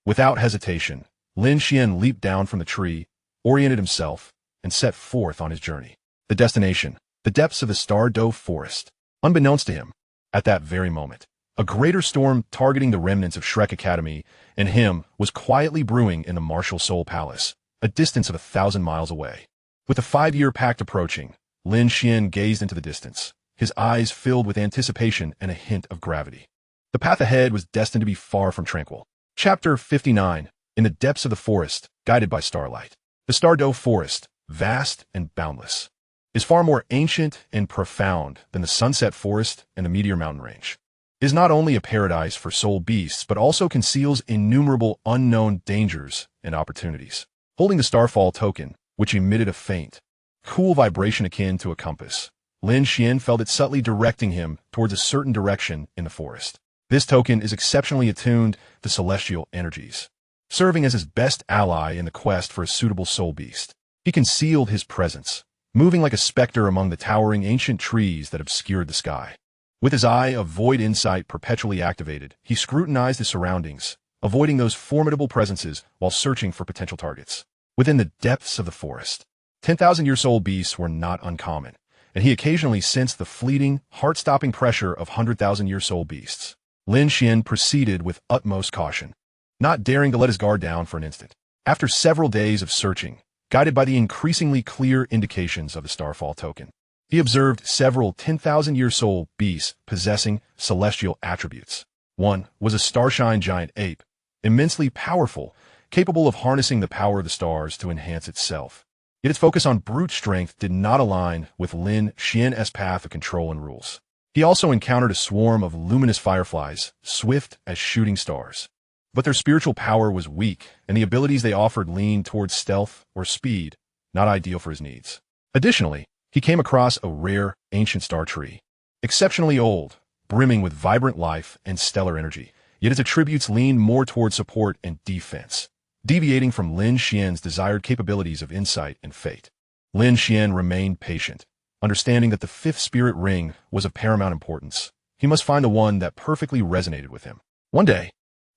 Without hesitation, Lin Xuan leaped down from the tree, oriented himself, and set forth on his journey. The destination, the depths of the Stardo forest. Unbeknownst to him, at that very moment, a greater storm targeting the remnants of Shrek Academy and him was quietly brewing in the Martial Soul Palace, a distance of 1,000 miles away. With the 5-year pact approaching, Lin Xuan gazed into the distance, his eyes filled with anticipation and a hint of gravity. The path ahead was destined to be far from tranquil. Chapter 59. In the depths of the forest, guided by starlight. The Stardo forest, vast and boundless, is far more ancient and profound than the Sunset Forest and the Meteor Mountain Range. It is not only a paradise for soul beasts, but also conceals innumerable unknown dangers and opportunities. Holding the Starfall token, which emitted a faint, cool vibration akin to a compass, Lin Xuan felt it subtly directing him towards a certain direction in the forest. This token is exceptionally attuned to celestial energies, serving as his best ally in the quest for a suitable soul beast. He concealed his presence, moving like a specter among the towering ancient trees that obscured the sky. With his eye of void insight perpetually activated, he scrutinized his surroundings, avoiding those formidable presences while searching for potential targets. Within the depths of the forest, 10,000-year soul beasts were not uncommon, and he occasionally sensed the fleeting, heart-stopping pressure of 100,000-year soul beasts. Lin Xuan proceeded with utmost caution, not daring to let his guard down for an instant. After several days of searching, guided by the increasingly clear indications of the Starfall token, he observed several 10,000-year soul beasts possessing celestial attributes. One was a starshine giant ape, immensely powerful, capable of harnessing the power of the stars to enhance itself. Yet its focus on brute strength did not align with Lin Xuan's path of control and rules. He also encountered a swarm of luminous fireflies, swift as shooting stars. But their spiritual power was weak, and the abilities they offered leaned towards stealth or speed, not ideal for his needs. Additionally, he came across a rare, ancient star tree, exceptionally old, brimming with vibrant life and stellar energy, yet its attributes leaned more toward support and defense, deviating from Lin Xuan's desired capabilities of insight and fate. Lin Xuan remained patient, understanding that the 5th spirit ring was of paramount importance. He must find the one that perfectly resonated with him. One day,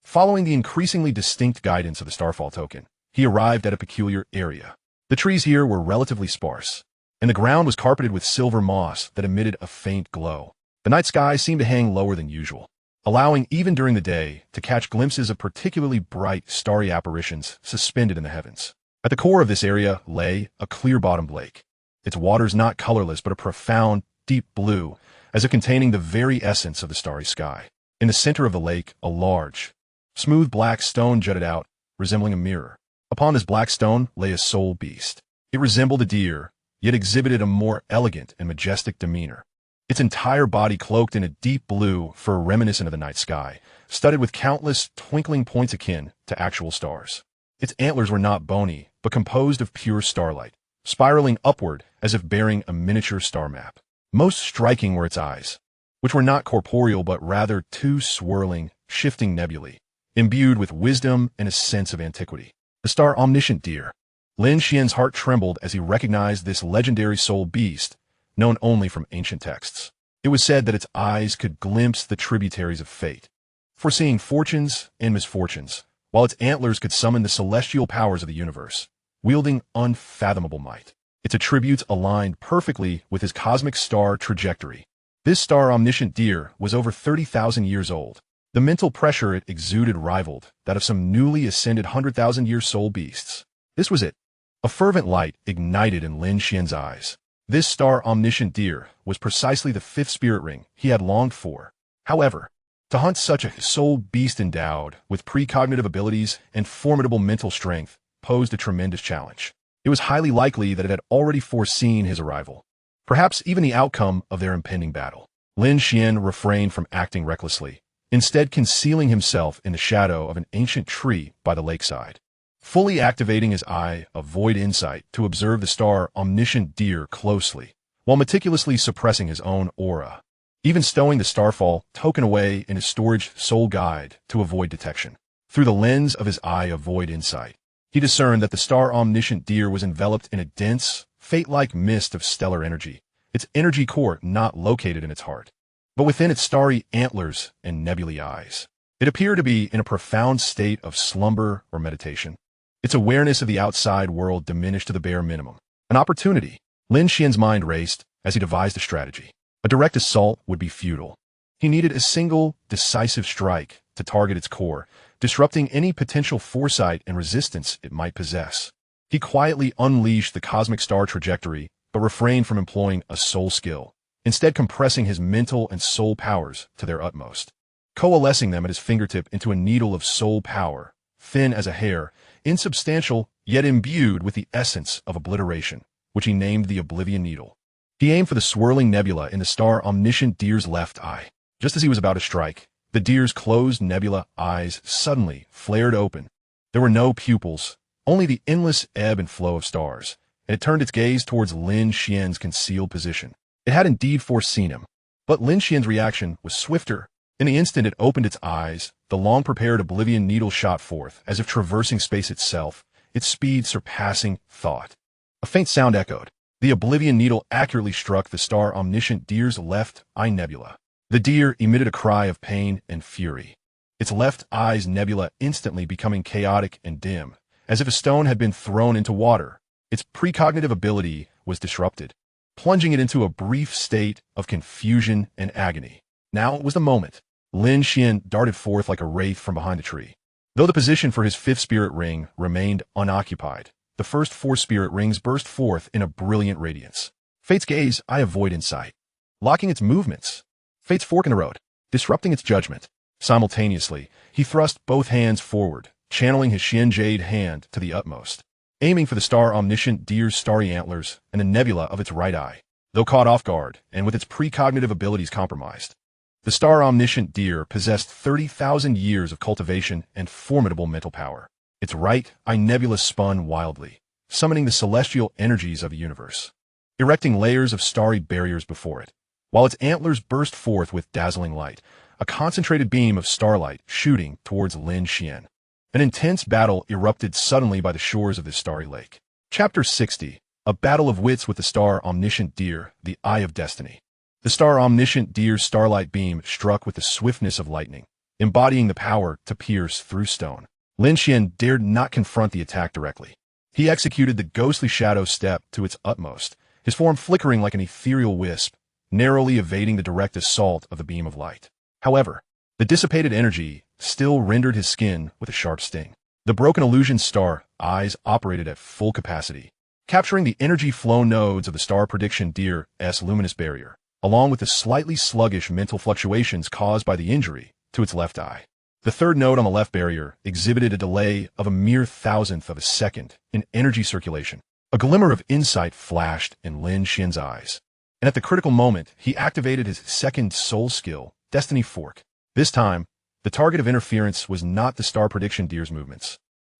following the increasingly distinct guidance of the Starfall token, he arrived at a peculiar area. The trees here were relatively sparse, and the ground was carpeted with silver moss that emitted a faint glow. The night sky seemed to hang lower than usual, allowing even during the day to catch glimpses of particularly bright, starry apparitions suspended in the heavens. At the core of this area lay a clear-bottomed lake, its waters not colorless but a profound, deep blue, as if containing the very essence of the starry sky. In the center of the lake, a large, smooth black stone jutted out, resembling a mirror. Upon this black stone lay a soul beast. It resembled a deer, yet exhibited a more elegant and majestic demeanor. Its entire body cloaked in a deep blue fur reminiscent of the night sky, studded with countless twinkling points akin to actual stars. Its antlers were not bony, but composed of pure starlight, spiraling upward as if bearing a miniature star map. Most striking were its eyes, which were not corporeal but rather two swirling, shifting nebulae, imbued with wisdom and a sense of antiquity. The star omniscient deer. Lin Xuan's heart trembled as he recognized this legendary soul beast, known only from ancient texts. It was said that its eyes could glimpse the tributaries of fate, foreseeing fortunes and misfortunes, while its antlers could summon the celestial powers of the universe, wielding unfathomable might. Its attributes aligned perfectly with his cosmic star trajectory. This star omniscient deer was over 30,000 years old. The mental pressure it exuded rivaled that of some newly ascended 100,000-year soul beasts. This was it. A fervent light ignited in Lin Xuan's eyes. This star omniscient deer was precisely the fifth spirit ring he had longed for. However, to hunt such a soul beast endowed with precognitive abilities and formidable mental strength posed a tremendous challenge. It was highly likely that it had already foreseen his arrival, perhaps even the outcome of their impending battle. Lin Xuan refrained from acting recklessly, instead concealing himself in the shadow of an ancient tree by the lakeside, fully activating his eye of void insight to observe the star omniscient deer closely, while meticulously suppressing his own aura, even stowing the starfall token away in his storage soul guide to avoid detection. Through the lens of his eye of void insight, he discerned that the star omniscient deer was enveloped in a dense, fate-like mist of stellar energy, its energy core not located in its heart, but within its starry antlers and nebulae eyes. It appeared to be in a profound state of slumber or meditation. Its awareness of the outside world diminished to the bare minimum. An opportunity. Lin Xuan's mind raced as he devised a strategy. A direct assault would be futile. He needed a single, decisive strike to target its core, disrupting any potential foresight and resistance it might possess. He quietly unleashed the cosmic star trajectory, but refrained from employing a soul skill, instead compressing his mental and soul powers to their utmost, coalescing them at his fingertip into a needle of soul power, thin as a hair, insubstantial, yet imbued with the essence of obliteration, which he named the Oblivion Needle. He aimed for the swirling nebula in the star omniscient deer's left eye. Just as he was about to strike, the deer's closed nebula eyes suddenly flared open. There were no pupils, only the endless ebb and flow of stars, and it turned its gaze towards Lin Xuan's concealed position. It had indeed foreseen him, but Lin Xuan's reaction was swifter. In the instant it opened its eyes, the long-prepared Oblivion Needle shot forth, as if traversing space itself, its speed surpassing thought. A faint sound echoed. The Oblivion Needle accurately struck the star omniscient deer's left eye nebula. The deer emitted a cry of pain and fury, its left eye's nebula instantly becoming chaotic and dim, as if a stone had been thrown into water. Its precognitive ability was disrupted, plunging it into a brief state of confusion and agony. Now was the moment. Lin Xuan darted forth like a wraith from behind the tree. Though the position for his fifth spirit ring remained unoccupied, the first four spirit rings burst forth in a brilliant radiance. Fate's gaze, I avoid insight, locking its movements. Fate's fork in the road, disrupting its judgment. Simultaneously, he thrust both hands forward, channeling his Xian Jade hand to the utmost, aiming for the star omniscient deer's starry antlers and the nebula of its right eye. Though caught off guard, and with its precognitive abilities compromised, the star omniscient deer possessed 30,000 years of cultivation and formidable mental power. Its right eye nebula spun wildly, summoning the celestial energies of the universe, erecting layers of starry barriers before it, while its antlers burst forth with dazzling light, a concentrated beam of starlight shooting towards Lin Xuan. An intense battle erupted suddenly by the shores of this starry lake. Chapter 60. A battle of wits with the star omniscient deer, the Eye of Destiny. The star omniscient deer's starlight beam struck with the swiftness of lightning, embodying the power to pierce through stone. Lin Xuan dared not confront the attack directly. He executed the ghostly shadow step to its utmost, his form flickering like an ethereal wisp, narrowly evading the direct assault of the beam of light. However, the dissipated energy still rendered his skin with a sharp sting. The broken illusion star eyes operated at full capacity, capturing the energy flow nodes of the star prediction deer's luminous barrier, along with the slightly sluggish mental fluctuations caused by the injury to its left eye. The third node on the left barrier exhibited a delay of a mere thousandth of a second in energy circulation. A glimmer of insight flashed in Lin Xuan's eyes, and at the critical moment, he activated his second soul skill, Destiny Fork. This time, the target of interference was not the star prediction deer's movements,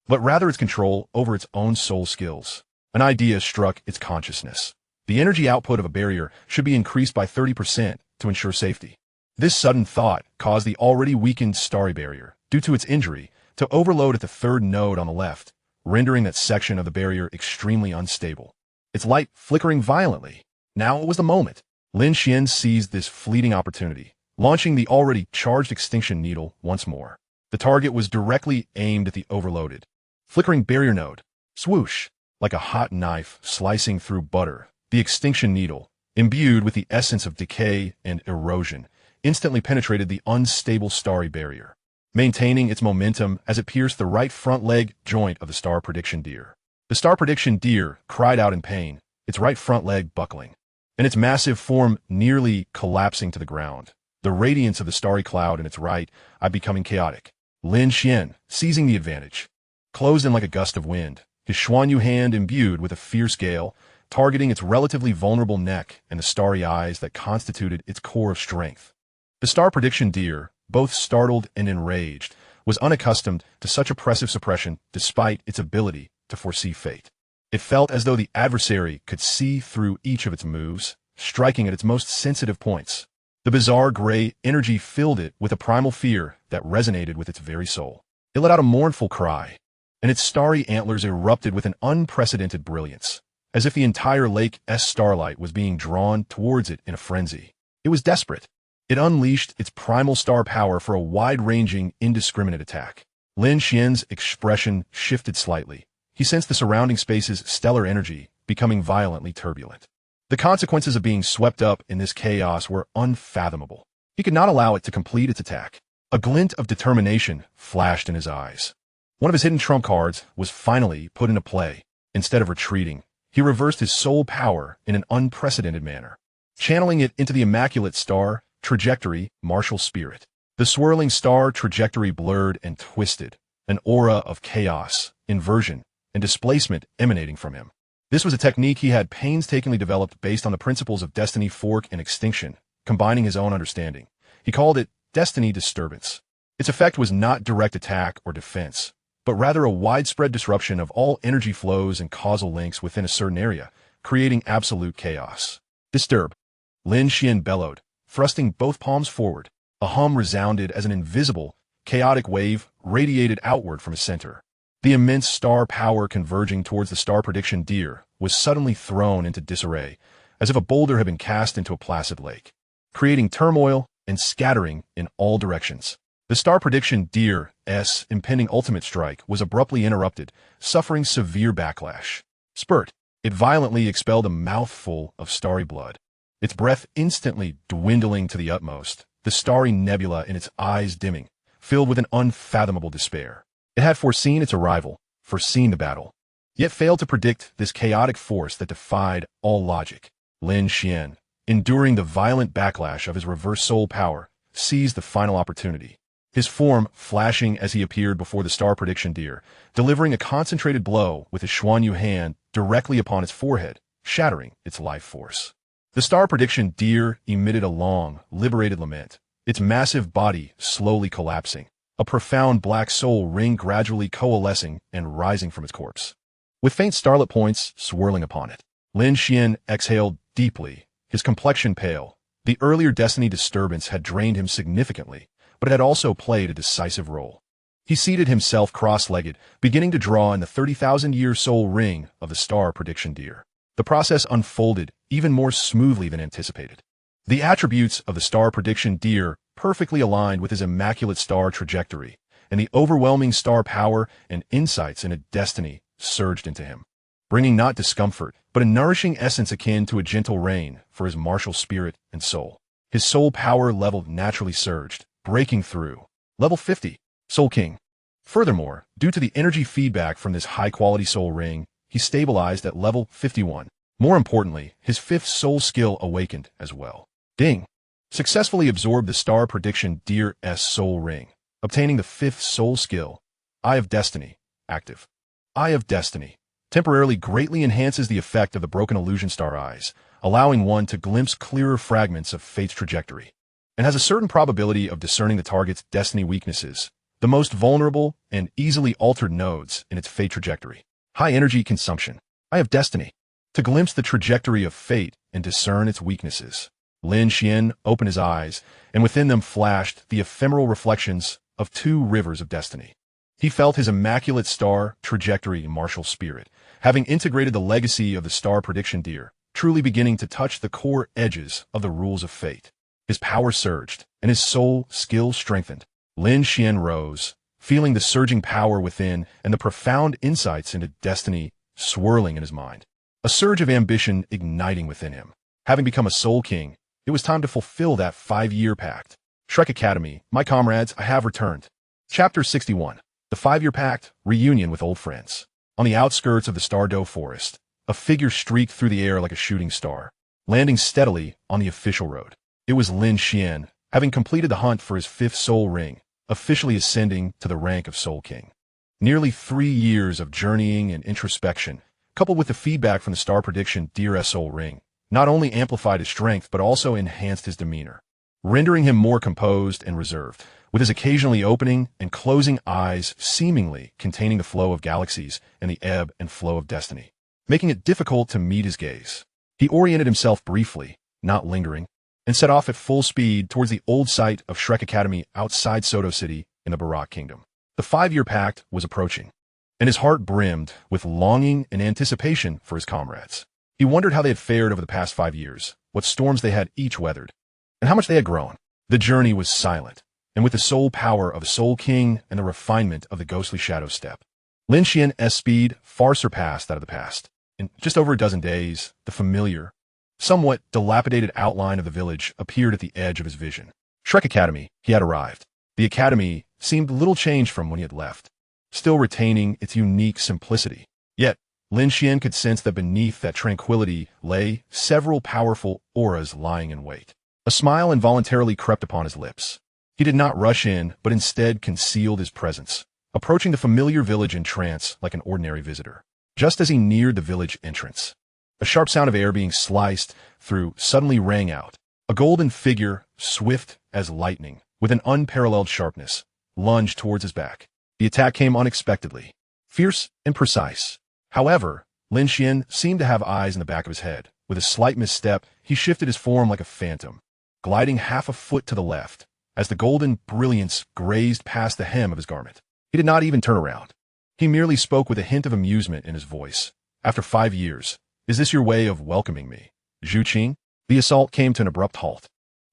but rather its control over its own soul skills. An idea struck its consciousness. The energy output of a barrier should be increased by 30% to ensure safety. This sudden thought caused the already weakened starry barrier, due to its injury, to overload at the third node on the left, rendering that section of the barrier extremely unstable. Its light flickering violently. Now it was the moment. Lin Xuan seized this fleeting opportunity, launching the already charged extinction needle once more. The target was directly aimed at the overloaded, flickering barrier node. Swoosh! Like a hot knife slicing through butter, the extinction needle, imbued with the essence of decay and erosion, instantly penetrated the unstable starry barrier, maintaining its momentum as it pierced the right front leg joint of the star prediction deer. The star prediction deer cried out in pain, its right front leg buckling, and its massive form nearly collapsing to the ground. The radiance of the starry cloud in its right eye becoming chaotic. Lin Xuan, seizing the advantage, closed in like a gust of wind, his Xuan Yu hand imbued with a fierce gale, targeting its relatively vulnerable neck and the starry eyes that constituted its core of strength. The star prediction deer, both startled and enraged, was unaccustomed to such oppressive suppression despite its ability to foresee fate. It felt as though the adversary could see through each of its moves, striking at its most sensitive points. The bizarre gray energy filled it with a primal fear that resonated with its very soul. It let out a mournful cry, and its starry antlers erupted with an unprecedented brilliance, as if the entire lake's starlight was being drawn towards it in a frenzy. It was desperate. It unleashed its primal star power for a wide-ranging, indiscriminate attack. Lin Xuan's expression shifted slightly. He sensed the surrounding space's stellar energy becoming violently turbulent. The consequences of being swept up in this chaos were unfathomable. He could not allow it to complete its attack. A glint of determination flashed in his eyes. One of his hidden trump cards was finally put into play. Instead of retreating, he reversed his soul power in an unprecedented manner, channeling it into the immaculate star trajectory martial spirit. The swirling star trajectory blurred and twisted, an aura of chaos, inversion, and displacement emanating from him. This was a technique he had painstakingly developed based on the principles of destiny, fork, and extinction, combining his own understanding. He called it destiny disturbance. Its effect was not direct attack or defense, but rather a widespread disruption of all energy flows and causal links within a certain area, creating absolute chaos. Disturb! Lin Xuan bellowed, thrusting both palms forward. A hum resounded as an invisible, chaotic wave radiated outward from his center. The immense star power converging towards the star prediction deer was suddenly thrown into disarray, as if a boulder had been cast into a placid lake, creating turmoil and scattering in all directions. The star prediction deer's impending ultimate strike was abruptly interrupted, suffering severe backlash. Spurt! It violently expelled a mouthful of starry blood, its breath instantly dwindling to the utmost, the starry nebula in its eyes dimming, filled with an unfathomable despair. It had foreseen its arrival, foreseen the battle, yet failed to predict this chaotic force that defied all logic. Lin Xuan, enduring the violent backlash of his reverse soul power, seized the final opportunity. His form flashing as he appeared before the star prediction deer, delivering a concentrated blow with his Xuan Yu hand directly upon its forehead, shattering its life force. The star prediction deer emitted a long, liberated lament, its massive body slowly collapsing, a profound black soul ring gradually coalescing and rising from its corpse, with faint starlit points swirling upon it. Lin Xuan exhaled deeply, his complexion pale. The earlier destiny disturbance had drained him significantly, but it had also played a decisive role. He seated himself cross-legged, beginning to draw in the 30,000-year soul ring of the star prediction deer. The process unfolded even more smoothly than anticipated. The attributes of the star prediction deer perfectly aligned with his immaculate star trajectory, and the overwhelming star power and insights into destiny surged into him, bringing not discomfort, but a nourishing essence akin to a gentle rain for his martial spirit and soul. His soul power level naturally surged, breaking through. Level 50, Soul King. Furthermore, due to the energy feedback from this high-quality soul ring, he stabilized at level 51. More importantly, his fifth soul skill awakened as well. Ding! Successfully absorbed the star prediction deer's soul ring, obtaining the fifth soul skill, Eye of Destiny, active. Eye of Destiny temporarily greatly enhances the effect of the broken illusion star eyes, allowing one to glimpse clearer fragments of fate's trajectory, and has a certain probability of discerning the target's destiny weaknesses, the most vulnerable and easily altered nodes in its fate trajectory. High energy consumption. Eye of Destiny. To glimpse the trajectory of fate and discern its weaknesses. Lin Xuan opened his eyes, and within them flashed the ephemeral reflections of two rivers of destiny. He felt his immaculate star trajectory and martial spirit, having integrated the legacy of the star prediction deer, truly beginning to touch the core edges of the rules of fate. His power surged, and his soul skill strengthened. Lin Xuan rose, feeling the surging power within and the profound insights into destiny swirling in his mind. A surge of ambition igniting within him. Having become a Soul King, it was time to fulfill that 5-year pact. Shrek Academy, my comrades, I have returned. Chapter 61. The 5-year pact, reunion with old friends. On the outskirts of the Stardo forest, a figure streaked through the air like a shooting star, landing steadily on the official road. It was Lin Xuan, having completed the hunt for his 5th soul ring, officially ascending to the rank of Soul King. Nearly 3 years of journeying and introspection, coupled with the feedback from the star prediction Dear Soul Ring, not only amplified his strength but also enhanced his demeanor, rendering him more composed and reserved, with his occasionally opening and closing eyes seemingly containing the flow of galaxies and the ebb and flow of destiny, making it difficult to meet his gaze. He oriented himself briefly, not lingering, and set off at full speed towards the old site of Shrek Academy outside Soto City in the Barak Kingdom. The 5-year pact was approaching, and his heart brimmed with longing and anticipation for his comrades. He wondered how they had fared over the past 5 years, what storms they had each weathered, and how much they had grown. The journey was silent, and with the soul power of a Soul King and the refinement of the ghostly shadow step, Lin Xuan's speed far surpassed that of the past. In just over a dozen days, the familiar, somewhat dilapidated outline of the village appeared at the edge of his vision. Shrek Academy, he had arrived. The academy seemed little changed from when he had left, still retaining its unique simplicity. Yet, Lin Xuan could sense that beneath that tranquility lay several powerful auras lying in wait. A smile involuntarily crept upon his lips. He did not rush in, but instead concealed his presence, approaching the familiar village in trance like an ordinary visitor. Just as he neared the village entrance, a sharp sound of air being sliced through suddenly rang out. A golden figure, swift as lightning, with an unparalleled sharpness, lunged towards his back. The attack came unexpectedly, fierce and precise. However, Lin Xuan seemed to have eyes in the back of his head. With a slight misstep, he shifted his form like a phantom, gliding half a foot to the left, as the golden brilliance grazed past the hem of his garment. He did not even turn around. He merely spoke with a hint of amusement in his voice. After 5 years, is this your way of welcoming me, Zhu Qing? The assault came to an abrupt halt.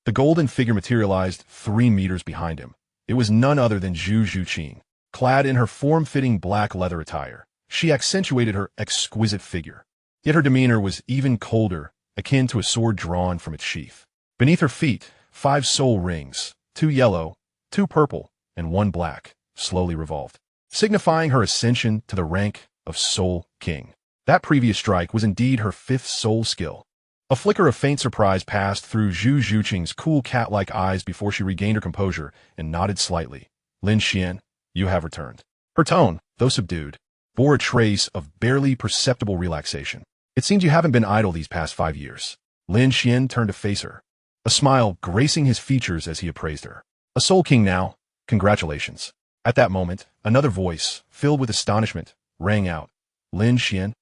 The golden figure materialized 3 meters behind him. It was none other than Zhu Qing. Clad in her form-fitting black leather attire, she accentuated her exquisite figure. Yet her demeanor was even colder, akin to a sword drawn from its sheath. Beneath her feet, 5 soul rings, 2 yellow, 2 purple, and 1 black, slowly revolved, signifying her ascension to the rank of Soul King. That previous strike was indeed her 5th soul skill. A flicker of faint surprise passed through Zhu Qing's cool cat-like eyes before she regained her composure and nodded slightly. Lin Xuan, you have returned. Her tone, though subdued, bore a trace of barely perceptible relaxation. It seems you haven't been idle these past 5 years. Lin Xuan turned to face her, a smile gracing his features as he appraised her. A Soul King now, congratulations. At that moment, another voice, filled with astonishment, rang out. Lin Xuan,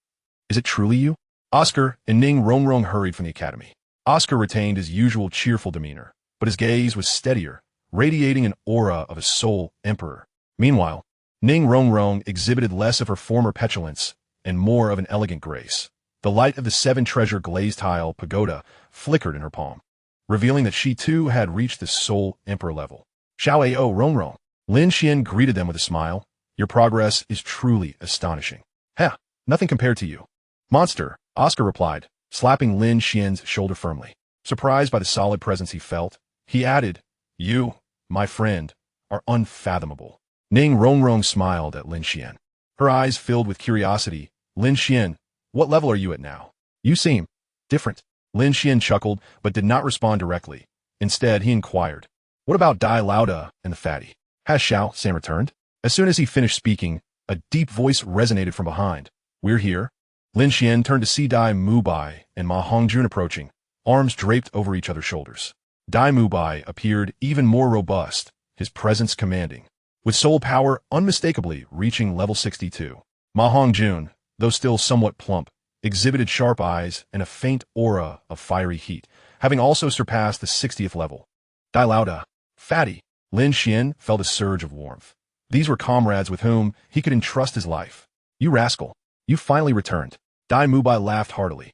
is it truly you? Oscar and Ning Rongrong hurried from the academy. Oscar retained his usual cheerful demeanor, but his gaze was steadier, radiating an aura of a soul emperor. Meanwhile, Ning Rongrong exhibited less of her former petulance and more of an elegant grace. The light of the 7-treasure glazed tile pagoda flickered in her palm, revealing that she too had reached the soul emperor level. Xiao Wu Rongrong. Lin Xuan greeted them with a smile. Your progress is truly astonishing. Heh, nothing compared to you. Monster, Oscar replied, slapping Lin Xuan's shoulder firmly. Surprised by the solid presence he felt, he added, you, my friend, are unfathomable. Ning Rongrong smiled at Lin Xuan. Her eyes filled with curiosity. Lin Xuan, what level are you at now? You seem different. Lin Xuan chuckled, but did not respond directly. Instead, he inquired, what about Dai Lauda and the fatty? Has Xiao San returned? As soon as he finished speaking, a deep voice resonated from behind. We're here. Lin Xuan turned to see Dai Mubai and Ma Hongjun approaching, arms draped over each other's shoulders. Dai Mubai appeared even more robust, his presence commanding, with soul power unmistakably reaching level 62. Ma Hongjun, though still somewhat plump, exhibited sharp eyes and a faint aura of fiery heat, having also surpassed the 60th level. Dai Lauda, fatty. Lin Xuan felt a surge of warmth. These were comrades with whom he could entrust his life. You rascal. You finally returned. Dai Mubai laughed heartily,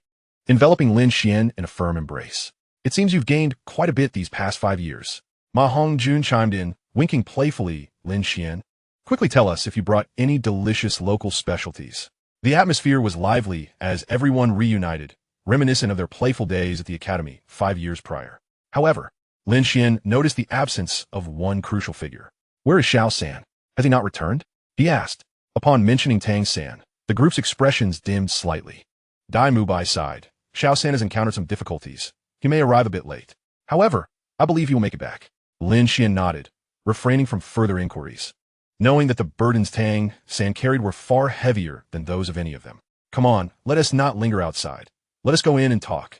enveloping Lin Xuan in a firm embrace. It seems you've gained quite a bit these past 5 years. Ma Hongjun chimed in, winking playfully. Lin Xuan, quickly tell us if you brought any delicious local specialties. The atmosphere was lively as everyone reunited, reminiscent of their playful days at the academy 5 years prior. However, Lin Xuan noticed the absence of one crucial figure. Where is Xiao San? Has he not returned? He asked. Upon mentioning Tang San, the group's expressions dimmed slightly. Dai Mubai sighed. Xiao San has encountered some difficulties. He may arrive a bit late. However, I believe he will make it back. Lin Xuan nodded, refraining from further inquiries, knowing that the burdens Tang San carried were far heavier than those of any of them. Come on, let us not linger outside. Let us go in and talk.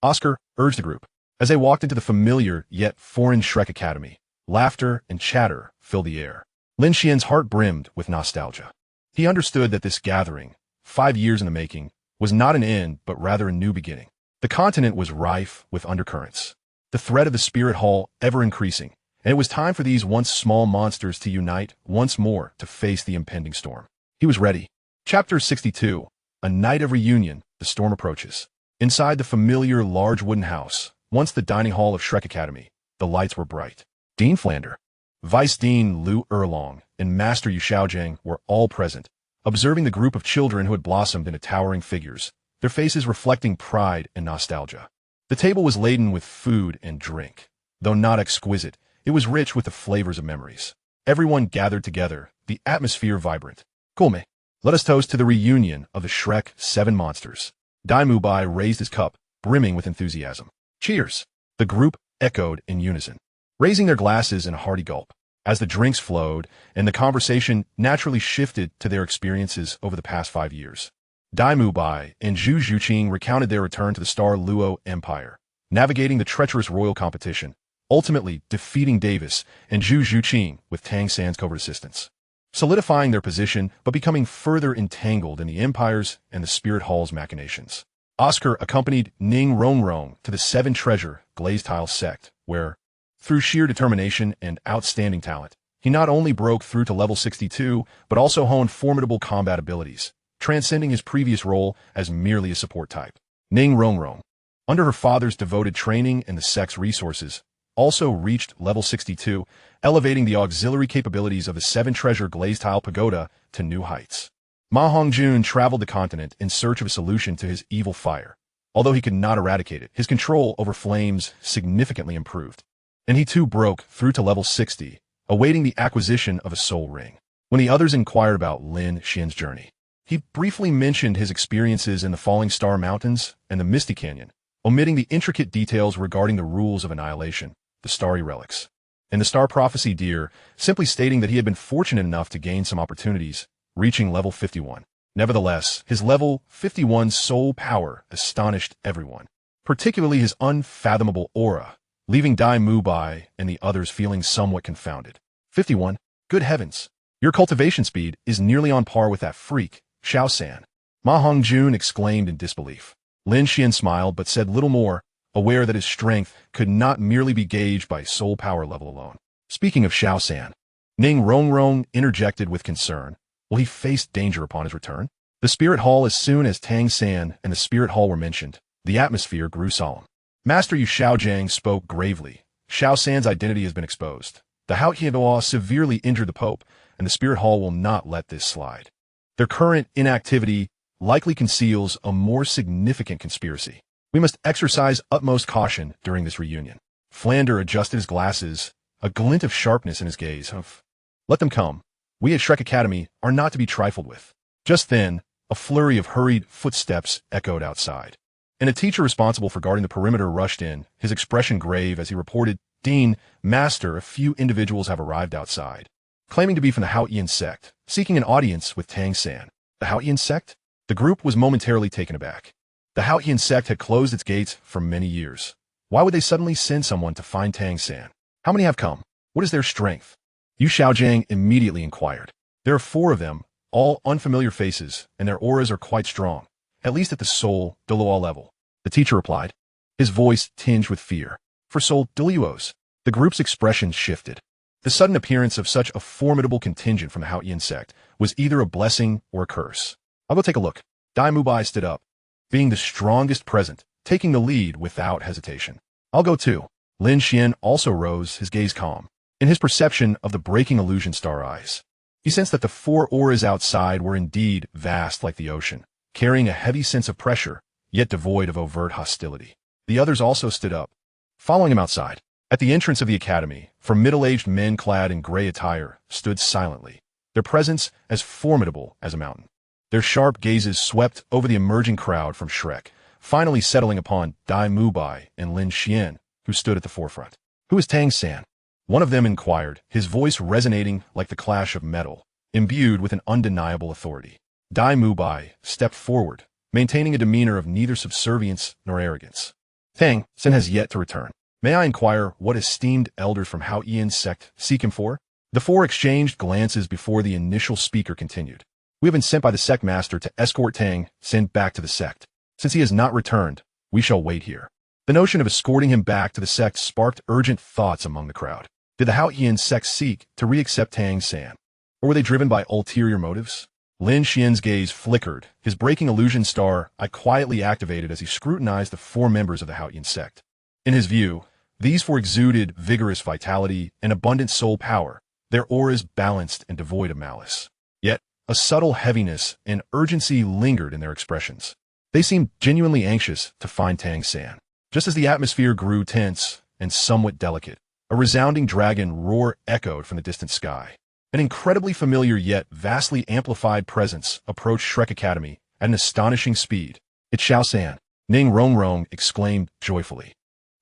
Oscar urged the group. As they walked into the familiar yet foreign Shrek Academy, laughter and chatter filled the air. Lin Xian's heart brimmed with nostalgia. He understood that this gathering, 5 years in the making, was not an end but rather a new beginning. The continent was rife with undercurrents, the threat of the spirit hall ever increasing, and it was time for these once small monsters to unite once more to face the impending storm. He was ready. Chapter 62. A night of reunion, the storm approaches. Inside the familiar large wooden house, once the dining hall of Shrek Academy, the lights were bright. Dean Flander, Vice Dean Lu Erlong, and Master Yu Xiaogang were all present, observing the group of children who had blossomed into towering figures, their faces reflecting pride and nostalgia. The table was laden with food and drink. Though not exquisite, it was rich with the flavors of memories. Everyone gathered together, the atmosphere vibrant. Kulme, let us toast to the reunion of the Shrek 7 monsters. Dai Mubai raised his cup, brimming with enthusiasm. Cheers! The group echoed in unison, raising their glasses in a hearty gulp. As the drinks flowed and the conversation naturally shifted to their experiences over the past 5 years. Dai Mubai and Zhu Zhuqing recounted their return to the Stardo Empire, navigating the treacherous royal competition, ultimately defeating Davis and Zhu Zhuqing with Tang San's covert assistance, solidifying their position but becoming further entangled in the Empire's and the Spirit Hall's machinations. Oscar accompanied Ning Rongrong to the 7 Treasure Glazed Tile sect, where, through sheer determination and outstanding talent, he not only broke through to level 62, but also honed formidable combat abilities, transcending his previous role as merely a support type. Ning Rongrong, under her father's devoted training and the sect's resources, also reached level 62, elevating the auxiliary capabilities of the 7 Treasure Glazed Tile Pagoda to new heights. Ma Hongjun traveled the continent in search of a solution to his evil fire. Although he could not eradicate it, his control over flames significantly improved, and he too broke through to level 60, awaiting the acquisition of a soul ring. When the others inquired about Lin Xian's journey, he briefly mentioned his experiences in the Falling Star Mountains and the Misty Canyon, omitting the intricate details regarding the rules of annihilation, the starry relics, and the star prophecy deer, simply stating that he had been fortunate enough to gain some opportunities, reaching level 51. Nevertheless, his level 51 soul power astonished everyone, particularly his unfathomable aura, leaving Dai Mubai and the others feeling somewhat confounded. 51? Good heavens! Your cultivation speed is nearly on par with that freak, Xiao San. Ma Hongjun exclaimed in disbelief. Lin Xian smiled but said little more, aware that his strength could not merely be gauged by soul power level alone. Speaking of Xiao San, Ning Rongrong interjected with concern. Will he face danger upon his return? The Spirit Hall. As soon as Tang San and the Spirit Hall were mentioned, the atmosphere grew solemn. Master Yu Xiaogang spoke gravely. Xiao San's identity has been exposed. The Haotian severely injured the Pope, and the Spirit Hall will not let this slide. Their current inactivity likely conceals a more significant conspiracy. We must exercise utmost caution during this reunion. Flander adjusted his glasses, a glint of sharpness in his gaze. Let them come. We at Shrek Academy are not to be trifled with. Just then, a flurry of hurried footsteps echoed outside, and a teacher responsible for guarding the perimeter rushed in, his expression grave as he reported, Dean, Master, a few individuals have arrived outside, claiming to be from the Haotian sect, seeking an audience with Tang San. The Haotian sect? The group was momentarily taken aback. The Haotian sect had closed its gates for many years. Why would they suddenly send someone to find Tang San? How many have come? What is their strength? Yu Xiaogang immediately inquired. There are 4 of them, all unfamiliar faces, and their auras are quite strong, at least at the Soul Douluo level. The teacher replied, his voice tinged with fear. For Soul Douluos, the group's expression shifted. The sudden appearance of such a formidable contingent from the Haotian sect was either a blessing or a curse. I'll go take a look. Dai Mubai stood up, being the strongest present, taking the lead without hesitation. I'll go too. Lin Xuan also rose, his gaze calm. In his perception of the breaking illusion star eyes, he sensed that the four auras outside were indeed vast like the ocean, carrying a heavy sense of pressure, yet devoid of overt hostility. The others also stood up, following him outside. At the entrance of the academy, four middle-aged men clad in gray attire stood silently, their presence as formidable as a mountain. Their sharp gazes swept over the emerging crowd from Shrek, finally settling upon Dai Mubai and Lin Xuan, who stood at the forefront. "Who is Tang San?" one of them inquired, his voice resonating like the clash of metal, imbued with an undeniable authority. Dai Mubai stepped forward, maintaining a demeanor of neither subservience nor arrogance. "Tang San has yet to return. May I inquire what esteemed elders from Haotian sect seek him for?" The four exchanged glances before the initial speaker continued. "We have been sent by the sect master to escort Tang San back to the sect. Since he has not returned, we shall wait here." The notion of escorting him back to the sect sparked urgent thoughts among the crowd. Did the Haotian sect seek to re-accept Tang San? Or were they driven by ulterior motives? Lin Xian's gaze flickered, his breaking illusion star eye quietly activated as he scrutinized the four members of the Haotian sect. In his view, these four exuded vigorous vitality and abundant soul power, their auras balanced and devoid of malice. Yet, a subtle heaviness and urgency lingered in their expressions. They seemed genuinely anxious to find Tang San. Just as the atmosphere grew tense and somewhat delicate, a resounding dragon roar echoed from the distant sky. An incredibly familiar yet vastly amplified presence approached Shrek Academy at an astonishing speed. "It's Xiao San," Ning Rongrong exclaimed joyfully.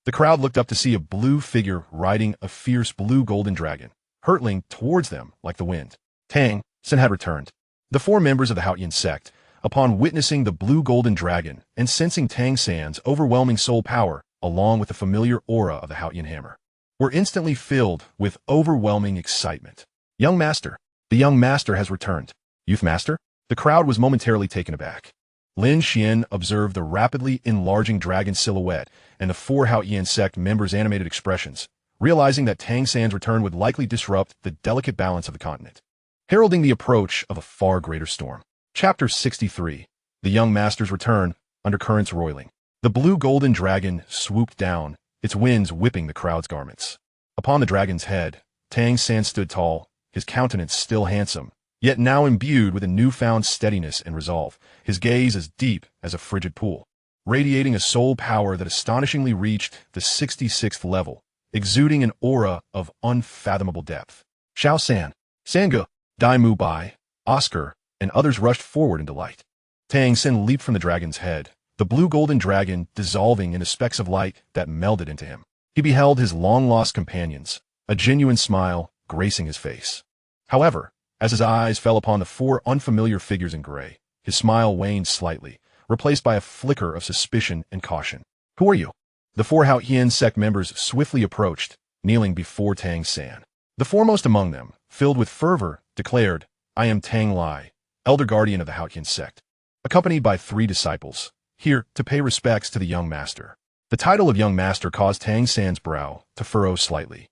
The crowd looked up to see a blue figure riding a fierce blue-golden dragon, hurtling towards them like the wind. Tang San had returned. The four members of the Haotian sect, upon witnessing the blue-golden dragon and sensing Tang San's overwhelming soul power along with the familiar aura of the Haotian hammer, were instantly filled with overwhelming excitement. "Young master, the young master has returned." "Youth master?" The crowd was momentarily taken aback. Lin Xuan observed the rapidly enlarging dragon silhouette and the four Haotian sect members' animated expressions, realizing that Tang San's return would likely disrupt the delicate balance of the continent, heralding the approach of a far greater storm. Chapter 63. The Young Master's Return, Undercurrents Roiling. The blue-golden dragon swooped down, its wings whipping the crowd's garments. Upon the dragon's head, Tang San stood tall, his countenance still handsome, yet now imbued with a newfound steadiness and resolve, his gaze as deep as a frigid pool, radiating a soul power that astonishingly reached the 66th level, exuding an aura of unfathomable depth. Xiao San, Sanga, Dai Mubai, Oscar, and others rushed forward in delight. Tang San leaped from the dragon's head, the blue-golden dragon dissolving into specks of light that melded into him. He beheld his long-lost companions, a genuine smile gracing his face. However, as his eyes fell upon the four unfamiliar figures in gray, his smile waned slightly, replaced by a flicker of suspicion and caution. "Who are you?" The four Haotian sect members swiftly approached, kneeling before Tang San. The foremost among them, filled with fervor, declared, "I am Tang Lai, elder guardian of the Haotian sect, accompanied by 3 disciples, here to pay respects to the young master." The title of young master caused Tang San's brow to furrow slightly,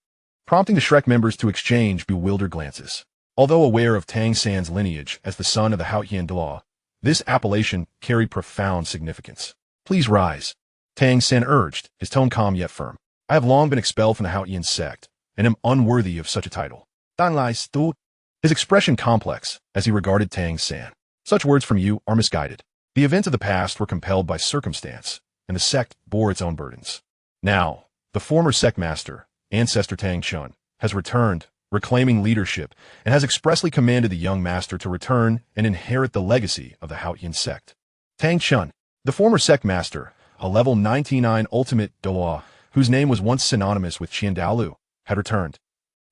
prompting the Shrek members to exchange bewildered glances. Although aware of Tang San's lineage as the son of the Haotian Douluo, this appellation carried profound significance. "Please rise," Tang San urged, his tone calm yet firm. "I have long been expelled from the Haotian sect, and am unworthy of such a title." Dan Lai stood, his expression complex as he regarded Tang San. "Such words from you are misguided. The events of the past were compelled by circumstance, and the sect bore its own burdens. Now, the former sect master, Ancestor Tang Chun, has returned, reclaiming leadership, and has expressly commanded the young master to return and inherit the legacy of the Haotian sect." Tang Chun, the former sect master, a level 99 ultimate Douluo, whose name was once synonymous with Douluo, had returned.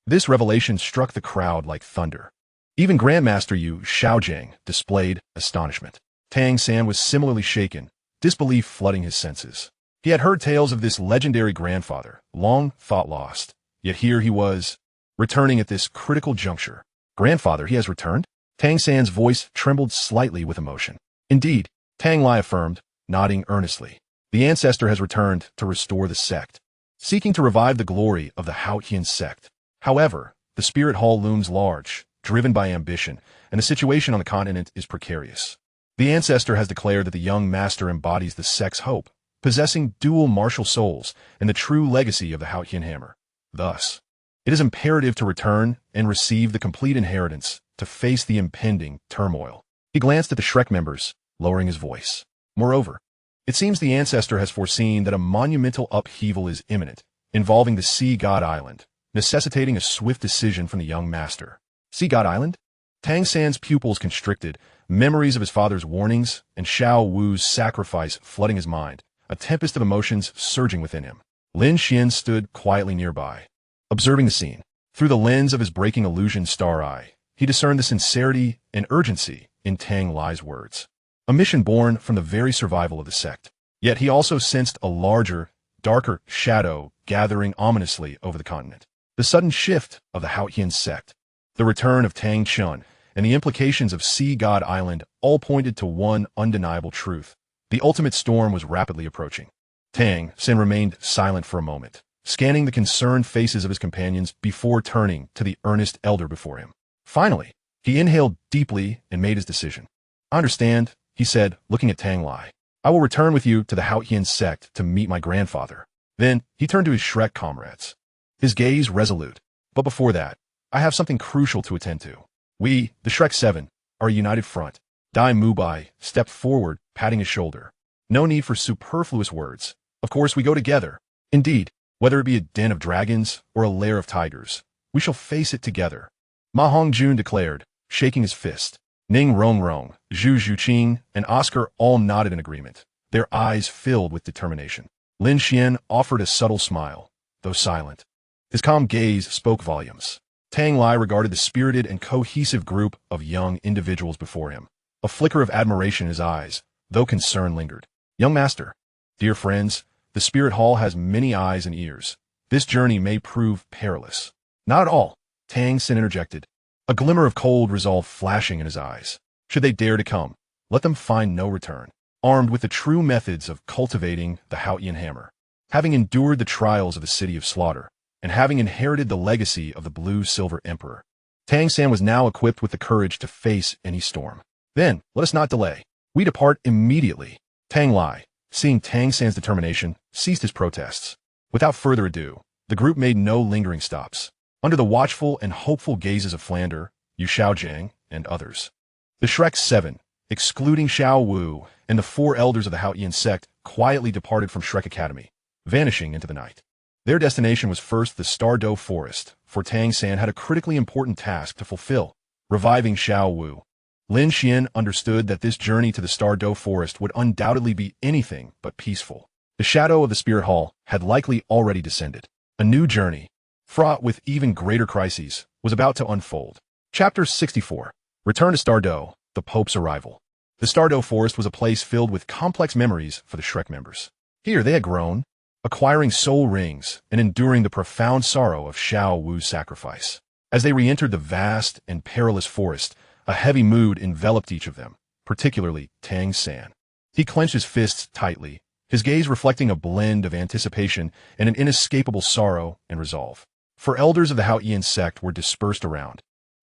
This revelation struck the crowd like thunder. Even Grandmaster Yu Xiaogang displayed astonishment. Tang San was similarly shaken, disbelief flooding his senses. He had heard tales of this legendary grandfather, long thought lost, yet here he was, returning at this critical juncture. "Grandfather, he has returned?" Tang San's voice trembled slightly with emotion. "Indeed," Tang Lai affirmed, nodding earnestly. "The ancestor has returned to restore the sect, seeking to revive the glory of the Haotian sect. However, The spirit hall looms large, driven by ambition, and the situation on the continent is precarious. The ancestor has declared that the young master embodies the sect's hope, possessing dual martial souls and the true legacy of the Haotian hammer. Thus, it is imperative to return and receive the complete inheritance to face the impending turmoil. He glanced at the Shrek members, lowering his voice. Moreover, it seems the ancestor has foreseen that a monumental upheaval is imminent, involving the Sea God Island, necessitating a swift decision from the young master. Sea God Island? Tang San's pupils constricted, memories of his father's warnings and Xiao Wu's sacrifice flooding his mind, a tempest of emotions surging within him. Lin Xuan stood quietly nearby, observing the scene. Through the lens of his breaking illusion star eye, he discerned the sincerity and urgency in Tang Lai's words. A mission born from the very survival of the sect. Yet he also sensed a larger, darker shadow gathering ominously over the continent. The sudden shift of the Haotian sect, the return of Tang Chun, and the implications of Sea God Island all pointed to one undeniable truth. The ultimate storm was rapidly approaching. Tang San remained silent for a moment, scanning the concerned faces of his companions before turning to the earnest elder before him. Finally, he inhaled deeply and made his decision. "I understand," he said, looking at Tang Lai. "I will return with you to the Haotian sect to meet my grandfather." Then he turned to his Shrek comrades, his gaze resolute. "But before that, I have something crucial to attend to. We, the Shrek 7, are a united front." Dai Mubai stepped forward, patting his shoulder. "No need for superfluous words. Of course, we go together. Indeed, whether it be a den of dragons or a lair of tigers, we shall face it together." Ma Hongjun declared, shaking his fist. Ning Rongrong, Zhu Zhuqing, and Oscar all nodded in agreement, their eyes filled with determination. Lin Xuan offered a subtle smile, though silent. His calm gaze spoke volumes. Tang Lai regarded the spirited and cohesive group of young individuals before him. A flicker of admiration in his eyes, though concern lingered. "Young master, dear friends, the spirit hall has many eyes and ears. This journey may prove perilous." "Not at all," Tang San interjected, a glimmer of cold resolve flashing in his eyes. "Should they dare to come, let them find no return, armed with the true methods of cultivating the Haotian hammer. Having endured the trials of the city of slaughter, and having inherited the legacy of the Blue-Silver Emperor, Tang San was now equipped with the courage to face any storm. Then, let us not delay. We depart immediately." Tang Lai, seeing Tang San's determination, ceased his protests. Without further ado, the group made no lingering stops. Under the watchful and hopeful gazes of Flander, Yu Xiaogang, and others, the Shrek 7, excluding Xiao Wu and the 4 elders of the Haotian sect, quietly departed from Shrek Academy, vanishing into the night. Their destination was first the Stardo forest, for Tang San had a critically important task to fulfill, reviving Xiao Wu. Lin Xuan understood that this journey to the Stardo forest would undoubtedly be anything but peaceful. The shadow of the Spirit Hall had likely already descended. A new journey, fraught with even greater crises, was about to unfold. Chapter 64. Return to Stardo, the Pope's Arrival. The Stardo forest was a place filled with complex memories for the Shrek members. Here they had grown, acquiring soul rings and enduring the profound sorrow of Xiao Wu's sacrifice. As they re-entered the vast and perilous forest, a heavy mood enveloped each of them, particularly Tang San. He clenched his fists tightly, his gaze reflecting a blend of anticipation and an inescapable sorrow and resolve. For elders of the Haotian sect were dispersed around,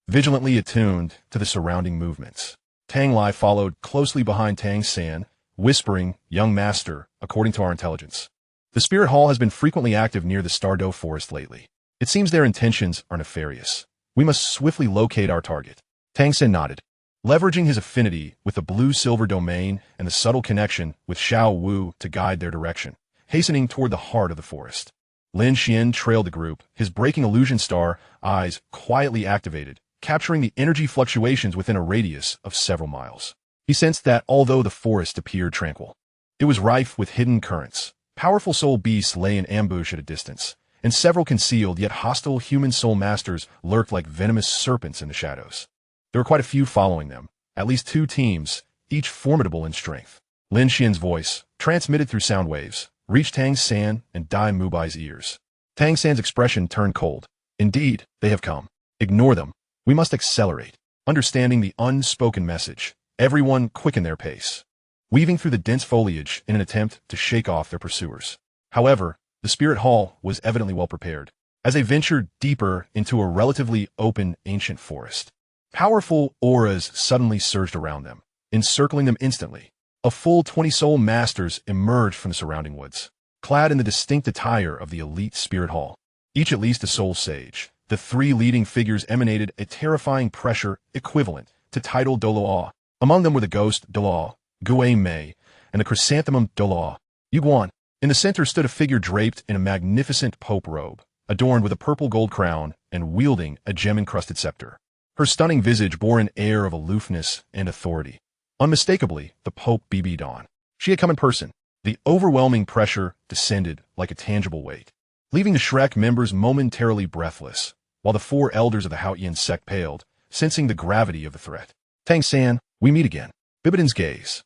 vigilantly attuned to the surrounding movements. Tang Lai followed closely behind Tang San, whispering, "Young master, according to our intelligence, the Spirit Hall has been frequently active near the Stardo forest lately. It seems their intentions are nefarious. We must swiftly locate our target." Tang San nodded, leveraging his affinity with the blue-silver domain and the subtle connection with Xiao Wu to guide their direction, hastening toward the heart of the forest. Lin Xuan trailed the group, his breaking illusion star eyes quietly activated, capturing the energy fluctuations within a radius of several miles. He sensed that although the forest appeared tranquil, it was rife with hidden currents. Powerful soul beasts lay in ambush at a distance, and several concealed yet hostile human soul masters lurked like venomous serpents in the shadows. There were quite a few following them, at least 2 teams, each formidable in strength. Lin Xuan's voice, transmitted through sound waves, reached Tang San and Dai Mubai's ears. Tang San's expression turned cold. "Indeed, they have come. Ignore them. We must accelerate." Understanding the unspoken message, everyone quickened their pace, weaving through the dense foliage in an attempt to shake off their pursuers. However, the Spirit Hall was evidently well prepared. as they ventured deeper into a relatively open ancient forest. Powerful auras suddenly surged around them, encircling them instantly. A full 20 soul masters emerged from the surrounding woods, clad in the distinct attire of the elite spirit hall. Each at least a soul sage. The three leading figures emanated a terrifying pressure equivalent to tidal Douluo. Among them were the ghost Douluo, Gui Mei, and the chrysanthemum Douluo, Yuguan. In the center stood a figure draped in a magnificent pope robe, adorned with a purple gold crown and wielding a gem-encrusted scepter. Her stunning visage bore an air of aloofness and authority. Unmistakably, the Pope BB Dawn. She had come in person. The overwhelming pressure descended like a tangible weight, leaving the Shrek members momentarily breathless, while the four elders of the Haotian sect paled, sensing the gravity of the threat. Tang San, we meet again. Bibidan's gaze,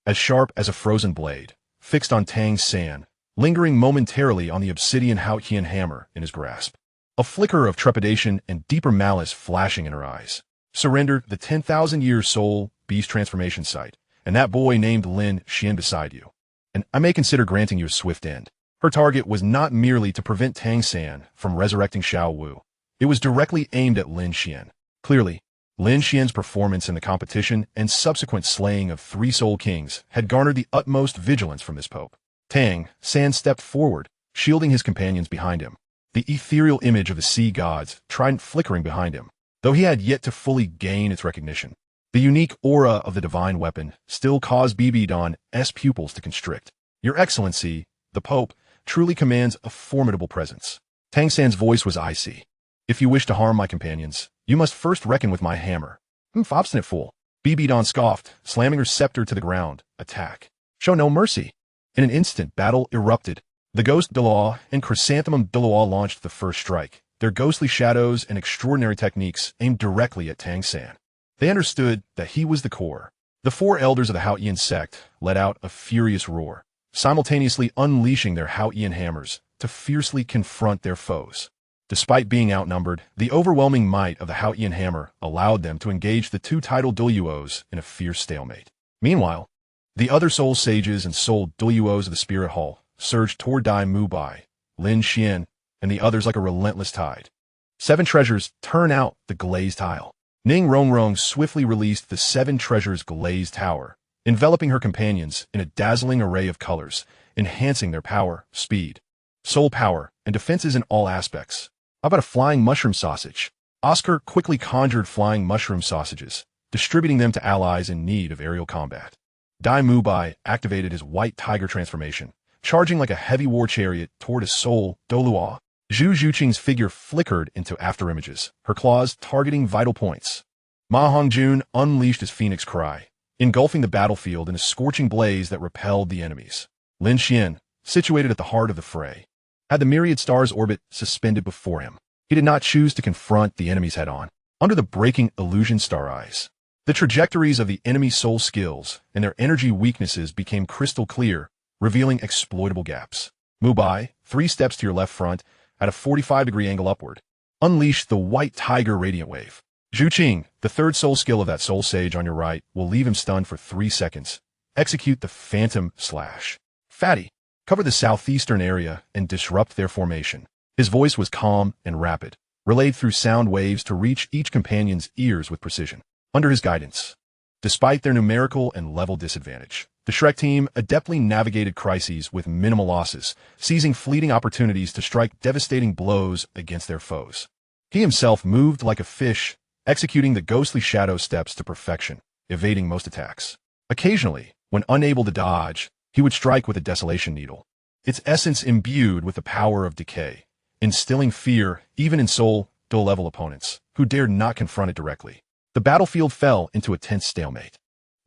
as sharp as a frozen blade, fixed on Tang San, lingering momentarily on the obsidian Haotian hammer in his grasp. A flicker of trepidation and deeper malice flashing in her eyes. Surrender the 10,000-year soul beast transformation site, and that boy named Lin Xuan beside you, and I may consider granting you a swift end. Her target was not merely to prevent Tang San from resurrecting Xiao Wu. It was directly aimed at Lin Xuan. Clearly, Lin Xuan's performance in the competition and subsequent slaying of 3 soul kings had garnered the utmost vigilance from this pope. Tang San stepped forward, shielding his companions behind him, the ethereal image of the sea gods trident flickering behind him, though he had yet to fully gain its recognition. The unique aura of the divine weapon still caused BB Dawn's pupils to constrict. Your Excellency, the Pope, truly commands a formidable presence. Tang San's voice was icy. If you wish to harm my companions, you must first reckon with my hammer. Obstinate fool. BB Dawn scoffed, slamming her scepter to the ground. Attack. Show no mercy. In an instant, battle erupted. The ghost Douluo and chrysanthemum Douluo launched the first strike, their ghostly shadows and extraordinary techniques aimed directly at Tang San. They understood that he was the core. The 4 elders of the Haotian sect let out a furious roar, simultaneously unleashing their Haotian hammers to fiercely confront their foes. Despite being outnumbered, the overwhelming might of the Haotian hammer allowed them to engage the 2 tidal Douluos in a fierce stalemate. Meanwhile, the other soul sages and soul Douluos of the spirit hall surged toward Dai Mubai, Lin Xuan, and the others like a relentless tide. 7 treasures turn out the glazed tile. Ning Rongrong swiftly released the 7 treasures glazed tower, enveloping her companions in a dazzling array of colors, enhancing their power, speed, soul power, and defenses in all aspects. How about a flying mushroom sausage? Oscar quickly conjured flying mushroom sausages, distributing them to allies in need of aerial combat. Dai Mubai activated his white tiger transformation, charging like a heavy war chariot toward a soul Douluo. Zhu Zhuqing's figure flickered into afterimages, her claws targeting vital points. Ma Hongjun unleashed his phoenix cry, engulfing the battlefield in a scorching blaze that repelled the enemies. Lin Xuan, situated at the heart of the fray, had the myriad stars' orbit suspended before him. He did not choose to confront the enemies head-on, under the breaking illusion star eyes. The trajectories of the enemy's soul skills and their energy weaknesses became crystal clear, revealing exploitable gaps. Mubai, 3 steps to your left front, at a 45-degree angle upward. Unleash the white tiger radiant wave. Zhuqing, the 3rd soul skill of that soul sage on your right, will leave him stunned for 3 seconds. Execute the phantom slash. Fatty, cover the southeastern area and disrupt their formation. His voice was calm and rapid, relayed through sound waves to reach each companion's ears with precision. Under his guidance, despite their numerical and level disadvantage, the Shrek team adeptly navigated crises with minimal losses, seizing fleeting opportunities to strike devastating blows against their foes. He himself moved like a fish, executing the ghostly shadow steps to perfection, evading most attacks. Occasionally, when unable to dodge, he would strike with a desolation needle, its essence imbued with the power of decay, instilling fear even in soul dual-level opponents, who dared not confront it directly. The battlefield fell into a tense stalemate.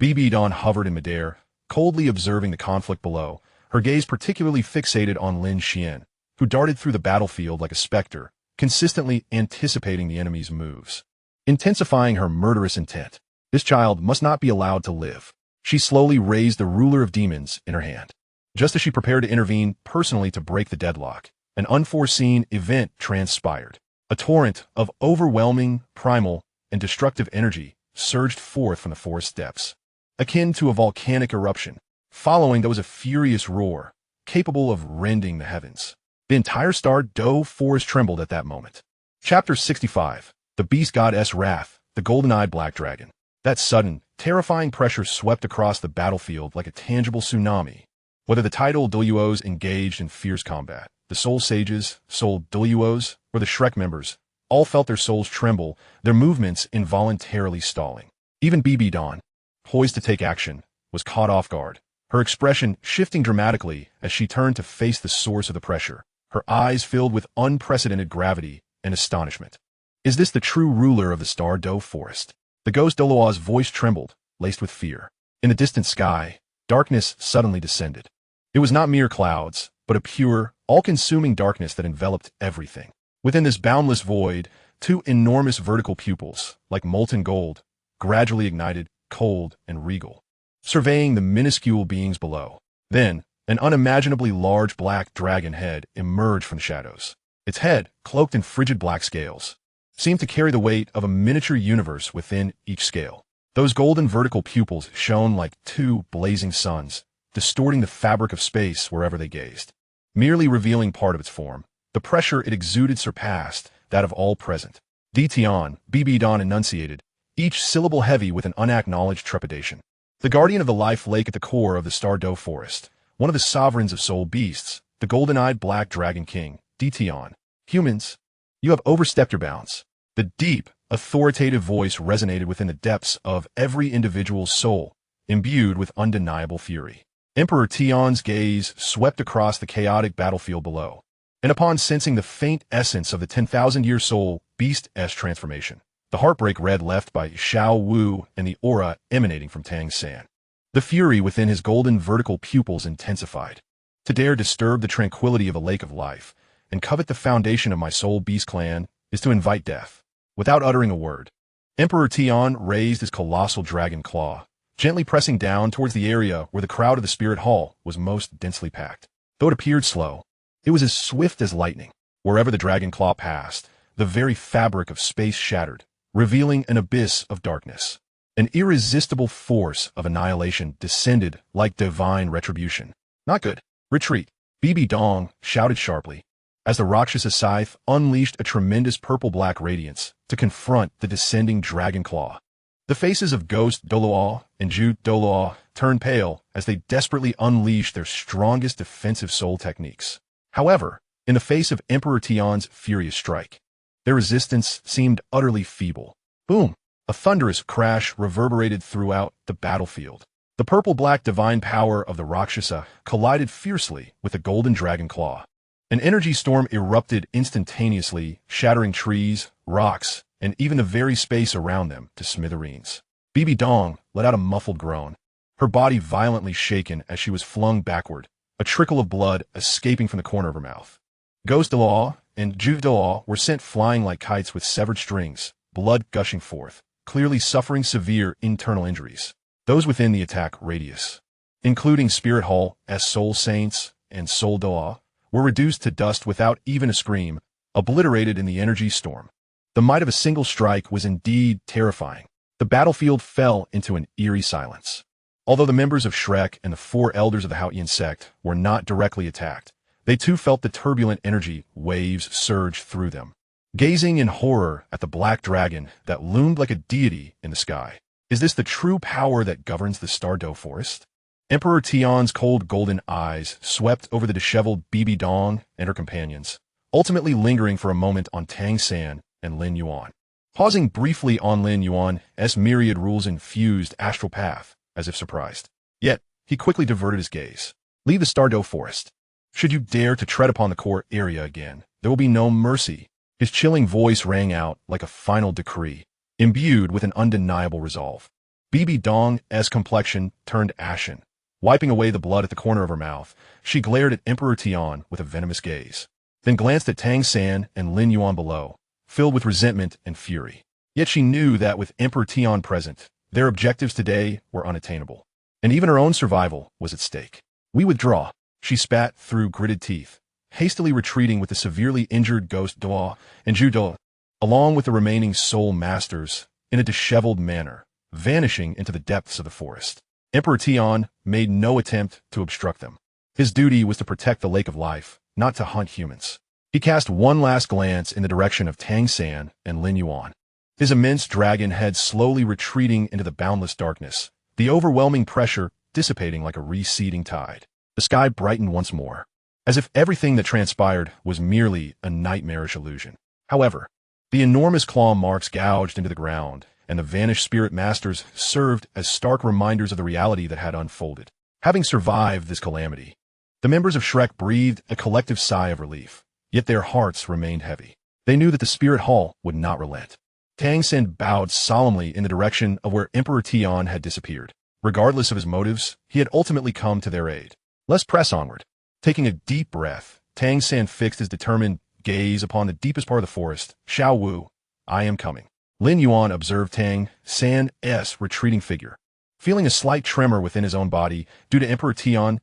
BB Dawn hovered in midair, coldly observing the conflict below, her gaze particularly fixated on Lin Xuan, who darted through the battlefield like a specter, consistently anticipating the enemy's moves, intensifying her murderous intent. This child must not be allowed to live. She slowly raised the ruler of demons in her hand. Just as she prepared to intervene personally to break the deadlock, an unforeseen event transpired. A torrent of overwhelming, primal, and destructive energy surged forth from the forest depths, akin to a volcanic eruption. Following, there was a furious roar, capable of rending the heavens. The entire Stardo forest trembled at that moment. Chapter 65. The Beast God's Wrath, the Golden-Eyed Black Dragon. That sudden, terrifying pressure swept across the battlefield like a tangible tsunami. Whether the title Douluos engaged in fierce combat, the Soul Sages, Soul Douluos, or the Shrek members, all felt their souls tremble, their movements involuntarily stalling. Even BB Dawn, poised to take action, was caught off guard, her expression shifting dramatically as she turned to face the source of the pressure, her eyes filled with unprecedented gravity and astonishment. Is this the true ruler of the Stardo forest? The ghost Douluo's voice trembled, laced with fear. In the distant sky, darkness suddenly descended. It was not mere clouds, but a pure, all-consuming darkness that enveloped everything. Within this boundless void, two enormous vertical pupils, like molten gold, gradually ignited, cold and regal, surveying the minuscule beings below. Then, an unimaginably large black dragon head emerged from the shadows. Its head, cloaked in frigid black scales, seemed to carry the weight of a miniature universe within each scale. Those golden vertical pupils shone like two blazing suns, distorting the fabric of space wherever they gazed. Merely revealing part of its form, the pressure it exuded surpassed that of all present. Tian, BB Dawn enunciated, each syllable heavy with an unacknowledged trepidation. The guardian of the life lake at the core of the Stardo forest, one of the sovereigns of soul beasts, the golden-eyed black dragon king, Tian. Humans, you have overstepped your bounds. The deep, authoritative voice resonated within the depths of every individual's soul, imbued with undeniable fury. Emperor Tian's gaze swept across the chaotic battlefield below, and upon sensing the faint essence of the 10,000-year soul beast's transformation, the heartbreak red left by Xiao Wu and the aura emanating from Tang San, the fury within his golden vertical pupils intensified. To dare disturb the tranquility of a lake of life, and covet the foundation of my soul beast clan, is to invite death. Without uttering a word, Emperor Tian raised his colossal dragon claw, gently pressing down towards the area where the crowd of the spirit hall was most densely packed. Though it appeared slow, it was as swift as lightning. Wherever the dragon claw passed, the very fabric of space shattered, revealing an abyss of darkness. An irresistible force of annihilation descended like divine retribution. Not good. Retreat. BB Dong shouted sharply, as the Rakshasa scythe unleashed a tremendous purple-black radiance to confront the descending dragon claw. The faces of Ghost Douluo and Ju Douluo turned pale as they desperately unleashed their strongest defensive soul techniques. However, in the face of Emperor Tian's furious strike, their resistance seemed utterly feeble. Boom! A thunderous crash reverberated throughout the battlefield. The purple-black divine power of the Rakshasa collided fiercely with the golden dragon claw. An energy storm erupted instantaneously, shattering trees, rocks, and even the very space around them to smithereens. BB Dong let out a muffled groan, her body violently shaken as she was flung backward, a trickle of blood escaping from the corner of her mouth. Ghost Douluo and Ju Douluo were sent flying like kites with severed strings, blood gushing forth, clearly suffering severe internal injuries. Those within the attack radius, including Spirit Hall as Soul Saints and Soul Douluo, were reduced to dust without even a scream, obliterated in the energy storm. The might of a single strike was indeed terrifying. The battlefield fell into an eerie silence. Although the members of Shrek and the four elders of the Haotian sect were not directly attacked, they too felt the turbulent energy waves surge through them, gazing in horror at the black dragon that loomed like a deity in the sky. Is this the true power that governs the Stardo forest? Emperor Tian's cold golden eyes swept over the disheveled BB Dong and her companions, ultimately lingering for a moment on Tang San and Lin Xuan. Pausing briefly on Lin Xuan's myriad rules-infused astral path, as if surprised. Yet, he quickly diverted his gaze. Leave the Stardo forest. Should you dare to tread upon the core area again, there will be no mercy. His chilling voice rang out like a final decree, imbued with an undeniable resolve. BB Dong's complexion turned ashen. Wiping away the blood at the corner of her mouth, she glared at Emperor Tian with a venomous gaze, then glanced at Tang San and Lin Xuan below, filled with resentment and fury. Yet she knew that with Emperor Tian present, their objectives today were unattainable, and even her own survival was at stake. We withdraw, she spat through gritted teeth, hastily retreating with the severely injured Ghost Douluo and Ju Douluo, along with the remaining soul masters, in a disheveled manner, vanishing into the depths of the forest. Emperor Tian made no attempt to obstruct them. His duty was to protect the Lake of Life, not to hunt humans. He cast one last glance in the direction of Tang San and Lin Xuan. His immense dragon head slowly retreating into the boundless darkness, the overwhelming pressure dissipating like a receding tide. The sky brightened once more, as if everything that transpired was merely a nightmarish illusion. However, the enormous claw marks gouged into the ground, and the vanished spirit masters served as stark reminders of the reality that had unfolded. Having survived this calamity, the members of Shrek breathed a collective sigh of relief, yet their hearts remained heavy. They knew that the spirit hall would not relent. Tang San bowed solemnly in the direction of where Emperor Tian had disappeared. Regardless of his motives, he had ultimately come to their aid. Let's press onward. Taking a deep breath, Tang San fixed his determined gaze upon the deepest part of the forest. Xiao Wu, I am coming. Lin Xuan observed Tang San's retreating figure, feeling a slight tremor within his own body due to Emperor Tian's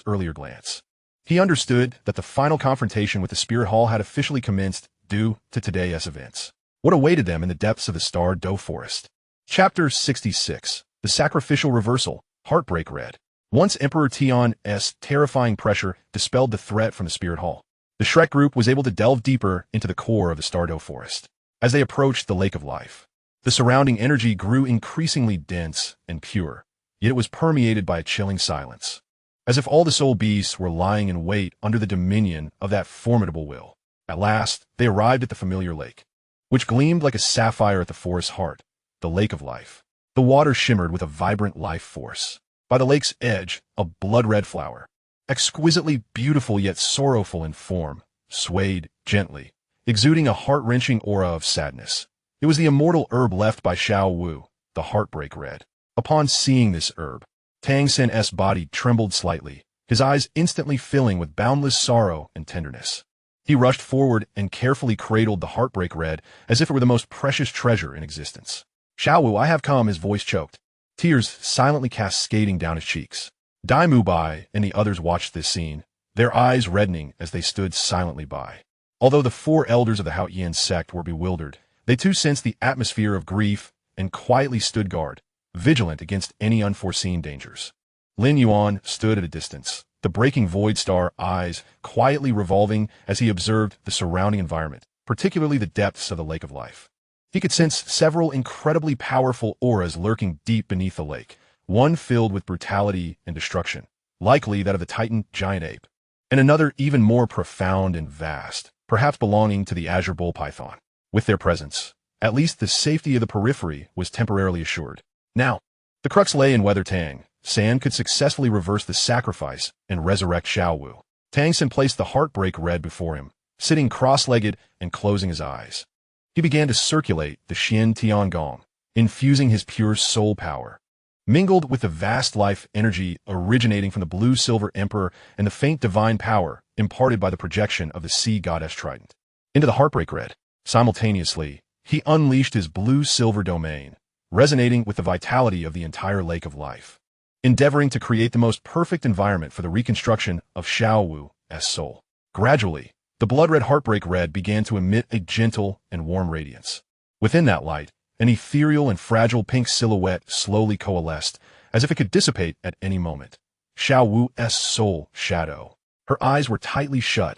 earlier glance. He understood that the final confrontation with the Spirit Hall had officially commenced due to today's events. What awaited them in the depths of the Stardo forest? Chapter 66. The Sacrificial Reversal. Heartbreak Red. Once Emperor Tian's terrifying pressure dispelled the threat from the Spirit Hall, the Shrek group was able to delve deeper into the core of the Stardo forest. As they approached the Lake of Life, the surrounding energy grew increasingly dense and pure, yet it was permeated by a chilling silence, as if all the soul beasts were lying in wait under the dominion of that formidable will. At last, they arrived at the familiar lake, which gleamed like a sapphire at the forest's heart, the Lake of Life. The water shimmered with a vibrant life force. By the lake's edge, a blood-red flower, exquisitely beautiful yet sorrowful in form, swayed gently, exuding a heart-wrenching aura of sadness. It was the immortal herb left by Xiao Wu, the Heartbreak Red. Upon seeing this herb, Tang San's body trembled slightly, his eyes instantly filling with boundless sorrow and tenderness. He rushed forward and carefully cradled the Heartbreak Red as if it were the most precious treasure in existence. Xiao Wu, I have come, his voice choked, tears silently cascading down his cheeks. Dai Mubai and the others watched this scene, their eyes reddening as they stood silently by. Although the four elders of the Haoyan sect were bewildered, they too sensed the atmosphere of grief and quietly stood guard, vigilant against any unforeseen dangers. Lin Xuan stood at a distance, the breaking void star eyes quietly revolving as he observed the surrounding environment, particularly the depths of the Lake of Life. He could sense several incredibly powerful auras lurking deep beneath the lake, one filled with brutality and destruction, likely that of the Titan giant ape, and another even more profound and vast, perhaps belonging to the azure bull python. With their presence, at least the safety of the periphery was temporarily assured. Now, the crux lay in whether Tang San could successfully reverse the sacrifice and resurrect Xiao Wu. Tang San placed the Heartbreak Red before him, sitting cross-legged and closing his eyes. He began to circulate the Xian Tiangong, infusing his pure soul power, mingled with the vast life energy originating from the blue-silver emperor and the faint divine power imparted by the projection of the sea goddess Trident. Into the Heartbreak Red, simultaneously, he unleashed his blue-silver domain, resonating with the vitality of the entire Lake of Life, endeavoring to create the most perfect environment for the reconstruction of Xiao Wu's soul. Gradually, the blood-red Heartbreak Red began to emit a gentle and warm radiance. Within that light, an ethereal and fragile pink silhouette slowly coalesced, as if it could dissipate at any moment. Xiao Wu's soul shadow. Her eyes were tightly shut,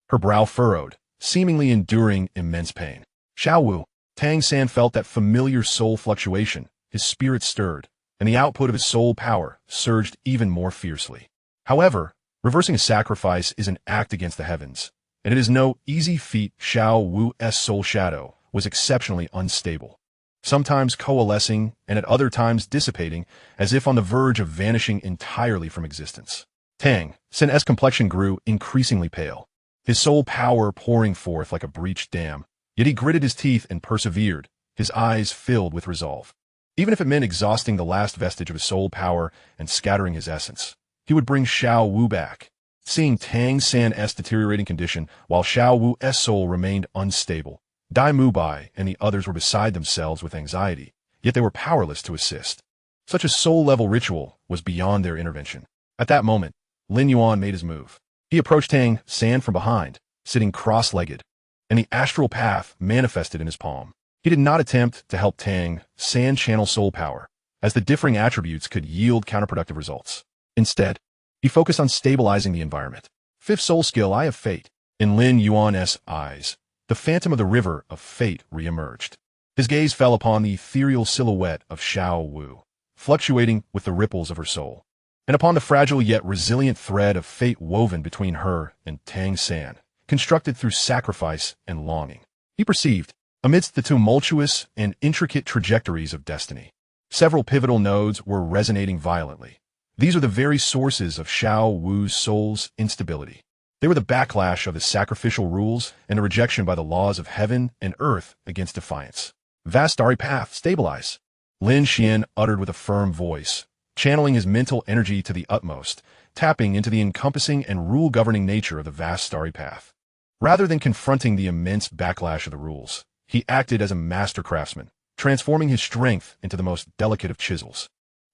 her brow furrowed, seemingly enduring immense pain. Xiao Wu, Tang San felt that familiar soul fluctuation, his spirit stirred, and the output of his soul power surged even more fiercely. However, reversing a sacrifice is an act against the heavens, and it is no easy feat. Xiao Wu's soul shadow was exceptionally unstable, sometimes coalescing and at other times dissipating as if on the verge of vanishing entirely from existence. Tang San's complexion grew increasingly pale, his soul power pouring forth like a breached dam, yet he gritted his teeth and persevered, his eyes filled with resolve. Even if it meant exhausting the last vestige of his soul power and scattering his essence, he would bring Xiao Wu back. Seeing Tang San's deteriorating condition while Xiao Wu's soul remained unstable, Dai Mubai and the others were beside themselves with anxiety, yet they were powerless to assist. Such a soul-level ritual was beyond their intervention. At that moment, Lin Xuan made his move. He approached Tang San from behind, sitting cross-legged, and the astral path manifested in his palm. He did not attempt to help Tang San channel soul power, as the differing attributes could yield counterproductive results. Instead, he focused on stabilizing the environment. Fifth soul skill, Eye of Fate. In Lin Xuan's eyes, the phantom of the river of fate re-emerged. His gaze fell upon the ethereal silhouette of Xiao Wu, fluctuating with the ripples of her soul, and upon the fragile yet resilient thread of fate woven between her and Tang San, constructed through sacrifice and longing. He perceived, amidst the tumultuous and intricate trajectories of destiny, several pivotal nodes were resonating violently. These are the very sources of Xiao Wu's soul's instability. They were the backlash of his sacrificial rules and the rejection by the laws of heaven and earth against defiance. Vast starry path, stabilize. Lin Xuan uttered with a firm voice, channeling his mental energy to the utmost, tapping into the encompassing and rule-governing nature of the vast starry path. Rather than confronting the immense backlash of the rules, he acted as a master craftsman, transforming his strength into the most delicate of chisels,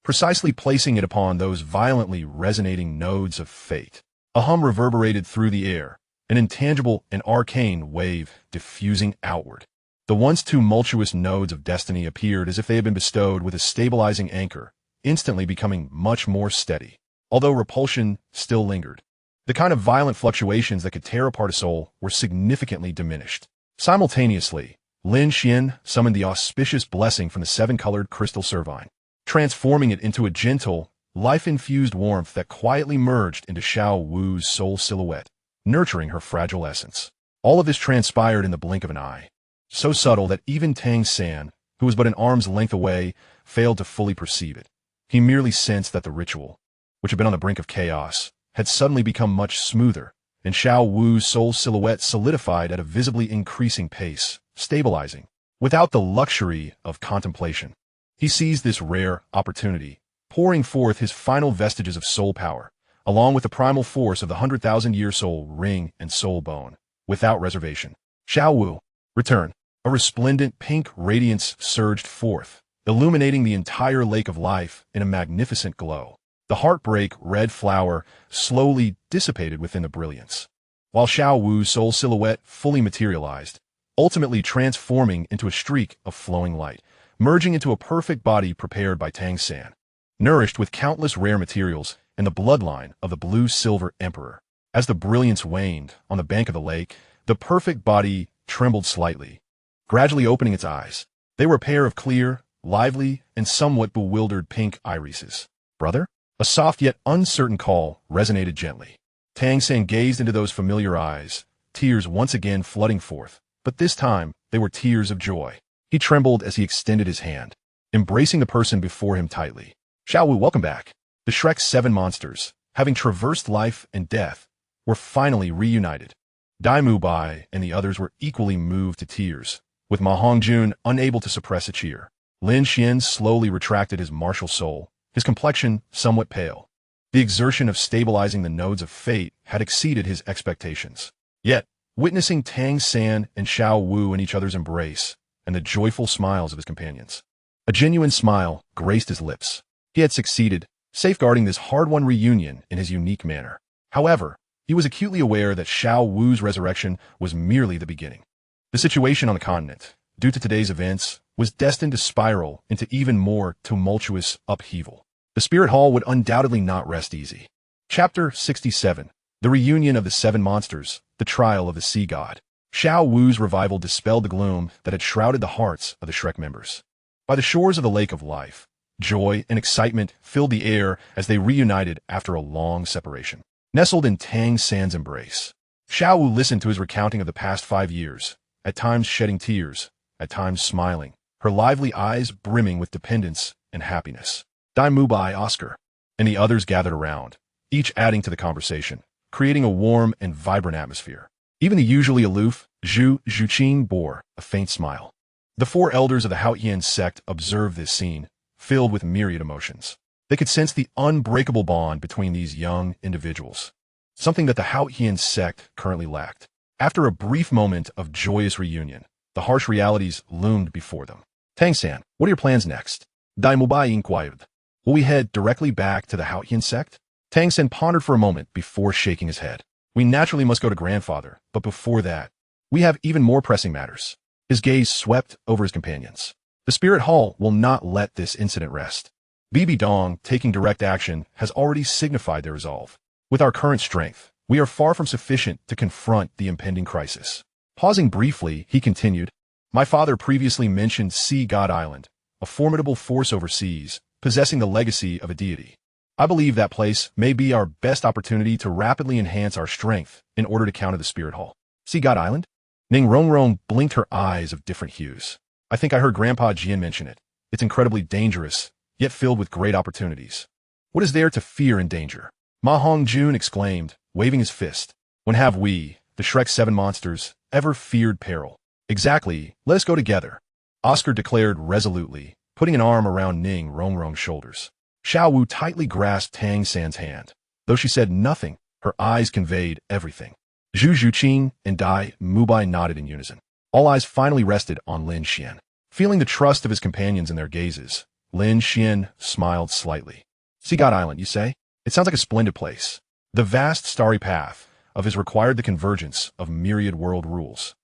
precisely placing it upon those violently resonating nodes of fate. A hum reverberated through the air, an intangible and arcane wave diffusing outward. The once tumultuous nodes of destiny appeared as if they had been bestowed with a stabilizing anchor, instantly becoming much more steady, although repulsion still lingered. The kind of violent fluctuations that could tear apart a soul were significantly diminished. Simultaneously, Lin Xuan summoned the auspicious blessing from the seven-colored crystal servine, transforming it into a gentle, life-infused warmth that quietly merged into Xiao Wu's soul silhouette, nurturing her fragile essence. All of this transpired in the blink of an eye, so subtle that even Tang San, who was but an arm's length away, failed to fully perceive it. He merely sensed that the ritual, which had been on the brink of chaos, had suddenly become much smoother, and Xiao Wu's soul silhouette solidified at a visibly increasing pace, stabilizing, without the luxury of contemplation. He seized this rare opportunity, pouring forth his final vestiges of soul power, along with the primal force of the 100,000-year soul ring and soul bone, without reservation. Xiao Wu, return. A resplendent pink radiance surged forth, illuminating the entire lake of life in a magnificent glow. The heartbreak red flower slowly dissipated within the brilliance, while Xiao Wu's soul silhouette fully materialized, ultimately transforming into a streak of flowing light, merging into a perfect body prepared by Tang San, nourished with countless rare materials and the bloodline of the blue-silver emperor. As the brilliance waned on the bank of the lake, the perfect body trembled slightly, gradually opening its eyes. They were a pair of clear, lively, and somewhat bewildered pink irises. Brother? A soft yet uncertain call resonated gently. Tang San gazed into those familiar eyes, tears once again flooding forth, but this time they were tears of joy. He trembled as he extended his hand, embracing the person before him tightly. Xiao Wu, welcome back. The Shrek's seven monsters, having traversed life and death, were finally reunited. Dai Mubai and the others were equally moved to tears, with Ma Hongjun unable to suppress a cheer. Lin Xuan slowly retracted his martial soul, his complexion somewhat pale. The exertion of stabilizing the nodes of fate had exceeded his expectations. Yet, witnessing Tang San and Xiao Wu in each other's embrace, and the joyful smiles of his companions, a genuine smile graced his lips. He had succeeded, safeguarding this hard-won reunion in his unique manner. However, he was acutely aware that Xiao Wu's resurrection was merely the beginning. The situation on the continent, due to today's events, was destined to spiral into even more tumultuous upheaval. The Spirit Hall would undoubtedly not rest easy. Chapter 67. The Reunion of the Seven Monsters, the Trial of the Sea God. Xiao Wu's revival dispelled the gloom that had shrouded the hearts of the Shrek members. By the shores of the Lake of Life, joy and excitement filled the air as they reunited after a long separation. Nestled in Tang San's embrace, Xiao Wu listened to his recounting of the past 5 years, at times shedding tears, at times smiling, her lively eyes brimming with dependence and happiness. Dai Mubai, Oscar, and the others gathered around, each adding to the conversation, creating a warm and vibrant atmosphere. Even the usually aloof Zhu Zhuqin bore a faint smile. The 4 elders of the Haotian sect observed this scene, filled with myriad emotions. They could sense the unbreakable bond between these young individuals, something that the Haotian sect currently lacked. After a brief moment of joyous reunion, the harsh realities loomed before them. Tang San, what are your plans next? Dai Mubai inquired. Will we head directly back to the Haotian sect? Tang San pondered for a moment before shaking his head. We naturally must go to grandfather, but before that, we have even more pressing matters. His gaze swept over his companions. The Spirit Hall will not let this incident rest. Bibi Dong, taking direct action, has already signified their resolve. With our current strength, we are far from sufficient to confront the impending crisis. Pausing briefly, he continued, my father previously mentioned Sea God Island, a formidable force overseas, possessing the legacy of a deity. I believe that place may be our best opportunity to rapidly enhance our strength in order to counter the Spirit Hall. Sea God Island? Ning Rongrong blinked her eyes of different hues. I think I heard Grandpa Jian mention it. It's incredibly dangerous, yet filled with great opportunities. What is there to fear in danger? Ma Hongjun exclaimed, waving his fist. When have we, the Shrek 7 monsters, ever feared peril? Exactly, let us go together, Oscar declared resolutely, putting an arm around Ning Rongrong's shoulders. Xiao Wu tightly grasped Tang San's hand. Though she said nothing, her eyes conveyed everything. Zhu Zhuqing and Dai Mubai nodded in unison. All eyes finally rested on Lin Xuan. Feeling the trust of his companions in their gazes, Lin Xuan smiled slightly. Sea God Island, you say? It sounds like a splendid place. The vast starry path of his required the convergence of myriad world rules.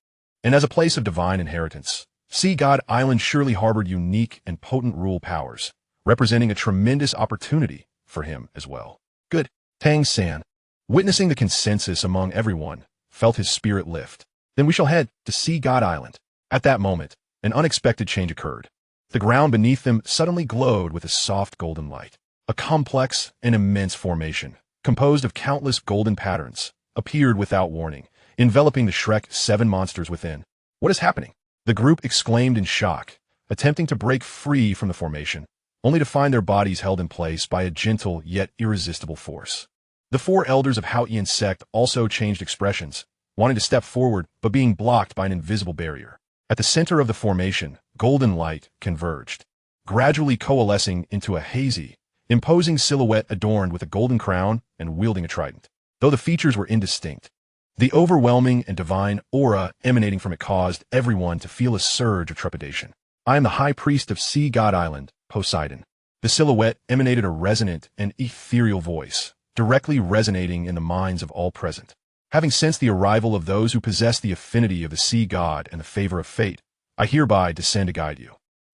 And as a place of divine inheritance, Sea God Island surely harbored unique and potent rule powers, representing a tremendous opportunity for him as well. Good. Tang San, witnessing the consensus among everyone, felt his spirit lift. Then we shall head to Sea God Island. At that moment, an unexpected change occurred. The ground beneath them suddenly glowed with a soft golden light. A complex and immense formation, composed of countless golden patterns, appeared without warning, enveloping the Shrek 7 monsters within. What is happening? The group exclaimed in shock, attempting to break free from the formation, only to find their bodies held in place by a gentle yet irresistible force. The 4 elders of Haotian sect also changed expressions, wanting to step forward but being blocked by an invisible barrier. At the center of the formation, golden light converged, gradually coalescing into a hazy, imposing silhouette adorned with a golden crown and wielding a trident. Though the features were indistinct, the overwhelming and divine aura emanating from it caused everyone to feel a surge of trepidation. I am the High Priest of Sea God Island, Poseidon. The silhouette emanated a resonant and ethereal voice, directly resonating in the minds of all present. Having sensed the arrival of those who possess the affinity of the Sea God and the favor of fate, I hereby descend to guide you.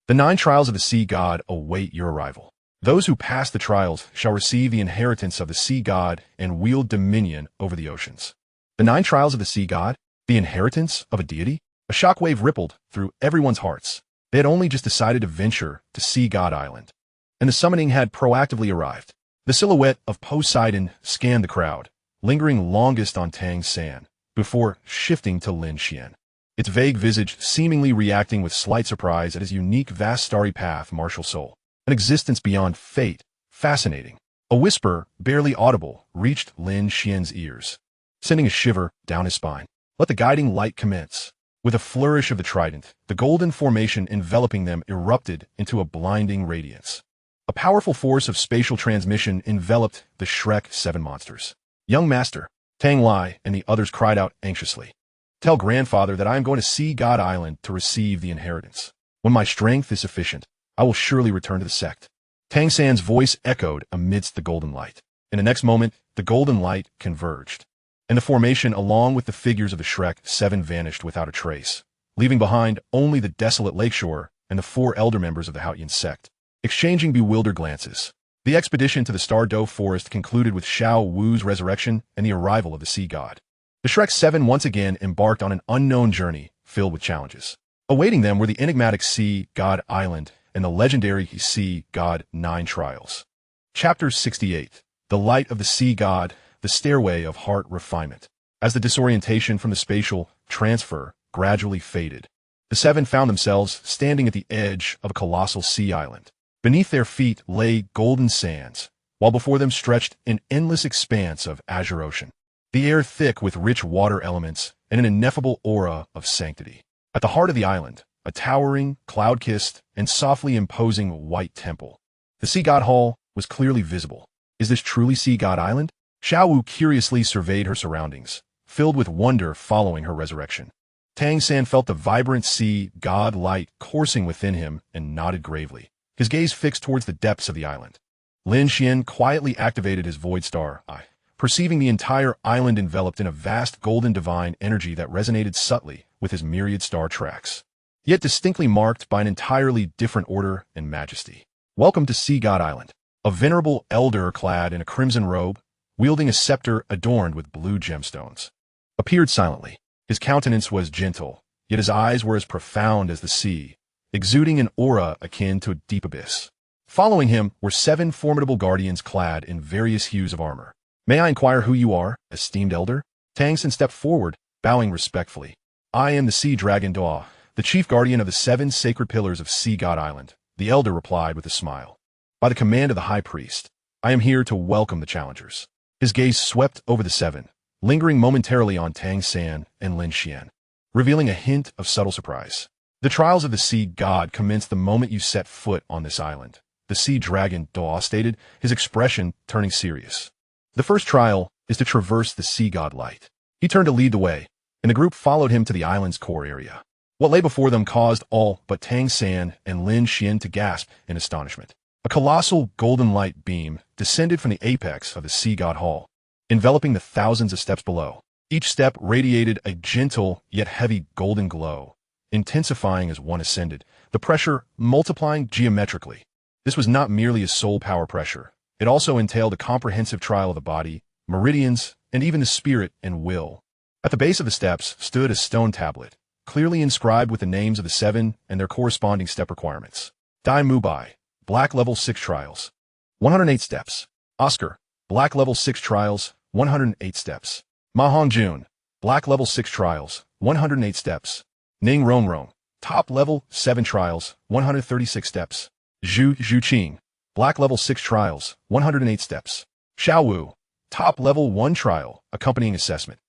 The 9 trials of the Sea God await your arrival. Those who pass the trials shall receive the inheritance of the Sea God and wield dominion over the oceans. The 9 trials of the Sea God? The inheritance of a deity? A shockwave rippled through everyone's hearts. They had only just decided to venture to Sea God Island, and the summoning had proactively arrived. The silhouette of Poseidon scanned the crowd, lingering longest on Tang San, before shifting to Lin Xuan. Its vague visage seemingly reacting with slight surprise at his unique vast starry path martial soul. An existence beyond fate, fascinating. A whisper, barely audible, reached Lin Xuan's ears, sending a shiver down his spine. Let the guiding light commence. With a flourish of the trident, the golden formation enveloping them erupted into a blinding radiance. A powerful force of spatial transmission enveloped the Shrek 7 monsters. Young Master, Tang Lai and the others cried out anxiously. Tell Grandfather that I am going to Sea God Island to receive the inheritance. When my strength is sufficient, I will surely return to the sect. Tang San's voice echoed amidst the golden light. In the next moment, the golden light converged, and the formation along with the figures of the Shrek 7 vanished without a trace, leaving behind only the desolate lakeshore and the 4 elder members of the Haotian sect. Exchanging bewildered glances, the expedition to the Stardo forest concluded with Xiao Wu's resurrection and the arrival of the Sea God. The Shrek 7 once again embarked on an unknown journey filled with challenges. Awaiting them were the enigmatic Sea God Island and the legendary Sea God 9 trials. Chapter 68. The Light of the Sea God, the Stairway of Heart Refinement. As the disorientation from the spatial transfer gradually faded, the 7 found themselves standing at the edge of a colossal sea island. Beneath their feet lay golden sands, while before them stretched an endless expanse of azure ocean. The air thick with rich water elements and an ineffable aura of sanctity. At the heart of the island, a towering, cloud-kissed, and softly imposing white temple. The Sea God Hall was clearly visible. Is this truly Sea God Island? Xiao Wu curiously surveyed her surroundings, filled with wonder following her resurrection. Tang San felt the vibrant Sea God light coursing within him and nodded gravely, his gaze fixed towards the depths of the island. Lin Xuan quietly activated his Void Star Eye, perceiving the entire island enveloped in a vast golden divine energy that resonated subtly with his myriad star tracks, yet distinctly marked by an entirely different order and majesty. Welcome to Sea God Island. A venerable elder clad in a crimson robe, wielding a scepter adorned with blue gemstones, appeared silently. His countenance was gentle, yet his eyes were as profound as the sea, exuding an aura akin to a deep abyss. Following him were 7 formidable guardians clad in various hues of armor. "May I inquire who you are, esteemed elder?" Tang San stepped forward, bowing respectfully. "I am the Sea Dragon Douluo, the chief guardian of the 7 sacred pillars of Sea God Island," the elder replied with a smile. "By the command of the high priest, I am here to welcome the challengers." His gaze swept over the 7, lingering momentarily on Tang San and Lin Xuan, revealing a hint of subtle surprise. "The trials of the Sea God commence the moment you set foot on this island," the Sea Dragon Douluo stated, his expression turning serious. "The first trial is to traverse the Sea God Light." He turned to lead the way, and the group followed him to the island's core area. What lay before them caused all but Tang San and Lin Xuan to gasp in astonishment. A colossal golden light beam descended from the apex of the Sea God Hall, enveloping the thousands of steps below. Each step radiated a gentle yet heavy golden glow, intensifying as one ascended, the pressure multiplying geometrically. This was not merely a soul power pressure. It also entailed a comprehensive trial of the body, meridians, and even the spirit and will. At the base of the steps stood a stone tablet, clearly inscribed with the names of the 7 and their corresponding step requirements. Dai Mubai, Black Level 6 Trials, 108 steps. Oscar, Black Level 6 Trials, 108 steps. Ma Hongjun, Black Level 6 Trials, 108 steps. Ning Rongrong, Top Level 7 Trials, 136 steps. Zhu Zhuqing, Black Level 6 Trials, 108 steps. Xiao Wu, Top Level 1 Trial, accompanying assessment.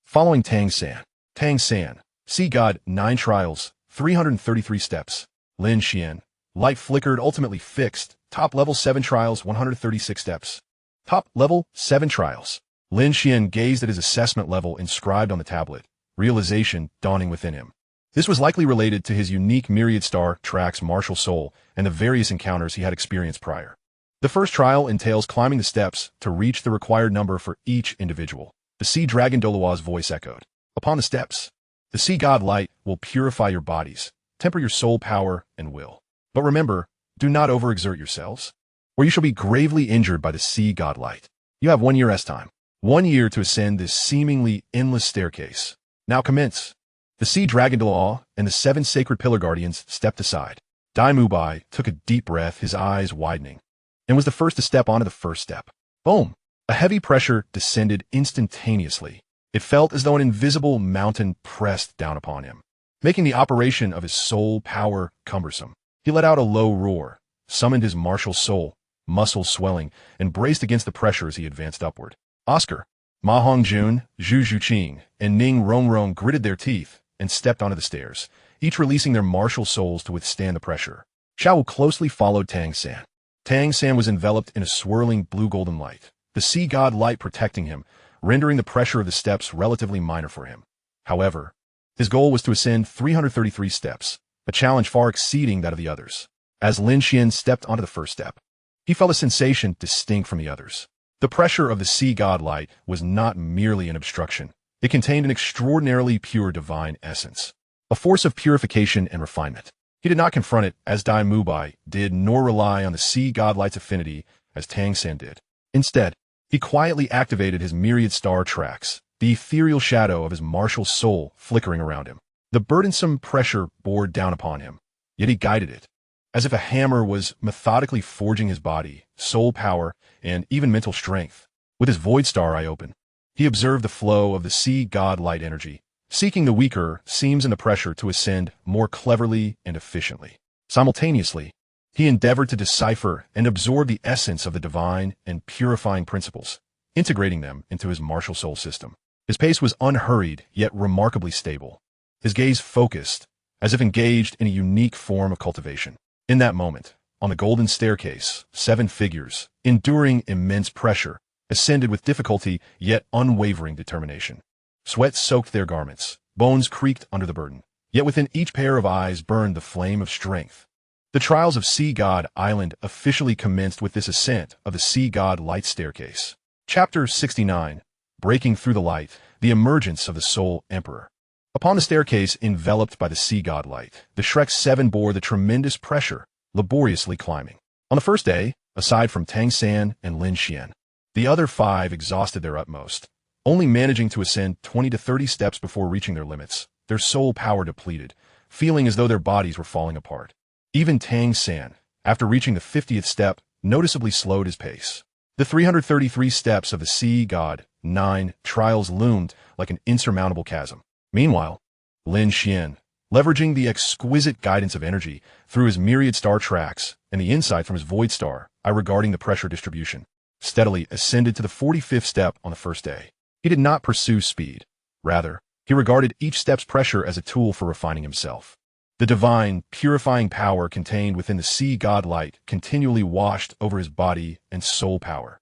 Following Tang San, Sea God 9 Trials, 333 steps. Lin Xuan, Light Flickered Ultimately Fixed, Top Level 7 Trials, 136 steps. Top Level 7 Trials. Lin Xuan gazed at his assessment level inscribed on the tablet, realization dawning within him. This was likely related to his unique Myriad Star Track's martial soul and the various encounters he had experienced prior. The first trial entails climbing the steps to reach the required number for each individual. The Sea Dragon Douluo's voice echoed. "Upon the steps, the Sea God Light will purify your bodies, temper your soul power and will. But remember, do not overexert yourselves, or you shall be gravely injured by the Sea God Light. You have 1 year rest time. 1 year to ascend this seemingly endless staircase. Now commence." The Sea Dragon Douluo and the 7 sacred pillar guardians stepped aside. Dai Mubai took a deep breath, his eyes widening, and was the first to step onto the first step. Boom! A heavy pressure descended instantaneously. It felt as though an invisible mountain pressed down upon him, making the operation of his soul power cumbersome. He let out a low roar, summoned his martial soul, muscles swelling, and braced against the pressure as he advanced upward. Oscar, Ma Hongjun, Zhu Zhuqing, and Ning Rongrong gritted their teeth and stepped onto the stairs, each releasing their martial souls to withstand the pressure. Xiao Wu closely followed Tang San. Tang San was enveloped in a swirling blue-golden light, the Sea God Light protecting him, rendering the pressure of the steps relatively minor for him. However, his goal was to ascend 333 steps, a challenge far exceeding that of the others. As Lin Xuan stepped onto the first step, he felt a sensation distinct from the others. The pressure of the Sea God Light was not merely an obstruction. It contained an extraordinarily pure divine essence, a force of purification and refinement. He did not confront it as Dai Mubai did, nor rely on the Sea God Light's affinity as Tang San did. Instead, he quietly activated his myriad star tracks, the ethereal shadow of his martial soul flickering around him. The burdensome pressure bore down upon him, yet he guided it, as if a hammer was methodically forging his body, soul power, and even mental strength. With his void star eye open, he observed the flow of the Sea God Light energy, seeking the weaker seams in the pressure to ascend more cleverly and efficiently. Simultaneously, he endeavored to decipher and absorb the essence of the divine and purifying principles, integrating them into his martial soul system. His pace was unhurried, yet remarkably stable. His gaze focused, as if engaged in a unique form of cultivation. In that moment, on the golden staircase, 7 figures, enduring immense pressure, ascended with difficulty yet unwavering determination. Sweat soaked their garments, bones creaked under the burden, yet within each pair of eyes burned the flame of strength. The trials of Sea God Island officially commenced with this ascent of the Sea God Light Staircase. Chapter 69, Breaking Through the Light, the Emergence of the Soul Emperor. Upon the staircase enveloped by the Sea God Light, the Shrek 7 bore the tremendous pressure, laboriously climbing. On the first day, aside from Tang San and Lin Xuan, The other 5 exhausted their utmost, only managing to ascend 20 to 30 steps before reaching their limits, their soul power depleted, feeling as though their bodies were falling apart. Even Tang San, after reaching the 50th step, noticeably slowed his pace. The 333 steps of the sea god, 9 trials loomed like an insurmountable chasm. Meanwhile, Lin Xuan, leveraging the exquisite guidance of energy through his myriad star tracks and the insight from his void star, regarding the pressure distribution, steadily ascended to the 45th step on the first day. He did not pursue speed. Rather, he regarded each step's pressure as a tool for refining himself. The divine, purifying power contained within the sea god light continually washed over his body and soul power,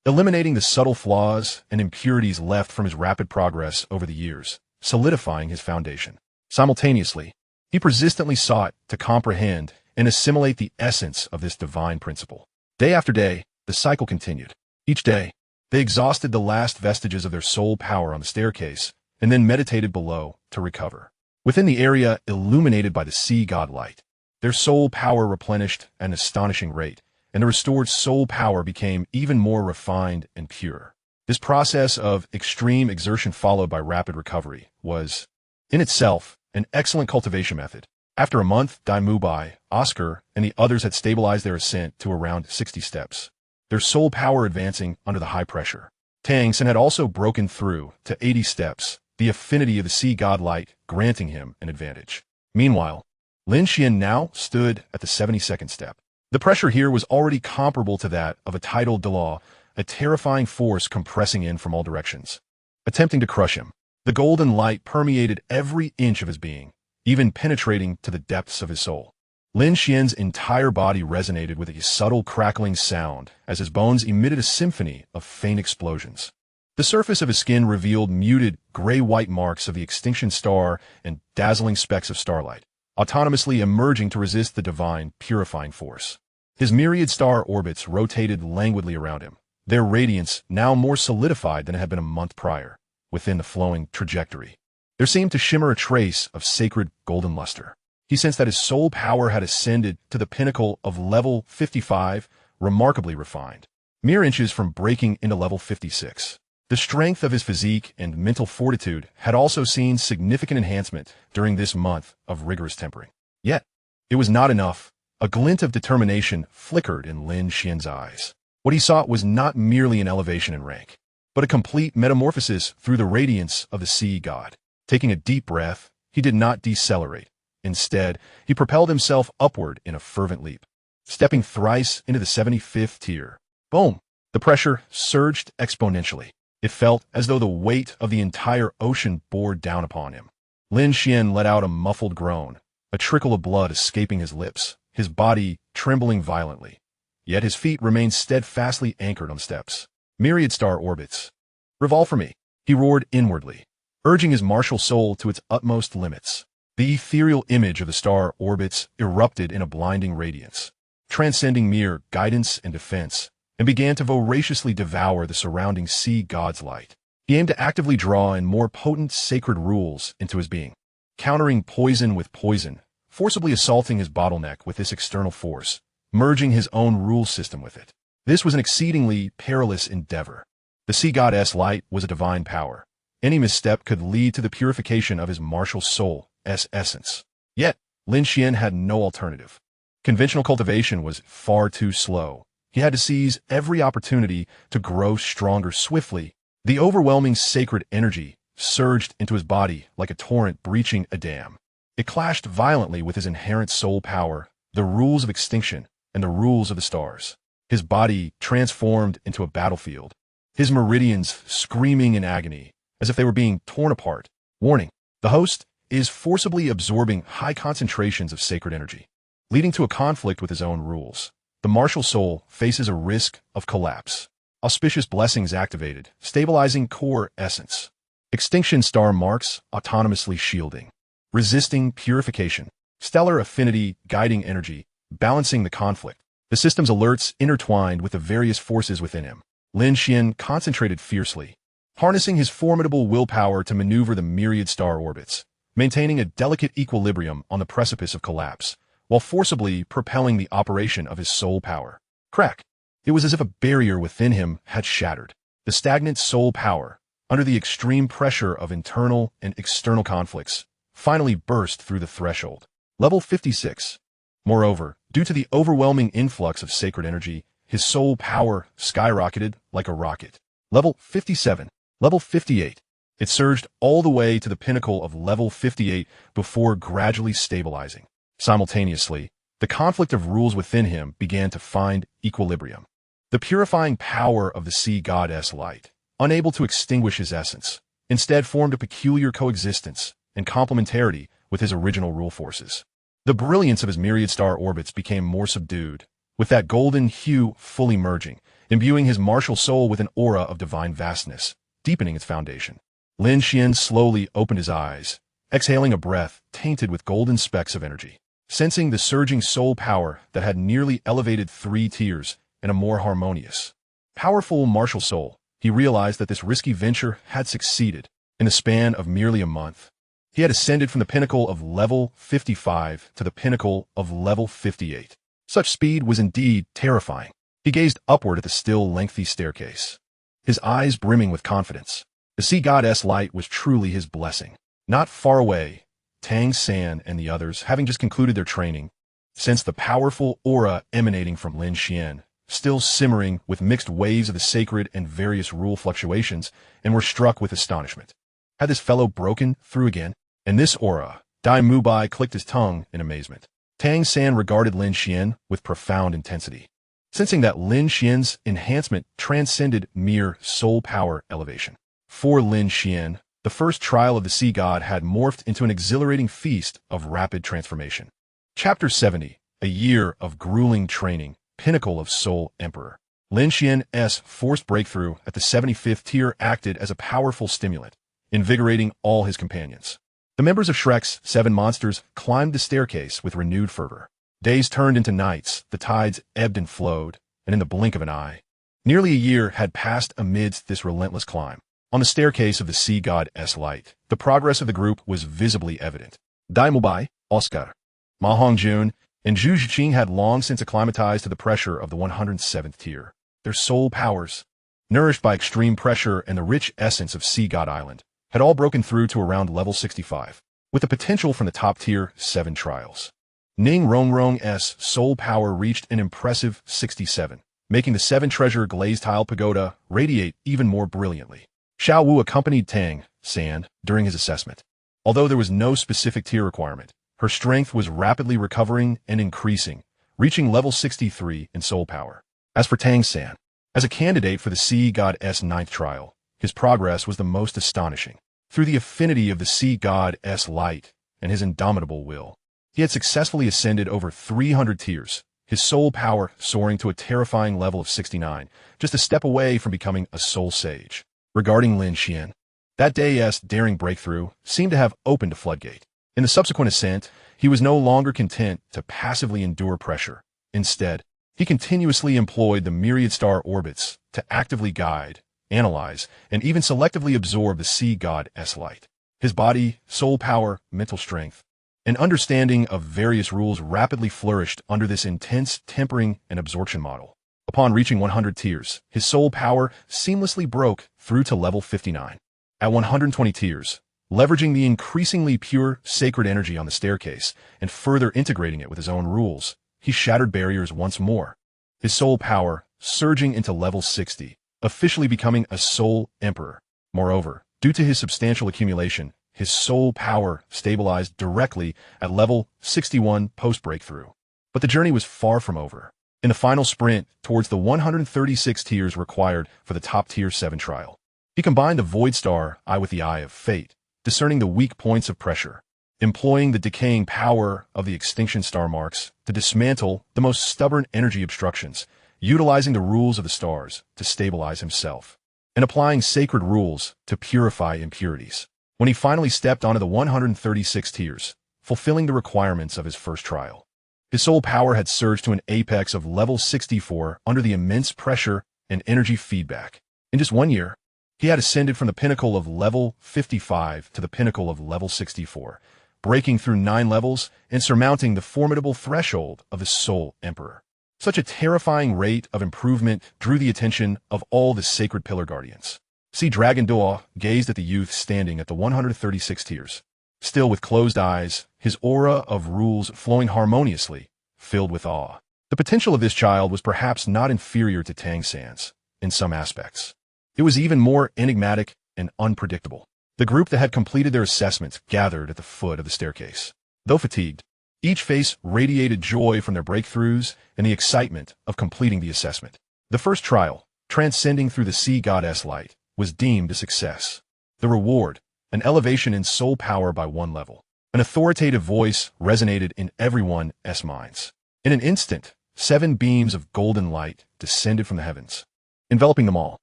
eliminating the subtle flaws and impurities left from his rapid progress over the years, solidifying his foundation. Simultaneously, he persistently sought to comprehend and assimilate the essence of this divine principle. Day after day, the cycle continued. Each day, they exhausted the last vestiges of their soul power on the staircase and then meditated below to recover. Within the area illuminated by the sea god light, their soul power replenished at an astonishing rate, and the restored soul power became even more refined and pure. This process of extreme exertion followed by rapid recovery was, in itself, an excellent cultivation method. After a month, Dai Mubai, Oscar, and the others had stabilized their ascent to around 60 steps, their soul power advancing under the high pressure. Tang San had also broken through to 80 steps, the affinity of the sea god light granting him an advantage. Meanwhile, Lin Xuan now stood at the 72nd step. The pressure here was already comparable to that of a tidal Douluo, a terrifying force compressing in from all directions, attempting to crush him. The golden light permeated every inch of his being, even penetrating to the depths of his soul. Lin Xuan's entire body resonated with a subtle crackling sound as his bones emitted a symphony of faint explosions. The surface of his skin revealed muted, gray-white marks of the extinction star and dazzling specks of starlight, autonomously emerging to resist the divine, purifying force. His myriad star orbits rotated languidly around him, their radiance now more solidified than it had been a month prior, within the flowing trajectory. There seemed to shimmer a trace of sacred golden luster. He sensed that his soul power had ascended to the pinnacle of level 55, remarkably refined, mere inches from breaking into level 56. The strength of his physique and mental fortitude had also seen significant enhancement during this month of rigorous tempering. Yet, it was not enough. A glint of determination flickered in Lin Xuan's eyes. What he sought was not merely an elevation in rank, but a complete metamorphosis through the radiance of the sea god. Taking a deep breath, he did not decelerate. Instead, he propelled himself upward in a fervent leap, stepping thrice into the 75th tier. Boom! The pressure surged exponentially. It felt as though the weight of the entire ocean bore down upon him. Lin Xuan let out a muffled groan, a trickle of blood escaping his lips, his body trembling violently. Yet his feet remained steadfastly anchored on the steps. Myriad star orbits. Revolve for me, he roared inwardly, urging his martial soul to its utmost limits. The ethereal image of the star orbits erupted in a blinding radiance, transcending mere guidance and defense, and began to voraciously devour the surrounding sea god's light. He aimed to actively draw in more potent sacred rules into his being, countering poison with poison, forcibly assaulting his bottleneck with this external force, merging his own rule system with it. This was an exceedingly perilous endeavor. The sea goddess light was a divine power. Any misstep could lead to the purification of his martial soul's essence. Yet, Lin Xuan had no alternative. Conventional cultivation was far too slow. He had to seize every opportunity to grow stronger swiftly. The overwhelming sacred energy surged into his body like a torrent breaching a dam. It clashed violently with his inherent soul power, the rules of extinction, and the rules of the stars. His body transformed into a battlefield, his meridians screaming in agony, as if they were being torn apart. Warning: the host is forcibly absorbing high concentrations of sacred energy, leading to a conflict with his own rules. The martial soul faces a risk of collapse. Auspicious blessings activated, stabilizing core essence. Extinction star marks autonomously shielding, resisting purification. Stellar affinity guiding energy, balancing the conflict. The system's alerts intertwined with the various forces within him. Lin Xuan concentrated fiercely, harnessing his formidable willpower to maneuver the myriad star orbits, maintaining a delicate equilibrium on the precipice of collapse, while forcibly propelling the operation of his soul power. Crack! It was as if a barrier within him had shattered. The stagnant soul power, under the extreme pressure of internal and external conflicts, finally burst through the threshold. Level 56. Moreover, due to the overwhelming influx of sacred energy, his soul power skyrocketed like a rocket. Level 57. Level 58. It surged all the way to the pinnacle of level 58 before gradually stabilizing. Simultaneously, the conflict of rules within him began to find equilibrium. The purifying power of the sea goddess light, unable to extinguish his essence, instead formed a peculiar coexistence and complementarity with his original rule forces. The brilliance of his myriad star orbits became more subdued, with that golden hue fully merging, imbuing his martial soul with an aura of divine vastness, deepening its foundation. Lin Xuan slowly opened his eyes, exhaling a breath tainted with golden specks of energy. Sensing the surging soul power that had nearly elevated 3 tiers in a more harmonious, powerful martial soul, he realized that this risky venture had succeeded. In the span of merely a month, he had ascended from the pinnacle of level 55 to the pinnacle of level 58. Such speed was indeed terrifying. He gazed upward at the still lengthy staircase, his eyes brimming with confidence. The sea goddess light was truly his blessing. Not far away, Tang San and the others, having just concluded their training, sensed the powerful aura emanating from Lin Xuan, still simmering with mixed waves of the sacred and various rule fluctuations, and were struck with astonishment. Had this fellow broken through again? And this aura? Dai Mubai clicked his tongue in amazement. Tang San regarded Lin Xuan with profound intensity, sensing that Lin Xuan's enhancement transcended mere soul power elevation. For Lin Xuan, the first trial of the sea god had morphed into an exhilarating feast of rapid transformation. Chapter 70. A year of grueling training, pinnacle of Soul Emperor. Lin Xuan's forced breakthrough at the 75th tier acted as a powerful stimulant, invigorating all his companions. The members of Shrek's 7 monsters climbed the staircase with renewed fervor. Days turned into nights, the tides ebbed and flowed, and in the blink of an eye, nearly a year had passed amidst this relentless climb. On the staircase of the sea god's light, the progress of the group was visibly evident. Dai Mubai, Oscar, Ma Hongjun, and Zhu Zhiqing had long since acclimatized to the pressure of the 107th tier. Their soul powers, nourished by extreme pressure and the rich essence of Sea God Island, had all broken through to around level 65, with the potential from the top tier 7 trials. Ning Rongrong's soul power reached an impressive 67, making the 7 treasure glazed tile pagoda radiate even more brilliantly. Xiao Wu accompanied Tang San during his assessment. Although there was no specific tier requirement, her strength was rapidly recovering and increasing, reaching level 63 in soul power. As for Tang San, as a candidate for the Sea God's 9th trial, his progress was the most astonishing. Through the affinity of the Sea God's light and his indomitable will, he had successfully ascended over 300 tiers, his soul power soaring to a terrifying level of 69, just a step away from becoming a soul sage. Regarding Lin Xuan, that day's daring breakthrough seemed to have opened a floodgate. In the subsequent ascent, he was no longer content to passively endure pressure. Instead, he continuously employed the myriad star orbits to actively guide, analyze, and even selectively absorb the sea god's light. His body, soul power, mental strength, and understanding of various rules rapidly flourished under this intense tempering and absorption model. Upon reaching 100 tiers, his soul power seamlessly broke through to level 59. At 120 tiers, leveraging the increasingly pure sacred energy on the staircase and further integrating it with his own rules, he shattered barriers once more. His soul power surging into level 60, officially becoming a soul emperor. Moreover, due to his substantial accumulation, his soul power stabilized directly at level 61 post-breakthrough. But the journey was far from over. In the final sprint towards the 136 tiers required for the top tier 7 trial, he combined the Void Star eye with the Eye of Fate, discerning the weak points of pressure, employing the decaying power of the Extinction Star marks to dismantle the most stubborn energy obstructions, utilizing the rules of the stars to stabilize himself, and applying sacred rules to purify impurities. When he finally stepped onto the 136 tiers, fulfilling the requirements of his first trial, his soul power had surged to an apex of level 64 under the immense pressure and energy feedback. In just 1 year, he had ascended from the pinnacle of level 55 to the pinnacle of level 64, breaking through 9 levels and surmounting the formidable threshold of the Soul Emperor. Such a terrifying rate of improvement drew the attention of all the sacred pillar guardians. Sea Dragon Douluo gazed at the youth standing at the 136 tiers. Still with closed eyes, his aura of rules flowing harmoniously, filled with awe. The potential of this child was perhaps not inferior to Tang San's, in some aspects. It was even more enigmatic and unpredictable. The group that had completed their assessments gathered at the foot of the staircase. Though fatigued, each face radiated joy from their breakthroughs and the excitement of completing the assessment. The first trial, transcending through the sea goddess light, was deemed a success. The reward, an elevation in soul power by 1 level. An authoritative voice resonated in everyone's minds. In an instant, 7 beams of golden light descended from the heavens, enveloping them all.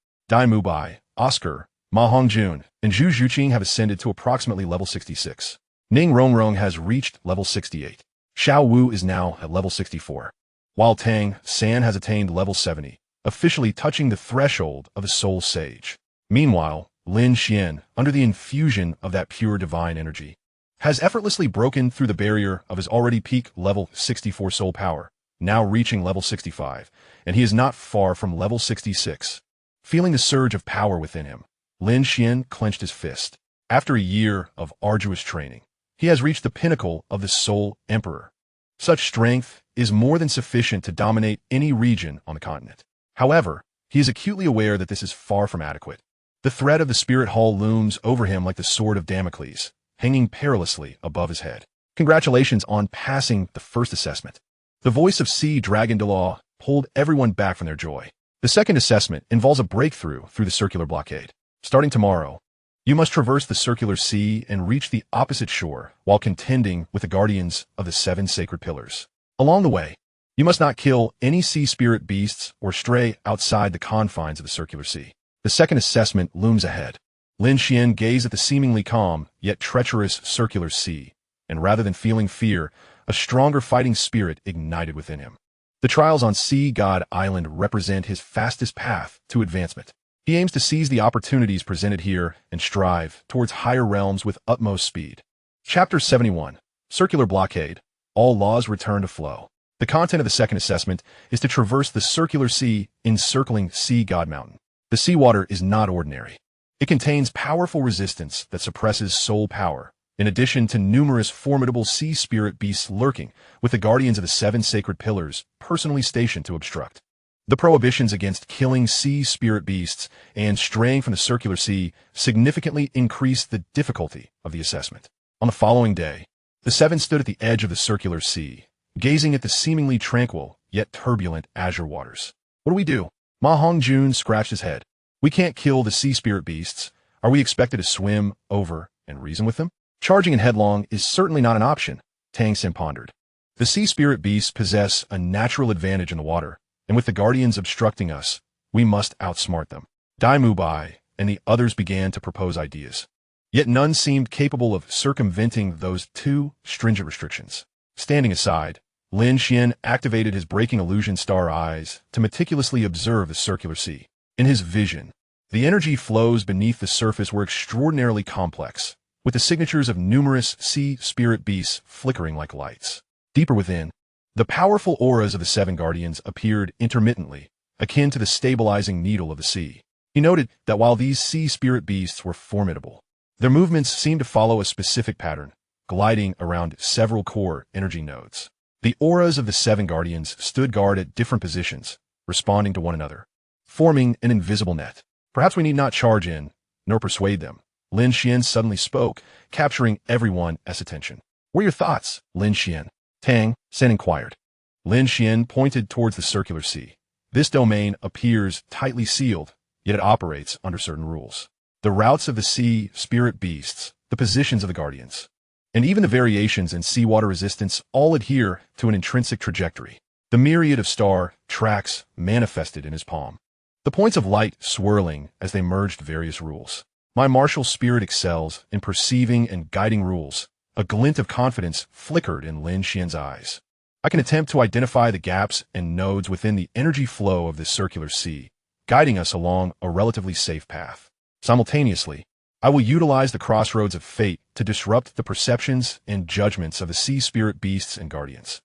Dai Mubai, Oscar, Ma Hongjun, and Zhu Zhuqing have ascended to approximately level 66. Ning Rongrong has reached level 68. Xiao Wu is now at level 64, while Tang San has attained level 70, officially touching the threshold of a soul sage. Meanwhile, Lin Xuan, under the infusion of that pure divine energy, has effortlessly broken through the barrier of his already peak level 64 soul power, now reaching level 65, and he is not far from level 66. Feeling the surge of power within him, Lin Xuan clenched his fist. After a year of arduous training, he has reached the pinnacle of the Soul Emperor. Such strength is more than sufficient to dominate any region on the continent. However, he is acutely aware that this is far from adequate. The threat of the Spirit Hall looms over him like the sword of Damocles, hanging perilously above his head. Congratulations on passing the first assessment. The voice of Sea Dragon Douluo pulled everyone back from their joy. The second assessment involves a breakthrough through the circular blockade. Starting tomorrow, you must traverse the circular sea and reach the opposite shore while contending with the guardians of the 7 sacred pillars. Along the way, you must not kill any sea spirit beasts or stray outside the confines of the circular sea. The second assessment looms ahead. Lin Xuan gazed at the seemingly calm, yet treacherous circular sea, and rather than feeling fear, a stronger fighting spirit ignited within him. The trials on Sea God Island represent his fastest path to advancement. He aims to seize the opportunities presented here and strive towards higher realms with utmost speed. Chapter 71. Circular Blockade. All laws return to flow. The content of the second assessment is to traverse the circular sea encircling Sea God Mountain. The seawater is not ordinary. It contains powerful resistance that suppresses soul power, in addition to numerous formidable sea spirit beasts lurking, with the guardians of the 7 sacred pillars personally stationed to obstruct. The prohibitions against killing sea spirit beasts and straying from the circular sea significantly increased the difficulty of the assessment. On the following day, the 7 stood at the edge of the circular sea, gazing at the seemingly tranquil yet turbulent azure waters. What do we do? Ma Hongjun scratched his head. We can't kill the sea spirit beasts. Are we expected to swim over and reason with them? Charging in headlong is certainly not an option, Tang San pondered. The sea spirit beasts possess a natural advantage in the water, and with the guardians obstructing us, we must outsmart them. Dai Mubai and the others began to propose ideas. Yet none seemed capable of circumventing those 2 stringent restrictions. Standing aside, Lin Xuan activated his breaking illusion star eyes to meticulously observe the circular sea. In his vision, the energy flows beneath the surface were extraordinarily complex, with the signatures of numerous sea spirit beasts flickering like lights. Deeper within, the powerful auras of the 7 guardians appeared intermittently, akin to the stabilizing needle of the sea. He noted that while these sea spirit beasts were formidable, their movements seemed to follow a specific pattern, gliding around several core energy nodes. The auras of the 7 guardians stood guard at different positions, responding to one another, forming an invisible net. Perhaps we need not charge in, nor persuade them. Lin Xuan suddenly spoke, capturing everyone's attention. What are your thoughts, Lin Xuan? Tang San inquired. Lin Xuan pointed towards the circular sea. This domain appears tightly sealed, yet it operates under certain rules. The routes of the sea spirit beasts, the positions of the guardians, and even the variations in seawater resistance all adhere to an intrinsic trajectory. The myriad of star tracks manifested in his palm. The points of light swirling as they merged various rules. My martial spirit excels in perceiving and guiding rules. A glint of confidence flickered in Lin Xuan's eyes. I can attempt to identify the gaps and nodes within the energy flow of this circular sea, guiding us along a relatively safe path. Simultaneously, I will utilize the crossroads of fate to disrupt the perceptions and judgments of the sea spirit beasts and guardians.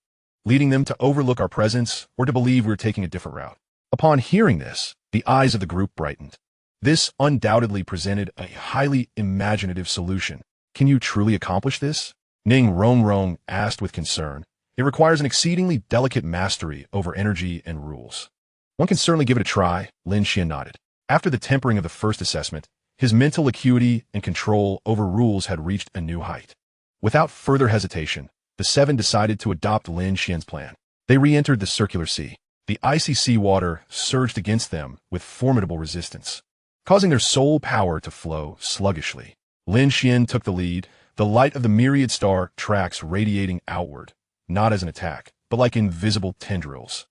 leading them to overlook our presence or to believe we're taking a different route. Upon hearing this, the eyes of the group brightened. This undoubtedly presented a highly imaginative solution. Can you truly accomplish this? Ning Rongrong asked with concern. It requires an exceedingly delicate mastery over energy and rules. One can certainly give it a try, Lin Xuan nodded. After the tempering of the first assessment, his mental acuity and control over rules had reached a new height. Without further hesitation, the seven decided to adopt Lin Xuan's plan. They re-entered the circular sea. The icy sea water surged against them with formidable resistance, causing their soul power to flow sluggishly. Lin Xuan took the lead, the light of the myriad star tracks radiating outward, not as an attack, but like invisible tendrils,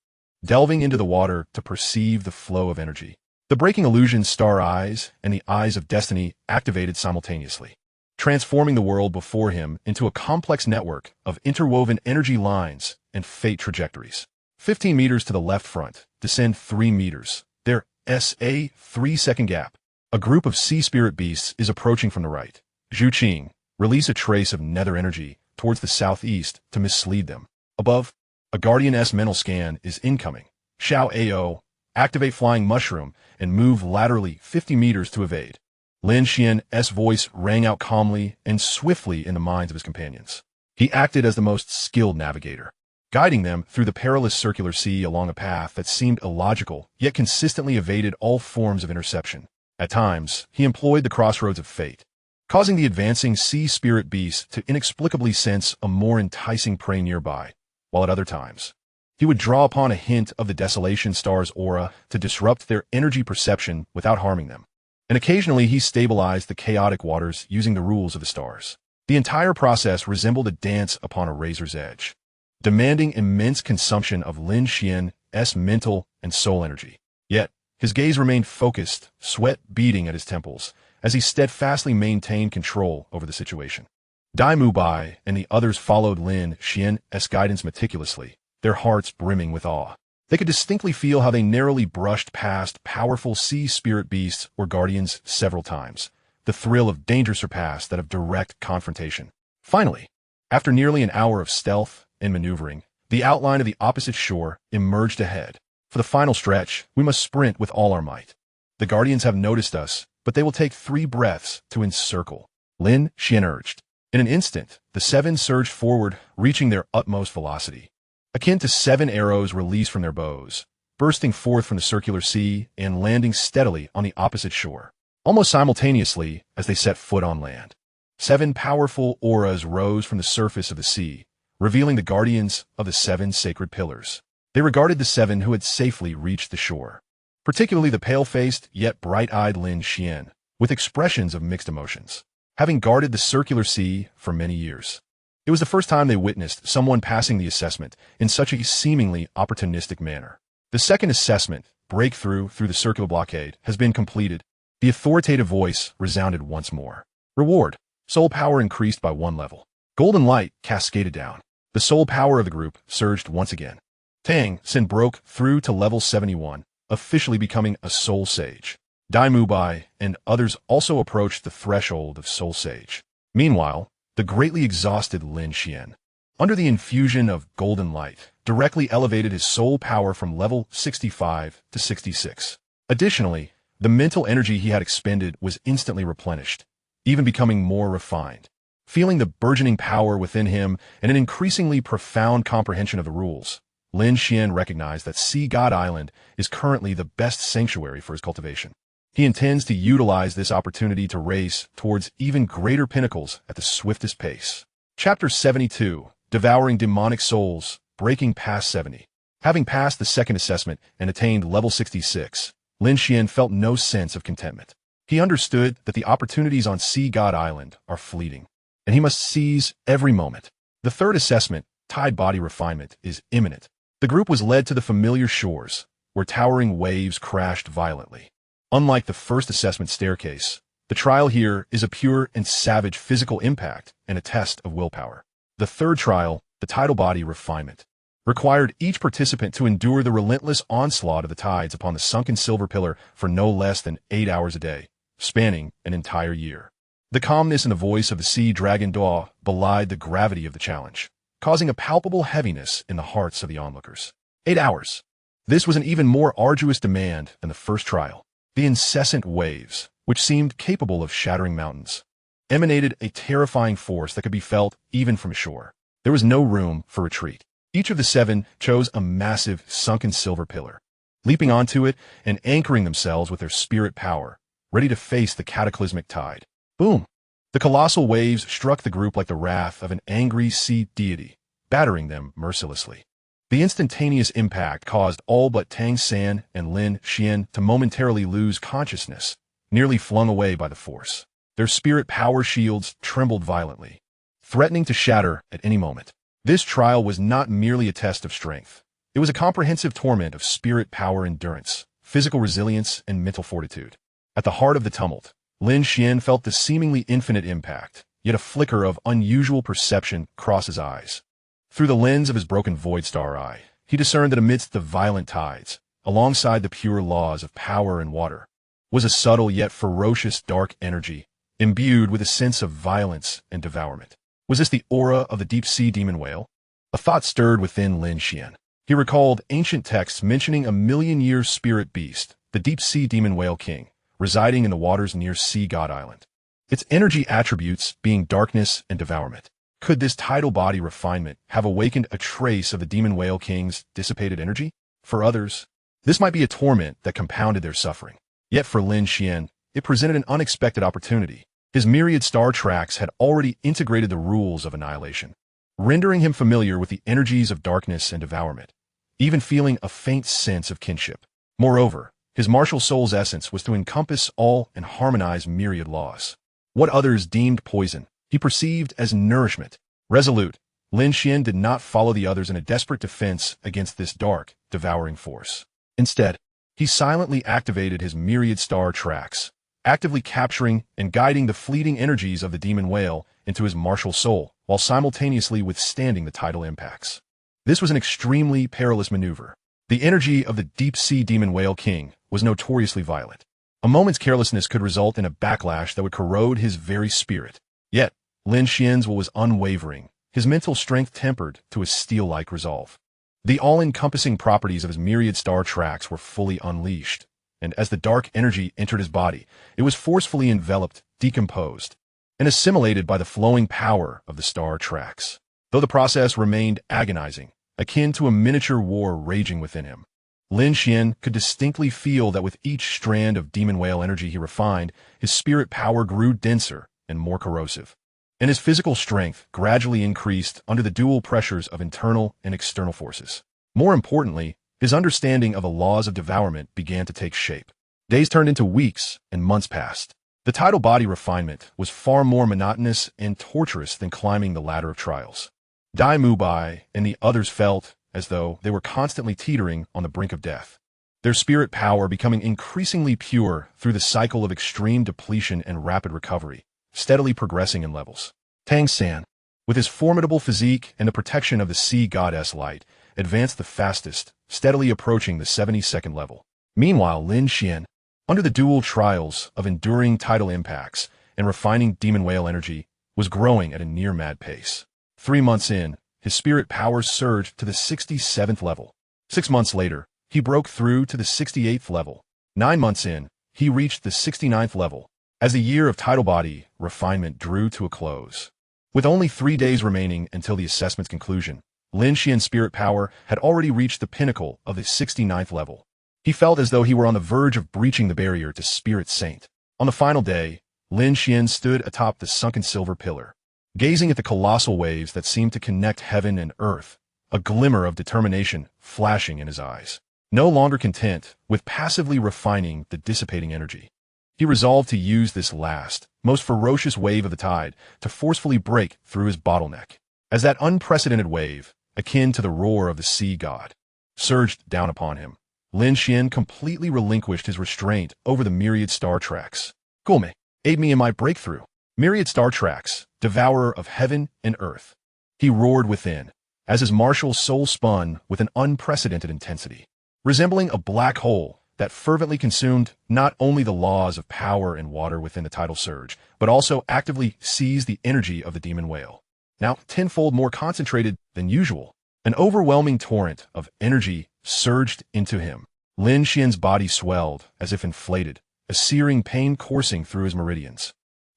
delving into the water to perceive the flow of energy. The breaking illusion's star eyes and the eyes of destiny activated simultaneously, transforming the world before him into a complex network of interwoven energy lines and fate trajectories. 15 meters to the left front, descend 3 meters. There, S.A. 3-second gap. A group of sea spirit beasts is approaching from the right. Zhu Qing, release a trace of nether energy towards the southeast to mislead them. Above, a Guardian-S mental scan is incoming. Xiao Ao, activate flying mushroom and move laterally 50 meters to evade. Lin Xuan's voice rang out calmly and swiftly in the minds of his companions. He acted as the most skilled navigator, guiding them through the perilous circular sea along a path that seemed illogical, yet consistently evaded all forms of interception. At times, he employed the crossroads of fate, causing the advancing sea spirit beast to inexplicably sense a more enticing prey nearby, while at other times, he would draw upon a hint of the desolation star's aura to disrupt their energy perception without harming them. And occasionally he stabilized the chaotic waters using the rules of the stars. The entire process resembled a dance upon a razor's edge, demanding immense consumption of Lin Xuan's mental and soul energy. Yet, his gaze remained focused, sweat beading at his temples, as he steadfastly maintained control over the situation. Dai Mubai and the others followed Lin Xuan's guidance meticulously, their hearts brimming with awe. They could distinctly feel how they narrowly brushed past powerful sea spirit beasts or guardians several times, the thrill of danger surpassed that of direct confrontation. Finally, after nearly an hour of stealth and maneuvering, the outline of the opposite shore emerged ahead. For the final stretch, we must sprint with all our might. The guardians have noticed us, but they will take 3 breaths to encircle, Lin Xuan urged. In an instant, the 7 surged forward, reaching their utmost velocity, akin to 7 arrows released from their bows, bursting forth from the circular sea and landing steadily on the opposite shore. Almost simultaneously, as they set foot on land, 7 powerful auras rose from the surface of the sea, revealing the guardians of the 7 sacred pillars. They regarded the 7 who had safely reached the shore, particularly the pale-faced yet bright-eyed Lin Xuan, with expressions of mixed emotions. Having guarded the circular sea for many years, it was the first time they witnessed someone passing the assessment in such a seemingly opportunistic manner. The second assessment, breakthrough through the circular blockade, has been completed. The authoritative voice resounded once more. Reward. Soul power increased by 1 level. Golden light cascaded down. The soul power of the group surged once again. Tang San broke through to level 71, officially becoming a soul sage. Dai Mubai and others also approached the threshold of soul sage. Meanwhile, the greatly exhausted Lin Xuan, under the infusion of golden light, directly elevated his soul power from level 65 to 66. Additionally, the mental energy he had expended was instantly replenished, even becoming more refined. Feeling the burgeoning power within him and an increasingly profound comprehension of the rules, Lin Xuan recognized that Sea God Island is currently the best sanctuary for his cultivation. He intends to utilize this opportunity to race towards even greater pinnacles at the swiftest pace. Chapter 72, Devouring Demonic Souls, Breaking Past 70. Having passed the second assessment and attained level 66, Lin Xuan felt no sense of contentment. He understood that the opportunities on Sea God Island are fleeting, and he must seize every moment. The third assessment, Tide Body Refinement, is imminent. The group was led to the familiar shores, where towering waves crashed violently. Unlike the first assessment staircase, the trial here is a pure and savage physical impact and a test of willpower. The third trial, the Tidal Body Refinement, required each participant to endure the relentless onslaught of the tides upon the sunken silver pillar for no less than 8 hours a day, spanning an entire year. The calmness in the voice of the sea dragon Douluo belied the gravity of the challenge. causing a palpable heaviness in the hearts of the onlookers. 8 hours. This was an even more arduous demand than the first trial. The incessant waves, which seemed capable of shattering mountains, emanated a terrifying force that could be felt even from shore. There was no room for retreat. Each of the 7 chose a massive, sunken silver pillar, leaping onto it and anchoring themselves with their spirit power, ready to face the cataclysmic tide. Boom! The colossal waves struck the group like the wrath of an angry sea deity, battering them mercilessly. The instantaneous impact caused all but Tang San and Lin Xuan to momentarily lose consciousness, nearly flung away by the force. Their spirit power shields trembled violently, threatening to shatter at any moment. This trial was not merely a test of strength. It was a comprehensive torment of spirit power endurance, physical resilience, and mental fortitude. At the heart of the tumult, Lin Xuan felt the seemingly infinite impact, yet a flicker of unusual perception crossed his eyes. Through the lens of his broken void star eye, he discerned that amidst the violent tides, alongside the pure laws of power and water, was a subtle yet ferocious dark energy, imbued with a sense of violence and devourment. Was this the aura of the deep-sea demon whale? A thought stirred within Lin Xuan. He recalled ancient texts mentioning a million-year spirit beast, the deep-sea demon whale king, residing in the waters near Sea God Island. Its energy attributes being darkness and devourment. Could this tidal body refinement have awakened a trace of the demon whale king's dissipated energy? For others, this might be a torment that compounded their suffering. Yet for Lin Xuan, it presented an unexpected opportunity. His myriad star tracks had already integrated the rules of annihilation, rendering him familiar with the energies of darkness and devourment, even feeling a faint sense of kinship. Moreover, his martial soul's essence was to encompass all and harmonize myriad laws. What others deemed poison, he perceived as nourishment. Resolute, Lin Xuan did not follow the others in a desperate defense against this dark, devouring force. Instead, he silently activated his myriad star tracks, actively capturing and guiding the fleeting energies of the demon whale into his martial soul, while simultaneously withstanding the tidal impacts. This was an extremely perilous maneuver. The energy of the deep-sea demon whale king was notoriously violent. A moment's carelessness could result in a backlash that would corrode his very spirit. Yet, Lin Xuan's will was unwavering, his mental strength tempered to a steel-like resolve. The all-encompassing properties of his myriad star tracks were fully unleashed, and as the dark energy entered his body, it was forcefully enveloped, decomposed, and assimilated by the flowing power of the star tracks. Though the process remained agonizing, akin to a miniature war raging within him, Lin Xuan could distinctly feel that with each strand of demon whale energy he refined, his spirit power grew denser and more corrosive, and his physical strength gradually increased under the dual pressures of internal and external forces. More importantly, his understanding of the laws of devourment began to take shape. Days turned into weeks, and months passed. The tidal body refinement was far more monotonous and torturous than climbing the ladder of trials. Dai Mubai and the others felt as though they were constantly teetering on the brink of death, their spirit power becoming increasingly pure through the cycle of extreme depletion and rapid recovery, steadily progressing in levels. Tang San, with his formidable physique and the protection of the sea goddess light, advanced the fastest, steadily approaching the 72nd level. Meanwhile, Lin Xuan, under the dual trials of enduring tidal impacts and refining demon whale energy, was growing at a near-mad pace. 3 months in, his spirit power surged to the 67th level. 6 months later, he broke through to the 68th level. 9 months in, he reached the 69th level. As the year of tidal body refinement drew to a close, with only 3 days remaining until the assessment's conclusion, Lin Xuan's spirit power had already reached the pinnacle of the 69th level. He felt as though he were on the verge of breaching the barrier to Spirit Saint. On the final day, Lin Xuan stood atop the sunken silver pillar, gazing at the colossal waves that seemed to connect heaven and earth, a glimmer of determination flashing in his eyes. No longer content with passively refining the dissipating energy, he resolved to use this last, most ferocious wave of the tide to forcefully break through his bottleneck. As that unprecedented wave, akin to the roar of the sea god, surged down upon him, Lin Xuan completely relinquished his restraint over the myriad star tracks. Gome, aid me in my breakthrough. Myriad star tracks, devourer of heaven and earth. He roared within, as his martial soul spun with an unprecedented intensity, resembling a black hole that fervently consumed not only the laws of power and water within the tidal surge, but also actively seized the energy of the demon whale. now tenfold more concentrated than usual. An overwhelming torrent of energy surged into him. Lin Xuan's body swelled as if inflated, a searing pain coursing through his meridians.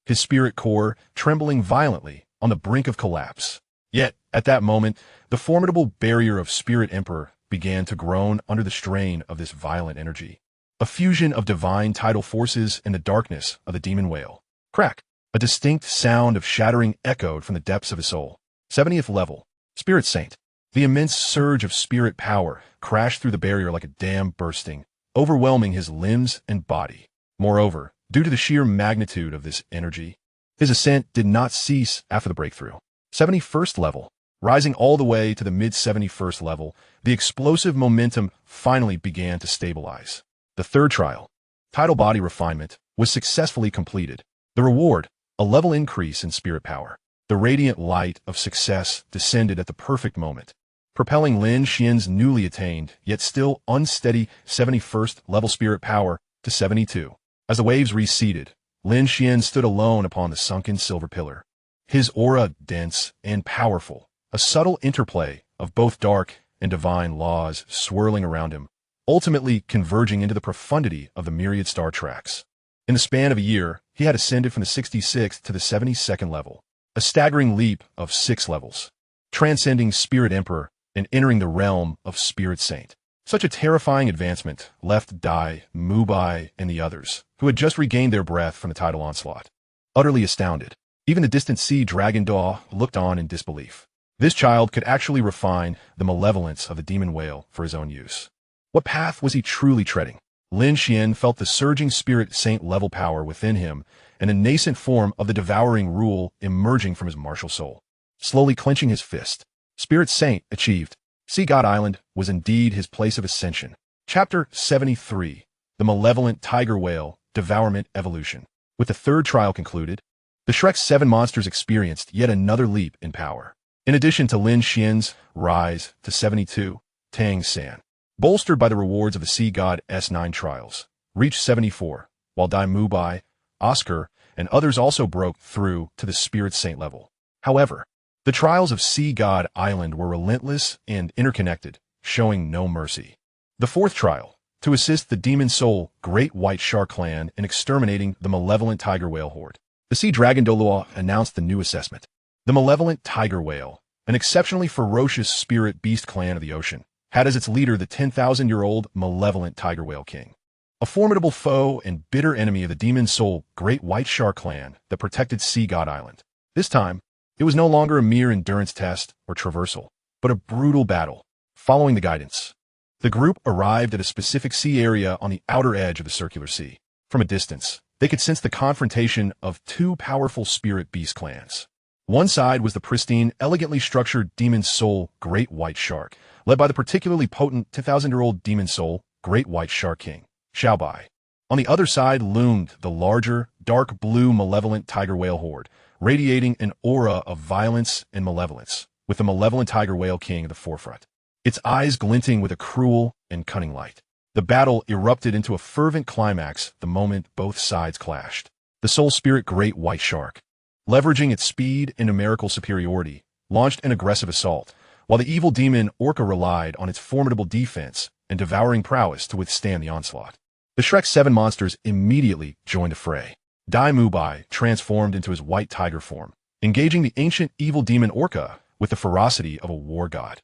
His spirit core trembling violently on the brink of collapse. Yet, at that moment, the formidable barrier of Spirit Emperor began to groan under the strain of this violent energy. A fusion of divine tidal forces and the darkness of the demon whale. Crack! A distinct sound of shattering echoed from the depths of his soul. 70th level. Spirit Saint. The immense surge of spirit power crashed through the barrier like a dam bursting, overwhelming his limbs and body. Moreover, due to the sheer magnitude of this energy, his ascent did not cease after the breakthrough. 71st level. Rising all the way to the mid-71st level, the explosive momentum finally began to stabilize. The third trial, tidal body refinement, was successfully completed. The reward, a level increase in spirit power. The radiant light of success descended at the perfect moment, propelling Lin Xuan's newly attained, yet still unsteady 71st level spirit power to 72. As the waves receded, Lin Xuan stood alone upon the sunken silver pillar. His aura dense and powerful, a subtle interplay of both dark and divine laws swirling around him, ultimately converging into the profundity of the myriad star tracks. In the span of a year, he had ascended from the 66th to the 72nd level, a staggering leap of 6 levels, transcending Spirit Emperor and entering the realm of Spirit Saint. Such a terrifying advancement left Dai, Mubai, and the others, who had just regained their breath from the tidal onslaught, utterly astounded. Even the distant sea dragon Daw looked on in disbelief. This child could actually refine the malevolence of the demon whale for his own use. What path was he truly treading? Lin Xuan felt the surging Spirit Saint level power within him and a nascent form of the devouring rule emerging from his martial soul. Slowly clenching his fist, Spirit Saint achieved. Sea God Island was indeed his place of ascension. Chapter 73. The Malevolent Tiger Whale Devourment Evolution. With the third trial concluded, the Shrek's 7 monsters experienced yet another leap in power. In addition to Lin Xuan's rise to 72, Tang San, bolstered by the rewards of the Sea God S9 trials, reached 74, while Dai Mubai, Oscar, and others also broke through to the Spirit Saint level. However, the trials of Sea God Island were relentless and interconnected, showing no mercy. The fourth trial, to assist the Demon Soul Great White Shark Clan in exterminating the malevolent tiger whale horde. The sea dragon Douluo announced the new assessment. The malevolent tiger whale, an exceptionally ferocious spirit beast clan of the ocean, had as its leader the 10,000-year-old malevolent tiger whale king. A formidable foe and bitter enemy of the Demon Soul Great White Shark Clan that protected Sea God Island. This time, it was no longer a mere endurance test or traversal, but a brutal battle. Following the guidance, the group arrived at a specific sea area on the outer edge of the circular sea. From a distance, they could sense the confrontation of 2 powerful spirit beast clans. One side was the pristine, elegantly structured Demon Soul Great White Shark, led by the particularly potent 10,000-year-old Demon Soul Great White Shark King, Xiao Bai. On the other side loomed the larger, dark blue malevolent tiger whale horde, radiating an aura of violence and malevolence, with the malevolent tiger whale king at the forefront, its eyes glinting with a cruel and cunning light. The battle erupted into a fervent climax the moment both sides clashed. The Soul Spirit Great White Shark, leveraging its speed and numerical superiority, launched an aggressive assault, while the evil demon Orca relied on its formidable defense and devouring prowess to withstand the onslaught. The Shrek's 7 monsters immediately joined the fray. Dai Mubai transformed into his white tiger form, engaging the ancient evil demon Orca with the ferocity of a war god.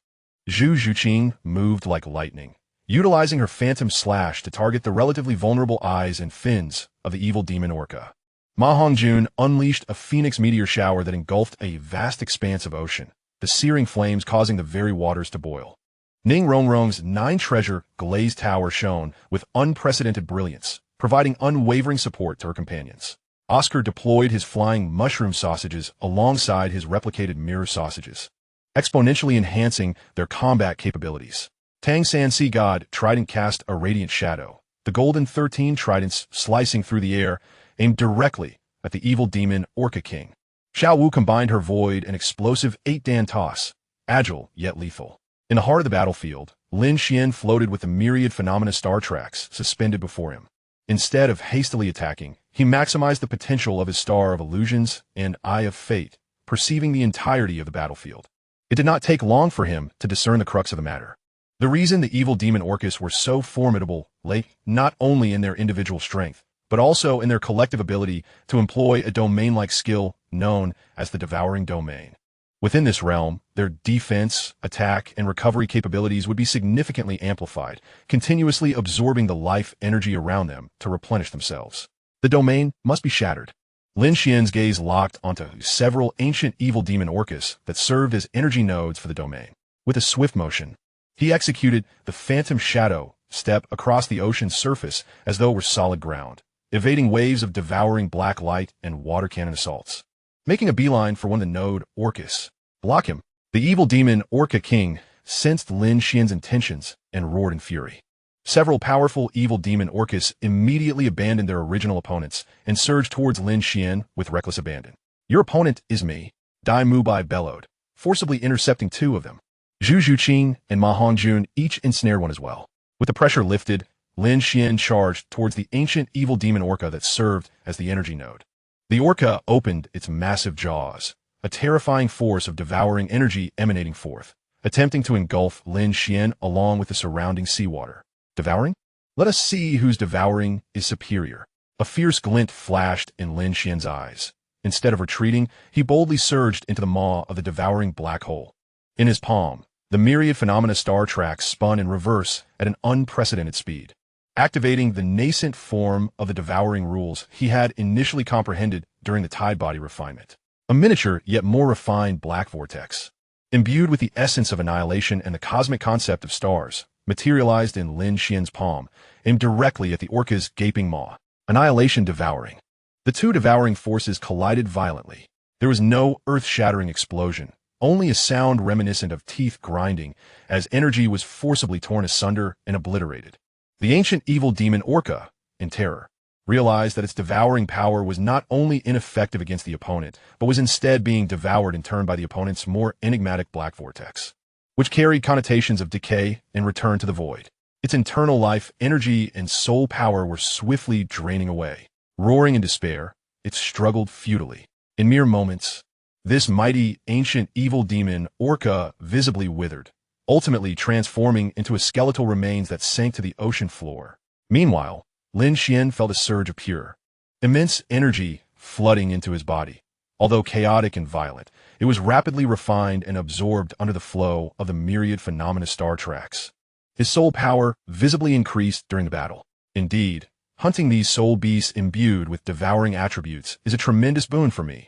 Zhu Zhuqing moved like lightning, utilizing her phantom slash to target the relatively vulnerable eyes and fins of the evil demon Orca. Ma Hongjun unleashed a phoenix meteor shower that engulfed a vast expanse of ocean, the searing flames causing the very waters to boil. Ning Rongrong's 9-treasure glazed tower shone with unprecedented brilliance, providing unwavering support to her companions. Oscar deployed his flying mushroom sausages alongside his replicated mirror sausages, exponentially enhancing their combat capabilities. Tang San Sea God Trident cast a radiant shadow, the golden 13 tridents slicing through the air, aimed directly at the evil demon Orca King. Xiao Wu combined her void and explosive 8-dan toss, agile yet lethal. In the heart of the battlefield, Lin Xuan floated with the myriad phenomena star tracks suspended before him. Instead of hastily attacking, he maximized the potential of his Star of Illusions and Eye of Fate, perceiving the entirety of the battlefield. It did not take long for him to discern the crux of the matter. The reason the evil demon Orcus were so formidable lay not only in their individual strength, but also in their collective ability to employ a domain-like skill known as the devouring domain. Within this realm, their defense, attack, and recovery capabilities would be significantly amplified, continuously absorbing the life energy around them to replenish themselves. The domain must be shattered. Lin Xuan's gaze locked onto several ancient evil demon Orcus that served as energy nodes for the domain. With a swift motion, he executed the phantom shadow step across the ocean's surface as though it were solid ground, evading waves of devouring black light and water cannon assaults. Making a beeline for one of the node Orcus. Block him. The evil demon Orca King sensed Lin Xuan's intentions and roared in fury. Several powerful evil demon Orcus immediately abandoned their original opponents and surged towards Lin Xuan with reckless abandon. Your opponent is me, Dai Mubai bellowed, forcibly intercepting two of them. Zhu Zhuqing and Ma Hongjun each ensnared one as well. With the pressure lifted, Lin Xuan charged towards the ancient evil demon Orca that served as the energy node. The Orca opened its massive jaws, a terrifying force of devouring energy emanating forth, attempting to engulf Lin Xuan along with the surrounding seawater. Devouring? Let us see whose devouring is superior. A fierce glint flashed in Lin Xuan's eyes. Instead of retreating, he boldly surged into the maw of the devouring black hole. In his palm, the myriad phenomena star tracks spun in reverse at an unprecedented speed, activating the nascent form of the devouring rules he had initially comprehended during the tide body refinement. A miniature yet more refined black vortex, imbued with the essence of annihilation and the cosmic concept of stars, materialized in Lin Xuan's palm, aimed directly at the Orca's gaping maw. Annihilation devouring. The two devouring forces collided violently. There was no earth-shattering explosion, only a sound reminiscent of teeth grinding as energy was forcibly torn asunder and obliterated. The ancient evil demon Orca, in terror, realized that its devouring power was not only ineffective against the opponent, but was instead being devoured in turn by the opponent's more enigmatic black vortex, which carried connotations of decay and return to the void. Its internal life, energy, and soul power were swiftly draining away. Roaring in despair, it struggled futilely. In mere moments, this mighty, ancient evil demon Orca visibly withered, ultimately transforming into a skeletal remains that sank to the ocean floor. Meanwhile, Lin Xuan felt a surge of pure, immense energy flooding into his body. Although chaotic and violent, it was rapidly refined and absorbed under the flow of the myriad phenomena star tracks. His soul power visibly increased during the battle. Indeed, hunting these soul beasts imbued with devouring attributes is a tremendous boon for me.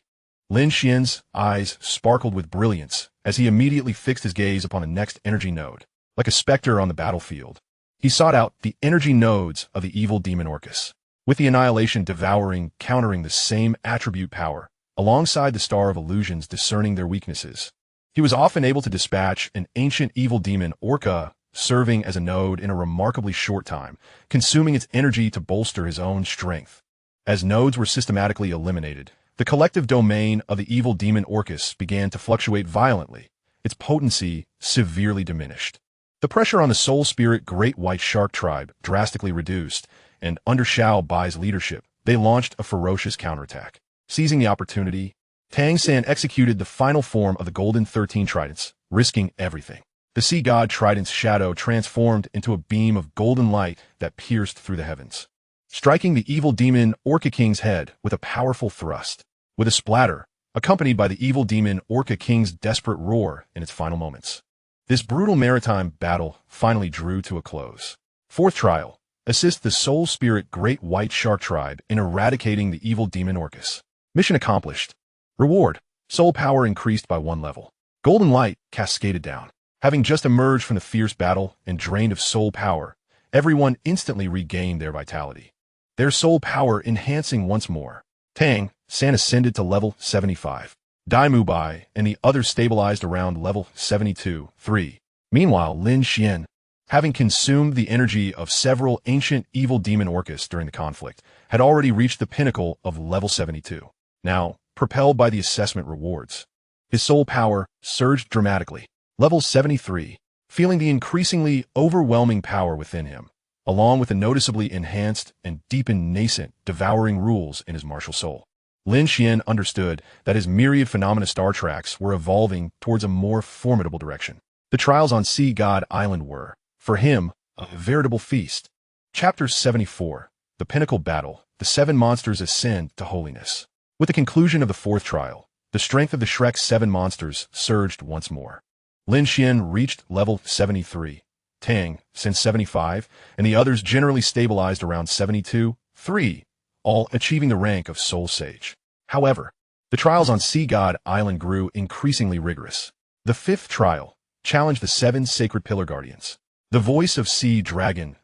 Lin Xuan's eyes sparkled with brilliance as he immediately fixed his gaze upon the next energy node. Like a specter on the battlefield, he sought out the energy nodes of the evil demon Orcus, with the annihilation devouring countering the same attribute power, alongside the star of illusions discerning their weaknesses. He was often able to dispatch an ancient evil demon Orca serving as a node in a remarkably short time, consuming its energy to bolster his own strength. As nodes were systematically eliminated, the collective domain of the evil demon Orcus began to fluctuate violently, its potency severely diminished. The pressure on the soul spirit Great White Shark tribe drastically reduced, and under Xiao Bai's leadership, they launched a ferocious counterattack. Seizing the opportunity, Tang San executed the final form of the Golden 13 Tridents, risking everything. The sea god Trident's shadow transformed into a beam of golden light that pierced through the heavens, striking the evil demon Orca King's head with a powerful thrust. With a splatter, accompanied by the evil demon Orca King's desperate roar in its final moments. This brutal maritime battle finally drew to a close. Fourth trial. Assist the soul spirit Great White Shark tribe in eradicating the evil demon Orcus. Mission accomplished. Reward. Soul power increased by 1 level. Golden light cascaded down. Having just emerged from the fierce battle and drained of soul power, everyone instantly regained their vitality. Their soul power enhancing once more. Tang San ascended to level 75. Dai Mubai and the others stabilized around level 72-3. Meanwhile, Lin Xuan, having consumed the energy of several ancient evil demon Orcus during the conflict, had already reached the pinnacle of level 72. Now, propelled by the assessment rewards, his soul power surged dramatically. Level 73, feeling the increasingly overwhelming power within him, along with the noticeably enhanced and deepened nascent devouring rules in his martial soul. Lin Xuan understood that his myriad phenomena star tracks were evolving towards a more formidable direction. The trials on Sea God Island were, for him, a veritable feast. Chapter 74. The Pinnacle Battle. The seven monsters ascend to holiness. With the conclusion of the fourth trial, the strength of the Shrek's seven monsters surged once more. Lin Xuan reached level 73. Tang San 75, and the others generally stabilized around 72-3, all achieving the rank of Soul Sage. However, the trials on Sea God Island grew increasingly rigorous. The fifth trial challenged the seven sacred pillar guardians. The voice of Sea Dragon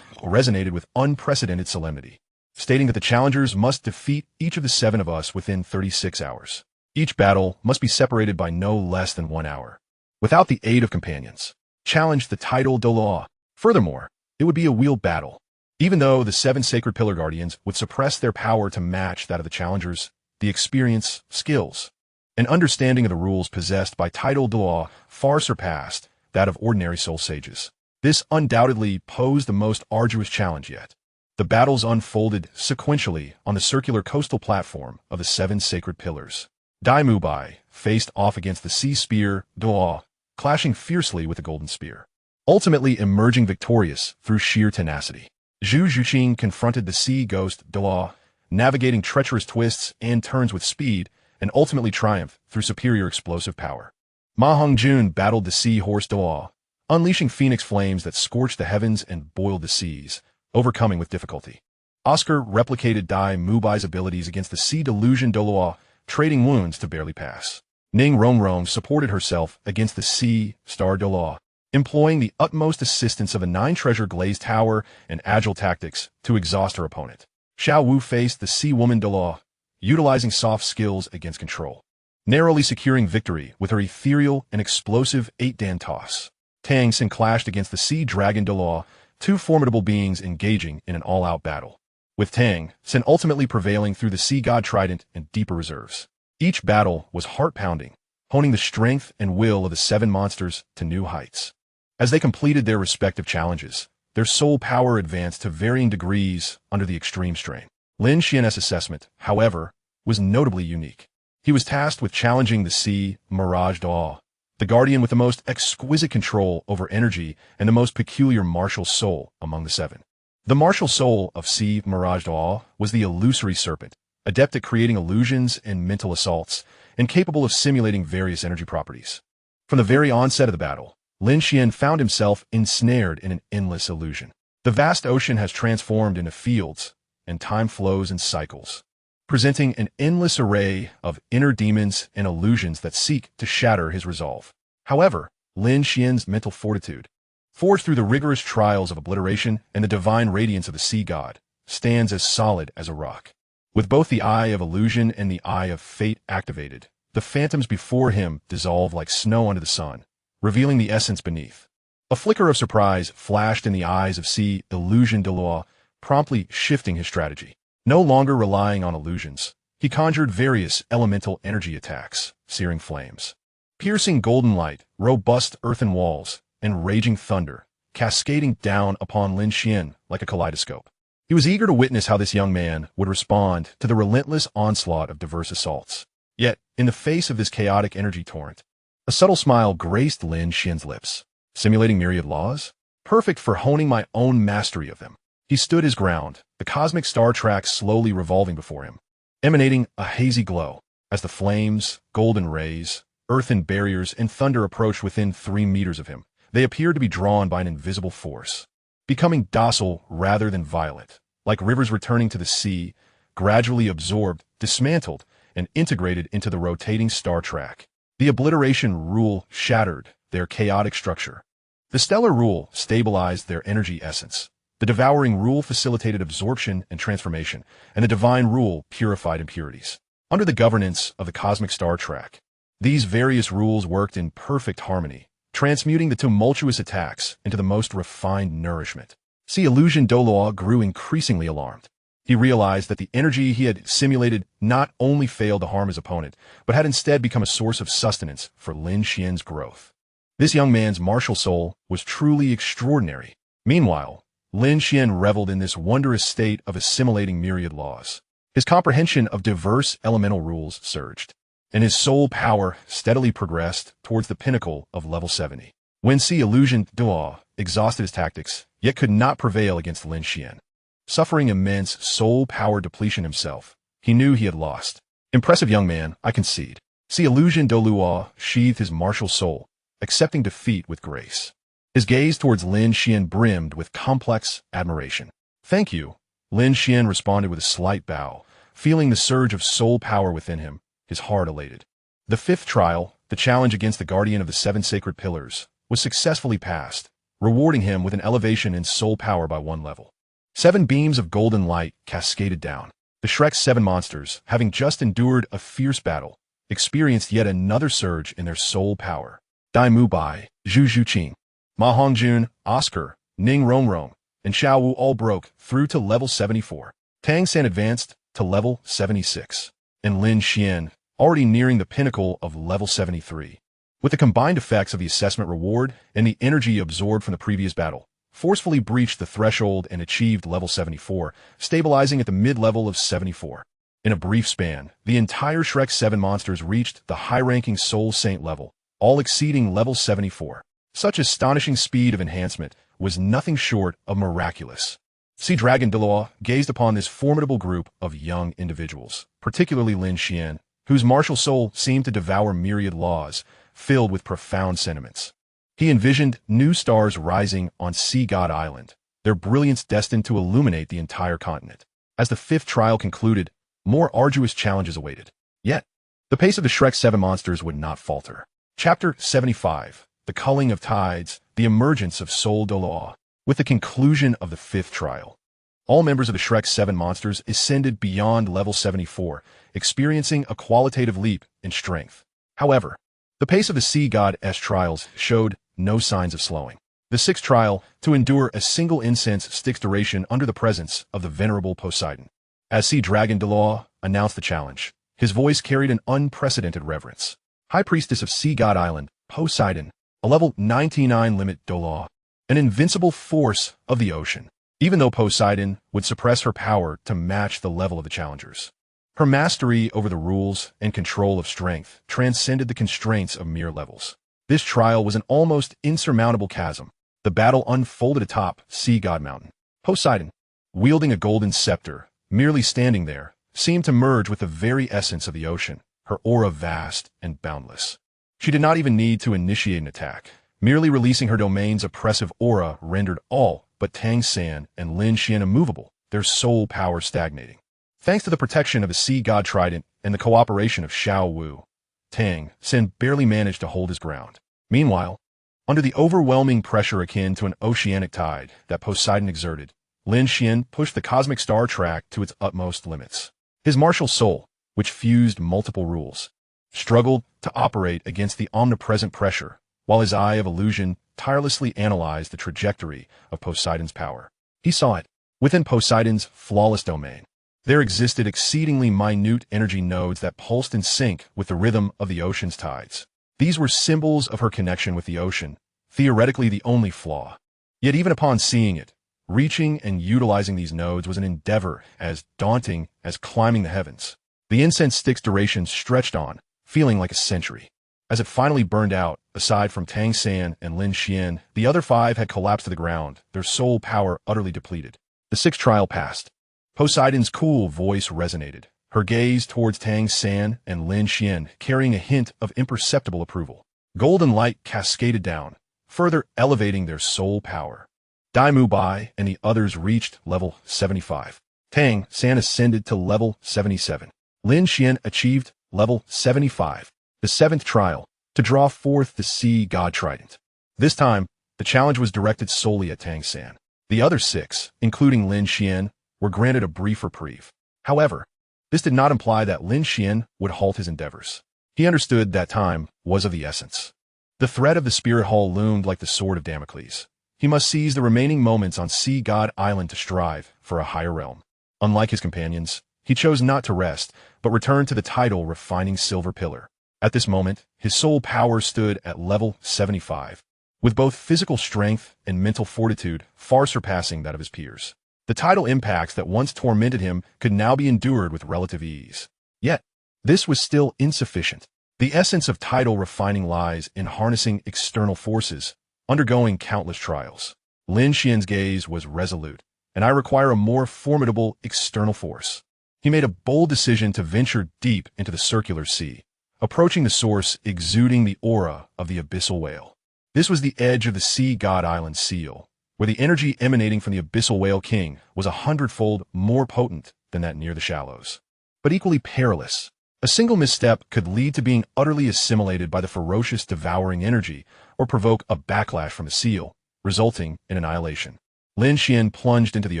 resonated with unprecedented solemnity, stating that the challengers must defeat each of the seven of us within 36 hours. Each battle must be separated by no less than 1 hour. Without the aid of companions, challenged the title Douluo. Furthermore, it would be a wheeled battle. Even though the seven sacred pillar guardians would suppress their power to match that of the challengers, the experience, skills, and understanding of the rules possessed by title Douluo far surpassed that of ordinary soul sages. This undoubtedly posed the most arduous challenge yet. The battles unfolded sequentially on the circular coastal platform of the seven sacred pillars. Dai Mubai faced off against the sea spear Douluo, clashing fiercely with the golden spear, ultimately emerging victorious through sheer tenacity. Zhu Zhuqing confronted the sea ghost Douluo, navigating treacherous twists and turns with speed, and ultimately triumphed through superior explosive power. Ma Hongjun battled the sea horse Douluo, unleashing phoenix flames that scorched the heavens and boiled the seas, overcoming with difficulty. Oscar replicated Dai Mubai's abilities against the sea delusion Douluo, trading wounds to barely pass. Ning Rongrong supported herself against the sea star Douluo, employing the utmost assistance of a 9-treasure glazed tower and agile tactics to exhaust her opponent. Xiao Wu faced the sea woman Douluo, utilizing soft skills against control, narrowly securing victory with her ethereal and explosive 8-dan toss. Tang San clashed against the sea dragon Douluo, two formidable beings engaging in an all-out battle, with Tang San ultimately prevailing through the sea god trident and deeper reserves. Each battle was heart-pounding, honing the strength and will of the seven monsters to new heights. As they completed their respective challenges, their soul power advanced to varying degrees under the extreme strain. Lin Xuan's assessment, however, was notably unique. He was tasked with challenging the sea Mirage Douluo, the guardian with the most exquisite control over energy and the most peculiar martial soul among the seven. The martial soul of Sea Mirage Douluo was the illusory serpent, adept at creating illusions and mental assaults, and capable of simulating various energy properties. From the very onset of the battle, Lin Xuan found himself ensnared in an endless illusion. The vast ocean has transformed into fields, and time flows in cycles, presenting an endless array of inner demons and illusions that seek to shatter his resolve. However, Lin Xuan's mental fortitude, forged through the rigorous trials of obliteration and the divine radiance of the sea god, stands as solid as a rock. With both the eye of illusion and the eye of fate activated, the phantoms before him dissolve like snow under the sun, revealing the essence beneath. A flicker of surprise flashed in the eyes of Sea Illusion Douluo, promptly shifting his strategy. No longer relying on illusions, he conjured various elemental energy attacks, searing flames, piercing golden light, robust earthen walls, and raging thunder, cascading down upon Lin Xuan like a kaleidoscope. He was eager to witness how this young man would respond to the relentless onslaught of diverse assaults. Yet, in the face of this chaotic energy torrent, a subtle smile graced Lin Xuan's lips. Simulating myriad laws? Perfect for honing my own mastery of them. He stood his ground, the cosmic star tracks slowly revolving before him, emanating a hazy glow, as the flames, golden rays, earthen barriers, and thunder approached within 3 meters of him. They appeared to be drawn by an invisible force, becoming docile rather than violent, like rivers returning to the sea, gradually absorbed, dismantled, and integrated into the rotating star track. The obliteration rule shattered their chaotic structure. The stellar rule stabilized their energy essence. The devouring rule facilitated absorption and transformation, and the divine rule purified impurities. Under the governance of the cosmic star track, these various rules worked in perfect harmony, transmuting the tumultuous attacks into the most refined nourishment. Sea Illusion Douluo grew increasingly alarmed. He realized that the energy he had simulated not only failed to harm his opponent, but had instead become a source of sustenance for Lin Xuan's growth. This young man's martial soul was truly extraordinary. Meanwhile, Lin Xuan reveled in this wondrous state of assimilating myriad laws. His comprehension of diverse elemental rules surged, and his soul power steadily progressed towards the pinnacle of level 70. When illusion Douluo exhausted his tactics, yet could not prevail against Lin Xuan. Suffering immense soul power depletion himself, he knew he had lost. Impressive young man, I concede. Illusion Douluo sheathed his martial soul, accepting defeat with grace. His gaze towards Lin Xuan brimmed with complex admiration. Thank you, Lin Xuan responded with a slight bow, feeling the surge of soul power within him, his heart elated. The fifth trial, the challenge against the guardian of the seven sacred pillars, was successfully passed, rewarding him with an elevation in soul power by 1 level. 7 beams of golden light cascaded down. The Shrek's 7 monsters, having just endured a fierce battle, experienced yet another surge in their soul power. Dai Mu Bai, Zhu Zhuqing, Ma Hongjun, Oscar, Ning Rongrong, and Xiao Wu all broke through to level 74. Tang San advanced to level 76, and Lin Xuan, already nearing the pinnacle of level 73. With the combined effects of the assessment reward and the energy absorbed from the previous battle, forcefully breached the threshold and achieved level 74, stabilizing at the mid-level of 74. In a brief span, the entire Shrek 7 monsters reached the high-ranking Soul Saint level, all exceeding level 74. Such astonishing speed of enhancement was nothing short of miraculous. Dragon Douluo gazed upon this formidable group of young individuals, particularly Lin Xuan, whose martial soul seemed to devour myriad laws, filled with profound sentiments. He envisioned new stars rising on Sea God Island, their brilliance destined to illuminate the entire continent. As the 5th trial concluded, more arduous challenges awaited. Yet, the pace of the Shrek 7 monsters would not falter. Chapter 75, The Culling of Tides, The Emergence of Soul Douluo. With the conclusion of the 5th trial, all members of the Shrek 7 monsters ascended beyond level 74, experiencing a qualitative leap in strength. However, the pace of the Sea God's trials showed no signs of slowing. The 6th trial, to endure a single incense stick's duration under the presence of the venerable Poseidon. As Sea Dragon Douluo announced the challenge, his voice carried an unprecedented reverence. High Priestess of Sea God Island, Poseidon, a level 99 limit Douluo, an invincible force of the ocean, even though Poseidon would suppress her power to match the level of the challengers. Her mastery over the rules and control of strength transcended the constraints of mere levels. This trial was an almost insurmountable chasm. The battle unfolded atop Sea God Mountain. Poseidon, wielding a golden scepter, merely standing there, seemed to merge with the very essence of the ocean, her aura vast and boundless. She did not even need to initiate an attack. Merely releasing her domain's oppressive aura rendered all but Tang San and Lin Xuan immovable, their soul power stagnating. Thanks to the protection of the Sea God Trident and the cooperation of Xiao Wu, Tang San barely managed to hold his ground. Meanwhile, under the overwhelming pressure akin to an oceanic tide that Poseidon exerted, Lin Xuan pushed the cosmic star track to its utmost limits. His martial soul, which fused multiple rules, struggled to operate against the omnipresent pressure, while his eye of illusion tirelessly analyzed the trajectory of Poseidon's power. He saw it. Within Poseidon's flawless domain, there existed exceedingly minute energy nodes that pulsed in sync with the rhythm of the ocean's tides. These were symbols of her connection with the ocean, theoretically the only flaw. Yet even upon seeing it, reaching and utilizing these nodes was an endeavor as daunting as climbing the heavens. The incense stick's duration stretched on, feeling like a century. As it finally burned out, aside from Tang San and Lin Xuan, the other 5 had collapsed to the ground, their soul power utterly depleted. The 6th trial passed. Poseidon's cool voice resonated, her gaze towards Tang San and Lin Xuan carrying a hint of imperceptible approval. Golden light cascaded down, further elevating their soul power. Dai Mu Bai and the others reached level 75. Tang San ascended to level 77. Lin Xuan achieved level 75. The 7th trial, to draw forth the Sea God Trident. This time, the challenge was directed solely at Tang San. The other 6, including Lin Xuan, were granted a brief reprieve. However, this did not imply that Lin Xuan would halt his endeavors. He understood that time was of the essence. The threat of the Spirit Hall loomed like the sword of Damocles. He must seize the remaining moments on Sea God Island to strive for a higher realm. Unlike his companions, he chose not to rest, but returned to the tidal refining silver pillar. At this moment, his soul power stood at level 75, with both physical strength and mental fortitude far surpassing that of his peers. The tidal impacts that once tormented him could now be endured with relative ease. Yet, this was still insufficient. The essence of tidal refining lies in harnessing external forces, undergoing countless trials. Lin Xuan's gaze was resolute, and I require a more formidable external force. He made a bold decision to venture deep into the circular sea, approaching the source exuding the aura of the abyssal whale. This was the edge of the sea god island seal, where the energy emanating from the abyssal whale king was 100-fold more potent than that near the shallows. But equally perilous. A single misstep could lead to being utterly assimilated by the ferocious devouring energy or provoke a backlash from the seal, resulting in annihilation. Lin Xuan plunged into the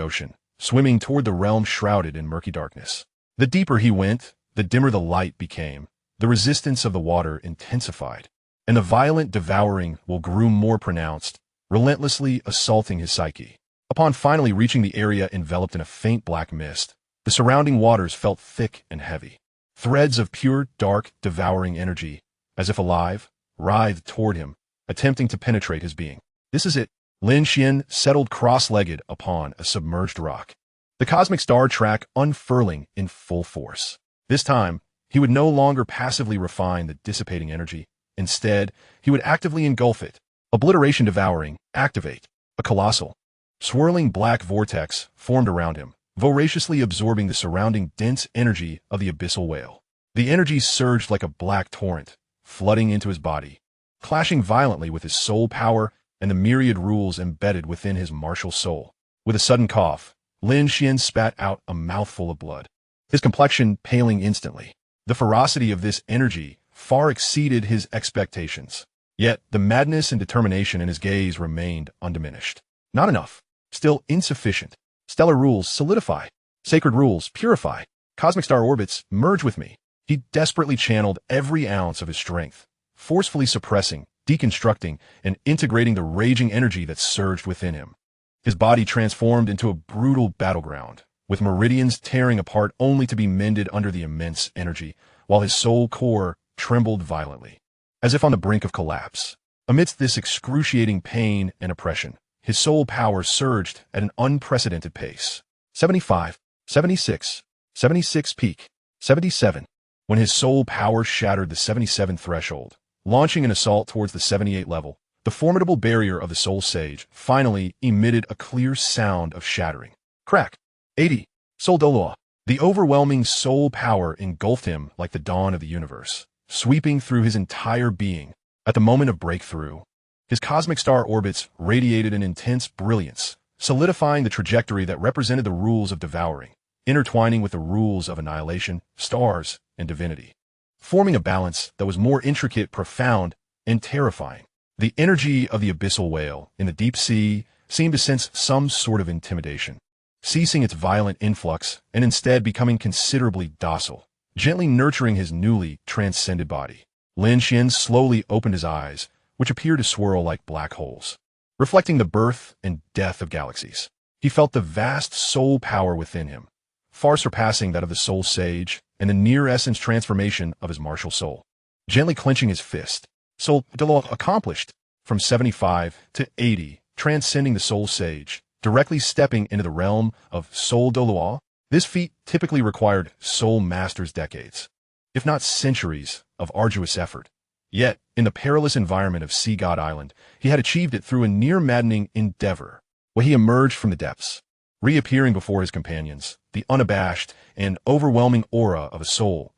ocean, swimming toward the realm shrouded in murky darkness. The deeper he went, the dimmer the light became, the resistance of the water intensified, and the violent devouring will grew more pronounced, relentlessly assaulting his psyche. Upon finally reaching the area enveloped in a faint black mist, the surrounding waters felt thick and heavy. Threads of pure, dark, devouring energy, as if alive, writhed toward him, attempting to penetrate his being. This is it. Lin Xuan settled cross-legged upon a submerged rock, the cosmic star track unfurling in full force. This time, he would no longer passively refine the dissipating energy. Instead, he would actively engulf it. Obliteration devouring, activate. A colossal, swirling black vortex formed around him, voraciously absorbing the surrounding dense energy of the abyssal whale. The energy surged like a black torrent, flooding into his body, clashing violently with his soul power and the myriad rules embedded within his martial soul. With a sudden cough, Lin Xuan spat out a mouthful of blood, his complexion paling instantly. The ferocity of this energy far exceeded his expectations. Yet the madness and determination in his gaze remained undiminished. Not enough. Still insufficient. Stellar rules solidify. Sacred rules purify. Cosmic star orbits merge with me. He desperately channeled every ounce of his strength, forcefully suppressing, deconstructing, and integrating the raging energy that surged within him. His body transformed into a brutal battleground, with meridians tearing apart only to be mended under the immense energy, while his soul core trembled violently, as if on the brink of collapse. Amidst this excruciating pain and oppression, his soul power surged at an unprecedented pace. 75, 76, 76 peak, 77. When his soul power shattered the 77 threshold, launching an assault towards the 78 level, the formidable barrier of the soul sage finally emitted a clear sound of shattering. Crack. 80. Soul Douluo. The overwhelming soul power engulfed him like the dawn of the universe, sweeping through his entire being. At the moment of breakthrough, his cosmic star orbits radiated an intense brilliance, solidifying the trajectory that represented the rules of devouring, intertwining with the rules of annihilation, stars, and divinity, forming a balance that was more intricate, profound, and terrifying. The energy of the abyssal whale in the deep sea seemed to sense some sort of intimidation, ceasing its violent influx and instead becoming considerably docile, gently nurturing his newly transcended body. Lin Xuan slowly opened his eyes, which appeared to swirl like black holes, reflecting the birth and death of galaxies. He felt the vast soul power within him, far surpassing that of the soul sage and the near-essence transformation of his martial soul. Gently clenching his fist, Soul Douluo accomplished from 75 to 80, transcending the soul sage, directly stepping into the realm of Soul Douluo. This feat typically required soul masters decades, if not centuries, of arduous effort. Yet, in the perilous environment of Sea God Island, he had achieved it through a near-maddening endeavor, where he emerged from the depths, reappearing before his companions. The unabashed and overwhelming aura of a soul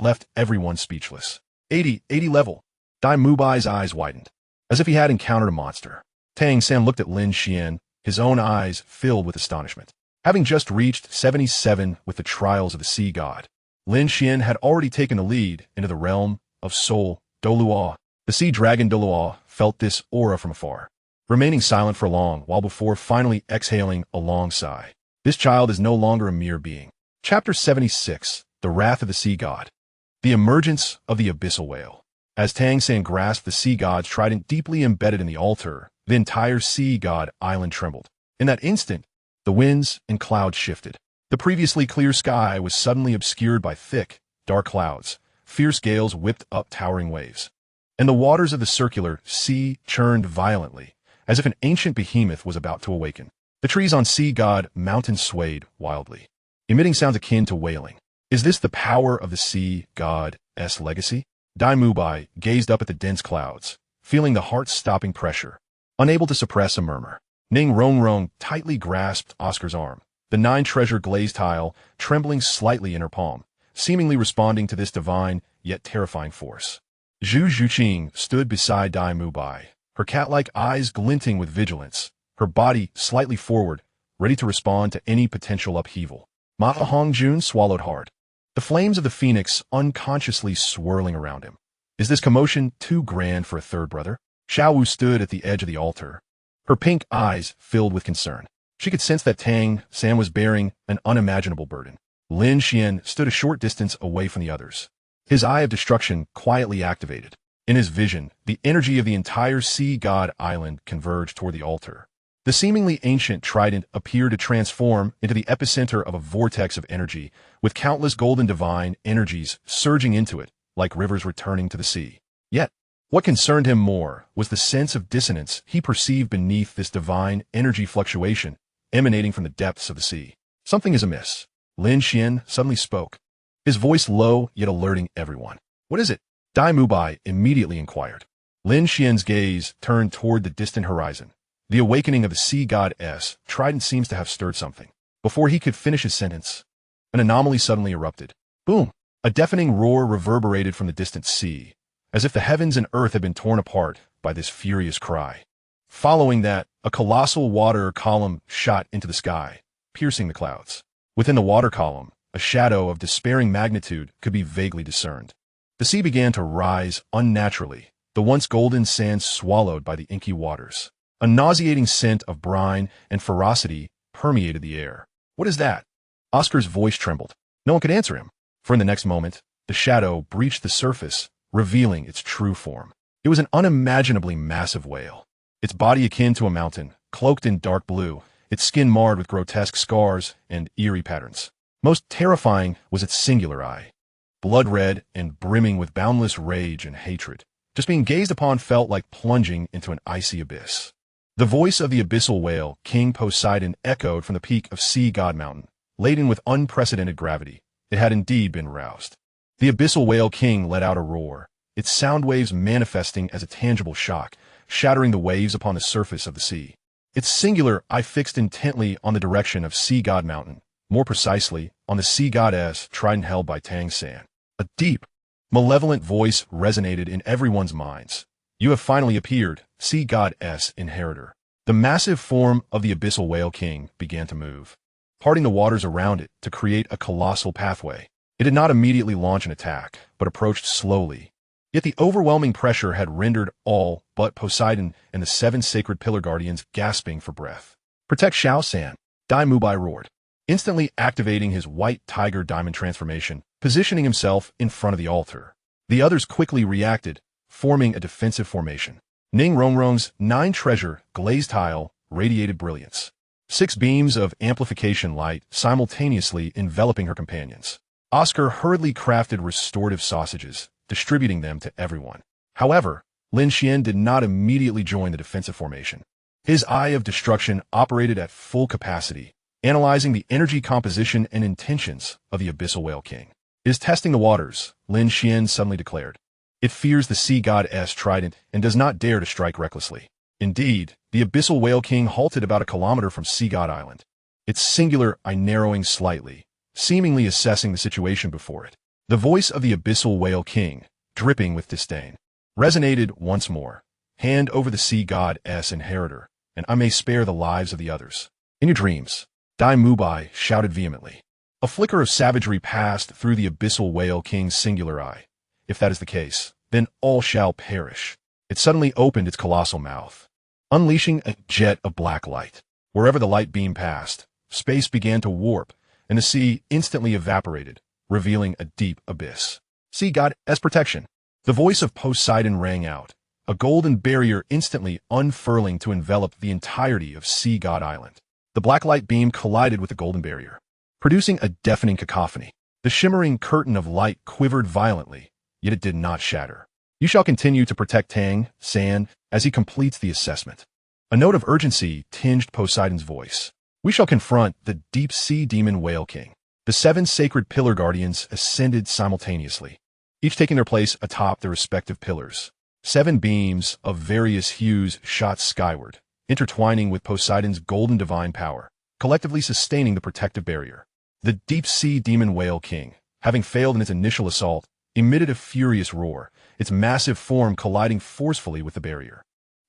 left everyone speechless. 80 level. Dai Mubai's eyes widened, as if he had encountered a monster. Tang San looked at Lin Xuan, his own eyes filled with astonishment. Having just reached 77 with the trials of the sea god, Lin Xuan had already taken the lead into the realm of Soul Douluo. The sea dragon Douluo felt this aura from afar, remaining silent for a long while before finally exhaling a long sigh. This child is no longer a mere being. Chapter 76, The Wrath of the Sea God. The Emergence of the Abyssal Whale. As Tang San grasped the sea god's trident deeply embedded in the altar, the entire sea god island trembled. In that instant, the winds and clouds shifted. The previously clear sky was suddenly obscured by thick, dark clouds. Fierce gales whipped up towering waves, and the waters of the circular sea churned violently, as if an ancient behemoth was about to awaken. The trees on Sea God Mountain swayed wildly, emitting sounds akin to wailing. Is this the power of the Sea God's legacy? Dai Mubai gazed up at the dense clouds, feeling the heart-stopping pressure, unable to suppress a murmur. Ning Rongrong tightly grasped Oscar's arm, the 9-treasure glazed tile trembling slightly in her palm, seemingly responding to this divine yet terrifying force. Zhu Zhuqing stood beside Dai Mubai, her cat-like eyes glinting with vigilance, her body slightly forward, ready to respond to any potential upheaval. Ma Hongjun swallowed hard, the flames of the phoenix unconsciously swirling around him. Is this commotion too grand for a third brother? Xiao Wu stood at the edge of the altar, her pink eyes filled with concern. She could sense that Tang San was bearing an unimaginable burden. Lin Xuan stood a short distance away from the others, his eye of destruction quietly activated. In his vision, the energy of the entire Sea God Island converged toward the altar. The seemingly ancient trident appeared to transform into the epicenter of a vortex of energy, with countless golden divine energies surging into it, like rivers returning to the sea. Yet, what concerned him more was the sense of dissonance he perceived beneath this divine energy fluctuation emanating from the depths of the sea. Something is amiss. Lin Xuan suddenly spoke, his voice low yet alerting everyone. What is it? Dai Mubai immediately inquired. Lin Xuan's gaze turned toward the distant horizon. The awakening of the Sea God's trident seems to have stirred something. Before he could finish his sentence, an anomaly suddenly erupted. Boom! A deafening roar reverberated from the distant sea, as if the heavens and earth had been torn apart by this furious cry. Following that, a colossal water column shot into the sky, piercing the clouds. Within the water column, a shadow of despairing magnitude could be vaguely discerned. The sea began to rise unnaturally, the once golden sands swallowed by the inky waters. A nauseating scent of brine and ferocity permeated the air. What is that? Oscar's voice trembled. No one could answer him, for in the next moment, the shadow breached the surface, revealing its true form. It was an unimaginably massive whale, its body akin to a mountain, cloaked in dark blue, its skin marred with grotesque scars and eerie patterns. Most terrifying was its singular eye, blood red and brimming with boundless rage and hatred. Just being gazed upon felt like plunging into an icy abyss. The voice of the abyssal whale, King Poseidon, echoed from the peak of Sea God Mountain, laden with unprecedented gravity. It had indeed been roused. The abyssal whale king let out a roar, its sound waves manifesting as a tangible shock, shattering the waves upon the surface of the sea. Its singular eye fixed intently on the direction of Sea God Mountain, more precisely, on the Sea God's trident held by Tang San. A deep, malevolent voice resonated in everyone's minds. You have finally appeared, Sea God's inheritor. The massive form of the abyssal whale king began to move, parting the waters around it to create a colossal pathway. It did not immediately launch an attack, but approached slowly. Yet the overwhelming pressure had rendered all but Poseidon and the 7 sacred pillar guardians gasping for breath. Protect Xiao San, Dai Mubai roared, instantly activating his white tiger diamond transformation, positioning himself in front of the altar. The others quickly reacted, forming a defensive formation. Ning Rongrong's 9-treasure glazed tile radiated brilliance, 6 beams of amplification light simultaneously enveloping her companions. Oscar hurriedly crafted restorative sausages, distributing them to everyone. However, Lin Xuan did not immediately join the defensive formation. His eye of destruction operated at full capacity, analyzing the energy composition and intentions of the abyssal whale king. It is testing the waters, Lin Xuan suddenly declared. It fears the Sea God's trident and does not dare to strike recklessly. Indeed, the abyssal whale king halted about a kilometer from Sea God Island, its singular eye narrowing slightly, seemingly assessing the situation before it. The voice of the abyssal whale king, dripping with disdain, resonated once more. Hand over the Sea God's inheritor, and I may spare the lives of the others. In your dreams, Dai Mubai shouted vehemently. A flicker of savagery passed through the abyssal whale king's singular eye. If that is the case, then all shall perish. It suddenly opened its colossal mouth, unleashing a jet of black light. Wherever the light beam passed, space began to warp, and the sea instantly evaporated, revealing a deep abyss. Sea God as protection. The voice of Poseidon rang out, a golden barrier instantly unfurling to envelop the entirety of Sea God Island. The black light beam collided with the golden barrier, producing a deafening cacophony. The shimmering curtain of light quivered violently, yet it did not shatter. You shall continue to protect Tang San as he completes the assessment. A note of urgency tinged Poseidon's voice. "We shall confront the deep-sea demon whale king." The 7 sacred pillar guardians ascended simultaneously, each taking their place atop their respective pillars. 7 beams of various hues shot skyward, intertwining with Poseidon's golden divine power, collectively sustaining the protective barrier. The deep-sea demon whale king, having failed in its initial assault, emitted a furious roar, its massive form colliding forcefully with the barrier.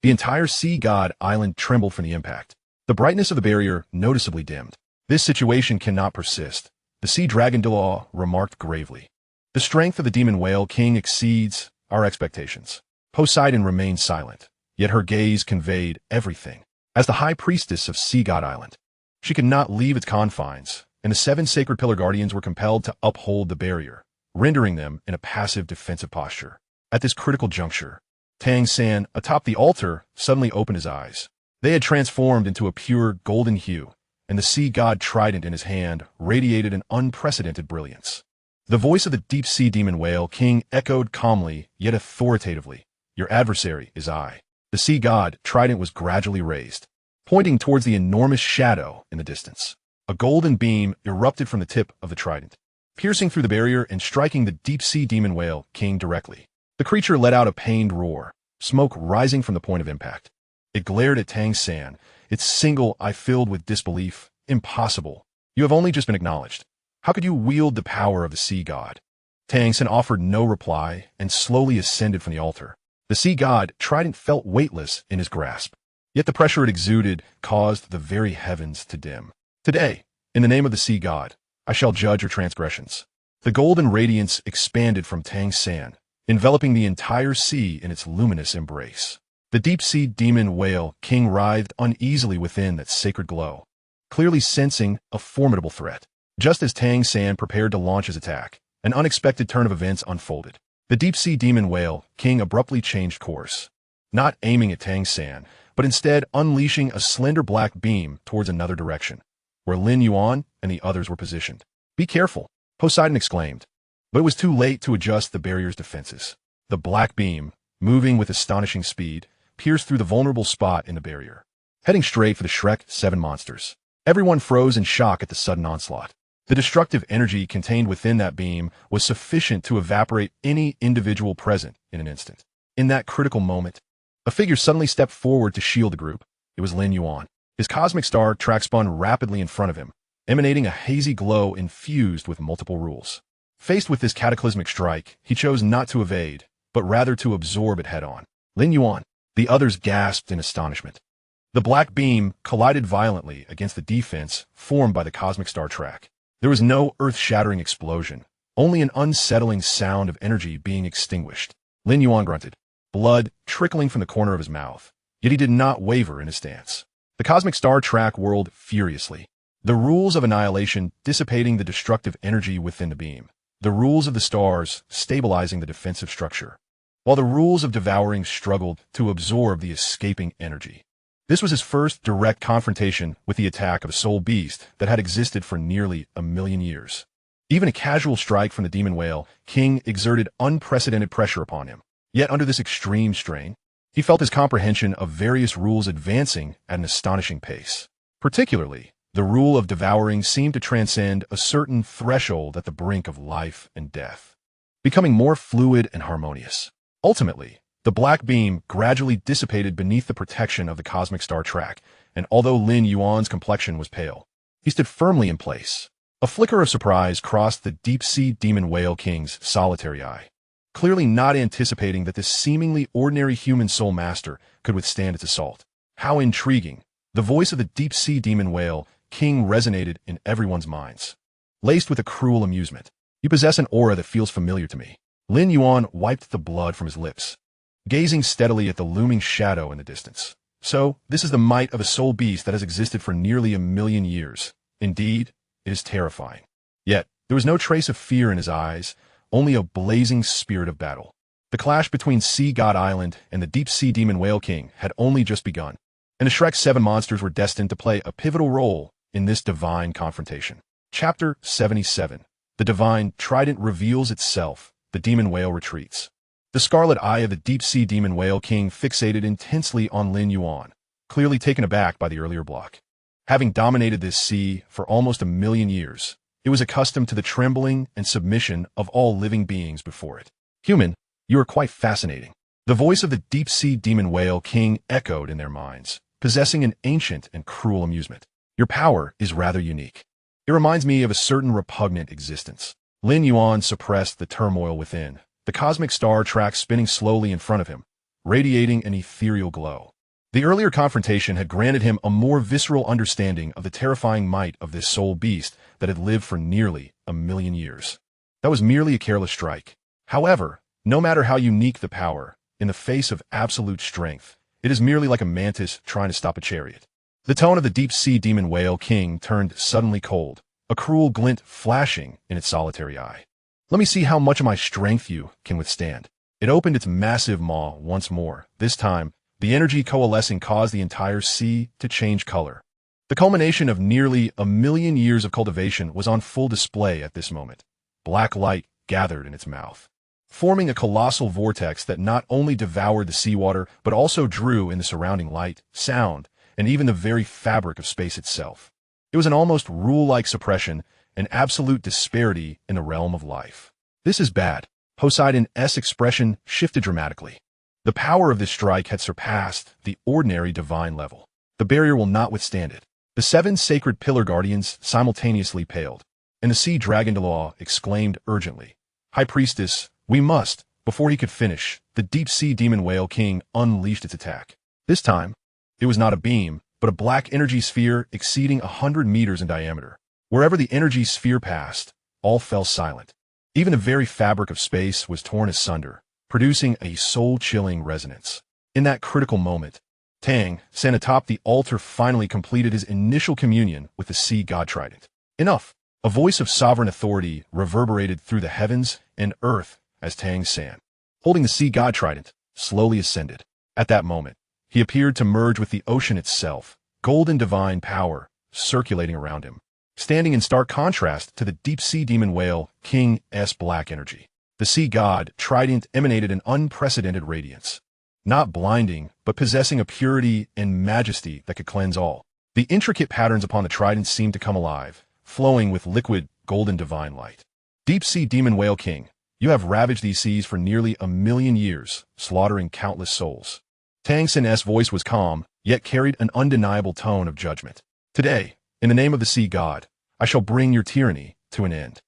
The entire sea god island trembled from the impact. The brightness of the barrier noticeably dimmed. "This situation cannot persist," the sea dragon Douluo remarked gravely. "The strength of the demon whale king exceeds our expectations." Poseidon remained silent, yet her gaze conveyed everything. As the high priestess of Sea God Island, she could not leave its confines, and the 7 sacred pillar guardians were compelled to uphold the barrier, rendering them in a passive defensive posture. At this critical juncture, Tang San, atop the altar, suddenly opened his eyes. They had transformed into a pure golden hue, and the sea god trident in his hand radiated an unprecedented brilliance. The voice of the deep-sea demon whale king echoed calmly yet authoritatively. "Your adversary is I." The sea god trident was gradually raised, pointing towards the enormous shadow in the distance. A golden beam erupted from the tip of the trident, piercing through the barrier and striking the deep-sea demon whale king directly. The creature let out a pained roar, smoke rising from the point of impact. It glared at Tang San, its single eye filled with disbelief. "Impossible. You have only just been acknowledged. How could you wield the power of the sea god?" Tang San offered no reply and slowly ascended from the altar. The sea god trident felt weightless in his grasp, yet the pressure it exuded caused the very heavens to dim. "Today, in the name of the sea god, I shall judge your transgressions." The golden radiance expanded from Tang San, enveloping the entire sea in its luminous embrace. The deep-sea demon whale king writhed uneasily within that sacred glow, clearly sensing a formidable threat. Just as Tang San prepared to launch his attack, an unexpected turn of events unfolded. The deep-sea demon whale king abruptly changed course, not aiming at Tang San, but instead unleashing a slender black beam towards another direction, where Lin Xuan and the others were positioned. "Be careful," Poseidon exclaimed, but it was too late to adjust the barrier's defenses. The black beam, moving with astonishing speed, pierced through the vulnerable spot in the barrier, heading straight for the Shrek 7 monsters. Everyone froze in shock at the sudden onslaught. The destructive energy contained within that beam was sufficient to evaporate any individual present in an instant. In that critical moment, a figure suddenly stepped forward to shield the group. It was Lin Xuan. His cosmic star track spun rapidly in front of him, emanating a hazy glow infused with multiple rules. Faced with this cataclysmic strike, he chose not to evade, but rather to absorb it head-on. "Lin Xuan." The others gasped in astonishment. The black beam collided violently against the defense formed by the cosmic star track. There was no earth-shattering explosion, only an unsettling sound of energy being extinguished. Lin Xuan grunted, blood trickling from the corner of his mouth, yet he did not waver in his stance. The cosmic star track whirled furiously, the rules of annihilation dissipating the destructive energy within the beam, the rules of the stars stabilizing the defensive structure, while the rules of devouring struggled to absorb the escaping energy. This was his first direct confrontation with the attack of a soul beast that had existed for nearly 1,000,000 years. Even a casual strike from the demon whale king exerted unprecedented pressure upon him. Yet under this extreme strain, he felt his comprehension of various rules advancing at an astonishing pace. Particularly, the rule of devouring seemed to transcend a certain threshold at the brink of life and death, becoming more fluid and harmonious. Ultimately, the black beam gradually dissipated beneath the protection of the cosmic star track, and although Lin Yuan's complexion was pale, he stood firmly in place. A flicker of surprise crossed the deep-sea demon whale king's solitary eye, clearly not anticipating that this seemingly ordinary human soul master could withstand its assault. How intriguing! The voice of the deep-sea demon whale king resonated in everyone's minds, laced with a cruel amusement. "You possess an aura that feels familiar to me." Lin Xuan wiped the blood from his lips, gazing steadily at the looming shadow in the distance. "So, this is the might of a soul beast that has existed for nearly 1,000,000 years. Indeed, it is terrifying." Yet, there was no trace of fear in his eyes, only a blazing spirit of battle. The clash between Sea God Island and the deep-sea demon whale king had only just begun, and the Shrek 7 monsters were destined to play a pivotal role in this divine confrontation. Chapter 77. The divine trident reveals itself, the demon whale retreats. The scarlet eye of the deep-sea demon whale king fixated intensely on Lin Xuan, clearly taken aback by the earlier block. Having dominated this sea for almost 1,000,000 years, it was accustomed to the trembling and submission of all living beings before it. Human, you are quite fascinating. The voice of the deep-sea demon whale king echoed in their minds, possessing an ancient and cruel amusement. Your power is rather unique. It reminds me of a certain repugnant existence. Lin Xuan suppressed the turmoil within, the cosmic star track spinning slowly in front of him, radiating an ethereal glow. The earlier confrontation had granted him a more visceral understanding of the terrifying might of this soul beast that had lived for nearly 1,000,000 years. That was merely a careless strike. However, no matter how unique the power, in the face of absolute strength, it is merely like a mantis trying to stop a chariot. The tone of the deep-sea demon whale king turned suddenly cold, a cruel glint flashing in its solitary eye. Let me see how much of my strength you can withstand. It opened its massive maw once more. This time, the energy coalescing caused the entire sea to change color. The culmination of nearly 1,000,000 years of cultivation was on full display at this moment. Black light gathered in its mouth, forming a colossal vortex that not only devoured the seawater, but also drew in the surrounding light, sound, and even the very fabric of space itself. It was an almost rule-like suppression, an absolute disparity in the realm of life. This is bad. Poseidon's expression shifted dramatically. The power of this strike had surpassed the ordinary divine level. The barrier will not withstand it. The 7 sacred pillar guardians simultaneously paled, and the sea dragon Douluo exclaimed urgently, "High Priestess, we must." Before he could finish, the deep-sea demon whale king unleashed its attack. This time, it was not a beam, but a black energy sphere exceeding 100 meters in diameter. Wherever the energy sphere passed, all fell silent. Even the very fabric of space was torn asunder, producing a soul-chilling resonance. In that critical moment, Tang San atop the altar finally completed his initial communion with the sea god trident. Enough! A voice of sovereign authority reverberated through the heavens and earth as Tang San, holding the sea god trident, slowly ascended. At that moment, he appeared to merge with the ocean itself, golden divine power circulating around him, standing in stark contrast to the deep-sea demon whale king's black energy. The sea god trident emanated an unprecedented radiance, not blinding, but possessing a purity and majesty that could cleanse all. The intricate patterns upon the trident seemed to come alive, flowing with liquid, golden divine light. Deep-sea demon whale king, you have ravaged these seas for nearly 1,000,000 years, slaughtering countless souls. Tang San's voice was calm, yet carried an undeniable tone of judgment. Today, in the name of the sea god, I shall bring your tyranny to an end.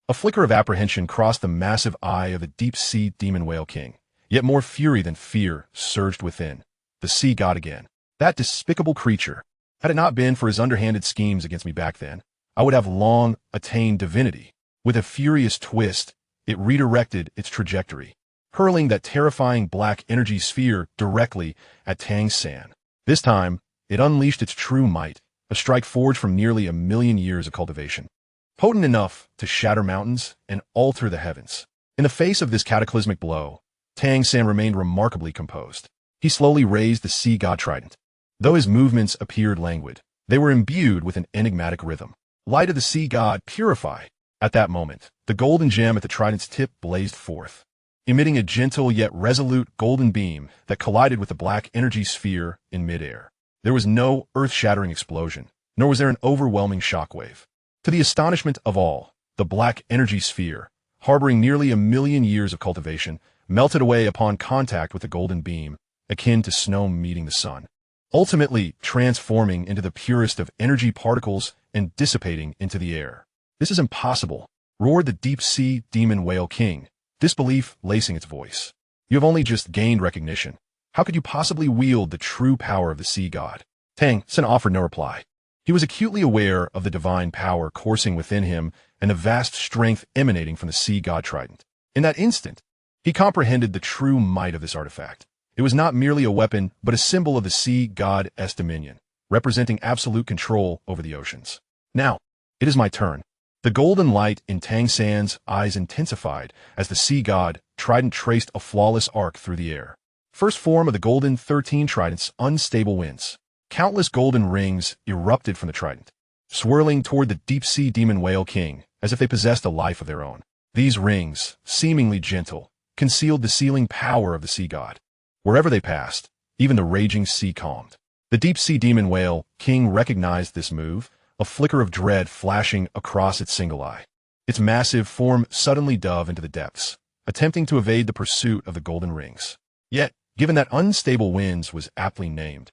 A flicker of apprehension crossed the massive eye of the deep-sea demon whale king, yet more fury than fear surged within. The sea god again. That despicable creature. Had it not been for his underhanded schemes against me back then, I would have long attained divinity. With a furious twist, it redirected its trajectory, hurling that terrifying black energy sphere directly at Tang San. This time, it unleashed its true might, a strike forged from nearly 1,000,000 years of cultivation, potent enough to shatter mountains and alter the heavens. In the face of this cataclysmic blow, Tang San remained remarkably composed. He slowly raised the sea god trident. Though his movements appeared languid, they were imbued with an enigmatic rhythm. Light of the sea god, purify! At that moment, the golden gem at the trident's tip blazed forth, emitting a gentle yet resolute golden beam that collided with the black energy sphere in midair. There was no earth-shattering explosion, nor was there an overwhelming shockwave. To the astonishment of all, the black energy sphere, harboring nearly 1,000,000 years of cultivation, melted away upon contact with the golden beam, akin to snow meeting the sun, ultimately transforming into the purest of energy particles and dissipating into the air. "This is impossible," roared the deep-sea demon whale king, disbelief lacing its voice. "You have only just gained recognition. How could you possibly wield the true power of the sea god?" Tang San offered no reply. He was acutely aware of the divine power coursing within him and the vast strength emanating from the sea god trident. In that instant, he comprehended the true might of this artifact. It was not merely a weapon, but a symbol of the sea god's dominion, representing absolute control over the oceans. Now, it is my turn. The golden light in Tang San's eyes intensified as the sea god trident traced a flawless arc through the air. First form of the golden 13 trident's unstable winds. Countless golden rings erupted from the trident, swirling toward the deep-sea demon whale king as if they possessed a life of their own. These rings, seemingly gentle, concealed the sealing power of the sea god. Wherever they passed, even the raging sea calmed. The deep-sea demon whale king recognized this move, a flicker of dread flashing across its single eye. Its massive form suddenly dove into the depths, attempting to evade the pursuit of the golden rings. Yet, given that unstable winds was aptly named,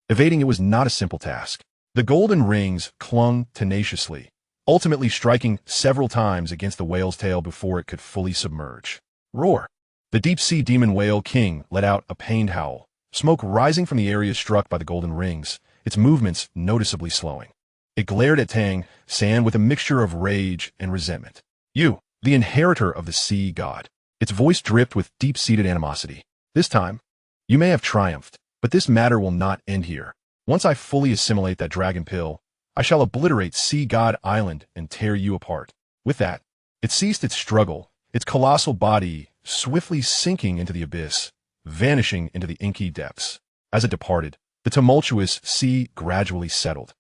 evading it was not a simple task. The golden rings clung tenaciously, ultimately striking several times against the whale's tail before it could fully submerge. Roar! The deep-sea demon whale king let out a pained howl, smoke rising from the area struck by the golden rings, its movements noticeably slowing. It glared at Tang San with a mixture of rage and resentment. "You, the inheritor of the sea god." Its voice dripped with deep-seated animosity. "This time, you may have triumphed, but this matter will not end here. Once I fully assimilate that dragon pill, I shall obliterate Sea God Island and tear you apart." With that, it ceased its struggle, its colossal body swiftly sinking into the abyss, vanishing into the inky depths. As it departed, the tumultuous sea gradually settled,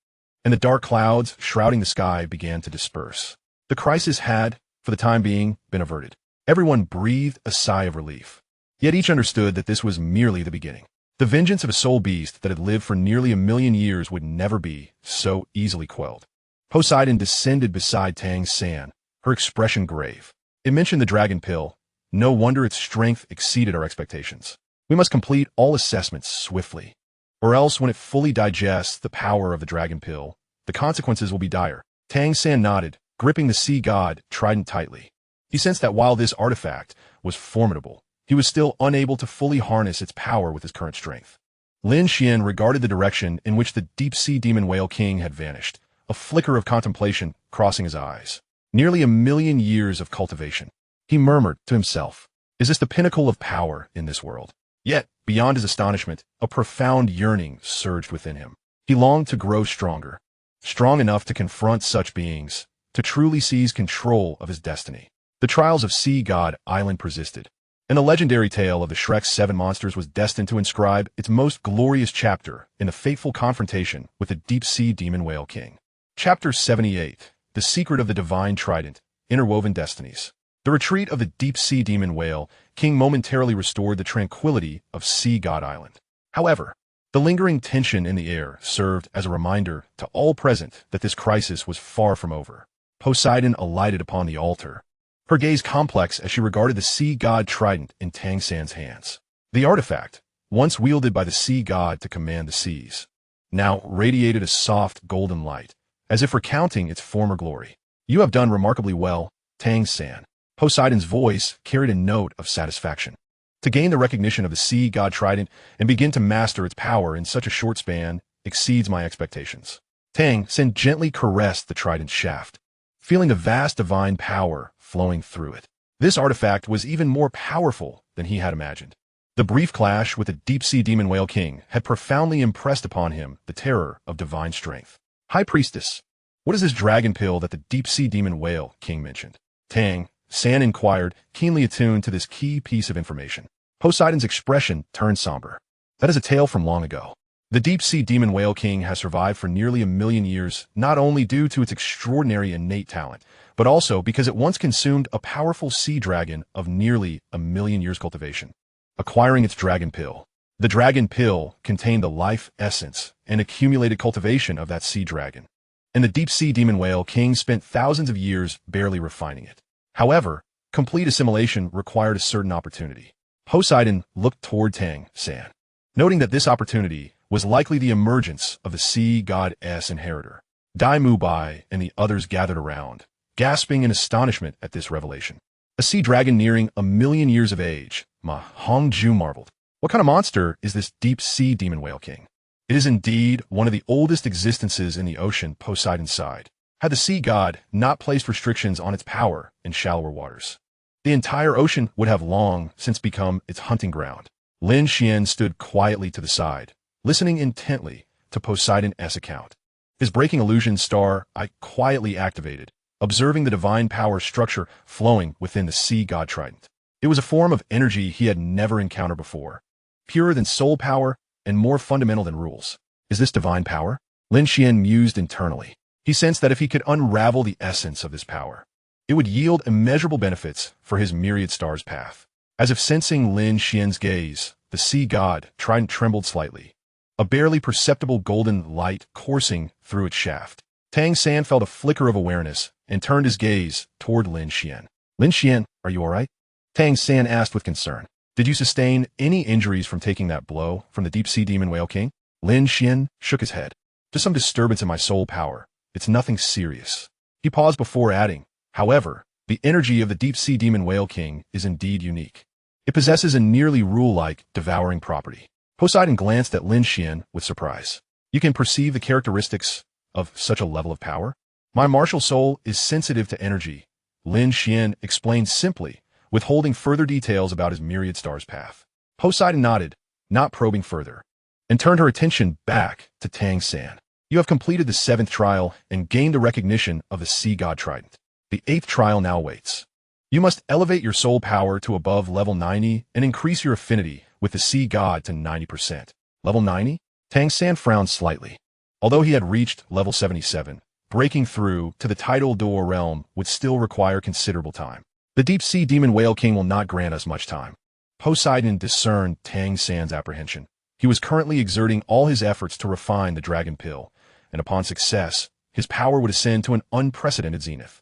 and the dark clouds shrouding the sky began to disperse. The crisis had, for the time being, been averted. Everyone breathed a sigh of relief. Yet each understood that this was merely the beginning. The vengeance of a soul beast that had lived for nearly 1,000,000 years would never be so easily quelled. Poseidon descended beside Tang San, her expression grave. It mentioned the dragon pill. No wonder its strength exceeded our expectations. We must complete all assessments swiftly, or else when it fully digests the power of the dragon pill, the consequences will be dire. Tang San nodded, gripping the sea god trident tightly. He sensed that while this artifact was formidable, he was still unable to fully harness its power with his current strength. Lin Xuan regarded the direction in which the deep-sea demon whale king had vanished, a flicker of contemplation crossing his eyes. Nearly 1,000,000 years of cultivation. He murmured to himself, "Is this the pinnacle of power in this world?" Yet, beyond his astonishment, a profound yearning surged within him. He longed to grow stronger, strong enough to confront such beings, to truly seize control of his destiny. The trials of Sea God Island persisted, and the legendary tale of the Shrek's 7 monsters was destined to inscribe its most glorious chapter in the fateful confrontation with the deep-sea demon whale king. Chapter 78, The Secret of the Divine Trident, Interwoven Destinies. The retreat of the deep-sea demon whale king momentarily restored the tranquility of Sea God Island. However, the lingering tension in the air served as a reminder to all present that this crisis was far from over. Poseidon alighted upon the altar, her gaze complex as she regarded the sea god trident in Tang San's hands. The artifact, once wielded by the sea god to command the seas, now radiated a soft golden light, as if recounting its former glory. "You have done remarkably well, Tang San." Poseidon's voice carried a note of satisfaction. To gain the recognition of the sea god trident and begin to master its power in such a short span exceeds my expectations. Tang San gently caressed the trident's shaft, feeling the vast divine power flowing through it. This artifact was even more powerful than he had imagined. The brief clash with the deep-sea demon whale king had profoundly impressed upon him the terror of divine strength. "High Priestess, what is this dragon pill that the deep-sea demon whale king mentioned?" Tang San inquired, keenly attuned to this key piece of information. Poseidon's expression turned somber. "That is a tale from long ago. The deep-sea demon whale king has survived for nearly 1,000,000 years, not only due to its extraordinary innate talent, but also because it once consumed a powerful sea dragon of nearly 1,000,000 years cultivation, acquiring its dragon pill. The dragon pill contained the life essence and accumulated cultivation of that sea dragon, and the deep-sea demon whale king spent thousands of years barely refining it. However, complete assimilation required a certain opportunity." Poseidon looked toward Tang San, noting that this opportunity was likely the emergence of the sea god's inheritor. Dai Mubai and the others gathered around, gasping in astonishment at this revelation. A sea dragon nearing 1,000,000 years of age, Ma Hongju marveled. "What kind of monster is this deep-sea demon whale king?" "It is indeed one of the oldest existences in the ocean," Poseidon sighed. "Had the sea god not placed restrictions on its power in shallower waters, the entire ocean would have long since become its hunting ground." Lin Xuan stood quietly to the side, listening intently to Poseidon's account. His breaking illusion star eye quietly activated, observing the divine power structure flowing within the sea god trident. It was a form of energy he had never encountered before, purer than soul power and more fundamental than rules. "Is this divine power?" Lin Xuan mused internally. He sensed that if he could unravel the essence of this power, it would yield immeasurable benefits for his myriad stars' path. As if sensing Lin Xuan's gaze, the sea god trident trembled slightly, a barely perceptible golden light coursing through its shaft. Tang San felt a flicker of awareness and turned his gaze toward Lin Xuan. Lin Xuan, are you all right? Tang San asked with concern. Did you sustain any injuries from taking that blow from the deep-sea demon whale king? Lin Xuan shook his head. Just some disturbance in my soul power. It's nothing serious. He paused before adding, however, the energy of the deep-sea demon whale king is indeed unique. It possesses a nearly rule-like, devouring property. Poseidon glanced at Lin Xuan with surprise. You can perceive the characteristics of such a level of power? My martial soul is sensitive to energy, Lin Xuan explained simply, withholding further details about his myriad stars path. Poseidon nodded, not probing further, and turned her attention back to Tang San. You have completed the 7th trial and gained the recognition of the Sea God Trident. The 8th trial now waits. You must elevate your soul power to above level 90 and increase your affinity with the Sea God to 90%. Level 90? Tang San frowned slightly. Although he had reached level 77, breaking through to the tidal Douluo realm would still require considerable time. The deep-sea demon whale king will not grant us much time. Poseidon discerned Tang San's apprehension. He was currently exerting all his efforts to refine the dragon pill, and upon success, his power would ascend to an unprecedented zenith.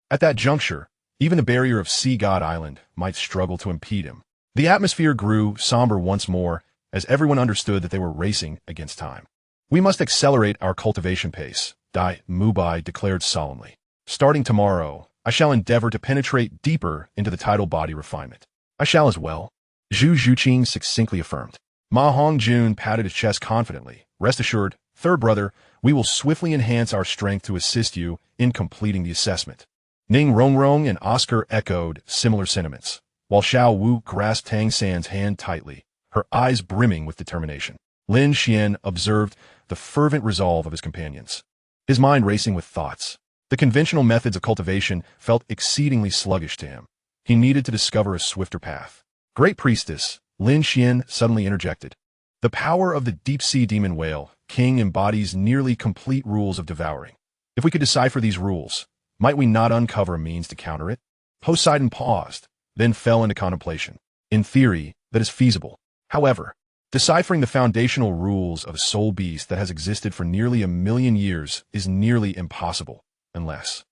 At that juncture, even the barrier of Sea God Island might struggle to impede him. The atmosphere grew somber once more as everyone understood that they were racing against time. We must accelerate our cultivation pace, Dai Mubai declared solemnly. Starting tomorrow, I shall endeavor to penetrate deeper into the tidal body refinement. I shall as well, Zhu Zhuqing succinctly affirmed. Ma Hongjun patted his chest confidently. Rest assured, third brother, we will swiftly enhance our strength to assist you in completing the assessment. Ning Rongrong and Oscar echoed similar sentiments, while Xiao Wu grasped Tang San's hand tightly, her eyes brimming with determination. Lin Xuan observed the fervent resolve of his companions, his mind racing with thoughts. The conventional methods of cultivation felt exceedingly sluggish to him. He needed to discover a swifter path. Great Priestess, Lin Xuan suddenly interjected. The power of the deep-sea demon whale king embodies nearly complete rules of devouring. If we could decipher these rules, might we not uncover a means to counter it? Poseidon paused, then fell into contemplation. In theory, that is feasible. However, deciphering the foundational rules of a soul beast that has existed for nearly 1,000,000 years is nearly impossible. Unless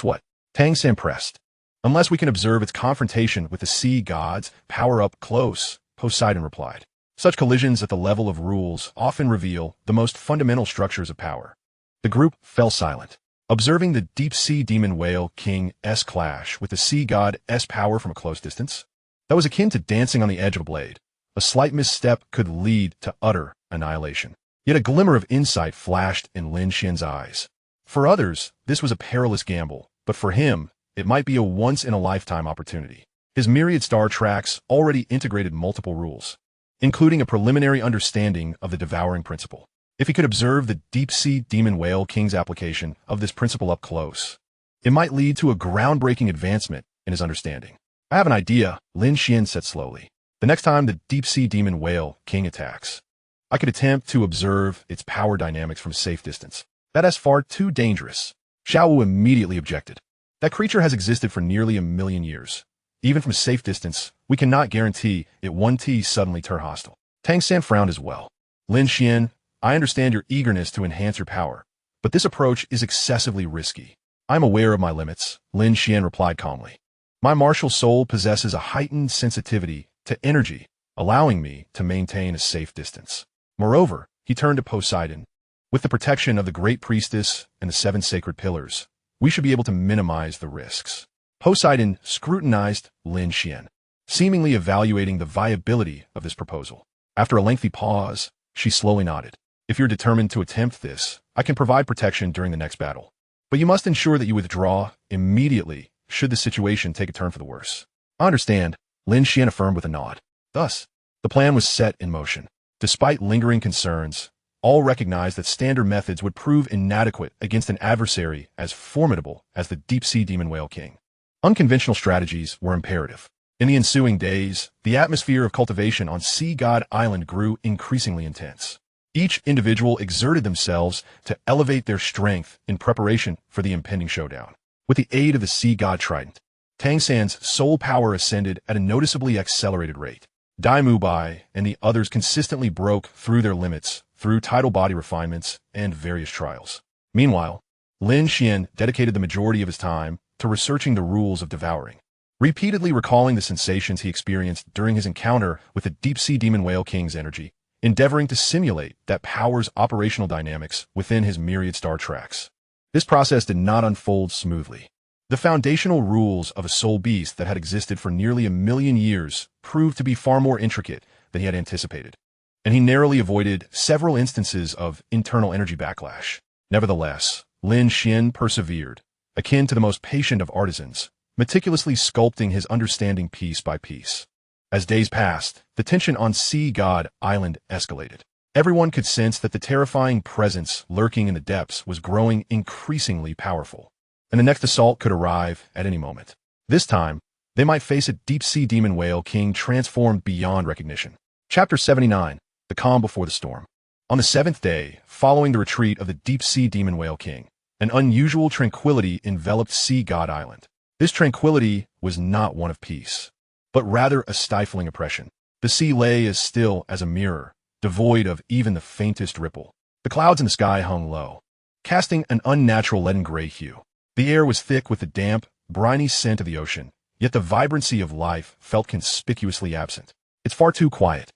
what? Tang San pressed. Unless we can observe its confrontation with the sea gods, power up close, Poseidon replied. Such collisions at the level of rules often reveal the most fundamental structures of power. The group fell silent, observing the deep-sea demon whale king's clash with the sea god's power from a close distance. That was akin to dancing on the edge of a blade. A slight misstep could lead to utter annihilation. Yet a glimmer of insight flashed in Lin Xuan's eyes. For others, this was a perilous gamble, but for him, it might be a once-in-a-lifetime opportunity. His myriad star tracks already integrated multiple rules, including a preliminary understanding of the devouring principle. If he could observe the deep-sea demon whale king's application of this principle up close, it might lead to a groundbreaking advancement in his understanding. I have an idea, Lin Xuan said slowly. The next time the deep-sea demon whale king attacks, I could attempt to observe its power dynamics from a safe distance. That is far too dangerous. Xiao Wu immediately objected. That creature has existed for nearly 1,000,000 years. Even from a safe distance, we cannot guarantee it won't suddenly turn hostile. Tang San frowned as well. Lin Xuan, I understand your eagerness to enhance your power, but this approach is excessively risky. I'm aware of my limits, Lin Xuan replied calmly. My martial soul possesses a heightened sensitivity to energy, allowing me to maintain a safe distance. Moreover, he turned to Poseidon. With the protection of the Great Priestess and the 7 sacred pillars, we should be able to minimize the risks. Poseidon scrutinized Lin Xuan, seemingly evaluating the viability of this proposal. After a lengthy pause, she slowly nodded. If you're determined to attempt this, I can provide protection during the next battle. But you must ensure that you withdraw immediately should the situation take a turn for the worse. I understand, Lin Xuan affirmed with a nod. Thus, the plan was set in motion. Despite lingering concerns, all recognized that standard methods would prove inadequate against an adversary as formidable as the deep-sea demon whale king. Unconventional strategies were imperative. In the ensuing days, the atmosphere of cultivation on Sea God Island grew increasingly intense. Each individual exerted themselves to elevate their strength in preparation for the impending showdown. With the aid of the Sea God Trident, Tang San's soul power ascended at a noticeably accelerated rate. Dai Mubai and the others consistently broke through their limits through tidal body refinements and various trials. Meanwhile, Lin Xuan dedicated the majority of his time to researching the rules of devouring, repeatedly recalling the sensations he experienced during his encounter with the deep-sea demon whale king's energy, endeavoring to simulate that power's operational dynamics within his myriad star tracks. This process did not unfold smoothly. The foundational rules of a soul beast that had existed for nearly 1,000,000 years proved to be far more intricate than he had anticipated, and he narrowly avoided several instances of internal energy backlash. Nevertheless, Lin Xuan persevered, akin to the most patient of artisans, meticulously sculpting his understanding piece by piece. As days passed, the tension on Sea God Island escalated. Everyone could sense that the terrifying presence lurking in the depths was growing increasingly powerful, and the next assault could arrive at any moment. This time, they might face a deep-sea demon whale king transformed beyond recognition. Chapter 79, The Calm Before the Storm. On the 7th day, following the retreat of the deep-sea demon whale king, an unusual tranquility enveloped Sea God Island. This tranquility was not one of peace, but rather a stifling oppression. The sea lay as still as a mirror, devoid of even the faintest ripple. The clouds in the sky hung low, casting an unnatural leaden-gray hue. The air was thick with the damp, briny scent of the ocean, yet the vibrancy of life felt conspicuously absent. It's far too quiet.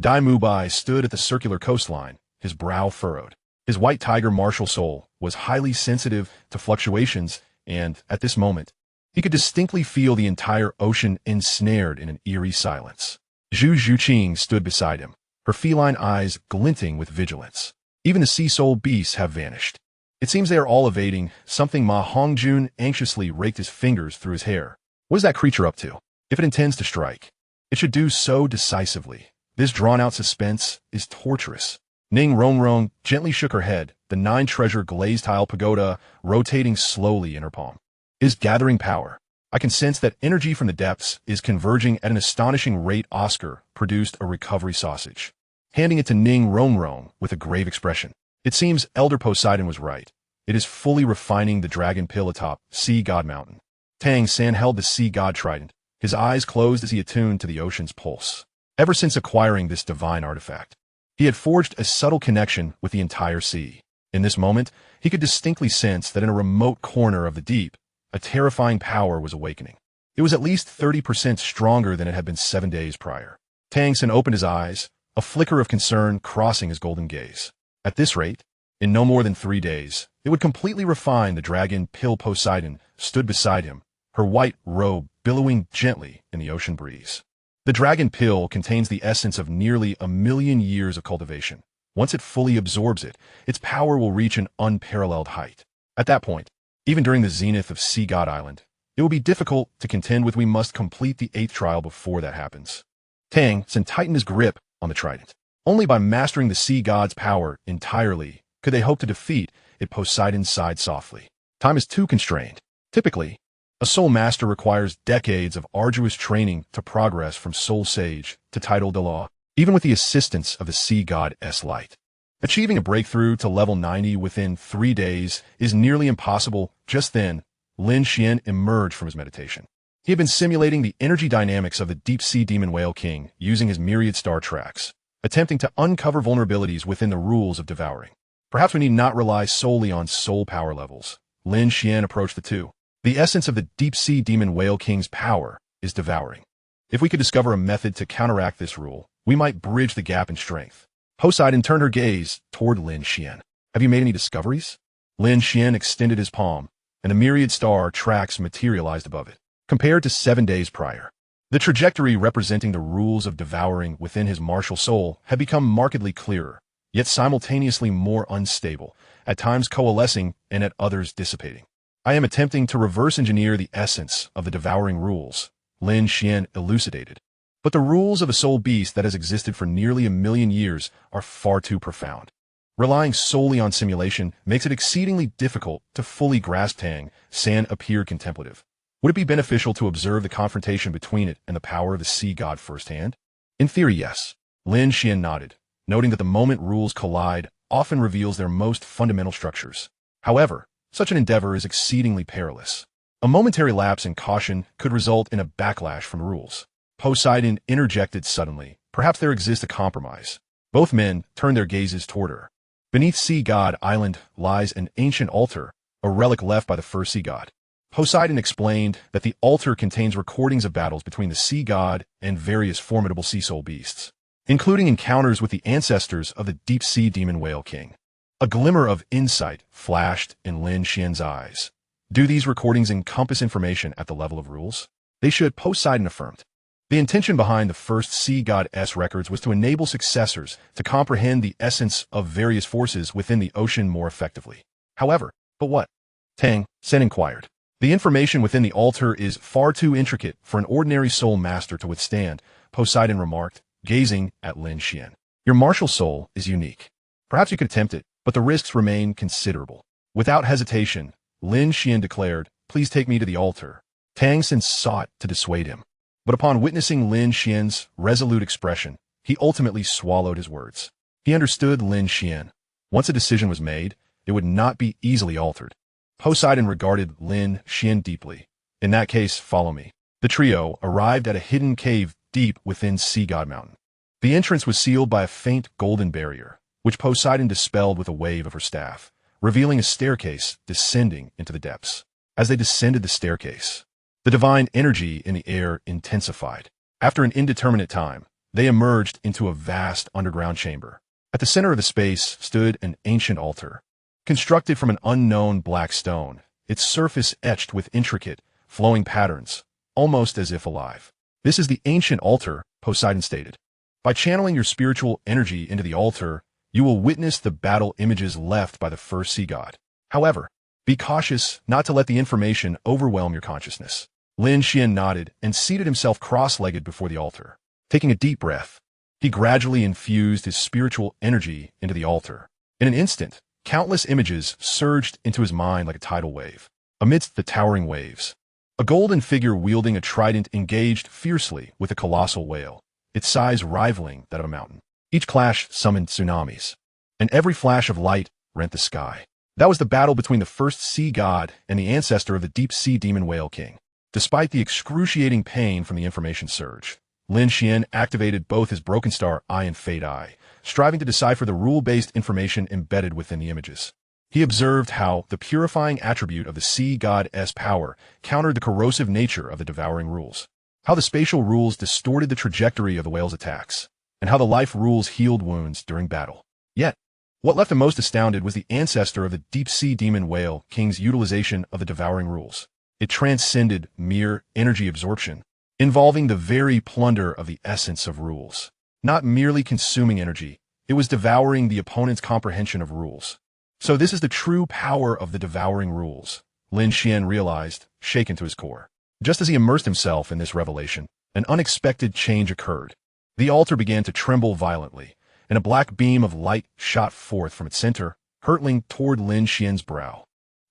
Dai Mubai stood at the circular coastline, his brow furrowed. His white tiger martial soul was highly sensitive to fluctuations, and, at this moment, he could distinctly feel the entire ocean ensnared in an eerie silence. Zhu Zhuqing stood beside him, her feline eyes glinting with vigilance. Even the sea soul beasts have vanished. It seems they are all evading something. Ma Hongjun anxiously raked his fingers through his hair. What is that creature up to? If it intends to strike, it should do so decisively. This drawn-out suspense is torturous. Ning Rongrong gently shook her head, the 9-treasure glazed tile pagoda rotating slowly in her palm. It is gathering power. I can sense that energy from the depths is converging at an astonishing rate. Oscar produced a recovery sausage, handing it to Ning Rongrong with a grave expression. It seems Elder Poseidon was right. It is fully refining the dragon pill atop Sea God Mountain. Tang San held the Sea God trident, his eyes closed as he attuned to the ocean's pulse. Ever since acquiring this divine artifact, he had forged a subtle connection with the entire sea. In this moment, he could distinctly sense that in a remote corner of the deep, a terrifying power was awakening. It was at least 30% stronger than it had been 7 days prior. Tang San opened his eyes, a flicker of concern crossing his golden gaze. At this rate, in no more than 3 days, it would completely refine the dragon pill. Poseidon stood beside him, her white robe billowing gently in the ocean breeze. The dragon pill contains the essence of nearly 1,000,000 years of cultivation. Once it fully absorbs it, its power will reach an unparalleled height. At that point, even during the zenith of Sea God Island, it will be difficult to contend with. We must complete the 8th trial before that happens. Tang San tightened his grip on the trident. Only by mastering the sea god's power entirely could they hope to defeat it. Poseidon sighed softly. Time is too constrained. Typically, a soul master requires decades of arduous training to progress from soul sage to title Douluo, even with the assistance of the sea god's light. Achieving a breakthrough to level 90 within 3 days is nearly impossible. Just then, Lin Xuan emerged from his meditation. He had been simulating the energy dynamics of the deep-sea demon whale king using his myriad star tracks, attempting to uncover vulnerabilities within the rules of devouring. Perhaps we need not rely solely on soul power levels. Lin Xuan approached the two. The essence of the deep-sea demon whale king's power is devouring. If we could discover a method to counteract this rule, we might bridge the gap in strength. Poseidon turned her gaze toward Lin Xuan. Have you made any discoveries? Lin Xuan extended his palm, and the myriad star tracks materialized above it. Compared to 7 days prior, the trajectory representing the rules of devouring within his martial soul had become markedly clearer, yet simultaneously more unstable, at times coalescing and at others dissipating. I am attempting to reverse engineer the essence of the devouring rules, Lin Xuan elucidated. But the rules of a soul beast that has existed for nearly 1,000,000 years are far too profound. Relying solely on simulation makes it exceedingly difficult to fully grasp. Tang San appeared contemplative. Would it be beneficial to observe the confrontation between it and the power of the sea god firsthand? In theory, yes. Lin Xuan nodded, noting that the moment rules collide often reveals their most fundamental structures. However, such an endeavor is exceedingly perilous. A momentary lapse in caution could result in a backlash from rules. Poseidon interjected suddenly. Perhaps there exists a compromise. Both men turned their gazes toward her. Beneath Sea God Island lies an ancient altar, a relic left by the first sea god. Poseidon explained that the altar contains recordings of battles between the sea god and various formidable sea soul beasts, including encounters with the ancestors of the deep-sea demon whale king. A glimmer of insight flashed in Lin Xuan's eyes. Do these recordings encompass information at the level of rules? They should, Poseidon affirmed. The intention behind the first sea god's records was to enable successors to comprehend the essence of various forces within the ocean more effectively. However, but what? Tang San inquired. The information within the altar is far too intricate for an ordinary soul master to withstand, Poseidon remarked, gazing at Lin Xuan. Your martial soul is unique. Perhaps you could attempt it, but the risks remain considerable. Without hesitation, Lin Xuan declared, please take me to the altar. Tang San sought to dissuade him, but upon witnessing Lin Xuan's resolute expression, he ultimately swallowed his words. He understood Lin Xuan. Once a decision was made, it would not be easily altered. Poseidon regarded Lin Xuan deeply. In that case, follow me. The trio arrived at a hidden cave deep within Sea God Mountain. The entrance was sealed by a faint golden barrier, which Poseidon dispelled with a wave of her staff, revealing a staircase descending into the depths. As they descended the staircase, the divine energy in the air intensified. After an indeterminate time, they emerged into a vast underground chamber. At the center of the space stood an ancient altar, constructed from an unknown black stone, its surface etched with intricate, flowing patterns, almost as if alive. This is the ancient altar, Poseidon stated. By channeling your spiritual energy into the altar, you will witness the battle images left by the first sea god. However, be cautious not to let the information overwhelm your consciousness. Lin Xuan nodded and seated himself cross-legged before the altar. Taking a deep breath, he gradually infused his spiritual energy into the altar. In an instant, countless images surged into his mind like a tidal wave. Amidst the towering waves, a golden figure wielding a trident engaged fiercely with a colossal whale, its size rivaling that of a mountain. Each clash summoned tsunamis, and every flash of light rent the sky. That was the battle between the first sea god and the ancestor of the deep-sea demon whale king. Despite the excruciating pain from the information surge, Lin Xuan activated both his Broken Star Eye and Fate Eye, striving to decipher the rule-based information embedded within the images. He observed how the purifying attribute of the sea god's power countered the corrosive nature of the devouring rules, how the spatial rules distorted the trajectory of the whale's attacks, and how the life rules healed wounds during battle. Yet, what left him most astounded was the ancestor of the deep-sea demon whale king's utilization of the devouring rules. It transcended mere energy absorption, involving the very plunder of the essence of rules. Not merely consuming energy, it was devouring the opponent's comprehension of rules. So this is the true power of the devouring rules, Lin Xuan realized, shaken to his core. Just as he immersed himself in this revelation, an unexpected change occurred. The altar began to tremble violently, and a black beam of light shot forth from its center, hurtling toward Lin Xuan's brow.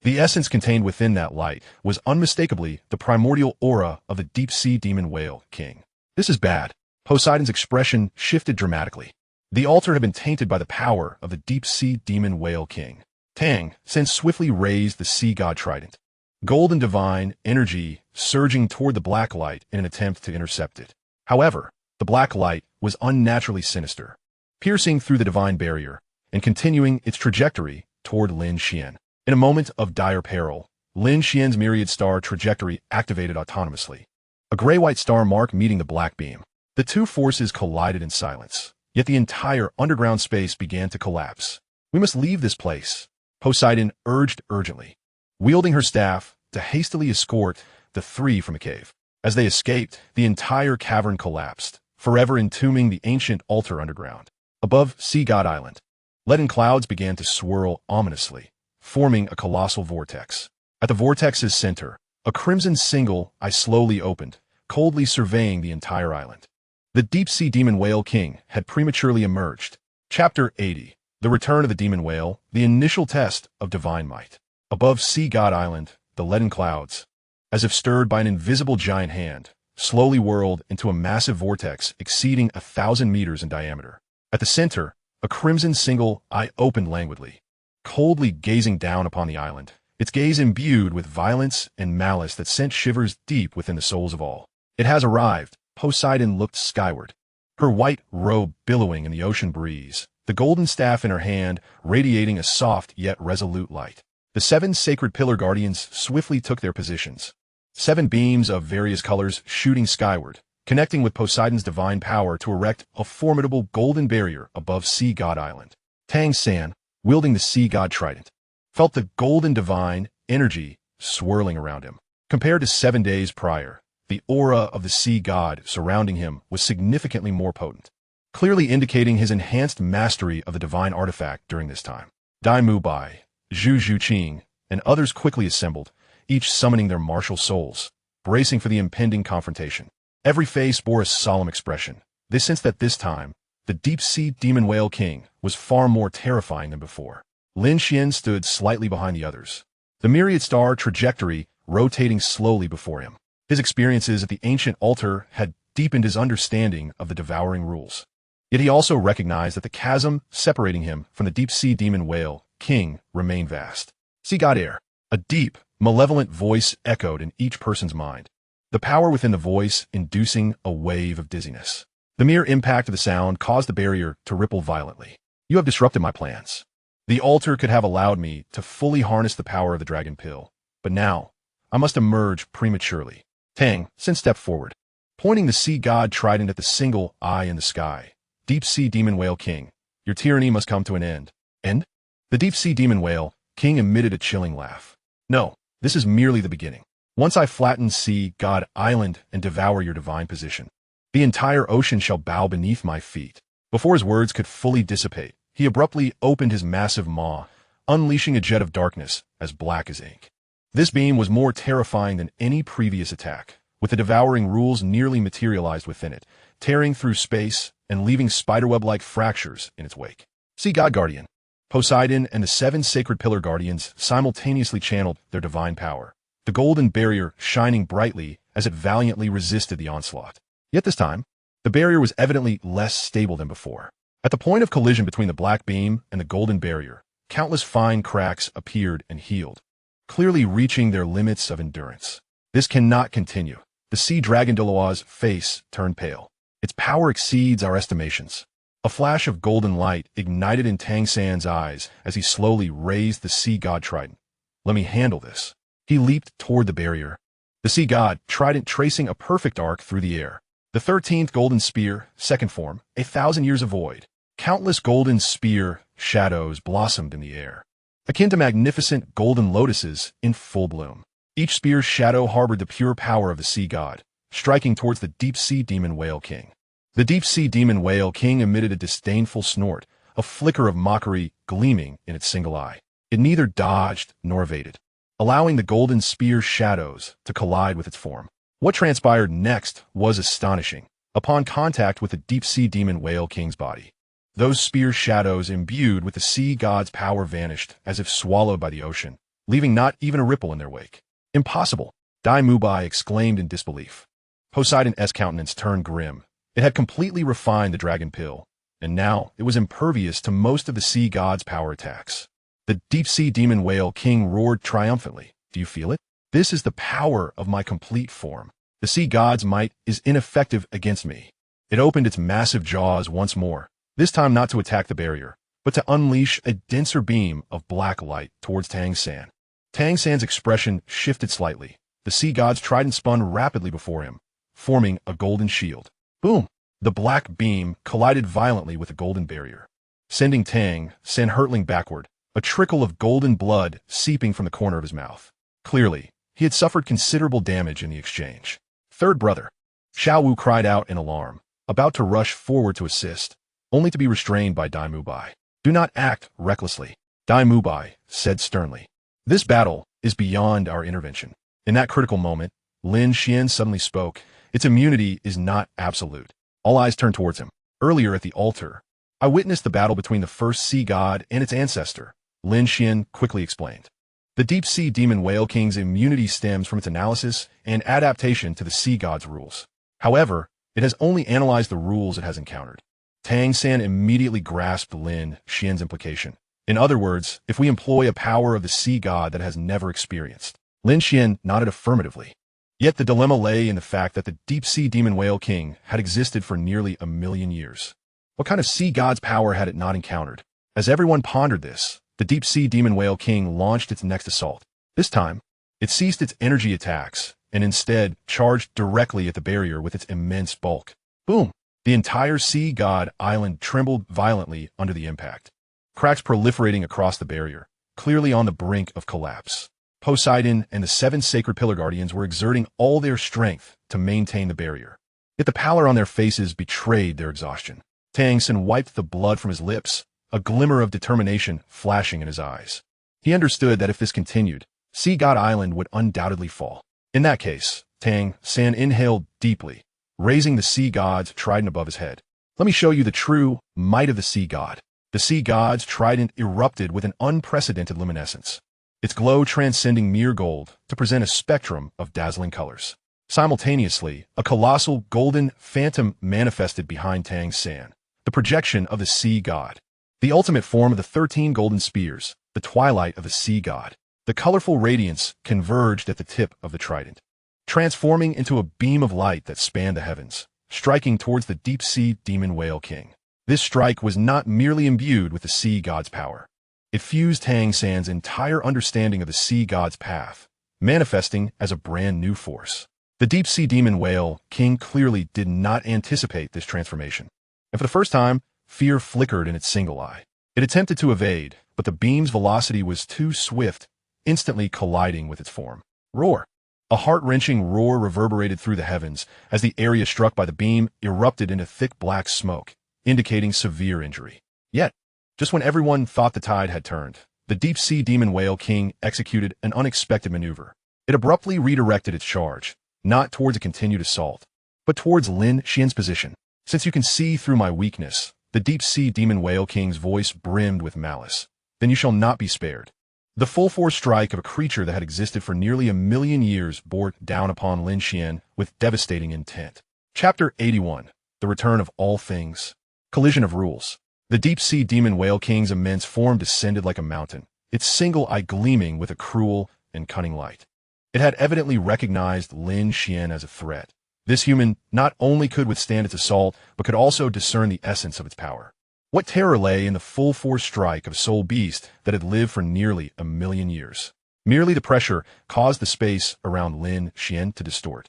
The essence contained within that light was unmistakably the primordial aura of the deep-sea demon whale king. This is bad. Poseidon's expression shifted dramatically. The altar had been tainted by the power of the deep-sea demon whale king. Tang San swiftly raised the sea god trident, golden divine energy surging toward the black light in an attempt to intercept it. However, the black light was unnaturally sinister, piercing through the divine barrier and continuing its trajectory toward Lin Xuan. In a moment of dire peril, Lin Xuan's myriad star trajectory activated autonomously, a gray-white star mark meeting the black beam. The two forces collided in silence, yet the entire underground space began to collapse. We must leave this place, Poseidon urged urgently, wielding her staff to hastily escort the three from the cave. As they escaped, the entire cavern collapsed, forever entombing the ancient altar underground. Above Sea God Island, leaden clouds began to swirl ominously, forming a colossal vortex. At the vortex's center, a crimson single eye slowly opened, coldly surveying the entire island. The deep-sea demon whale king had prematurely emerged. Chapter 80. The Return of the Demon Whale, the initial test of divine might. Above Sea God Island, the leaden clouds, as if stirred by an invisible giant hand, slowly whirled into a massive vortex exceeding 1,000 meters in diameter. At the center, a crimson single eye opened languidly, coldly gazing down upon the island, its gaze imbued with violence and malice that sent shivers deep within the souls of all. It has arrived. Poseidon looked skyward. her white robe billowing in the ocean breeze, the golden staff in her hand radiating a soft yet resolute light. The 7 sacred pillar guardians swiftly took their positions. 7 beams of various colors shooting skyward, connecting with Poseidon's divine power to erect a formidable golden barrier above Sea God Island. Tang San, wielding the Sea God trident, felt the golden divine energy swirling around him. Compared to 7 days prior, the aura of the Sea God surrounding him was significantly more potent, clearly indicating his enhanced mastery of the divine artifact during this time. Dai Mu Bai, Zhu Zhuqing, and others quickly assembled, each summoning their martial souls, bracing for the impending confrontation. Every face bore a solemn expression. They sensed that this time, the deep-sea demon whale king was far more terrifying than before. Lin Xuan stood slightly behind the others, the myriad star trajectory rotating slowly before him. His experiences at the ancient altar had deepened his understanding of the devouring rules. Yet he also recognized that the chasm separating him from the deep-sea demon whale king remained vast. Sea God Air. A deep, malevolent voice echoed in each person's mind, the power within the voice inducing a wave of dizziness. The mere impact of the sound caused the barrier to ripple violently. You have disrupted my plans. The altar could have allowed me to fully harness the power of the dragon pill, but now I must emerge prematurely. Tang San stepped forward, pointing the Sea God trident at the single eye in the sky. Deep-sea demon whale king, your tyranny must come to an end. End? The deep-sea demon whale king emitted a chilling laugh. No, this is merely the beginning. Once I flatten Sea God Island and devour your divine position, the entire ocean shall bow beneath my feet. Before his words could fully dissipate, he abruptly opened his massive maw, unleashing a jet of darkness as black as ink. This beam was more terrifying than any previous attack, with the devouring rules nearly materialized within it, tearing through space and leaving spiderweb-like fractures in its wake. Sea God Guardian. Poseidon and the 7 sacred pillar guardians simultaneously channeled their divine power, the golden barrier shining brightly as it valiantly resisted the onslaught. Yet this time, the barrier was evidently less stable than before. At the point of collision between the black beam and the golden barrier, countless fine cracks appeared and healed, clearly reaching their limits of endurance. This cannot continue. The sea dragon Douluo's face turned pale. Its power exceeds our estimations. A flash of golden light ignited in Tang San's eyes as he slowly raised the Sea God trident. Let me handle this. He leaped toward the barrier, the Sea God trident tracing a perfect arc through the air. The 13th golden spear, second form, 1,000 years of void. Countless golden spear shadows blossomed in the air, akin to magnificent golden lotuses in full bloom. Each spear's shadow harbored the pure power of the Sea God, striking towards the deep-sea demon whale king. The deep-sea demon whale king emitted a disdainful snort, a flicker of mockery gleaming in its single eye. It neither dodged nor evaded, allowing the golden spear's shadows to collide with its form. What transpired next was astonishing. Upon contact with the deep-sea demon whale king's body, those spear shadows imbued with the sea god's power vanished as if swallowed by the ocean, leaving not even a ripple in their wake. Impossible! Dai Mu Bai exclaimed in disbelief. Poseidon's countenance turned grim. It had completely refined the dragon pill, and now it was impervious to most of the sea god's power attacks. The deep-sea demon whale king roared triumphantly. Do you feel it? This is the power of my complete form. The sea god's might is ineffective against me. It opened its massive jaws once more, this time not to attack the barrier, but to unleash a denser beam of black light towards Tang San. Tang San's expression shifted slightly. The sea god's trident spun rapidly before him, forming a golden shield. Boom! The black beam collided violently with the golden barrier, sending Tang San hurtling backward, a trickle of golden blood seeping from the corner of his mouth. Clearly, he had suffered considerable damage in the exchange. Third brother. Xiao Wu cried out in alarm, about to rush forward to assist, only to be restrained by Dai Mu Bai. Do not act recklessly, Dai Mu Bai said sternly. This battle is beyond our intervention. In that critical moment, Lin Xuan suddenly spoke. Its immunity is not absolute. All eyes turned towards him. Earlier at the altar, I witnessed the battle between the first sea god and its ancestor, Lin Xuan quickly explained. The deep-sea demon whale king's immunity stems from its analysis and adaptation to the sea god's rules. However, it has only analyzed the rules it has encountered. Tang San immediately grasped Lin Xuan's implication. In other words, if we employ a power of the sea god that has never experienced. Lin Xuan nodded affirmatively. Yet the dilemma lay in the fact that the deep-sea demon whale king had existed for nearly 1,000,000 years. What kind of sea god's power had it not encountered? As everyone pondered this, the deep-sea demon whale king launched its next assault. This time, it ceased its energy attacks and instead charged directly at the barrier with its immense bulk. Boom! The entire sea god island trembled violently under the impact. Cracks proliferating across the barrier, clearly on the brink of collapse. Poseidon and the 7 sacred pillar guardians were exerting all their strength to maintain the barrier. Yet the pallor on their faces betrayed their exhaustion. Tang San wiped the blood from his lips, a glimmer of determination flashing in his eyes. He understood that if this continued, Sea God Island would undoubtedly fall. In that case, Tang San inhaled deeply, raising the sea god's trident above his head. Let me show you the true might of the sea god. The sea god's trident erupted with an unprecedented luminescence, its glow transcending mere gold to present a spectrum of dazzling colors. Simultaneously, a colossal golden phantom manifested behind Tang San, the projection of the sea god. The ultimate form of the 13 golden spears, the twilight of the sea god. The colorful radiance converged at the tip of the trident, transforming into a beam of light that spanned the heavens, striking towards the deep-sea demon whale king. This strike was not merely imbued with the sea god's power. It fused Tang San's entire understanding of the sea god's path, manifesting as a brand new force. The deep-sea demon whale king clearly did not anticipate this transformation, and for the first time, fear flickered in its single eye. It attempted to evade, but the beam's velocity was too swift, instantly colliding with its form. Roar! A heart-wrenching roar reverberated through the heavens as the area struck by the beam erupted into thick black smoke, indicating severe injury. Yet, just when everyone thought the tide had turned, the deep-sea demon whale king executed an unexpected maneuver. It abruptly redirected its charge, not towards a continued assault, but towards Lin Xuan's position. Since you can see through my weakness, the deep-sea demon whale king's voice brimmed with malice. Then you shall not be spared. The full-force strike of a creature that had existed for nearly 1,000,000 years bore down upon Lin Xuan with devastating intent. Chapter 81. The Return of All Things. Collision of Rules. The deep-sea demon whale king's immense form descended like a mountain, its single eye gleaming with a cruel and cunning light. It had evidently recognized Lin Xuan as a threat. This human not only could withstand its assault, but could also discern the essence of its power. What terror lay in the full-force strike of a soul beast that had lived for nearly 1,000,000 years? Merely the pressure caused the space around Lin Xuan to distort,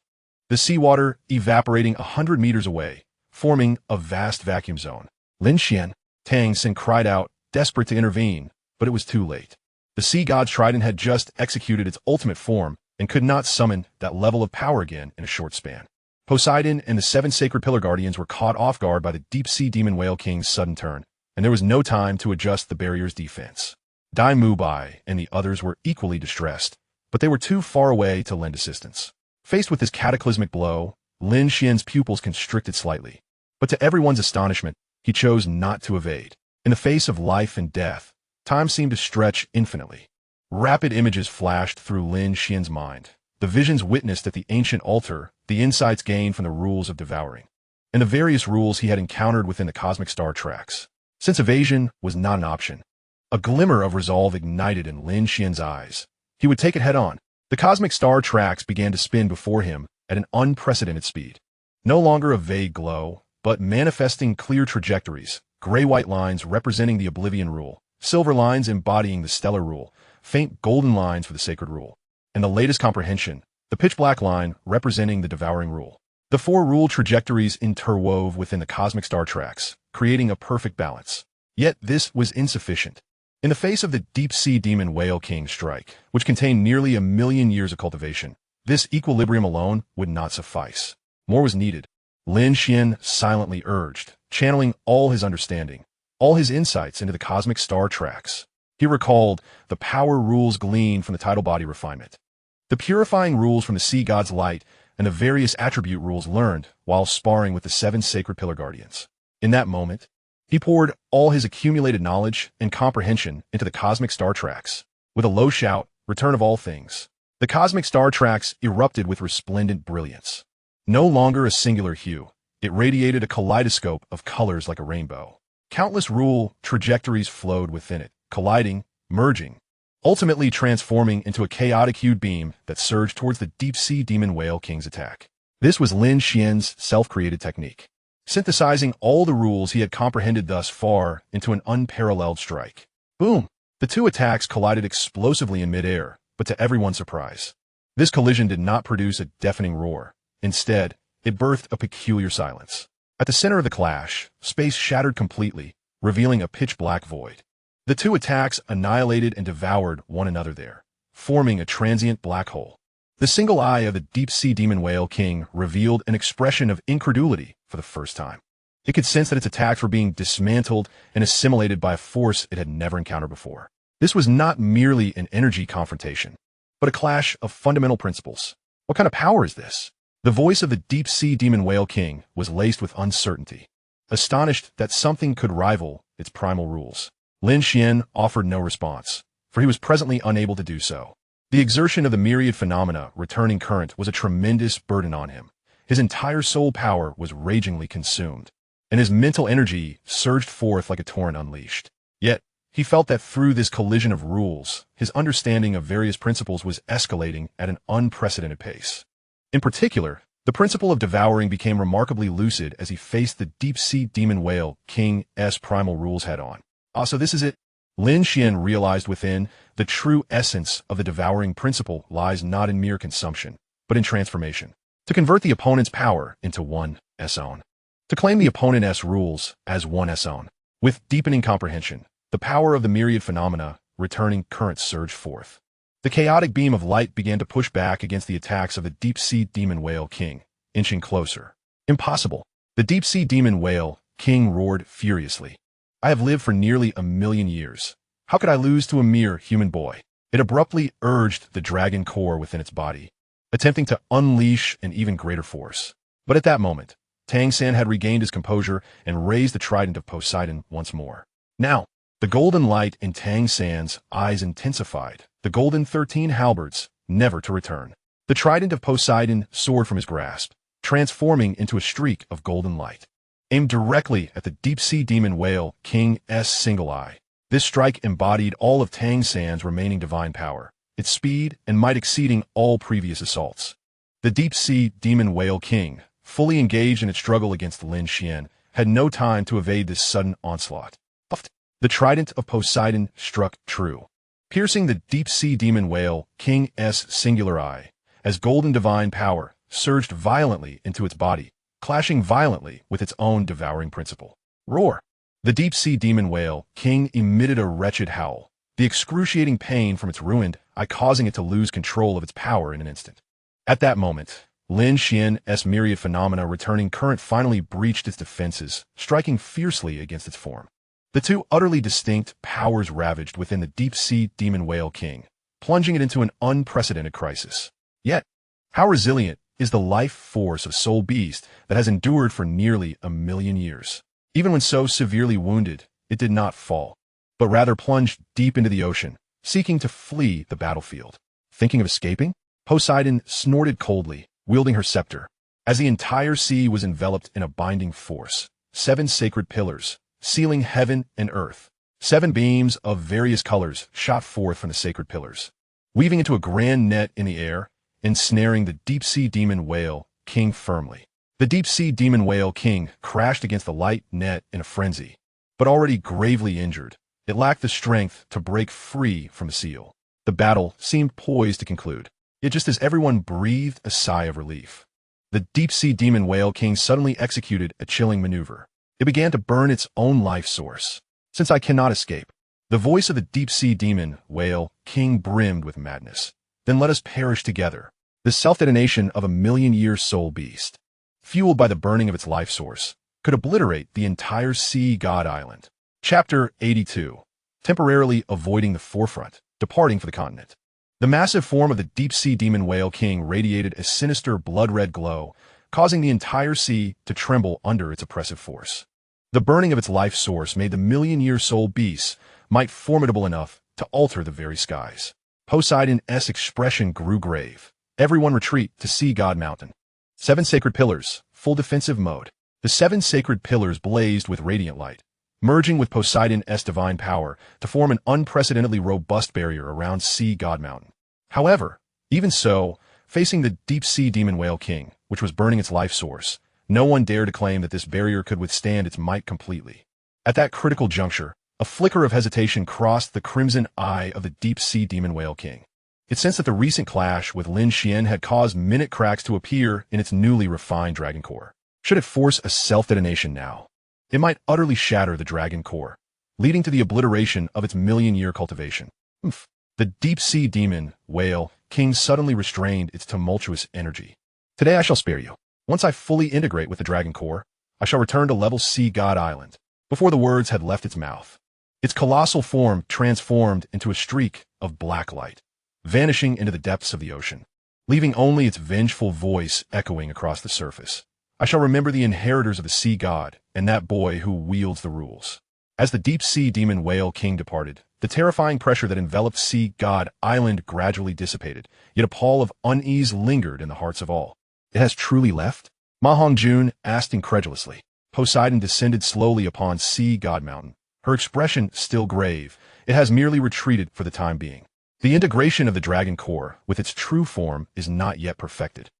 the seawater evaporating 100 meters away, forming a vast vacuum zone. Lin Xuan, Tang San cried out, desperate to intervene, but it was too late. The sea god's trident had just executed its ultimate form and could not summon that level of power again in a short span. Poseidon and the 7 sacred pillar guardians were caught off guard by the deep-sea demon whale king's sudden turn, and there was no time to adjust the barrier's defense. Dai Mubai and the others were equally distressed, but they were too far away to lend assistance. Faced with this cataclysmic blow, Lin Xuan's pupils constricted slightly, but to everyone's astonishment, he chose not to evade. In the face of life and death, time seemed to stretch infinitely. Rapid images flashed through Lin Xuan's mind. The visions witnessed at the ancient altar, the insights gained from the rules of devouring, and the various rules he had encountered within the cosmic star tracks. Since evasion was not an option, a glimmer of resolve ignited in Lin Xuan's eyes. He would take it head-on. The cosmic star tracks began to spin before him at an unprecedented speed. No longer a vague glow, but manifesting clear trajectories, gray-white lines representing the Oblivion rule, silver lines embodying the Stellar rule, faint golden lines for the Sacred rule, and the latest comprehension, the pitch-black line representing the Devouring rule. The 4 rule trajectories interwove within the cosmic star tracks, creating a perfect balance. Yet this was insufficient. In the face of the deep-sea demon whale king strike, which contained nearly 1,000,000 years of cultivation, this equilibrium alone would not suffice. More was needed. Lin Xuan silently urged, channeling all his understanding, all his insights into the cosmic star tracks. He recalled the power rules gleaned from the tidal body refinement, the purifying rules from the sea god's light, and the various attribute rules learned while sparring with the 7 sacred pillar guardians. In that moment, he poured all his accumulated knowledge and comprehension into the cosmic star tracks. With a low shout, return of all things, the cosmic star tracks erupted with resplendent brilliance. No longer a singular hue, it radiated a kaleidoscope of colors like a rainbow. Countless rule trajectories flowed within it, colliding, merging, ultimately transforming into a chaotic-hued beam that surged towards the deep-sea demon whale king's attack. This was Lin Xuan's self-created technique, synthesizing all the rules he had comprehended thus far into an unparalleled strike. Boom! The two attacks collided explosively in midair, but to everyone's surprise, this collision did not produce a deafening roar. Instead, it birthed a peculiar silence. At the center of the clash, space shattered completely, revealing a pitch-black void. The two attacks annihilated and devoured one another there, forming a transient black hole. The single eye of the deep-sea demon whale king revealed an expression of incredulity for the first time. It could sense that its attacks were being dismantled and assimilated by a force it had never encountered before. This was not merely an energy confrontation, but a clash of fundamental principles. What kind of power is this? The voice of the deep-sea demon whale king was laced with uncertainty. Astonished that something could rival its primal rules, Lin Xuan offered no response, for he was presently unable to do so. The exertion of the myriad phenomena returning current was a tremendous burden on him. His entire soul power was ragingly consumed, and his mental energy surged forth like a torrent unleashed. Yet, he felt that through this collision of rules, his understanding of various principles was escalating at an unprecedented pace. In particular, the principle of devouring became remarkably lucid as he faced the deep-sea demon whale king's primal rules head-on. So this is it. Lin Xuan realized within, the true essence of the devouring principle lies not in mere consumption, but in transformation. To convert the opponent's power into one's own. To claim the opponent's rules as one's own. With deepening comprehension, the power of the myriad phenomena returning current surged forth. The chaotic beam of light began to push back against the attacks of the deep-sea demon whale king, inching closer. Impossible. The deep-sea demon whale king roared furiously. I have lived for nearly 1,000,000 years. How could I lose to a mere human boy? It abruptly urged the dragon core within its body, attempting to unleash an even greater force. But at that moment, Tang San had regained his composure and raised the trident of Poseidon once more. Now, the golden light in Tang San's eyes intensified, the golden 13 halberds, never to return. The trident of Poseidon soared from his grasp, transforming into a streak of golden light, aimed directly at the deep-sea demon whale king's single eye. This strike embodied all of Tang San's remaining divine power, its speed and might exceeding all previous assaults. The deep-sea demon whale king, fully engaged in its struggle against Lin Xuan, had no time to evade this sudden onslaught. The trident of Poseidon struck true, piercing the deep-sea demon whale king's singular eye, as golden divine power surged violently into its body, clashing violently with its own devouring principle. Roar! The deep-sea demon whale king emitted a wretched howl, the excruciating pain from its ruined eye causing it to lose control of its power in an instant. At that moment, Lin Xuan's myriad phenomena returning current finally breached its defenses, striking fiercely against its form. The two utterly distinct powers ravaged within the deep-sea demon whale king, plunging it into an unprecedented crisis. Yet, how resilient is the life force of soul beast that has endured for nearly 1,000,000 years? Even when so severely wounded, it did not fall, but rather plunged deep into the ocean, seeking to flee the battlefield. Thinking of escaping? Poseidon snorted coldly, wielding her scepter. As the entire sea was enveloped in a binding force, 7 sacred pillars, sealing heaven and earth. 7 beams of various colors shot forth from the sacred pillars, weaving into a grand net in the air, ensnaring the deep-sea demon whale king firmly. The deep-sea demon whale king crashed against the light net in a frenzy, but already gravely injured, it lacked the strength to break free from the seal. The battle seemed poised to conclude, yet just as everyone breathed a sigh of relief, the deep-sea demon whale king suddenly executed a chilling maneuver. It began to burn its own life source. Since I cannot escape, the voice of the deep-sea demon whale king brimmed with madness. Then let us perish together. The self-detonation of 1,000,000-year soul beast, fueled by the burning of its life source, could obliterate the entire sea god island. Chapter 82. Temporarily avoiding the forefront, departing for the continent. The massive form of the deep-sea demon whale king radiated a sinister blood-red glow, causing the entire sea to tremble under its oppressive force. The burning of its life source made the 1,000,000-year soul beast might formidable enough to alter the very skies. Poseidon's expression grew grave. Everyone retreat to Sea God Mountain. 7 sacred pillars, full defensive mode. The 7 sacred pillars blazed with radiant light, merging with Poseidon's divine power to form an unprecedentedly robust barrier around Sea God Mountain. However, even so, facing the deep-sea demon whale king, which was burning its life source, no one dared to claim that this barrier could withstand its might completely. At that critical juncture, a flicker of hesitation crossed the crimson eye of the deep-sea demon whale king. It sensed that the recent clash with Lin Xuan had caused minute cracks to appear in its newly refined dragon core. Should it force a self-detonation now, it might utterly shatter the dragon core, leading to the obliteration of its million-year cultivation. The deep-sea demon whale king suddenly restrained its tumultuous energy. Today I shall spare you. Once I fully integrate with the dragon core, I shall return to level Sea God Island. Before the words had left its mouth, its colossal form transformed into a streak of black light, vanishing into the depths of the ocean, leaving only its vengeful voice echoing across the surface. I shall remember the inheritors of the sea god and that boy who wields the rules. As the deep-sea demon whale king departed, the terrifying pressure that enveloped Sea God Island gradually dissipated, yet a pall of unease lingered in the hearts of all. It has truly left? Ma Hongjun asked incredulously. Poseidon descended slowly upon Sea God Mountain, her expression still grave. It has merely retreated for the time being. The integration of the dragon core with its true form is not yet perfected.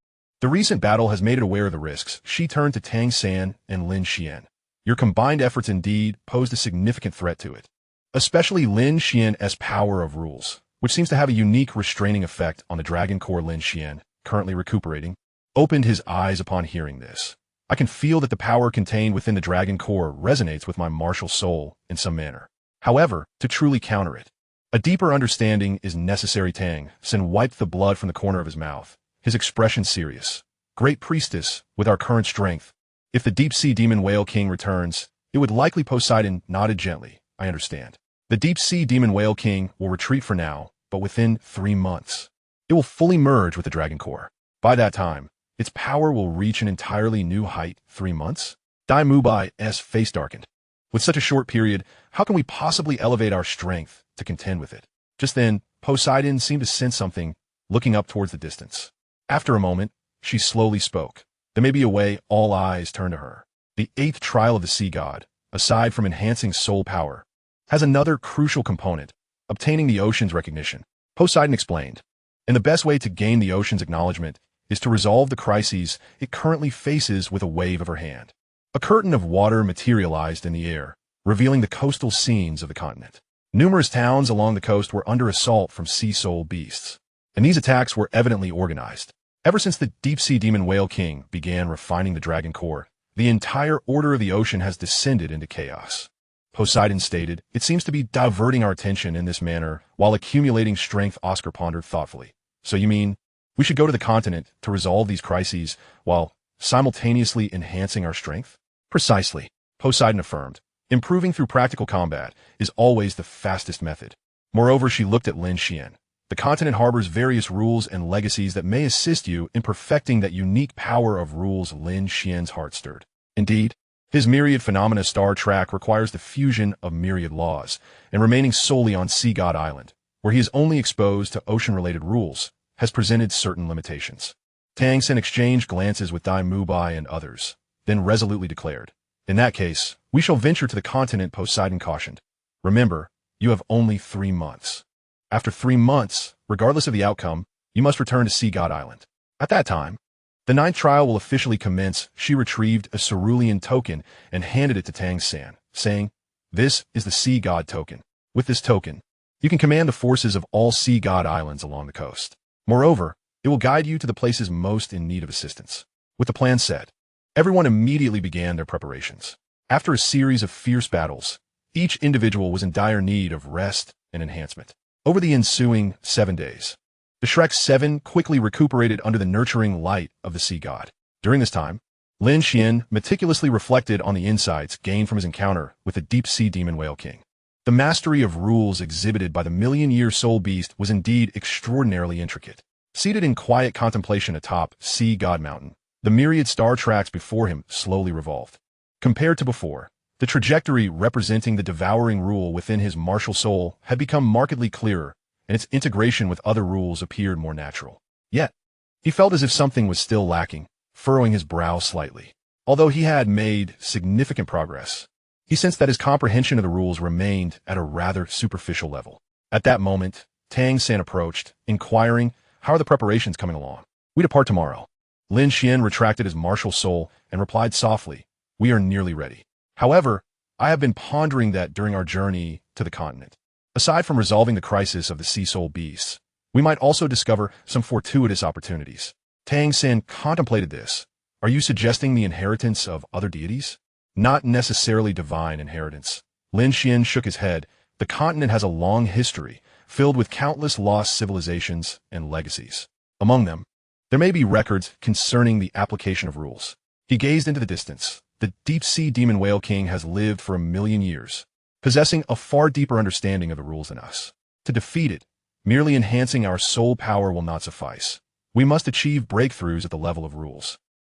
The recent battle has made it aware of the risks. She turned to Tang San and Lin Xuan. Your combined efforts indeed posed a significant threat to it, especially Lin Xuan's power of rules, which seems to have a unique restraining effect on the dragon core. Lin Xuan, currently recuperating, opened his eyes upon hearing this. I can feel that the power contained within the dragon core resonates with my martial soul in some manner. However, to truly counter it, a deeper understanding is necessary. Tang San wiped the blood from the corner of his mouth, his expression serious. Great priestess, with our current strength, if the deep-sea demon whale king returns, it would likely. Poseidon nodded gently. I understand. The deep-sea demon whale king will retreat for now, but within 3 months, it will fully merge with the dragon core. By that time, its power will reach an entirely new height. 3 months? Dai Mubai's face darkened. With such a short period, how can we possibly elevate our strength to contend with it? Just then, Poseidon seemed to sense something, looking up towards the distance. After a moment, she slowly spoke. There may be a way. All eyes turned to her. The 8th trial of the sea god, aside from enhancing soul power, has another crucial component, obtaining the ocean's recognition. Poseidon explained. And the best way to gain the ocean's acknowledgement is to resolve the crises it currently faces with a wave of her hand. A curtain of water materialized in the air, revealing the coastal scenes of the continent. Numerous towns along the coast were under assault from sea soul beasts, and these attacks were evidently organized. Ever since the deep-sea demon whale king began refining the dragon core, the entire order of the ocean has descended into chaos. Poseidon stated, it seems to be diverting our attention in this manner while accumulating strength. Oscar pondered thoughtfully. So you mean, we should go to the continent to resolve these crises while simultaneously enhancing our strength? Precisely, Poseidon affirmed. Improving through practical combat is always the fastest method. Moreover, she looked at Lin Xuan. The continent harbors various rules and legacies that may assist you in perfecting that unique power of rules. Lin Xuan's heart stirred. Indeed, his myriad phenomena star track requires the fusion of myriad laws, and remaining solely on Sea God Island, where he is only exposed to ocean-related rules, has presented certain limitations. Tang San exchanged glances with Dai Mubai and others, then resolutely declared, in that case, we shall venture to the continent. Poseidon cautioned. Remember, you have only 3 months. After 3 months, regardless of the outcome, you must return to Sea God Island. At that time, the 9th trial will officially commence. She retrieved a cerulean token and handed it to Tang San, saying, this is the Sea God token. With this token, you can command the forces of all Sea God Islands along the coast. Moreover, it will guide you to the places most in need of assistance. With the plan set, everyone immediately began their preparations. After a series of fierce battles, each individual was in dire need of rest and enhancement. Over the ensuing 7 days, the Shrek 7 quickly recuperated under the nurturing light of the sea god. During this time, Lin Xuan meticulously reflected on the insights gained from his encounter with the deep-sea demon whale king. The mastery of rules exhibited by the million-year soul beast was indeed extraordinarily intricate. Seated in quiet contemplation atop Sea God Mountain, the myriad star tracks before him slowly revolved. Compared to before, the trajectory representing the devouring rule within his martial soul had become markedly clearer, and its integration with other rules appeared more natural. Yet, he felt as if something was still lacking, furrowing his brow slightly. Although he had made significant progress, He sensed that his comprehension of the rules remained at a rather superficial level. At that moment, Tang San approached, inquiring, "How are the preparations coming along?" "We depart tomorrow." Lin Xuan retracted his martial soul and replied softly, "We are nearly ready. However, I have been pondering that during our journey to the continent, aside from resolving the crisis of the sea soul beasts, we might also discover some fortuitous opportunities." Tang San contemplated this. "Are you suggesting the inheritance of other deities?" "Not necessarily divine inheritance." Lin Xuan shook his head. "The continent has a long history, filled with countless lost civilizations and legacies. Among them, there may be records concerning the application of rules." He gazed into the distance. "The deep-sea demon whale king has lived for 1,000,000 years, possessing a far deeper understanding of the rules than us. To defeat it, merely enhancing our soul power will not suffice. We must achieve breakthroughs at the level of rules."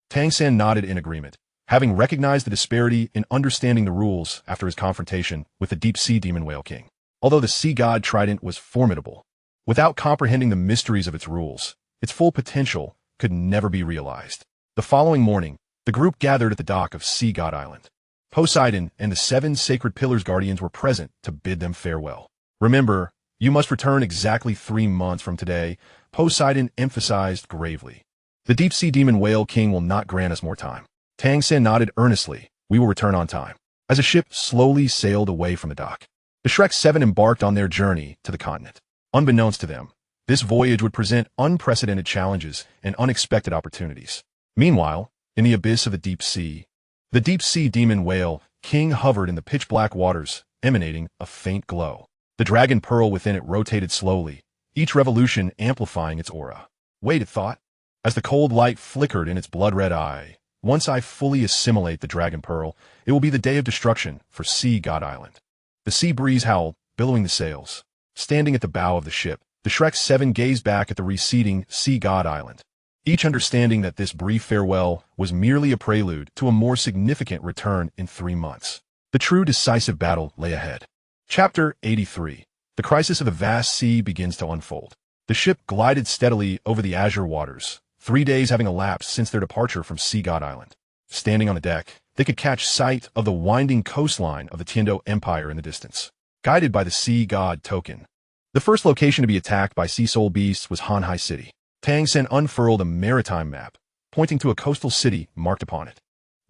Tang San nodded in agreement, having recognized the disparity in understanding the rules after his confrontation with the deep-sea demon whale king. Although the sea god trident was formidable, without comprehending the mysteries of its rules, its full potential could never be realized. The following morning, the group gathered at the dock of Sea God Island. Poseidon and the 7 sacred pillars guardians were present to bid them farewell. "Remember, you must return exactly 3 months from today," Poseidon emphasized gravely. "The deep-sea demon whale king will not grant us more time." Tang San nodded earnestly. "We will return on time." As a ship slowly sailed away from the dock, the Shrek 7 embarked on their journey to the continent. Unbeknownst to them, this voyage would present unprecedented challenges and unexpected opportunities. Meanwhile, in the abyss of the deep-sea demon whale king hovered in the pitch-black waters, emanating a faint glow. The dragon pearl within it rotated slowly, each revolution amplifying its aura. "Wait," it thought, as the cold light flickered in its blood-red eye. "Once I fully assimilate the dragon pearl, it will be the day of destruction for Sea God Island." The sea breeze howled, billowing the sails. Standing at the bow of the ship, the Shrek 7 gazed back at the receding Sea God Island, each understanding that this brief farewell was merely a prelude to a more significant return in 3 months. The true decisive battle lay ahead. Chapter 83. The crisis of the vast sea begins to unfold. The ship glided steadily over the azure waters, 3 days having elapsed since their departure from Sea God Island. Standing on the deck, they could catch sight of the winding coastline of the Tiando Empire in the distance, guided by the Sea God token. The first location to be attacked by sea soul beasts was Hanhai City. Tang San unfurled a maritime map, pointing to a coastal city marked upon it.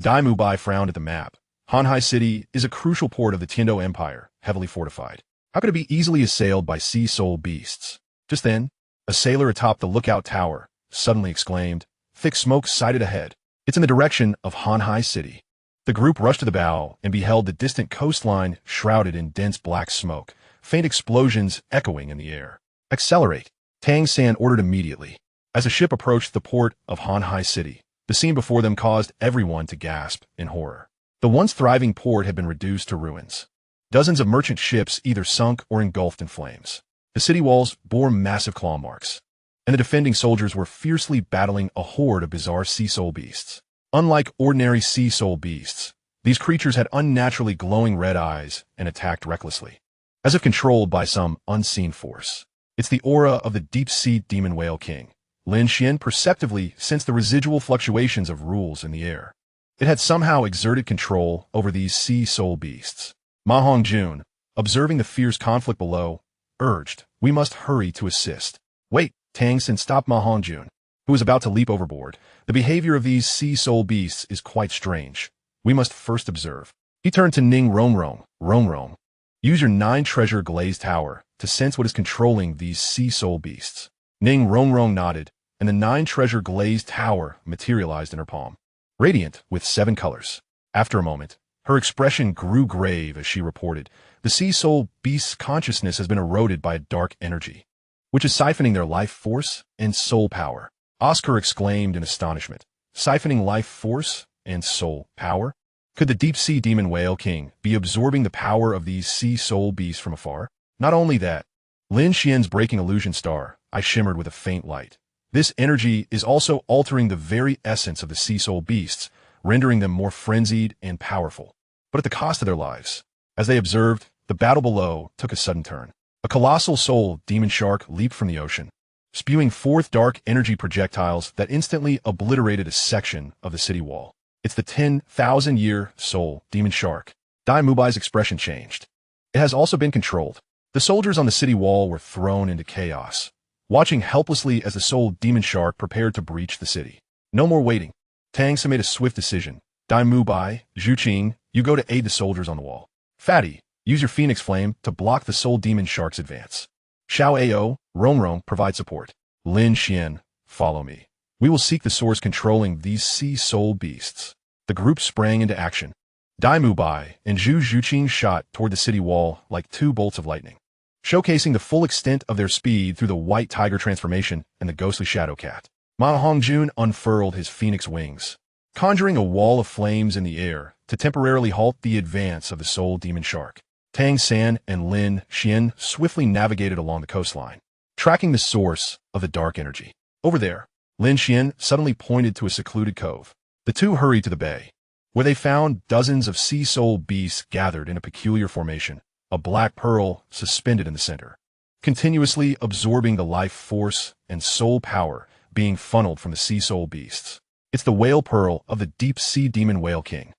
Dai Mubai frowned at the map. Hanhai City is a crucial port of the Tiando Empire, heavily fortified. How could it be easily assailed by sea soul beasts? Just then, a sailor atop the lookout tower suddenly exclaimed, "Thick smoke sighted ahead. It's in the direction of Hanhai City." The group rushed to the bow and beheld the distant coastline shrouded in dense black smoke, faint explosions echoing in the air. "Accelerate," Tang San ordered immediately. As the ship approached the port of Hanhai City, the scene before them caused everyone to gasp in horror. The once thriving port had been reduced to ruins. Dozens of merchant ships either sunk or engulfed in flames. The city walls bore massive claw marks, and the defending soldiers were fiercely battling a horde of bizarre sea soul beasts. Unlike ordinary sea soul beasts, these creatures had unnaturally glowing red eyes and attacked recklessly, as if controlled by some unseen force. "It's the aura of the deep-sea demon whale king." Lin Xuan perceptively sensed the residual fluctuations of rules in the air. It had somehow exerted control over these sea soul beasts. Ma Hongjun, observing the fierce conflict below, urged, "We must hurry to assist." "Wait," Tang San stopped Ma Hongjun, who was about to leap overboard. "The behavior of these sea soul beasts is quite strange. We must first observe." He turned to Ning Rongrong. "Use your 9-treasure glazed tower to sense what is controlling these sea soul beasts." Ning Rongrong nodded, and the 9-treasure glazed tower materialized in her palm, radiant with 7 colors. After a moment, her expression grew grave as she reported, "The sea soul beast's consciousness has been eroded by a dark energy, which is siphoning their life force and soul power." Oscar exclaimed in astonishment. "Siphoning life force and soul power? Could the deep-sea demon whale king be absorbing the power of these sea soul beasts from afar?" "Not only that," Lin Xian's breaking illusion star eye shimmered with a faint light. "This energy is also altering the very essence of the sea soul beasts, rendering them more frenzied and powerful, but at the cost of their lives." As they observed, the battle below took a sudden turn. A colossal soul demon shark leaped from the ocean, spewing forth dark energy projectiles that instantly obliterated a section of the city wall. "It's the 10,000-year soul demon shark." Dai Mubai's expression changed. It has also been controlled. The soldiers on the city wall were thrown into chaos, watching helplessly as the soul demon shark prepared to breach the city. No more waiting. Tang San made a swift decision. Dai Mubai, Zhu Qing, you go to aid the soldiers on the wall. Fatty, use your Phoenix Flame to block the soul demon shark's advance. Xiao Ao, Rong, provide support. Lin Xuan, follow me. We will seek the source controlling these sea soul beasts. The group sprang into action. Dai Mubai and Zhu Qing shot toward the city wall like two bolts of lightning, showcasing the full extent of their speed through the white tiger transformation and the ghostly shadow cat. Ma Hongjun unfurled his phoenix wings, conjuring a wall of flames in the air to temporarily halt the advance of the soul demon shark. Tang San and Lin Xuan swiftly navigated along the coastline, tracking the source of the dark energy. Over there, Lin Xuan suddenly pointed to a secluded cove. The two hurried to the bay, where they found dozens of sea soul beasts gathered in a peculiar formation, a black pearl suspended in the center, continuously absorbing the life force and soul power being funneled from the sea soul beasts. It's the whale pearl of the deep sea demon whale king.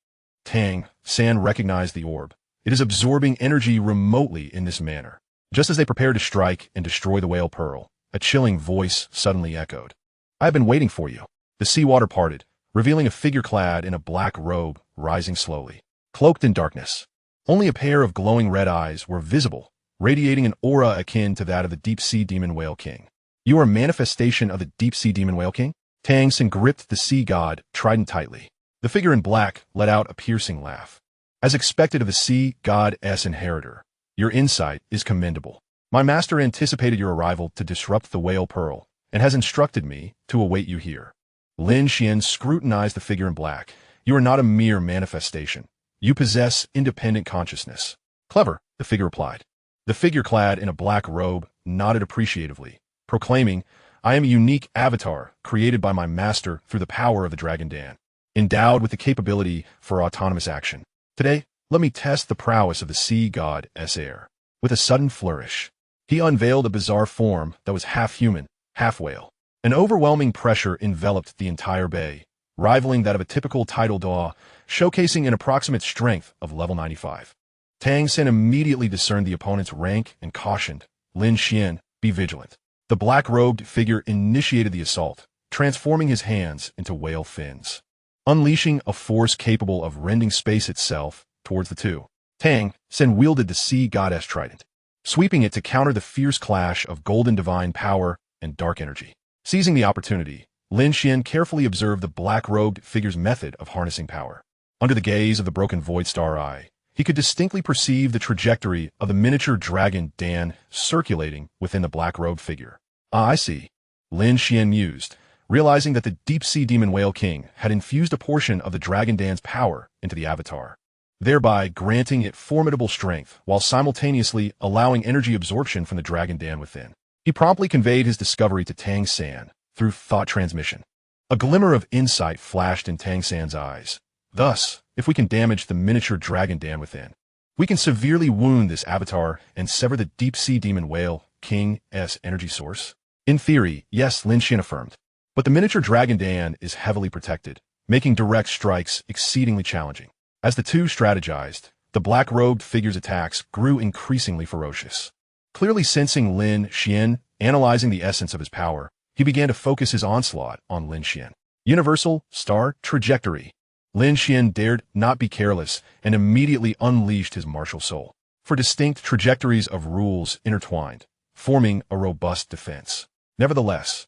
Tang San recognized the orb. It is absorbing energy remotely in this manner. Just as they prepared to strike and destroy the whale pearl, a chilling voice suddenly echoed. I have been waiting for you. The seawater parted, revealing a figure clad in a black robe rising slowly, cloaked in darkness. Only a pair of glowing red eyes were visible, radiating an aura akin to that of the deep-sea demon whale king. You are a manifestation of the deep-sea demon whale king? Tang San gripped the sea god trident tightly. The figure in black let out a piercing laugh. As expected of the sea god's inheritor, your insight is commendable. My master anticipated your arrival to disrupt the whale pearl, and has instructed me to await you here. Lin Xuan scrutinized the figure in black. You are not a mere manifestation. You possess independent consciousness. Clever, the figure replied. The figure clad in a black robe nodded appreciatively, proclaiming, I am a unique avatar created by my master through the power of the Dragon Dan, endowed with the capability for autonomous action. Today, let me test the prowess of the sea god's heir. With a sudden flourish, he unveiled a bizarre form that was half human, half whale. An overwhelming pressure enveloped the entire bay, rivaling that of a typical tidal daw, showcasing an approximate strength of level 95. Tang San immediately discerned the opponent's rank and cautioned, Lin Xuan, be vigilant. The black-robed figure initiated the assault, transforming his hands into whale fins, unleashing a force capable of rending space itself towards the two. Tang San wielded the sea goddess trident, sweeping it to counter the fierce clash of golden divine power and dark energy. Seizing the opportunity, Lin Xuan carefully observed the black-robed figure's method of harnessing power. Under the gaze of the broken void star eye, he could distinctly perceive the trajectory of the miniature dragon Dan circulating within the black-robed figure. Ah, I see. Lin Xuan mused, realizing that the deep-sea demon whale king had infused a portion of the dragon Dan's power into the avatar, thereby granting it formidable strength while simultaneously allowing energy absorption from the dragon Dan within. He promptly conveyed his discovery to Tang San through thought transmission. A glimmer of insight flashed in Tang San's eyes. Thus, if we can damage the miniature dragon Dan within, we can severely wound this avatar and sever the deep-sea demon whale king's energy source. In theory, yes, Lin Xuan affirmed, but the miniature dragon Dan is heavily protected, making direct strikes exceedingly challenging. As the two strategized, the black-robed figure's attacks grew increasingly ferocious. Clearly sensing Lin Xuan analyzing the essence of his power, he began to focus his onslaught on Lin Xuan. Universal Star Trajectory. Lin Xuan dared not be careless and immediately unleashed his martial soul. For distinct trajectories of rules intertwined, forming a robust defense. Nevertheless,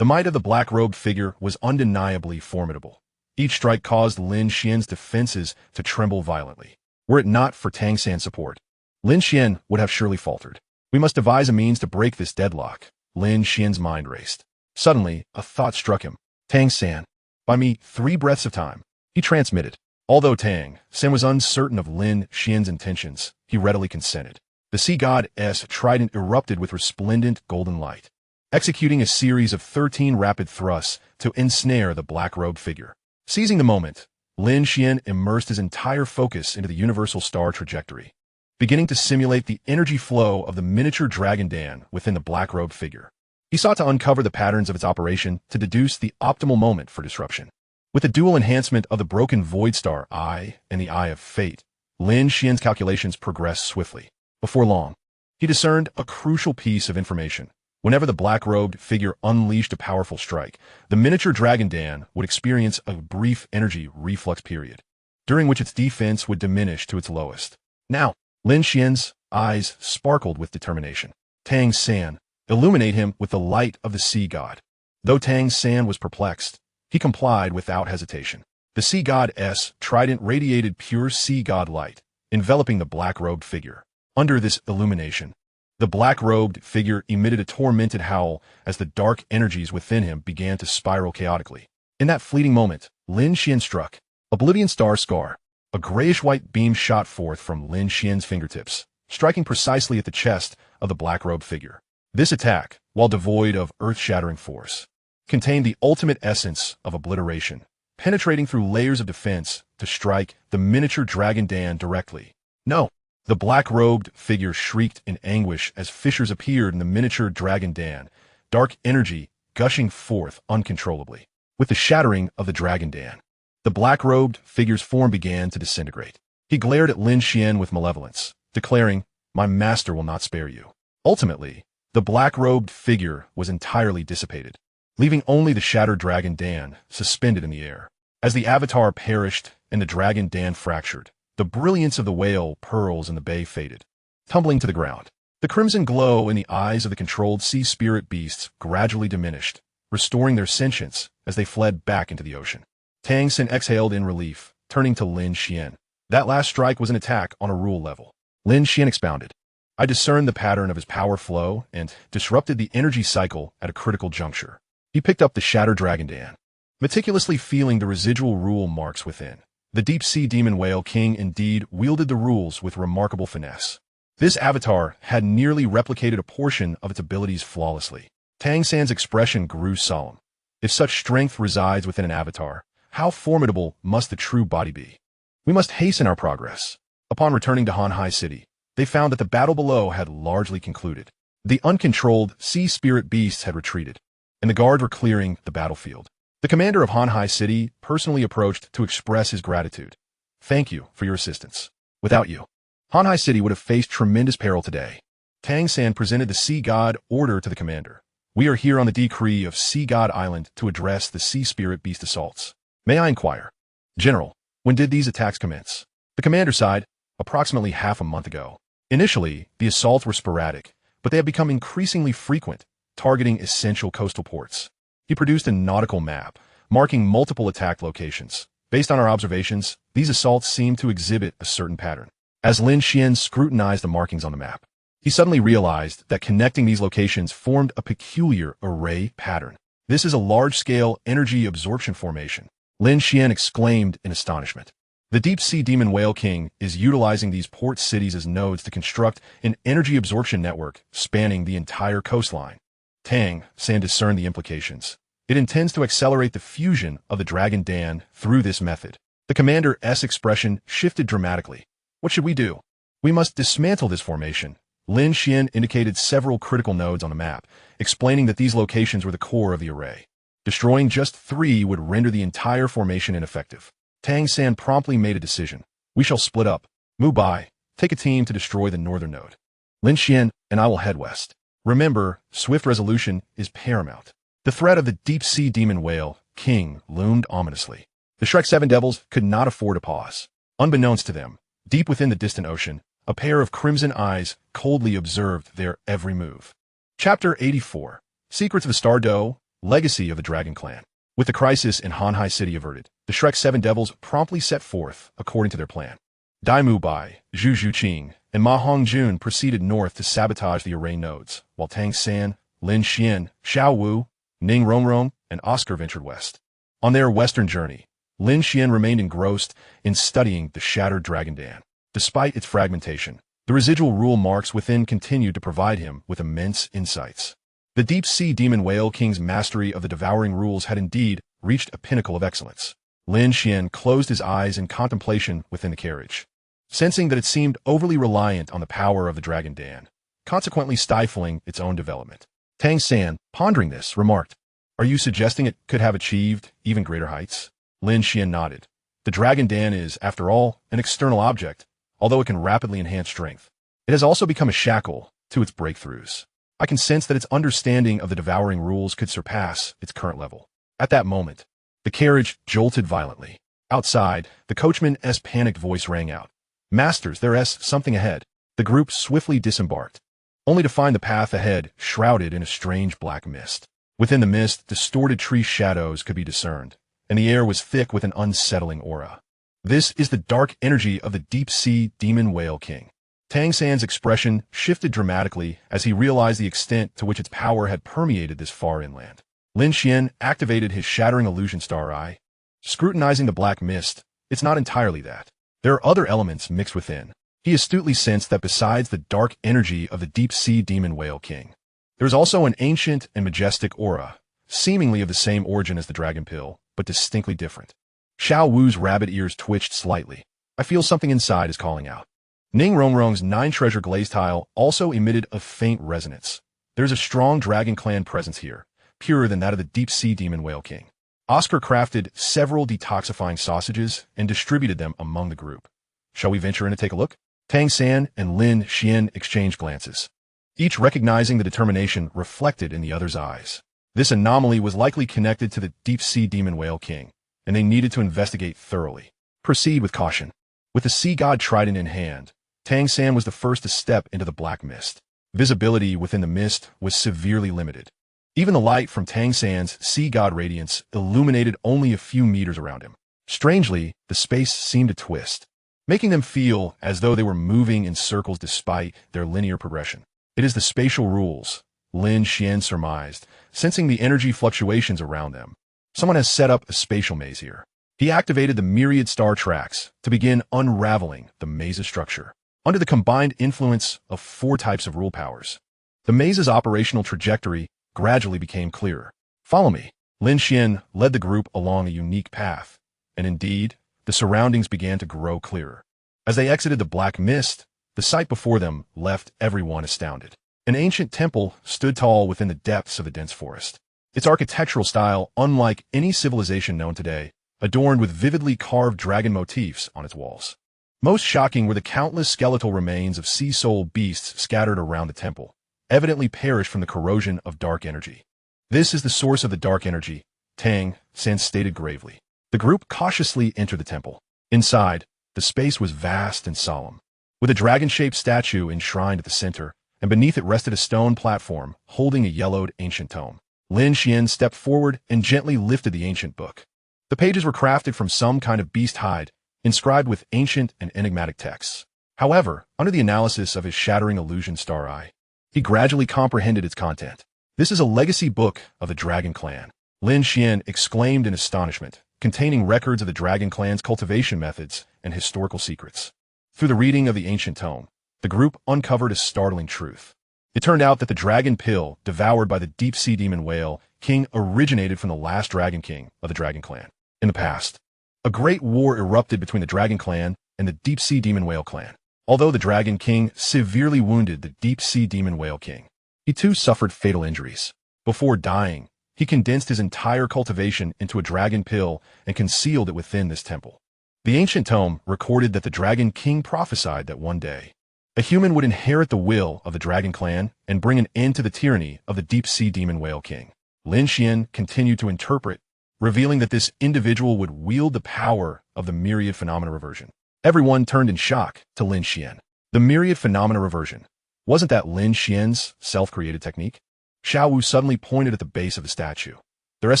the might of the black-robed figure was undeniably formidable. Each strike caused Lin Xuan's defenses to tremble violently. Were it not for Tang San's support, Lin Xuan would have surely faltered. We must devise a means to break this deadlock. Lin Xuan's mind raced. Suddenly, a thought struck him. Tang San, buy me 3 breaths of time. He transmitted. Although Tang San was uncertain of Lin Xuan's intentions, he readily consented. The sea god's trident erupted with resplendent golden light, executing a series of 13 rapid thrusts to ensnare the black-robed figure. Seizing the moment, Lin Xuan immersed his entire focus into the universal star trajectory, beginning to simulate the energy flow of the miniature dragon Dan within the black-robed figure. He sought to uncover the patterns of its operation to deduce the optimal moment for disruption. With the dual enhancement of the broken void star eye and the eye of fate, Lin Xuan's calculations progressed swiftly. Before long, he discerned a crucial piece of information. Whenever the black-robed figure unleashed a powerful strike, the miniature Dragon Dan would experience a brief energy reflux period, during which its defense would diminish to its lowest. Now, Lin Xuan's eyes sparkled with determination. Tang San, illuminate him with the light of the sea god. Though Tang San was perplexed, he complied without hesitation. The sea god's trident radiated pure sea god light, enveloping the black-robed figure. Under this illumination, the black-robed figure emitted a tormented howl as the dark energies within him began to spiral chaotically. In that fleeting moment, Lin Xuan struck. Oblivion Star Scar. A grayish-white beam shot forth from Lin Xuan's fingertips, striking precisely at the chest of the black-robed figure. This attack, while devoid of earth-shattering force, contained the ultimate essence of obliteration, penetrating through layers of defense to strike the miniature Dragon Dan directly. No! The black-robed figure shrieked in anguish as fissures appeared in the miniature Dragon Dan, dark energy gushing forth uncontrollably. With the shattering of the Dragon Dan, the black-robed figure's form began to disintegrate. He glared at Lin Xuan with malevolence, declaring, "My master will not spare you." Ultimately, the black-robed figure was entirely dissipated, leaving only the shattered Dragon Dan suspended in the air. As the avatar perished and the Dragon Dan fractured, the brilliance of the whale pearls in the bay faded, tumbling to the ground. The crimson glow in the eyes of the controlled sea spirit beasts gradually diminished, restoring their sentience as they fled back into the ocean. Tang San exhaled in relief, turning to Lin Xuan. That last strike was an attack on a rule level. Lin Xuan expounded. I discerned the pattern of his power flow and disrupted the energy cycle at a critical juncture. He picked up the shattered Dragon Dan, meticulously feeling the residual rule marks within. The deep-sea demon whale king indeed wielded the rules with remarkable finesse. This avatar had nearly replicated a portion of its abilities flawlessly. Tang San's expression grew solemn. If such strength resides within an avatar, how formidable must the true body be? We must hasten our progress. Upon returning to Hanhai City, they found that the battle below had largely concluded. The uncontrolled sea spirit beasts had retreated, and the guards were clearing the battlefield. The commander of Hanhai City personally approached to express his gratitude. Thank you for your assistance. Without you, Hanhai City would have faced tremendous peril today. Tang San presented the Sea God order to the commander. We are here on the decree of Sea God Island to address the sea spirit beast assaults. May I inquire, General, when did these attacks commence? The commander sighed, approximately half a month ago. Initially, the assaults were sporadic, but they have become increasingly frequent, targeting essential coastal ports. He produced a nautical map, marking multiple attack locations. Based on our observations, these assaults seem to exhibit a certain pattern. As Lin Xuan scrutinized the markings on the map, he suddenly realized that connecting these locations formed a peculiar array pattern. This is a large-scale energy absorption formation. Lin Xuan exclaimed in astonishment. The deep-sea demon whale king is utilizing these port cities as nodes to construct an energy absorption network spanning the entire coastline. Tang San discerned the implications. It intends to accelerate the fusion of the Dragon Dan through this method. The commander's expression shifted dramatically. What should we do? We must dismantle this formation. Lin Xuan indicated several critical nodes on the map, explaining that these locations were the core of the array. Destroying just 3 would render the entire formation ineffective. Tang San promptly made a decision. We shall split up. Mubai, take a team to destroy the northern node. Lin Xuan and I will head west. Remember, swift resolution is paramount. The threat of the deep-sea demon whale king loomed ominously. The Shrek 7 Devils could not afford a pause. Unbeknownst to them, deep within the distant ocean, a pair of crimson eyes coldly observed their every move. Chapter 84. Secrets of the Stardo, Legacy of the Dragon Clan. With the crisis in Hanhai City averted, the Shrek 7 Devils promptly set forth according to their plan. Dai Mubai, Zhu Zhuqing, and Ma Hongjun proceeded north to sabotage the array nodes, while Tang San, Lin Xuan, Xiao Wu, Ning Rongrong, and Oscar ventured west. On their western journey, Lin Xuan remained engrossed in studying the shattered Dragon Dan. Despite its fragmentation, the residual rule marks within continued to provide him with immense insights. The deep-sea demon whale king's mastery of the devouring rules had indeed reached a pinnacle of excellence. Lin Xuan closed his eyes in contemplation within the carriage, sensing that it seemed overly reliant on the power of the Dragon Dan, consequently stifling its own development. Tang San, pondering this, remarked, "Are you suggesting it could have achieved even greater heights?" Lin Xuan nodded. The Dragon Dan is, after all, an external object, although it can rapidly enhance strength. It has also become a shackle to its breakthroughs. I can sense that its understanding of the devouring rules could surpass its current level. At that moment, the carriage jolted violently. Outside, the coachman's panicked voice rang out. "Masters, there's something ahead." The group swiftly disembarked, only to find the path ahead shrouded in a strange black mist. Within the mist, distorted tree shadows could be discerned, and the air was thick with an unsettling aura. "This is the dark energy of the deep-sea demon whale king." Tang San's expression shifted dramatically as he realized the extent to which its power had permeated this far inland. Lin Xuan activated his shattering illusion star eye. Scrutinizing the black mist, it's not entirely that. There are other elements mixed within. He astutely sensed that besides the dark energy of the deep-sea demon whale king, there is also an ancient and majestic aura, seemingly of the same origin as the dragon pill, but distinctly different. Xiao Wu's rabbit ears twitched slightly. "I feel something inside is calling out." Ning Rongrong's 9-treasure glaze tile also emitted a faint resonance. There's a strong dragon clan presence here, purer than that of the deep-sea demon whale king. Oscar crafted several detoxifying sausages and distributed them among the group. "Shall we venture in to take a look?" Tang San and Lin Xuan exchanged glances, each recognizing the determination reflected in the other's eyes. This anomaly was likely connected to the deep-sea demon whale king, and they needed to investigate thoroughly. Proceed with caution. With the sea god trident in hand, Tang San was the first to step into the black mist. Visibility within the mist was severely limited. Even the light from Tang San's sea god radiance illuminated only a few meters around him. Strangely, the space seemed to twist, making them feel as though they were moving in circles despite their linear progression. "It is the spatial rules," Lin Xuan surmised, sensing the energy fluctuations around them. "Someone has set up a spatial maze here." He activated the myriad star tracks to begin unraveling the maze's structure. Under the combined influence of 4 types of rule powers, the maze's operational trajectory gradually became clearer. "Follow me." Lin Xuan led the group along a unique path, and indeed, the surroundings began to grow clearer. As they exited the black mist, the sight before them left everyone astounded. An ancient temple stood tall within the depths of the dense forest. Its architectural style, unlike any civilization known today, adorned with vividly carved dragon motifs on its walls. Most shocking were the countless skeletal remains of sea soul beasts scattered around the temple, evidently perished from the corrosion of dark energy. "This is the source of the dark energy," Tang San stated gravely. The group cautiously entered the temple. Inside, the space was vast and solemn, with a dragon-shaped statue enshrined at the center, and beneath it rested a stone platform holding a yellowed ancient tome. Lin Xuan stepped forward and gently lifted the ancient book. The pages were crafted from some kind of beast hide, inscribed with ancient and enigmatic texts. However, under the analysis of his shattering illusion star eye, he gradually comprehended its content. "This is a legacy book of the Dragon Clan," Lin Xuan exclaimed in astonishment, containing records of the Dragon Clan's cultivation methods and historical secrets. Through the reading of the ancient tome, the group uncovered a startling truth. It turned out that the dragon pill devoured by the deep-sea demon whale king originated from the last dragon king of the Dragon Clan. In the past, a great war erupted between the Dragon Clan and the deep-sea demon whale clan. Although the Dragon King severely wounded the deep-sea demon whale king, he too suffered fatal injuries. Before dying, he condensed his entire cultivation into a dragon pill and concealed it within this temple. The ancient tome recorded that the Dragon King prophesied that one day, a human would inherit the will of the Dragon Clan and bring an end to the tyranny of the deep-sea demon whale king. Lin Xuan continued to interpret, revealing that this individual would wield the power of the myriad phenomena reversion. Everyone turned in shock to Lin Xuan. The myriad phenomena reversion. Wasn't that Lin Xuan's self-created technique? Xiao Wu suddenly pointed at the base of the statue. "There is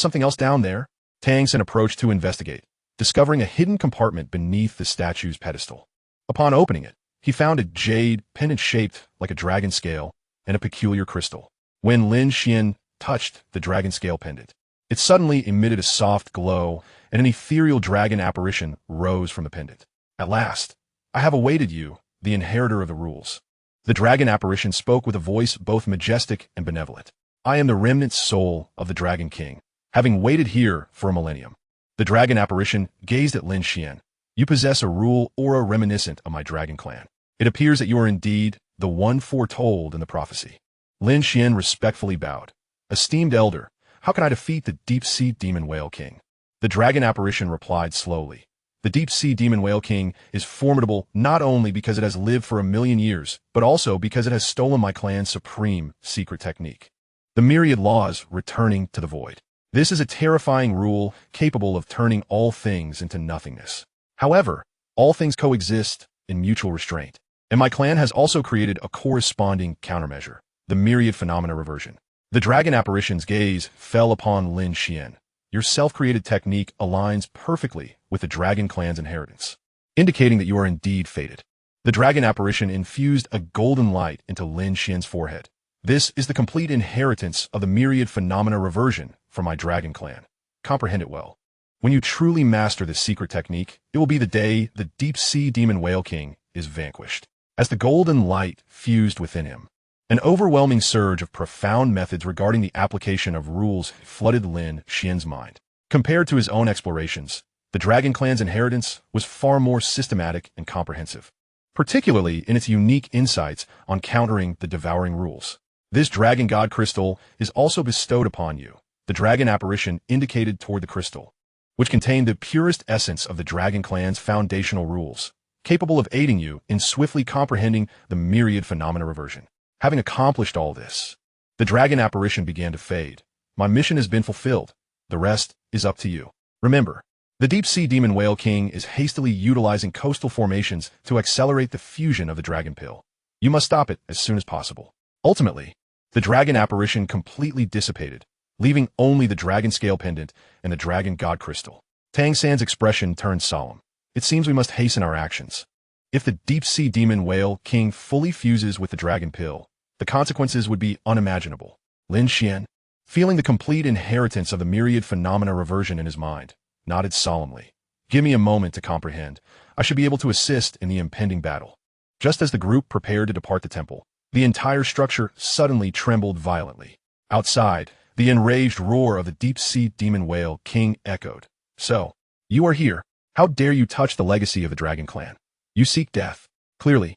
something else down there." Tang San approached to investigate, discovering a hidden compartment beneath the statue's pedestal. Upon opening it, he found a jade pendant shaped like a dragon scale and a peculiar crystal. When Lin Xuan touched the dragon scale pendant, it suddenly emitted a soft glow, and an ethereal dragon apparition rose from the pendant. "At last, I have awaited you, the inheritor of the rules." The dragon apparition spoke with a voice both majestic and benevolent. "I am the remnant soul of the Dragon King, having waited here for a millennium." The dragon apparition gazed at Lin Xuan. "You possess a rule aura reminiscent of my dragon clan. It appears that you are indeed the one foretold in the prophecy." Lin Xuan respectfully bowed. "Esteemed elder, how can I defeat the deep-sea demon whale king?" The dragon apparition replied slowly. The deep-sea demon whale king is formidable not only because it has lived for 1,000,000 years, but also because it has stolen my clan's supreme secret technique. The myriad laws returning to the void. This is a terrifying rule capable of turning all things into nothingness. However, all things coexist in mutual restraint. And my clan has also created a corresponding countermeasure, the myriad phenomena reversion. The dragon apparition's gaze fell upon Lin Xuan. Your self-created technique aligns perfectly with the dragon clan's inheritance, indicating that you are indeed fated. The dragon apparition infused a golden light into Lin Xuan's forehead. This is the complete inheritance of the myriad phenomena reversion from my dragon clan. Comprehend it well. When you truly master this secret technique, it will be the day the deep-sea demon whale king is vanquished. As the golden light fused within him, an overwhelming surge of profound methods regarding the application of rules flooded Lin Xuan's mind. Compared to his own explorations, the Dragon Clan's inheritance was far more systematic and comprehensive, particularly in its unique insights on countering the devouring rules. This Dragon God Crystal is also bestowed upon you. The dragon apparition indicated toward the crystal, which contained the purest essence of the Dragon Clan's foundational rules, capable of aiding you in swiftly comprehending the myriad phenomena reversion. Having accomplished all this, the dragon apparition began to fade. My mission has been fulfilled. The rest is up to you. Remember, the deep-sea demon whale king is hastily utilizing coastal formations to accelerate the fusion of the dragon pill. You must stop it as soon as possible. Ultimately, the dragon apparition completely dissipated, leaving only the dragon scale pendant and the dragon god crystal. Tang San's expression turned solemn. It seems we must hasten our actions. If the deep-sea demon whale king fully fuses with the dragon pill, the consequences would be unimaginable. Lin Xuan, feeling the complete inheritance of the myriad phenomena reversion in his mind, nodded solemnly. Give me a moment to comprehend. I should be able to assist in the impending battle. Just as the group prepared to depart the temple, the entire structure suddenly trembled violently. Outside, the enraged roar of the deep-sea demon whale king echoed. So, you are here. How dare you touch the legacy of the Dragon Clan? You seek death. Clearly,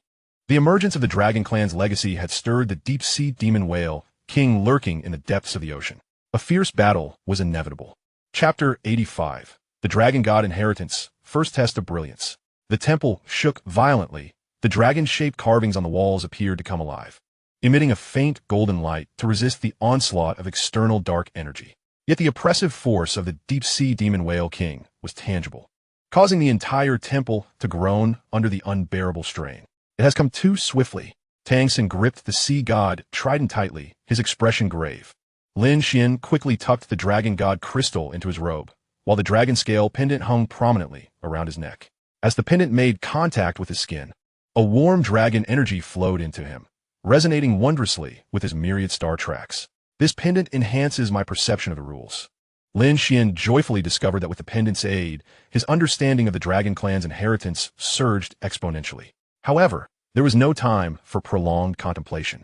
the emergence of the Dragon Clan's legacy had stirred the deep-sea demon whale king lurking in the depths of the ocean. A fierce battle was inevitable. Chapter 85. The Dragon God Inheritance, First Test of Brilliance. The temple shook violently. The dragon-shaped carvings on the walls appeared to come alive, emitting a faint golden light to resist the onslaught of external dark energy. Yet the oppressive force of the deep-sea demon whale king was tangible, causing the entire temple to groan under the unbearable strain. It has come too swiftly. Tang San gripped the sea god trident tightly, his expression grave. Lin Xuan quickly tucked the dragon god crystal into his robe, while the dragon scale pendant hung prominently around his neck. As the pendant made contact with his skin, a warm dragon energy flowed into him, resonating wondrously with his myriad star tracks. This pendant enhances my perception of the rules. Lin Xuan joyfully discovered that with the pendant's aid, his understanding of the Dragon Clan's inheritance surged exponentially. However, there was no time for prolonged contemplation.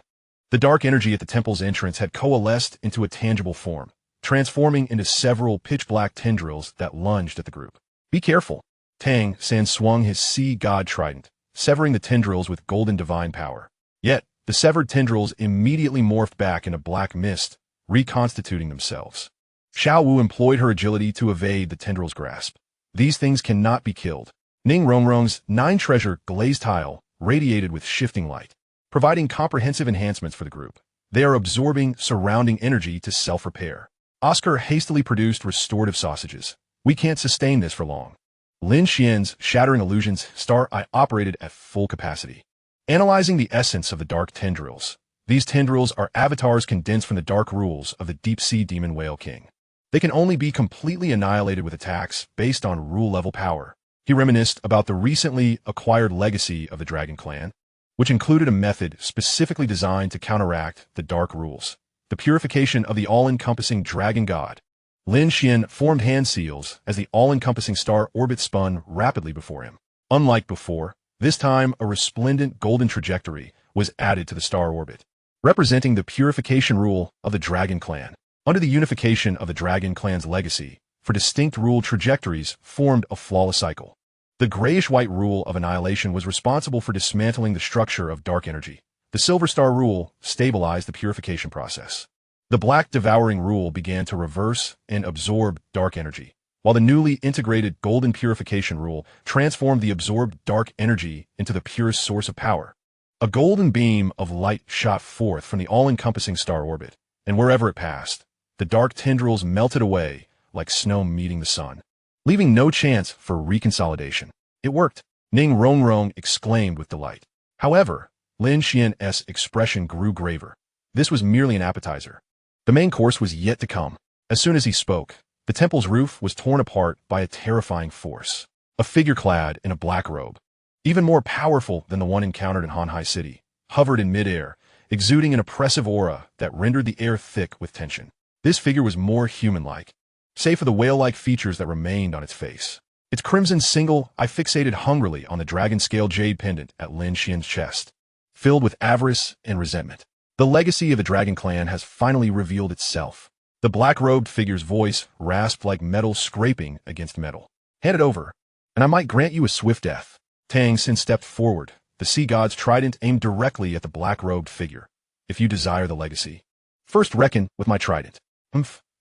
The dark energy at the temple's entrance had coalesced into a tangible form, transforming into several pitch-black tendrils that lunged at the group. Be careful. Tang San swung his sea god trident, severing the tendrils with golden divine power. Yet, the severed tendrils immediately morphed back into black mist, reconstituting themselves. Xiao Wu employed her agility to evade the tendrils' grasp. These things cannot be killed. Ning Rongrong's 9-treasure glazed tile radiated with shifting light, providing comprehensive enhancements for the group. They are absorbing surrounding energy to self-repair. Oscar hastily produced restorative sausages. We can't sustain this for long. Lin Xuan's shattering illusions star eye operated at full capacity, analyzing the essence of the dark tendrils. These tendrils are avatars condensed from the dark rules of the deep-sea demon whale king. They can only be completely annihilated with attacks based on rule-level power. He reminisced about the recently acquired legacy of the Dragon Clan, which included a method specifically designed to counteract the dark rules. The purification of the all-encompassing Dragon God. Lin Xuan formed hand seals as the all-encompassing star orbit spun rapidly before him. Unlike before, this time a resplendent golden trajectory was added to the star orbit, representing the purification rule of the Dragon Clan. Under the unification of the Dragon Clan's legacy, for distinct rule trajectories formed a flawless cycle. The grayish-white rule of annihilation was responsible for dismantling the structure of dark energy. The silver star rule stabilized the purification process. The black devouring rule began to reverse and absorb dark energy, while the newly integrated golden purification rule transformed the absorbed dark energy into the purest source of power. A golden beam of light shot forth from the all-encompassing star orbit, and wherever it passed, the dark tendrils melted away like snow meeting the sun, leaving no chance for reconsolidation. It worked, Ning Rongrong exclaimed with delight. However, Lin Xuan's expression grew graver. This was merely an appetizer. The main course was yet to come. As soon as he spoke, the temple's roof was torn apart by a terrifying force. A figure clad in a black robe, even more powerful than the one encountered in Hanhai City, hovered in midair, exuding an oppressive aura that rendered the air thick with tension. This figure was more human-like, save for the whale-like features that remained on its face. Its crimson single eye fixated hungrily on the dragon-scale jade pendant at Lin Xuan's chest, filled with avarice and resentment. The legacy of the Dragon Clan has finally revealed itself. The black-robed figure's voice rasped like metal scraping against metal. Hand it over, and I might grant you a swift death. Tang San stepped forward, the sea god's trident aimed directly at the black-robed figure. If you desire the legacy, first reckon with my trident.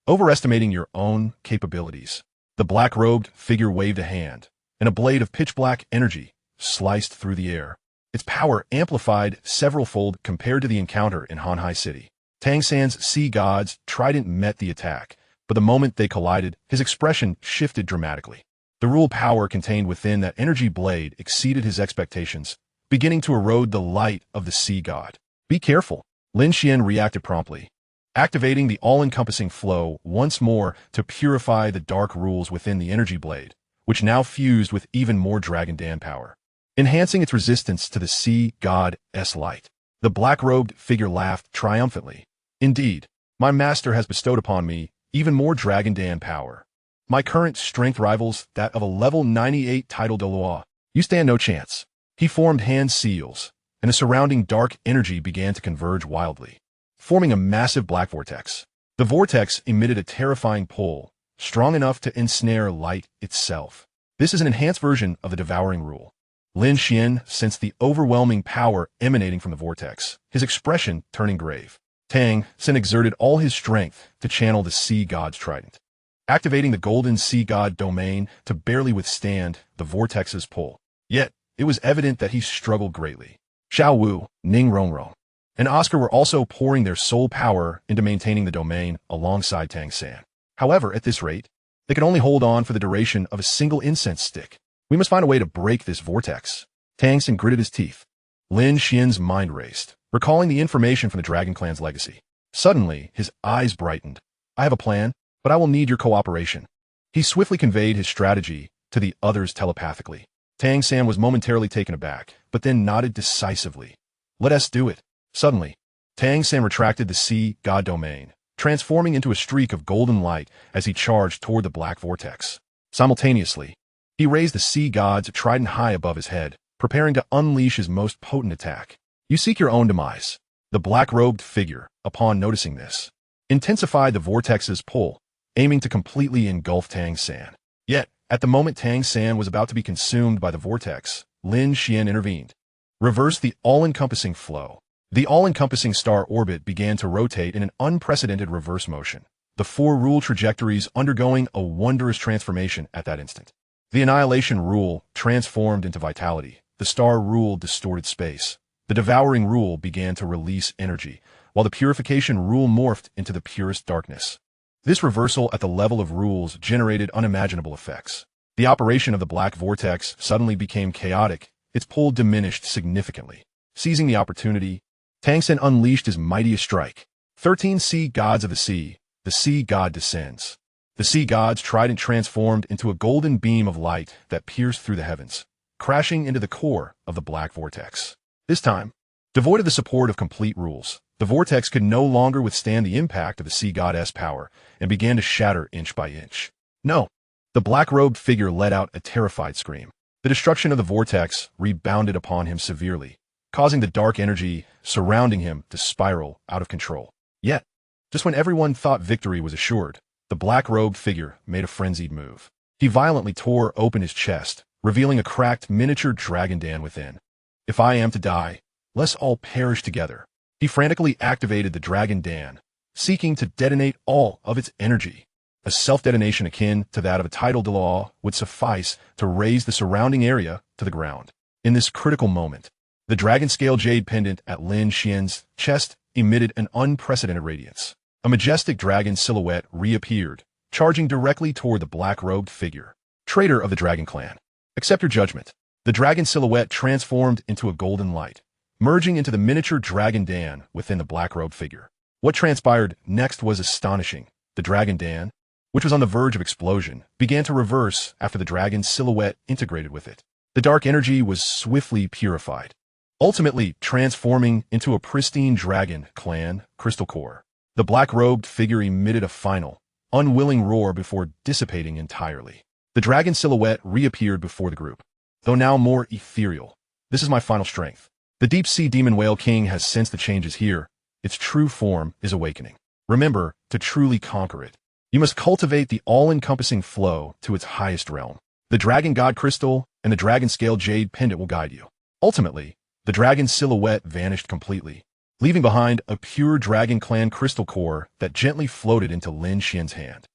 Overestimating your own capabilities. The black-robed figure waved a hand, and a blade of pitch-black energy sliced through the air. Its power amplified several-fold compared to the encounter in Hanhai City. Tang San's sea god's trident met the attack, but the moment they collided, his expression shifted dramatically. The rule power contained within that energy blade exceeded his expectations, beginning to erode the light of the sea god. Be careful. Lin Xuan reacted promptly, activating the all-encompassing flow once more to purify the dark rules within the energy blade, which now fused with even more Dragon Dan power, enhancing its resistance to the sea god's light. The black-robed figure laughed triumphantly. Indeed, my master has bestowed upon me even more Dragon Dan power. My current strength rivals that of a level 98 title Douluo. You stand no chance. He formed hand seals, and the surrounding dark energy began to converge wildly, forming a massive black vortex. The vortex emitted a terrifying pull, strong enough to ensnare light itself. This is an enhanced version of the devouring rule. Lin Xuan sensed the overwhelming power emanating from the vortex, his expression turning grave. Tang San exerted all his strength to channel the sea god's trident, activating the golden sea god domain to barely withstand the vortex's pull. Yet, it was evident that he struggled greatly. Xiao Wu, Ning Rongrong, and Oscar were also pouring their soul power into maintaining the domain alongside Tang San. However, at this rate, they could only hold on for the duration of a single incense stick. We must find a way to break this vortex. Tang San gritted his teeth. Lin Xuan's mind raced, recalling the information from the Dragon Clan's legacy. Suddenly, his eyes brightened. I have a plan, but I will need your cooperation. He swiftly conveyed his strategy to the others telepathically. Tang San was momentarily taken aback, but then nodded decisively. Let us do it. Suddenly, Tang San retracted the sea god domain, transforming into a streak of golden light as he charged toward the black vortex. Simultaneously, he raised the sea god's trident high above his head, preparing to unleash his most potent attack. You seek your own demise. The black-robed figure, upon noticing this, intensified the vortex's pull, aiming to completely engulf Tang San. Yet, at the moment Tang San was about to be consumed by the vortex, Lin Xuan intervened. Reverse the all-encompassing flow. The all-encompassing star orbit began to rotate in an unprecedented reverse motion, the four rule trajectories undergoing a wondrous transformation at that instant. The annihilation rule transformed into vitality. The star rule distorted space. The devouring rule began to release energy, while the purification rule morphed into the purest darkness. This reversal at the level of rules generated unimaginable effects. The operation of the black vortex suddenly became chaotic. Its pull diminished significantly. Seizing the opportunity, Tang San unleashed his mightiest strike. 13 sea gods of the sea god descends. The sea god's trident transformed into a golden beam of light that pierced through the heavens, crashing into the core of the black vortex. This time, devoid of the support of complete rules, the vortex could no longer withstand the impact of the sea god's power and began to shatter inch by inch. No! The black-robed figure let out a terrified scream. The destruction of the vortex rebounded upon him severely, causing the dark energy surrounding him to spiral out of control. Yet, just when everyone thought victory was assured, the black-robed figure made a frenzied move. He violently tore open his chest, revealing a cracked miniature Dragon Dan within. If I am to die, let's all perish together. He frantically activated the Dragon Dan, seeking to detonate all of its energy. A self-detonation akin to that of a tidal Douluo would suffice to raise the surrounding area to the ground. In this critical moment, the dragon-scale jade pendant at Lin Xuan's chest emitted an unprecedented radiance. A majestic dragon silhouette reappeared, charging directly toward the black-robed figure. Traitor of the Dragon Clan, accept your judgment. The dragon silhouette transformed into a golden light, merging into the miniature Dragon Dan within the black-robed figure. What transpired next was astonishing. The Dragon Dan, which was on the verge of explosion, began to reverse after the dragon's silhouette integrated with it. The dark energy was swiftly purified, ultimately transforming into a pristine Dragon Clan crystal core. The black-robed figure emitted a final, unwilling roar before dissipating entirely. The dragon silhouette reappeared before the group, though now more ethereal. This is my final strength. The deep-sea demon whale king has sensed the changes here. Its true form is awakening. Remember, to truly conquer it, you must cultivate the all-encompassing flow to its highest realm. The Dragon God Crystal and the Dragon Scale Jade Pendant will guide you. Ultimately, the dragon silhouette vanished completely, leaving behind a pure Dragon Clan crystal core that gently floated into Lin Xuan's hand.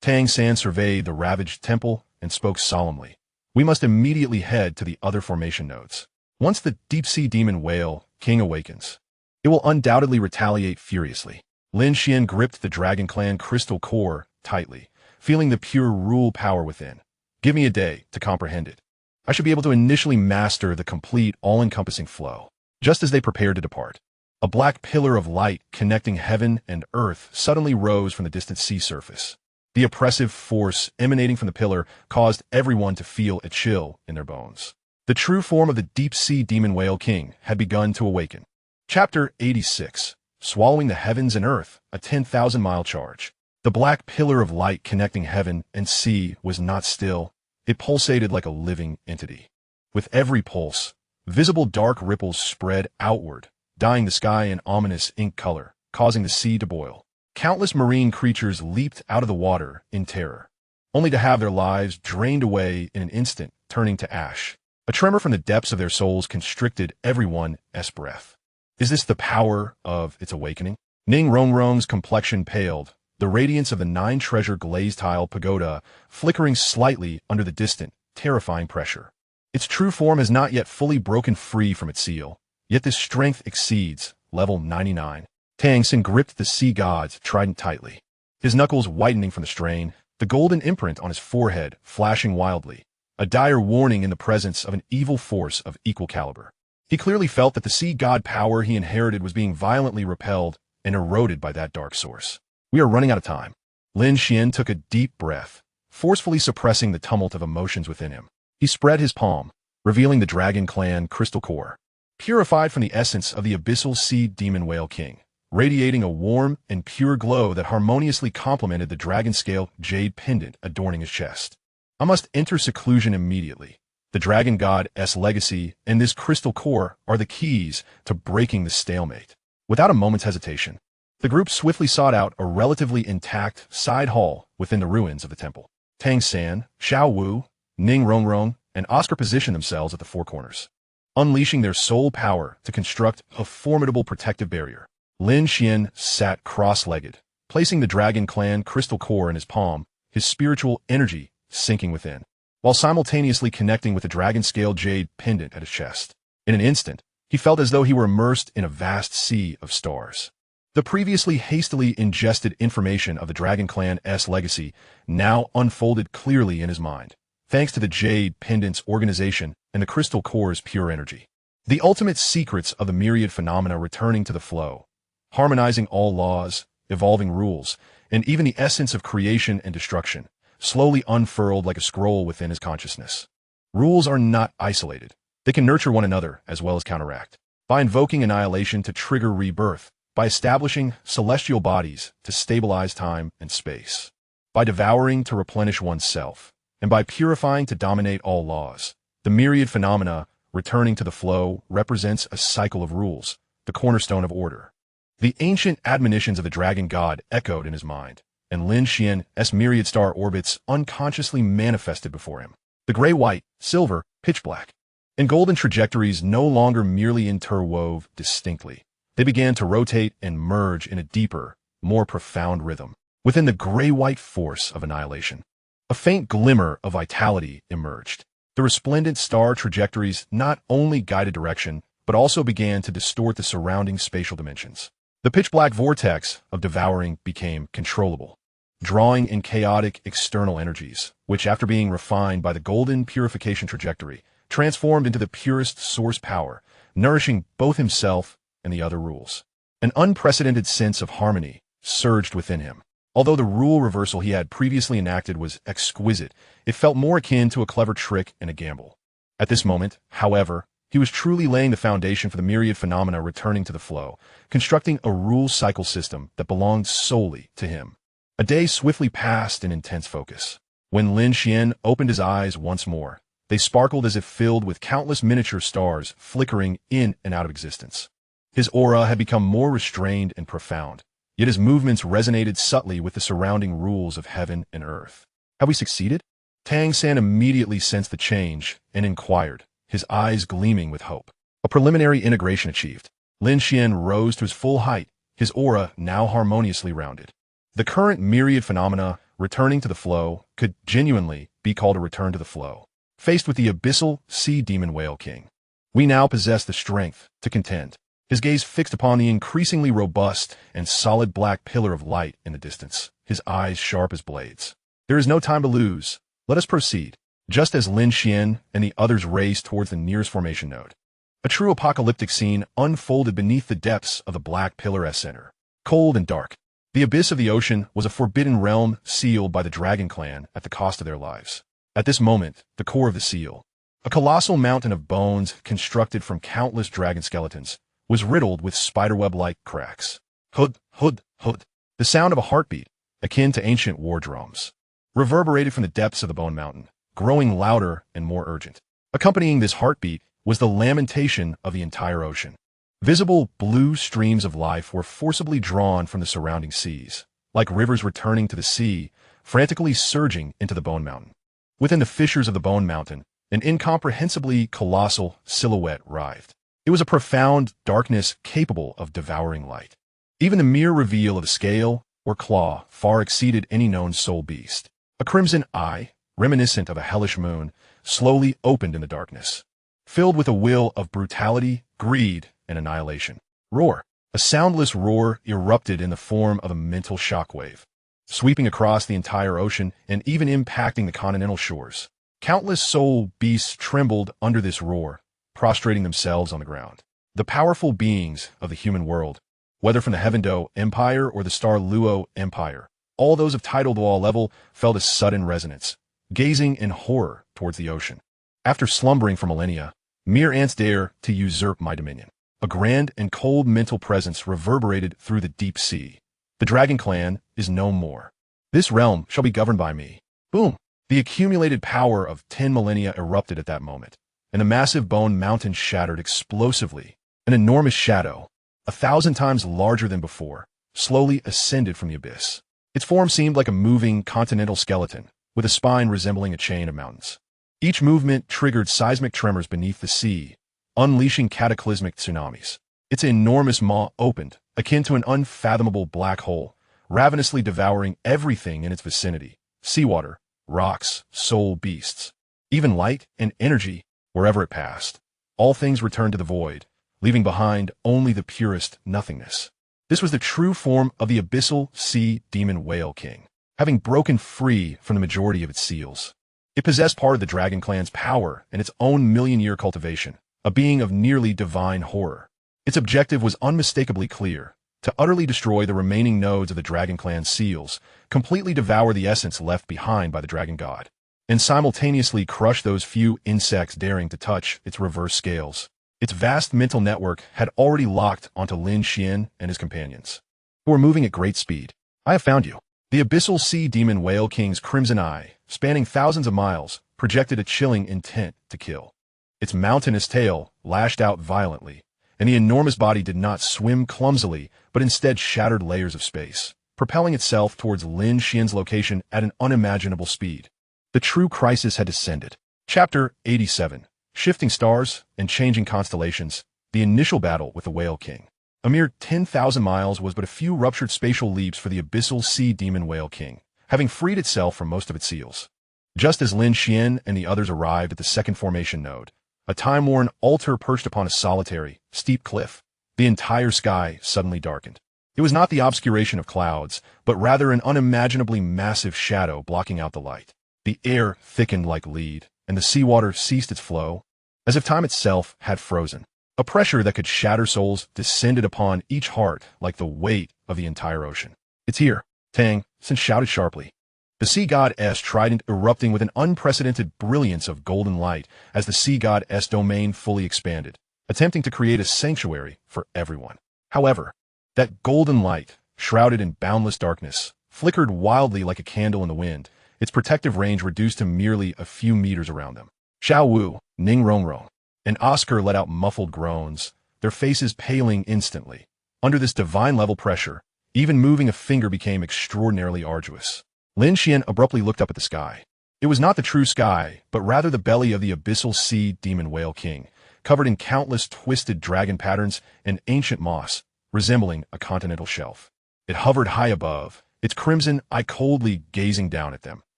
Tang San surveyed the ravaged temple and spoke solemnly. We must immediately head to the other formation nodes. Once the deep-sea demon whale king awakens, it will undoubtedly retaliate furiously. Lin Xuan gripped the Dragon Clan crystal core tightly, feeling the pure rule power within. Give me a day to comprehend it. I should be able to initially master the complete, all-encompassing flow. Just as they prepared to depart, a black pillar of light connecting heaven and earth suddenly rose from the distant sea surface. The oppressive force emanating from the pillar caused everyone to feel a chill in their bones. The true form of the deep-sea demon whale king had begun to awaken. Chapter 86. Swallowing the Heavens and Earth, a 10,000-mile charge. The black pillar of light connecting heaven and sea was not still. It pulsated like a living entity. With every pulse, visible dark ripples spread outward, dyeing the sky in ominous ink color, causing the sea to boil. Countless marine creatures leaped out of the water in terror, only to have their lives drained away in an instant, turning to ash. A tremor from the depths of their souls constricted everyone's breath. Is this the power of its awakening? Ning Rongrong's complexion paled, the radiance of the nine-treasure glazed tile pagoda flickering slightly under the distant, terrifying pressure. Its true form has not yet fully broken free from its seal, yet this strength exceeds level 99. Tang San gripped the sea god's trident tightly, his knuckles whitening from the strain, the golden imprint on his forehead flashing wildly, a dire warning in the presence of an evil force of equal caliber. He clearly felt that the sea god power he inherited was being violently repelled and eroded by that dark source. We are running out of time. Lin Xuan took a deep breath, forcefully suppressing the tumult of emotions within him. He spread his palm, revealing the Dragon Clan crystal core, purified from the essence of the abyssal sea demon whale king, radiating a warm and pure glow that harmoniously complemented the dragon scale jade pendant adorning his chest. I must enter seclusion immediately. The Dragon God's legacy and this crystal core are the keys to breaking the stalemate. Without a moment's hesitation, the group swiftly sought out a relatively intact side hall within the ruins of the temple. Tang San, Xiao Wu, Ning Rongrong, and Oscar positioned themselves at the four corners, unleashing their soul power to construct a formidable protective barrier. Lin Xuan sat cross-legged, placing the Dragon Clan crystal core in his palm, his spiritual energy sinking within, while simultaneously connecting with the dragon scale jade pendant at his chest. In an instant, he felt as though he were immersed in a vast sea of stars. The previously hastily ingested information of the Dragon Clan's legacy now unfolded clearly in his mind, thanks to the jade pendant's organization and the crystal core's pure energy. The ultimate secrets of the myriad phenomena returning to the flow, harmonizing all laws, evolving rules, and even the essence of creation and destruction, slowly unfurled like a scroll within his consciousness. Rules are not isolated. They can nurture one another as well as counteract. By invoking annihilation to trigger rebirth, by establishing celestial bodies to stabilize time and space, by devouring to replenish oneself, and by purifying to dominate all laws, the myriad phenomena returning to the flow represents a cycle of rules, the cornerstone of order. The ancient admonitions of the dragon god echoed in his mind, and Lin Xuan's myriad star orbits unconsciously manifested before him. The gray-white, silver, pitch-black, and golden trajectories no longer merely interwove distinctly. They began to rotate and merge in a deeper, more profound rhythm. Within the gray-white force of annihilation, a faint glimmer of vitality emerged. The resplendent star trajectories not only guided direction, but also began to distort the surrounding spatial dimensions. The pitch-black vortex of devouring became controllable, drawing in chaotic external energies, which, after being refined by the golden purification trajectory, transformed into the purest source power, nourishing both himself and the other rules. An unprecedented sense of harmony surged within him. Although the rule reversal he had previously enacted was exquisite, it felt more akin to a clever trick and a gamble. At this moment, however, he was truly laying the foundation for the myriad phenomena returning to the flow, constructing a rule cycle system that belonged solely to him. A day swiftly passed in intense focus. When Lin Xuan opened his eyes once more, they sparkled as if filled with countless miniature stars flickering in and out of existence. His aura had become more restrained and profound, yet his movements resonated subtly with the surrounding rules of heaven and earth. Have we succeeded? Tang San immediately sensed the change and inquired, his eyes gleaming with hope. A preliminary integration achieved. Lin Xuan rose to his full height, his aura now harmoniously rounded. The current myriad phenomena returning to the flow could genuinely be called a return to the flow. Faced with the abyssal sea demon whale king, we now possess the strength to contend. His gaze fixed upon the increasingly robust and solid black pillar of light in the distance, his eyes sharp as blades. There is no time to lose. Let us proceed. Just as Lin Xuan and the others raced towards the nearest formation node, a true apocalyptic scene unfolded beneath the depths of the black pillar center. Cold and dark, the abyss of the ocean was a forbidden realm sealed by the Dragon Clan at the cost of their lives. At this moment, the core of the seal, a colossal mountain of bones constructed from countless dragon skeletons, was riddled with spiderweb-like cracks. Hud, hud, hud. The sound of a heartbeat, akin to ancient war drums, reverberated from the depths of the bone mountain, growing louder and more urgent. Accompanying this heartbeat was the lamentation of the entire ocean. Visible blue streams of life were forcibly drawn from the surrounding seas, like rivers returning to the sea, frantically surging into the bone mountain. Within the fissures of the bone mountain, an incomprehensibly colossal silhouette writhed. It was a profound darkness capable of devouring light. Even the mere reveal of a scale or claw far exceeded any known soul beast. A crimson eye, reminiscent of a hellish moon, slowly opened in the darkness, filled with a will of brutality, greed, and annihilation. Roar! A soundless roar erupted in the form of a mental shockwave, sweeping across the entire ocean and even impacting the continental shores. Countless soul beasts trembled under this roar, prostrating themselves on the ground. The powerful beings of the human world, whether from the Heavendo Empire or the Stardo Empire, all those of tidal law level, felt a sudden resonance, gazing in horror towards the ocean. After slumbering for millennia, mere ants dare to usurp my dominion. A grand and cold mental presence reverberated through the deep sea. The Dragon Clan is no more. This realm shall be governed by me. Boom! The accumulated power of 10 millennia erupted at that moment, and the massive bone mountain shattered explosively. An enormous shadow, 1,000 times larger than before, slowly ascended from the abyss. Its form seemed like a moving continental skeleton, with a spine resembling a chain of mountains. Each movement triggered seismic tremors beneath the sea, unleashing cataclysmic tsunamis. Its enormous maw opened, akin to an unfathomable black hole, ravenously devouring everything in its vicinity: seawater, rocks, soul beasts, even light and energy. Wherever it passed, all things returned to the void, leaving behind only the purest nothingness. This was the true form of the abyssal sea demon whale king, having broken free from the majority of its seals. It possessed part of the Dragon Clan's power and its own million-year cultivation, a being of nearly divine horror. Its objective was unmistakably clear: to utterly destroy the remaining nodes of the Dragon Clan's seals, completely devour the essence left behind by the Dragon God, and simultaneously crush those few insects daring to touch its reverse scales. Its vast mental network had already locked onto Lin Xuan and his companions, who were moving at great speed. I have found you. The abyssal sea demon whale king's crimson eye, spanning thousands of miles, projected a chilling intent to kill. Its mountainous tail lashed out violently, and the enormous body did not swim clumsily, but instead shattered layers of space, propelling itself towards Lin Xuan's location at an unimaginable speed. The true crisis had descended. Chapter 87. Shifting Stars and Changing Constellations. The initial battle with the Whale King. A mere 10,000 miles was but a few ruptured spatial leaps for the abyssal sea demon whale king, having freed itself from most of its seals. Just as Lin Xuan and the others arrived at the second formation node, a time-worn altar perched upon a solitary, steep cliff, the entire sky suddenly darkened. It was not the obscuration of clouds, but rather an unimaginably massive shadow blocking out the light. The air thickened like lead, and the seawater ceased its flow, as if time itself had frozen. A pressure that could shatter souls descended upon each heart like the weight of the entire ocean. "It's here," Tang San shouted sharply. The sea god-S trident erupting with an unprecedented brilliance of golden light as the sea god-S domain fully expanded, attempting to create a sanctuary for everyone. However, that golden light, shrouded in boundless darkness, flickered wildly like a candle in the wind, its protective range reduced to merely a few meters around them. Xiao Wu, Ning Rongrong, and Oscar let out muffled groans, their faces paling instantly. Under this divine-level pressure, even moving a finger became extraordinarily arduous. Lin Xuan abruptly looked up at the sky. It was not the true sky, but rather the belly of the abyssal sea demon whale king, covered in countless twisted dragon patterns and ancient moss, resembling a continental shelf. It hovered high above, its crimson eye coldly gazing down at them,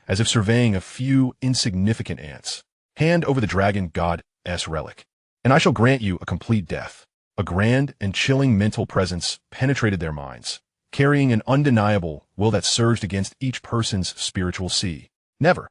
as if surveying a few insignificant ants. "Hand over the dragon god-S relic, and I shall grant you a complete death." A grand and chilling mental presence penetrated their minds, carrying an undeniable will that surged against each person's spiritual sea. "Never!"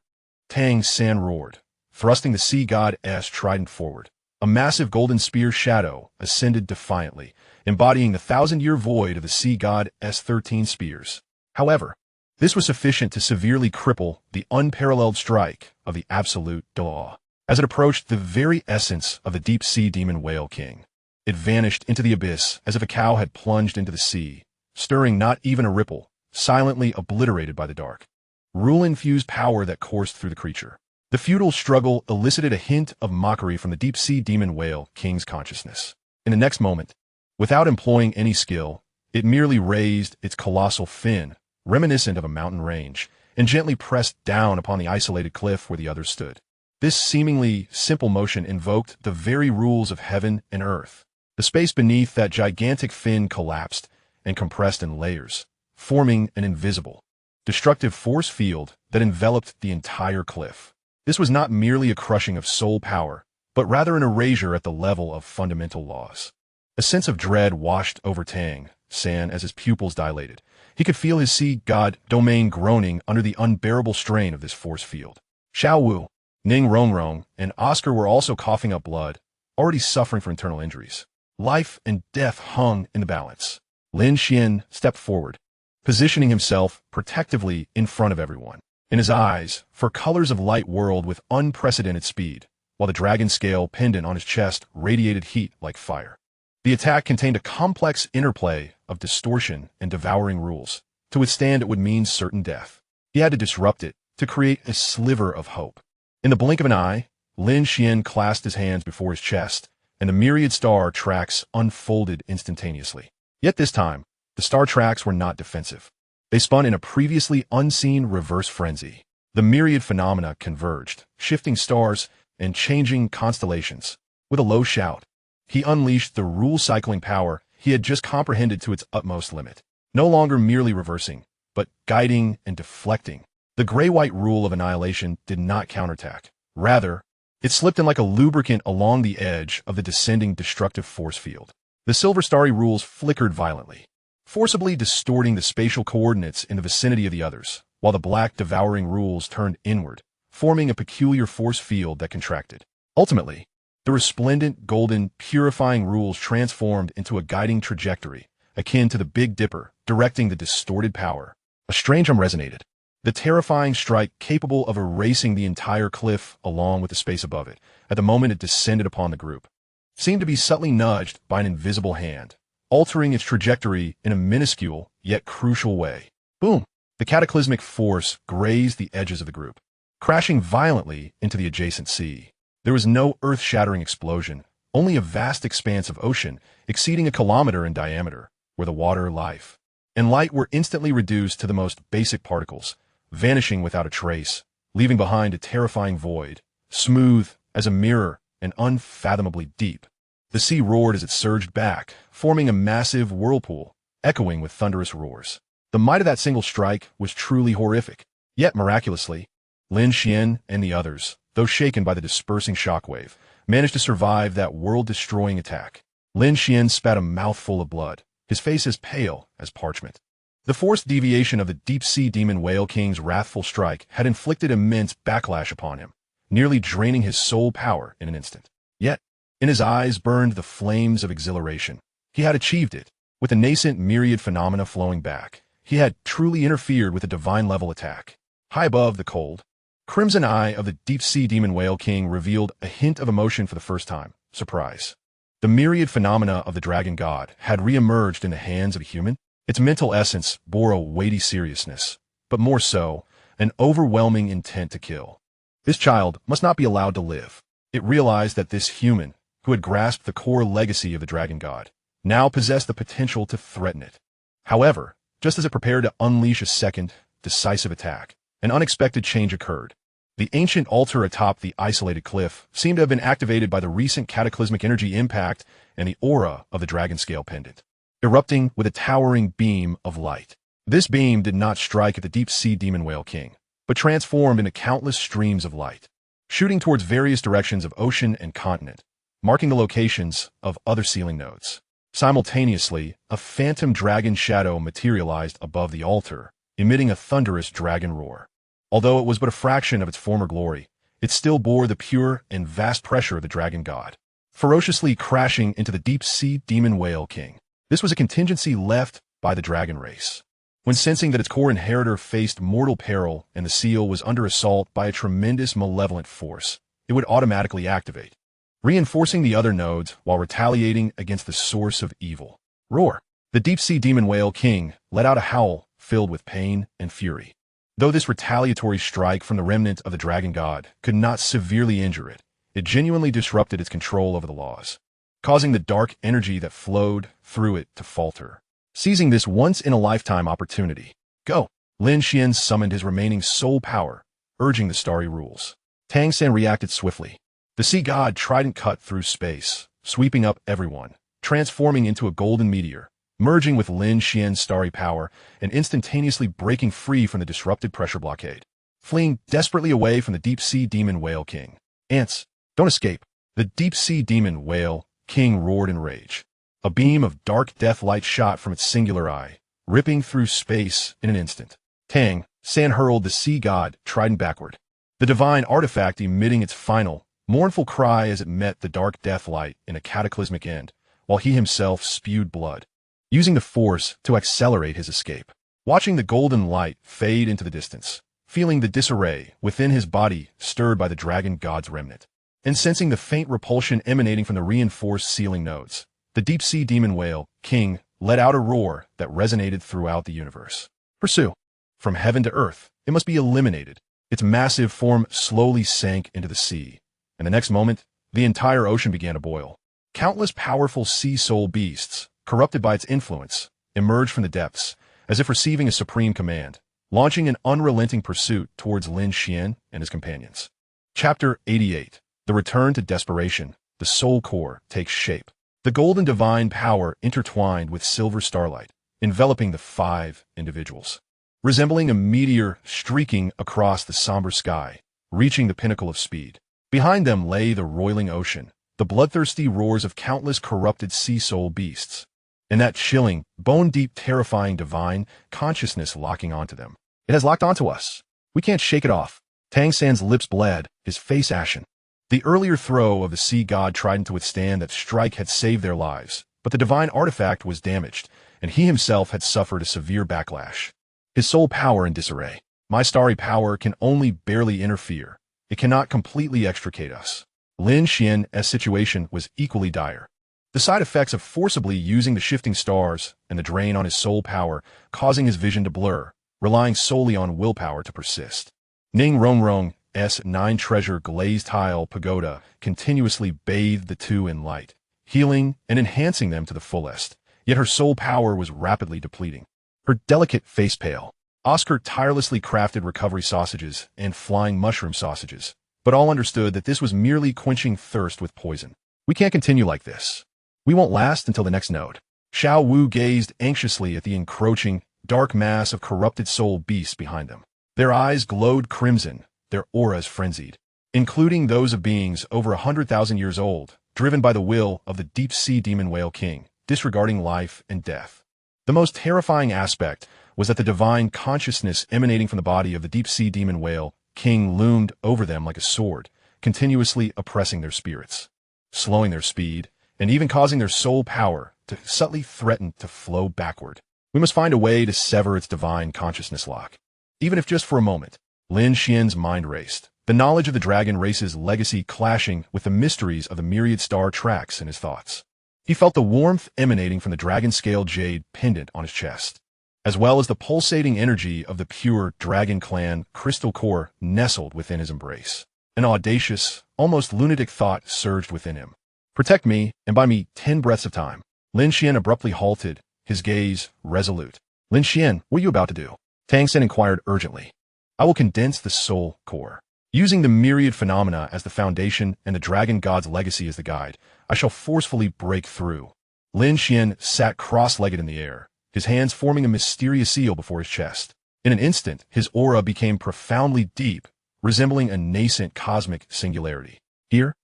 Tang San roared, thrusting the sea god-S trident forward. A massive golden spear shadow ascended defiantly, embodying the thousand-year void of the sea god-S 13 spears. However, this was sufficient to severely cripple the unparalleled strike of the absolute Douluo. As it approached the very essence of the deep-sea demon whale king, it vanished into the abyss as if a cow had plunged into the sea, stirring not even a ripple, silently obliterated by the dark, rule-infused power that coursed through the creature. The futile struggle elicited a hint of mockery from the deep-sea demon whale king's consciousness. In the next moment, without employing any skill, it merely raised its colossal fin, reminiscent of a mountain range, and gently pressed down upon the isolated cliff where the others stood. This seemingly simple motion invoked the very rules of heaven and earth. The space beneath that gigantic fin collapsed and compressed in layers, forming an invisible, destructive force field that enveloped the entire cliff. This was not merely a crushing of soul power, but rather an erasure at the level of fundamental laws. A sense of dread washed over Tang San as his pupils dilated. He could feel his sea god domain groaning under the unbearable strain of this force field. Xiao Wu, Ning Rongrong, and Oscar were also coughing up blood, already suffering from internal injuries. Life and death hung in the balance. Lin Xuan stepped forward, positioning himself protectively in front of everyone. In his eyes, four colors of light whirled with unprecedented speed, while the dragon scale pendant on his chest radiated heat like fire. The attack contained a complex interplay of distortion and devouring rules. To withstand it would mean certain death. He had to disrupt it to create a sliver of hope. In the blink of an eye, Lin Xuan clasped his hands before his chest, and the myriad star tracks unfolded instantaneously. Yet this time, the star tracks were not defensive. They spun in a previously unseen reverse frenzy. The myriad phenomena converged, shifting stars and changing constellations. With a low shout, he unleashed the rule-cycling power he had just comprehended to its utmost limit. No longer merely reversing, but guiding and deflecting. The gray-white rule of annihilation did not counterattack. Rather, it slipped in like a lubricant along the edge of the descending destructive force field. The silver starry rules flickered violently, forcibly distorting the spatial coordinates in the vicinity of the others, while the black devouring rules turned inward, forming a peculiar force field that contracted. Ultimately, the resplendent, golden, purifying rules transformed into a guiding trajectory, akin to the Big Dipper, directing the distorted power. A strange hum resonated. The terrifying strike capable of erasing the entire cliff along with the space above it, at the moment it descended upon the group, seemed to be subtly nudged by an invisible hand, altering its trajectory in a minuscule yet crucial way. Boom! The cataclysmic force grazed the edges of the group, crashing violently into the adjacent sea. There was no earth-shattering explosion, only a vast expanse of ocean exceeding a kilometer in diameter, where the water, life, and light were instantly reduced to the most basic particles, vanishing without a trace, leaving behind a terrifying void, smooth as a mirror and unfathomably deep. The sea roared as it surged back, forming a massive whirlpool, echoing with thunderous roars. The might of that single strike was truly horrific. Yet, miraculously, Lin Xuan and the others, though shaken by the dispersing shockwave, managed to survive that world-destroying attack. Lin Xuan spat a mouthful of blood, his face as pale as parchment. The forced deviation of the deep-sea demon whale king's wrathful strike had inflicted immense backlash upon him, nearly draining his soul power in an instant. Yet, in his eyes burned the flames of exhilaration. He had achieved it. With the nascent myriad phenomena flowing back, he had truly interfered with a divine-level attack. High above the cold, crimson eye of the deep-sea demon whale king revealed a hint of emotion for the first time: surprise. The myriad phenomena of the dragon god had re-emerged in the hands of a human. Its mental essence bore a weighty seriousness, but more so, an overwhelming intent to kill. This child must not be allowed to live. It realized that this human, who had grasped the core legacy of the dragon god, now possessed the potential to threaten it. However, just as it prepared to unleash a second, decisive attack, an unexpected change occurred. The ancient altar atop the isolated cliff seemed to have been activated by the recent cataclysmic energy impact and the aura of the dragon scale pendant, erupting with a towering beam of light. This beam did not strike at the deep-sea demon whale king, but transformed into countless streams of light, shooting towards various directions of ocean and continent, marking the locations of other sealing nodes. Simultaneously, a phantom dragon shadow materialized above the altar, emitting a thunderous dragon roar. Although it was but a fraction of its former glory, it still bore the pure and vast pressure of the dragon god, ferociously crashing into the deep-sea demon whale king. This was a contingency left by the dragon race. When sensing that its core inheritor faced mortal peril and the seal was under assault by a tremendous malevolent force, it would automatically activate, reinforcing the other nodes while retaliating against the source of evil. Roar! The deep-sea demon whale king let out a howl filled with pain and fury. Though this retaliatory strike from the remnant of the dragon god could not severely injure it, it genuinely disrupted its control over the laws, causing the dark energy that flowed through it to falter. Seizing this once-in-a-lifetime opportunity, go! Lin Xuan summoned his remaining soul power, urging the starry rules. Tang San reacted swiftly. The sea god trident cut through space, sweeping up everyone, transforming into a golden meteor, merging with Lin Xuan's starry power and instantaneously breaking free from the disrupted pressure blockade, fleeing desperately away from the deep-sea demon whale king. Ants, don't escape! The deep-sea demon whale king roared in rage. A beam of dark death light shot from its singular eye, ripping through space in an instant. Tang San hurled the sea god trident backward, the divine artifact emitting its final, mournful cry as it met the dark death light in a cataclysmic end, while he himself spewed blood, using the force to accelerate his escape. Watching the golden light fade into the distance, feeling the disarray within his body stirred by the dragon god's remnant, and sensing the faint repulsion emanating from the reinforced sealing nodes, the deep-sea demon whale king let out a roar that resonated throughout the universe. Pursue! From heaven to earth, it must be eliminated. Its massive form slowly sank into the sea, and the next moment, the entire ocean began to boil. Countless powerful sea soul beasts, corrupted by its influence, emerged from the depths, as if receiving a supreme command, launching an unrelenting pursuit towards Lin Xuan and his companions. Chapter 88. The Return to Desperation. The soul core takes shape. The golden divine power intertwined with silver starlight, enveloping the 5 individuals. Resembling a meteor streaking across the somber sky, reaching the pinnacle of speed. Behind them lay the roiling ocean, the bloodthirsty roars of countless corrupted sea soul beasts, and that chilling, bone-deep, terrifying divine consciousness locking onto them. It has locked onto us. We can't shake it off. Tang San's lips bled, his face ashen. The earlier throw of the sea god trident to withstand that strike had saved their lives, but the divine artifact was damaged, and he himself had suffered a severe backlash. His soul power in disarray. My starry power can only barely interfere. It cannot completely extricate us. Lin Xuan's situation was equally dire. The side effects of forcibly using the shifting stars and the drain on his soul power causing his vision to blur, relying solely on willpower to persist. Ning Rongrong's 9-treasure glazed tile pagoda continuously bathed the two in light, healing and enhancing them to the fullest, yet her soul power was rapidly depleting. Her delicate face pale. Oscar tirelessly crafted recovery sausages and flying mushroom sausages, but all understood that this was merely quenching thirst with poison. We can't continue like this. We won't last until the next node. Xiao Wu gazed anxiously at the encroaching, dark mass of corrupted soul beasts behind them. Their eyes glowed crimson, their auras frenzied, including those of beings over 100,000 years old, driven by the will of the deep-sea demon whale king, disregarding life and death. The most terrifying aspect was that the divine consciousness emanating from the body of the deep-sea demon whale king loomed over them like a sword, continuously oppressing their spirits, slowing their speed, and even causing their soul power to subtly threaten to flow backward. We must find a way to sever its divine consciousness lock. Even if just for a moment. Lin Xuan's mind raced, the knowledge of the dragon race's legacy clashing with the mysteries of the myriad star tracks in his thoughts. He felt the warmth emanating from the dragon-scale jade pendant on his chest, as well as the pulsating energy of the pure dragon clan crystal core nestled within his embrace. An audacious, almost lunatic thought surged within him. Protect me, and buy me 10 breaths of time. Lin Xuan abruptly halted, his gaze resolute. Lin Xuan, what are you about to do? Tang San inquired urgently. I will condense the soul core. Using the myriad phenomena as the foundation and the dragon god's legacy as the guide, I shall forcefully break through. Lin Xuan sat cross-legged in the air, his hands forming a mysterious seal before his chest. In an instant, his aura became profoundly deep, resembling a nascent cosmic singularity. Here?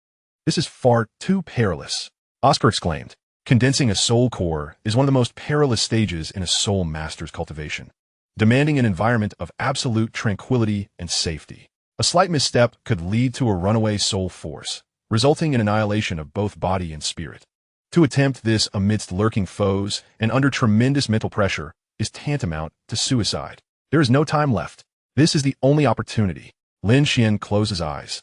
This is far too perilous, Oscar exclaimed. Condensing a soul core is one of the most perilous stages in a soul master's cultivation, demanding an environment of absolute tranquility and safety. A slight misstep could lead to a runaway soul force, resulting in annihilation of both body and spirit. To attempt this amidst lurking foes and under tremendous mental pressure is tantamount to suicide. There is no time left. This is the only opportunity. Lin Xuan closed his eyes,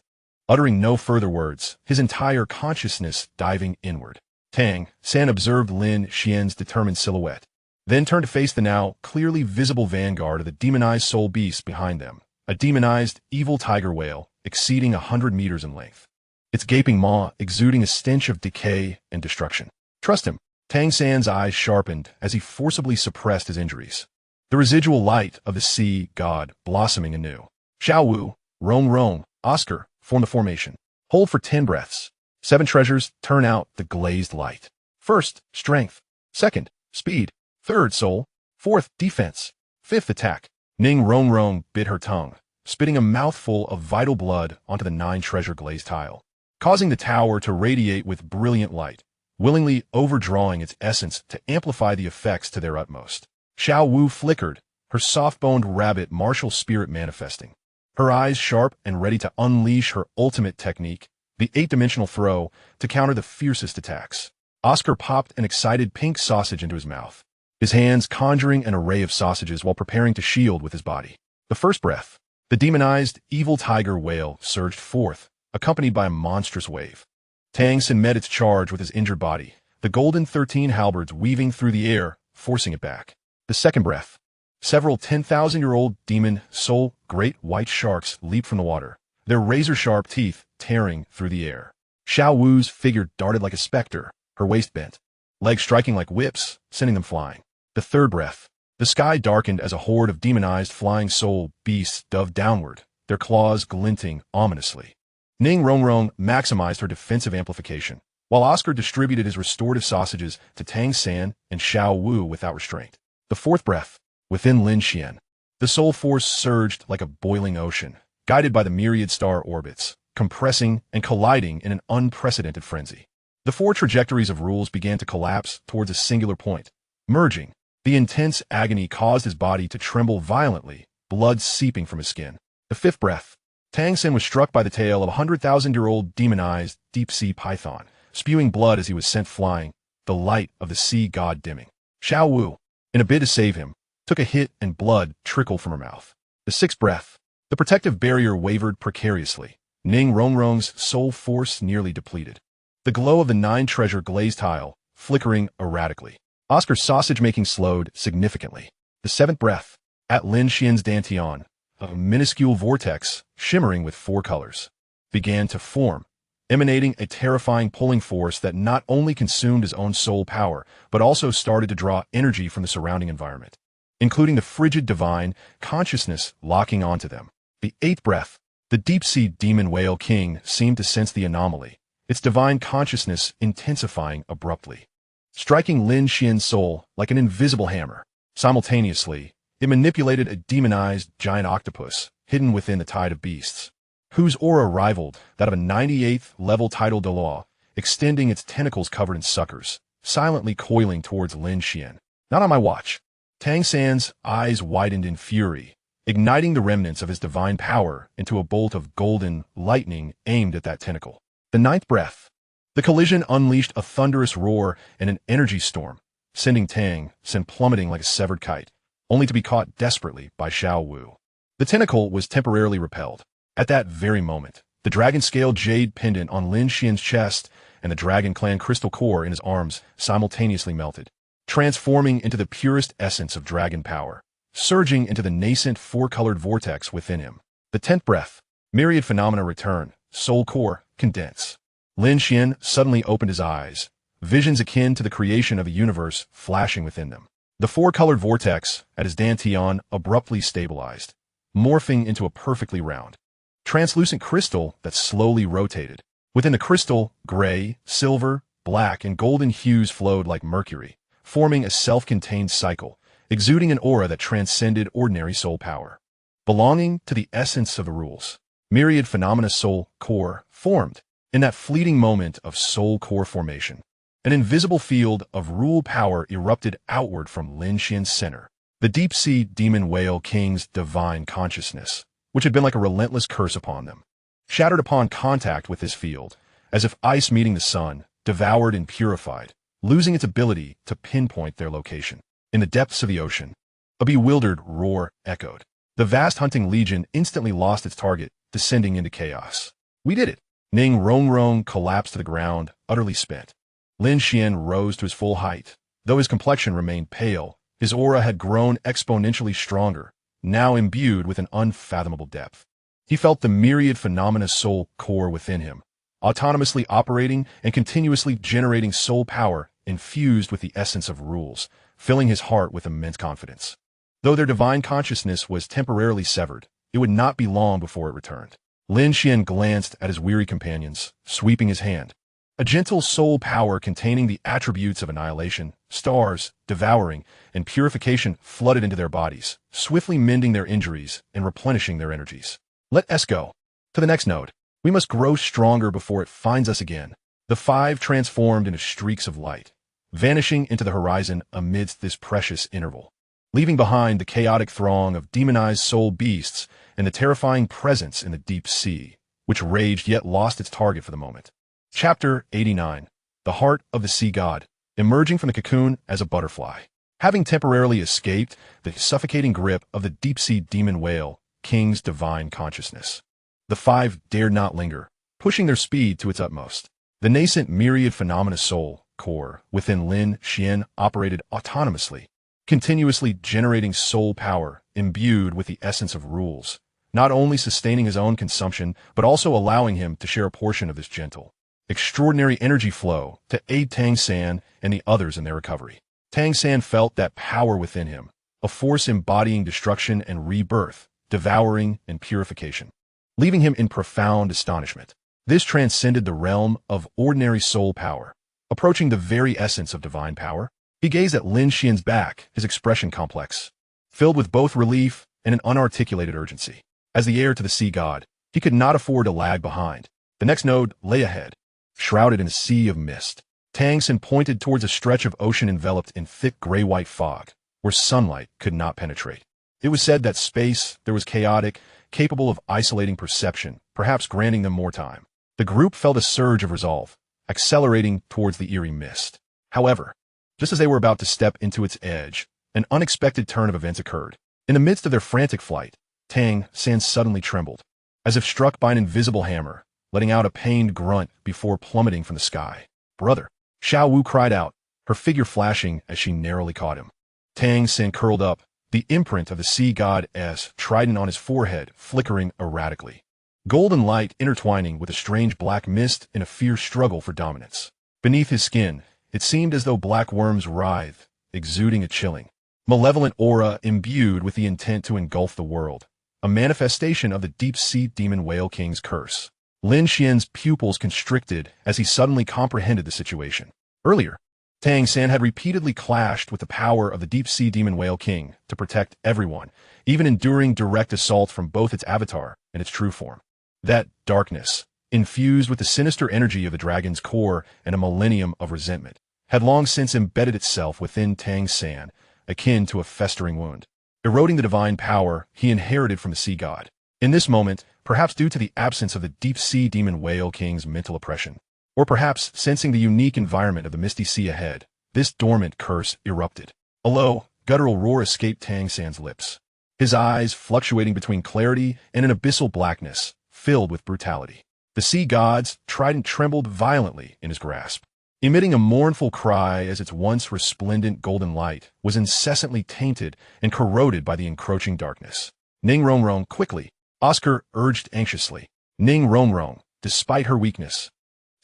uttering no further words, his entire consciousness diving inward. Tang San observed Lin Xuan's determined silhouette, then turned to face the now clearly visible vanguard of the demonized soul beast behind them, a demonized, evil tiger whale exceeding 100 meters in length, its gaping maw exuding a stench of decay and destruction. Trust him. Tang San's eyes sharpened as he forcibly suppressed his injuries, the residual light of the sea god blossoming anew. Xiao Wu, Rong, Oscar, form the formation. Hold for 10 breaths. 7 treasures turn out the glazed light. First, strength. Second, speed. Third, soul. Fourth, defense. Fifth, attack. Ning Rong bit her tongue, spitting a mouthful of vital blood onto the 9-treasure glazed tile, causing the tower to radiate with brilliant light, willingly overdrawing its essence to amplify the effects to their utmost. Xiao Wu flickered, her soft-boned rabbit martial spirit manifesting, her eyes sharp and ready to unleash her ultimate technique, the 8-dimensional throw, to counter the fiercest attacks. Oscar popped an excited pink sausage into his mouth, his hands conjuring an array of sausages while preparing to shield with his body. The first breath, the demonized, evil tiger whale surged forth, accompanied by a monstrous wave. Tang San met its charge with his injured body, the golden 13 halberds weaving through the air, forcing it back. The second breath, several 10,000-year-old demon soul great white sharks leaped from the water, their razor-sharp teeth tearing through the air. Xiao Wu's figure darted like a specter, her waist bent, legs striking like whips, sending them flying. The third breath, the sky darkened as a horde of demonized flying soul beasts dove downward, their claws glinting ominously. Ning Rong maximized her defensive amplification, while Oscar distributed his restorative sausages to Tang San and Xiao Wu without restraint. The fourth breath, within Lin Xuan, the soul force surged like a boiling ocean, guided by the myriad star orbits, compressing and colliding in an unprecedented frenzy. The 4 trajectories of rules began to collapse towards a singular point, merging. The intense agony caused his body to tremble violently, blood seeping from his skin. The fifth breath, Tang San was struck by the tail of a 100,000-year-old demonized deep-sea python, spewing blood as he was sent flying, the light of the sea god dimming. Xiao Wu, in a bid to save him, took a hit and blood trickled from her mouth. The sixth breath, the protective barrier wavered precariously, Ning Rong's soul force nearly depleted. The glow of the 9-treasure glazed tile, flickering erratically. Oscar's sausage-making slowed significantly. The seventh breath, at Lin Xuan's dantian, a minuscule vortex, shimmering with 4 colors, began to form, emanating a terrifying pulling force that not only consumed his own soul power, but also started to draw energy from the surrounding environment, including the frigid divine consciousness locking onto them. The 8th breath, the deep-sea demon whale king seemed to sense the anomaly, its divine consciousness intensifying abruptly, striking Lin Xuan's soul like an invisible hammer. Simultaneously, it manipulated a demonized giant octopus hidden within the tide of beasts, whose aura rivaled that of a 98th level tidal Douluo, extending its tentacles covered in suckers, silently coiling towards Lin Xuan. Not on my watch. Tang San's eyes widened in fury, igniting the remnants of his divine power into a bolt of golden lightning aimed at that tentacle. The ninth breath. The collision unleashed a thunderous roar and an energy storm, sending Tang San plummeting like a severed kite, only to be caught desperately by Xiao Wu. The tentacle was temporarily repelled. At that very moment, the dragon-scale jade pendant on Lin Xuan's chest and the Dragon Clan crystal core in his arms simultaneously melted, transforming into the purest essence of dragon power, surging into the nascent four-colored vortex within him. The 10th breath. Myriad phenomena return. Soul core, condense. Lin Xuan suddenly opened his eyes, visions akin to the creation of a universe flashing within them. The four-colored vortex at his dantian abruptly stabilized, morphing into a perfectly round, translucent crystal that slowly rotated. Within the crystal, gray, silver, black, and golden hues flowed like mercury, forming a self-contained cycle, exuding an aura that transcended ordinary soul power. Belonging to the essence of the rules, myriad phenomena soul core formed. In that fleeting moment of soul core formation, an invisible field of rule power erupted outward from Lin Xuan's center. The deep-sea demon whale king's divine consciousness, which had been like a relentless curse upon them, shattered upon contact with this field, as if ice meeting the sun, devoured and purified, losing its ability to pinpoint their location. In the depths of the ocean, a bewildered roar echoed. The vast hunting legion instantly lost its target, descending into chaos. We did it! Ning Rongrong collapsed to the ground, utterly spent. Lin Xuan rose to his full height. Though his complexion remained pale, his aura had grown exponentially stronger, now imbued with an unfathomable depth. He felt the myriad phenomena soul core within him, autonomously operating and continuously generating soul power infused with the essence of rules, filling his heart with immense confidence. Though their divine consciousness was temporarily severed, it would not be long before it returned. Lin Xuan glanced at his weary companions, sweeping his hand. A gentle soul power containing the attributes of annihilation, stars, devouring, and purification flooded into their bodies, swiftly mending their injuries and replenishing their energies. Let us go. To the next node. We must grow stronger before it finds us again. The five transformed into streaks of light, vanishing into the horizon amidst this precious interval, leaving behind the chaotic throng of demonized soul beasts and the terrifying presence in the deep sea, which raged yet lost its target for the moment. Chapter 89. The Heart of the Sea God, emerging from the cocoon as a butterfly. Having temporarily escaped the suffocating grip of the deep-sea demon whale, King's divine consciousness, the five dared not linger, pushing their speed to its utmost. The nascent myriad phenomena soul core within Lin Xuan operated autonomously, continuously generating soul power imbued with the essence of rules, not only sustaining his own consumption, but also allowing him to share a portion of this gentle, extraordinary energy flow to aid Tang San and the others in their recovery. Tang San felt that power within him, a force embodying destruction and rebirth, devouring and purification, leaving him in profound astonishment. This transcended the realm of ordinary soul power, approaching the very essence of divine power. He gazed at Lin Xuan's back, his expression complex, filled with both relief and an unarticulated urgency. As the heir to the sea god, he could not afford to lag behind. The next node lay ahead, shrouded in a sea of mist. Tang San pointed towards a stretch of ocean enveloped in thick gray-white fog, where sunlight could not penetrate. It was said that space there was chaotic, capable of isolating perception, perhaps granting them more time. The group felt a surge of resolve, accelerating towards the eerie mist. However, just as they were about to step into its edge, an unexpected turn of events occurred. In the midst of their frantic flight, Tang San suddenly trembled, as if struck by an invisible hammer, letting out a pained grunt before plummeting from the sky. "Brother!" Xiao Wu cried out, her figure flashing as she narrowly caught him. Tang San curled up, the imprint of the sea god's trident on his forehead flickering erratically, golden light intertwining with a strange black mist in a fierce struggle for dominance. Beneath his skin, it seemed as though black worms writhed, exuding a chilling, malevolent aura imbued with the intent to engulf the world, a manifestation of the deep-sea demon whale king's curse. Lin Xian's pupils constricted as he suddenly comprehended the situation. Earlier, Tang San had repeatedly clashed with the power of the deep-sea demon whale king to protect everyone, even enduring direct assault from both its avatar and its true form. That darkness, infused with the sinister energy of the dragon's core and a millennium of resentment, had long since embedded itself within Tang San, akin to a festering wound, eroding the divine power he inherited from the sea god. In this moment, perhaps due to the absence of the deep-sea demon whale king's mental oppression, or perhaps sensing the unique environment of the misty sea ahead, this dormant curse erupted. A low, guttural roar escaped Tang San's lips, his eyes fluctuating between clarity and an abyssal blackness, filled with brutality. The sea god's trident trembled violently in his grasp, emitting a mournful cry as its once resplendent golden light was incessantly tainted and corroded by the encroaching darkness. Ning Rongrong, quickly, Oscar urged anxiously. Ning Rongrong, despite her weakness,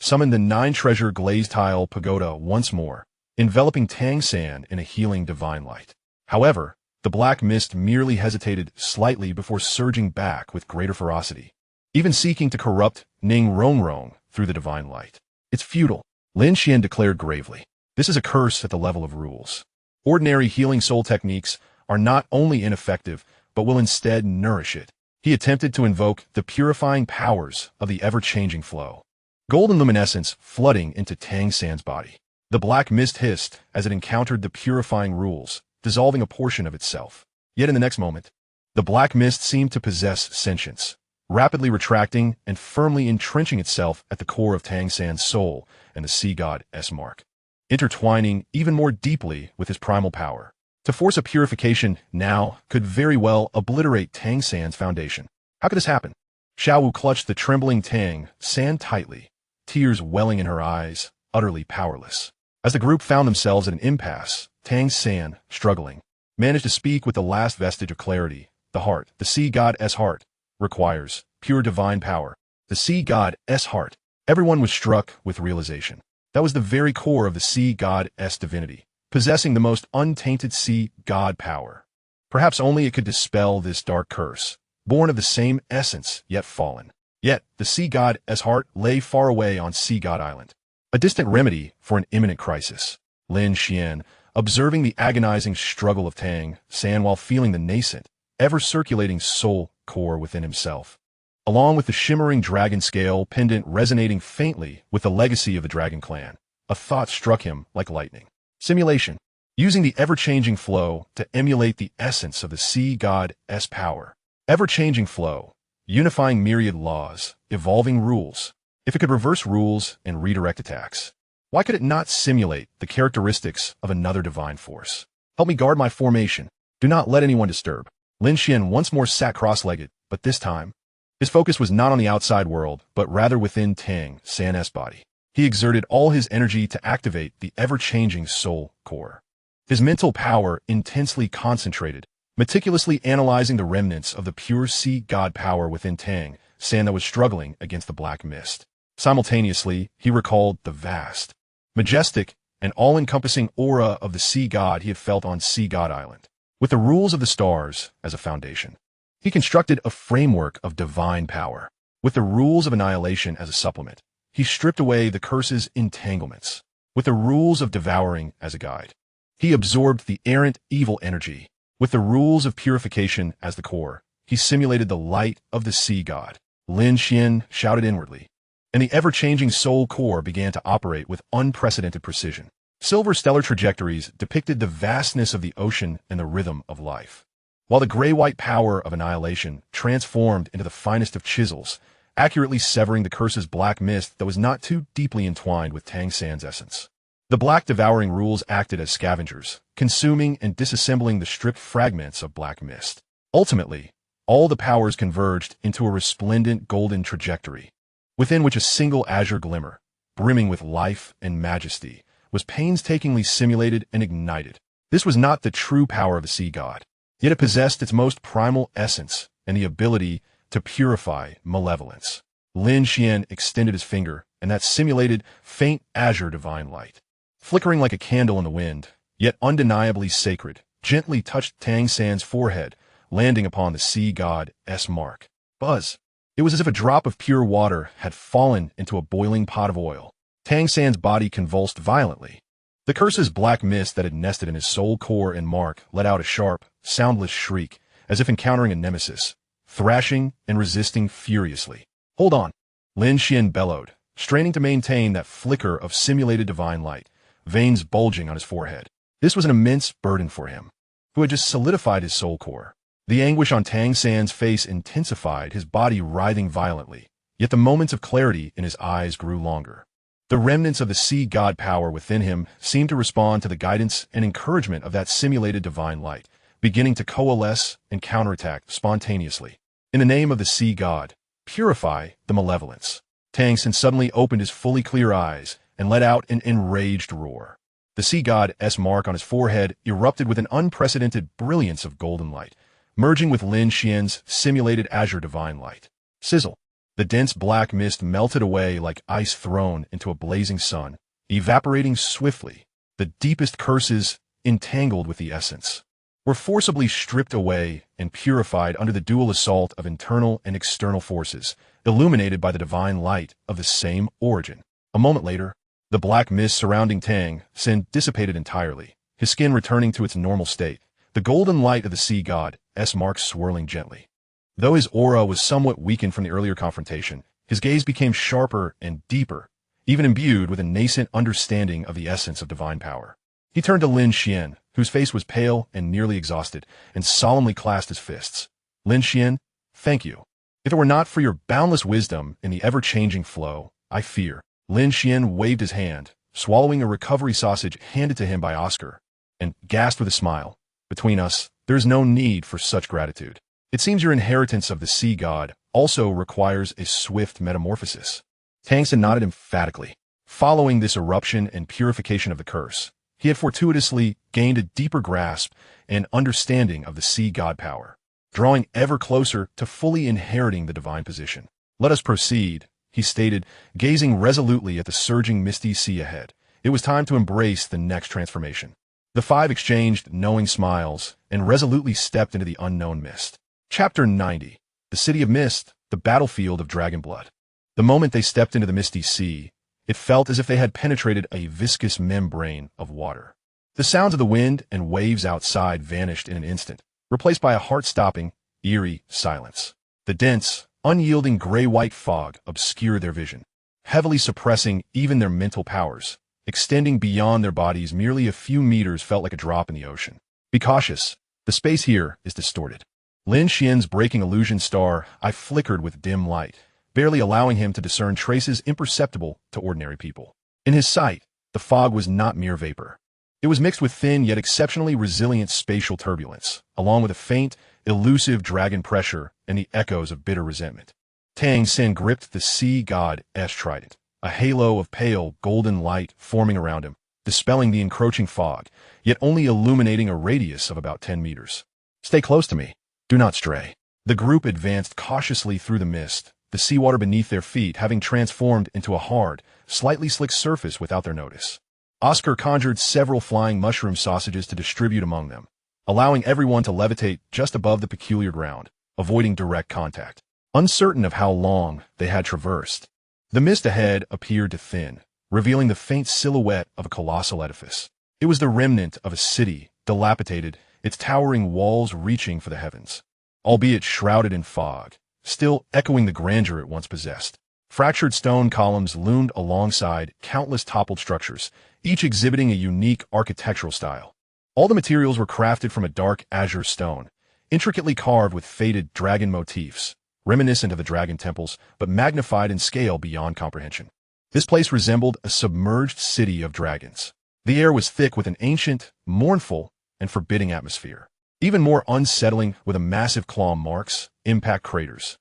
summoned the 9-treasure glazed tile pagoda once more, enveloping Tang San in a healing divine light. However, the black mist merely hesitated slightly before surging back with greater ferocity, even seeking to corrupt Ning Rongrong through the divine light. It's futile, Lin Xian declared gravely. This is a curse at the level of rules. Ordinary healing soul techniques are not only ineffective, but will instead nourish it. He attempted to invoke the purifying powers of the ever-changing flow, golden luminescence flooding into Tang San's body. The black mist hissed as it encountered the purifying rules, dissolving a portion of itself. Yet in the next moment, the black mist seemed to possess sentience, rapidly retracting and firmly entrenching itself at the core of Tang San's soul and the sea god's mark, intertwining even more deeply with his primal power. To force a purification now could very well obliterate Tang San's foundation. How could this happen? Xiao Wu clutched the trembling Tang San tightly, tears welling in her eyes, utterly powerless. As the group found themselves at an impasse, Tang San, struggling, managed to speak with the last vestige of clarity. The heart, the sea god's heart, requires pure divine power. The sea god's heart. Everyone was struck with realization. That was the very core of the sea god's divinity, possessing the most untainted sea god power. Perhaps only it could dispel this dark curse, born of the same essence, yet fallen. Yet, the sea god's heart lay far away on Sea God Island, a distant remedy for an imminent crisis. Lin Xian, observing the agonizing struggle of Tang San while feeling the nascent, ever-circulating soul core within himself, along with the shimmering dragon scale pendant resonating faintly with the legacy of the dragon clan, a thought struck him like lightning. Simulation. Using the ever-changing flow to emulate the essence of the sea god's power. Ever-changing flow, unifying myriad laws, evolving rules. If it could reverse rules and redirect attacks, why could it not simulate the characteristics of another divine force? Help me guard my formation. Do not let anyone disturb. Lin Xian once more sat cross-legged, but this time, his focus was not on the outside world, but rather within Tang San's body. He exerted all his energy to activate the ever-changing soul core. His mental power intensely concentrated, meticulously analyzing the remnants of the pure sea god power within Tang San that was struggling against the black mist. Simultaneously, he recalled the vast, majestic, and all-encompassing aura of the sea god he had felt on Sea God Island. With the rules of the stars as a foundation, he constructed a framework of divine power. With the rules of annihilation as a supplement, he stripped away the curse's entanglements. With the rules of devouring as a guide, he absorbed the errant evil energy. With the rules of purification as the core, he simulated the light of the sea god. Lin Xian shouted inwardly, and the ever-changing soul core began to operate with unprecedented precision. Silver stellar trajectories depicted the vastness of the ocean and the rhythm of life, while the gray-white power of annihilation transformed into the finest of chisels, accurately severing the curse's black mist that was not too deeply entwined with Tang San's essence. The black devouring rules acted as scavengers, consuming and disassembling the stripped fragments of black mist. Ultimately, all the powers converged into a resplendent golden trajectory, within which a single azure glimmer, brimming with life and majesty, was painstakingly simulated and ignited. This was not the true power of the sea god, yet it possessed its most primal essence and the ability to purify malevolence. Lin Xian extended his finger, and that simulated faint azure divine light, flickering like a candle in the wind, yet undeniably sacred, gently touched Tang San's forehead, landing upon the sea god's mark. Buzz. It was as if a drop of pure water had fallen into a boiling pot of oil. Tang San's body convulsed violently. The curse's black mist that had nested in his soul core and mark let out a sharp, soundless shriek, as if encountering a nemesis, thrashing and resisting furiously. "Hold on," Lin Xuan bellowed, straining to maintain that flicker of simulated divine light, veins bulging on his forehead. This was an immense burden for him, who had just solidified his soul core. The anguish on Tang San's face intensified, his body writhing violently, yet the moments of clarity in his eyes grew longer. The remnants of the sea god power within him seemed to respond to the guidance and encouragement of that simulated divine light, beginning to coalesce and counterattack spontaneously. In the name of the sea god, purify the malevolence. Tang San suddenly opened his fully clear eyes and let out an enraged roar. The sea god's mark on his forehead erupted with an unprecedented brilliance of golden light, merging with Lin Xuan's simulated azure divine light. Sizzle. The dense black mist melted away like ice thrown into a blazing sun, evaporating swiftly. The deepest curses, entangled with the essence, were forcibly stripped away and purified under the dual assault of internal and external forces, illuminated by the divine light of the same origin. A moment later, the black mist surrounding Tang San dissipated entirely, his skin returning to its normal state, the golden light of the sea god's mark swirling gently. Though his aura was somewhat weakened from the earlier confrontation, his gaze became sharper and deeper, even imbued with a nascent understanding of the essence of divine power. He turned to Lin Xuan, whose face was pale and nearly exhausted, and solemnly clasped his fists. "Lin Xuan, thank you. If it were not for your boundless wisdom in the ever-changing flow, I fear." Lin Xuan waved his hand, swallowing a recovery sausage handed to him by Oscar, and gasped with a smile. "Between us, there is no need for such gratitude. It seems your inheritance of the sea god also requires a swift metamorphosis." Tang San nodded emphatically. Following this eruption and purification of the curse, he had fortuitously gained a deeper grasp and understanding of the sea god power, drawing ever closer to fully inheriting the divine position. "Let us proceed," he stated, gazing resolutely at the surging misty sea ahead. It was time to embrace the next transformation. The five exchanged knowing smiles and resolutely stepped into the unknown mist. Chapter 90. The City of Mist, the Battlefield of Dragon Blood. The moment they stepped into the misty sea, it felt as if they had penetrated a viscous membrane of water. The sounds of the wind and waves outside vanished in an instant, replaced by a heart-stopping, eerie silence. The dense, unyielding gray-white fog obscured their vision, heavily suppressing even their mental powers. Extending beyond their bodies merely a few meters felt like a drop in the ocean. "Be cautious. The space here is distorted." Lin Xuan's breaking illusion star eye flickered with dim light, barely allowing him to discern traces imperceptible to ordinary people. In his sight, the fog was not mere vapor. It was mixed with thin yet exceptionally resilient spatial turbulence, along with a faint, elusive dragon pressure and the echoes of bitter resentment. Tang San gripped the sea god's trident, a halo of pale, golden light forming around him, dispelling the encroaching fog, yet only illuminating a radius of about 10 meters. "Stay close to me. Do not stray." The group advanced cautiously through the mist, the seawater beneath their feet having transformed into a hard, slightly slick surface without their notice. Oscar conjured several flying mushroom sausages to distribute among them, allowing everyone to levitate just above the peculiar ground, avoiding direct contact. Uncertain of how long they had traversed, the mist ahead appeared to thin, revealing the faint silhouette of a colossal edifice. It was the remnant of a city, dilapidated, its towering walls reaching for the heavens, albeit shrouded in fog, still echoing the grandeur it once possessed. Fractured stone columns loomed alongside countless toppled structures, each exhibiting a unique architectural style. All the materials were crafted from a dark azure stone, intricately carved with faded dragon motifs, reminiscent of the dragon temples, but magnified in scale beyond comprehension. This place resembled a submerged city of dragons. The air was thick with an ancient, mournful, and forbidding atmosphere, even more unsettling with a massive claw marks, impact craters,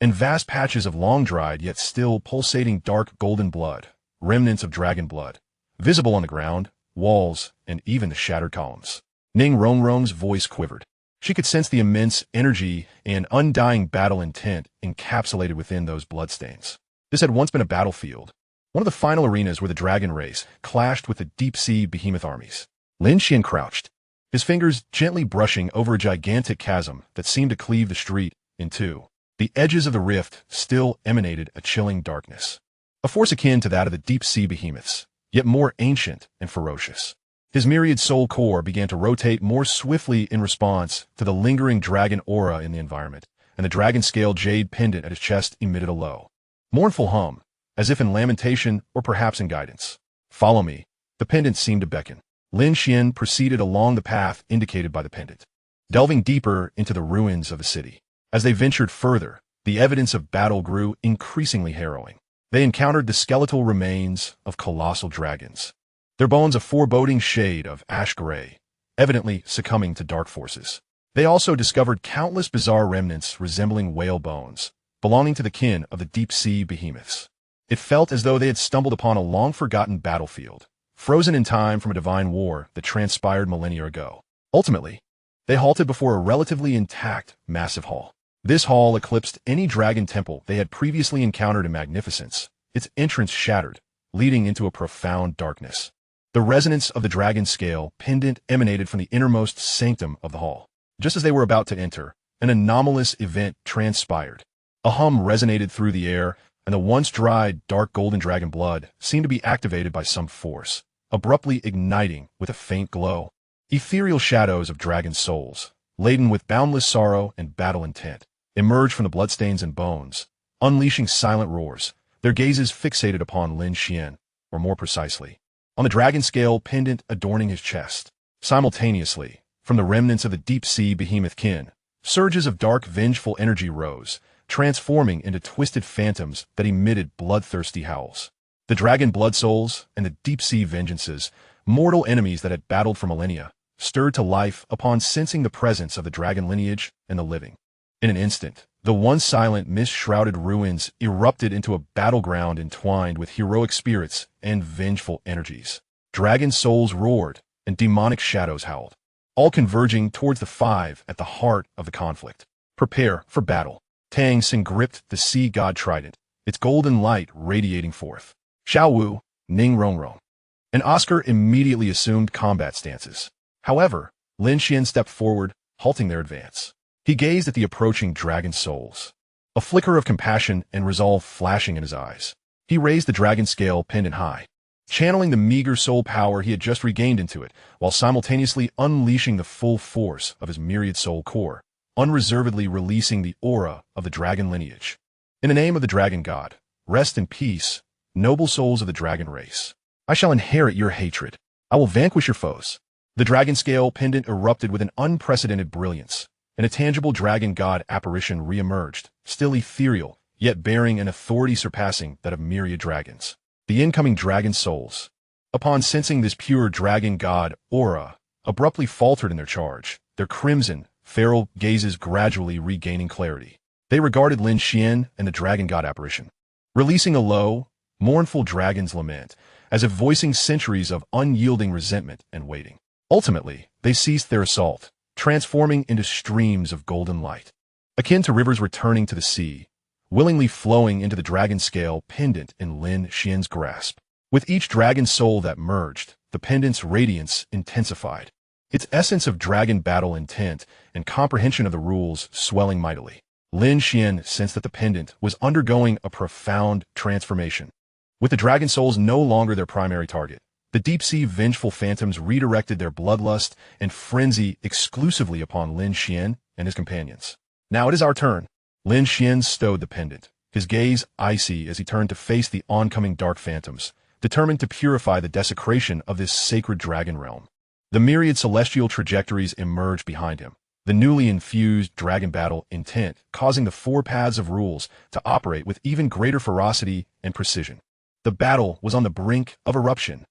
and vast patches of long-dried yet still pulsating dark golden blood, remnants of dragon blood, visible on the ground, walls, and even the shattered columns. Ning Rongrong's voice quivered. She could sense the immense energy and undying battle intent encapsulated within those bloodstains. This had once been a battlefield, one of the final arenas where the dragon race clashed with the deep-sea behemoth armies. Lin Xuan crouched, his fingers gently brushing over a gigantic chasm that seemed to cleave the street in two. The edges of the rift still emanated a chilling darkness, a force akin to that of the deep-sea behemoths, yet more ancient and ferocious. His myriad soul core began to rotate more swiftly in response to the lingering dragon aura in the environment, and the dragon-scale jade pendant at his chest emitted a low, mournful hum, as if in lamentation or perhaps in guidance. "Follow me." The pendant seemed to beckon. Lin Xuan proceeded along the path indicated by the pendant, delving deeper into the ruins of the city. As they ventured further, the evidence of battle grew increasingly harrowing. They encountered the skeletal remains of colossal dragons, their bones a foreboding shade of ash gray, evidently succumbing to dark forces. They also discovered countless bizarre remnants resembling whale bones, belonging to the kin of the deep-sea behemoths. It felt as though they had stumbled upon a long-forgotten battlefield, frozen in time from a divine war that transpired millennia ago. Ultimately, they halted before a relatively intact, massive hall. This hall eclipsed any dragon temple they had previously encountered in magnificence, its entrance shattered, leading into a profound darkness. The resonance of the dragon scale pendant emanated from the innermost sanctum of the hall. Just as they were about to enter, an anomalous event transpired. A hum resonated through the air, and the once dried, dark golden dragon blood seemed to be activated by some force, abruptly igniting with a faint glow. Ethereal shadows of dragon souls, laden with boundless sorrow and battle intent, emerged from the bloodstains and bones, unleashing silent roars, their gazes fixated upon Lin Xuan, or more precisely, on the dragon scale pendant adorning his chest. Simultaneously, from the remnants of the deep-sea behemoth kin, surges of dark, vengeful energy rose, transforming into twisted phantoms that emitted bloodthirsty howls. The dragon blood souls and the deep-sea vengeances, mortal enemies that had battled for millennia, stirred to life upon sensing the presence of the dragon lineage and the living. In an instant, the once silent, mist-shrouded ruins erupted into a battleground entwined with heroic spirits and vengeful energies. Dragon souls roared, and demonic shadows howled, all converging towards the five at the heart of the conflict. "Prepare for battle." Tang San gripped the sea god trident, its golden light radiating forth. Xiao Wu, Ning Rongrong, and Oscar immediately assumed combat stances. However, Lin Xuan stepped forward, halting their advance. He gazed at the approaching dragon souls, a flicker of compassion and resolve flashing in his eyes. He raised the dragon scale pendant high, channeling the meager soul power he had just regained into it, while simultaneously unleashing the full force of his myriad soul core, unreservedly releasing the aura of the dragon lineage. "In the name of the dragon god, rest in peace, noble souls of the dragon race. I shall inherit your hatred. I will vanquish your foes." The dragon scale pendant erupted with an unprecedented brilliance, and a tangible dragon god apparition re-emerged, still ethereal, yet bearing an authority surpassing that of myriad dragons. The incoming dragon souls, upon sensing this pure dragon god aura, abruptly faltered in their charge, their crimson, feral gazes gradually regaining clarity. They regarded Lin Xuan and the dragon god apparition, releasing a low, mournful dragon's lament, as if voicing centuries of unyielding resentment and waiting. Ultimately, they ceased their assault, transforming into streams of golden light, akin to rivers returning to the sea, willingly flowing into the dragon scale pendant in Lin Xuan's grasp. With each dragon soul that merged, the pendant's radiance intensified, its essence of dragon battle intent and comprehension of the rules swelling mightily. Lin Xuan sensed that the pendant was undergoing a profound transformation. With the dragon souls no longer their primary target, the deep-sea vengeful phantoms redirected their bloodlust and frenzy exclusively upon Lin Xuan and his companions. "Now it is our turn." Lin Xuan stowed the pendant, his gaze icy as he turned to face the oncoming dark phantoms, determined to purify the desecration of this sacred dragon realm. The myriad celestial trajectories emerged behind him, the newly infused dragon battle intent causing the four paths of rules to operate with even greater ferocity and precision. The battle was on the brink of eruption,